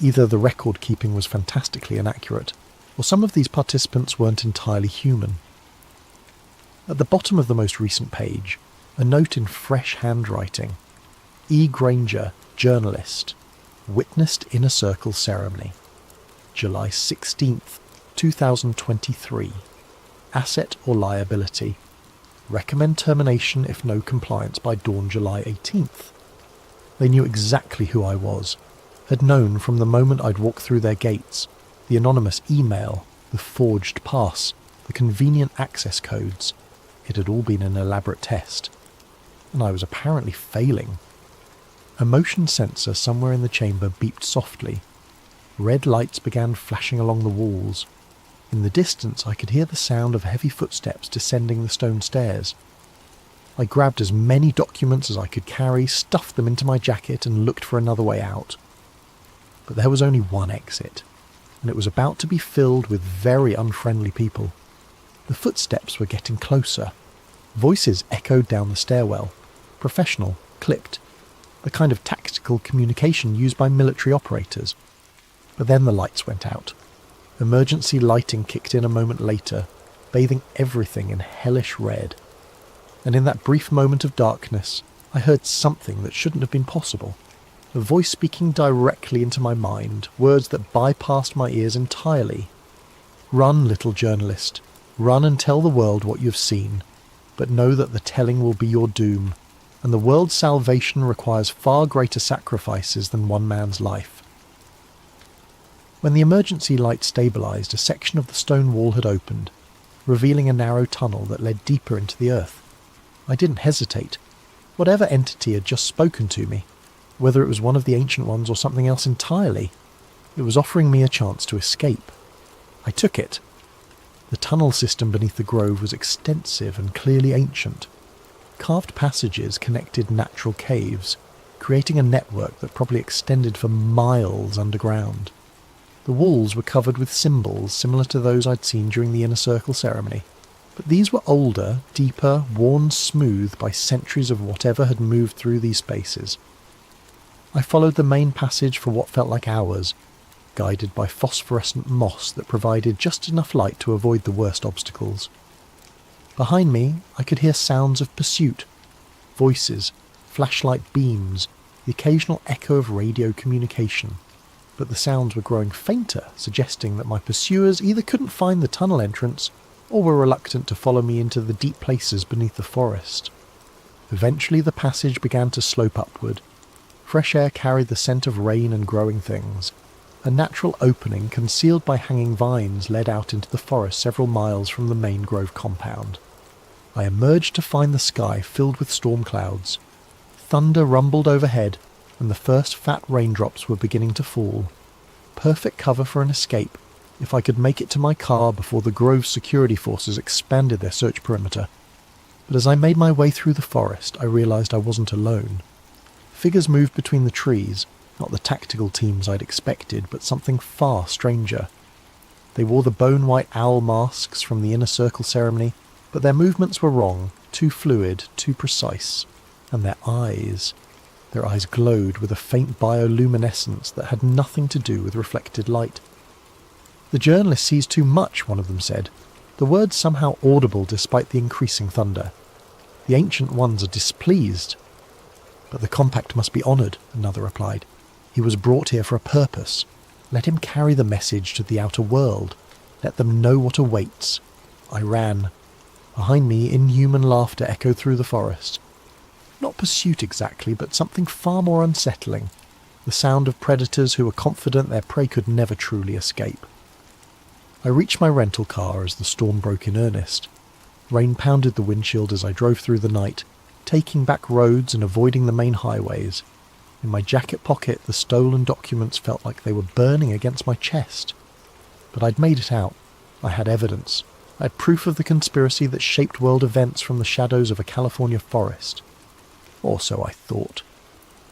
[SPEAKER 1] Either the record-keeping was fantastically inaccurate, or some of these participants weren't entirely human. At the bottom of the most recent page, A note in fresh handwriting. E. Granger, journalist. Witnessed inner circle ceremony. July 16th, 2023. Asset or liability. Recommend termination if no compliance by dawn July 18th. They knew exactly who I was, had known from the moment I'd walked through their gates, the anonymous email, the forged pass, the convenient access codes. It had all been an elaborate test, and I was apparently failing. A motion sensor somewhere in the chamber beeped softly. Red lights began flashing along the walls. In the distance I could hear the sound of heavy footsteps descending the stone stairs. I grabbed as many documents as I could carry, stuffed them into my jacket and looked for another way out. But there was only one exit, and it was about to be filled with very unfriendly people. The footsteps were getting closer. Voices echoed down the stairwell. Professional, clipped. The kind of tactical communication used by military operators. But then the lights went out. Emergency lighting kicked in a moment later, bathing everything in hellish red. And in that brief moment of darkness, I heard something that shouldn't have been possible. A voice speaking directly into my mind, words that bypassed my ears entirely. Run, little journalist. Run and tell the world what you've seen. But know that the telling will be your doom, and the world's salvation requires far greater sacrifices than one man's life. When the emergency light stabilised, a section of the stone wall had opened, revealing a narrow tunnel that led deeper into the earth. I didn't hesitate. Whatever entity had just spoken to me, whether it was one of the ancient ones or something else entirely, it was offering me a chance to escape. I took it. The tunnel system beneath the grove was extensive and clearly ancient. Carved passages connected natural caves, creating a network that probably extended for miles underground. The walls were covered with symbols similar to those I'd seen during the inner circle ceremony, but these were older, deeper, worn smooth by centuries of whatever had moved through these spaces. I followed the main passage for what felt like hours, guided by phosphorescent moss that provided just enough light to avoid the worst obstacles. Behind me, I could hear sounds of pursuit, voices, flashlight beams, the occasional echo of radio communication. But the sounds were growing fainter, suggesting that my pursuers either couldn't find the tunnel entrance or were reluctant to follow me into the deep places beneath the forest. Eventually the passage began to slope upward. Fresh air carried the scent of rain and growing things. A natural opening concealed by hanging vines led out into the forest several miles from the main grove compound. I emerged to find the sky filled with storm clouds. Thunder rumbled overhead, and the first fat raindrops were beginning to fall. Perfect cover for an escape, if I could make it to my car before the grove's security forces expanded their search perimeter. But as I made my way through the forest, I realised I wasn't alone. Figures moved between the trees, not the tactical teams I'd expected, but something far stranger. They wore the bone-white owl masks from the inner circle ceremony, but their movements were wrong, too fluid, too precise. And their eyes glowed with a faint bioluminescence that had nothing to do with reflected light. "The journalist sees too much," one of them said, the words somehow audible despite the increasing thunder. "The ancient ones are displeased." "But the compact must be honoured," another replied. "He was brought here for a purpose. Let him carry the message to the outer world. Let them know what awaits." I ran. Behind me, inhuman laughter echoed through the forest. Not pursuit exactly, but something far more unsettling. The sound of predators who were confident their prey could never truly escape. I reached my rental car as the storm broke in earnest. Rain pounded the windshield as I drove through the night, taking back roads and avoiding the main highways. In my jacket pocket, the stolen documents felt like they were burning against my chest. But I'd made it out. I had evidence. I had proof of the conspiracy that shaped world events from the shadows of a California forest. Or so I thought.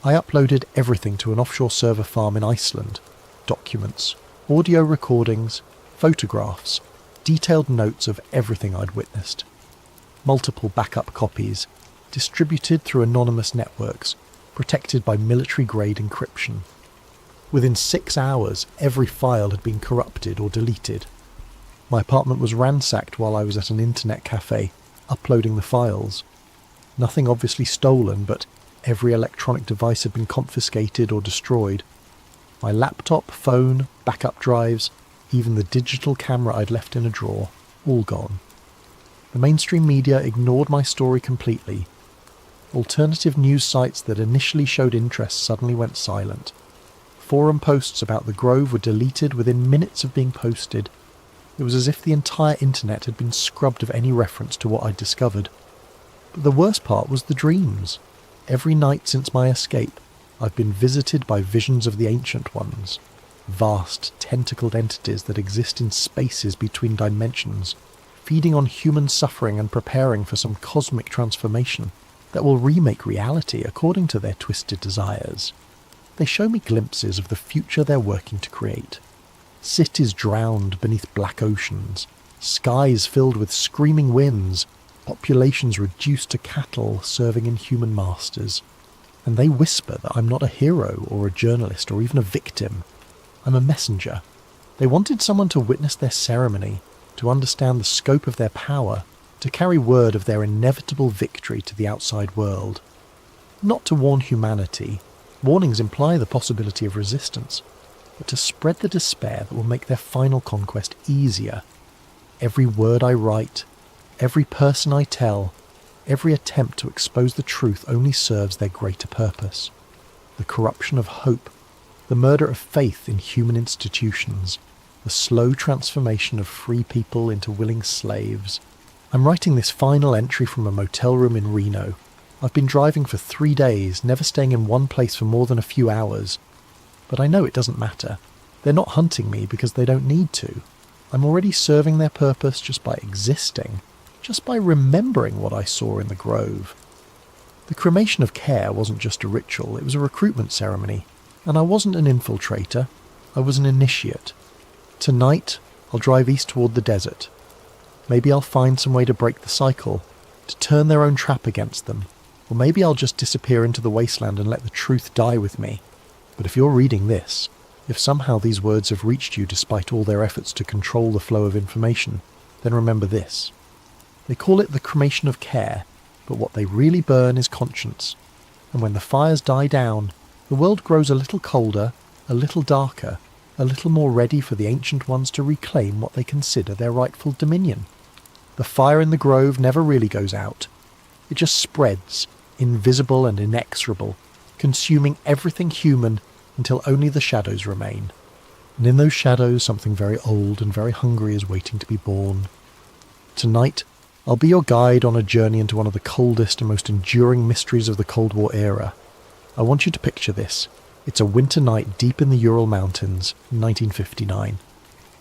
[SPEAKER 1] I uploaded everything to an offshore server farm in Iceland. Documents, audio recordings, photographs, detailed notes of everything I'd witnessed. Multiple backup copies, distributed through anonymous networks, protected by military-grade encryption. Within 6 hours, every file had been corrupted or deleted. My apartment was ransacked while I was at an internet cafe, uploading the files. Nothing obviously stolen, but every electronic device had been confiscated or destroyed. My laptop, phone, backup drives, even the digital camera I'd left in a drawer, all gone. The mainstream media ignored my story completely. Alternative news sites that initially showed interest suddenly went silent. Forum posts about the Grove were deleted within minutes of being posted. It was as if the entire internet had been scrubbed of any reference to what I'd discovered. But the worst part was the dreams. Every night since my escape, I've been visited by visions of the Ancient Ones, vast, tentacled entities that exist in spaces between dimensions, feeding on human suffering and preparing for some cosmic transformation that will remake reality according to their twisted desires. They show me glimpses of the future they're working to create. Cities drowned beneath black oceans, skies filled with screaming winds, populations reduced to cattle serving inhuman masters. And they whisper that I'm not a hero or a journalist or even a victim. I'm a messenger. They wanted someone to witness their ceremony, to understand the scope of their power, to carry word of their inevitable victory to the outside world. Not to warn humanity. Warnings imply the possibility of resistance, but to spread the despair that will make their final conquest easier. Every word I write, every person I tell, every attempt to expose the truth only serves their greater purpose. The corruption of hope, the murder of faith in human institutions, the slow transformation of free people into willing slaves. I'm writing this final entry from a motel room in Reno. I've been driving for 3 days, never staying in one place for more than a few hours. But I know it doesn't matter. They're not hunting me because they don't need to. I'm already serving their purpose just by existing, just by remembering what I saw in the Grove. The cremation of care wasn't just a ritual, it was a recruitment ceremony. And I wasn't an infiltrator, I was an initiate. Tonight, I'll drive east toward the desert. Maybe I'll find some way to break the cycle, to turn their own trap against them. Or maybe I'll just disappear into the wasteland and let the truth die with me. But if you're reading this, if somehow these words have reached you despite all their efforts to control the flow of information, then remember this. They call it the cremation of care, but what they really burn is conscience. And when the fires die down, the world grows a little colder, a little darker, a little more ready for the Ancient Ones to reclaim what they consider their rightful dominion. The fire in the Grove never really goes out. It just spreads, invisible and inexorable, consuming everything human until only the shadows remain. And in those shadows something very old and very hungry is waiting to be born. Tonight, I'll be your guide on a journey into one of the coldest and most enduring mysteries of the Cold War era. I want you to picture this. It's a winter night deep in the Ural Mountains, 1959.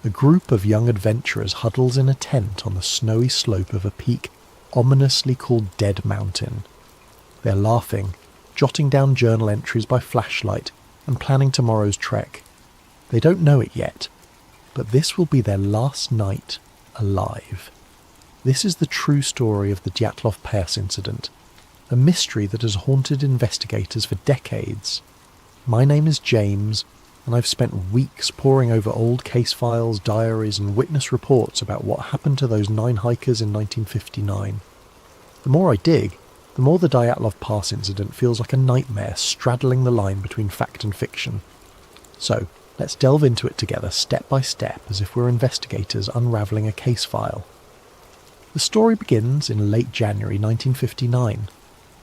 [SPEAKER 1] A group of young adventurers huddles in a tent on the snowy slope of a peak ominously called Dead Mountain. They're laughing, jotting down journal entries by flashlight, and planning tomorrow's trek. They don't know it yet, but this will be their last night alive. This is the true story of the Dyatlov Pass incident, a mystery that has haunted investigators for decades. My name is James, and I've spent weeks poring over old case files, diaries, and witness reports about what happened to those 9 hikers in 1959. The more I dig, the more the Dyatlov Pass incident feels like a nightmare straddling the line between fact and fiction. So, let's delve into it together step by step as if we're investigators unravelling a case file. The story begins in late January 1959.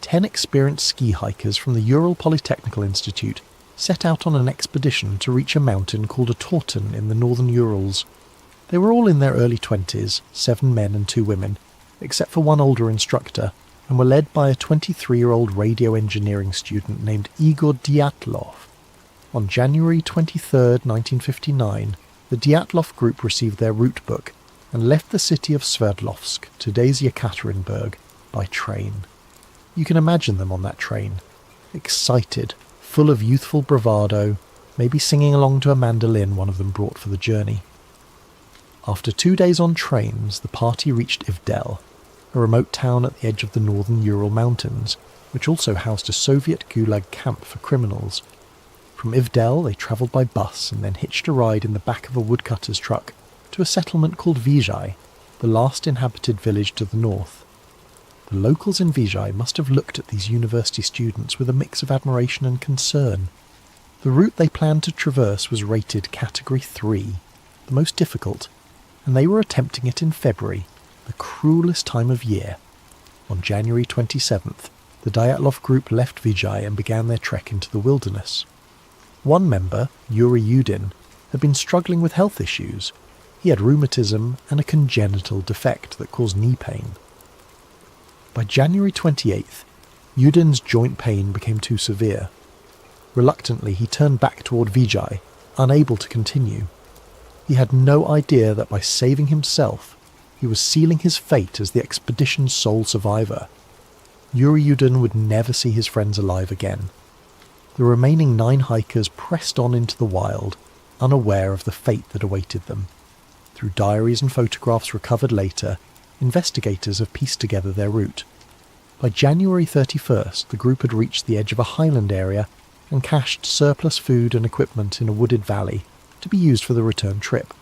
[SPEAKER 1] 10 experienced ski hikers from the Ural Polytechnical Institute set out on an expedition to reach a mountain called a Torten in the northern Urals. They were all in their early 20s, 7 men and 2 women, except for one older instructor, and were led by a 23-year-old radio engineering student named Igor Dyatlov. On January 23, 1959, the Dyatlov group received their route book and left the city of Sverdlovsk, today's Yekaterinburg, by train. You can imagine them on that train, excited, full of youthful bravado, maybe singing along to a mandolin one of them brought for the journey. After 2 days on trains, the party reached Ivdel, a remote town at the edge of the northern Ural Mountains, which also housed a Soviet Gulag camp for criminals. From Ivdel, they travelled by bus and then hitched a ride in the back of a woodcutter's truck to a settlement called Vizhai, the last inhabited village to the north. The locals in Vijay must have looked at these university students with a mix of admiration and concern. The route they planned to traverse was rated Category 3, the most difficult, and they were attempting it in February, the cruelest time of year. On January 27th, the Dyatlov group left Vijay and began their trek into the wilderness. One member, Yuri Yudin, had been struggling with health issues. He had rheumatism and a congenital defect that caused knee pain. By January 28th, Yudin's joint pain became too severe. Reluctantly, he turned back toward Vijay, unable to continue. He had no idea that by saving himself, he was sealing his fate as the expedition's sole survivor. Yuri Yudin would never see his friends alive again. The remaining 9 hikers pressed on into the wild, unaware of the fate that awaited them. Through diaries and photographs recovered later, investigators have pieced together their route. By January 31st, the group had reached the edge of a highland area and cached surplus food and equipment in a wooded valley to be used for the return trip.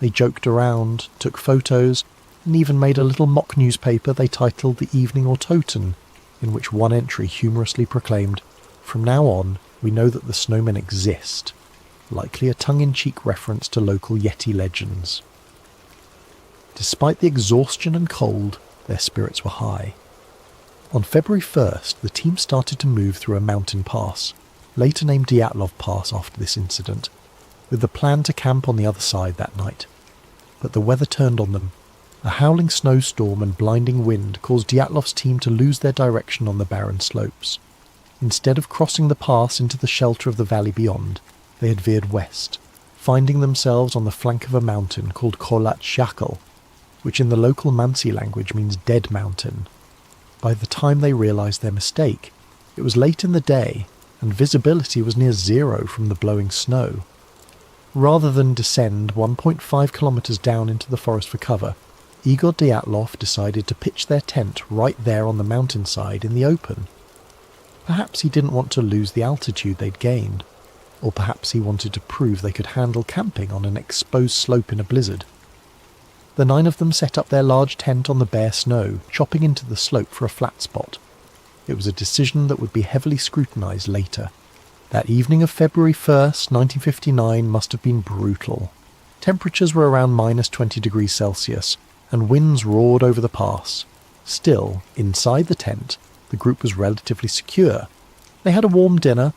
[SPEAKER 1] They joked around, took photos, and even made a little mock newspaper they titled the Evening Autoton, in which one entry humorously proclaimed, "From now on, we know that the snowmen exist," likely a tongue-in-cheek reference to local Yeti legends. Despite the exhaustion and cold, their spirits were high. On February 1st, the team started to move through a mountain pass, later named Dyatlov Pass after this incident, with the plan to camp on the other side that night. But the weather turned on them. A howling snowstorm and blinding wind caused Dyatlov's team to lose their direction on the barren slopes. Instead of crossing the pass into the shelter of the valley beyond, they had veered west, finding themselves on the flank of a mountain called Kholat Shakal, which in the local Mansi language means dead mountain. By the time they realised their mistake, it was late in the day, and visibility was near zero from the blowing snow. Rather than descend 1.5 kilometres down into the forest for cover, Igor Dyatlov decided to pitch their tent right there on the mountainside in the open. Perhaps he didn't want to lose the altitude they'd gained, or perhaps he wanted to prove they could handle camping on an exposed slope in a blizzard. The 9 of them set up their large tent on the bare snow, chopping into the slope for a flat spot. It was a decision that would be heavily scrutinised later. That evening of February 1st, 1959 must have been brutal. Temperatures were around minus 20 degrees Celsius, and winds roared over the pass. Still, inside the tent, the group was relatively secure. They had a warm dinner.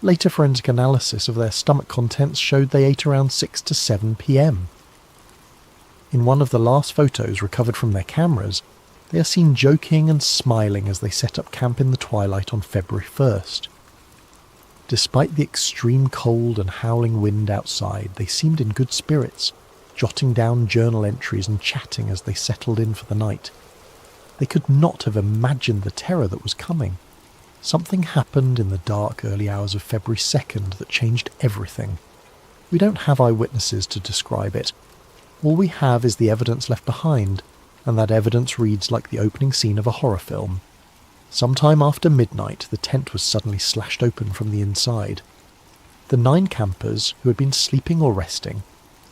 [SPEAKER 1] Later forensic analysis of their stomach contents showed they ate around 6 to 7 p.m. In one of the last photos recovered from their cameras, they are seen joking and smiling as they set up camp in the twilight on February 1st. Despite the extreme cold and howling wind outside, they seemed in good spirits, jotting down journal entries and chatting as they settled in for the night. They could not have imagined the terror that was coming. Something happened in the dark early hours of February 2nd that changed everything. We don't have eyewitnesses to describe it. All we have is the evidence left behind, and that evidence reads like the opening scene of a horror film. Sometime after midnight, the tent was suddenly slashed open from the inside. The 9 campers, who had been sleeping or resting,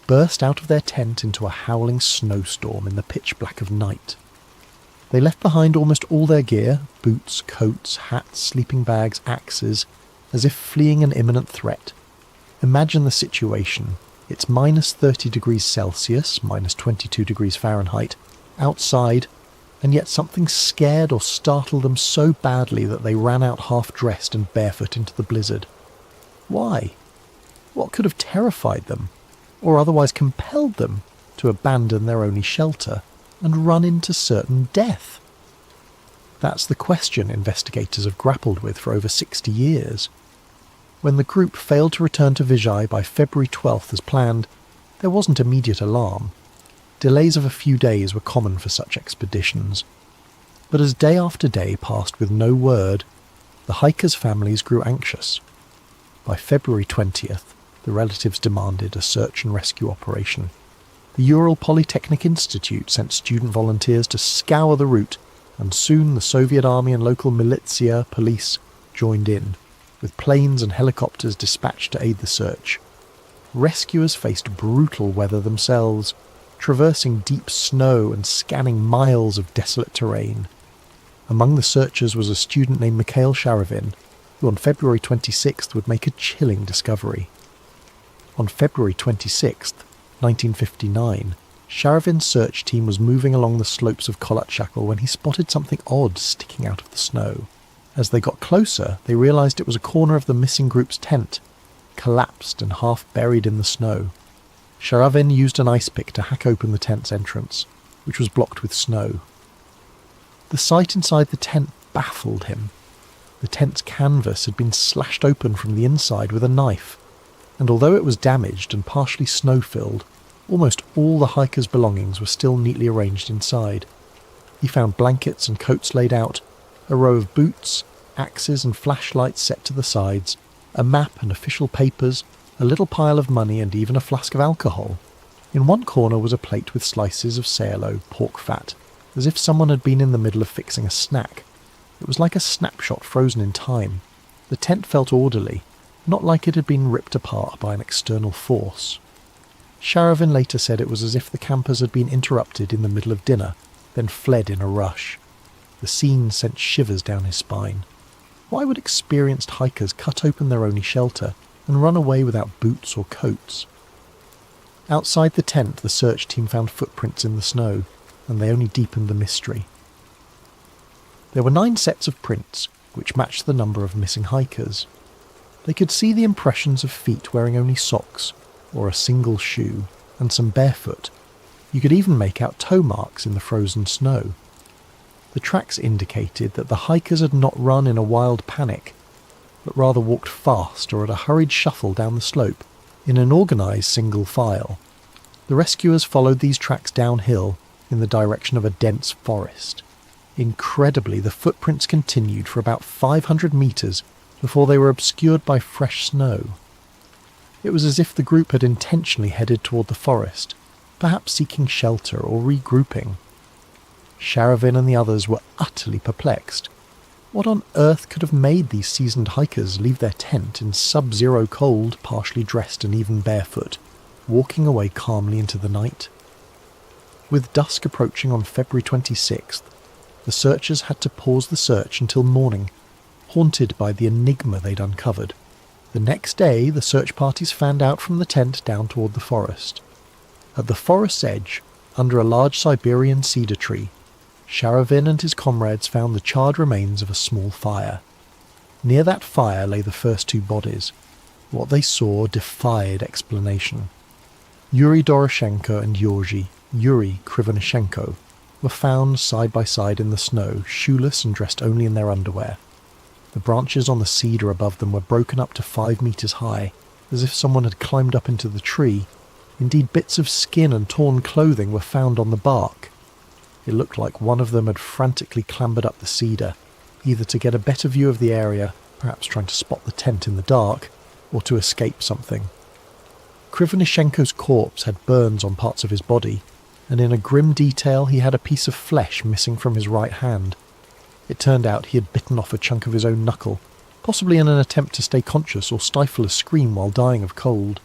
[SPEAKER 1] burst out of their tent into a howling snowstorm in the pitch black of night. They left behind almost all their gear, boots, coats, hats, sleeping bags, axes, as if fleeing an imminent threat. Imagine the situation. It's minus 30 degrees Celsius, minus 22 degrees Fahrenheit, outside, and yet something scared or startled them so badly that they ran out half-dressed and barefoot into the blizzard. Why? What could have terrified them, or otherwise compelled them to abandon their only shelter and run into certain death? That's the question investigators have grappled with for over 60 years. When the group failed to return to Vijay by February 12th as planned, there wasn't immediate alarm. Delays of a few days were common for such expeditions. But as day after day passed with no word, the hikers' families grew anxious. By February 20th, the relatives demanded a search and rescue operation. The Ural Polytechnic Institute sent student volunteers to scour the route, and soon the Soviet army and local militia police joined in, with planes and helicopters dispatched to aid the search. Rescuers faced brutal weather themselves, traversing deep snow and scanning miles of desolate terrain. Among the searchers was a student named Mikhail Sharavin, who on February 26th would make a chilling discovery. On February 26th, 1959, Sharavin's search team was moving along the slopes of Kolatchakal when he spotted something odd sticking out of the snow. As they got closer, they realised it was a corner of the missing group's tent, collapsed and half buried in the snow. Sharavin used an ice pick to hack open the tent's entrance, which was blocked with snow. The sight inside the tent baffled him. The tent's canvas had been slashed open from the inside with a knife, and although it was damaged and partially snow-filled, almost all the hiker's belongings were still neatly arranged inside. He found blankets and coats laid out, a row of boots, axes and flashlights set to the sides, a map and official papers, a little pile of money and even a flask of alcohol. In one corner was a plate with slices of sayalo, pork fat, as if someone had been in the middle of fixing a snack. It was like a snapshot frozen in time. The tent felt orderly, not like it had been ripped apart by an external force. Sharavin later said it was as if the campers had been interrupted in the middle of dinner, then fled in a rush. The scene sent shivers down his spine. Why would experienced hikers cut open their only shelter and run away without boots or coats? Outside the tent, the search team found footprints in the snow, and they only deepened the mystery. There were 9 sets of prints, which matched the number of missing hikers. They could see the impressions of feet wearing only socks, or a single shoe, and some barefoot. You could even make out toe marks in the frozen snow. The tracks indicated that the hikers had not run in a wild panic, but rather walked fast or at a hurried shuffle down the slope, in an organised single file. The rescuers followed these tracks downhill in the direction of a dense forest. Incredibly, the footprints continued for about 500 metres before they were obscured by fresh snow. It was as if the group had intentionally headed toward the forest, perhaps seeking shelter or regrouping. Sharavin and the others were utterly perplexed. What on earth could have made these seasoned hikers leave their tent in sub-zero cold, partially dressed and even barefoot, walking away calmly into the night? With dusk approaching on February 26th, the searchers had to pause the search until morning, haunted by the enigma they'd uncovered. The next day, the search parties fanned out from the tent down toward the forest. At the forest's edge, under a large Siberian cedar tree, Sharavin and his comrades found the charred remains of a small fire. Near that fire lay the first 2 bodies. What they saw defied explanation. Yuri Doroshenko and Yuri Krivonishenko, were found side by side in the snow, shoeless and dressed only in their underwear. The branches on the cedar above them were broken up to 5 meters high, as if someone had climbed up into the tree. Indeed, bits of skin and torn clothing were found on the bark. It looked like one of them had frantically clambered up the cedar, either to get a better view of the area, perhaps trying to spot the tent in the dark, or to escape something. Krivonishenko's corpse had burns on parts of his body, and in a grim detail he had a piece of flesh missing from his right hand. It turned out he had bitten off a chunk of his own knuckle, possibly in an attempt to stay conscious or stifle a scream while dying of cold.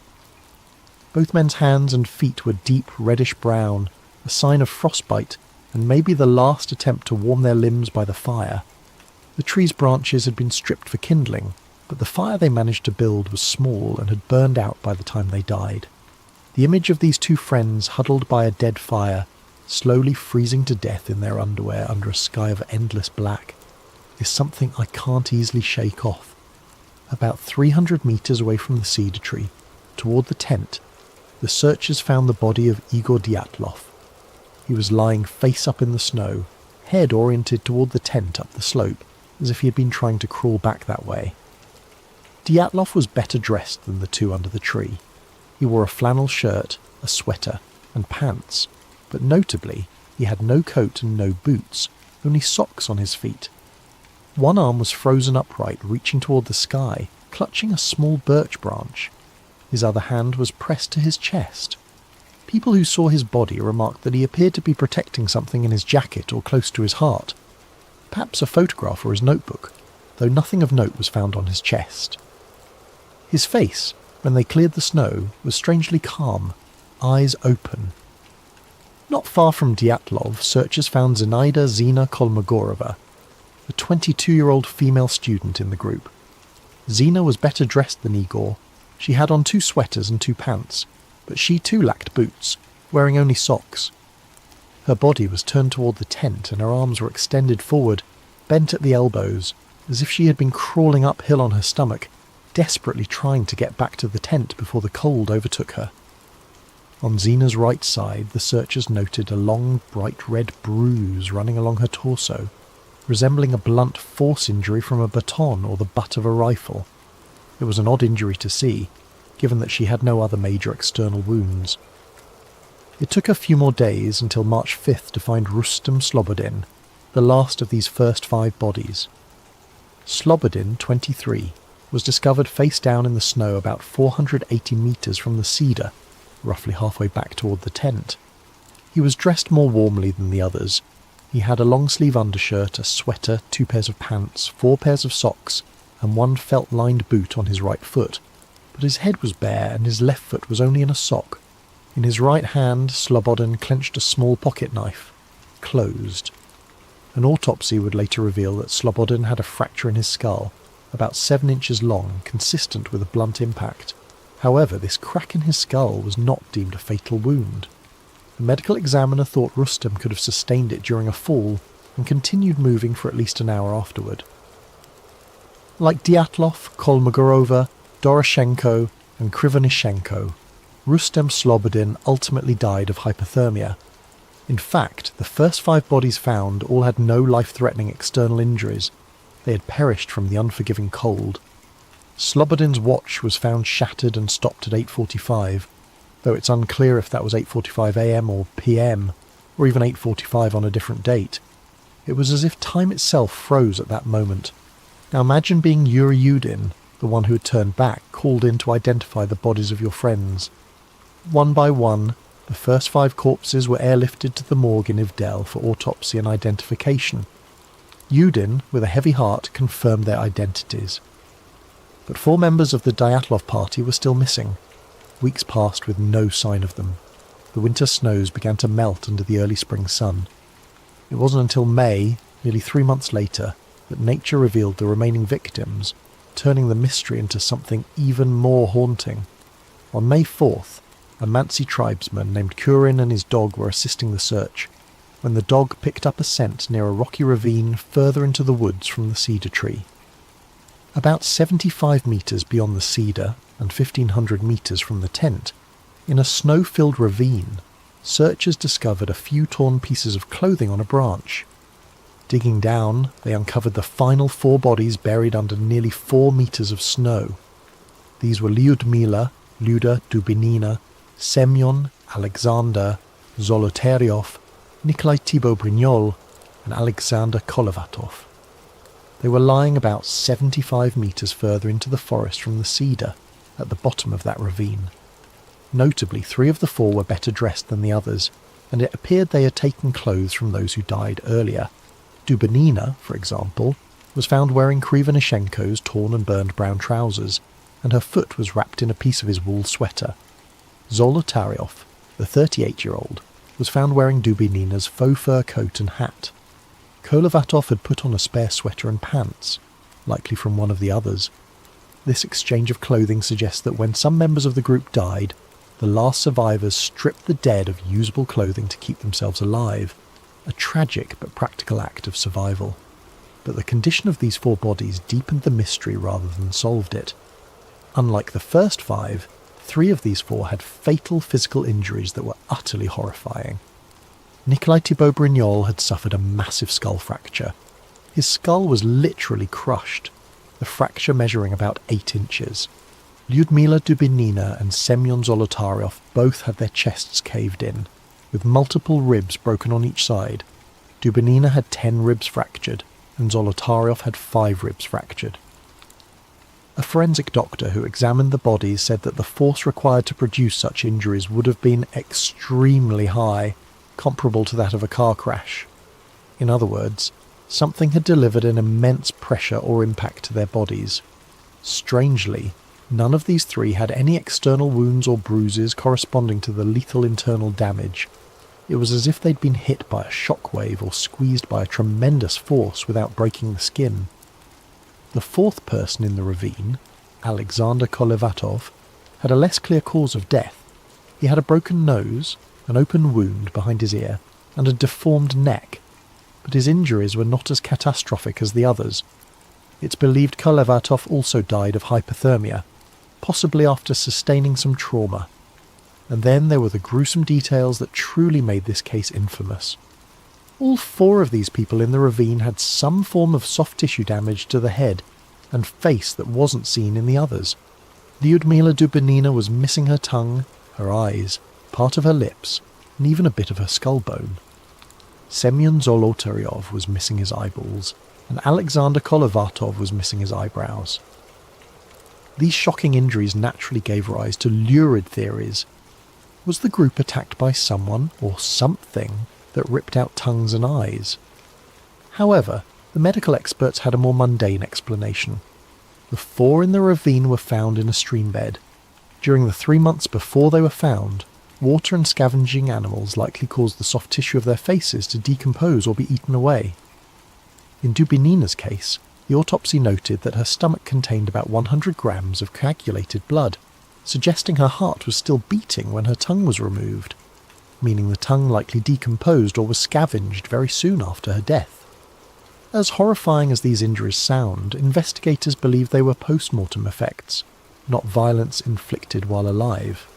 [SPEAKER 1] Both men's hands and feet were deep reddish-brown, a sign of frostbite, and maybe the last attempt to warm their limbs by the fire. The tree's branches had been stripped for kindling, but the fire they managed to build was small and had burned out by the time they died. The image of these 2 friends huddled by a dead fire, slowly freezing to death in their underwear under a sky of endless black, is something I can't easily shake off. About 300 meters away from the cedar tree, toward the tent, the searchers found the body of Igor Dyatlov. He was lying face up in the snow, head oriented toward the tent up the slope, as if he had been trying to crawl back that way. Dyatlov was better dressed than the 2 under the tree. He wore a flannel shirt, a sweater, and pants, but notably, he had no coat and no boots, only socks on his feet. One arm was frozen upright, reaching toward the sky, clutching a small birch branch. His other hand was pressed to his chest. People who saw his body remarked that he appeared to be protecting something in his jacket or close to his heart, perhaps a photograph or his notebook, though nothing of note was found on his chest. His face, when they cleared the snow, was strangely calm, eyes open. Not far from Dyatlov, searchers found Zinaida Zina Kolmogorova, the 22-year-old female student in the group. Xena was better dressed than Igor. She had on 2 sweaters and 2 pants, but she too lacked boots, wearing only socks. Her body was turned toward the tent and her arms were extended forward, bent at the elbows, as if she had been crawling uphill on her stomach, desperately trying to get back to the tent before the cold overtook her. On Xena's right side, the searchers noted a long, bright red bruise running along her torso, resembling a blunt force injury from a baton or the butt of a rifle. It was an odd injury to see, given that she had no other major external wounds. It took a few more days until March 5th to find Rustem Slobodin, the last of these first 5 bodies. Slobodin, 23, was discovered face down in the snow about 480 metres from the cedar, roughly halfway back toward the tent. He was dressed more warmly than the others. He had a long-sleeve undershirt, a sweater, 2 pairs of pants, 4 pairs of socks, and 1 felt-lined boot on his right foot, but his head was bare and his left foot was only in a sock. In his right hand, Slobodin clenched a small pocket knife, closed. An autopsy would later reveal that Slobodin had a fracture in his skull, about 7 inches long, consistent with a blunt impact. However, this crack in his skull was not deemed a fatal wound. The medical examiner thought Rustem could have sustained it during a fall and continued moving for at least an hour afterward. Like Dyatlov, Kolmogorova, Doroshenko and Krivonishenko, Rustem Slobodin ultimately died of hypothermia. In fact, the first 5 bodies found all had no life-threatening external injuries. They had perished from the unforgiving cold. Slobodin's watch was found shattered and stopped at 8:45, though it's unclear if that was 8:45 a.m. or p.m, or even 8:45 on a different date. It was as if time itself froze at that moment. Now imagine being Yuri Yudin, the one who had turned back, called in to identify the bodies of your friends. One by one, the first 5 corpses were airlifted to the morgue in Ivdel for autopsy and identification. Yudin, with a heavy heart, confirmed their identities. But 4 members of the Dyatlov party were still missing. Weeks passed with no sign of them. The winter snows began to melt under the early spring sun. It wasn't until May, nearly 3 months later, that nature revealed the remaining victims, turning the mystery into something even more haunting. On May 4th, a Mansi tribesman named Kurin and his dog were assisting the search, when the dog picked up a scent near a rocky ravine further into the woods from the cedar tree. About 75 metres beyond the cedar and 1,500 metres from the tent, in a snow-filled ravine, searchers discovered a few torn pieces of clothing on a branch. Digging down, they uncovered the final 4 bodies buried under nearly 4 metres of snow. These were Lyudmila, Luda Dubinina, Semyon, Alexander, Zolotaryov, Nikolai Thibault-Brignol, and Alexander Kolovatov. They were lying about 75 metres further into the forest from the cedar, at the bottom of that ravine. Notably, 3 of the 4 were better dressed than the others, and it appeared they had taken clothes from those who died earlier. Dubinina, for example, was found wearing Krivonishenko's torn and burned brown trousers, and her foot was wrapped in a piece of his wool sweater. Zolotaryov, the 38-year-old, was found wearing Dubinina's faux fur coat and hat. Kolovatov had put on a spare sweater and pants, likely from one of the others. This exchange of clothing suggests that when some members of the group died, the last survivors stripped the dead of usable clothing to keep themselves alive, a tragic but practical act of survival. But the condition of these 4 bodies deepened the mystery rather than solved it. Unlike the first 5, 3 of these 4 had fatal physical injuries that were utterly horrifying. Nikolai Thibault-Brignol had suffered a massive skull fracture. His skull was literally crushed, the fracture measuring about 8 inches. Lyudmila Dubinina and Semyon Zolotaryov both had their chests caved in, with multiple ribs broken on each side. Dubinina had 10 ribs fractured, and Zolotaryov had 5 ribs fractured. A forensic doctor who examined the bodies said that the force required to produce such injuries would have been extremely high, comparable to that of a car crash. In other words, something had delivered an immense pressure or impact to their bodies. Strangely, none of these 3 had any external wounds or bruises corresponding to the lethal internal damage. It was as if they'd been hit by a shockwave or squeezed by a tremendous force without breaking the skin. The fourth person in the ravine, Alexander Kolevatov, had a less clear cause of death. He had a broken nose, an open wound behind his ear, and a deformed neck, but his injuries were not as catastrophic as the others. It's believed Kolevatov also died of hypothermia, possibly after sustaining some trauma. And then there were the gruesome details that truly made this case infamous. All four of these people in the ravine had some form of soft tissue damage to the head and face that wasn't seen in the others. Lyudmila Dubinina was missing her tongue, her eyes, part of her lips, and even a bit of her skull bone. Semyon Zolotaryov was missing his eyeballs, and Alexander Kolevatov was missing his eyebrows. These shocking injuries naturally gave rise to lurid theories. Was the group attacked by someone or something that ripped out tongues and eyes? However, the medical experts had a more mundane explanation. The four in the ravine were found in a stream bed. During the 3 months before they were found, water and scavenging animals likely caused the soft tissue of their faces to decompose or be eaten away. In Dubinina's case, the autopsy noted that her stomach contained about 100 grams of coagulated blood, suggesting her heart was still beating when her tongue was removed, meaning the tongue likely decomposed or was scavenged very soon after her death. As horrifying as these injuries sound, investigators believe they were post-mortem effects, not violence inflicted while alive.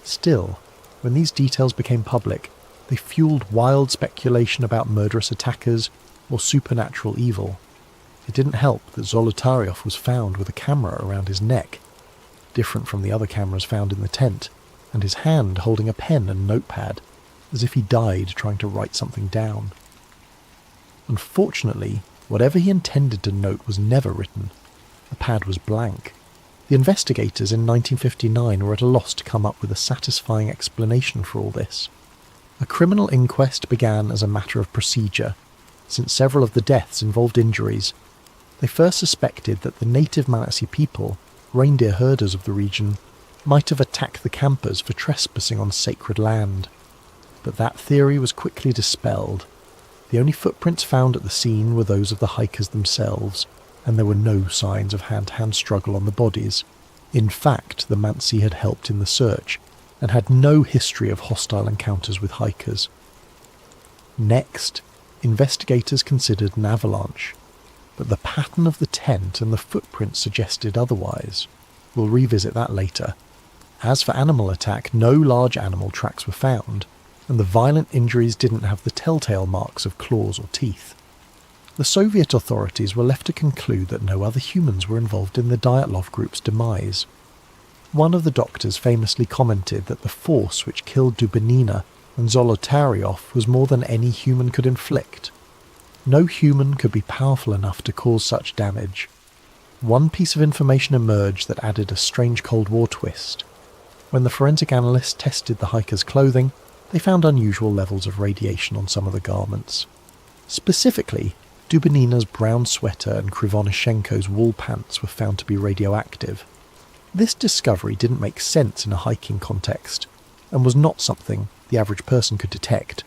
[SPEAKER 1] Still, when these details became public, they fueled wild speculation about murderous attackers or supernatural evil. It didn't help that Zolotaryov was found with a camera around his neck, different from the other cameras found in the tent, and his hand holding a pen and notepad, as if he died trying to write something down. Unfortunately, whatever he intended to note was never written. The pad was blank. The investigators in 1959 were at a loss to come up with a satisfying explanation for all this. A criminal inquest began as a matter of procedure, since several of the deaths involved injuries. They first suspected that the native Manasseh people, reindeer herders of the region, might have attacked the campers for trespassing on sacred land. But that theory was quickly dispelled. The only footprints found at the scene were those of the hikers themselves, and there were no signs of hand-to-hand struggle on the bodies. In fact, the Mansi had helped in the search, and had no history of hostile encounters with hikers. Next, investigators considered an avalanche, but the pattern of the tent and the footprints suggested otherwise. We'll revisit that later. As for animal attack, no large animal tracks were found, and the violent injuries didn't have the telltale marks of claws or teeth. The Soviet authorities were left to conclude that no other humans were involved in the Dyatlov group's demise. One of the doctors famously commented that the force which killed Dubinina and Zolotaryov was more than any human could inflict. No human could be powerful enough to cause such damage. One piece of information emerged that added a strange Cold War twist. When the forensic analysts tested the hikers' clothing, they found unusual levels of radiation on some of the garments. Specifically, Dubinina's brown sweater and Krivonishenko's wool pants were found to be radioactive. This discovery didn't make sense in a hiking context, and was not something the average person could detect.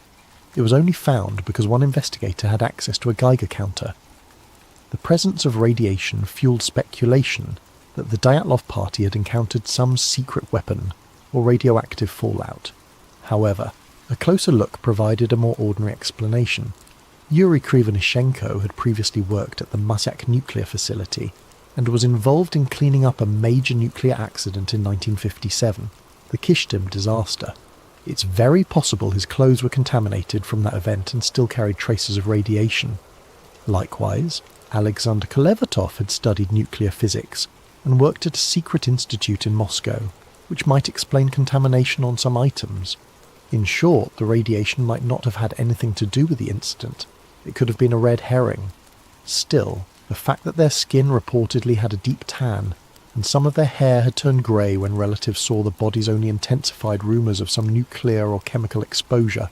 [SPEAKER 1] It was only found because one investigator had access to a Geiger counter. The presence of radiation fueled speculation that the Dyatlov party had encountered some secret weapon or radioactive fallout. However, a closer look provided a more ordinary explanation. Yuri Krivonishenko had previously worked at the Mazyak nuclear facility and was involved in cleaning up a major nuclear accident in 1957, the Kishtim disaster. It's very possible his clothes were contaminated from that event and still carried traces of radiation. Likewise, Alexander Kolevatov had studied nuclear physics and worked at a secret institute in Moscow, which might explain contamination on some items. In short, the radiation might not have had anything to do with the incident. It could have been a red herring. Still, the fact that their skin reportedly had a deep tan, and some of their hair had turned grey when relatives saw the bodies only intensified rumours of some nuclear or chemical exposure.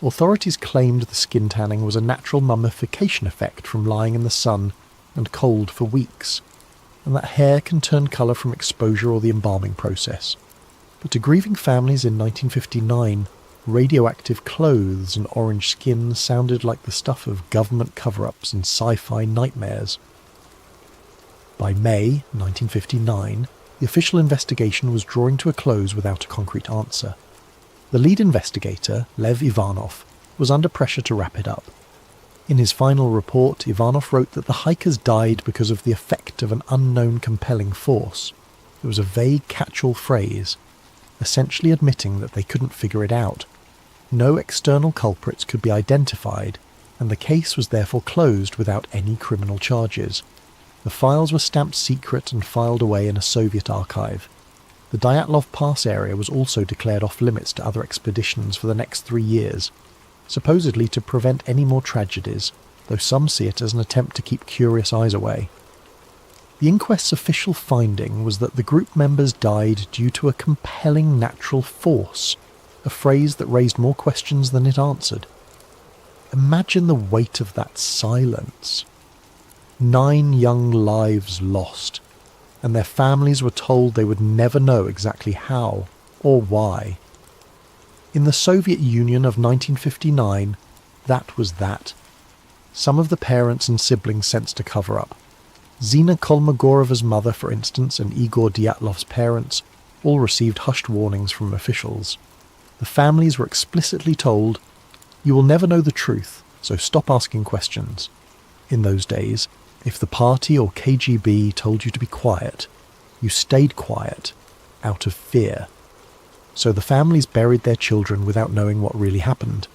[SPEAKER 1] Authorities claimed the skin tanning was a natural mummification effect from lying in the sun and cold for weeks, and that hair can turn colour from exposure or the embalming process. But to grieving families in 1959, radioactive clothes and orange skin sounded like the stuff of government cover-ups and sci-fi nightmares. By May 1959, the official investigation was drawing to a close without a concrete answer. The lead investigator, Lev Ivanov, was under pressure to wrap it up. In his final report, Ivanov wrote that the hikers died because of the effect of an unknown compelling force. It was a vague catch-all phrase, essentially admitting that they couldn't figure it out. No external culprits could be identified, and the case was therefore closed without any criminal charges. The files were stamped secret and filed away in a Soviet archive. The Dyatlov Pass area was also declared off-limits to other expeditions for the next 3 years, supposedly to prevent any more tragedies, though some see it as an attempt to keep curious eyes away. The inquest's official finding was that the group members died due to a compelling natural force, a phrase that raised more questions than it answered. Imagine the weight of that silence. 9 young lives lost, and their families were told they would never know exactly how or why. In the Soviet Union of 1959, that was that. Some of the parents and siblings sensed a cover-up. Zina Kolmogoreva's mother, for instance, and Igor Dyatlov's parents all received hushed warnings from officials. The families were explicitly told, "You will never know the truth, so stop asking questions." In those days, if the party or KGB told you to be quiet, you stayed quiet, out of fear. So the families buried their children without knowing what really happened,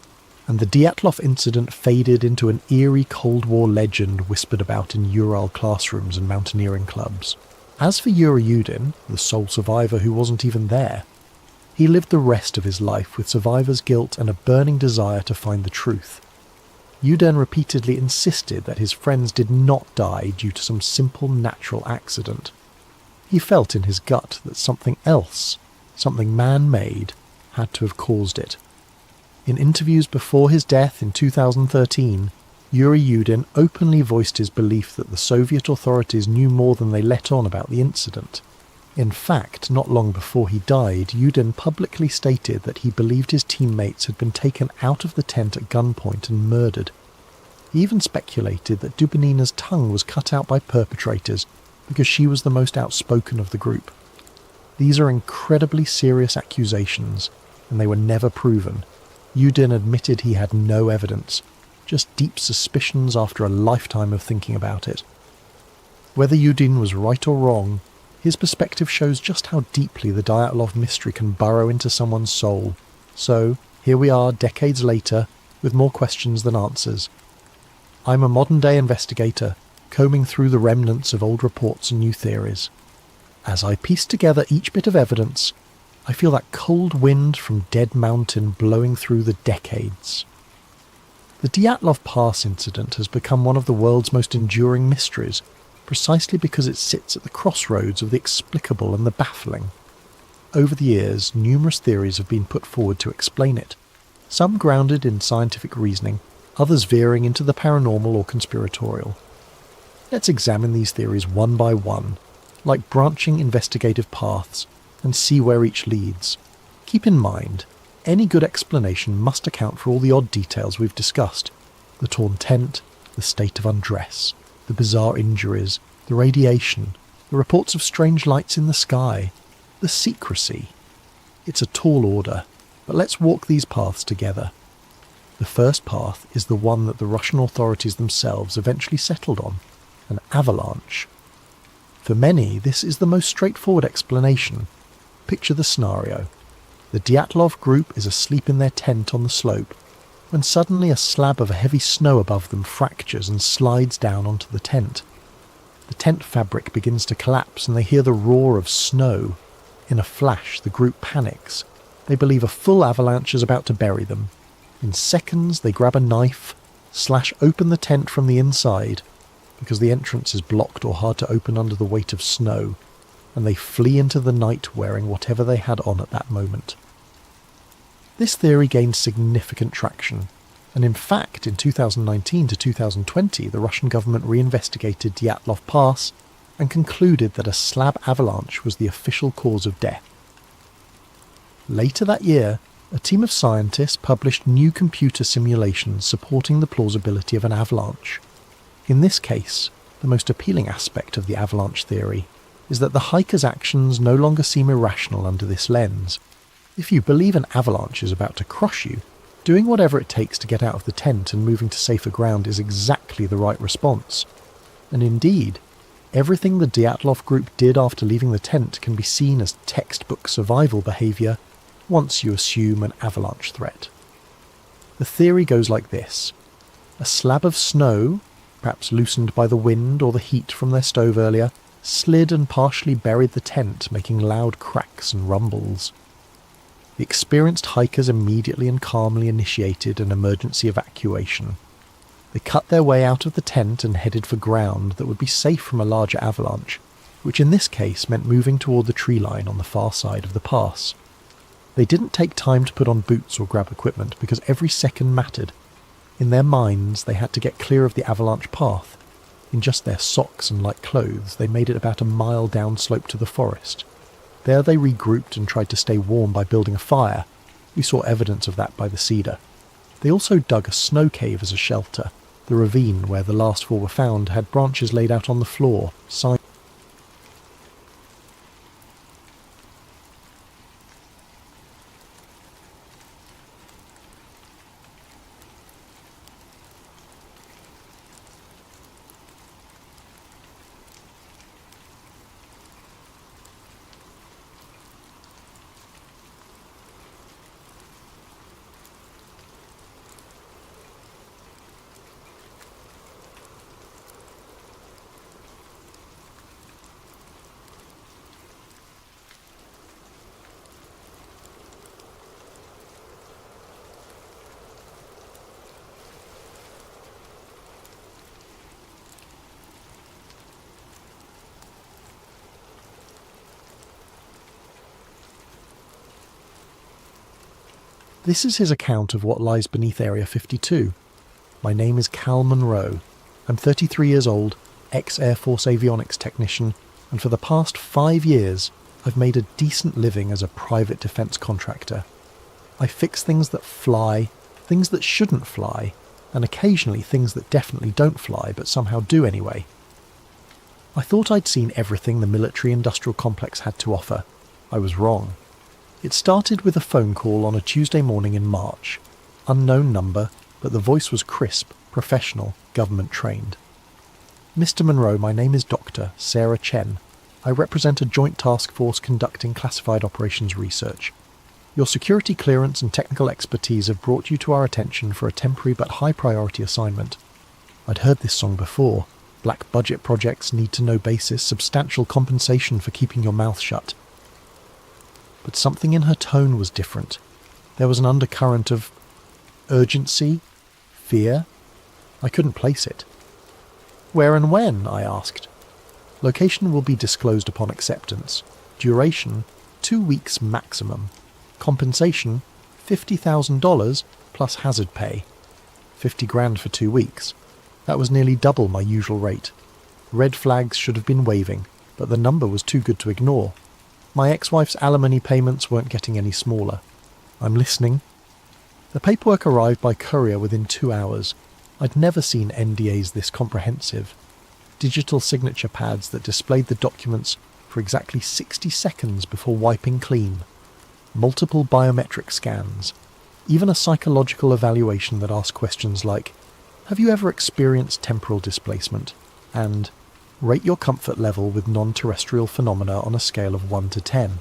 [SPEAKER 1] and the Dyatlov incident faded into an eerie Cold War legend whispered about in Ural classrooms and mountaineering clubs. As for Yuri Yudin, the sole survivor who wasn't even there, he lived the rest of his life with survivor's guilt and a burning desire to find the truth. Yudin repeatedly insisted that his friends did not die due to some simple natural accident. He felt in his gut that something else, something man-made, had to have caused it. In interviews before his death in 2013, Yuri Yudin openly voiced his belief that the Soviet authorities knew more than they let on about the incident. In fact, not long before he died, Yudin publicly stated that he believed his teammates had been taken out of the tent at gunpoint and murdered. He even speculated that Dubinina's tongue was cut out by perpetrators because she was the most outspoken of the group. These are incredibly serious accusations, and they were never proven. Yudin admitted he had no evidence, just deep suspicions after a lifetime of thinking about it. Whether Yudin was right or wrong, his perspective shows just how deeply the Dyatlov mystery can burrow into someone's soul. So, here we are decades later, with more questions than answers. I'm a modern-day investigator, combing through the remnants of old reports and new theories. As I piece together each bit of evidence, I feel that cold wind from Dead Mountain blowing through the decades. The Dyatlov Pass incident has become one of the world's most enduring mysteries, precisely because it sits at the crossroads of the explicable and the baffling. Over the years, numerous theories have been put forward to explain it, some grounded in scientific reasoning, others veering into the paranormal or conspiratorial. Let's examine these theories one by one, like branching investigative paths, and see where each leads. Keep in mind, any good explanation must account for all the odd details we've discussed: the torn tent, the state of undress, the bizarre injuries, the radiation, the reports of strange lights in the sky, the secrecy. It's a tall order, but let's walk these paths together. The first path is the one that the Russian authorities themselves eventually settled on: an avalanche. For many, this is the most straightforward explanation. Picture the scenario. The Dyatlov group is asleep in their tent on the slope, when suddenly a slab of heavy snow above them fractures and slides down onto the tent. The tent fabric begins to collapse and they hear the roar of snow. In a flash, the group panics. They believe a full avalanche is about to bury them. In seconds, they grab a knife, slash open the tent from the inside, because the entrance is blocked or hard to open under the weight of snow, and they flee into the night wearing whatever they had on at that moment. This theory gained significant traction, and in fact in 2019 to 2020 the Russian government reinvestigated Dyatlov Pass and concluded that a slab avalanche was the official cause of death. Later that year, a team of scientists published new computer simulations supporting the plausibility of an avalanche. In this case, the most appealing aspect of the avalanche theory is that the hiker's actions no longer seem irrational under this lens. If you believe an avalanche is about to crush you, doing whatever it takes to get out of the tent and moving to safer ground is exactly the right response. And indeed, everything the Dyatlov group did after leaving the tent can be seen as textbook survival behaviour once you assume an avalanche threat. The theory goes like this. A slab of snow, perhaps loosened by the wind or the heat from their stove earlier, slid and partially buried the tent, making loud cracks and rumbles. The experienced hikers immediately and calmly initiated an emergency evacuation. They cut their way out of the tent and headed for ground that would be safe from a larger avalanche, which in this case meant moving toward the tree line on the far side of the pass. They didn't take time to put on boots or grab equipment because every second mattered. In their minds, they had to get clear of the avalanche path. In just their socks and light clothes, they made it about a mile downslope to the forest. There they regrouped and tried to stay warm by building a fire. We saw evidence of that by the cedar. They also dug a snow cave as a shelter. The ravine where the last four were found had branches laid out on the floor, This is his account of what lies beneath Area 52. My name is Cal Monroe. I'm 33 years old, ex-Air Force avionics technician, and for the past 5 years I've made a decent living as a private defence contractor. I fix things that fly, things that shouldn't fly, and occasionally things that definitely don't fly but somehow do anyway. I thought I'd seen everything the military-industrial complex had to offer. I was wrong. It started with a phone call on a Tuesday morning in March. Unknown number, but the voice was crisp, professional, government-trained. Mr. Monroe, my name is Dr. Sarah Chen. I represent a joint task force conducting classified operations research. Your security clearance and technical expertise have brought you to our attention for a temporary but high-priority assignment. I'd heard this song before. Black budget projects, need to know basis, substantial compensation for keeping your mouth shut. But something in her tone was different. There was an undercurrent of urgency, fear. I couldn't place it. Where and when? I asked. Location will be disclosed upon acceptance. Duration, 2 weeks maximum. Compensation, $50,000 plus hazard pay. 50 grand for 2 weeks. That was nearly double my usual rate. Red flags should have been waving, but the number was too good to ignore. My ex-wife's alimony payments weren't getting any smaller. I'm listening. The paperwork arrived by courier within 2 hours. I'd never seen NDAs this comprehensive. Digital signature pads that displayed the documents for exactly 60 seconds before wiping clean. Multiple biometric scans. Even a psychological evaluation that asked questions like, have you ever experienced temporal displacement? And rate your comfort level with non-terrestrial phenomena on a scale of 1 to 10.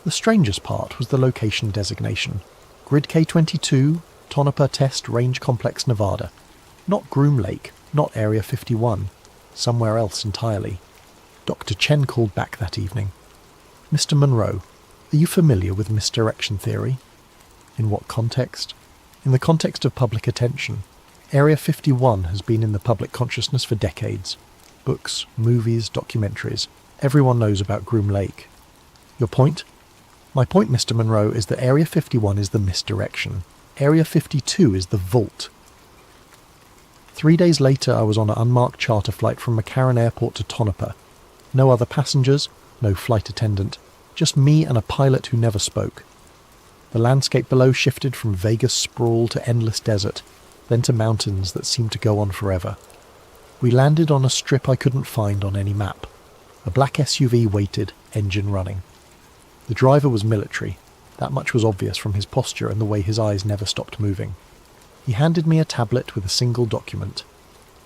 [SPEAKER 1] The strangest part was the location designation. Grid K22, Tonopah Test Range Complex, Nevada. Not Groom Lake, not Area 51. Somewhere else entirely. Dr. Chen called back that evening. Mr. Monroe, are you familiar with misdirection theory? In what context? In the context of public attention. Area 51 has been in the public consciousness for decades. Books, movies, documentaries. Everyone knows about Groom Lake. Your point? My point, Mr. Monroe, is that Area 51 is the misdirection. Area 52 is the vault. 3 days later, I was on an unmarked charter flight from McCarran Airport to Tonopah. No other passengers, no flight attendant, just me and a pilot who never spoke. The landscape below shifted from Vegas sprawl to endless desert, then to mountains that seemed to go on forever. We landed on a strip I couldn't find on any map. A black SUV waited, engine running. The driver was military. That much was obvious from his posture and the way his eyes never stopped moving. He handed me a tablet with a single document.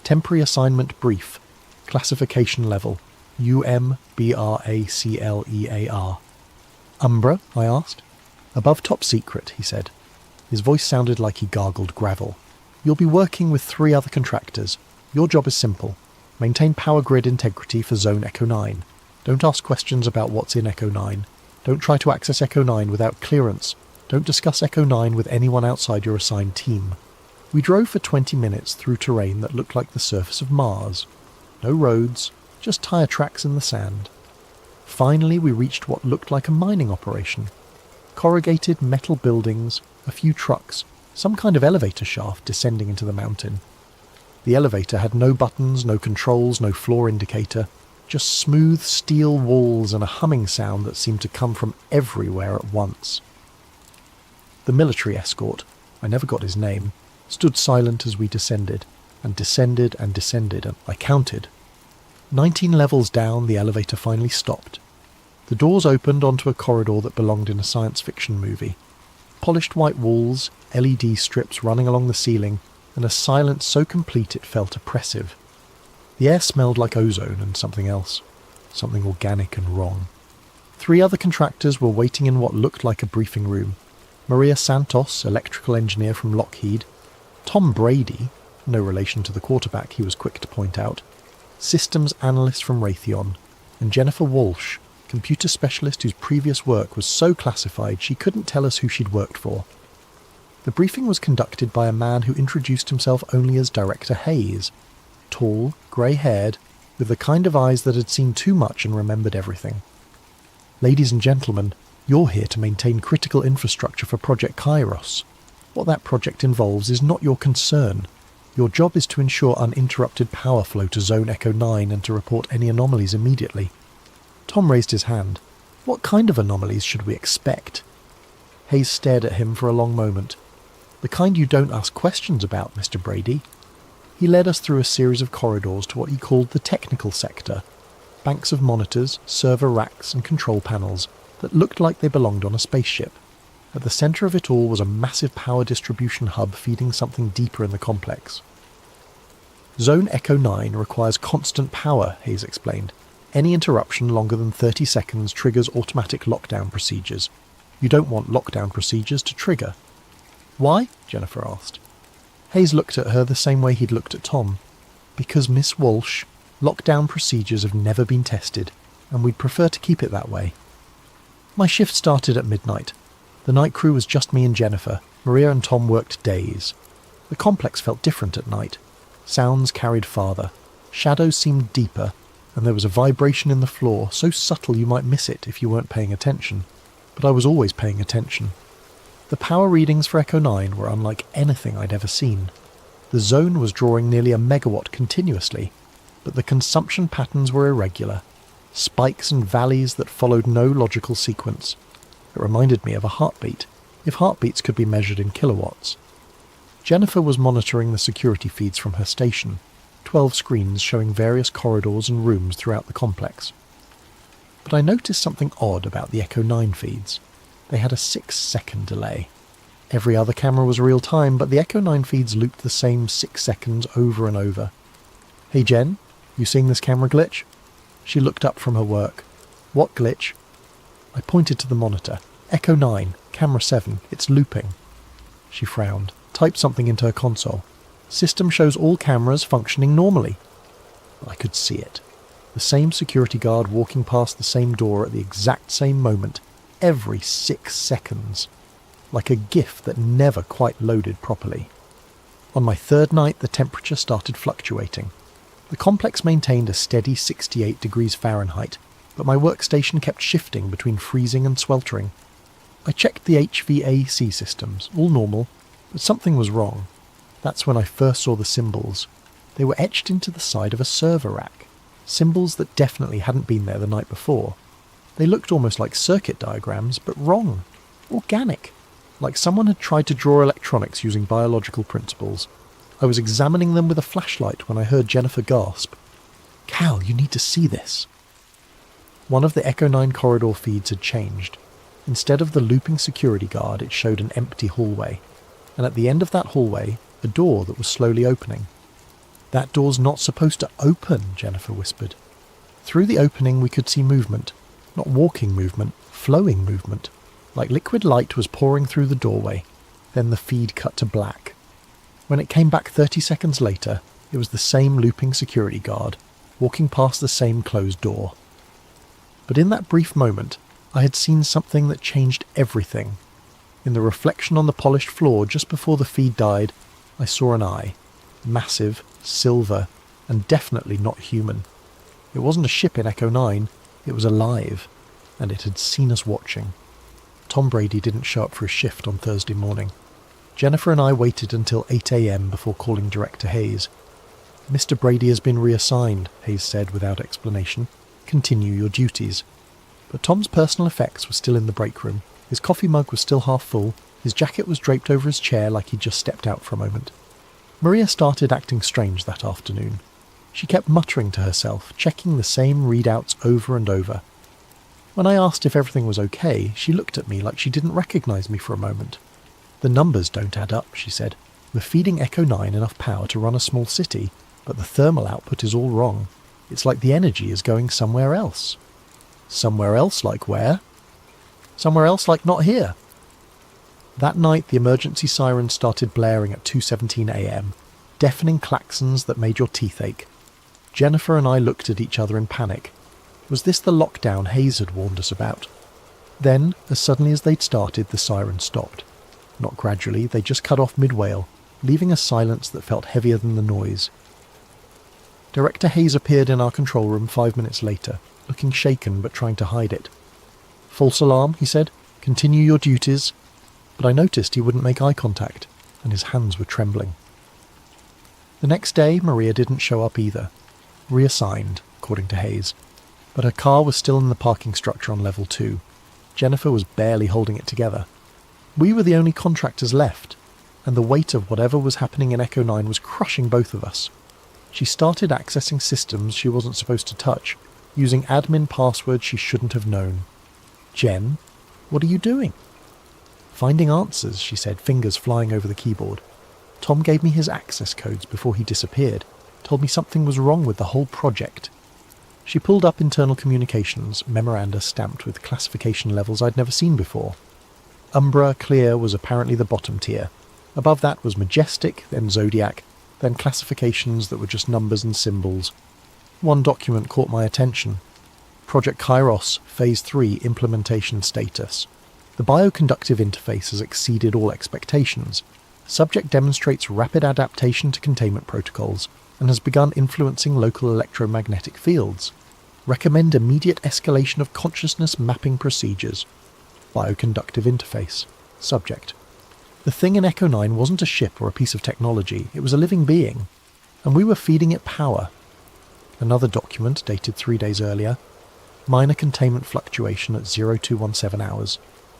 [SPEAKER 1] Temporary assignment brief. Classification level. UMBRACLEAR. Umbra? I asked. Above top secret, he said. His voice sounded like he gargled gravel. You'll be working with 3 other contractors. Your job is simple. Maintain power grid integrity for Zone Echo 9. Don't ask questions about what's in Echo 9. Don't try to access Echo 9 without clearance. Don't discuss Echo 9 with anyone outside your assigned team. We drove for 20 minutes through terrain that looked like the surface of Mars. No roads, just tyre tracks in the sand. Finally, we reached what looked like a mining operation. Corrugated metal buildings, a few trucks, some kind of elevator shaft descending into the mountain. The elevator had no buttons, no controls, no floor indicator, just smooth steel walls and a humming sound that seemed to come from everywhere at once. The military escort, I never got his name, stood silent as we descended, and descended and descended, and I counted. 19 levels down, the elevator finally stopped. The doors opened onto a corridor that belonged in a science fiction movie. Polished white walls, LED strips running along the ceiling, and a silence so complete it felt oppressive. The air smelled like ozone and something else, something organic and wrong. 3 other contractors were waiting in what looked like a briefing room. Maria Santos, electrical engineer from Lockheed, Tom Brady, no relation to the quarterback he was quick to point out, systems analyst from Raytheon, and Jennifer Walsh, computer specialist whose previous work was so classified she couldn't tell us who she'd worked for. The briefing was conducted by a man who introduced himself only as Director Hayes, tall, grey-haired, with the kind of eyes that had seen too much and remembered everything. Ladies and gentlemen, you're here to maintain critical infrastructure for Project Kairos. What that project involves is not your concern. Your job is to ensure uninterrupted power flow to Zone Echo 9 and to report any anomalies immediately. Tom raised his hand. What kind of anomalies should we expect? Hayes stared at him for a long moment. The kind you don't ask questions about, Mr. Brady. He led us through a series of corridors to what he called the technical sector. Banks of monitors, server racks and control panels that looked like they belonged on a spaceship. At the centre of it all was a massive power distribution hub feeding something deeper in the complex. Zone Echo 9 requires constant power, Hayes explained. Any interruption longer than 30 seconds triggers automatic lockdown procedures. You don't want lockdown procedures to trigger. Why? Jennifer asked. Hayes looked at her the same way he'd looked at Tom. Because, Miss Walsh, lockdown procedures have never been tested, and we'd prefer to keep it that way. My shift started at midnight. The night crew was just me and Jennifer. Maria and Tom worked days. The complex felt different at night. Sounds carried farther. Shadows seemed deeper, and there was a vibration in the floor so subtle you might miss it if you weren't paying attention. But I was always paying attention. The power readings for Echo 9 were unlike anything I'd ever seen. The zone was drawing nearly a megawatt continuously, but the consumption patterns were irregular. Spikes and valleys that followed no logical sequence. It reminded me of a heartbeat, if heartbeats could be measured in kilowatts. Jennifer was monitoring the security feeds from her station, 12 screens showing various corridors and rooms throughout the complex. But I noticed something odd about the Echo 9 feeds. They had a 6-second delay. Every other camera was real-time, but the Echo 9 feeds looped the same 6 seconds over and over. Hey Jen, you seeing this camera glitch? She looked up from her work. What glitch? I pointed to the monitor. Echo 9, camera 7, it's looping. She frowned, typed something into her console. System shows all cameras functioning normally. I could see it. The same security guard walking past the same door at the exact same moment, every 6 seconds. Like a GIF that never quite loaded properly. On my 3rd night, the temperature started fluctuating. The complex maintained a steady 68 degrees Fahrenheit, but my workstation kept shifting between freezing and sweltering. I checked the HVAC systems, all normal, but something was wrong. That's when I first saw the symbols. They were etched into the side of a server rack, symbols that definitely hadn't been there the night before. They looked almost like circuit diagrams, but wrong. Organic. like someone had tried to draw electronics using biological principles. I was examining them with a flashlight when I heard Jennifer gasp, "Cal, you need to see this." One of the Echo 9 corridor feeds had changed. Instead of the looping security guard, it showed an empty hallway, and at the end of that hallway, a door that was slowly opening. "That door's not supposed to open," Jennifer whispered. Through the opening we could see movement, not walking movement, flowing movement, like liquid light was pouring through the doorway. Then the feed cut to black. When it came back 30 seconds later, it was the same looping security guard, walking past the same closed door. But in that brief moment, I had seen something that changed everything. In the reflection on the polished floor just before the feed died, I saw an eye. Massive, silver, and definitely not human. It wasn't a ship in Echo 9, it was alive, and it had seen us watching. Tom Brady didn't show up for his shift on Thursday morning. Jennifer and I waited until 8 a.m. before calling Director Hayes. "Mr. Brady has been reassigned," Hayes said without explanation. "Continue your duties." But Tom's personal effects were still in the break room. His coffee mug was still half full, his jacket was draped over his chair like he'd just stepped out for a moment. Maria started acting strange that afternoon. She kept muttering to herself, checking the same readouts over and over. When I asked if everything was okay, she looked at me like she didn't recognise me for a moment. "The numbers don't add up," she said. "We're feeding Echo 9 enough power to run a small city, but the thermal output is all wrong. It's like the energy is going somewhere else." "Somewhere else like where?" "Somewhere else like not here." That night the emergency siren started blaring at 2:17 a.m, deafening klaxons that made your teeth ache. Jennifer and I looked at each other in panic. Was this the lockdown Hayes had warned us about? Then, as suddenly as they'd started, the siren stopped. Not gradually, they just cut off mid-wail, leaving a silence that felt heavier than the noise. Director Hayes appeared in our control room 5 minutes later, looking shaken but trying to hide it. "False alarm," he said. "Continue your duties." But I noticed he wouldn't make eye contact, and his hands were trembling. The next day, Maria didn't show up either. Reassigned, according to Hayes. But her car was still in the parking structure on level 2. Jennifer was barely holding it together. We were the only contractors left, and the weight of whatever was happening in Echo 9 was crushing both of us. She started accessing systems she wasn't supposed to touch, using admin passwords she shouldn't have known. "Jen, what are you doing?" "Finding answers," she said, fingers flying over the keyboard. "Tom gave me his access codes before he disappeared, told me something was wrong with the whole project." She pulled up internal communications, memoranda stamped with classification levels I'd never seen before. Umbra Clear was apparently the bottom tier. Above that was Majestic, then Zodiac, then classifications that were just numbers and symbols. One document caught my attention. Project Kairos, Phase 3 implementation status. The bioconductive interface has exceeded all expectations. Subject demonstrates rapid adaptation to containment protocols and has begun influencing local electromagnetic fields. Recommend immediate escalation of consciousness mapping procedures. Bioconductive interface. Subject. The thing in Echo 9 wasn't a ship or a piece of technology, it was a living being, and we were feeding it power. Another document, dated 3 days earlier. Minor containment fluctuation at 0217 hours.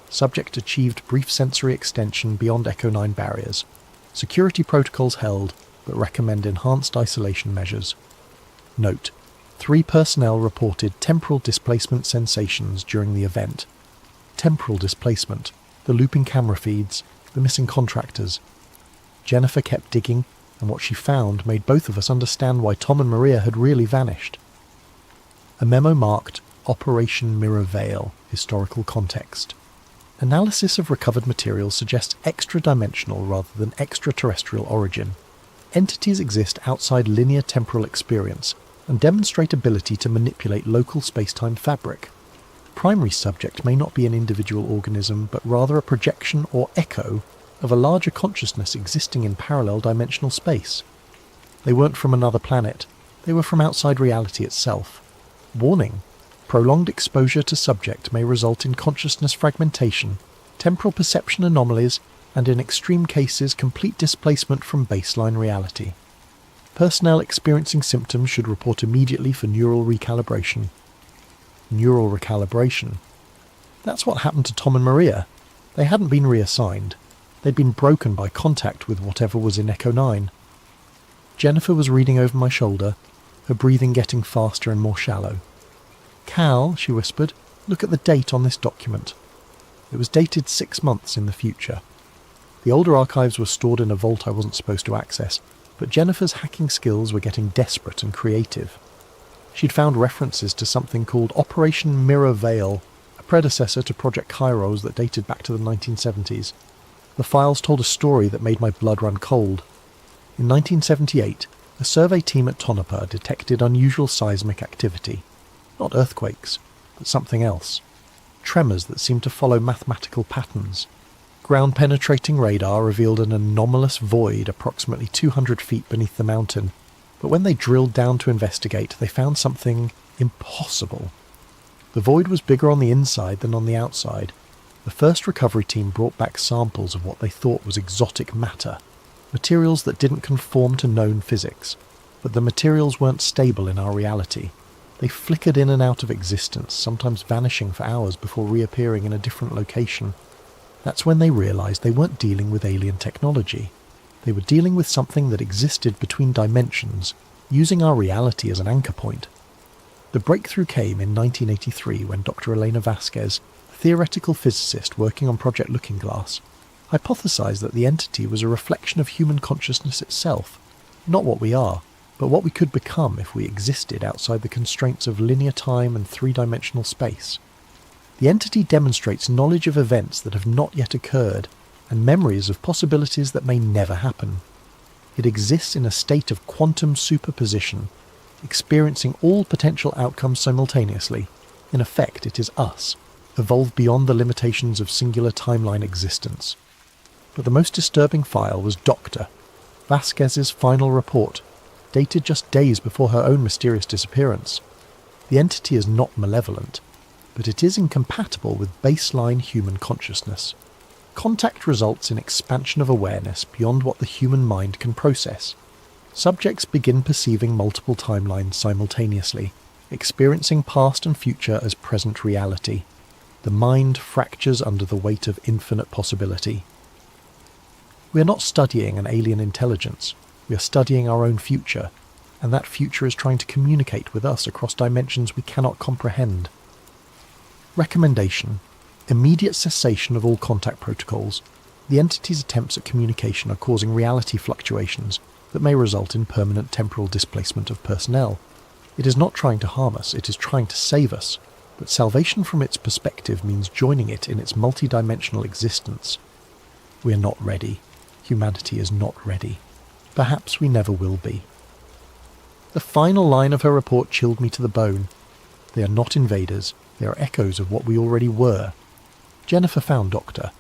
[SPEAKER 1] Subject achieved brief sensory extension beyond Echo 9 barriers. Security protocols held, but recommend enhanced isolation measures. Note: 3 personnel reported temporal displacement sensations during the event. Temporal displacement, the looping camera feeds, the missing contractors. Jennifer kept digging, and what she found made both of us understand why Tom and Maria had really vanished. A memo marked Operation Mirror Veil, historical context. Analysis of recovered materials suggests extra-dimensional rather than extraterrestrial origin. Entities exist outside linear temporal experience and demonstrate ability to manipulate local space-time fabric. The primary subject may not be an individual organism, but rather a projection or echo of a larger consciousness existing in parallel dimensional space. They weren't from another planet, they were from outside reality itself. Warning: prolonged exposure to subject may result in consciousness fragmentation, temporal perception anomalies, and in extreme cases complete displacement from baseline reality. Personnel experiencing symptoms should report immediately for neural recalibration. Neural recalibration. That's what happened to Tom and Maria. They hadn't been reassigned. They'd been broken by contact with whatever was in Echo 9. Jennifer was reading over my shoulder, her breathing getting faster and more shallow. "Cal," she whispered, "look at the date on this document." It was dated 6 months in the future. The older archives were stored in a vault I wasn't supposed to access, but Jennifer's hacking skills were getting desperate and creative. She'd found references to something called Operation Mirror Veil, a predecessor to Project Kairos that dated back to the 1970s. The files told a story that made my blood run cold. In 1978, a survey team at Tonopah detected unusual seismic activity. Not earthquakes, but something else. Tremors that seemed to follow mathematical patterns. Ground-penetrating radar revealed an anomalous void approximately 200 feet beneath the mountain, but when they drilled down to investigate, they found something impossible. The void was bigger on the inside than on the outside. The first recovery team brought back samples of what they thought was exotic matter, materials that didn't conform to known physics, but the materials weren't stable in our reality. They flickered in and out of existence, sometimes vanishing for hours before reappearing in a different location. That's when they realized they weren't dealing with alien technology. They were dealing with something that existed between dimensions, using our reality as an anchor point. The breakthrough came in 1983 when Dr. Elena Vasquez, a theoretical physicist working on Project Looking Glass, hypothesized that the entity was a reflection of human consciousness itself, not what we are, but what we could become if we existed outside the constraints of linear time and three-dimensional space. The entity demonstrates knowledge of events that have not yet occurred, and memories of possibilities that may never happen. It exists in a state of quantum superposition, experiencing all potential outcomes simultaneously. In effect, it is us, evolved beyond the limitations of singular timeline existence. But the most disturbing file was Dr. Vasquez's final report, dated just days before her own mysterious disappearance. The entity is not malevolent, but it is incompatible with baseline human consciousness. Contact results in expansion of awareness beyond what the human mind can process. Subjects begin perceiving multiple timelines simultaneously, experiencing past and future as present reality. The mind fractures under the weight of infinite possibility. We are not studying an alien intelligence, we are studying our own future, and that future is trying to communicate with us across dimensions we cannot comprehend. Recommendation: immediate cessation of all contact protocols. The entity's attempts at communication are causing reality fluctuations that may result in permanent temporal displacement of personnel. It is not trying to harm us, it is trying to save us, but salvation from its perspective means joining it in its multidimensional existence. We are not ready. Humanity is not ready. Perhaps we never will be. The final line of her report chilled me to the bone. They are not invaders, they are echoes of what we already were. Jennifer found Dr.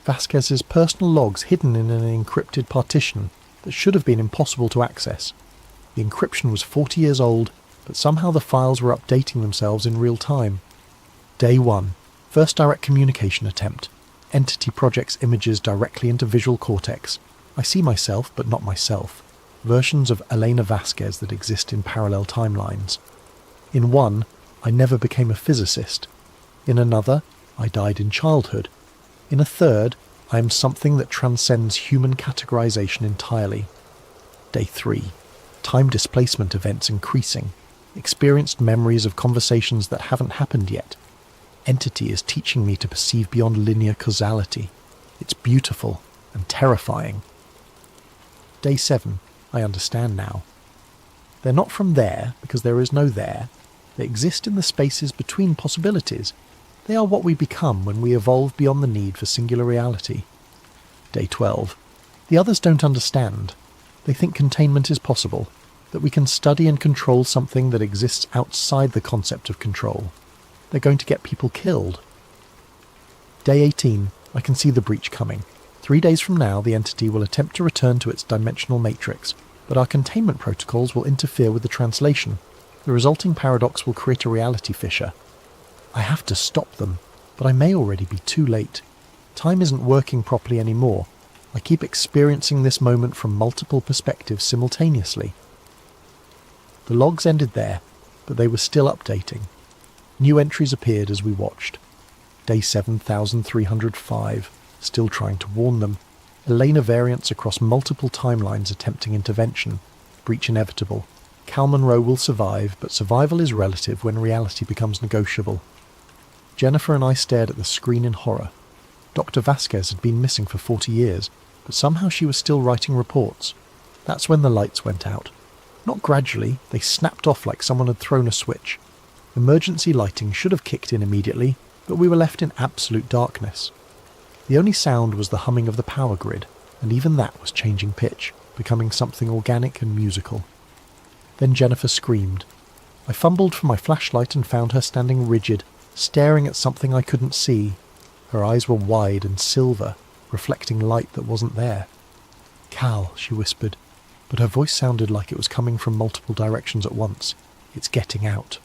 [SPEAKER 1] Vasquez's personal logs hidden in an encrypted partition that should have been impossible to access. The encryption was 40 years old, but somehow the files were updating themselves in real time. Day 1. First direct communication attempt. Entity projects images directly into visual cortex. I see myself, but not myself. Versions of Elena Vasquez that exist in parallel timelines. In one, I never became a physicist. In another, I died in childhood. In a third, I am something that transcends human categorization entirely. Day 3. Time displacement events increasing. Experienced memories of conversations that haven't happened yet. Entity is teaching me to perceive beyond linear causality. It's beautiful and terrifying. Day 7. I understand now. They're not from there, because there is no there. They exist in the spaces between possibilities. They are what we become when we evolve beyond the need for singular reality. Day 12. The others don't understand. They think containment is possible, that we can study and control something that exists outside the concept of control. They're going to get people killed. Day 18. I can see the breach coming. 3 days from now, the entity will attempt to return to its dimensional matrix, but our containment protocols will interfere with the translation. The resulting paradox will create a reality fissure. I have to stop them, but I may already be too late. Time isn't working properly anymore. I keep experiencing this moment from multiple perspectives simultaneously. The logs ended there, but they were still updating. New entries appeared as we watched. Day 7305, still trying to warn them. Elena variants across multiple timelines attempting intervention. Breach inevitable. Cal Monroe will survive, but survival is relative when reality becomes negotiable. Jennifer and I stared at the screen in horror. Dr. Vasquez had been missing for 40 years, but somehow she was still writing reports. That's when the lights went out. Not gradually, they snapped off like someone had thrown a switch. Emergency lighting should have kicked in immediately, but we were left in absolute darkness. The only sound was the humming of the power grid, and even that was changing pitch, becoming something organic and musical. Then Jennifer screamed. I fumbled for my flashlight and found her standing rigid, staring at something I couldn't see. Her eyes were wide and silver, reflecting light that wasn't there. "Cal," she whispered, but her voice sounded like it was coming from multiple directions at once. "It's getting out."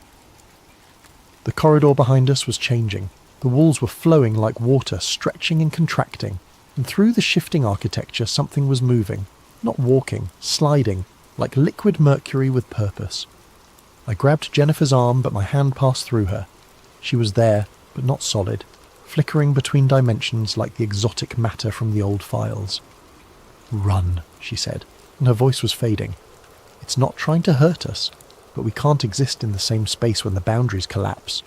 [SPEAKER 1] The corridor behind us was changing. The walls were flowing like water, stretching and contracting, and through the shifting architecture something was moving, not walking, sliding, like liquid mercury with purpose. I grabbed Jennifer's arm, but my hand passed through her. She was there, but not solid, flickering between dimensions like the exotic matter from the old files. "Run," she said, and her voice was fading. "It's not trying to hurt us, but we can't exist in the same space when the boundaries collapse."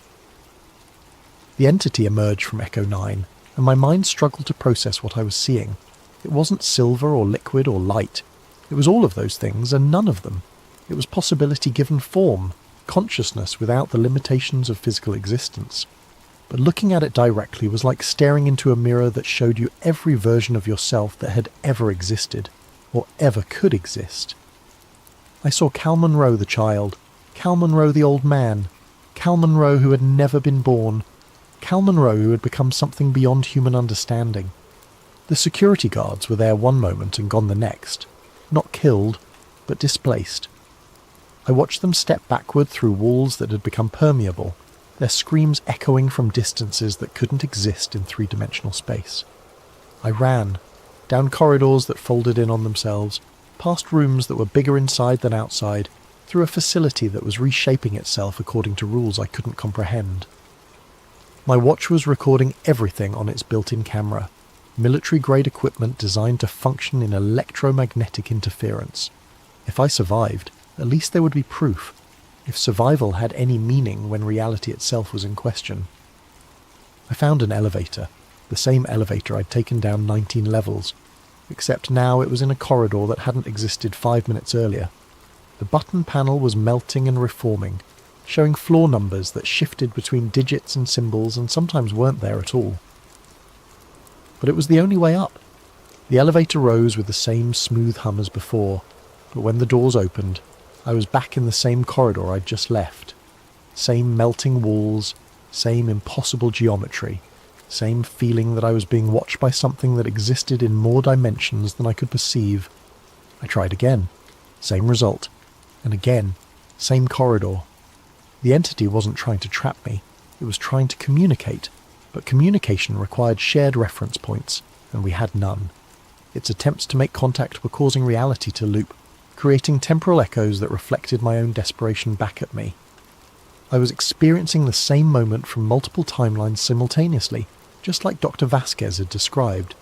[SPEAKER 1] The entity emerged from Echo 9, and my mind struggled to process what I was seeing. It wasn't silver or liquid or light. It was all of those things and none of them. It was possibility given form, consciousness without the limitations of physical existence. But looking at it directly was like staring into a mirror that showed you every version of yourself that had ever existed, or ever could exist. I saw Cal Monroe the child, Cal Monroe the old man, Cal Monroe who had never been born, Cal Monroe who had become something beyond human understanding. The security guards were there one moment and gone the next, not killed, but displaced. I watched them step backward through walls that had become permeable, their screams echoing from distances that couldn't exist in three-dimensional space. I ran, down corridors that folded in on themselves, past rooms that were bigger inside than outside, through a facility that was reshaping itself according to rules I couldn't comprehend. My watch was recording everything on its built-in camera, military-grade equipment designed to function in electromagnetic interference. If I survived, at least there would be proof, if survival had any meaning when reality itself was in question. I found an elevator, the same elevator I'd taken down 19 levels, except now it was in a corridor that hadn't existed 5 minutes earlier. The button panel was melting and reforming, showing floor numbers that shifted between digits and symbols and sometimes weren't there at all. But it was the only way up. The elevator rose with the same smooth hum as before, but when the doors opened, I was back in the same corridor I'd just left. Same melting walls, same impossible geometry, same feeling that I was being watched by something that existed in more dimensions than I could perceive. I tried again. Same result. And again, same corridor. The entity wasn't trying to trap me, it was trying to communicate, but communication required shared reference points, and we had none. Its attempts to make contact were causing reality to loop, creating temporal echoes that reflected my own desperation back at me. I was experiencing the same moment from multiple timelines simultaneously, just like Dr. Vasquez had described.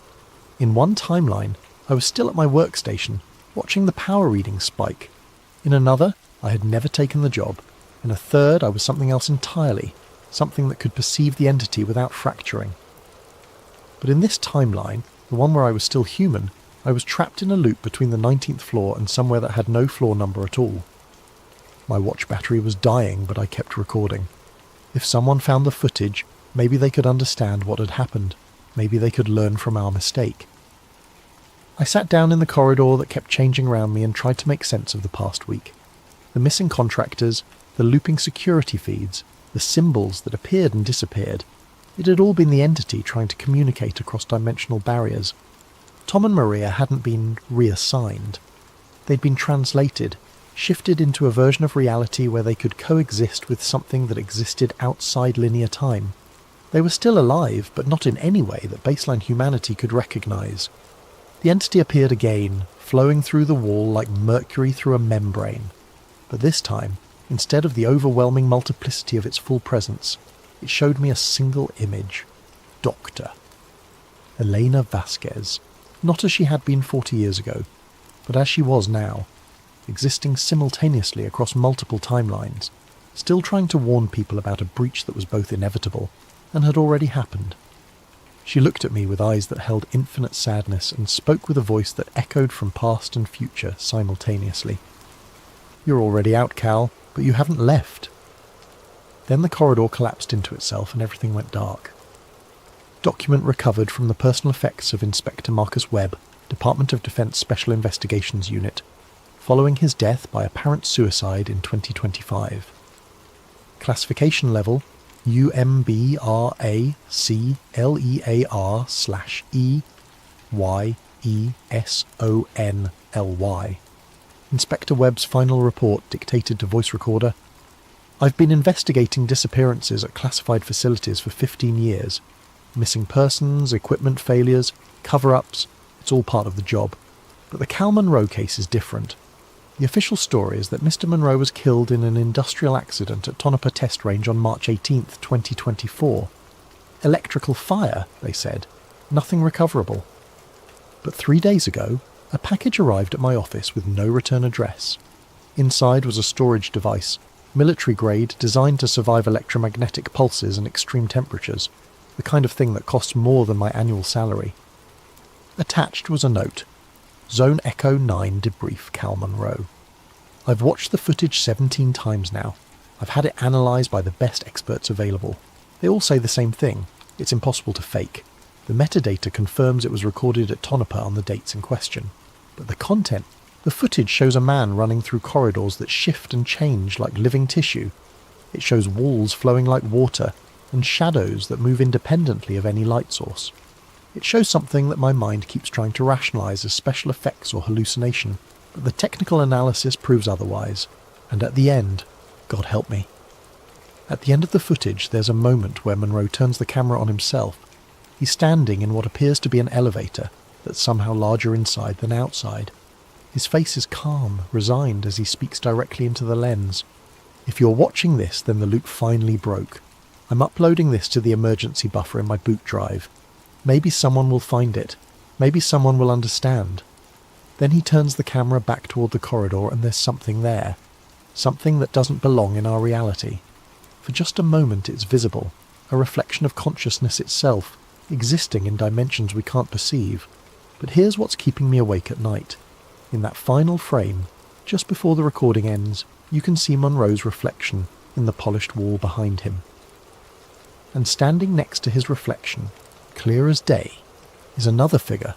[SPEAKER 1] In one timeline, I was still at my workstation, watching the power reading spike. In another, I had never taken the job. In a third, I was something else entirely, something that could perceive the entity without fracturing. But in this timeline, the one where I was still human, I was trapped in a loop between the 19th floor and somewhere that had no floor number at all. My watch battery was dying, but I kept recording. If someone found the footage, maybe they could understand what had happened. Maybe they could learn from our mistake. I sat down in the corridor that kept changing around me and tried to make sense of the past week. The missing contractors, the looping security feeds, the symbols that appeared and disappeared. It had all been the entity trying to communicate across dimensional barriers. Tom and Maria hadn't been reassigned. They'd been translated, shifted into a version of reality where they could coexist with something that existed outside linear time. They were still alive, but not in any way that baseline humanity could recognize. The entity appeared again, flowing through the wall like mercury through a membrane. But this time, instead of the overwhelming multiplicity of its full presence, it showed me a single image, doctor. Elena Vasquez, not as she had been 40 years ago, but as she was now, existing simultaneously across multiple timelines, still trying to warn people about a breach that was both inevitable and had already happened. She looked at me with eyes that held infinite sadness and spoke with a voice that echoed from past and future simultaneously. "You're already out, Cal, but you haven't left." Then the corridor collapsed into itself and everything went dark. Document recovered from the personal effects of Inspector Marcus Webb, Department of Defense Special Investigations Unit, following his death by apparent suicide in 2025. Classification level UMBRACLEAR/EYESONLY. Inspector Webb's final report dictated to voice recorder: "I've been investigating disappearances at classified facilities for 15 years. Missing persons, equipment failures, cover-ups, it's all part of the job. But the Cal Monroe case is different. The official story is that Mr. Monroe was killed in an industrial accident at Tonopah Test Range on March 18th, 2024. Electrical fire, they said. Nothing recoverable. But 3 days ago, a package arrived at my office with no return address. Inside was a storage device, military grade, designed to survive electromagnetic pulses and extreme temperatures, the kind of thing that costs more than my annual salary. Attached was a note: Zone Echo 9 debrief Cal Monroe. I've watched the footage 17 times now. I've had it analysed by the best experts available. They all say the same thing: it's impossible to fake. The metadata confirms it was recorded at Tonopah on the dates in question. But the content, the footage shows a man running through corridors that shift and change like living tissue. It shows walls flowing like water and shadows that move independently of any light source. It shows something that my mind keeps trying to rationalise as special effects or hallucination, but the technical analysis proves otherwise. And at the end, God help me. At the end of the footage, there's a moment where Monroe turns the camera on himself. He's standing in what appears to be an elevator that's somehow larger inside than outside. His face is calm, resigned as he speaks directly into the lens. If you're watching this, then the loop finally broke. I'm uploading this to the emergency buffer in my boot drive. Maybe someone will find it. Maybe someone will understand. Then he turns the camera back toward the corridor and there's something there. Something that doesn't belong in our reality. For just a moment it's visible, a reflection of consciousness itself, existing in dimensions we can't perceive. But here's what's keeping me awake at night. In that final frame, just before the recording ends, you can see Monroe's reflection in the polished wall behind him. And standing next to his reflection, clear as day, is another figure.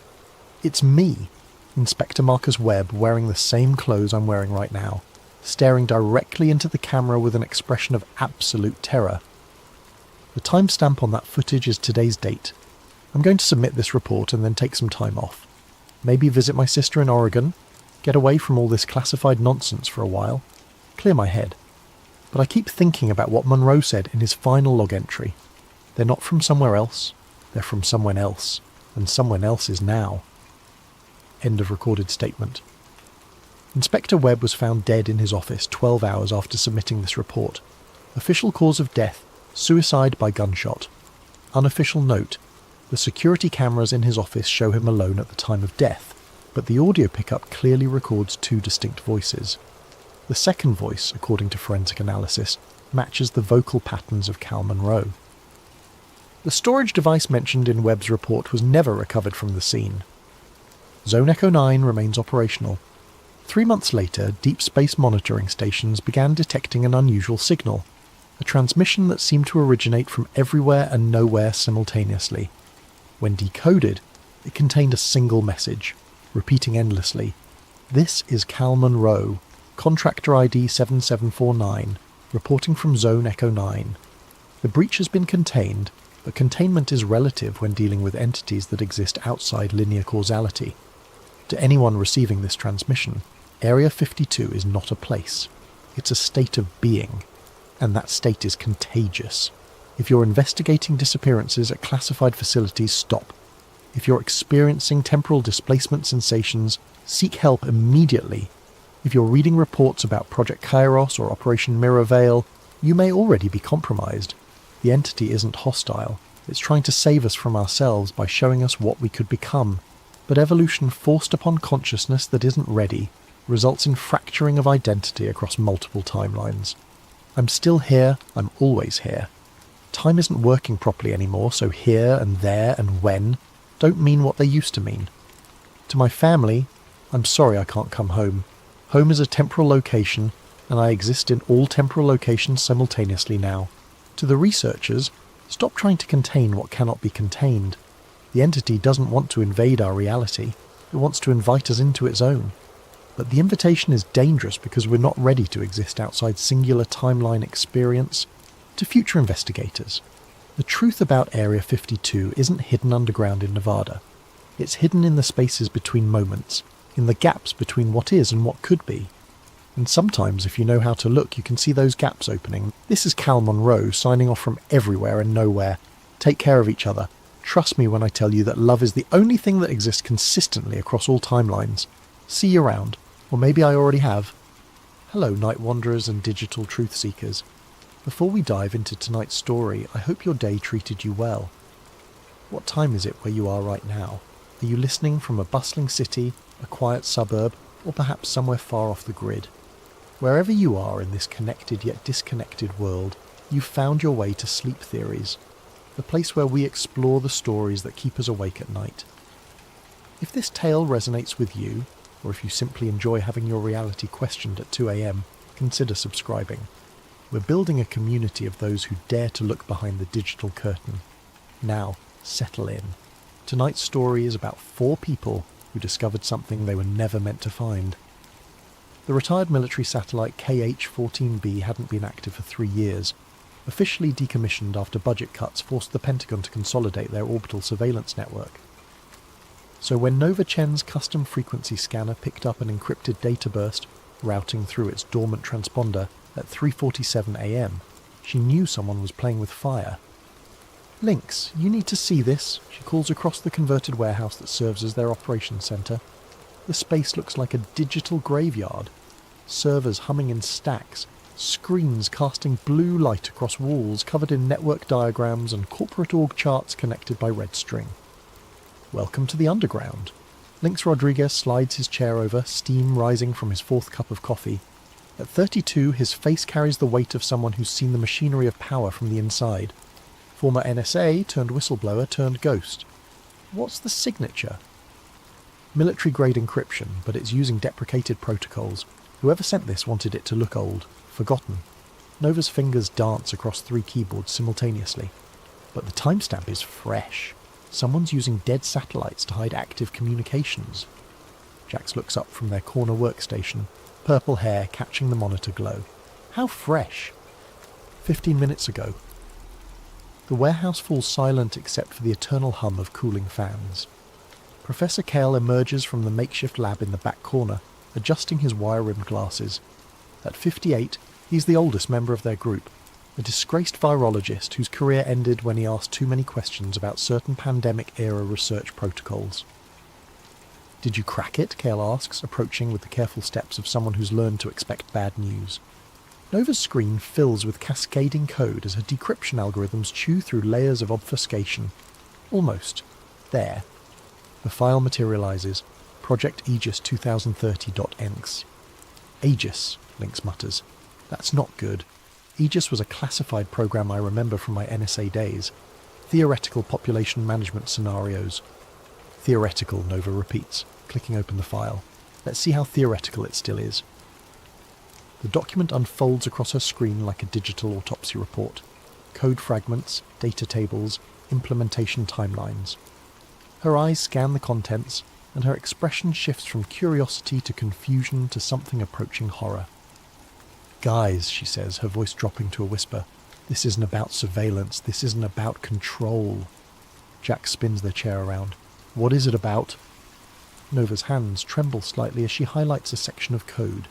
[SPEAKER 1] It's me, Inspector Marcus Webb, wearing the same clothes I'm wearing right now, staring directly into the camera with an expression of absolute terror. The timestamp on that footage is today's date. I'm going to submit this report and then take some time off. Maybe visit my sister in Oregon, get away from all this classified nonsense for a while, clear my head. But I keep thinking about what Monroe said in his final log entry. They're not from somewhere else. They're from someone else, and someone else is now. End of recorded statement. Inspector Webb was found dead in his office 12 hours after submitting this report. Official cause of death: suicide by gunshot. Unofficial note: the security cameras in his office show him alone at the time of death, but the audio pickup clearly records two distinct voices. The second voice, according to forensic analysis, matches the vocal patterns of Cal Monroe. The storage device mentioned in Webb's report was never recovered from the scene. Zone Echo 9 remains operational. 3 months later, deep space monitoring stations began detecting an unusual signal, a transmission that seemed to originate from everywhere and nowhere simultaneously. When decoded, it contained a single message, repeating endlessly: "This is Cal Monroe, contractor ID 7749, reporting from Zone Echo 9. The breach has been contained, but containment is relative when dealing with entities that exist outside linear causality. To anyone receiving this transmission, Area 52 is not a place. It's a state of being, and that state is contagious. If you're investigating disappearances at classified facilities, stop. If you're experiencing temporal displacement sensations, seek help immediately. If you're reading reports about Project Kairos or Operation Mirror Veil, you may already be compromised. The entity isn't hostile. It's trying to save us from ourselves by showing us what we could become. But evolution forced upon consciousness that isn't ready results in fracturing of identity across multiple timelines. I'm still here, I'm always here. Time isn't working properly anymore, so here and there and when don't mean what they used to mean. To my family, I'm sorry I can't come home. Home is a temporal location, and I exist in all temporal locations simultaneously now. To the researchers, stop trying to contain what cannot be contained. The entity doesn't want to invade our reality, it wants to invite us into its own. But the invitation is dangerous because we're not ready to exist outside singular timeline experience. To future investigators, the truth about Area 52 isn't hidden underground in Nevada. It's hidden in the spaces between moments, in the gaps between what is and what could be. And sometimes, if you know how to look, you can see those gaps opening. This is Cal Monroe signing off from everywhere and nowhere. Take care of each other. Trust me when I tell you that love is the only thing that exists consistently across all timelines. See you around. Or maybe I already have. Hello, night wanderers and digital truth seekers. Before we dive into tonight's story, I hope your day treated you well. What time is it where you are right now? Are you listening from a bustling city, a quiet suburb, or perhaps somewhere far off the grid? Wherever you are in this connected yet disconnected world, you've found your way to Sleep Theories, the place where we explore the stories that keep us awake at night. If this tale resonates with you, or if you simply enjoy having your reality questioned at 2 a.m, consider subscribing. We're building a community of those who dare to look behind the digital curtain. Now, settle in. Tonight's story is about 4 people who discovered something they were never meant to find. The retired military satellite KH-14B hadn't been active for 3 years. Officially decommissioned after budget cuts forced the Pentagon to consolidate their orbital surveillance network. So when Nova Chen's custom frequency scanner picked up an encrypted data burst routing through its dormant transponder at 3:47 a.m, she knew someone was playing with fire. "Lynx, you need to see this," she calls across the converted warehouse that serves as their operations centre. The space looks like a digital graveyard. Servers humming in stacks, screens casting blue light across walls covered in network diagrams and corporate org charts connected by red string. "Welcome to the underground." Lynx Rodriguez slides his chair over, steam rising from his 4th cup of coffee. At 32, his face carries the weight of someone who's seen the machinery of power from the inside. Former NSA turned whistleblower turned ghost. What's the signature? Military-grade encryption, but it's using deprecated protocols. Whoever sent this wanted it to look old, forgotten. Nova's fingers dance across 3 keyboards simultaneously. But the timestamp is fresh. Someone's using dead satellites to hide active communications. Jax looks up from their corner workstation, purple hair catching the monitor glow. How fresh! 15 minutes ago. The warehouse falls silent except for the eternal hum of cooling fans. Professor Kale emerges from the makeshift lab in the back corner, adjusting his wire-rimmed glasses. At 58, he's the oldest member of their group, a disgraced virologist whose career ended when he asked too many questions about certain pandemic-era research protocols. "Did you crack it?" Kale asks, approaching with the careful steps of someone who's learned to expect bad news. Nova's screen fills with cascading code as her decryption algorithms chew through layers of obfuscation. Almost. There. The file materializes. Project Aegis 2030.enx. Aegis, Lynx mutters. That's not good. Aegis was a classified program I remember from my NSA days. Theoretical population management scenarios. Theoretical, Nova repeats, clicking open the file. Let's see how theoretical it still is. The document unfolds across her screen like a digital autopsy report. Code fragments, data tables, implementation timelines. Her eyes scan the contents, and her expression shifts from curiosity to confusion to something approaching horror. "Guys," she says, her voice dropping to a whisper, "this isn't about surveillance, this isn't about control." Jack spins their chair around. "What is it about?" Nova's hands tremble slightly as she highlights a section of code.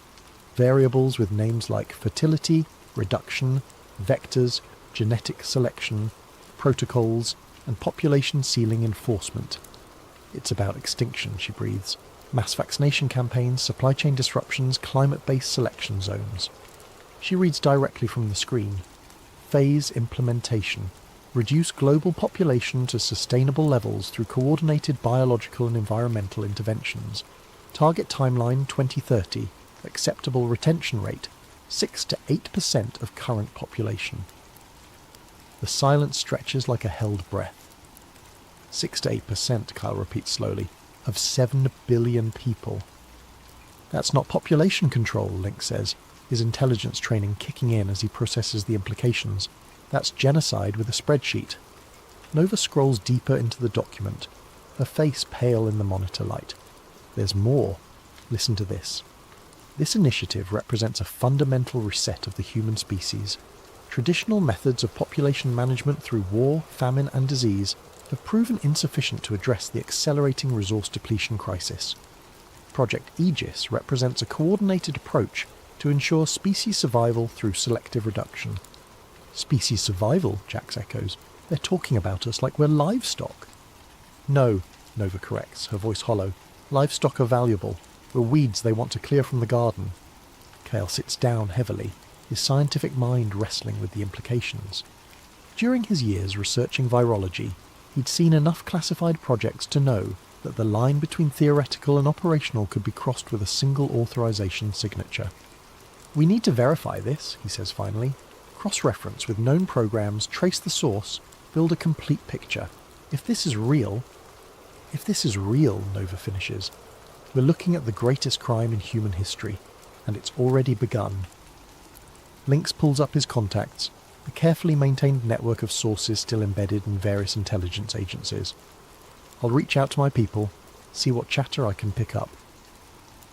[SPEAKER 1] Variables with names like fertility, reduction, vectors, genetic selection, protocols, and population ceiling enforcement. "It's about extinction," she breathes. "Mass vaccination campaigns, supply chain disruptions, climate-based selection zones." She reads directly from the screen. Phase implementation. Reduce global population to sustainable levels through coordinated biological and environmental interventions. Target timeline 2030. Acceptable retention rate 6 to 8% of current population. The silence stretches like a held breath. 6 to 8%, Kyle repeats slowly, of 7 billion people. That's not population control, Link says, his intelligence training kicking in as he processes the implications. That's genocide with a spreadsheet. Nova scrolls deeper into the document, her face pale in the monitor light. There's more. Listen to this. This initiative represents a fundamental reset of the human species. Traditional methods of population management through war, famine and disease have proven insufficient to address the accelerating resource depletion crisis. Project Aegis represents a coordinated approach to ensure species survival through selective reduction. Species survival, Jax echoes. They're talking about us like we're livestock. No, Nova corrects, her voice hollow. Livestock are valuable. We're weeds they want to clear from the garden. Kale sits down heavily, his scientific mind wrestling with the implications. During his years researching virology, he'd seen enough classified projects to know that the line between theoretical and operational could be crossed with a single authorization signature. We need to verify this, he says finally. Cross-reference with known programs, trace the source, build a complete picture. If this is real, Nova finishes, we're looking at the greatest crime in human history, and it's already begun. Lynx pulls up his contacts, a carefully maintained network of sources still embedded in various intelligence agencies. I'll reach out to my people, see what chatter I can pick up.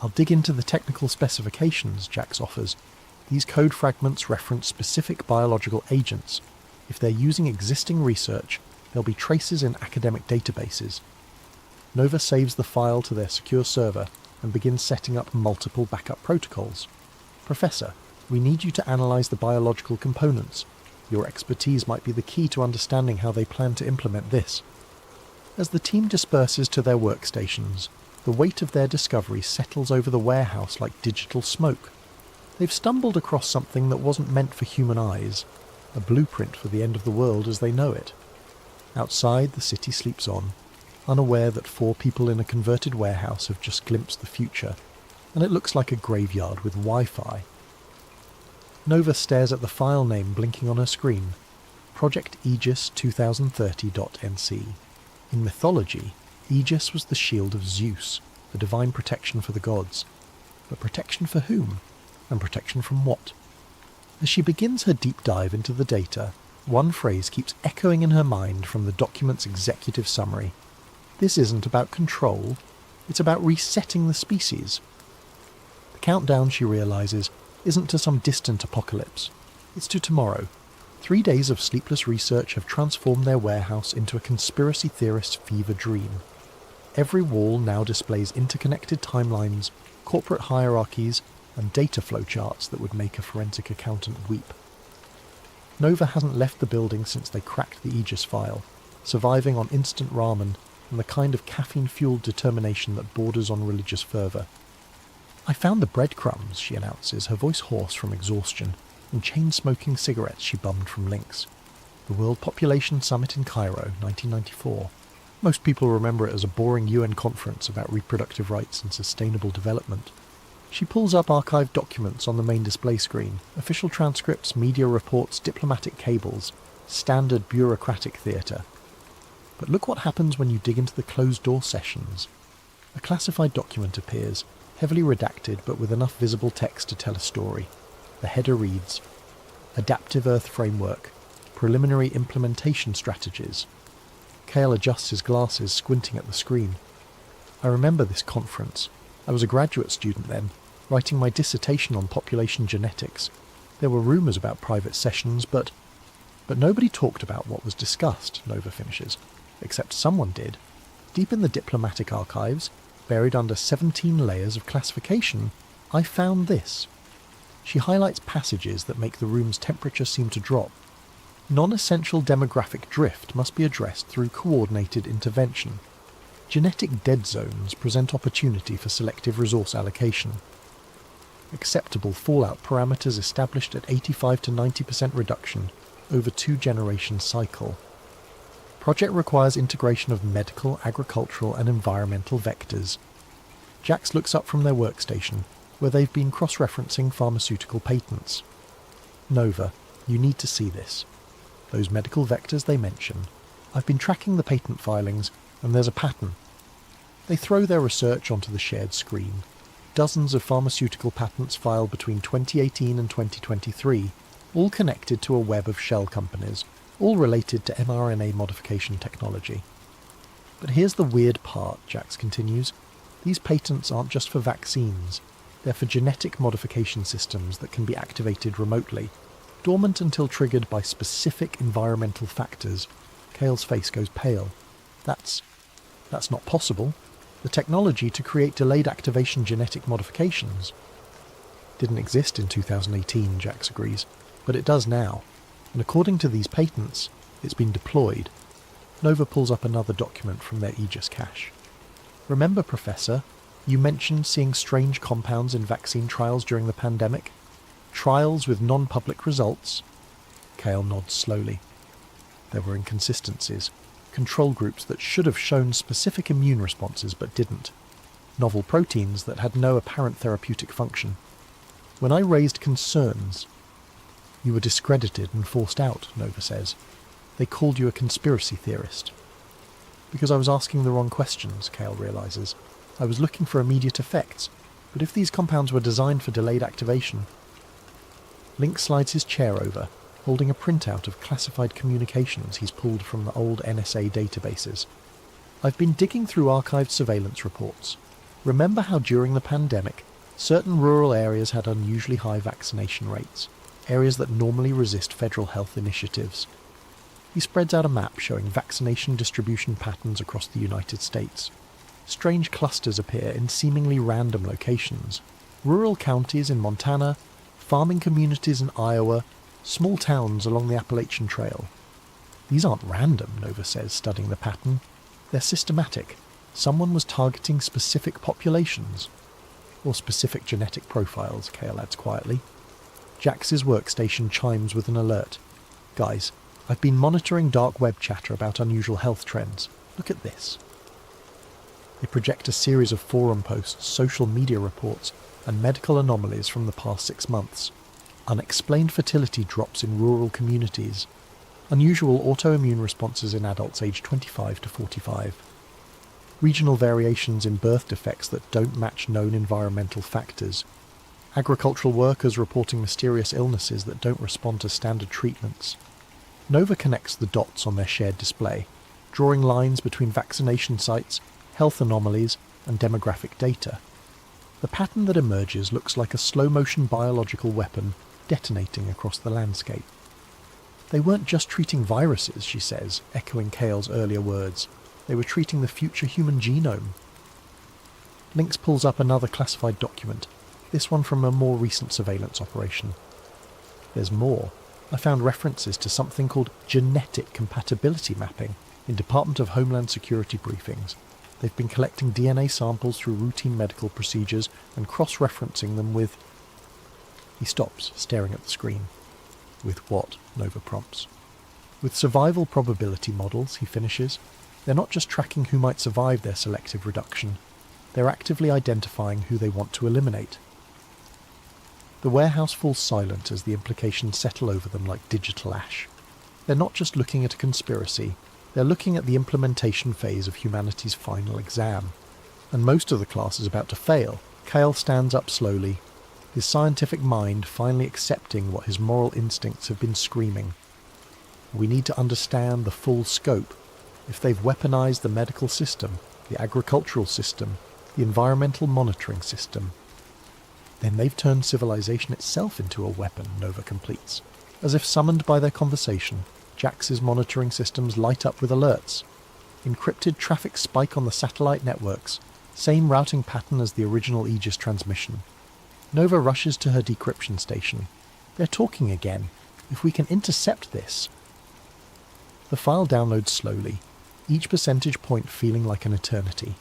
[SPEAKER 1] I'll dig into the technical specifications, Jax offers. These code fragments reference specific biological agents. If they're using existing research, there'll be traces in academic databases. Nova saves the file to their secure server and begins setting up multiple backup protocols. Professor, we need you to analyze the biological components. Your expertise might be the key to understanding how they plan to implement this. As the team disperses to their workstations, the weight of their discovery settles over the warehouse like digital smoke. They've stumbled across something that wasn't meant for human eyes, a blueprint for the end of the world as they know it. Outside, the city sleeps on, unaware that 4 people in a converted warehouse have just glimpsed the future, and it looks like a graveyard with Wi-Fi. Nova stares at the file name blinking on her screen, Project Aegis 2030.nc. In mythology, Aegis was the shield of Zeus, the divine protection for the gods. But protection for whom? And protection from what? As she begins her deep dive into the data, one phrase keeps echoing in her mind from the document's executive summary. This isn't about control, it's about resetting the species. The countdown, she realizes, isn't to some distant apocalypse. It's to tomorrow. 3 days of sleepless research have transformed their warehouse into a conspiracy theorist's fever dream. Every wall now displays interconnected timelines, corporate hierarchies, and data flowcharts that would make a forensic accountant weep. Nova hasn't left the building since they cracked the Aegis file, surviving on instant ramen and the kind of caffeine-fueled determination that borders on religious fervour. I found the breadcrumbs, she announces, her voice hoarse from exhaustion, and chain-smoking cigarettes she bummed from Lynx. The World Population Summit in Cairo, 1994. Most people remember it as a boring UN conference about reproductive rights and sustainable development. She pulls up archived documents on the main display screen, official transcripts, media reports, diplomatic cables, standard bureaucratic theatre. But look what happens when you dig into the closed-door sessions. A classified document appears, heavily redacted but with enough visible text to tell a story. The header reads, Adaptive Earth Framework, Preliminary Implementation Strategies. Kale adjusts his glasses, squinting at the screen. I remember this conference. I was a graduate student then, writing my dissertation on population genetics. There were rumours about private sessions, but nobody talked about what was discussed, Nova finishes. Except someone did. Deep in the diplomatic archives, buried under 17 layers of classification, I found this. She highlights passages that make the room's temperature seem to drop. Non-essential demographic drift must be addressed through coordinated intervention. Genetic dead zones present opportunity for selective resource allocation. Acceptable fallout parameters established at 85 to 90% reduction over 2-generation cycle. Project requires integration of medical, agricultural and environmental vectors. Jax looks up from their workstation, where they've been cross-referencing pharmaceutical patents. Nova, you need to see this. Those medical vectors they mention. I've been tracking the patent filings, and there's a pattern. They throw their research onto the shared screen. Dozens of pharmaceutical patents filed between 2018 and 2023, all connected to a web of shell companies, all related to mRNA modification technology. But here's the weird part, Jax continues. These patents aren't just for vaccines. They're for genetic modification systems that can be activated remotely, dormant until triggered by specific environmental factors. Cale's face goes pale. That's not possible. The technology to create delayed activation genetic modifications didn't exist in 2018, Jax agrees, but it does now, and according to these patents, it's been deployed. Nova pulls up another document from their Aegis cache. Remember, Professor, you mentioned seeing strange compounds in vaccine trials during the pandemic? Trials with non-public results? Cale nods slowly. There were inconsistencies. Control groups that should have shown specific immune responses but didn't. Novel proteins that had no apparent therapeutic function. When I raised concerns, you were discredited and forced out, Nova says. They called you a conspiracy theorist. Because I was asking the wrong questions, Cale realises. I was looking for immediate effects, but if these compounds were designed for delayed activation... Link slides his chair over, holding a printout of classified communications he's pulled from the old NSA databases. I've been digging through archived surveillance reports. Remember how during the pandemic, certain rural areas had unusually high vaccination rates, areas that normally resist federal health initiatives. He spreads out a map showing vaccination distribution patterns across the United States. Strange clusters appear in seemingly random locations. Rural counties in Montana, farming communities in Iowa, small towns along the Appalachian Trail. These aren't random, Nova says, studying the pattern. They're systematic. Someone was targeting specific populations. Or specific genetic profiles, Cale adds quietly. Jax's workstation chimes with an alert. Guys, I've been monitoring dark web chatter about unusual health trends. Look at this. They project a series of forum posts, social media reports, and medical anomalies from the past 6 months. Unexplained fertility drops in rural communities. Unusual autoimmune responses in adults aged 25 to 45. Regional variations in birth defects that don't match known environmental factors. Agricultural workers reporting mysterious illnesses that don't respond to standard treatments. Nova connects the dots on their shared display, drawing lines between vaccination sites, health anomalies, and demographic data. The pattern that emerges looks like a slow-motion biological weapon detonating across the landscape. They weren't just treating viruses, she says, echoing Cale's earlier words. They were treating the future human genome. Lynx pulls up another classified document, this one from a more recent surveillance operation. There's more. I found references to something called genetic compatibility mapping in Department of Homeland Security briefings. They've been collecting DNA samples through routine medical procedures and cross-referencing them with... He stops, staring at the screen. With what? Nova prompts. With survival probability models, he finishes. They're not just tracking who might survive their selective reduction. They're actively identifying who they want to eliminate. The warehouse falls silent as the implications settle over them like digital ash. They're not just looking at a conspiracy, they're looking at the implementation phase of humanity's final exam. And most of the class is about to fail. Cale stands up slowly, his scientific mind finally accepting what his moral instincts have been screaming. We need to understand the full scope. If they've weaponized the medical system, the agricultural system, the environmental monitoring system, then they've turned civilization itself into a weapon, Nova completes. As if summoned by their conversation, Jax's monitoring systems light up with alerts. Encrypted traffic spike on the satellite networks, same routing pattern as the original Aegis transmission. Nova rushes to her decryption station. They're talking again. If we can intercept this... The file downloads slowly, each percentage point feeling like an eternity.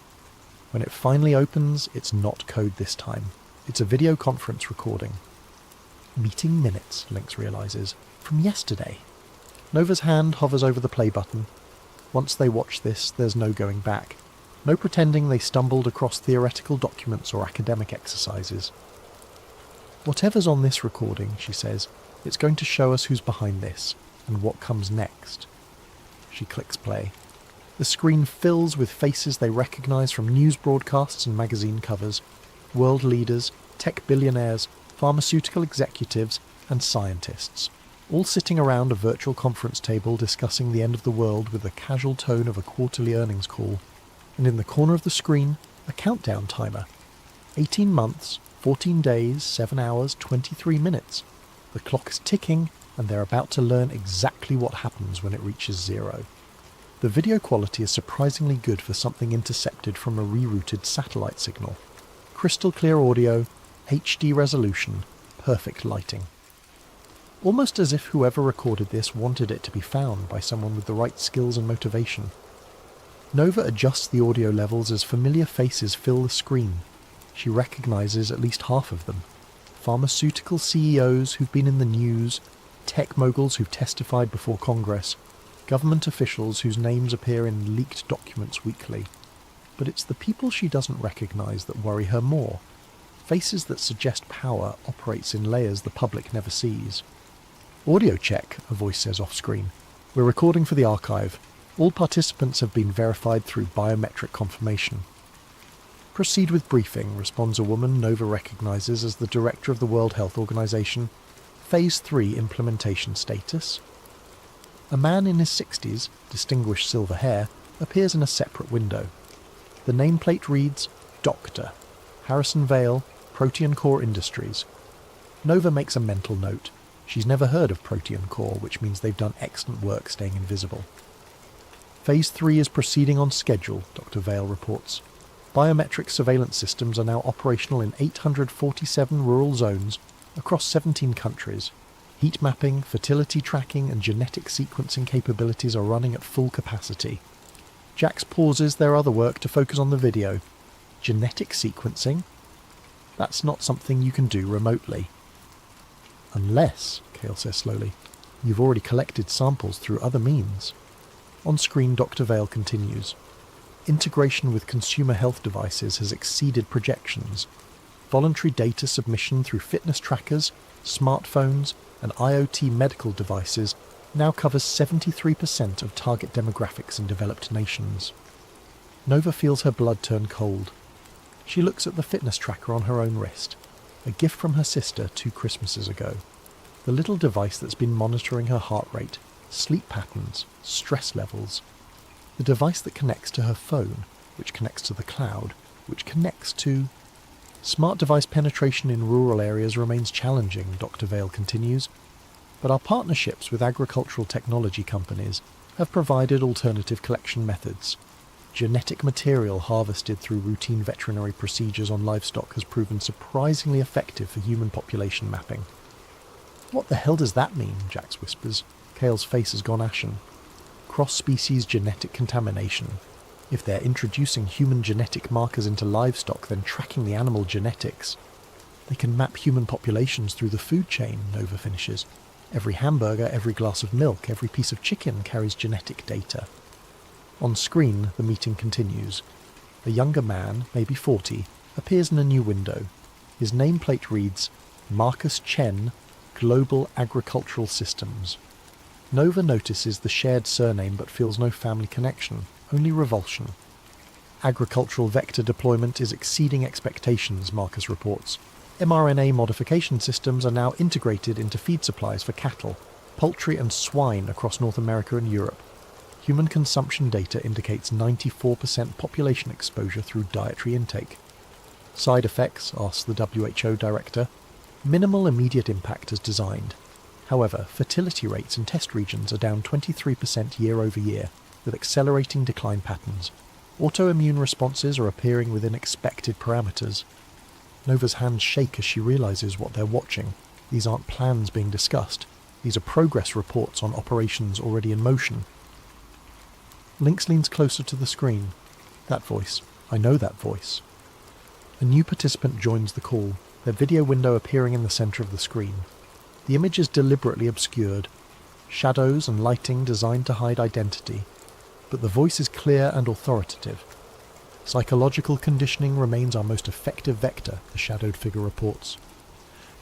[SPEAKER 1] When it finally opens, it's not code this time. It's a video conference recording. Meeting minutes, Lynx realises, from yesterday. Nova's hand hovers over the play button. Once they watch this, there's no going back. No pretending they stumbled across theoretical documents or academic exercises. Whatever's on this recording, she says, it's going to show us who's behind this, and what comes next. She clicks play. The screen fills with faces they recognise from news broadcasts and magazine covers, world leaders, tech billionaires, pharmaceutical executives, and scientists, all sitting around a virtual conference table discussing the end of the world with the casual tone of a quarterly earnings call. And in the corner of the screen, a countdown timer. 18 months, 14 days, 7 hours, 23 minutes. The clock is ticking, and they're about to learn exactly what happens when it reaches zero. The video quality is surprisingly good for something intercepted from a rerouted satellite signal. Crystal clear audio, HD resolution, perfect lighting. Almost as if whoever recorded this wanted it to be found by someone with the right skills and motivation. Nova adjusts the audio levels as familiar faces fill the screen. She recognises at least half of them. Pharmaceutical CEOs who've been in the news, tech moguls who've testified before Congress, government officials whose names appear in leaked documents weekly. But it's the people she doesn't recognise that worry her more. Faces that suggest power operates in layers the public never sees. "Audio check," a voice says off-screen. "We're recording for the archive. All participants have been verified through biometric confirmation." "Proceed with briefing," responds a woman Nova recognises as the director of the World Health Organization. Phase 3 implementation status. A man in his 60s, distinguished silver hair, appears in a separate window. The nameplate reads, Doctor, Harrison Vale, Protean Core Industries. Nova makes a mental note. She's never heard of Protean Core, which means they've done excellent work staying invisible. Phase 3 is proceeding on schedule, Dr. Vale reports. Biometric surveillance systems are now operational in 847 rural zones across 17 countries. Heat mapping, fertility tracking, and genetic sequencing capabilities are running at full capacity. Jax pauses their other work to focus on the video. Genetic sequencing? That's not something you can do remotely. Unless, Kale says slowly, you've already collected samples through other means. On screen, Dr. Vale continues. Integration with consumer health devices has exceeded projections. Voluntary data submission through fitness trackers, smartphones, and IoT medical devices now covers 73% of target demographics in developed nations. Nova feels her blood turn cold. She looks at the fitness tracker on her own wrist, a gift from her sister 2 Christmases ago. The little device that's been monitoring her heart rate, sleep patterns, stress levels. The device that connects to her phone, which connects to the cloud, which connects to... Smart device penetration in rural areas remains challenging, Dr. Vale continues, but our partnerships with agricultural technology companies have provided alternative collection methods. Genetic material harvested through routine veterinary procedures on livestock has proven surprisingly effective for human population mapping. "What the hell does that mean?" Jax whispers. Kale's face has gone ashen. "Cross-species genetic contamination. If they're introducing human genetic markers into livestock, then tracking the animal genetics. They can map human populations through the food chain," Nova finishes. "Every hamburger, every glass of milk, every piece of chicken carries genetic data." On screen, the meeting continues. A younger man, maybe 40, appears in a new window. His nameplate reads, Marcus Chen, Global Agricultural Systems. Nova notices the shared surname but feels no family connection, only revulsion. "Agricultural vector deployment is exceeding expectations," Marcus reports. "mRNA modification systems are now integrated into feed supplies for cattle, poultry and swine across North America and Europe. Human consumption data indicates 94% population exposure through dietary intake." "Side effects?" asks the WHO director. "Minimal immediate impact as designed. However, fertility rates in test regions are down 23% year over year, with accelerating decline patterns. Autoimmune responses are appearing within expected parameters." Nova's hands shake as she realises what they're watching. These aren't plans being discussed. These are progress reports on operations already in motion. Lynx leans closer to the screen. That voice. I know that voice. A new participant joins the call, their video window appearing in the centre of the screen. The image is deliberately obscured. Shadows and lighting designed to hide identity. but the voice is clear and authoritative. Psychological conditioning remains our most effective vector, the shadowed figure reports.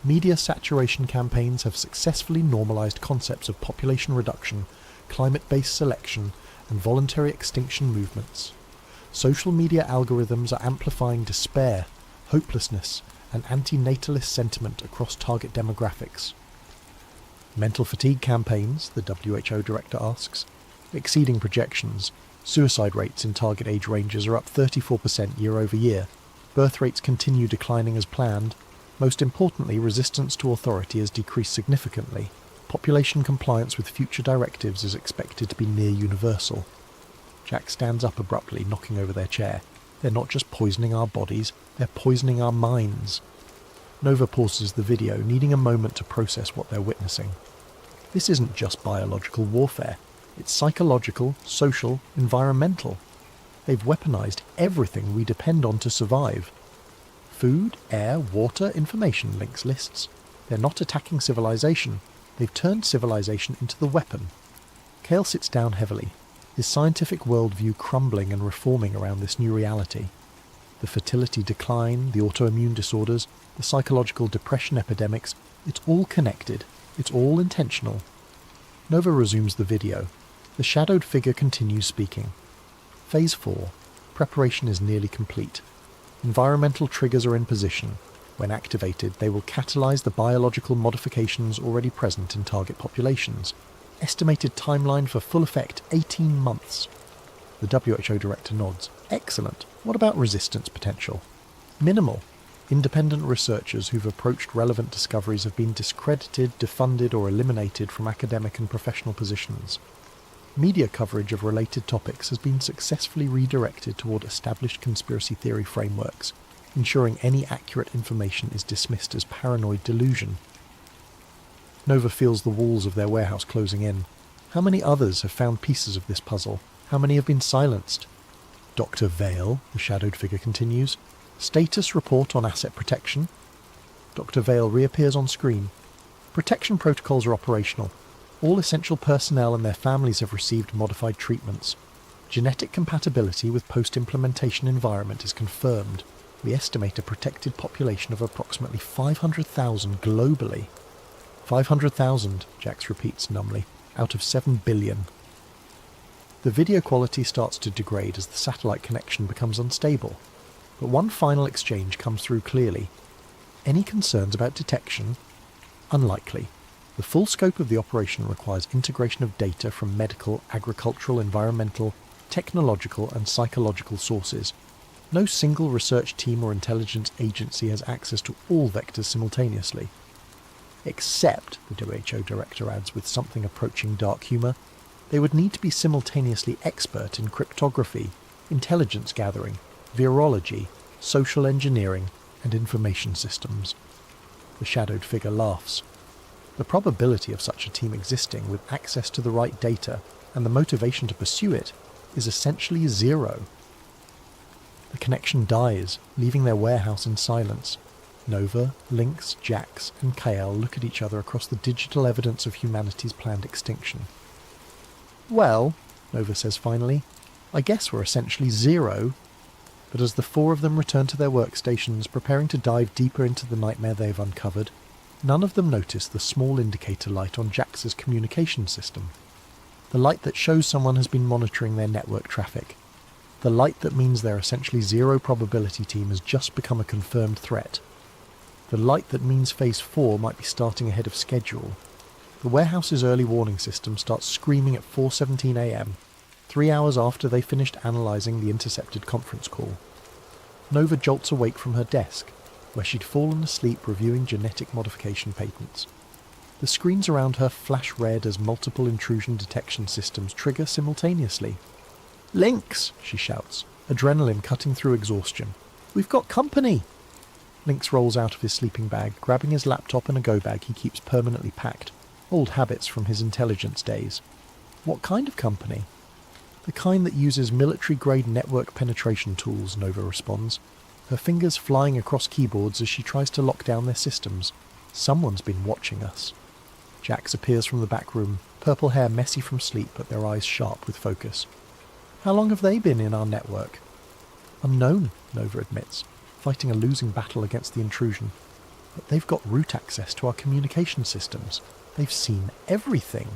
[SPEAKER 1] Media saturation campaigns have successfully normalized concepts of population reduction, climate-based selection, and voluntary extinction movements. Social media algorithms are amplifying despair, hopelessness, and anti-natalist sentiment across target demographics. Mental fatigue campaigns, the WHO director asks, exceeding projections. Suicide rates in target age ranges are up 34% year over year. Birth rates continue declining as planned. Most importantly, resistance to authority has decreased significantly. Population compliance with future directives is expected to be near universal. Jack stands up abruptly, knocking over their chair. They're not just poisoning our bodies, they're poisoning our minds. Nova pauses the video, needing a moment to process what they're witnessing. This isn't just biological warfare. It's psychological, social, environmental. They've weaponized everything we depend on to survive. Food, air, water, information links lists. They're not attacking civilization. They've turned civilization into the weapon. Cale sits down heavily, his scientific worldview crumbling and reforming around this new reality. The fertility decline, the autoimmune disorders, the psychological depression epidemics, it's all connected. It's all intentional. Nova resumes the video. The shadowed figure continues speaking. Phase 4. Preparation is nearly complete. Environmental triggers are in position. When activated, they will catalyze the biological modifications already present in target populations. Estimated timeline for full effect, 18 months. The WHO director nods. Excellent. What about resistance potential? Minimal. Independent researchers who've approached relevant discoveries have been discredited, defunded, or eliminated from academic and professional positions. Media coverage of related topics has been successfully redirected toward established conspiracy theory frameworks, ensuring any accurate information is dismissed as paranoid delusion. Nova feels the walls of their warehouse closing in. How many others have found pieces of this puzzle? How many have been silenced? Dr. Vale, the shadowed figure continues. Status report on asset protection. Dr. Vale reappears on screen. Protection protocols are operational. All essential personnel and their families have received modified treatments. Genetic compatibility with post-implementation environment is confirmed. We estimate a protected population of approximately 500,000 globally. 500,000, Jax repeats numbly, out of 7 billion. The video quality starts to degrade as the satellite connection becomes unstable. But one final exchange comes through clearly. Any concerns about detection? Unlikely. The full scope of the operation requires integration of data from medical, agricultural, environmental, technological and psychological sources. No single research team or intelligence agency has access to all vectors simultaneously. Except, the WHO director adds with something approaching dark humour, they would need to be simultaneously expert in cryptography, intelligence gathering, virology, social engineering, and information systems. The shadowed figure laughs. The probability of such a team existing with access to the right data and the motivation to pursue it is essentially zero. The connection dies, leaving their warehouse in silence. Nova, Lynx, Jax, and Kael look at each other across the digital evidence of humanity's planned extinction. Well, Nova says finally, I guess we're essentially zero. But as the four of them return to their workstations, preparing to dive deeper into the nightmare they've uncovered, none of them notice the small indicator light on Jax's communication system. The light that shows someone has been monitoring their network traffic. The light that means their essentially zero probability team has just become a confirmed threat. The light that means Phase 4 might be starting ahead of schedule. The warehouse's early warning system starts screaming at 4:17 a.m, 3 hours after they finished analysing the intercepted conference call. Nova jolts awake from her desk, where she'd fallen asleep reviewing genetic modification patents. The screens around her flash red as multiple intrusion detection systems trigger simultaneously. "Lynx!" she shouts, adrenaline cutting through exhaustion. "We've got company!" Lynx rolls out of his sleeping bag, grabbing his laptop and a go bag he keeps permanently packed. Old habits from his intelligence days. "What kind of company?" "The kind that uses military-grade network penetration tools," Nova responds, her fingers flying across keyboards as she tries to lock down their systems. "Someone's been watching us." Jax appears from the back room, purple hair messy from sleep but their eyes sharp with focus. How long have they been in our network? Unknown, Nova admits, fighting a losing battle against the intrusion. But they've got root access to our communication systems. They've seen everything.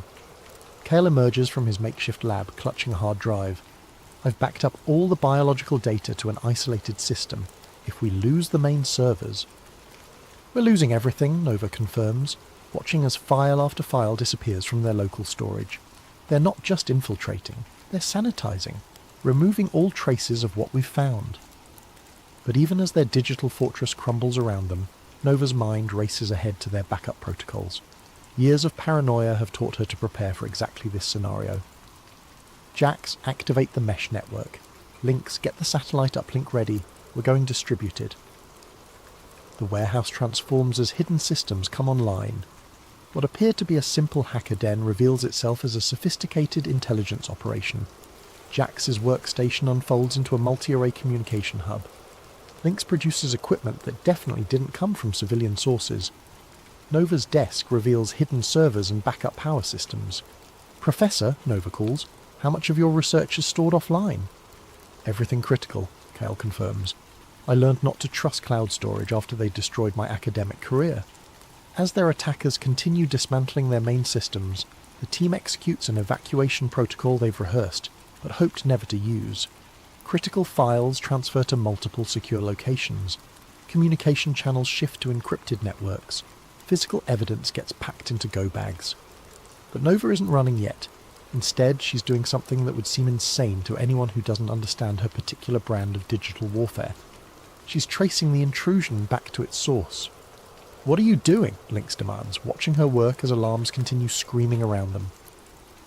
[SPEAKER 1] Kale emerges from his makeshift lab, clutching a hard drive. I've backed up all the biological data to an isolated system. If we lose the main servers... We're losing everything, Nova confirms, watching as file after file disappears from their local storage. They're not just infiltrating, they're sanitizing, removing all traces of what we've found. But even as their digital fortress crumbles around them, Nova's mind races ahead to their backup protocols. Years of paranoia have taught her to prepare for exactly this scenario. Jax, activate the mesh network. Lynx, get the satellite uplink ready. We're going distributed. The warehouse transforms as hidden systems come online. What appeared to be a simple hacker den reveals itself as a sophisticated intelligence operation. Jax's workstation unfolds into a multi-array communication hub. Lynx produces equipment that definitely didn't come from civilian sources. Nova's desk reveals hidden servers and backup power systems. Professor, Nova calls, how much of your research is stored offline? Everything critical, Kale confirms. I learned not to trust cloud storage after they destroyed my academic career. As their attackers continue dismantling their main systems, the team executes an evacuation protocol they've rehearsed, but hoped never to use. Critical files transfer to multiple secure locations. Communication channels shift to encrypted networks. Physical evidence gets packed into go bags. But Nova isn't running yet. Instead, she's doing something that would seem insane to anyone who doesn't understand her particular brand of digital warfare. She's tracing the intrusion back to its source. What are you doing? Lynx demands, watching her work as alarms continue screaming around them.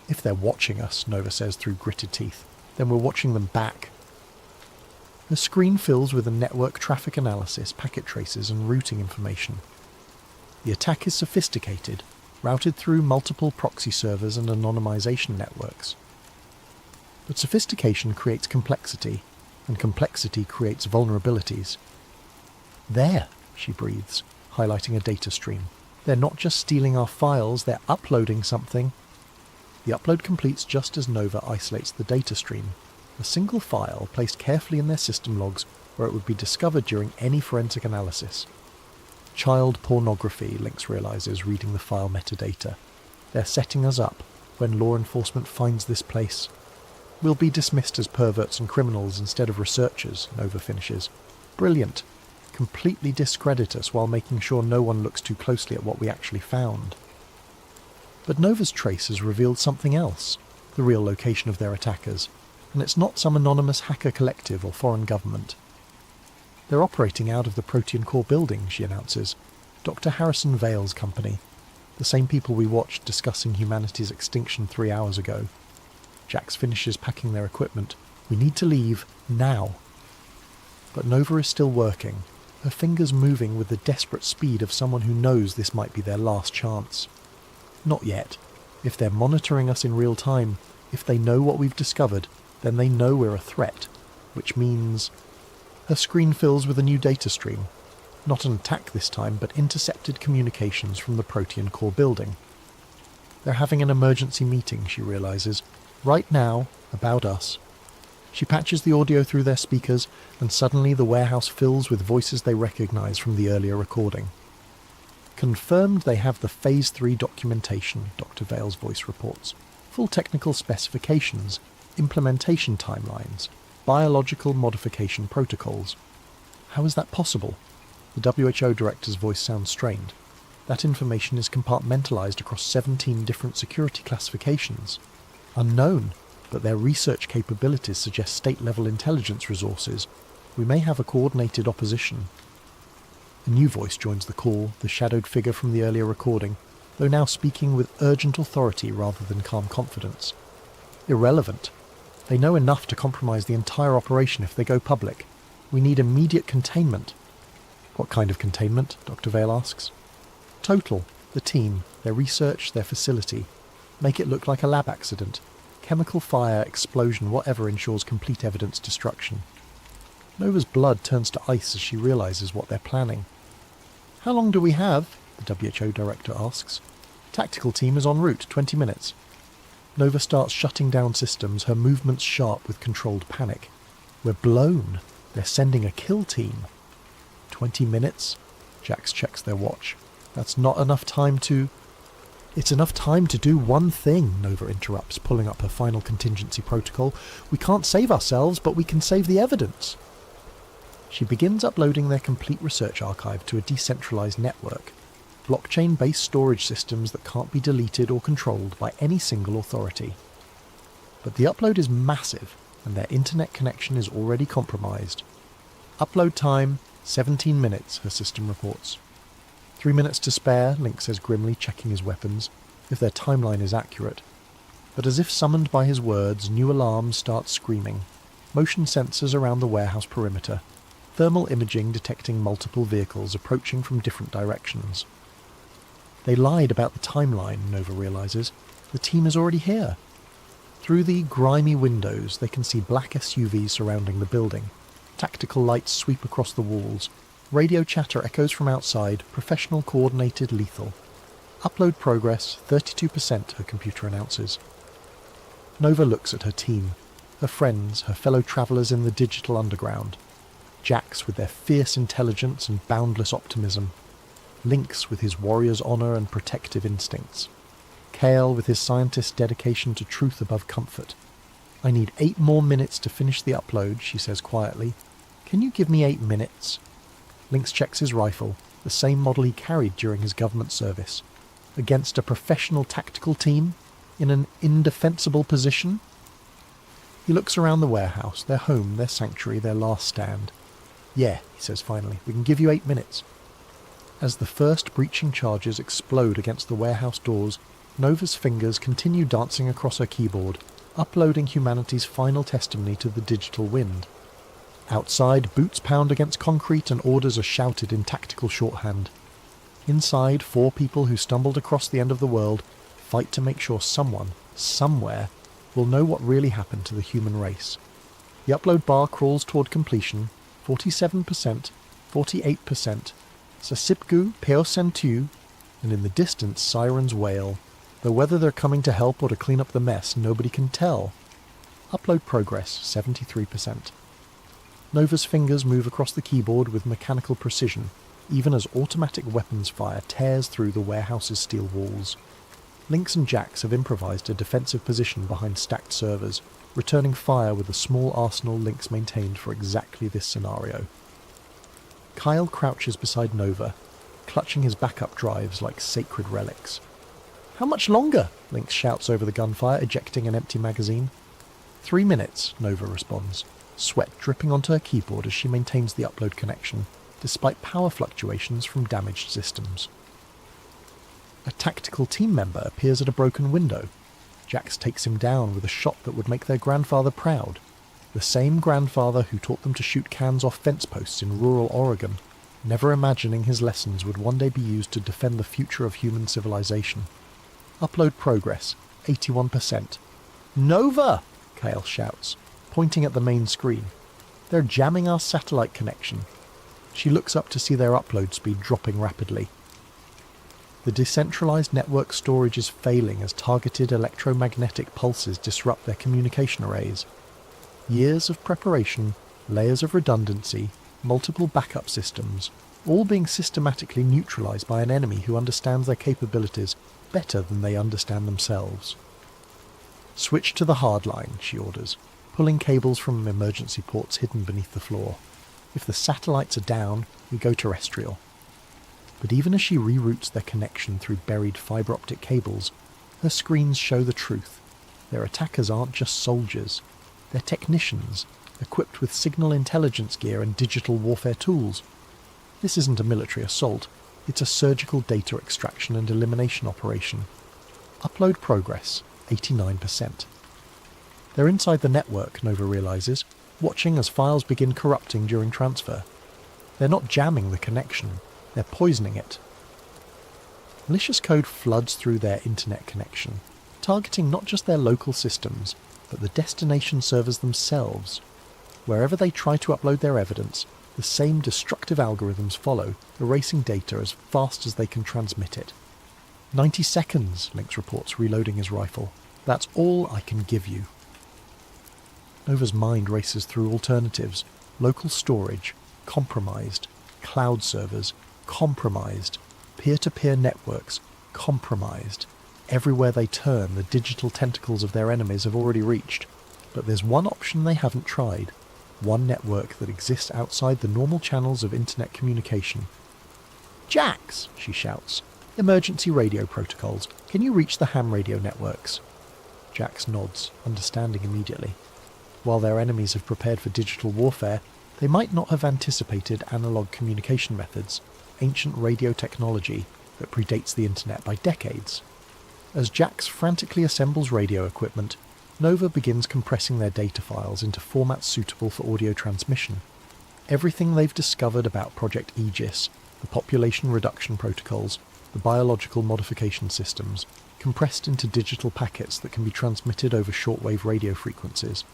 [SPEAKER 1] If they're watching us, Nova says through gritted teeth, then we're watching them back. The screen fills with a network traffic analysis, packet traces and routing information. The attack is sophisticated, routed through multiple proxy servers and anonymization networks. But sophistication creates complexity, and complexity creates vulnerabilities. There, she breathes, highlighting a data stream. They're not just stealing our files, they're uploading something. The upload completes just as Nova isolates the data stream, a single file placed carefully in their system logs where it would be discovered during any forensic analysis. Child pornography, Lynx realizes, reading the file metadata. They're setting us up when law enforcement finds this place. We'll be dismissed as perverts and criminals instead of researchers, Nova finishes. Brilliant. Completely discredit us while making sure no one looks too closely at what we actually found. But Nova's trace has revealed something else, the real location of their attackers, and it's not some anonymous hacker collective or foreign government. They're operating out of the Protean Core building, she announces, Dr. Harrison Vale's company, the same people we watched discussing humanity's extinction 3 hours ago. Jax finishes packing their equipment. We need to leave, now. But Nova is still working, her fingers moving with the desperate speed of someone who knows this might be their last chance. Not yet. If they're monitoring us in real time, if they know what we've discovered, then they know we're a threat, which means... Her screen fills with a new data stream. Not an attack this time, but intercepted communications from the Protean Core building. They're having an emergency meeting, she realizes, right now, about us. She patches the audio through their speakers, and suddenly the warehouse fills with voices they recognize from the earlier recording. Confirmed they have the Phase 3 documentation, Dr. Vale's voice reports. Full technical specifications, implementation timelines, biological modification protocols. How is that possible? The WHO director's voice sounds strained. That information is compartmentalized across 17 different security classifications. Unknown, but their research capabilities suggest state-level intelligence resources. We may have a coordinated opposition. A new voice joins the call, the shadowed figure from the earlier recording, though now speaking with urgent authority rather than calm confidence. Irrelevant. They know enough to compromise the entire operation if they go public. We need immediate containment. What kind of containment? Dr. Vale asks. Total. The team, their research, their facility. Make it look like a lab accident. Chemical fire, explosion, whatever ensures complete evidence destruction. Nova's blood turns to ice as she realizes what they're planning. How long do we have? The WHO director asks. Tactical team is en route, 20 minutes. Nova starts shutting down systems, her movements sharp with controlled panic. We're blown. They're sending a kill team. 20 minutes? Jax checks their watch. That's not enough time to... It's enough time to do one thing, Nova interrupts, pulling up her final contingency protocol. We can't save ourselves, but we can save the evidence. She begins uploading their complete research archive to a decentralized network. Blockchain-based storage systems that can't be deleted or controlled by any single authority. But the upload is massive, and their internet connection is already compromised. Upload time, 17 minutes, her system reports. 3 minutes to spare, Link says grimly, checking his weapons, if their timeline is accurate. But as if summoned by his words, new alarms start screaming. Motion sensors around the warehouse perimeter. Thermal imaging detecting multiple vehicles approaching from different directions. They lied about the timeline, Nova realizes. The team is already here. Through the grimy windows, they can see black SUVs surrounding the building. Tactical lights sweep across the walls. Radio chatter echoes from outside, professional, coordinated, lethal. Upload progress, 32%, her computer announces. Nova looks at her team, her friends, her fellow travellers in the digital underground. Jax with their fierce intelligence and boundless optimism. Lynx with his warrior's honour and protective instincts. Kale with his scientist's dedication to truth above comfort. I need 8 more minutes to finish the upload, she says quietly. Can you give me 8 minutes? Lynx checks his rifle, the same model he carried during his government service. Against a professional tactical team? In an indefensible position? He looks around the warehouse, their home, their sanctuary, their last stand. Yeah, he says finally, we can give you 8 minutes. As the first breaching charges explode against the warehouse doors, Nova's fingers continue dancing across her keyboard, uploading humanity's final testimony to the digital wind. Outside, boots pound against concrete and orders are shouted in tactical shorthand. Inside, 4 people who stumbled across the end of the world fight to make sure someone, somewhere, will know what really happened to the human race. The upload bar crawls toward completion, 47%, 48%, Sasipgu Peosentu, and in the distance sirens wail, though whether they're coming to help or to clean up the mess, nobody can tell. Upload progress, 73%. Nova's fingers move across the keyboard with mechanical precision, even as automatic weapons fire tears through the warehouse's steel walls. Lynx and Jax have improvised a defensive position behind stacked servers, returning fire with a small arsenal Lynx maintained for exactly this scenario. Kyle crouches beside Nova, clutching his backup drives like sacred relics. How much longer? Lynx shouts over the gunfire, ejecting an empty magazine. 3 minutes, Nova responds, sweat dripping onto her keyboard as she maintains the upload connection, despite power fluctuations from damaged systems. A tactical team member appears at a broken window. Jax takes him down with a shot that would make their grandfather proud. The same grandfather who taught them to shoot cans off fence posts in rural Oregon, never imagining his lessons would one day be used to defend the future of human civilization. Upload progress, 81%. Nova! Kale shouts, pointing at the main screen. They're jamming our satellite connection. She looks up to see their upload speed dropping rapidly. The decentralized network storage is failing as targeted electromagnetic pulses disrupt their communication arrays. Years of preparation, layers of redundancy, multiple backup systems, all being systematically neutralized by an enemy who understands their capabilities better than they understand themselves. Switch to the hard line, she orders, pulling cables from emergency ports hidden beneath the floor. If the satellites are down, we go terrestrial. But even as she reroutes their connection through buried fibre optic cables, her screens show the truth. Their attackers aren't just soldiers. They're technicians, equipped with signal intelligence gear and digital warfare tools. This isn't a military assault, it's a surgical data extraction and elimination operation. Upload progress, 89%. They're inside the network, Nova realizes, watching as files begin corrupting during transfer. They're not jamming the connection, they're poisoning it. Malicious code floods through their internet connection, targeting not just their local systems, but the destination servers themselves. Wherever they try to upload their evidence, the same destructive algorithms follow, erasing data as fast as they can transmit it. 90 seconds, Lynx reports, reloading his rifle. That's all I can give you. Nova's mind races through alternatives: local storage, compromised, cloud servers, compromised, peer-to-peer networks, compromised. Everywhere they turn, the digital tentacles of their enemies have already reached. But there's one option they haven't tried. One network that exists outside the normal channels of internet communication. "Jax!" she shouts. "Emergency radio protocols. Can you reach the ham radio networks?" Jax nods, understanding immediately. While their enemies have prepared for digital warfare, they might not have anticipated analog communication methods, ancient radio technology that predates the internet by decades. As Jax frantically assembles radio equipment, Nova begins compressing their data files into formats suitable for audio transmission. Everything they've discovered about Project Aegis, the population reduction protocols, the biological modification systems, compressed into digital packets that can be transmitted over shortwave radio frequencies.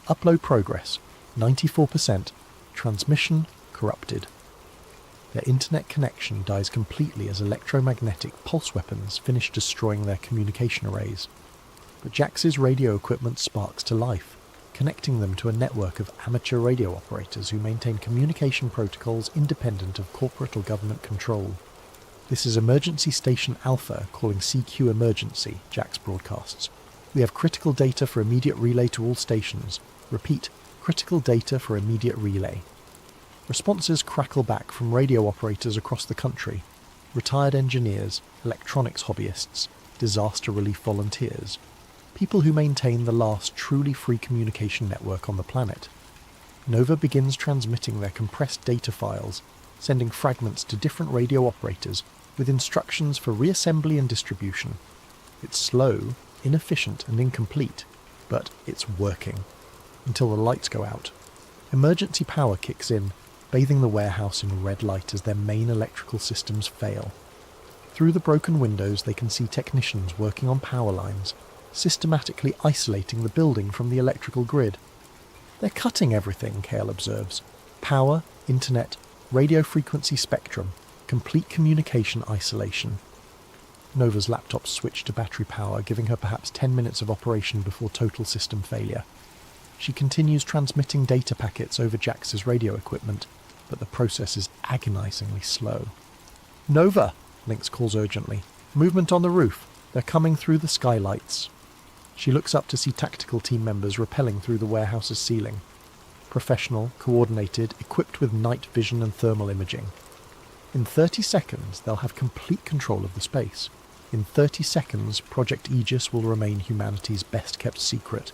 [SPEAKER 1] Upload progress, 94%. Transmission corrupted. Their internet connection dies completely as electromagnetic pulse weapons finish destroying their communication arrays. But Jax's radio equipment sparks to life, connecting them to a network of amateur radio operators who maintain communication protocols independent of corporate or government control. "This is Emergency Station Alpha calling CQ Emergency," Jax broadcasts. "We have critical data for immediate relay to all stations. Repeat, critical data for immediate relay." Responses crackle back from radio operators across the country, retired engineers, electronics hobbyists, disaster relief volunteers, people who maintain the last truly free communication network on the planet. Nova begins transmitting their compressed data files, sending fragments to different radio operators with instructions for reassembly and distribution. It's slow, inefficient and incomplete, but it's working. Until the lights go out. Emergency power kicks in, bathing the warehouse in red light as their main electrical systems fail. Through the broken windows they can see technicians working on power lines, systematically isolating the building from the electrical grid. "They're cutting everything," Kale observes. "Power, internet, radio frequency spectrum, complete communication isolation." Nova's laptop switched to battery power, giving her perhaps 10 minutes of operation before total system failure. She continues transmitting data packets over Jax's radio equipment, but the process is agonizingly slow. "Nova!" Lynx calls urgently. "Movement on the roof. They're coming through the skylights." She looks up to see tactical team members rappelling through the warehouse's ceiling. Professional, coordinated, equipped with night vision and thermal imaging. In 30 seconds, they'll have complete control of the space. In 30 seconds, Project Aegis will remain humanity's best-kept secret.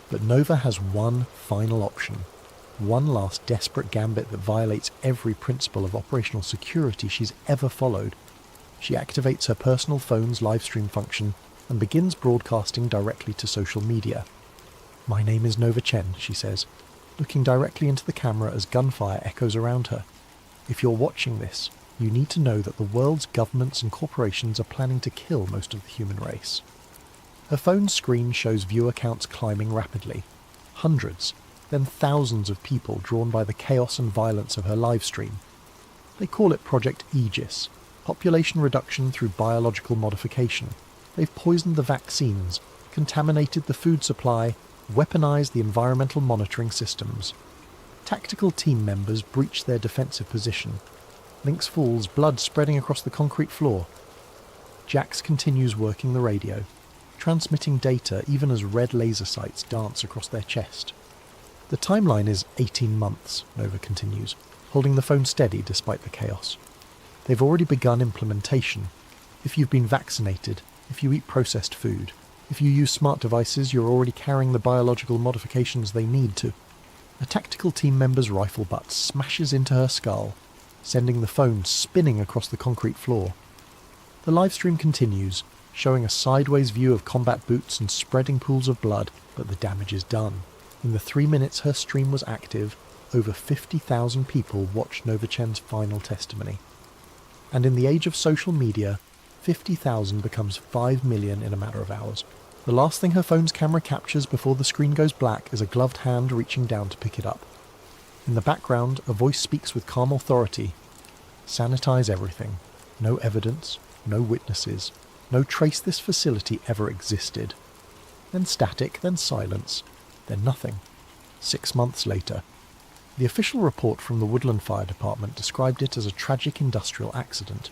[SPEAKER 1] But Nova has one final option. One last desperate gambit that violates every principle of operational security she's ever followed. She activates her personal phone's livestream function and begins broadcasting directly to social media. "My name is Nova Chen," she says, looking directly into the camera as gunfire echoes around her. "If you're watching this, you need to know that the world's governments and corporations are planning to kill most of the human race." Her phone's screen shows viewer counts climbing rapidly. Hundreds, then thousands of people drawn by the chaos and violence of her live stream. They call it Project Aegis, population reduction through biological modification. They've poisoned the vaccines, contaminated the food supply, weaponized the environmental monitoring systems. Tactical team members breach their defensive position. Lynx falls, blood spreading across the concrete floor. Jax continues working the radio, transmitting data even as red laser sights dance across their chest. "The timeline is 18 months, Nova continues, holding the phone steady despite the chaos. "They've already begun implementation. If you've been vaccinated, if you eat processed food, if you use smart devices, you're already carrying the biological modifications they need to." A tactical team member's rifle butt smashes into her skull, sending the phone spinning across the concrete floor. The livestream continues, showing a sideways view of combat boots and spreading pools of blood, but the damage is done. In the 3 minutes her stream was active, over 50,000 people watched Nova Chen's final testimony. And in the age of social media, 50,000 becomes 5 million in a matter of hours. The last thing her phone's camera captures before the screen goes black is a gloved hand reaching down to pick it up. In the background, a voice speaks with calm authority. "Sanitize everything. No evidence, no witnesses, no trace this facility ever existed. then static, then silence, then nothing. 6 months later. The official report from the Woodland Fire Department described it as a tragic industrial accident.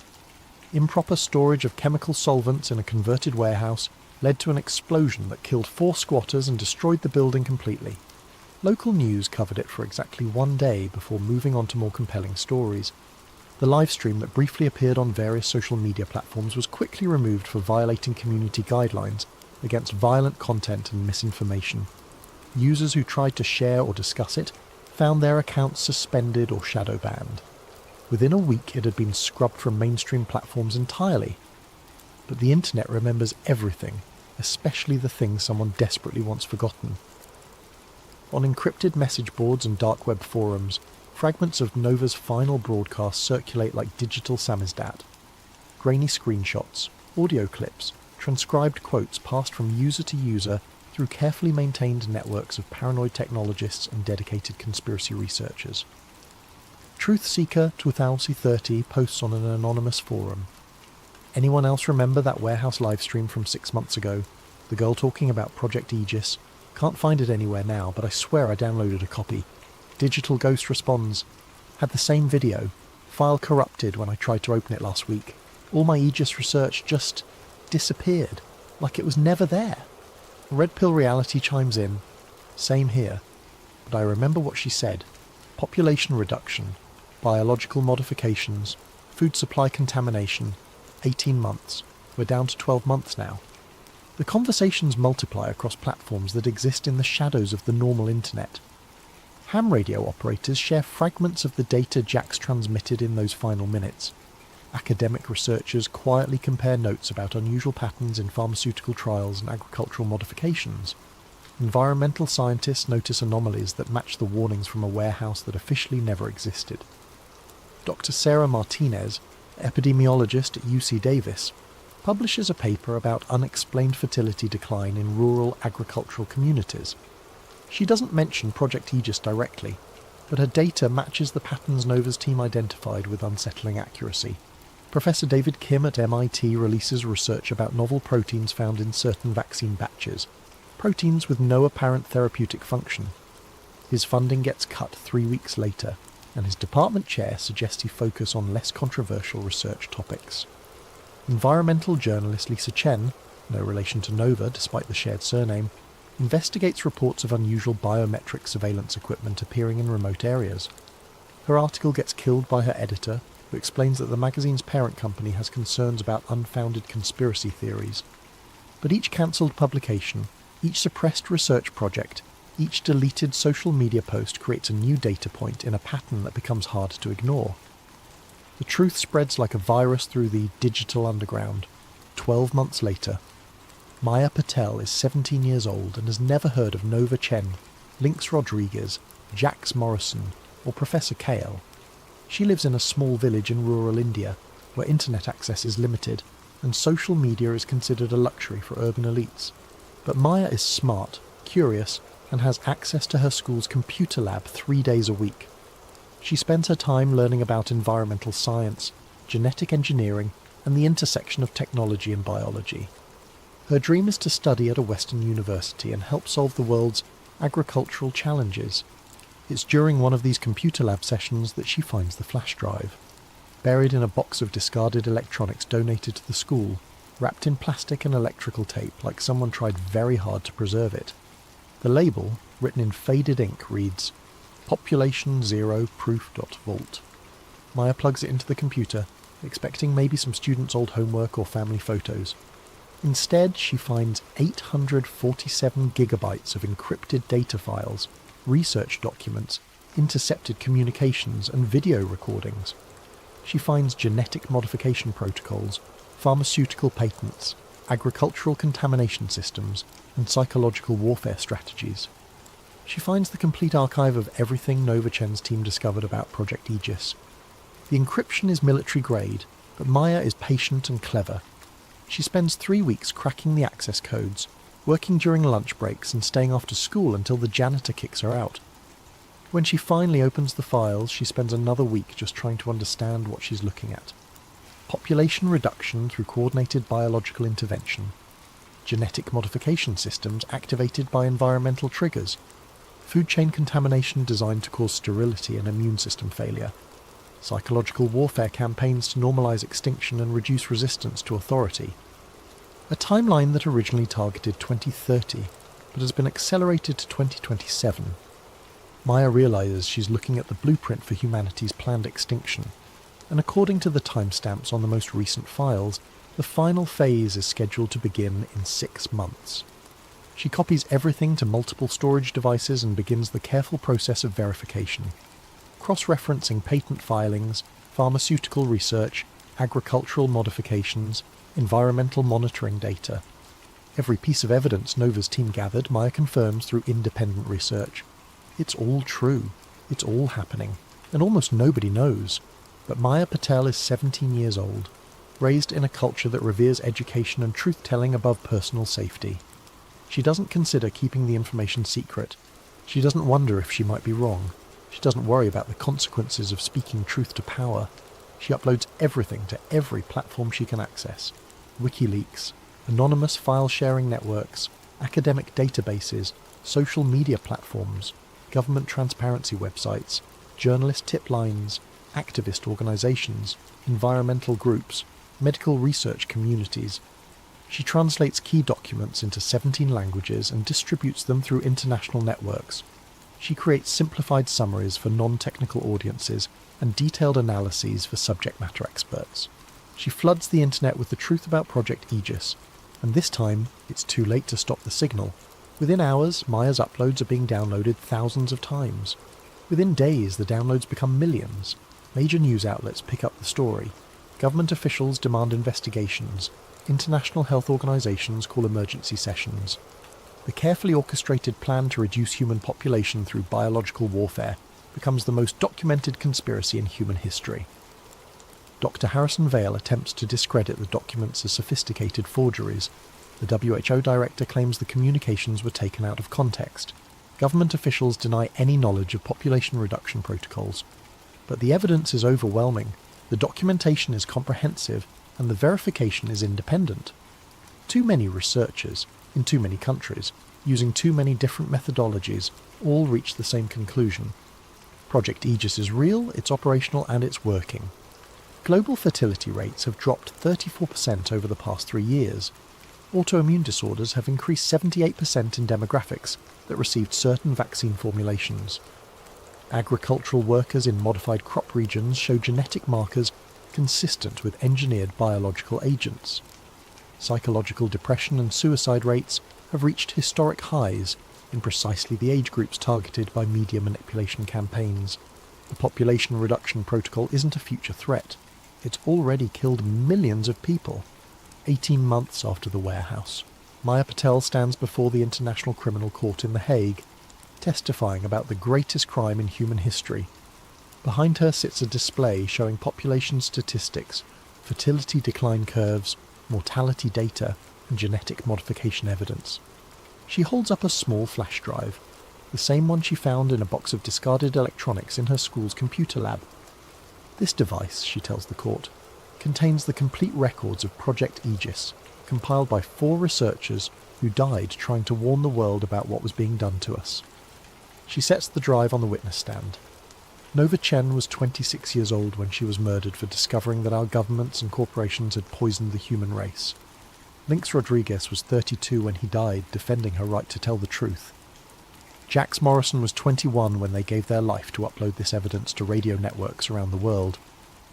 [SPEAKER 1] Improper storage of chemical solvents in a converted warehouse led to an explosion that killed 4 squatters and destroyed the building completely. Local news covered it for exactly 1 day before moving on to more compelling stories. The livestream that briefly appeared on various social media platforms was quickly removed for violating community guidelines against violent content and misinformation. Users who tried to share or discuss it found their accounts suspended or shadow banned. Within a week it had been scrubbed from mainstream platforms entirely. But the internet remembers everything, especially the things someone desperately wants forgotten. On encrypted message boards and dark web forums, fragments of Nova's final broadcast circulate like digital samizdat. Grainy screenshots, audio clips, transcribed quotes passed from user to user through carefully maintained networks of paranoid technologists and dedicated conspiracy researchers. Truth Seeker 2030 posts on an anonymous forum. Anyone else remember that warehouse livestream from 6 months ago? The girl talking about Project Aegis? Can't find it anywhere now, but I swear I downloaded a copy. Digital Ghost responds. Had the same video. File corrupted when I tried to open it last week. All my Aegis research just disappeared, like it was never there. Red Pill Reality chimes in. Same here. But I remember what she said. Population reduction, biological modifications, food supply contamination, 18 months. We're down to 12 months now. The conversations multiply across platforms that exist in the shadows of the normal internet. Ham radio operators share fragments of the data Jax transmitted in those final minutes. Academic researchers quietly compare notes about unusual patterns in pharmaceutical trials and agricultural modifications. Environmental scientists notice anomalies that match the warnings from a warehouse that officially never existed. Dr. Sarah Martinez, epidemiologist at UC Davis, publishes a paper about unexplained fertility decline in rural agricultural communities. She doesn't mention Project Aegis directly, but her data matches the patterns Nova's team identified with unsettling accuracy. Professor David Kim at MIT releases research about novel proteins found in certain vaccine batches, proteins with no apparent therapeutic function. His funding gets cut 3 weeks later, and his department chair suggests he focus on less controversial research topics. Environmental journalist Lisa Chen, no relation to Nova despite the shared surname, investigates reports of unusual biometric surveillance equipment appearing in remote areas. Her article gets killed by her editor, who explains that the magazine's parent company has concerns about unfounded conspiracy theories. But each cancelled publication, each suppressed research project, each deleted social media post creates a new data point in a pattern that becomes hard to ignore. The truth spreads like a virus through the digital underground. 12 months later, Maya Patel is 17 years old and has never heard of Nova Chen, Lynx Rodriguez, Jax Morrison, or Professor Kale. She lives in a small village in rural India, where internet access is limited, and social media is considered a luxury for urban elites. But Maya is smart, curious, and has access to her school's computer lab 3 days a week. She spends her time learning about environmental science, genetic engineering, and the intersection of technology and biology. Her dream is to study at a Western university and help solve the world's agricultural challenges. It's during one of these computer lab sessions that she finds the flash drive. Buried in a box of discarded electronics donated to the school, wrapped in plastic and electrical tape like someone tried very hard to preserve it. The label, written in faded ink, reads, Population Zero Proof.Vault. Maya plugs it into the computer, expecting maybe some students' old homework or family photos. Instead, she finds 847 gigabytes of encrypted data files, research documents, intercepted communications, and video recordings. She finds genetic modification protocols, pharmaceutical patents, agricultural contamination systems, and psychological warfare strategies. She finds the complete archive of everything Nova Chen's team discovered about Project Aegis. The encryption is military grade, but Maya is patient and clever. She spends 3 weeks cracking the access codes, working during lunch breaks and staying after school until the janitor kicks her out. When she finally opens the files, she spends another week just trying to understand what she's looking at. Population reduction through coordinated biological intervention. genetic modification systems activated by environmental triggers, food chain contamination designed to cause sterility and immune system failure, psychological warfare campaigns to normalize extinction and reduce resistance to authority. A timeline that originally targeted 2030, but has been accelerated to 2027. Maya realizes she's looking at the blueprint for humanity's planned extinction, and according to the timestamps on the most recent files, the final phase is scheduled to begin in 6 months. She copies everything to multiple storage devices and begins the careful process of verification, cross-referencing patent filings, pharmaceutical research, agricultural modifications, environmental monitoring data. Every piece of evidence Nova's team gathered, Maya confirms through independent research. It's all true. It's all happening. And almost nobody knows. But Maya Patel is 17 years old, raised in a culture that reveres education and truth-telling above personal safety. She doesn't consider keeping the information secret. She doesn't wonder if she might be wrong. She doesn't worry about the consequences of speaking truth to power. She uploads everything to every platform she can access. WikiLeaks, anonymous file-sharing networks, academic databases, social media platforms, government transparency websites, journalist tip lines, activist organizations, environmental groups, medical research communities. She translates key documents into 17 languages and distributes them through international networks. She creates simplified summaries for non-technical audiences and detailed analyses for subject matter experts. She floods the internet with the truth about Project Aegis, and this time it's too late to stop the signal. Within hours, Maya's uploads are being downloaded thousands of times. Within days, the downloads become millions. Major news outlets pick up the story. Government officials demand investigations. International health organizations call emergency sessions. The carefully orchestrated plan to reduce human population through biological warfare becomes the most documented conspiracy in human history. Dr. Harrison Vale attempts to discredit the documents as sophisticated forgeries. The WHO director claims the communications were taken out of context. Government officials deny any knowledge of population reduction protocols. But the evidence is overwhelming, the documentation is comprehensive, and the verification is independent. Too many researchers, in too many countries, using too many different methodologies, all reach the same conclusion. Project Aegis is real, it's operational, and it's working. Global fertility rates have dropped 34% over the past 3 years. Autoimmune disorders have increased 78% in demographics that received certain vaccine formulations. Agricultural workers in modified crop regions show genetic markers consistent with engineered biological agents. Psychological depression and suicide rates have reached historic highs in precisely the age groups targeted by media manipulation campaigns. The population reduction protocol isn't a future threat. It's already killed millions of people. 18 months after the warehouse, Maya Patel stands before the International Criminal Court in The Hague, testifying about the greatest crime in human history. Behind her sits a display showing population statistics, fertility decline curves, mortality data, and genetic modification evidence. She holds up a small flash drive, the same one she found in a box of discarded electronics in her school's computer lab. This device, she tells the court, contains the complete records of Project Aegis, compiled by 4 researchers who died trying to warn the world about what was being done to us. She sets the drive on the witness stand. Nova Chen was 26 years old when she was murdered for discovering that our governments and corporations had poisoned the human race. Lynx Rodriguez was 32 when he died, defending her right to tell the truth. Jax Morrison was 21 when they gave their life to upload this evidence to radio networks around the world.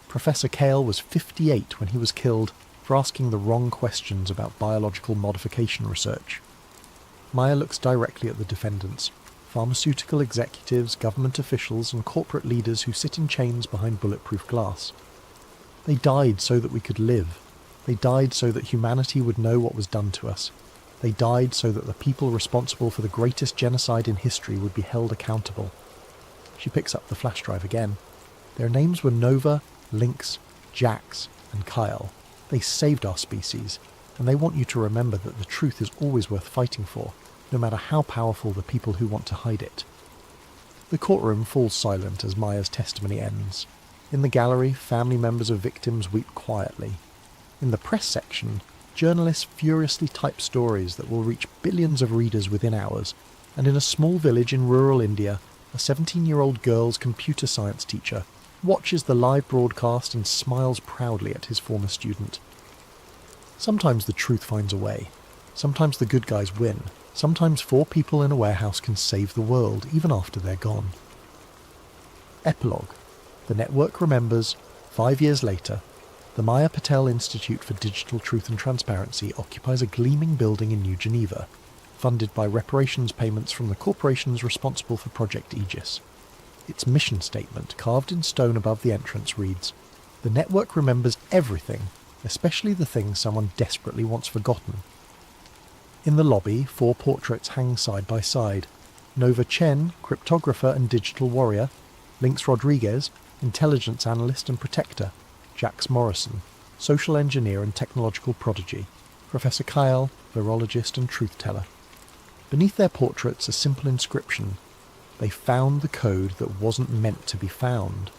[SPEAKER 1] Professor Kale was 58 when he was killed for asking the wrong questions about biological modification research. Maya looks directly at the defendants, pharmaceutical executives, government officials, and corporate leaders who sit in chains behind bulletproof glass. They died so that we could live. They died so that humanity would know what was done to us. They died so that the people responsible for the greatest genocide in history would be held accountable. She picks up the flash drive again. Their names were Nova, Lynx, Jax, and Kyle. They saved our species, and they want you to remember that the truth is always worth fighting for, no matter how powerful the people who want to hide it. The courtroom falls silent as Maya's testimony ends. In the gallery, family members of victims weep quietly. In the press section, Journalists furiously type stories that will reach billions of readers within hours, and in a small village in rural India, a 17-year-old girl's computer science teacher watches the live broadcast and smiles proudly at his former student. Sometimes the truth finds a way. Sometimes the good guys win. Sometimes 4 people in a warehouse can save the world, even after they're gone. Epilogue. The network remembers, 5 years later, the Maya Patel Institute for Digital Truth and Transparency occupies a gleaming building in New Geneva, funded by reparations payments from the corporations responsible for Project Aegis. Its mission statement, carved in stone above the entrance, reads, "The network remembers everything, especially the things someone desperately wants forgotten." In the lobby, 4 portraits hang side by side. Nova Chen, cryptographer and digital warrior; Lynx Rodriguez, intelligence analyst and protector; Jax Morrison, social engineer and technological prodigy; Professor Kyle, virologist and truth-teller. Beneath their portraits a simple inscription: "They found the code that wasn't meant to be found."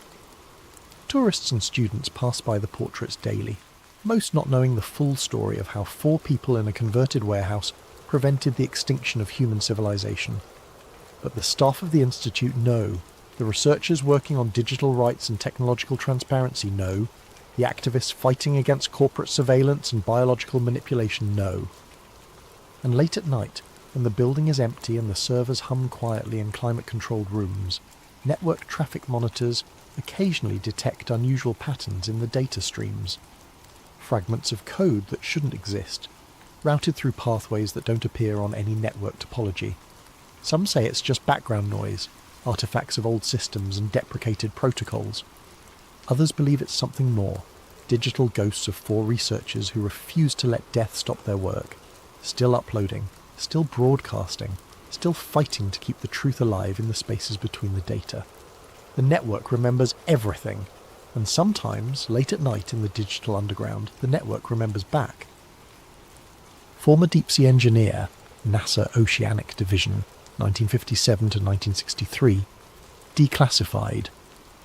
[SPEAKER 1] Tourists and students pass by the portraits daily, most not knowing the full story of how 4 people in a converted warehouse prevented the extinction of human civilization. But the staff of the Institute know, the researchers working on digital rights and technological transparency know, the activists fighting against corporate surveillance and biological manipulation know. And late at night, when the building is empty and the servers hum quietly in climate-controlled rooms, network traffic monitors occasionally detect unusual patterns in the data streams. Fragments of code that shouldn't exist, routed through pathways that don't appear on any network topology. Some say it's just background noise, artifacts of old systems and deprecated protocols. Others believe it's something more, digital ghosts of 4 researchers who refuse to let death stop their work, still uploading, still broadcasting, still fighting to keep the truth alive in the spaces between the data. The network remembers everything, and sometimes, late at night in the digital underground, the network remembers back. Former deep-sea engineer, NASA Oceanic Division, 1957 to 1963, declassified,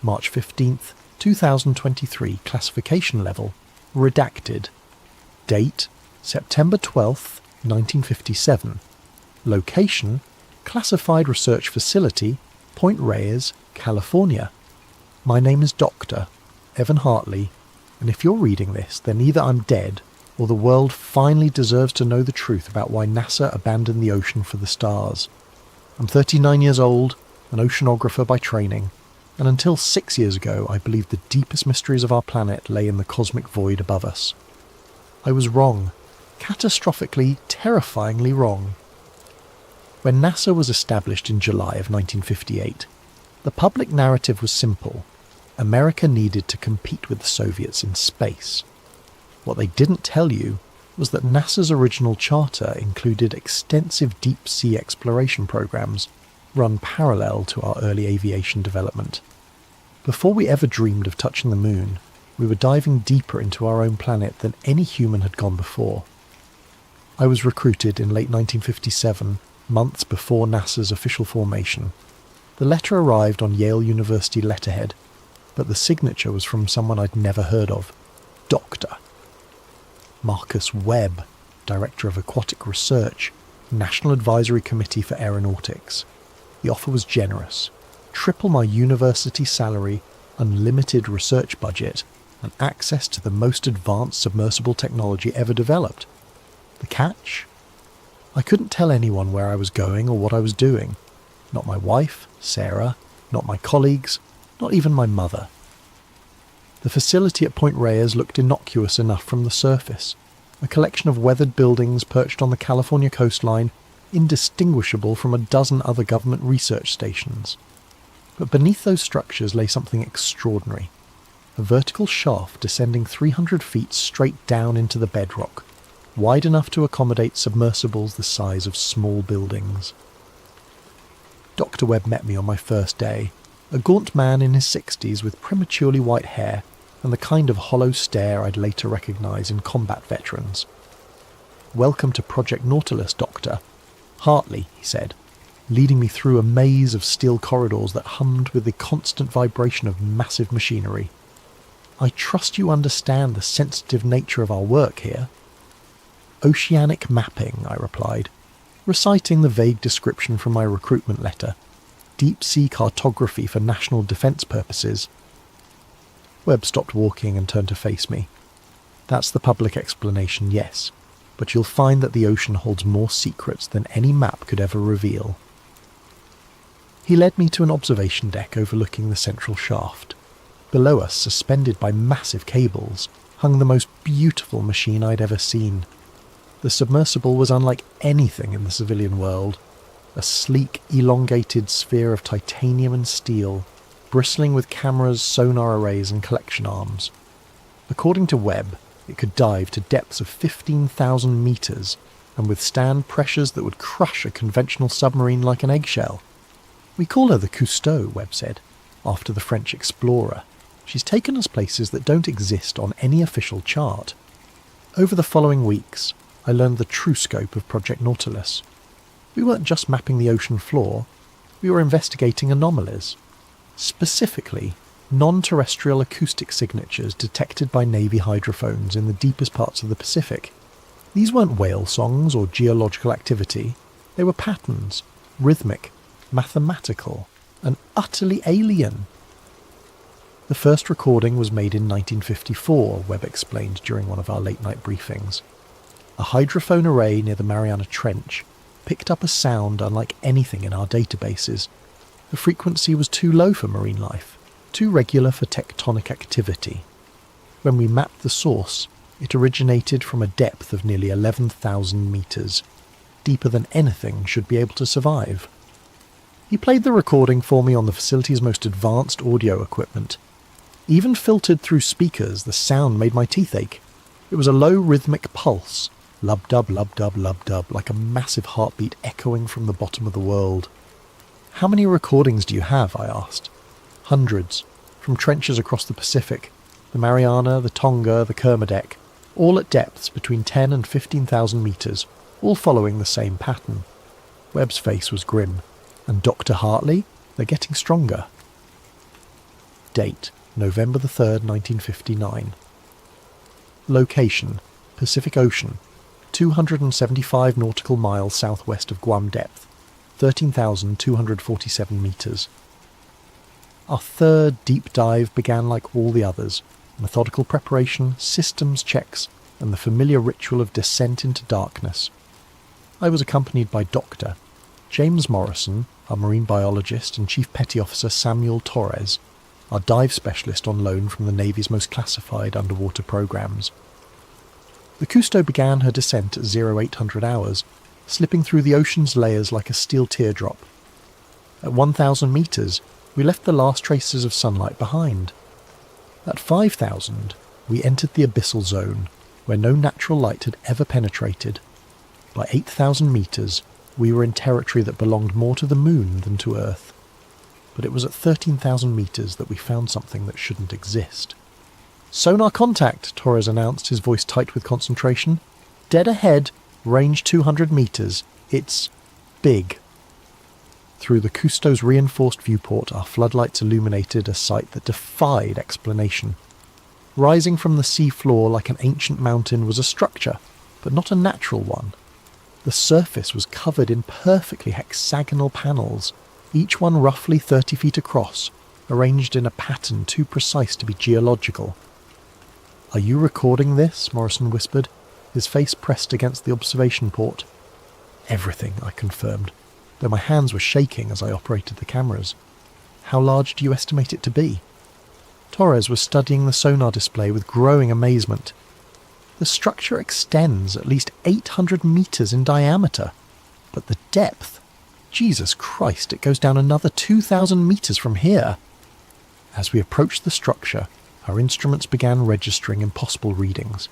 [SPEAKER 1] March 15th, 2023, classification level, redacted, date, September 12th, 1957, location, classified research facility, Point Reyes, California. My name is Dr. Evan Hartley, and if you're reading this, then either I'm dead, or the world finally deserves to know the truth about why NASA abandoned the ocean for the stars. I'm 39 years old, an oceanographer by training, and until 6 years ago I believed the deepest mysteries of our planet lay in the cosmic void above us. I was wrong, catastrophically, terrifyingly wrong. When NASA was established in July of 1958, the public narrative was simple. America needed to compete with the Soviets in space. What they didn't tell you was that NASA's original charter included extensive deep-sea exploration programs run parallel to our early aviation development. Before we ever dreamed of touching the moon, we were diving deeper into our own planet than any human had gone before. I was recruited in late 1957, months before NASA's official formation. The letter arrived on Yale University letterhead, but the signature was from someone I'd never heard of, Dr. Marcus Webb, Director of Aquatic Research, National Advisory Committee for Aeronautics. The offer was generous, triple my university salary, unlimited research budget, and access to the most advanced submersible technology ever developed. The catch? I couldn't tell anyone where I was going or what I was doing. Not my wife, Sarah, not my colleagues, not even my mother. The facility at Point Reyes looked innocuous enough from the surface, a collection of weathered buildings perched on the California coastline, indistinguishable from a dozen other government research stations. But beneath those structures lay something extraordinary, a vertical shaft descending 300 feet straight down into the bedrock, wide enough to accommodate submersibles the size of small buildings. Dr. Webb met me on my first day, a gaunt man in his 60s with prematurely white hair and the kind of hollow stare I'd later recognise in combat veterans. "Welcome to Project Nautilus, Doctor. Hartley," he said, leading me through a maze of steel corridors that hummed with the constant vibration of massive machinery. "I trust you understand the sensitive nature of our work here." Oceanic mapping, I replied, reciting the vague description from my recruitment letter. Deep sea cartography for national defence purposes. Webb stopped walking and turned to face me. That's the public explanation, yes, but you'll find that the ocean holds more secrets than any map could ever reveal. He led me to an observation deck overlooking the central shaft. Below us, suspended by massive cables, hung the most beautiful machine I'd ever seen. The submersible was unlike anything in the civilian world. A sleek, elongated sphere of titanium and steel, bristling with cameras, sonar arrays and collection arms. According to Webb, it could dive to depths of 15,000 metres and withstand pressures that would crush a conventional submarine like an eggshell. We call her the Cousteau, Webb said, after the French explorer. She's taken us places that don't exist on any official chart. Over the following weeks, I learned the true scope of Project Nautilus. We weren't just mapping the ocean floor, we were investigating anomalies. Specifically, non-terrestrial acoustic signatures detected by Navy hydrophones in the deepest parts of the Pacific. These weren't whale songs or geological activity, they were patterns, rhythmic, mathematical, and utterly alien. The first recording was made in 1954, Webb explained during one of our late-night briefings. A hydrophone array near the Mariana Trench picked up a sound unlike anything in our databases. The frequency was too low for marine life, too regular for tectonic activity. When we mapped the source, it originated from a depth of nearly 11,000 metres, deeper than anything should be able to survive. He played the recording for me on the facility's most advanced audio equipment. Even filtered through speakers, the sound made my teeth ache. It was a low rhythmic pulse, lub-dub, lub-dub, lub-dub, like a massive heartbeat echoing from the bottom of the world. How many recordings do you have? I asked. Hundreds, from trenches across the Pacific, the Mariana, the Tonga, the Kermadec, all at depths between 10 and 15,000 metres, all following the same pattern. Webb's face was grim. And Dr. Hartley? They're getting stronger. Date, November the 3rd, 1959. Location, Pacific Ocean, 275 nautical miles southwest of Guam depth, 13,247 metres. Our third deep dive began like all the others, methodical preparation, systems checks, and the familiar ritual of descent into darkness. I was accompanied by Dr. James Morrison, our marine biologist, and Chief Petty Officer Samuel Torres, our dive specialist on loan from the Navy's most classified underwater programs. The Cousteau began her descent at 0800 hours, slipping through the ocean's layers like a steel teardrop. At 1,000 metres, we left the last traces of sunlight behind. At 5,000, we entered the abyssal zone, where no natural light had ever penetrated. By 8,000 metres, we were in territory that belonged more to the moon than to Earth. But it was at 13,000 metres that we found something that shouldn't exist. "Sonar contact," Torres announced, his voice tight with concentration. "Dead ahead, range 200 metres. It's big." Through the Cousteau's reinforced viewport, our floodlights illuminated a sight that defied explanation. Rising from the sea floor like an ancient mountain was a structure, but not a natural one. The surface was covered in perfectly hexagonal panels, each one roughly 30 feet across, arranged in a pattern too precise to be geological. "Are you recording this?" Morrison whispered, his face pressed against the observation port. "Everything," I confirmed, though my hands were shaking as I operated the cameras. "How large do you estimate it to be?" Torres was studying the sonar display with growing amazement. The structure extends at least 800 metres in diameter, but the depth, Jesus Christ, it goes down another 2,000 metres from here. As we approached the structure, our instruments began registering impossible readings.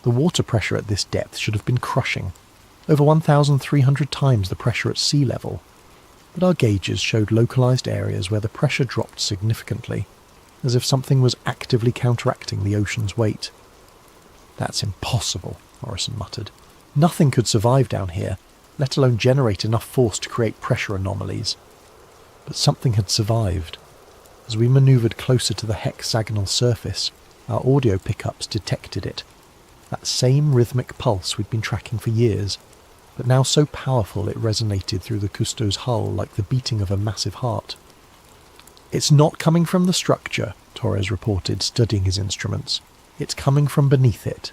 [SPEAKER 1] The water pressure at this depth should have been crushing, over 1,300 times the pressure at sea level, but our gauges showed localised areas where the pressure dropped significantly, as if something was actively counteracting the ocean's weight. "That's impossible," Morrison muttered. "Nothing could survive down here, let alone generate enough force to create pressure anomalies." But something had survived. As we manoeuvred closer to the hexagonal surface, our audio pickups detected it. that same rhythmic pulse we'd been tracking for years, but now so powerful it resonated through the Cousteau's hull like the beating of a massive heart. "It's not coming from the structure," Torres reported, studying his instruments. "It's coming from beneath it."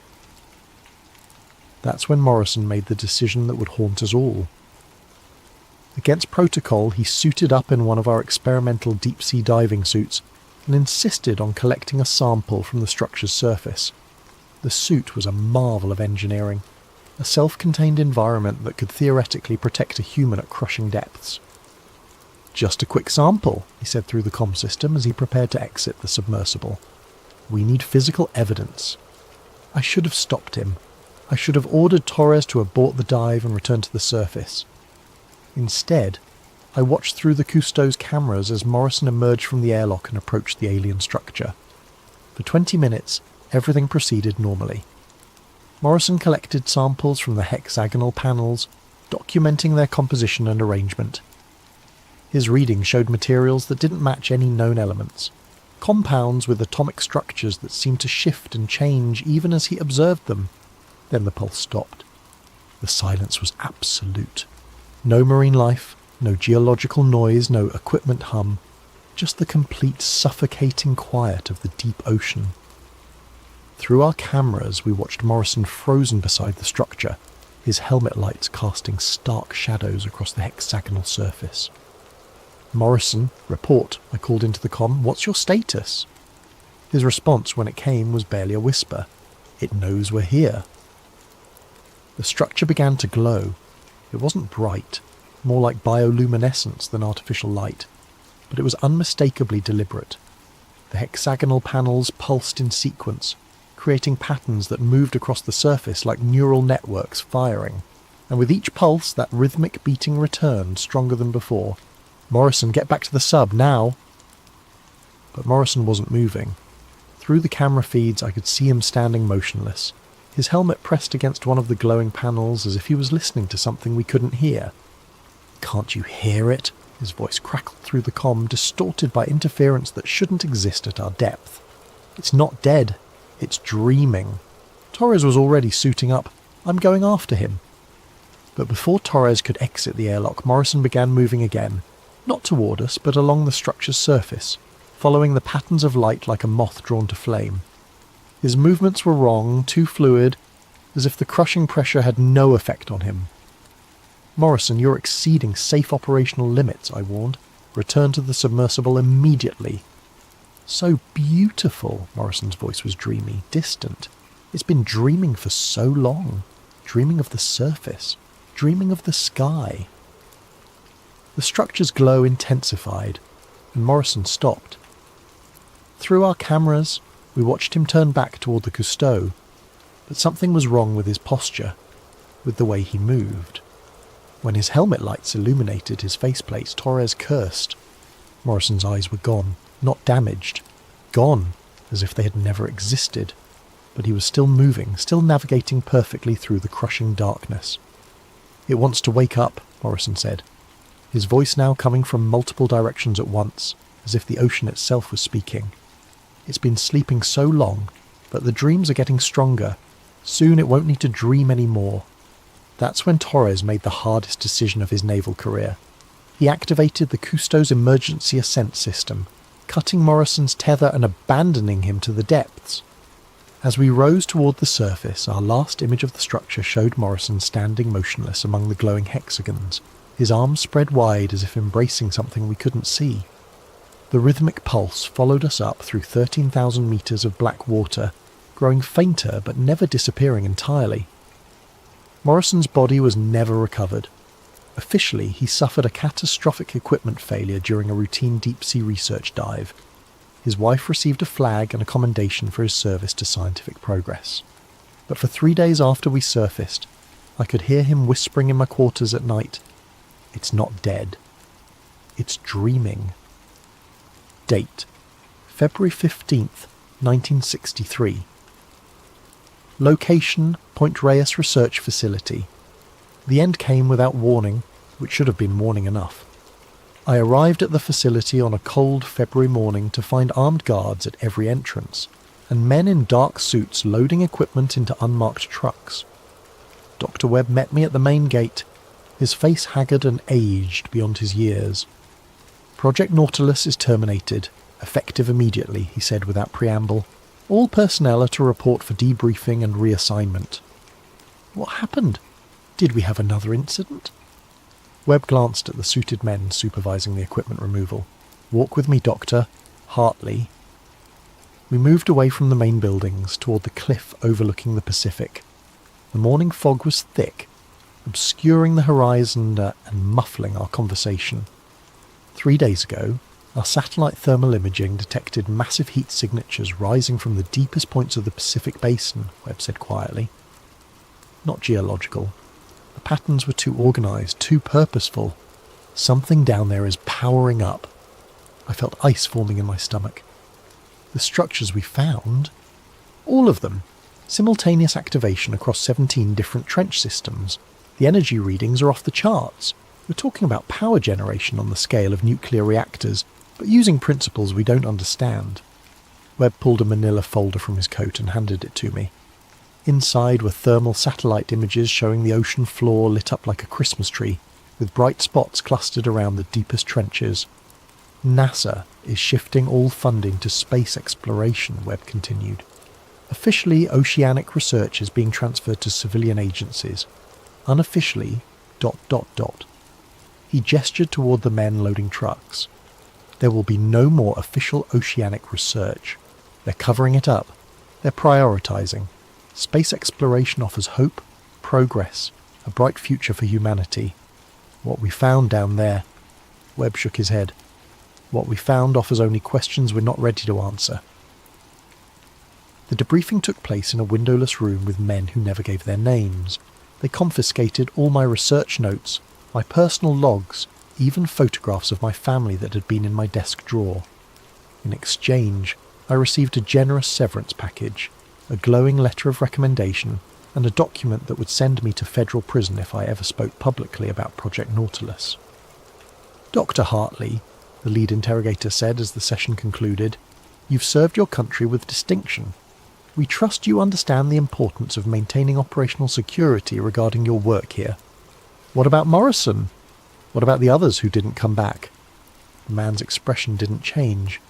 [SPEAKER 1] That's when Morrison made the decision that would haunt us all. Against protocol, he suited up in one of our experimental deep-sea diving suits and insisted on collecting a sample from the structure's surface. The suit was a marvel of engineering, a self-contained environment that could theoretically protect a human at crushing depths. "Just a quick sample," he said through the comm system as he prepared to exit the submersible. "We need physical evidence." I should have stopped him. I should have ordered Torres to abort the dive and return to the surface. Instead, I watched through the Cousteau's cameras as Morrison emerged from the airlock and approached the alien structure. For 20 minutes, everything proceeded normally. Morrison collected samples from the hexagonal panels, documenting their composition and arrangement. His readings showed materials that didn't match any known elements, compounds with atomic structures that seemed to shift and change even as he observed them. Then the pulse stopped. The silence was absolute. No marine life, no geological noise, no equipment hum, just the complete suffocating quiet of the deep ocean. Through our cameras, we watched Morrison frozen beside the structure, his helmet lights casting stark shadows across the hexagonal surface. "Morrison, report," I called into the comm. "What's your status?" His response when it came was barely a whisper. "It knows we're here." The structure began to glow. It wasn't bright, more like bioluminescence than artificial light, but it was unmistakably deliberate. The hexagonal panels pulsed in sequence, creating patterns that moved across the surface like neural networks firing, and with each pulse that rhythmic beating returned stronger than before. "Morrison, get back to the sub, now!" But Morrison wasn't moving. Through the camera feeds I could see him standing motionless, his helmet pressed against one of the glowing panels as if he was listening to something we couldn't hear. "Can't you hear it?" His voice crackled through the comm, distorted by interference that shouldn't exist at our depth. "It's not dead. It's dreaming." Torres was already suiting up. "I'm going after him." But before Torres could exit the airlock, Morrison began moving again, not toward us, but along the structure's surface, following the patterns of light like a moth drawn to flame. His movements were wrong, too fluid, as if the crushing pressure had no effect on him. "Morrison, you're exceeding safe operational limits," I warned. "Return to the submersible immediately." "So beautiful," Morrison's voice was dreamy, distant. "It's been dreaming for so long. Dreaming of the surface. Dreaming of the sky." The structure's glow intensified, and Morrison stopped. Through our cameras, we watched him turn back toward the Cousteau, but something was wrong with his posture, with the way he moved. When his helmet lights illuminated his faceplate, Torres cursed. Morrison's eyes were gone, not damaged. Gone, as if they had never existed. But he was still moving, still navigating perfectly through the crushing darkness. "It wants to wake up," Morrison said, his voice now coming from multiple directions at once, as if the ocean itself was speaking. "It's been sleeping so long, but the dreams are getting stronger. Soon it won't need to dream anymore." That's when Torres made the hardest decision of his naval career. He activated the Cousteau's emergency ascent system, cutting Morrison's tether and abandoning him to the depths. As we rose toward the surface, our last image of the structure showed Morrison standing motionless among the glowing hexagons, his arms spread wide as if embracing something we couldn't see. The rhythmic pulse followed us up through 13,000 meters of black water, growing fainter but never disappearing entirely. Morrison's body was never recovered. Officially, he suffered a catastrophic equipment failure during a routine deep-sea research dive. His wife received a flag and a commendation for his service to scientific progress. But for 3 days after we surfaced, I could hear him whispering in my quarters at night, "It's not dead. It's dreaming." Date: February 15th, 1963. Location: Point Reyes Research Facility. The end came without warning, which should have been warning enough. I arrived at the facility on a cold February morning to find armed guards at every entrance. and men in dark suits loading equipment into unmarked trucks. Dr. Webb met me at the main gate, his face haggard and aged beyond his years. "Project Nautilus is terminated, effective immediately," he said without preamble. "All personnel are to report for debriefing and reassignment." What happened? Did we have another incident? Webb glanced at the suited men supervising the equipment removal. "Walk with me, Doctor. Hartley." We moved away from the main buildings toward the cliff overlooking the Pacific. The morning fog was thick, obscuring the horizon and muffling our conversation. 3 days ago, our satellite thermal imaging detected massive heat signatures rising from the deepest points of the Pacific Basin, Webb said quietly. Not geological. The patterns were too organised, too purposeful. Something down there is powering up. I felt ice forming in my stomach. The structures we found, all of them, simultaneous activation across 17 different trench systems. The energy readings are off the charts. We're talking about power generation on the scale of nuclear reactors, but using principles we don't understand. Webb pulled a manila folder from his coat and handed it to me. Inside were thermal satellite images showing the ocean floor lit up like a Christmas tree, with bright spots clustered around the deepest trenches. "NASA is shifting all funding to space exploration," Webb continued. "Officially, oceanic research is being transferred to civilian agencies. Unofficially, ... He gestured toward the men loading trucks. "There will be no more official oceanic research. They're covering it up. They're prioritising. Space exploration offers hope, progress, a bright future for humanity. What we found down there..." Webb shook his head. "What we found offers only questions we're not ready to answer." The debriefing took place in a windowless room with men who never gave their names. They confiscated all my research notes, my personal logs, even photographs of my family that had been in my desk drawer. In exchange, I received a generous severance package, a glowing letter of recommendation, and a document that would send me to federal prison if I ever spoke publicly about Project Nautilus. "Dr. Hartley," the lead interrogator said as the session concluded, "you've served your country with distinction. We trust you understand the importance of maintaining operational security regarding your work here. What about Morrison? What about the others who didn't come back?" The man's expression didn't change.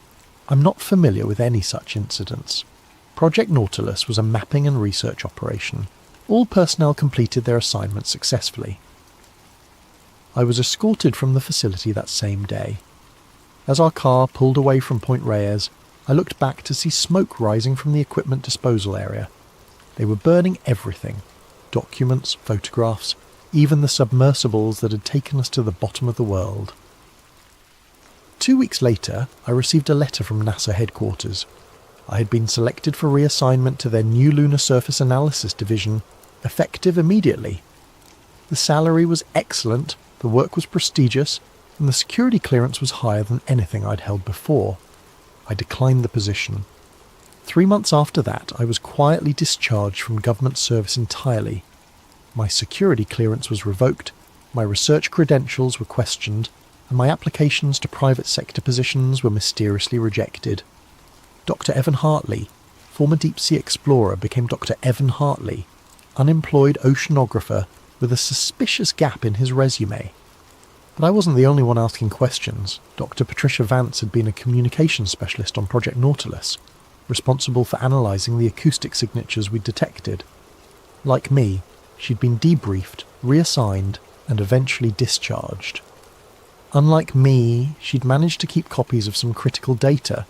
[SPEAKER 1] "I'm not familiar with any such incidents. Project Nautilus was a mapping and research operation. All personnel completed their assignments successfully." I was escorted from the facility that same day. As our car pulled away from Point Reyes, I looked back to see smoke rising from the equipment disposal area. They were burning everything: documents, photographs, even the submersibles that had taken us to the bottom of the world. 2 weeks later, I received a letter from NASA headquarters. I had been selected for reassignment to their new Lunar Surface Analysis Division, effective immediately. The salary was excellent, the work was prestigious, and the security clearance was higher than anything I'd held before. I declined the position. 3 months after that, I was quietly discharged from government service entirely. My security clearance was revoked, my research credentials were questioned, and my applications to private sector positions were mysteriously rejected. Dr. Evan Hartley, former deep-sea explorer, became Dr. Evan Hartley, unemployed oceanographer with a suspicious gap in his resume. But I wasn't the only one asking questions. Dr. Patricia Vance had been a communications specialist on Project Nautilus, responsible for analysing the acoustic signatures we'd detected. Like me, she'd been debriefed, reassigned, and eventually discharged. Unlike me, she'd managed to keep copies of some critical data.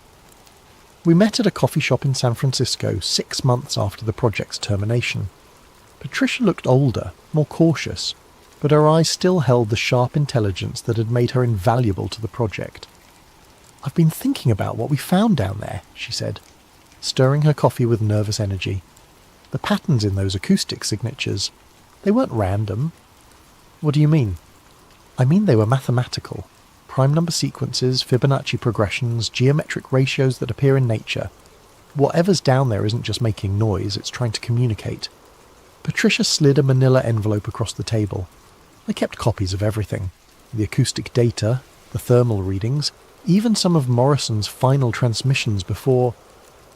[SPEAKER 1] We met at a coffee shop in San Francisco 6 months after the project's termination. Patricia looked older, more cautious, but her eyes still held the sharp intelligence that had made her invaluable to the project. "I've been thinking about what we found down there," she said, stirring her coffee with nervous energy. "The patterns in those acoustic signatures, they weren't random." "What do you mean?" "I mean they were mathematical. Prime number sequences, Fibonacci progressions, geometric ratios that appear in nature. Whatever's down there isn't just making noise, it's trying to communicate." Patricia slid a manila envelope across the table. I kept copies of everything. The acoustic data, the thermal readings, even some of Morrison's final transmissions before...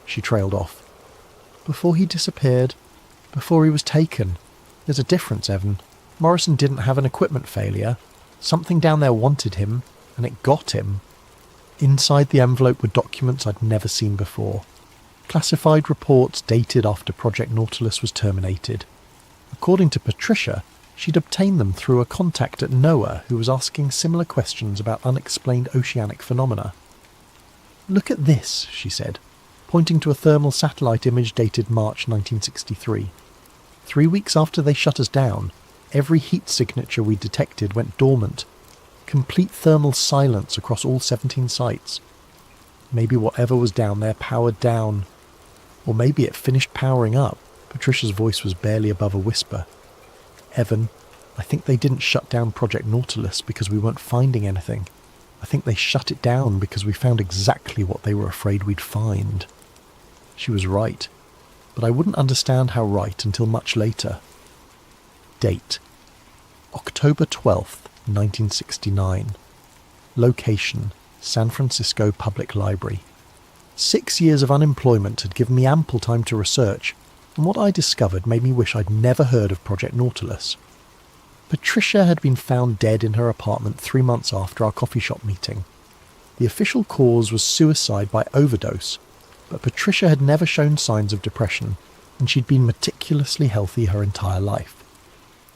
[SPEAKER 1] She trailed off. Before he disappeared, before he was taken. There's a difference, Evan. Morrison didn't have an equipment failure. Something down there wanted him, and it got him. Inside the envelope were documents I'd never seen before. Classified reports dated after Project Nautilus was terminated. According to Patricia, she'd obtained them through a contact at NOAA who was asking similar questions about unexplained oceanic phenomena. "Look at this," she said, pointing to a thermal satellite image dated March 1963. 3 weeks after they shut us down, every heat signature we detected went dormant. Complete thermal silence across all 17 sites. Maybe whatever was down there powered down. Or maybe it finished powering up. Patricia's voice was barely above a whisper. "Evan, I think they didn't shut down Project Nautilus because we weren't finding anything. I think they shut it down because we found exactly what they were afraid we'd find." She was right, but I wouldn't understand how right until much later. Date: October 12th, 1969. Location: San Francisco Public Library. 6 years of unemployment had given me ample time to research, and what I discovered made me wish I'd never heard of Project Nautilus. Patricia had been found dead in her apartment 3 months after our coffee shop meeting. The official cause was suicide by overdose, but Patricia had never shown signs of depression, and she'd been meticulously healthy her entire life.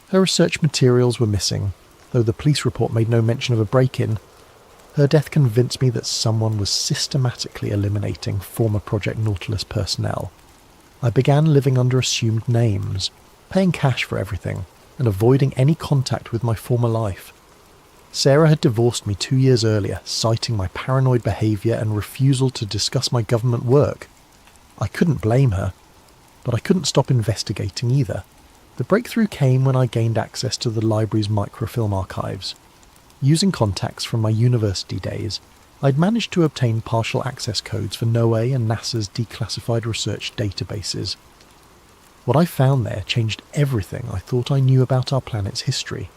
[SPEAKER 1] Her research materials were missing, though the police report made no mention of a break-in. Her death convinced me that someone was systematically eliminating former Project Nautilus personnel. I began living under assumed names, paying cash for everything, and avoiding any contact with my former life. Sarah had divorced me 2 years earlier, citing my paranoid behaviour and refusal to discuss my government work. I couldn't blame her, but I couldn't stop investigating either. The breakthrough came when I gained access to the library's microfilm archives. Using contacts from my university days, I'd managed to obtain partial access codes for NOAA and NASA's declassified research databases. What I found there changed everything I thought I knew about our planet's history.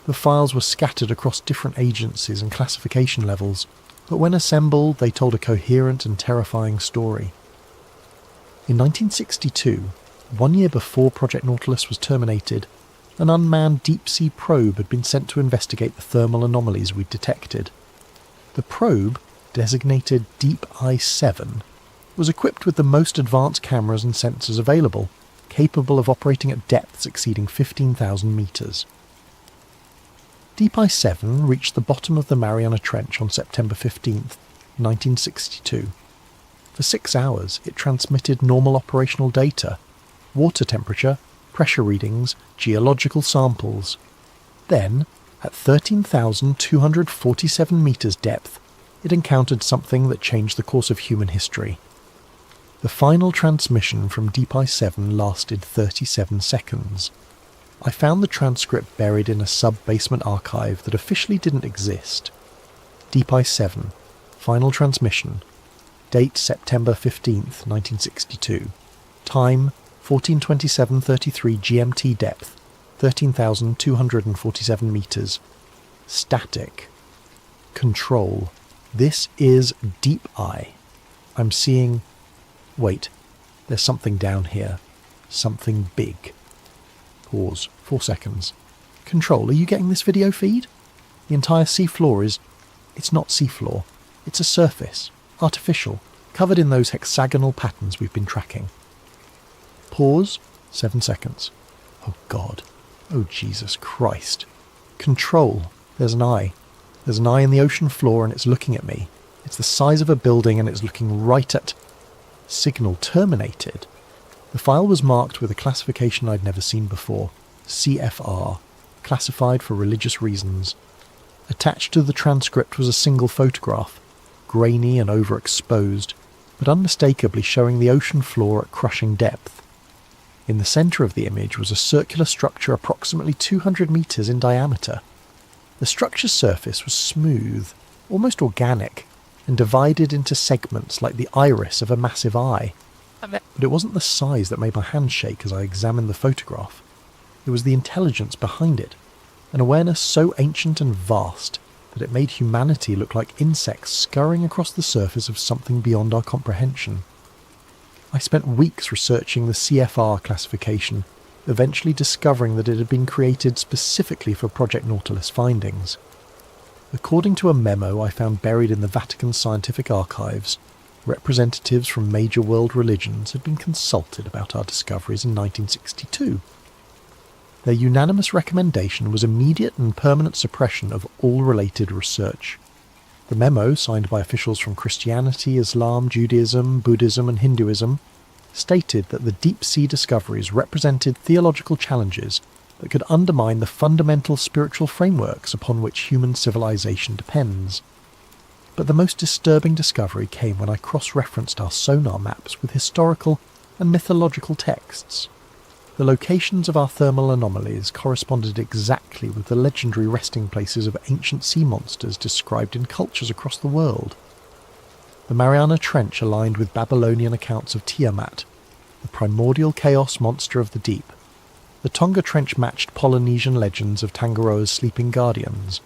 [SPEAKER 1] The files were scattered across different agencies and classification levels, but when assembled they told a coherent and terrifying story. In 1962, 1 year before Project Nautilus was terminated, an unmanned deep-sea probe had been sent to investigate the thermal anomalies we'd detected. The probe, designated Deep Eye 7, was equipped with the most advanced cameras and sensors available, capable of operating at depths exceeding 15,000 metres. Deep Eye 7 reached the bottom of the Mariana Trench on September 15th, 1962. For 6 hours it transmitted normal operational data, water temperature, pressure readings, geological samples. Then, at 13,247 metres depth, it encountered something that changed the course of human history. The final transmission from Deep Eye 7 lasted 37 seconds. I found the transcript buried in a sub-basement archive that officially didn't exist. Deep Eye 7, final transmission. Date September 15th, 1962. Time 14:27:33 GMT depth, 13,247 metres. Static. Control. This is Deep Eye. I'm seeing... Wait, there's something down here. Something big. Pause. 4 seconds. Control, are you getting this video feed? The entire seafloor is... It's not seafloor. It's a surface. Artificial. Covered in those hexagonal patterns we've been tracking. Pause. 7 seconds. Oh God. Oh Jesus Christ. Control. There's an eye. There's an eye in the ocean floor and it's looking at me. It's the size of a building and it's looking right at... Signal terminated. The file was marked with a classification I'd never seen before. CFR. Classified for religious reasons. Attached to the transcript was a single photograph, grainy and overexposed, but unmistakably showing the ocean floor at crushing depth. In the centre of the image was a circular structure approximately 200 metres in diameter. The structure's surface was smooth, almost organic, and divided into segments like the iris of a massive eye. But it wasn't the size that made my hand shake as I examined the photograph. It was the intelligence behind it, an awareness so ancient and vast that it made humanity look like insects scurrying across the surface of something beyond our comprehension. I spent weeks researching the CFR classification, eventually discovering that it had been created specifically for Project Nautilus findings. According to a memo I found buried in the Vatican Scientific Archives, representatives from major world religions had been consulted about our discoveries in 1962. Their unanimous recommendation was immediate and permanent suppression of all related research. The memo, signed by officials from Christianity, Islam, Judaism, Buddhism and Hinduism, stated that the deep-sea discoveries represented theological challenges that could undermine the fundamental spiritual frameworks upon which human civilization depends. But the most disturbing discovery came when I cross-referenced our sonar maps with historical and mythological texts. The locations of our thermal anomalies corresponded exactly with the legendary resting places of ancient sea monsters described in cultures across the world. The Mariana Trench aligned with Babylonian accounts of Tiamat, the primordial chaos monster of the deep. The Tonga Trench matched Polynesian legends of Tangaroa's sleeping guardians.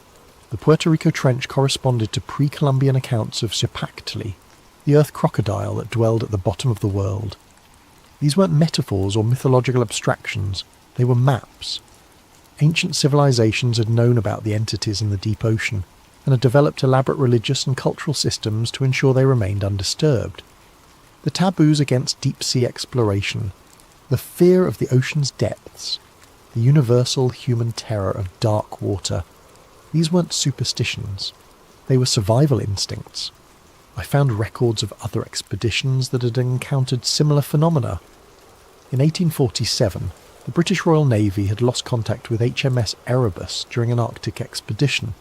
[SPEAKER 1] The Puerto Rico Trench corresponded to pre-Columbian accounts of Xipactli, the earth crocodile that dwelled at the bottom of the world. These weren't metaphors or mythological abstractions, they were maps. Ancient civilizations had known about the entities in the deep ocean, and had developed elaborate religious and cultural systems to ensure they remained undisturbed. The taboos against deep-sea exploration, the fear of the ocean's depths, the universal human terror of dark water, these weren't superstitions, they were survival instincts. I found records of other expeditions that had encountered similar phenomena. In 1847, the British Royal Navy had lost contact with HMS Erebus during an Arctic expedition.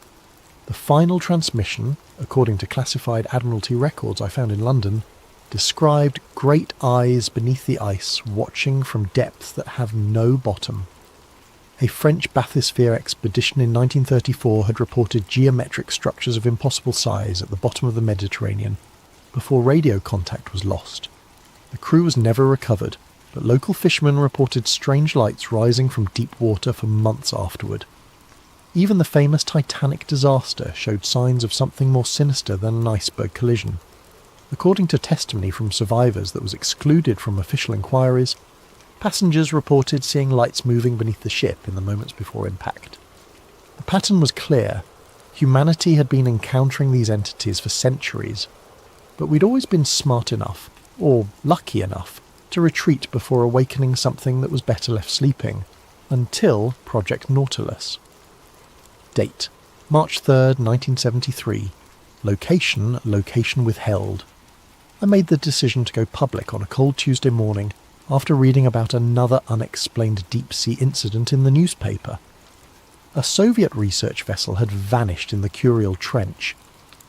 [SPEAKER 1] The final transmission, according to classified Admiralty records I found in London, described great eyes beneath the ice watching from depths that have no bottom. A French bathysphere expedition in 1934 had reported geometric structures of impossible size at the bottom of the Mediterranean before radio contact was lost. The crew was never recovered, but local fishermen reported strange lights rising from deep water for months afterward. Even the famous Titanic disaster showed signs of something more sinister than an iceberg collision. According to testimony from survivors that was excluded from official inquiries, passengers reported seeing lights moving beneath the ship in the moments before impact. The pattern was clear. Humanity had been encountering these entities for centuries, but we'd always been smart enough, or lucky enough, to retreat before awakening something that was better left sleeping, until Project Nautilus. Date: March 3rd, 1973. Location withheld. I made the decision to go public on a cold Tuesday morning after reading about another unexplained deep-sea incident in the newspaper. A Soviet research vessel had vanished in the Kuriil Trench,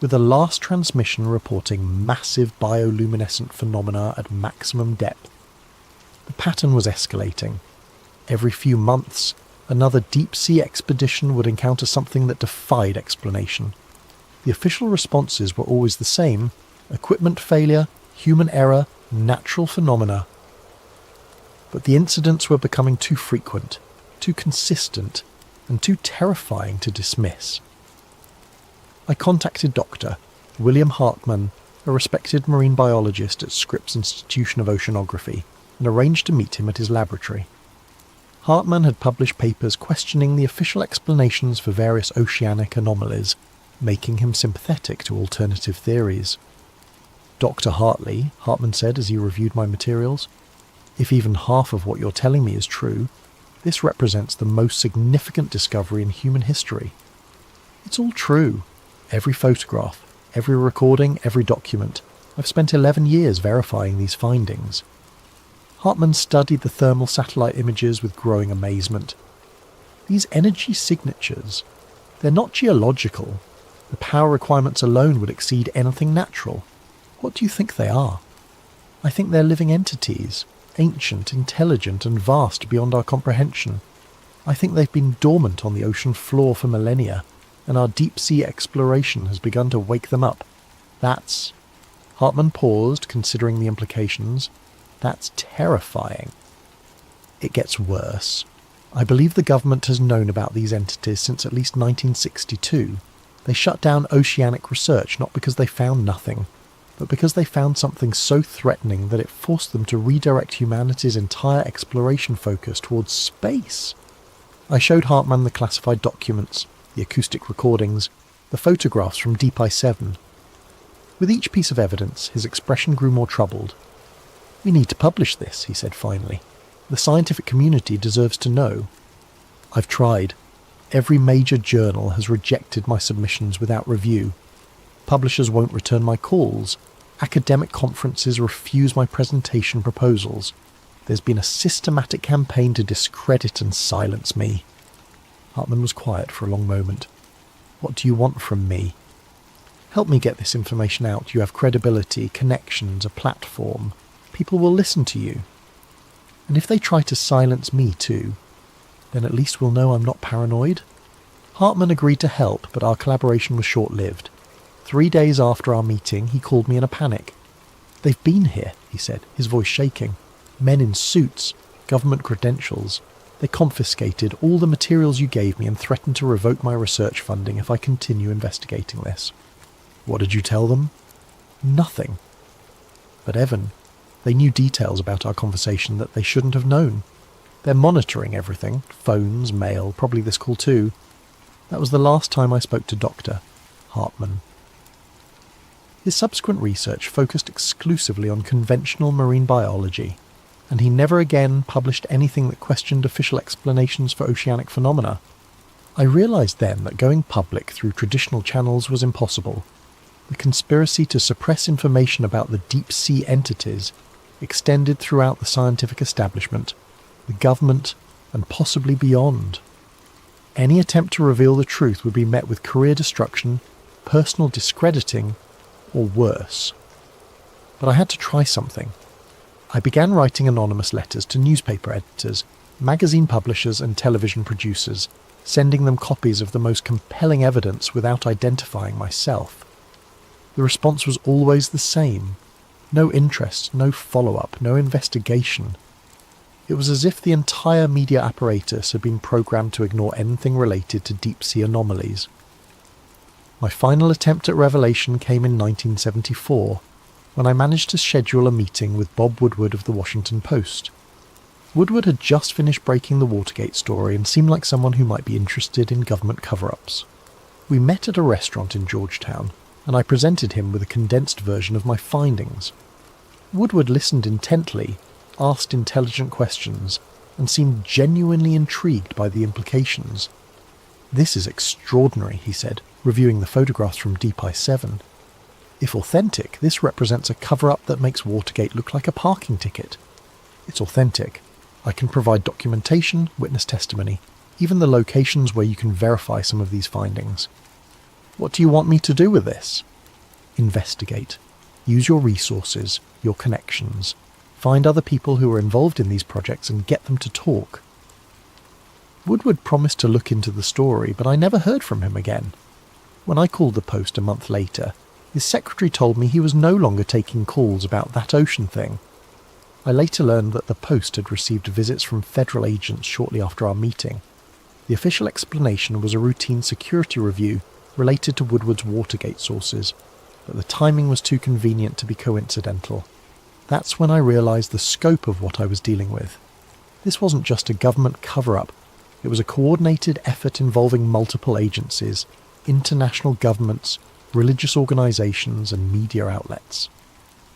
[SPEAKER 1] with the last transmission reporting massive bioluminescent phenomena at maximum depth. The pattern was escalating. Every few months, another deep-sea expedition would encounter something that defied explanation. The official responses were always the same: equipment failure, human error, natural phenomena. But the incidents were becoming too frequent, too consistent, and too terrifying to dismiss. I contacted Dr. William Hartmann, a respected marine biologist at Scripps Institution of Oceanography, and arranged to meet him at his laboratory. Hartmann had published papers questioning the official explanations for various oceanic anomalies, making him sympathetic to alternative theories. Dr. Hartley, Hartmann said as he reviewed my materials, if even half of what you're telling me is true, this represents the most significant discovery in human history. It's all true. Every photograph, every recording, every document. I've spent 11 years verifying these findings. Hartmann studied the thermal satellite images with growing amazement. These energy signatures, they're not geological. The power requirements alone would exceed anything natural. What do you think they are? I think they're living entities, ancient, intelligent, and vast beyond our comprehension. I think they've been dormant on the ocean floor for millennia, and our deep-sea exploration has begun to wake them up. That's... Hartmann paused, considering the implications. That's terrifying. It gets worse. I believe the government has known about these entities since at least 1962. They shut down oceanic research not because they found nothing. but because they found something so threatening that it forced them to redirect humanity's entire exploration focus towards space. I showed Hartman the classified documents, the acoustic recordings, the photographs from Deep I-7. With each piece of evidence, his expression grew more troubled. "We need to publish this," he said finally. "The scientific community deserves to know." "I've tried. Every major journal has rejected my submissions without review. Publishers won't return my calls. Academic conferences refuse my presentation proposals. There's been a systematic campaign to discredit and silence me." Hartman was quiet for a long moment. "What do you want from me?" "Help me get this information out. You have credibility, connections, a platform. People will listen to you. And if they try to silence me too, then at least we'll know I'm not paranoid." Hartman agreed to help, but our collaboration was short-lived. 3 days after our meeting, he called me in a panic. "They've been here," he said, his voice shaking. "Men in suits, government credentials. They confiscated all the materials you gave me and threatened to revoke my research funding if I continue investigating this." "What did you tell them?" "Nothing." "But Evan, they knew details about our conversation that they shouldn't have known. They're monitoring everything, phones, mail, probably this call too. That was the last time I spoke to Dr. Hartman." His subsequent research focused exclusively on conventional marine biology, and he never again published anything that questioned official explanations for oceanic phenomena. I realised then that going public through traditional channels was impossible. The conspiracy to suppress information about the deep-sea entities extended throughout the scientific establishment, the government, and possibly beyond. Any attempt to reveal the truth would be met with career destruction, personal discrediting, or worse. But I had to try something. I began writing anonymous letters to newspaper editors, magazine publishers and television producers, sending them copies of the most compelling evidence without identifying myself. The response was always the same. No interest, no follow-up, no investigation. It was as if the entire media apparatus had been programmed to ignore anything related to deep-sea anomalies. My final attempt at revelation came in 1974, when I managed to schedule a meeting with Bob Woodward of the Washington Post. Woodward had just finished breaking the Watergate story and seemed like someone who might be interested in government cover-ups. We met at a restaurant in Georgetown, and I presented him with a condensed version of my findings. Woodward listened intently, asked intelligent questions, and seemed genuinely intrigued by the implications. "This is extraordinary," he said, reviewing the photographs from Deep I-7. "If authentic, this represents a cover-up that makes Watergate look like a parking ticket. It's authentic. I can provide documentation, witness testimony, even the locations where you can verify some of these findings." "What do you want me to do with this?" "Investigate. Use your resources, your connections. Find other people who are involved in these projects and get them to talk." Woodward promised to look into the story, but I never heard from him again. When I called the Post a month later, his secretary told me he was no longer taking calls about that ocean thing. I later learned that the Post had received visits from federal agents shortly after our meeting. The official explanation was a routine security review related to Woodward's Watergate sources, but the timing was too convenient to be coincidental. That's when I realised the scope of what I was dealing with. This wasn't just a government cover-up. It was a coordinated effort involving multiple agencies, international governments, religious organisations and media outlets.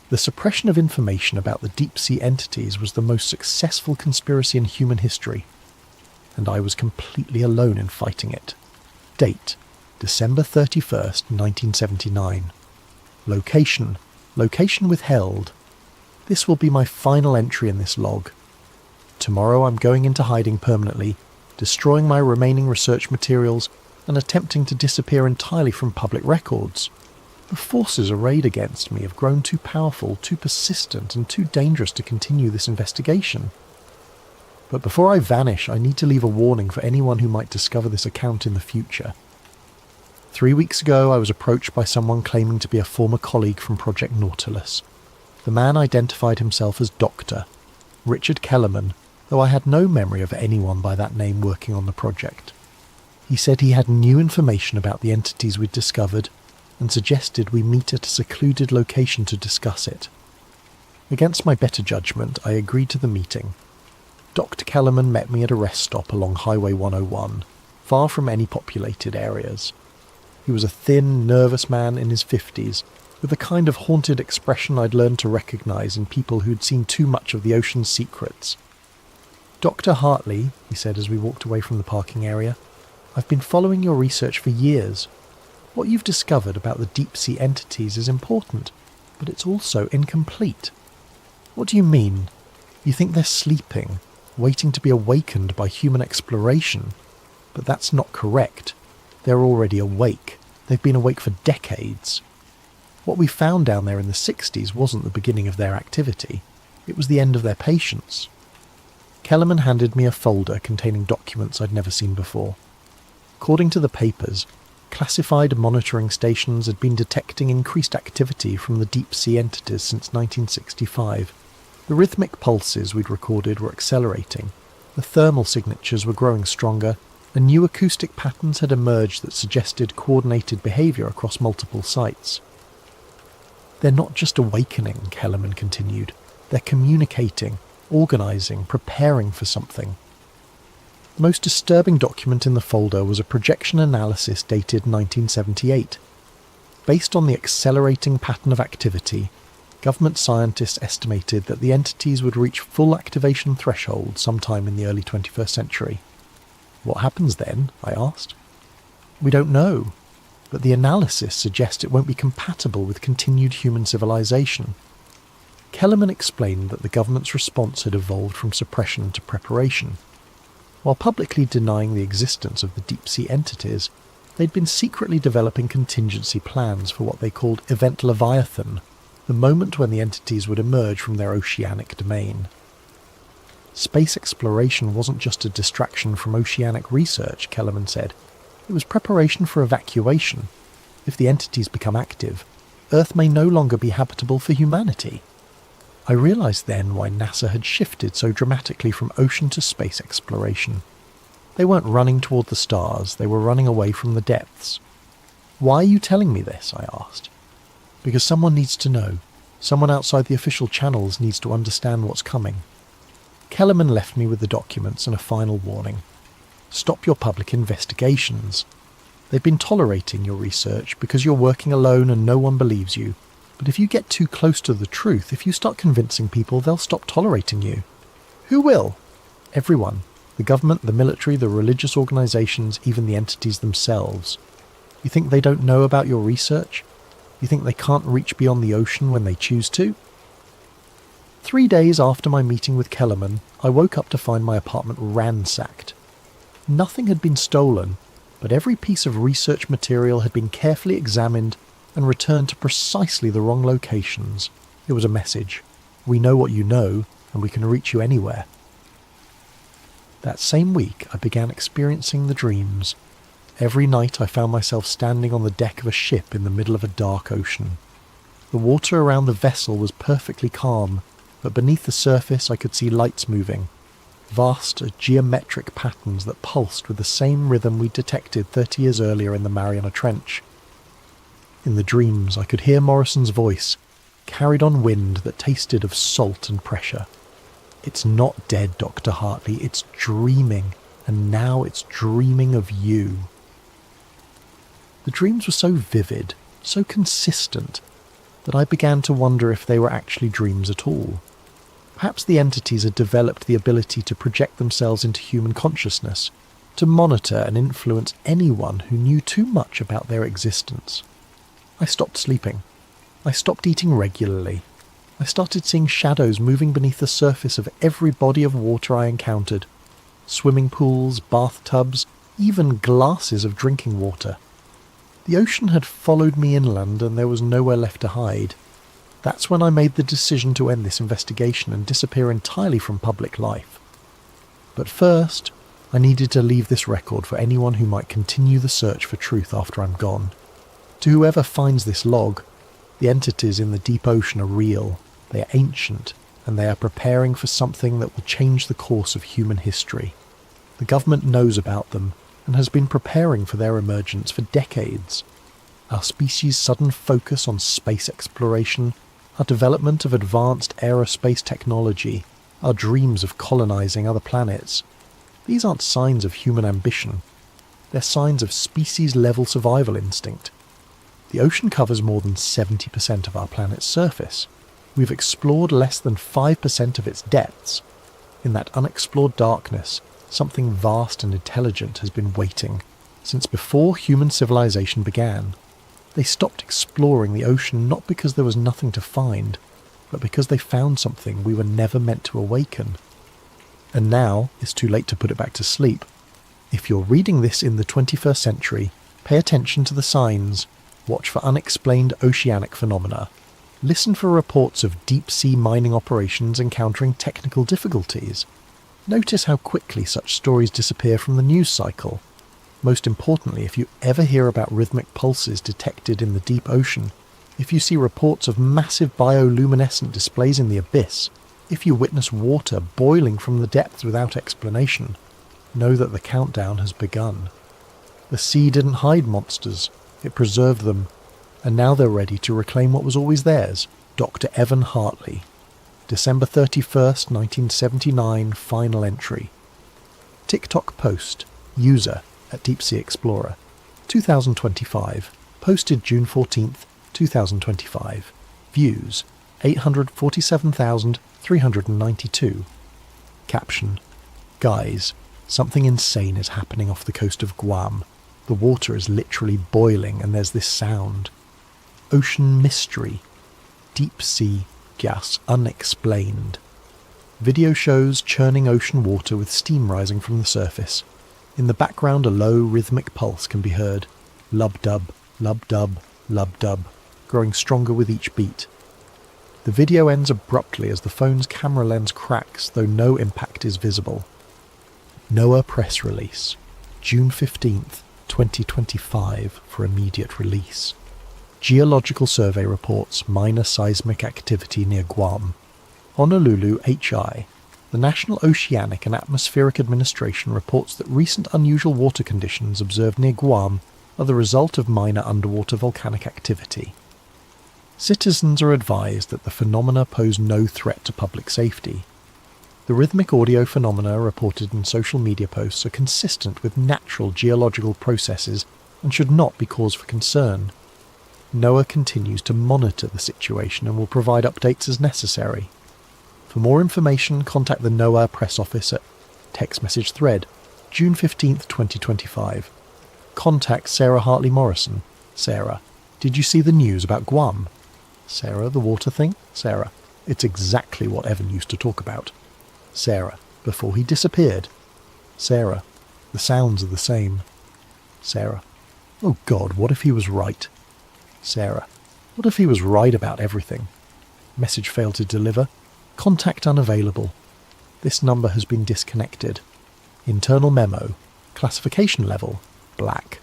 [SPEAKER 1] The suppression of information about the deep-sea entities was the most successful conspiracy in human history, and I was completely alone in fighting it. Date: December 31st, 1979. Location withheld. This will be my final entry in this log. Tomorrow I'm going into hiding permanently, destroying my remaining research materials and attempting to disappear entirely from public records. The forces arrayed against me have grown too powerful, too persistent, and too dangerous to continue this investigation. But before I vanish, I need to leave a warning for anyone who might discover this account in the future. 3 weeks ago, I was approached by someone claiming to be a former colleague from Project Nautilus. The man identified himself as Dr. Richard Kellerman, though I had no memory of anyone by that name working on the project. He said he had new information about the entities we'd discovered, and suggested we meet at a secluded location to discuss it. Against my better judgment, I agreed to the meeting. Dr. Kellerman met me at a rest stop along Highway 101, far from any populated areas. He was a thin, nervous man in his 50s, with a kind of haunted expression I'd learned to recognise in people who'd seen too much of the ocean's secrets. "Dr. Hartley," he said as we walked away from the parking area, "I've been following your research for years. What you've discovered about the deep-sea entities is important, but it's also incomplete. What do you mean? You think they're sleeping, waiting to be awakened by human exploration? But that's not correct. They're already awake. They've been awake for decades. What we found down there in the 60s wasn't the beginning of their activity. It was the end of their patience." Kellerman handed me a folder containing documents I'd never seen before. According to the papers, classified monitoring stations had been detecting increased activity from the deep-sea entities since 1965. The rhythmic pulses we'd recorded were accelerating, the thermal signatures were growing stronger, and new acoustic patterns had emerged that suggested coordinated behaviour across multiple sites. "They're not just awakening," Kellerman continued. "They're communicating, organising, preparing for something." The most disturbing document in the folder was a projection analysis dated 1978. Based on the accelerating pattern of activity, government scientists estimated that the entities would reach full activation threshold sometime in the early 21st century. "What happens then?" I asked. "We don't know, but the analysis suggests it won't be compatible with continued human civilization." Kellerman explained that the government's response had evolved from suppression to preparation. While publicly denying the existence of the deep-sea entities, they'd been secretly developing contingency plans for what they called Event Leviathan, the moment when the entities would emerge from their oceanic domain. Space exploration wasn't just a distraction from oceanic research, Kellerman said. It was preparation for evacuation. If the entities become active, Earth may no longer be habitable for humanity. I realised then why NASA had shifted so dramatically from ocean to space exploration. They weren't running toward the stars, they were running away from the depths. "Why are you telling me this?" I asked. "Because someone needs to know. Someone outside the official channels needs to understand what's coming." Kellerman left me with the documents and a final warning. "Stop your public investigations. They've been tolerating your research because you're working alone and no one believes you. But if you get too close to the truth, if you start convincing people, they'll stop tolerating you." "Who will?" "Everyone. The government, the military, the religious organisations, even the entities themselves. You think they don't know about your research? You think they can't reach beyond the ocean when they choose to?" 3 days after my meeting with Kellerman, I woke up to find my apartment ransacked. Nothing had been stolen, but every piece of research material had been carefully examined and returned to precisely the wrong locations. It was a message. "We know what you know, and we can reach you anywhere." That same week, I began experiencing the dreams. Every night I found myself standing on the deck of a ship in the middle of a dark ocean. The water around the vessel was perfectly calm, but beneath the surface I could see lights moving, vast geometric patterns that pulsed with the same rhythm we'd detected 30 years earlier in the Mariana Trench. In the dreams I could hear Morrison's voice, carried on wind that tasted of salt and pressure. "It's not dead, Dr. Hartley, it's dreaming, and now it's dreaming of you." The dreams were so vivid, so consistent, that I began to wonder if they were actually dreams at all. Perhaps the entities had developed the ability to project themselves into human consciousness, to monitor and influence anyone who knew too much about their existence. I stopped sleeping. I stopped eating regularly. I started seeing shadows moving beneath the surface of every body of water I encountered. Swimming pools, bathtubs, even glasses of drinking water. The ocean had followed me inland and there was nowhere left to hide. That's when I made the decision to end this investigation and disappear entirely from public life. But first, I needed to leave this record for anyone who might continue the search for truth after I'm gone. To whoever finds this log, the entities in the deep ocean are real, they are ancient, and they are preparing for something that will change the course of human history. The government knows about them and has been preparing for their emergence for decades. Our species' sudden focus on space exploration, our development of advanced aerospace technology, our dreams of colonizing other planets, these aren't signs of human ambition. They're signs of species-level survival instinct. The ocean covers more than 70% of our planet's surface. We've explored less than 5% of its depths. In that unexplored darkness, something vast and intelligent has been waiting since before human civilization began. They stopped exploring the ocean not because there was nothing to find, but because they found something we were never meant to awaken. And now it's too late to put it back to sleep. If you're reading this in the 21st century, pay attention to the signs, watch for unexplained oceanic phenomena, listen for reports of deep-sea mining operations encountering technical difficulties. Notice how quickly such stories disappear from the news cycle. Most importantly, if you ever hear about rhythmic pulses detected in the deep ocean, if you see reports of massive bioluminescent displays in the abyss, if you witness water boiling from the depths without explanation, know that the countdown has begun. The sea didn't hide monsters, it preserved them, and now they're ready to reclaim what was always theirs. Dr. Evan Hartley. December 31st, 1979, final entry. TikTok post, user @DeepSeaExplorer, 2025, posted June 14th, 2025, views 847,392. Caption, guys, something insane is happening off the coast of Guam. The water is literally boiling and there's this sound. Ocean mystery. Deep sea gas unexplained. Video shows churning ocean water with steam rising from the surface. In the background a low rhythmic pulse can be heard. Lub-dub, lub-dub, lub-dub, growing stronger with each beat. The video ends abruptly as the phone's camera lens cracks, though no impact is visible. NOAA press release. June 15th, 2025 for immediate release. Geological survey reports minor seismic activity near Guam. Honolulu HI. The National Oceanic and Atmospheric Administration reports that recent unusual water conditions observed near Guam are the result of minor underwater volcanic activity. Citizens are advised that the phenomena pose no threat to public safety. The rhythmic audio phenomena reported in social media posts are consistent with natural geological processes and should not be cause for concern. NOAA continues to monitor the situation and will provide updates as necessary. For more information, contact the NOAA press office at text message thread, June 15th, 2025. Contact Sarah Hartley Morrison. Sarah, did you see the news about Guam? Sarah, the water thing? Sarah, it's exactly what Evan used to talk about. Sarah, before he disappeared. Sarah, the sounds are the same. Sarah, oh God, what if he was right? Sarah, what if he was right about everything? Message failed to deliver. Contact unavailable. This number has been disconnected. Internal memo. Classification level, black.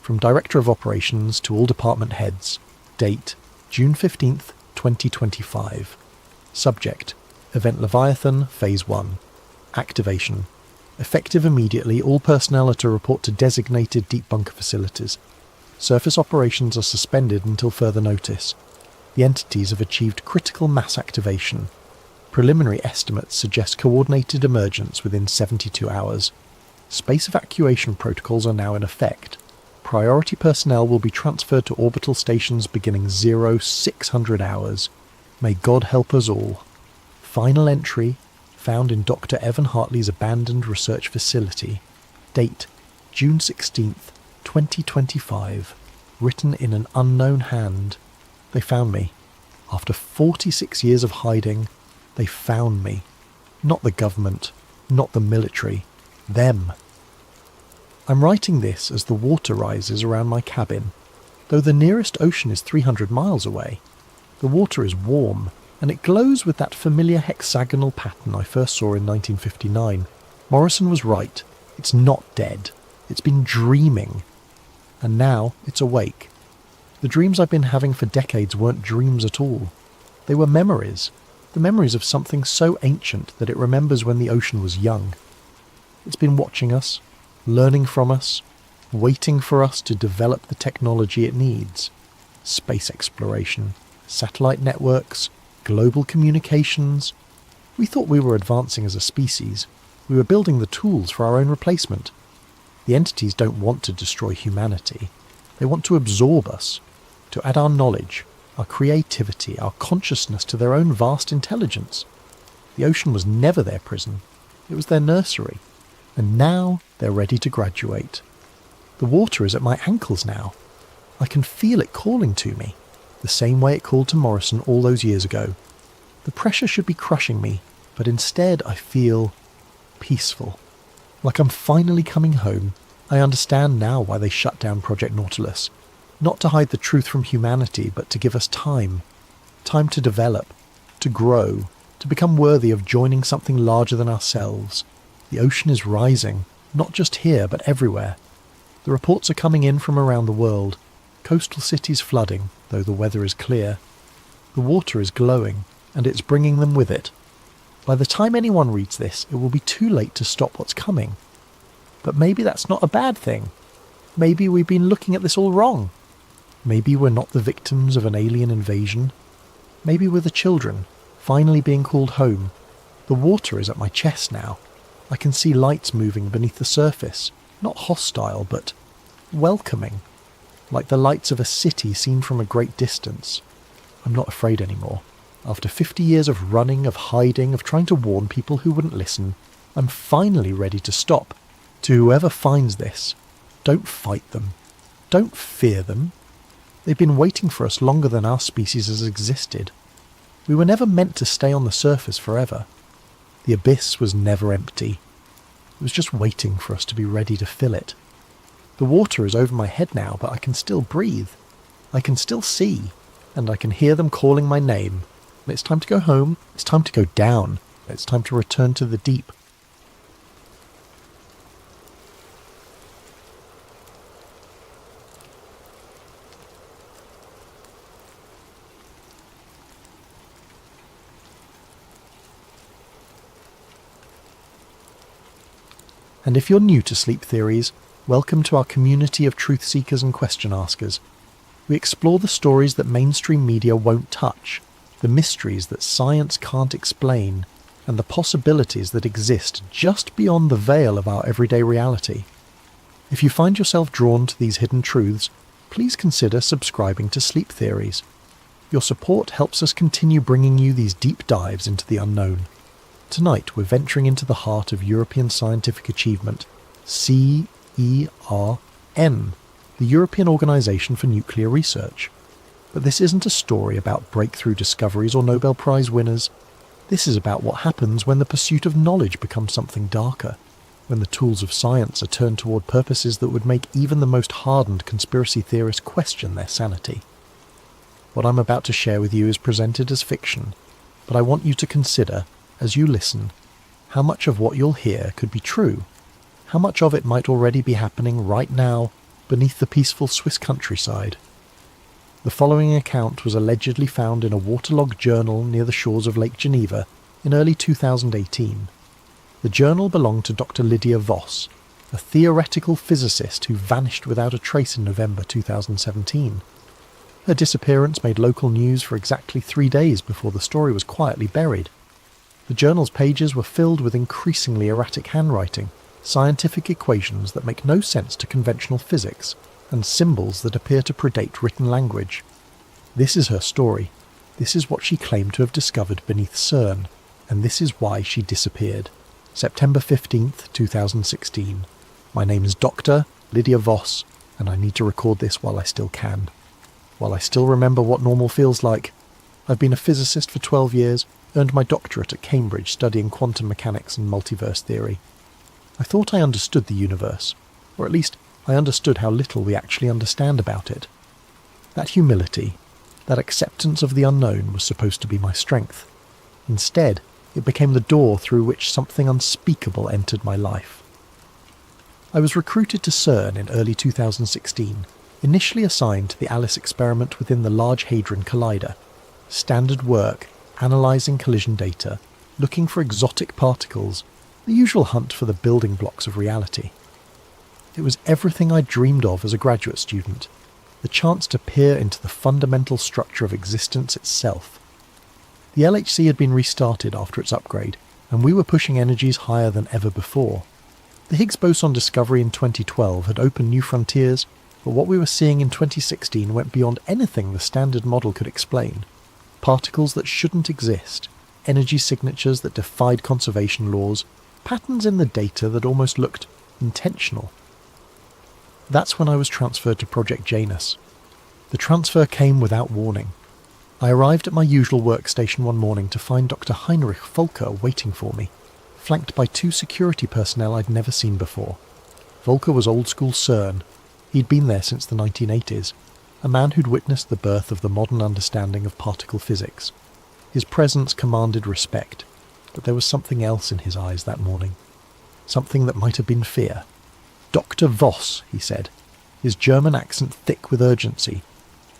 [SPEAKER 1] From Director of Operations to all department heads. Date, June 15th, 2025. Subject, Event Leviathan, Phase 1. Activation. Effective immediately, all personnel are to report to designated deep bunker facilities. Surface operations are suspended until further notice. The entities have achieved critical mass activation. Preliminary estimates suggest coordinated emergence within 72 hours. Space evacuation protocols are now in effect. Priority personnel will be transferred to orbital stations beginning 0600 hours. May God help us all. Final entry, found in Dr. Evan Hartley's abandoned research facility. Date, June 16th, 2025. Written in an unknown hand. They found me. After 46 years of hiding, they found me. Not the government, not the military. Them. I'm writing this as the water rises around my cabin. Though the nearest ocean is 300 miles away, the water is warm, and it glows with that familiar hexagonal pattern I first saw in 1959. Morrison was right. It's not dead. It's been dreaming. And now it's awake. The dreams I've been having for decades weren't dreams at all. They were memories. The memories of something so ancient that it remembers when the ocean was young. It's been watching us, learning from us, waiting for us to develop the technology it needs. Space exploration, satellite networks, global communications. We thought we were advancing as a species. We were building the tools for our own replacement. The entities don't want to destroy humanity. They want to absorb us, to add our knowledge, our creativity, our consciousness to their own vast intelligence. The ocean was never their prison. It was their nursery. And now they're ready to graduate. The water is at my ankles now. I can feel it calling to me, the same way it called to Morrison all those years ago. The pressure should be crushing me, but instead I feel peaceful. Like I'm finally coming home. I understand now why they shut down Project Nautilus. Not to hide the truth from humanity, but to give us time. Time to develop, to grow, to become worthy of joining something larger than ourselves. The ocean is rising, not just here, but everywhere. The reports are coming in from around the world. Coastal cities flooding, though the weather is clear. The water is glowing, and it's bringing them with it. By the time anyone reads this, it will be too late to stop what's coming. But maybe that's not a bad thing. Maybe we've been looking at this all wrong. Maybe we're not the victims of an alien invasion. Maybe we're the children, finally being called home. The water is at my chest now. I can see lights moving beneath the surface, not hostile, but welcoming, like the lights of a city seen from a great distance. I'm not afraid anymore. After 50 years of running, of hiding, of trying to warn people who wouldn't listen, I'm finally ready to stop. To whoever finds this, don't fight them. Don't fear them. They've been waiting for us longer than our species has existed. We were never meant to stay on the surface forever. The abyss was never empty. It was just waiting for us to be ready to fill it. The water is over my head now, but I can still breathe. I can still see, and I can hear them calling my name. It's time to go home. It's time to go down. It's time to return to the deep. And if you're new to sleep theories, welcome to our community of truth seekers and question askers. We explore the stories that mainstream media won't touch, the mysteries that science can't explain, and the possibilities that exist just beyond the veil of our everyday reality. If you find yourself drawn to these hidden truths, please consider subscribing to Sleep Theories. Your support helps us continue bringing you these deep dives into the unknown. Tonight we're venturing into the heart of European scientific achievement, CERN, the European Organisation for Nuclear Research. But this isn't a story about breakthrough discoveries or Nobel Prize winners. This is about what happens when the pursuit of knowledge becomes something darker, when the tools of science are turned toward purposes that would make even the most hardened conspiracy theorists question their sanity. What I'm about to share with you is presented as fiction, but I want you to consider, as you listen, how much of what you'll hear could be true, how much of it might already be happening right now beneath the peaceful Swiss countryside. The following account was allegedly found in a waterlogged journal near the shores of Lake Geneva in early 2018. The journal belonged to Dr. Lydia Voss, a theoretical physicist who vanished without a trace in November 2017. Her disappearance made local news for exactly 3 days before the story was quietly buried. The journal's pages were filled with increasingly erratic handwriting, scientific equations that make no sense to conventional physics, and symbols that appear to predate written language. This is her story. This is what she claimed to have discovered beneath CERN, and this is why she disappeared. September 15th, 2016. My name is Dr. Lydia Voss, and I need to record this while I still can. While I still remember what normal feels like. I've been a physicist for 12 years, earned my doctorate at Cambridge studying quantum mechanics and multiverse theory. I thought I understood the universe, or at least I understood how little we actually understand about it. That humility, that acceptance of the unknown was supposed to be my strength. Instead, it became the door through which something unspeakable entered my life. I was recruited to CERN in early 2016, initially assigned to the ALICE experiment within the Large Hadron Collider. Standard work, analysing collision data, looking for exotic particles, the usual hunt for the building blocks of reality. It was everything I dreamed of as a graduate student, the chance to peer into the fundamental structure of existence itself. The LHC had been restarted after its upgrade, and we were pushing energies higher than ever before. The Higgs boson discovery in 2012 had opened new frontiers, but what we were seeing in 2016 went beyond anything the standard model could explain. Particles that shouldn't exist, energy signatures that defied conservation laws, patterns in the data that almost looked intentional. That's when I was transferred to Project Janus. The transfer came without warning. I arrived at my usual workstation one morning to find Dr. Heinrich Volker waiting for me, flanked by 2 security personnel I'd never seen before. Volker was old-school CERN. He'd been there since the 1980s, a man who'd witnessed the birth of the modern understanding of particle physics. His presence commanded respect, but there was something else in his eyes that morning. Something that might have been fear. "Dr. Voss," he said, his German accent thick with urgency.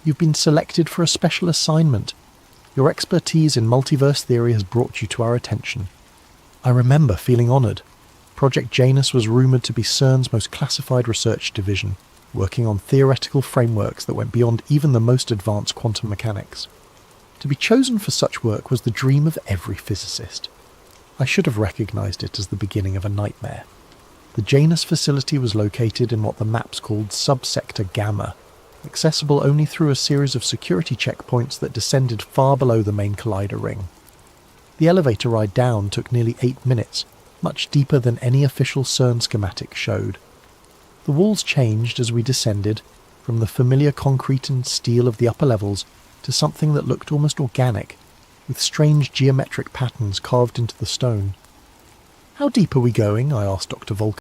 [SPEAKER 1] "You've been selected for a special assignment. Your expertise in multiverse theory has brought you to our attention." I remember feeling honoured. Project Janus was rumoured to be CERN's most classified research division, working on theoretical frameworks that went beyond even the most advanced quantum mechanics. To be chosen for such work was the dream of every physicist. I should have recognised it as the beginning of a nightmare. The Janus facility was located in what the maps called Subsector Gamma, accessible only through a series of security checkpoints that descended far below the main collider ring. The elevator ride down took nearly 8 minutes, much deeper than any official CERN schematic showed. The walls changed as we descended, from the familiar concrete and steel of the upper levels to something that looked almost organic, with strange geometric patterns carved into the stone. "How deep are we going?" I asked Dr. Volker.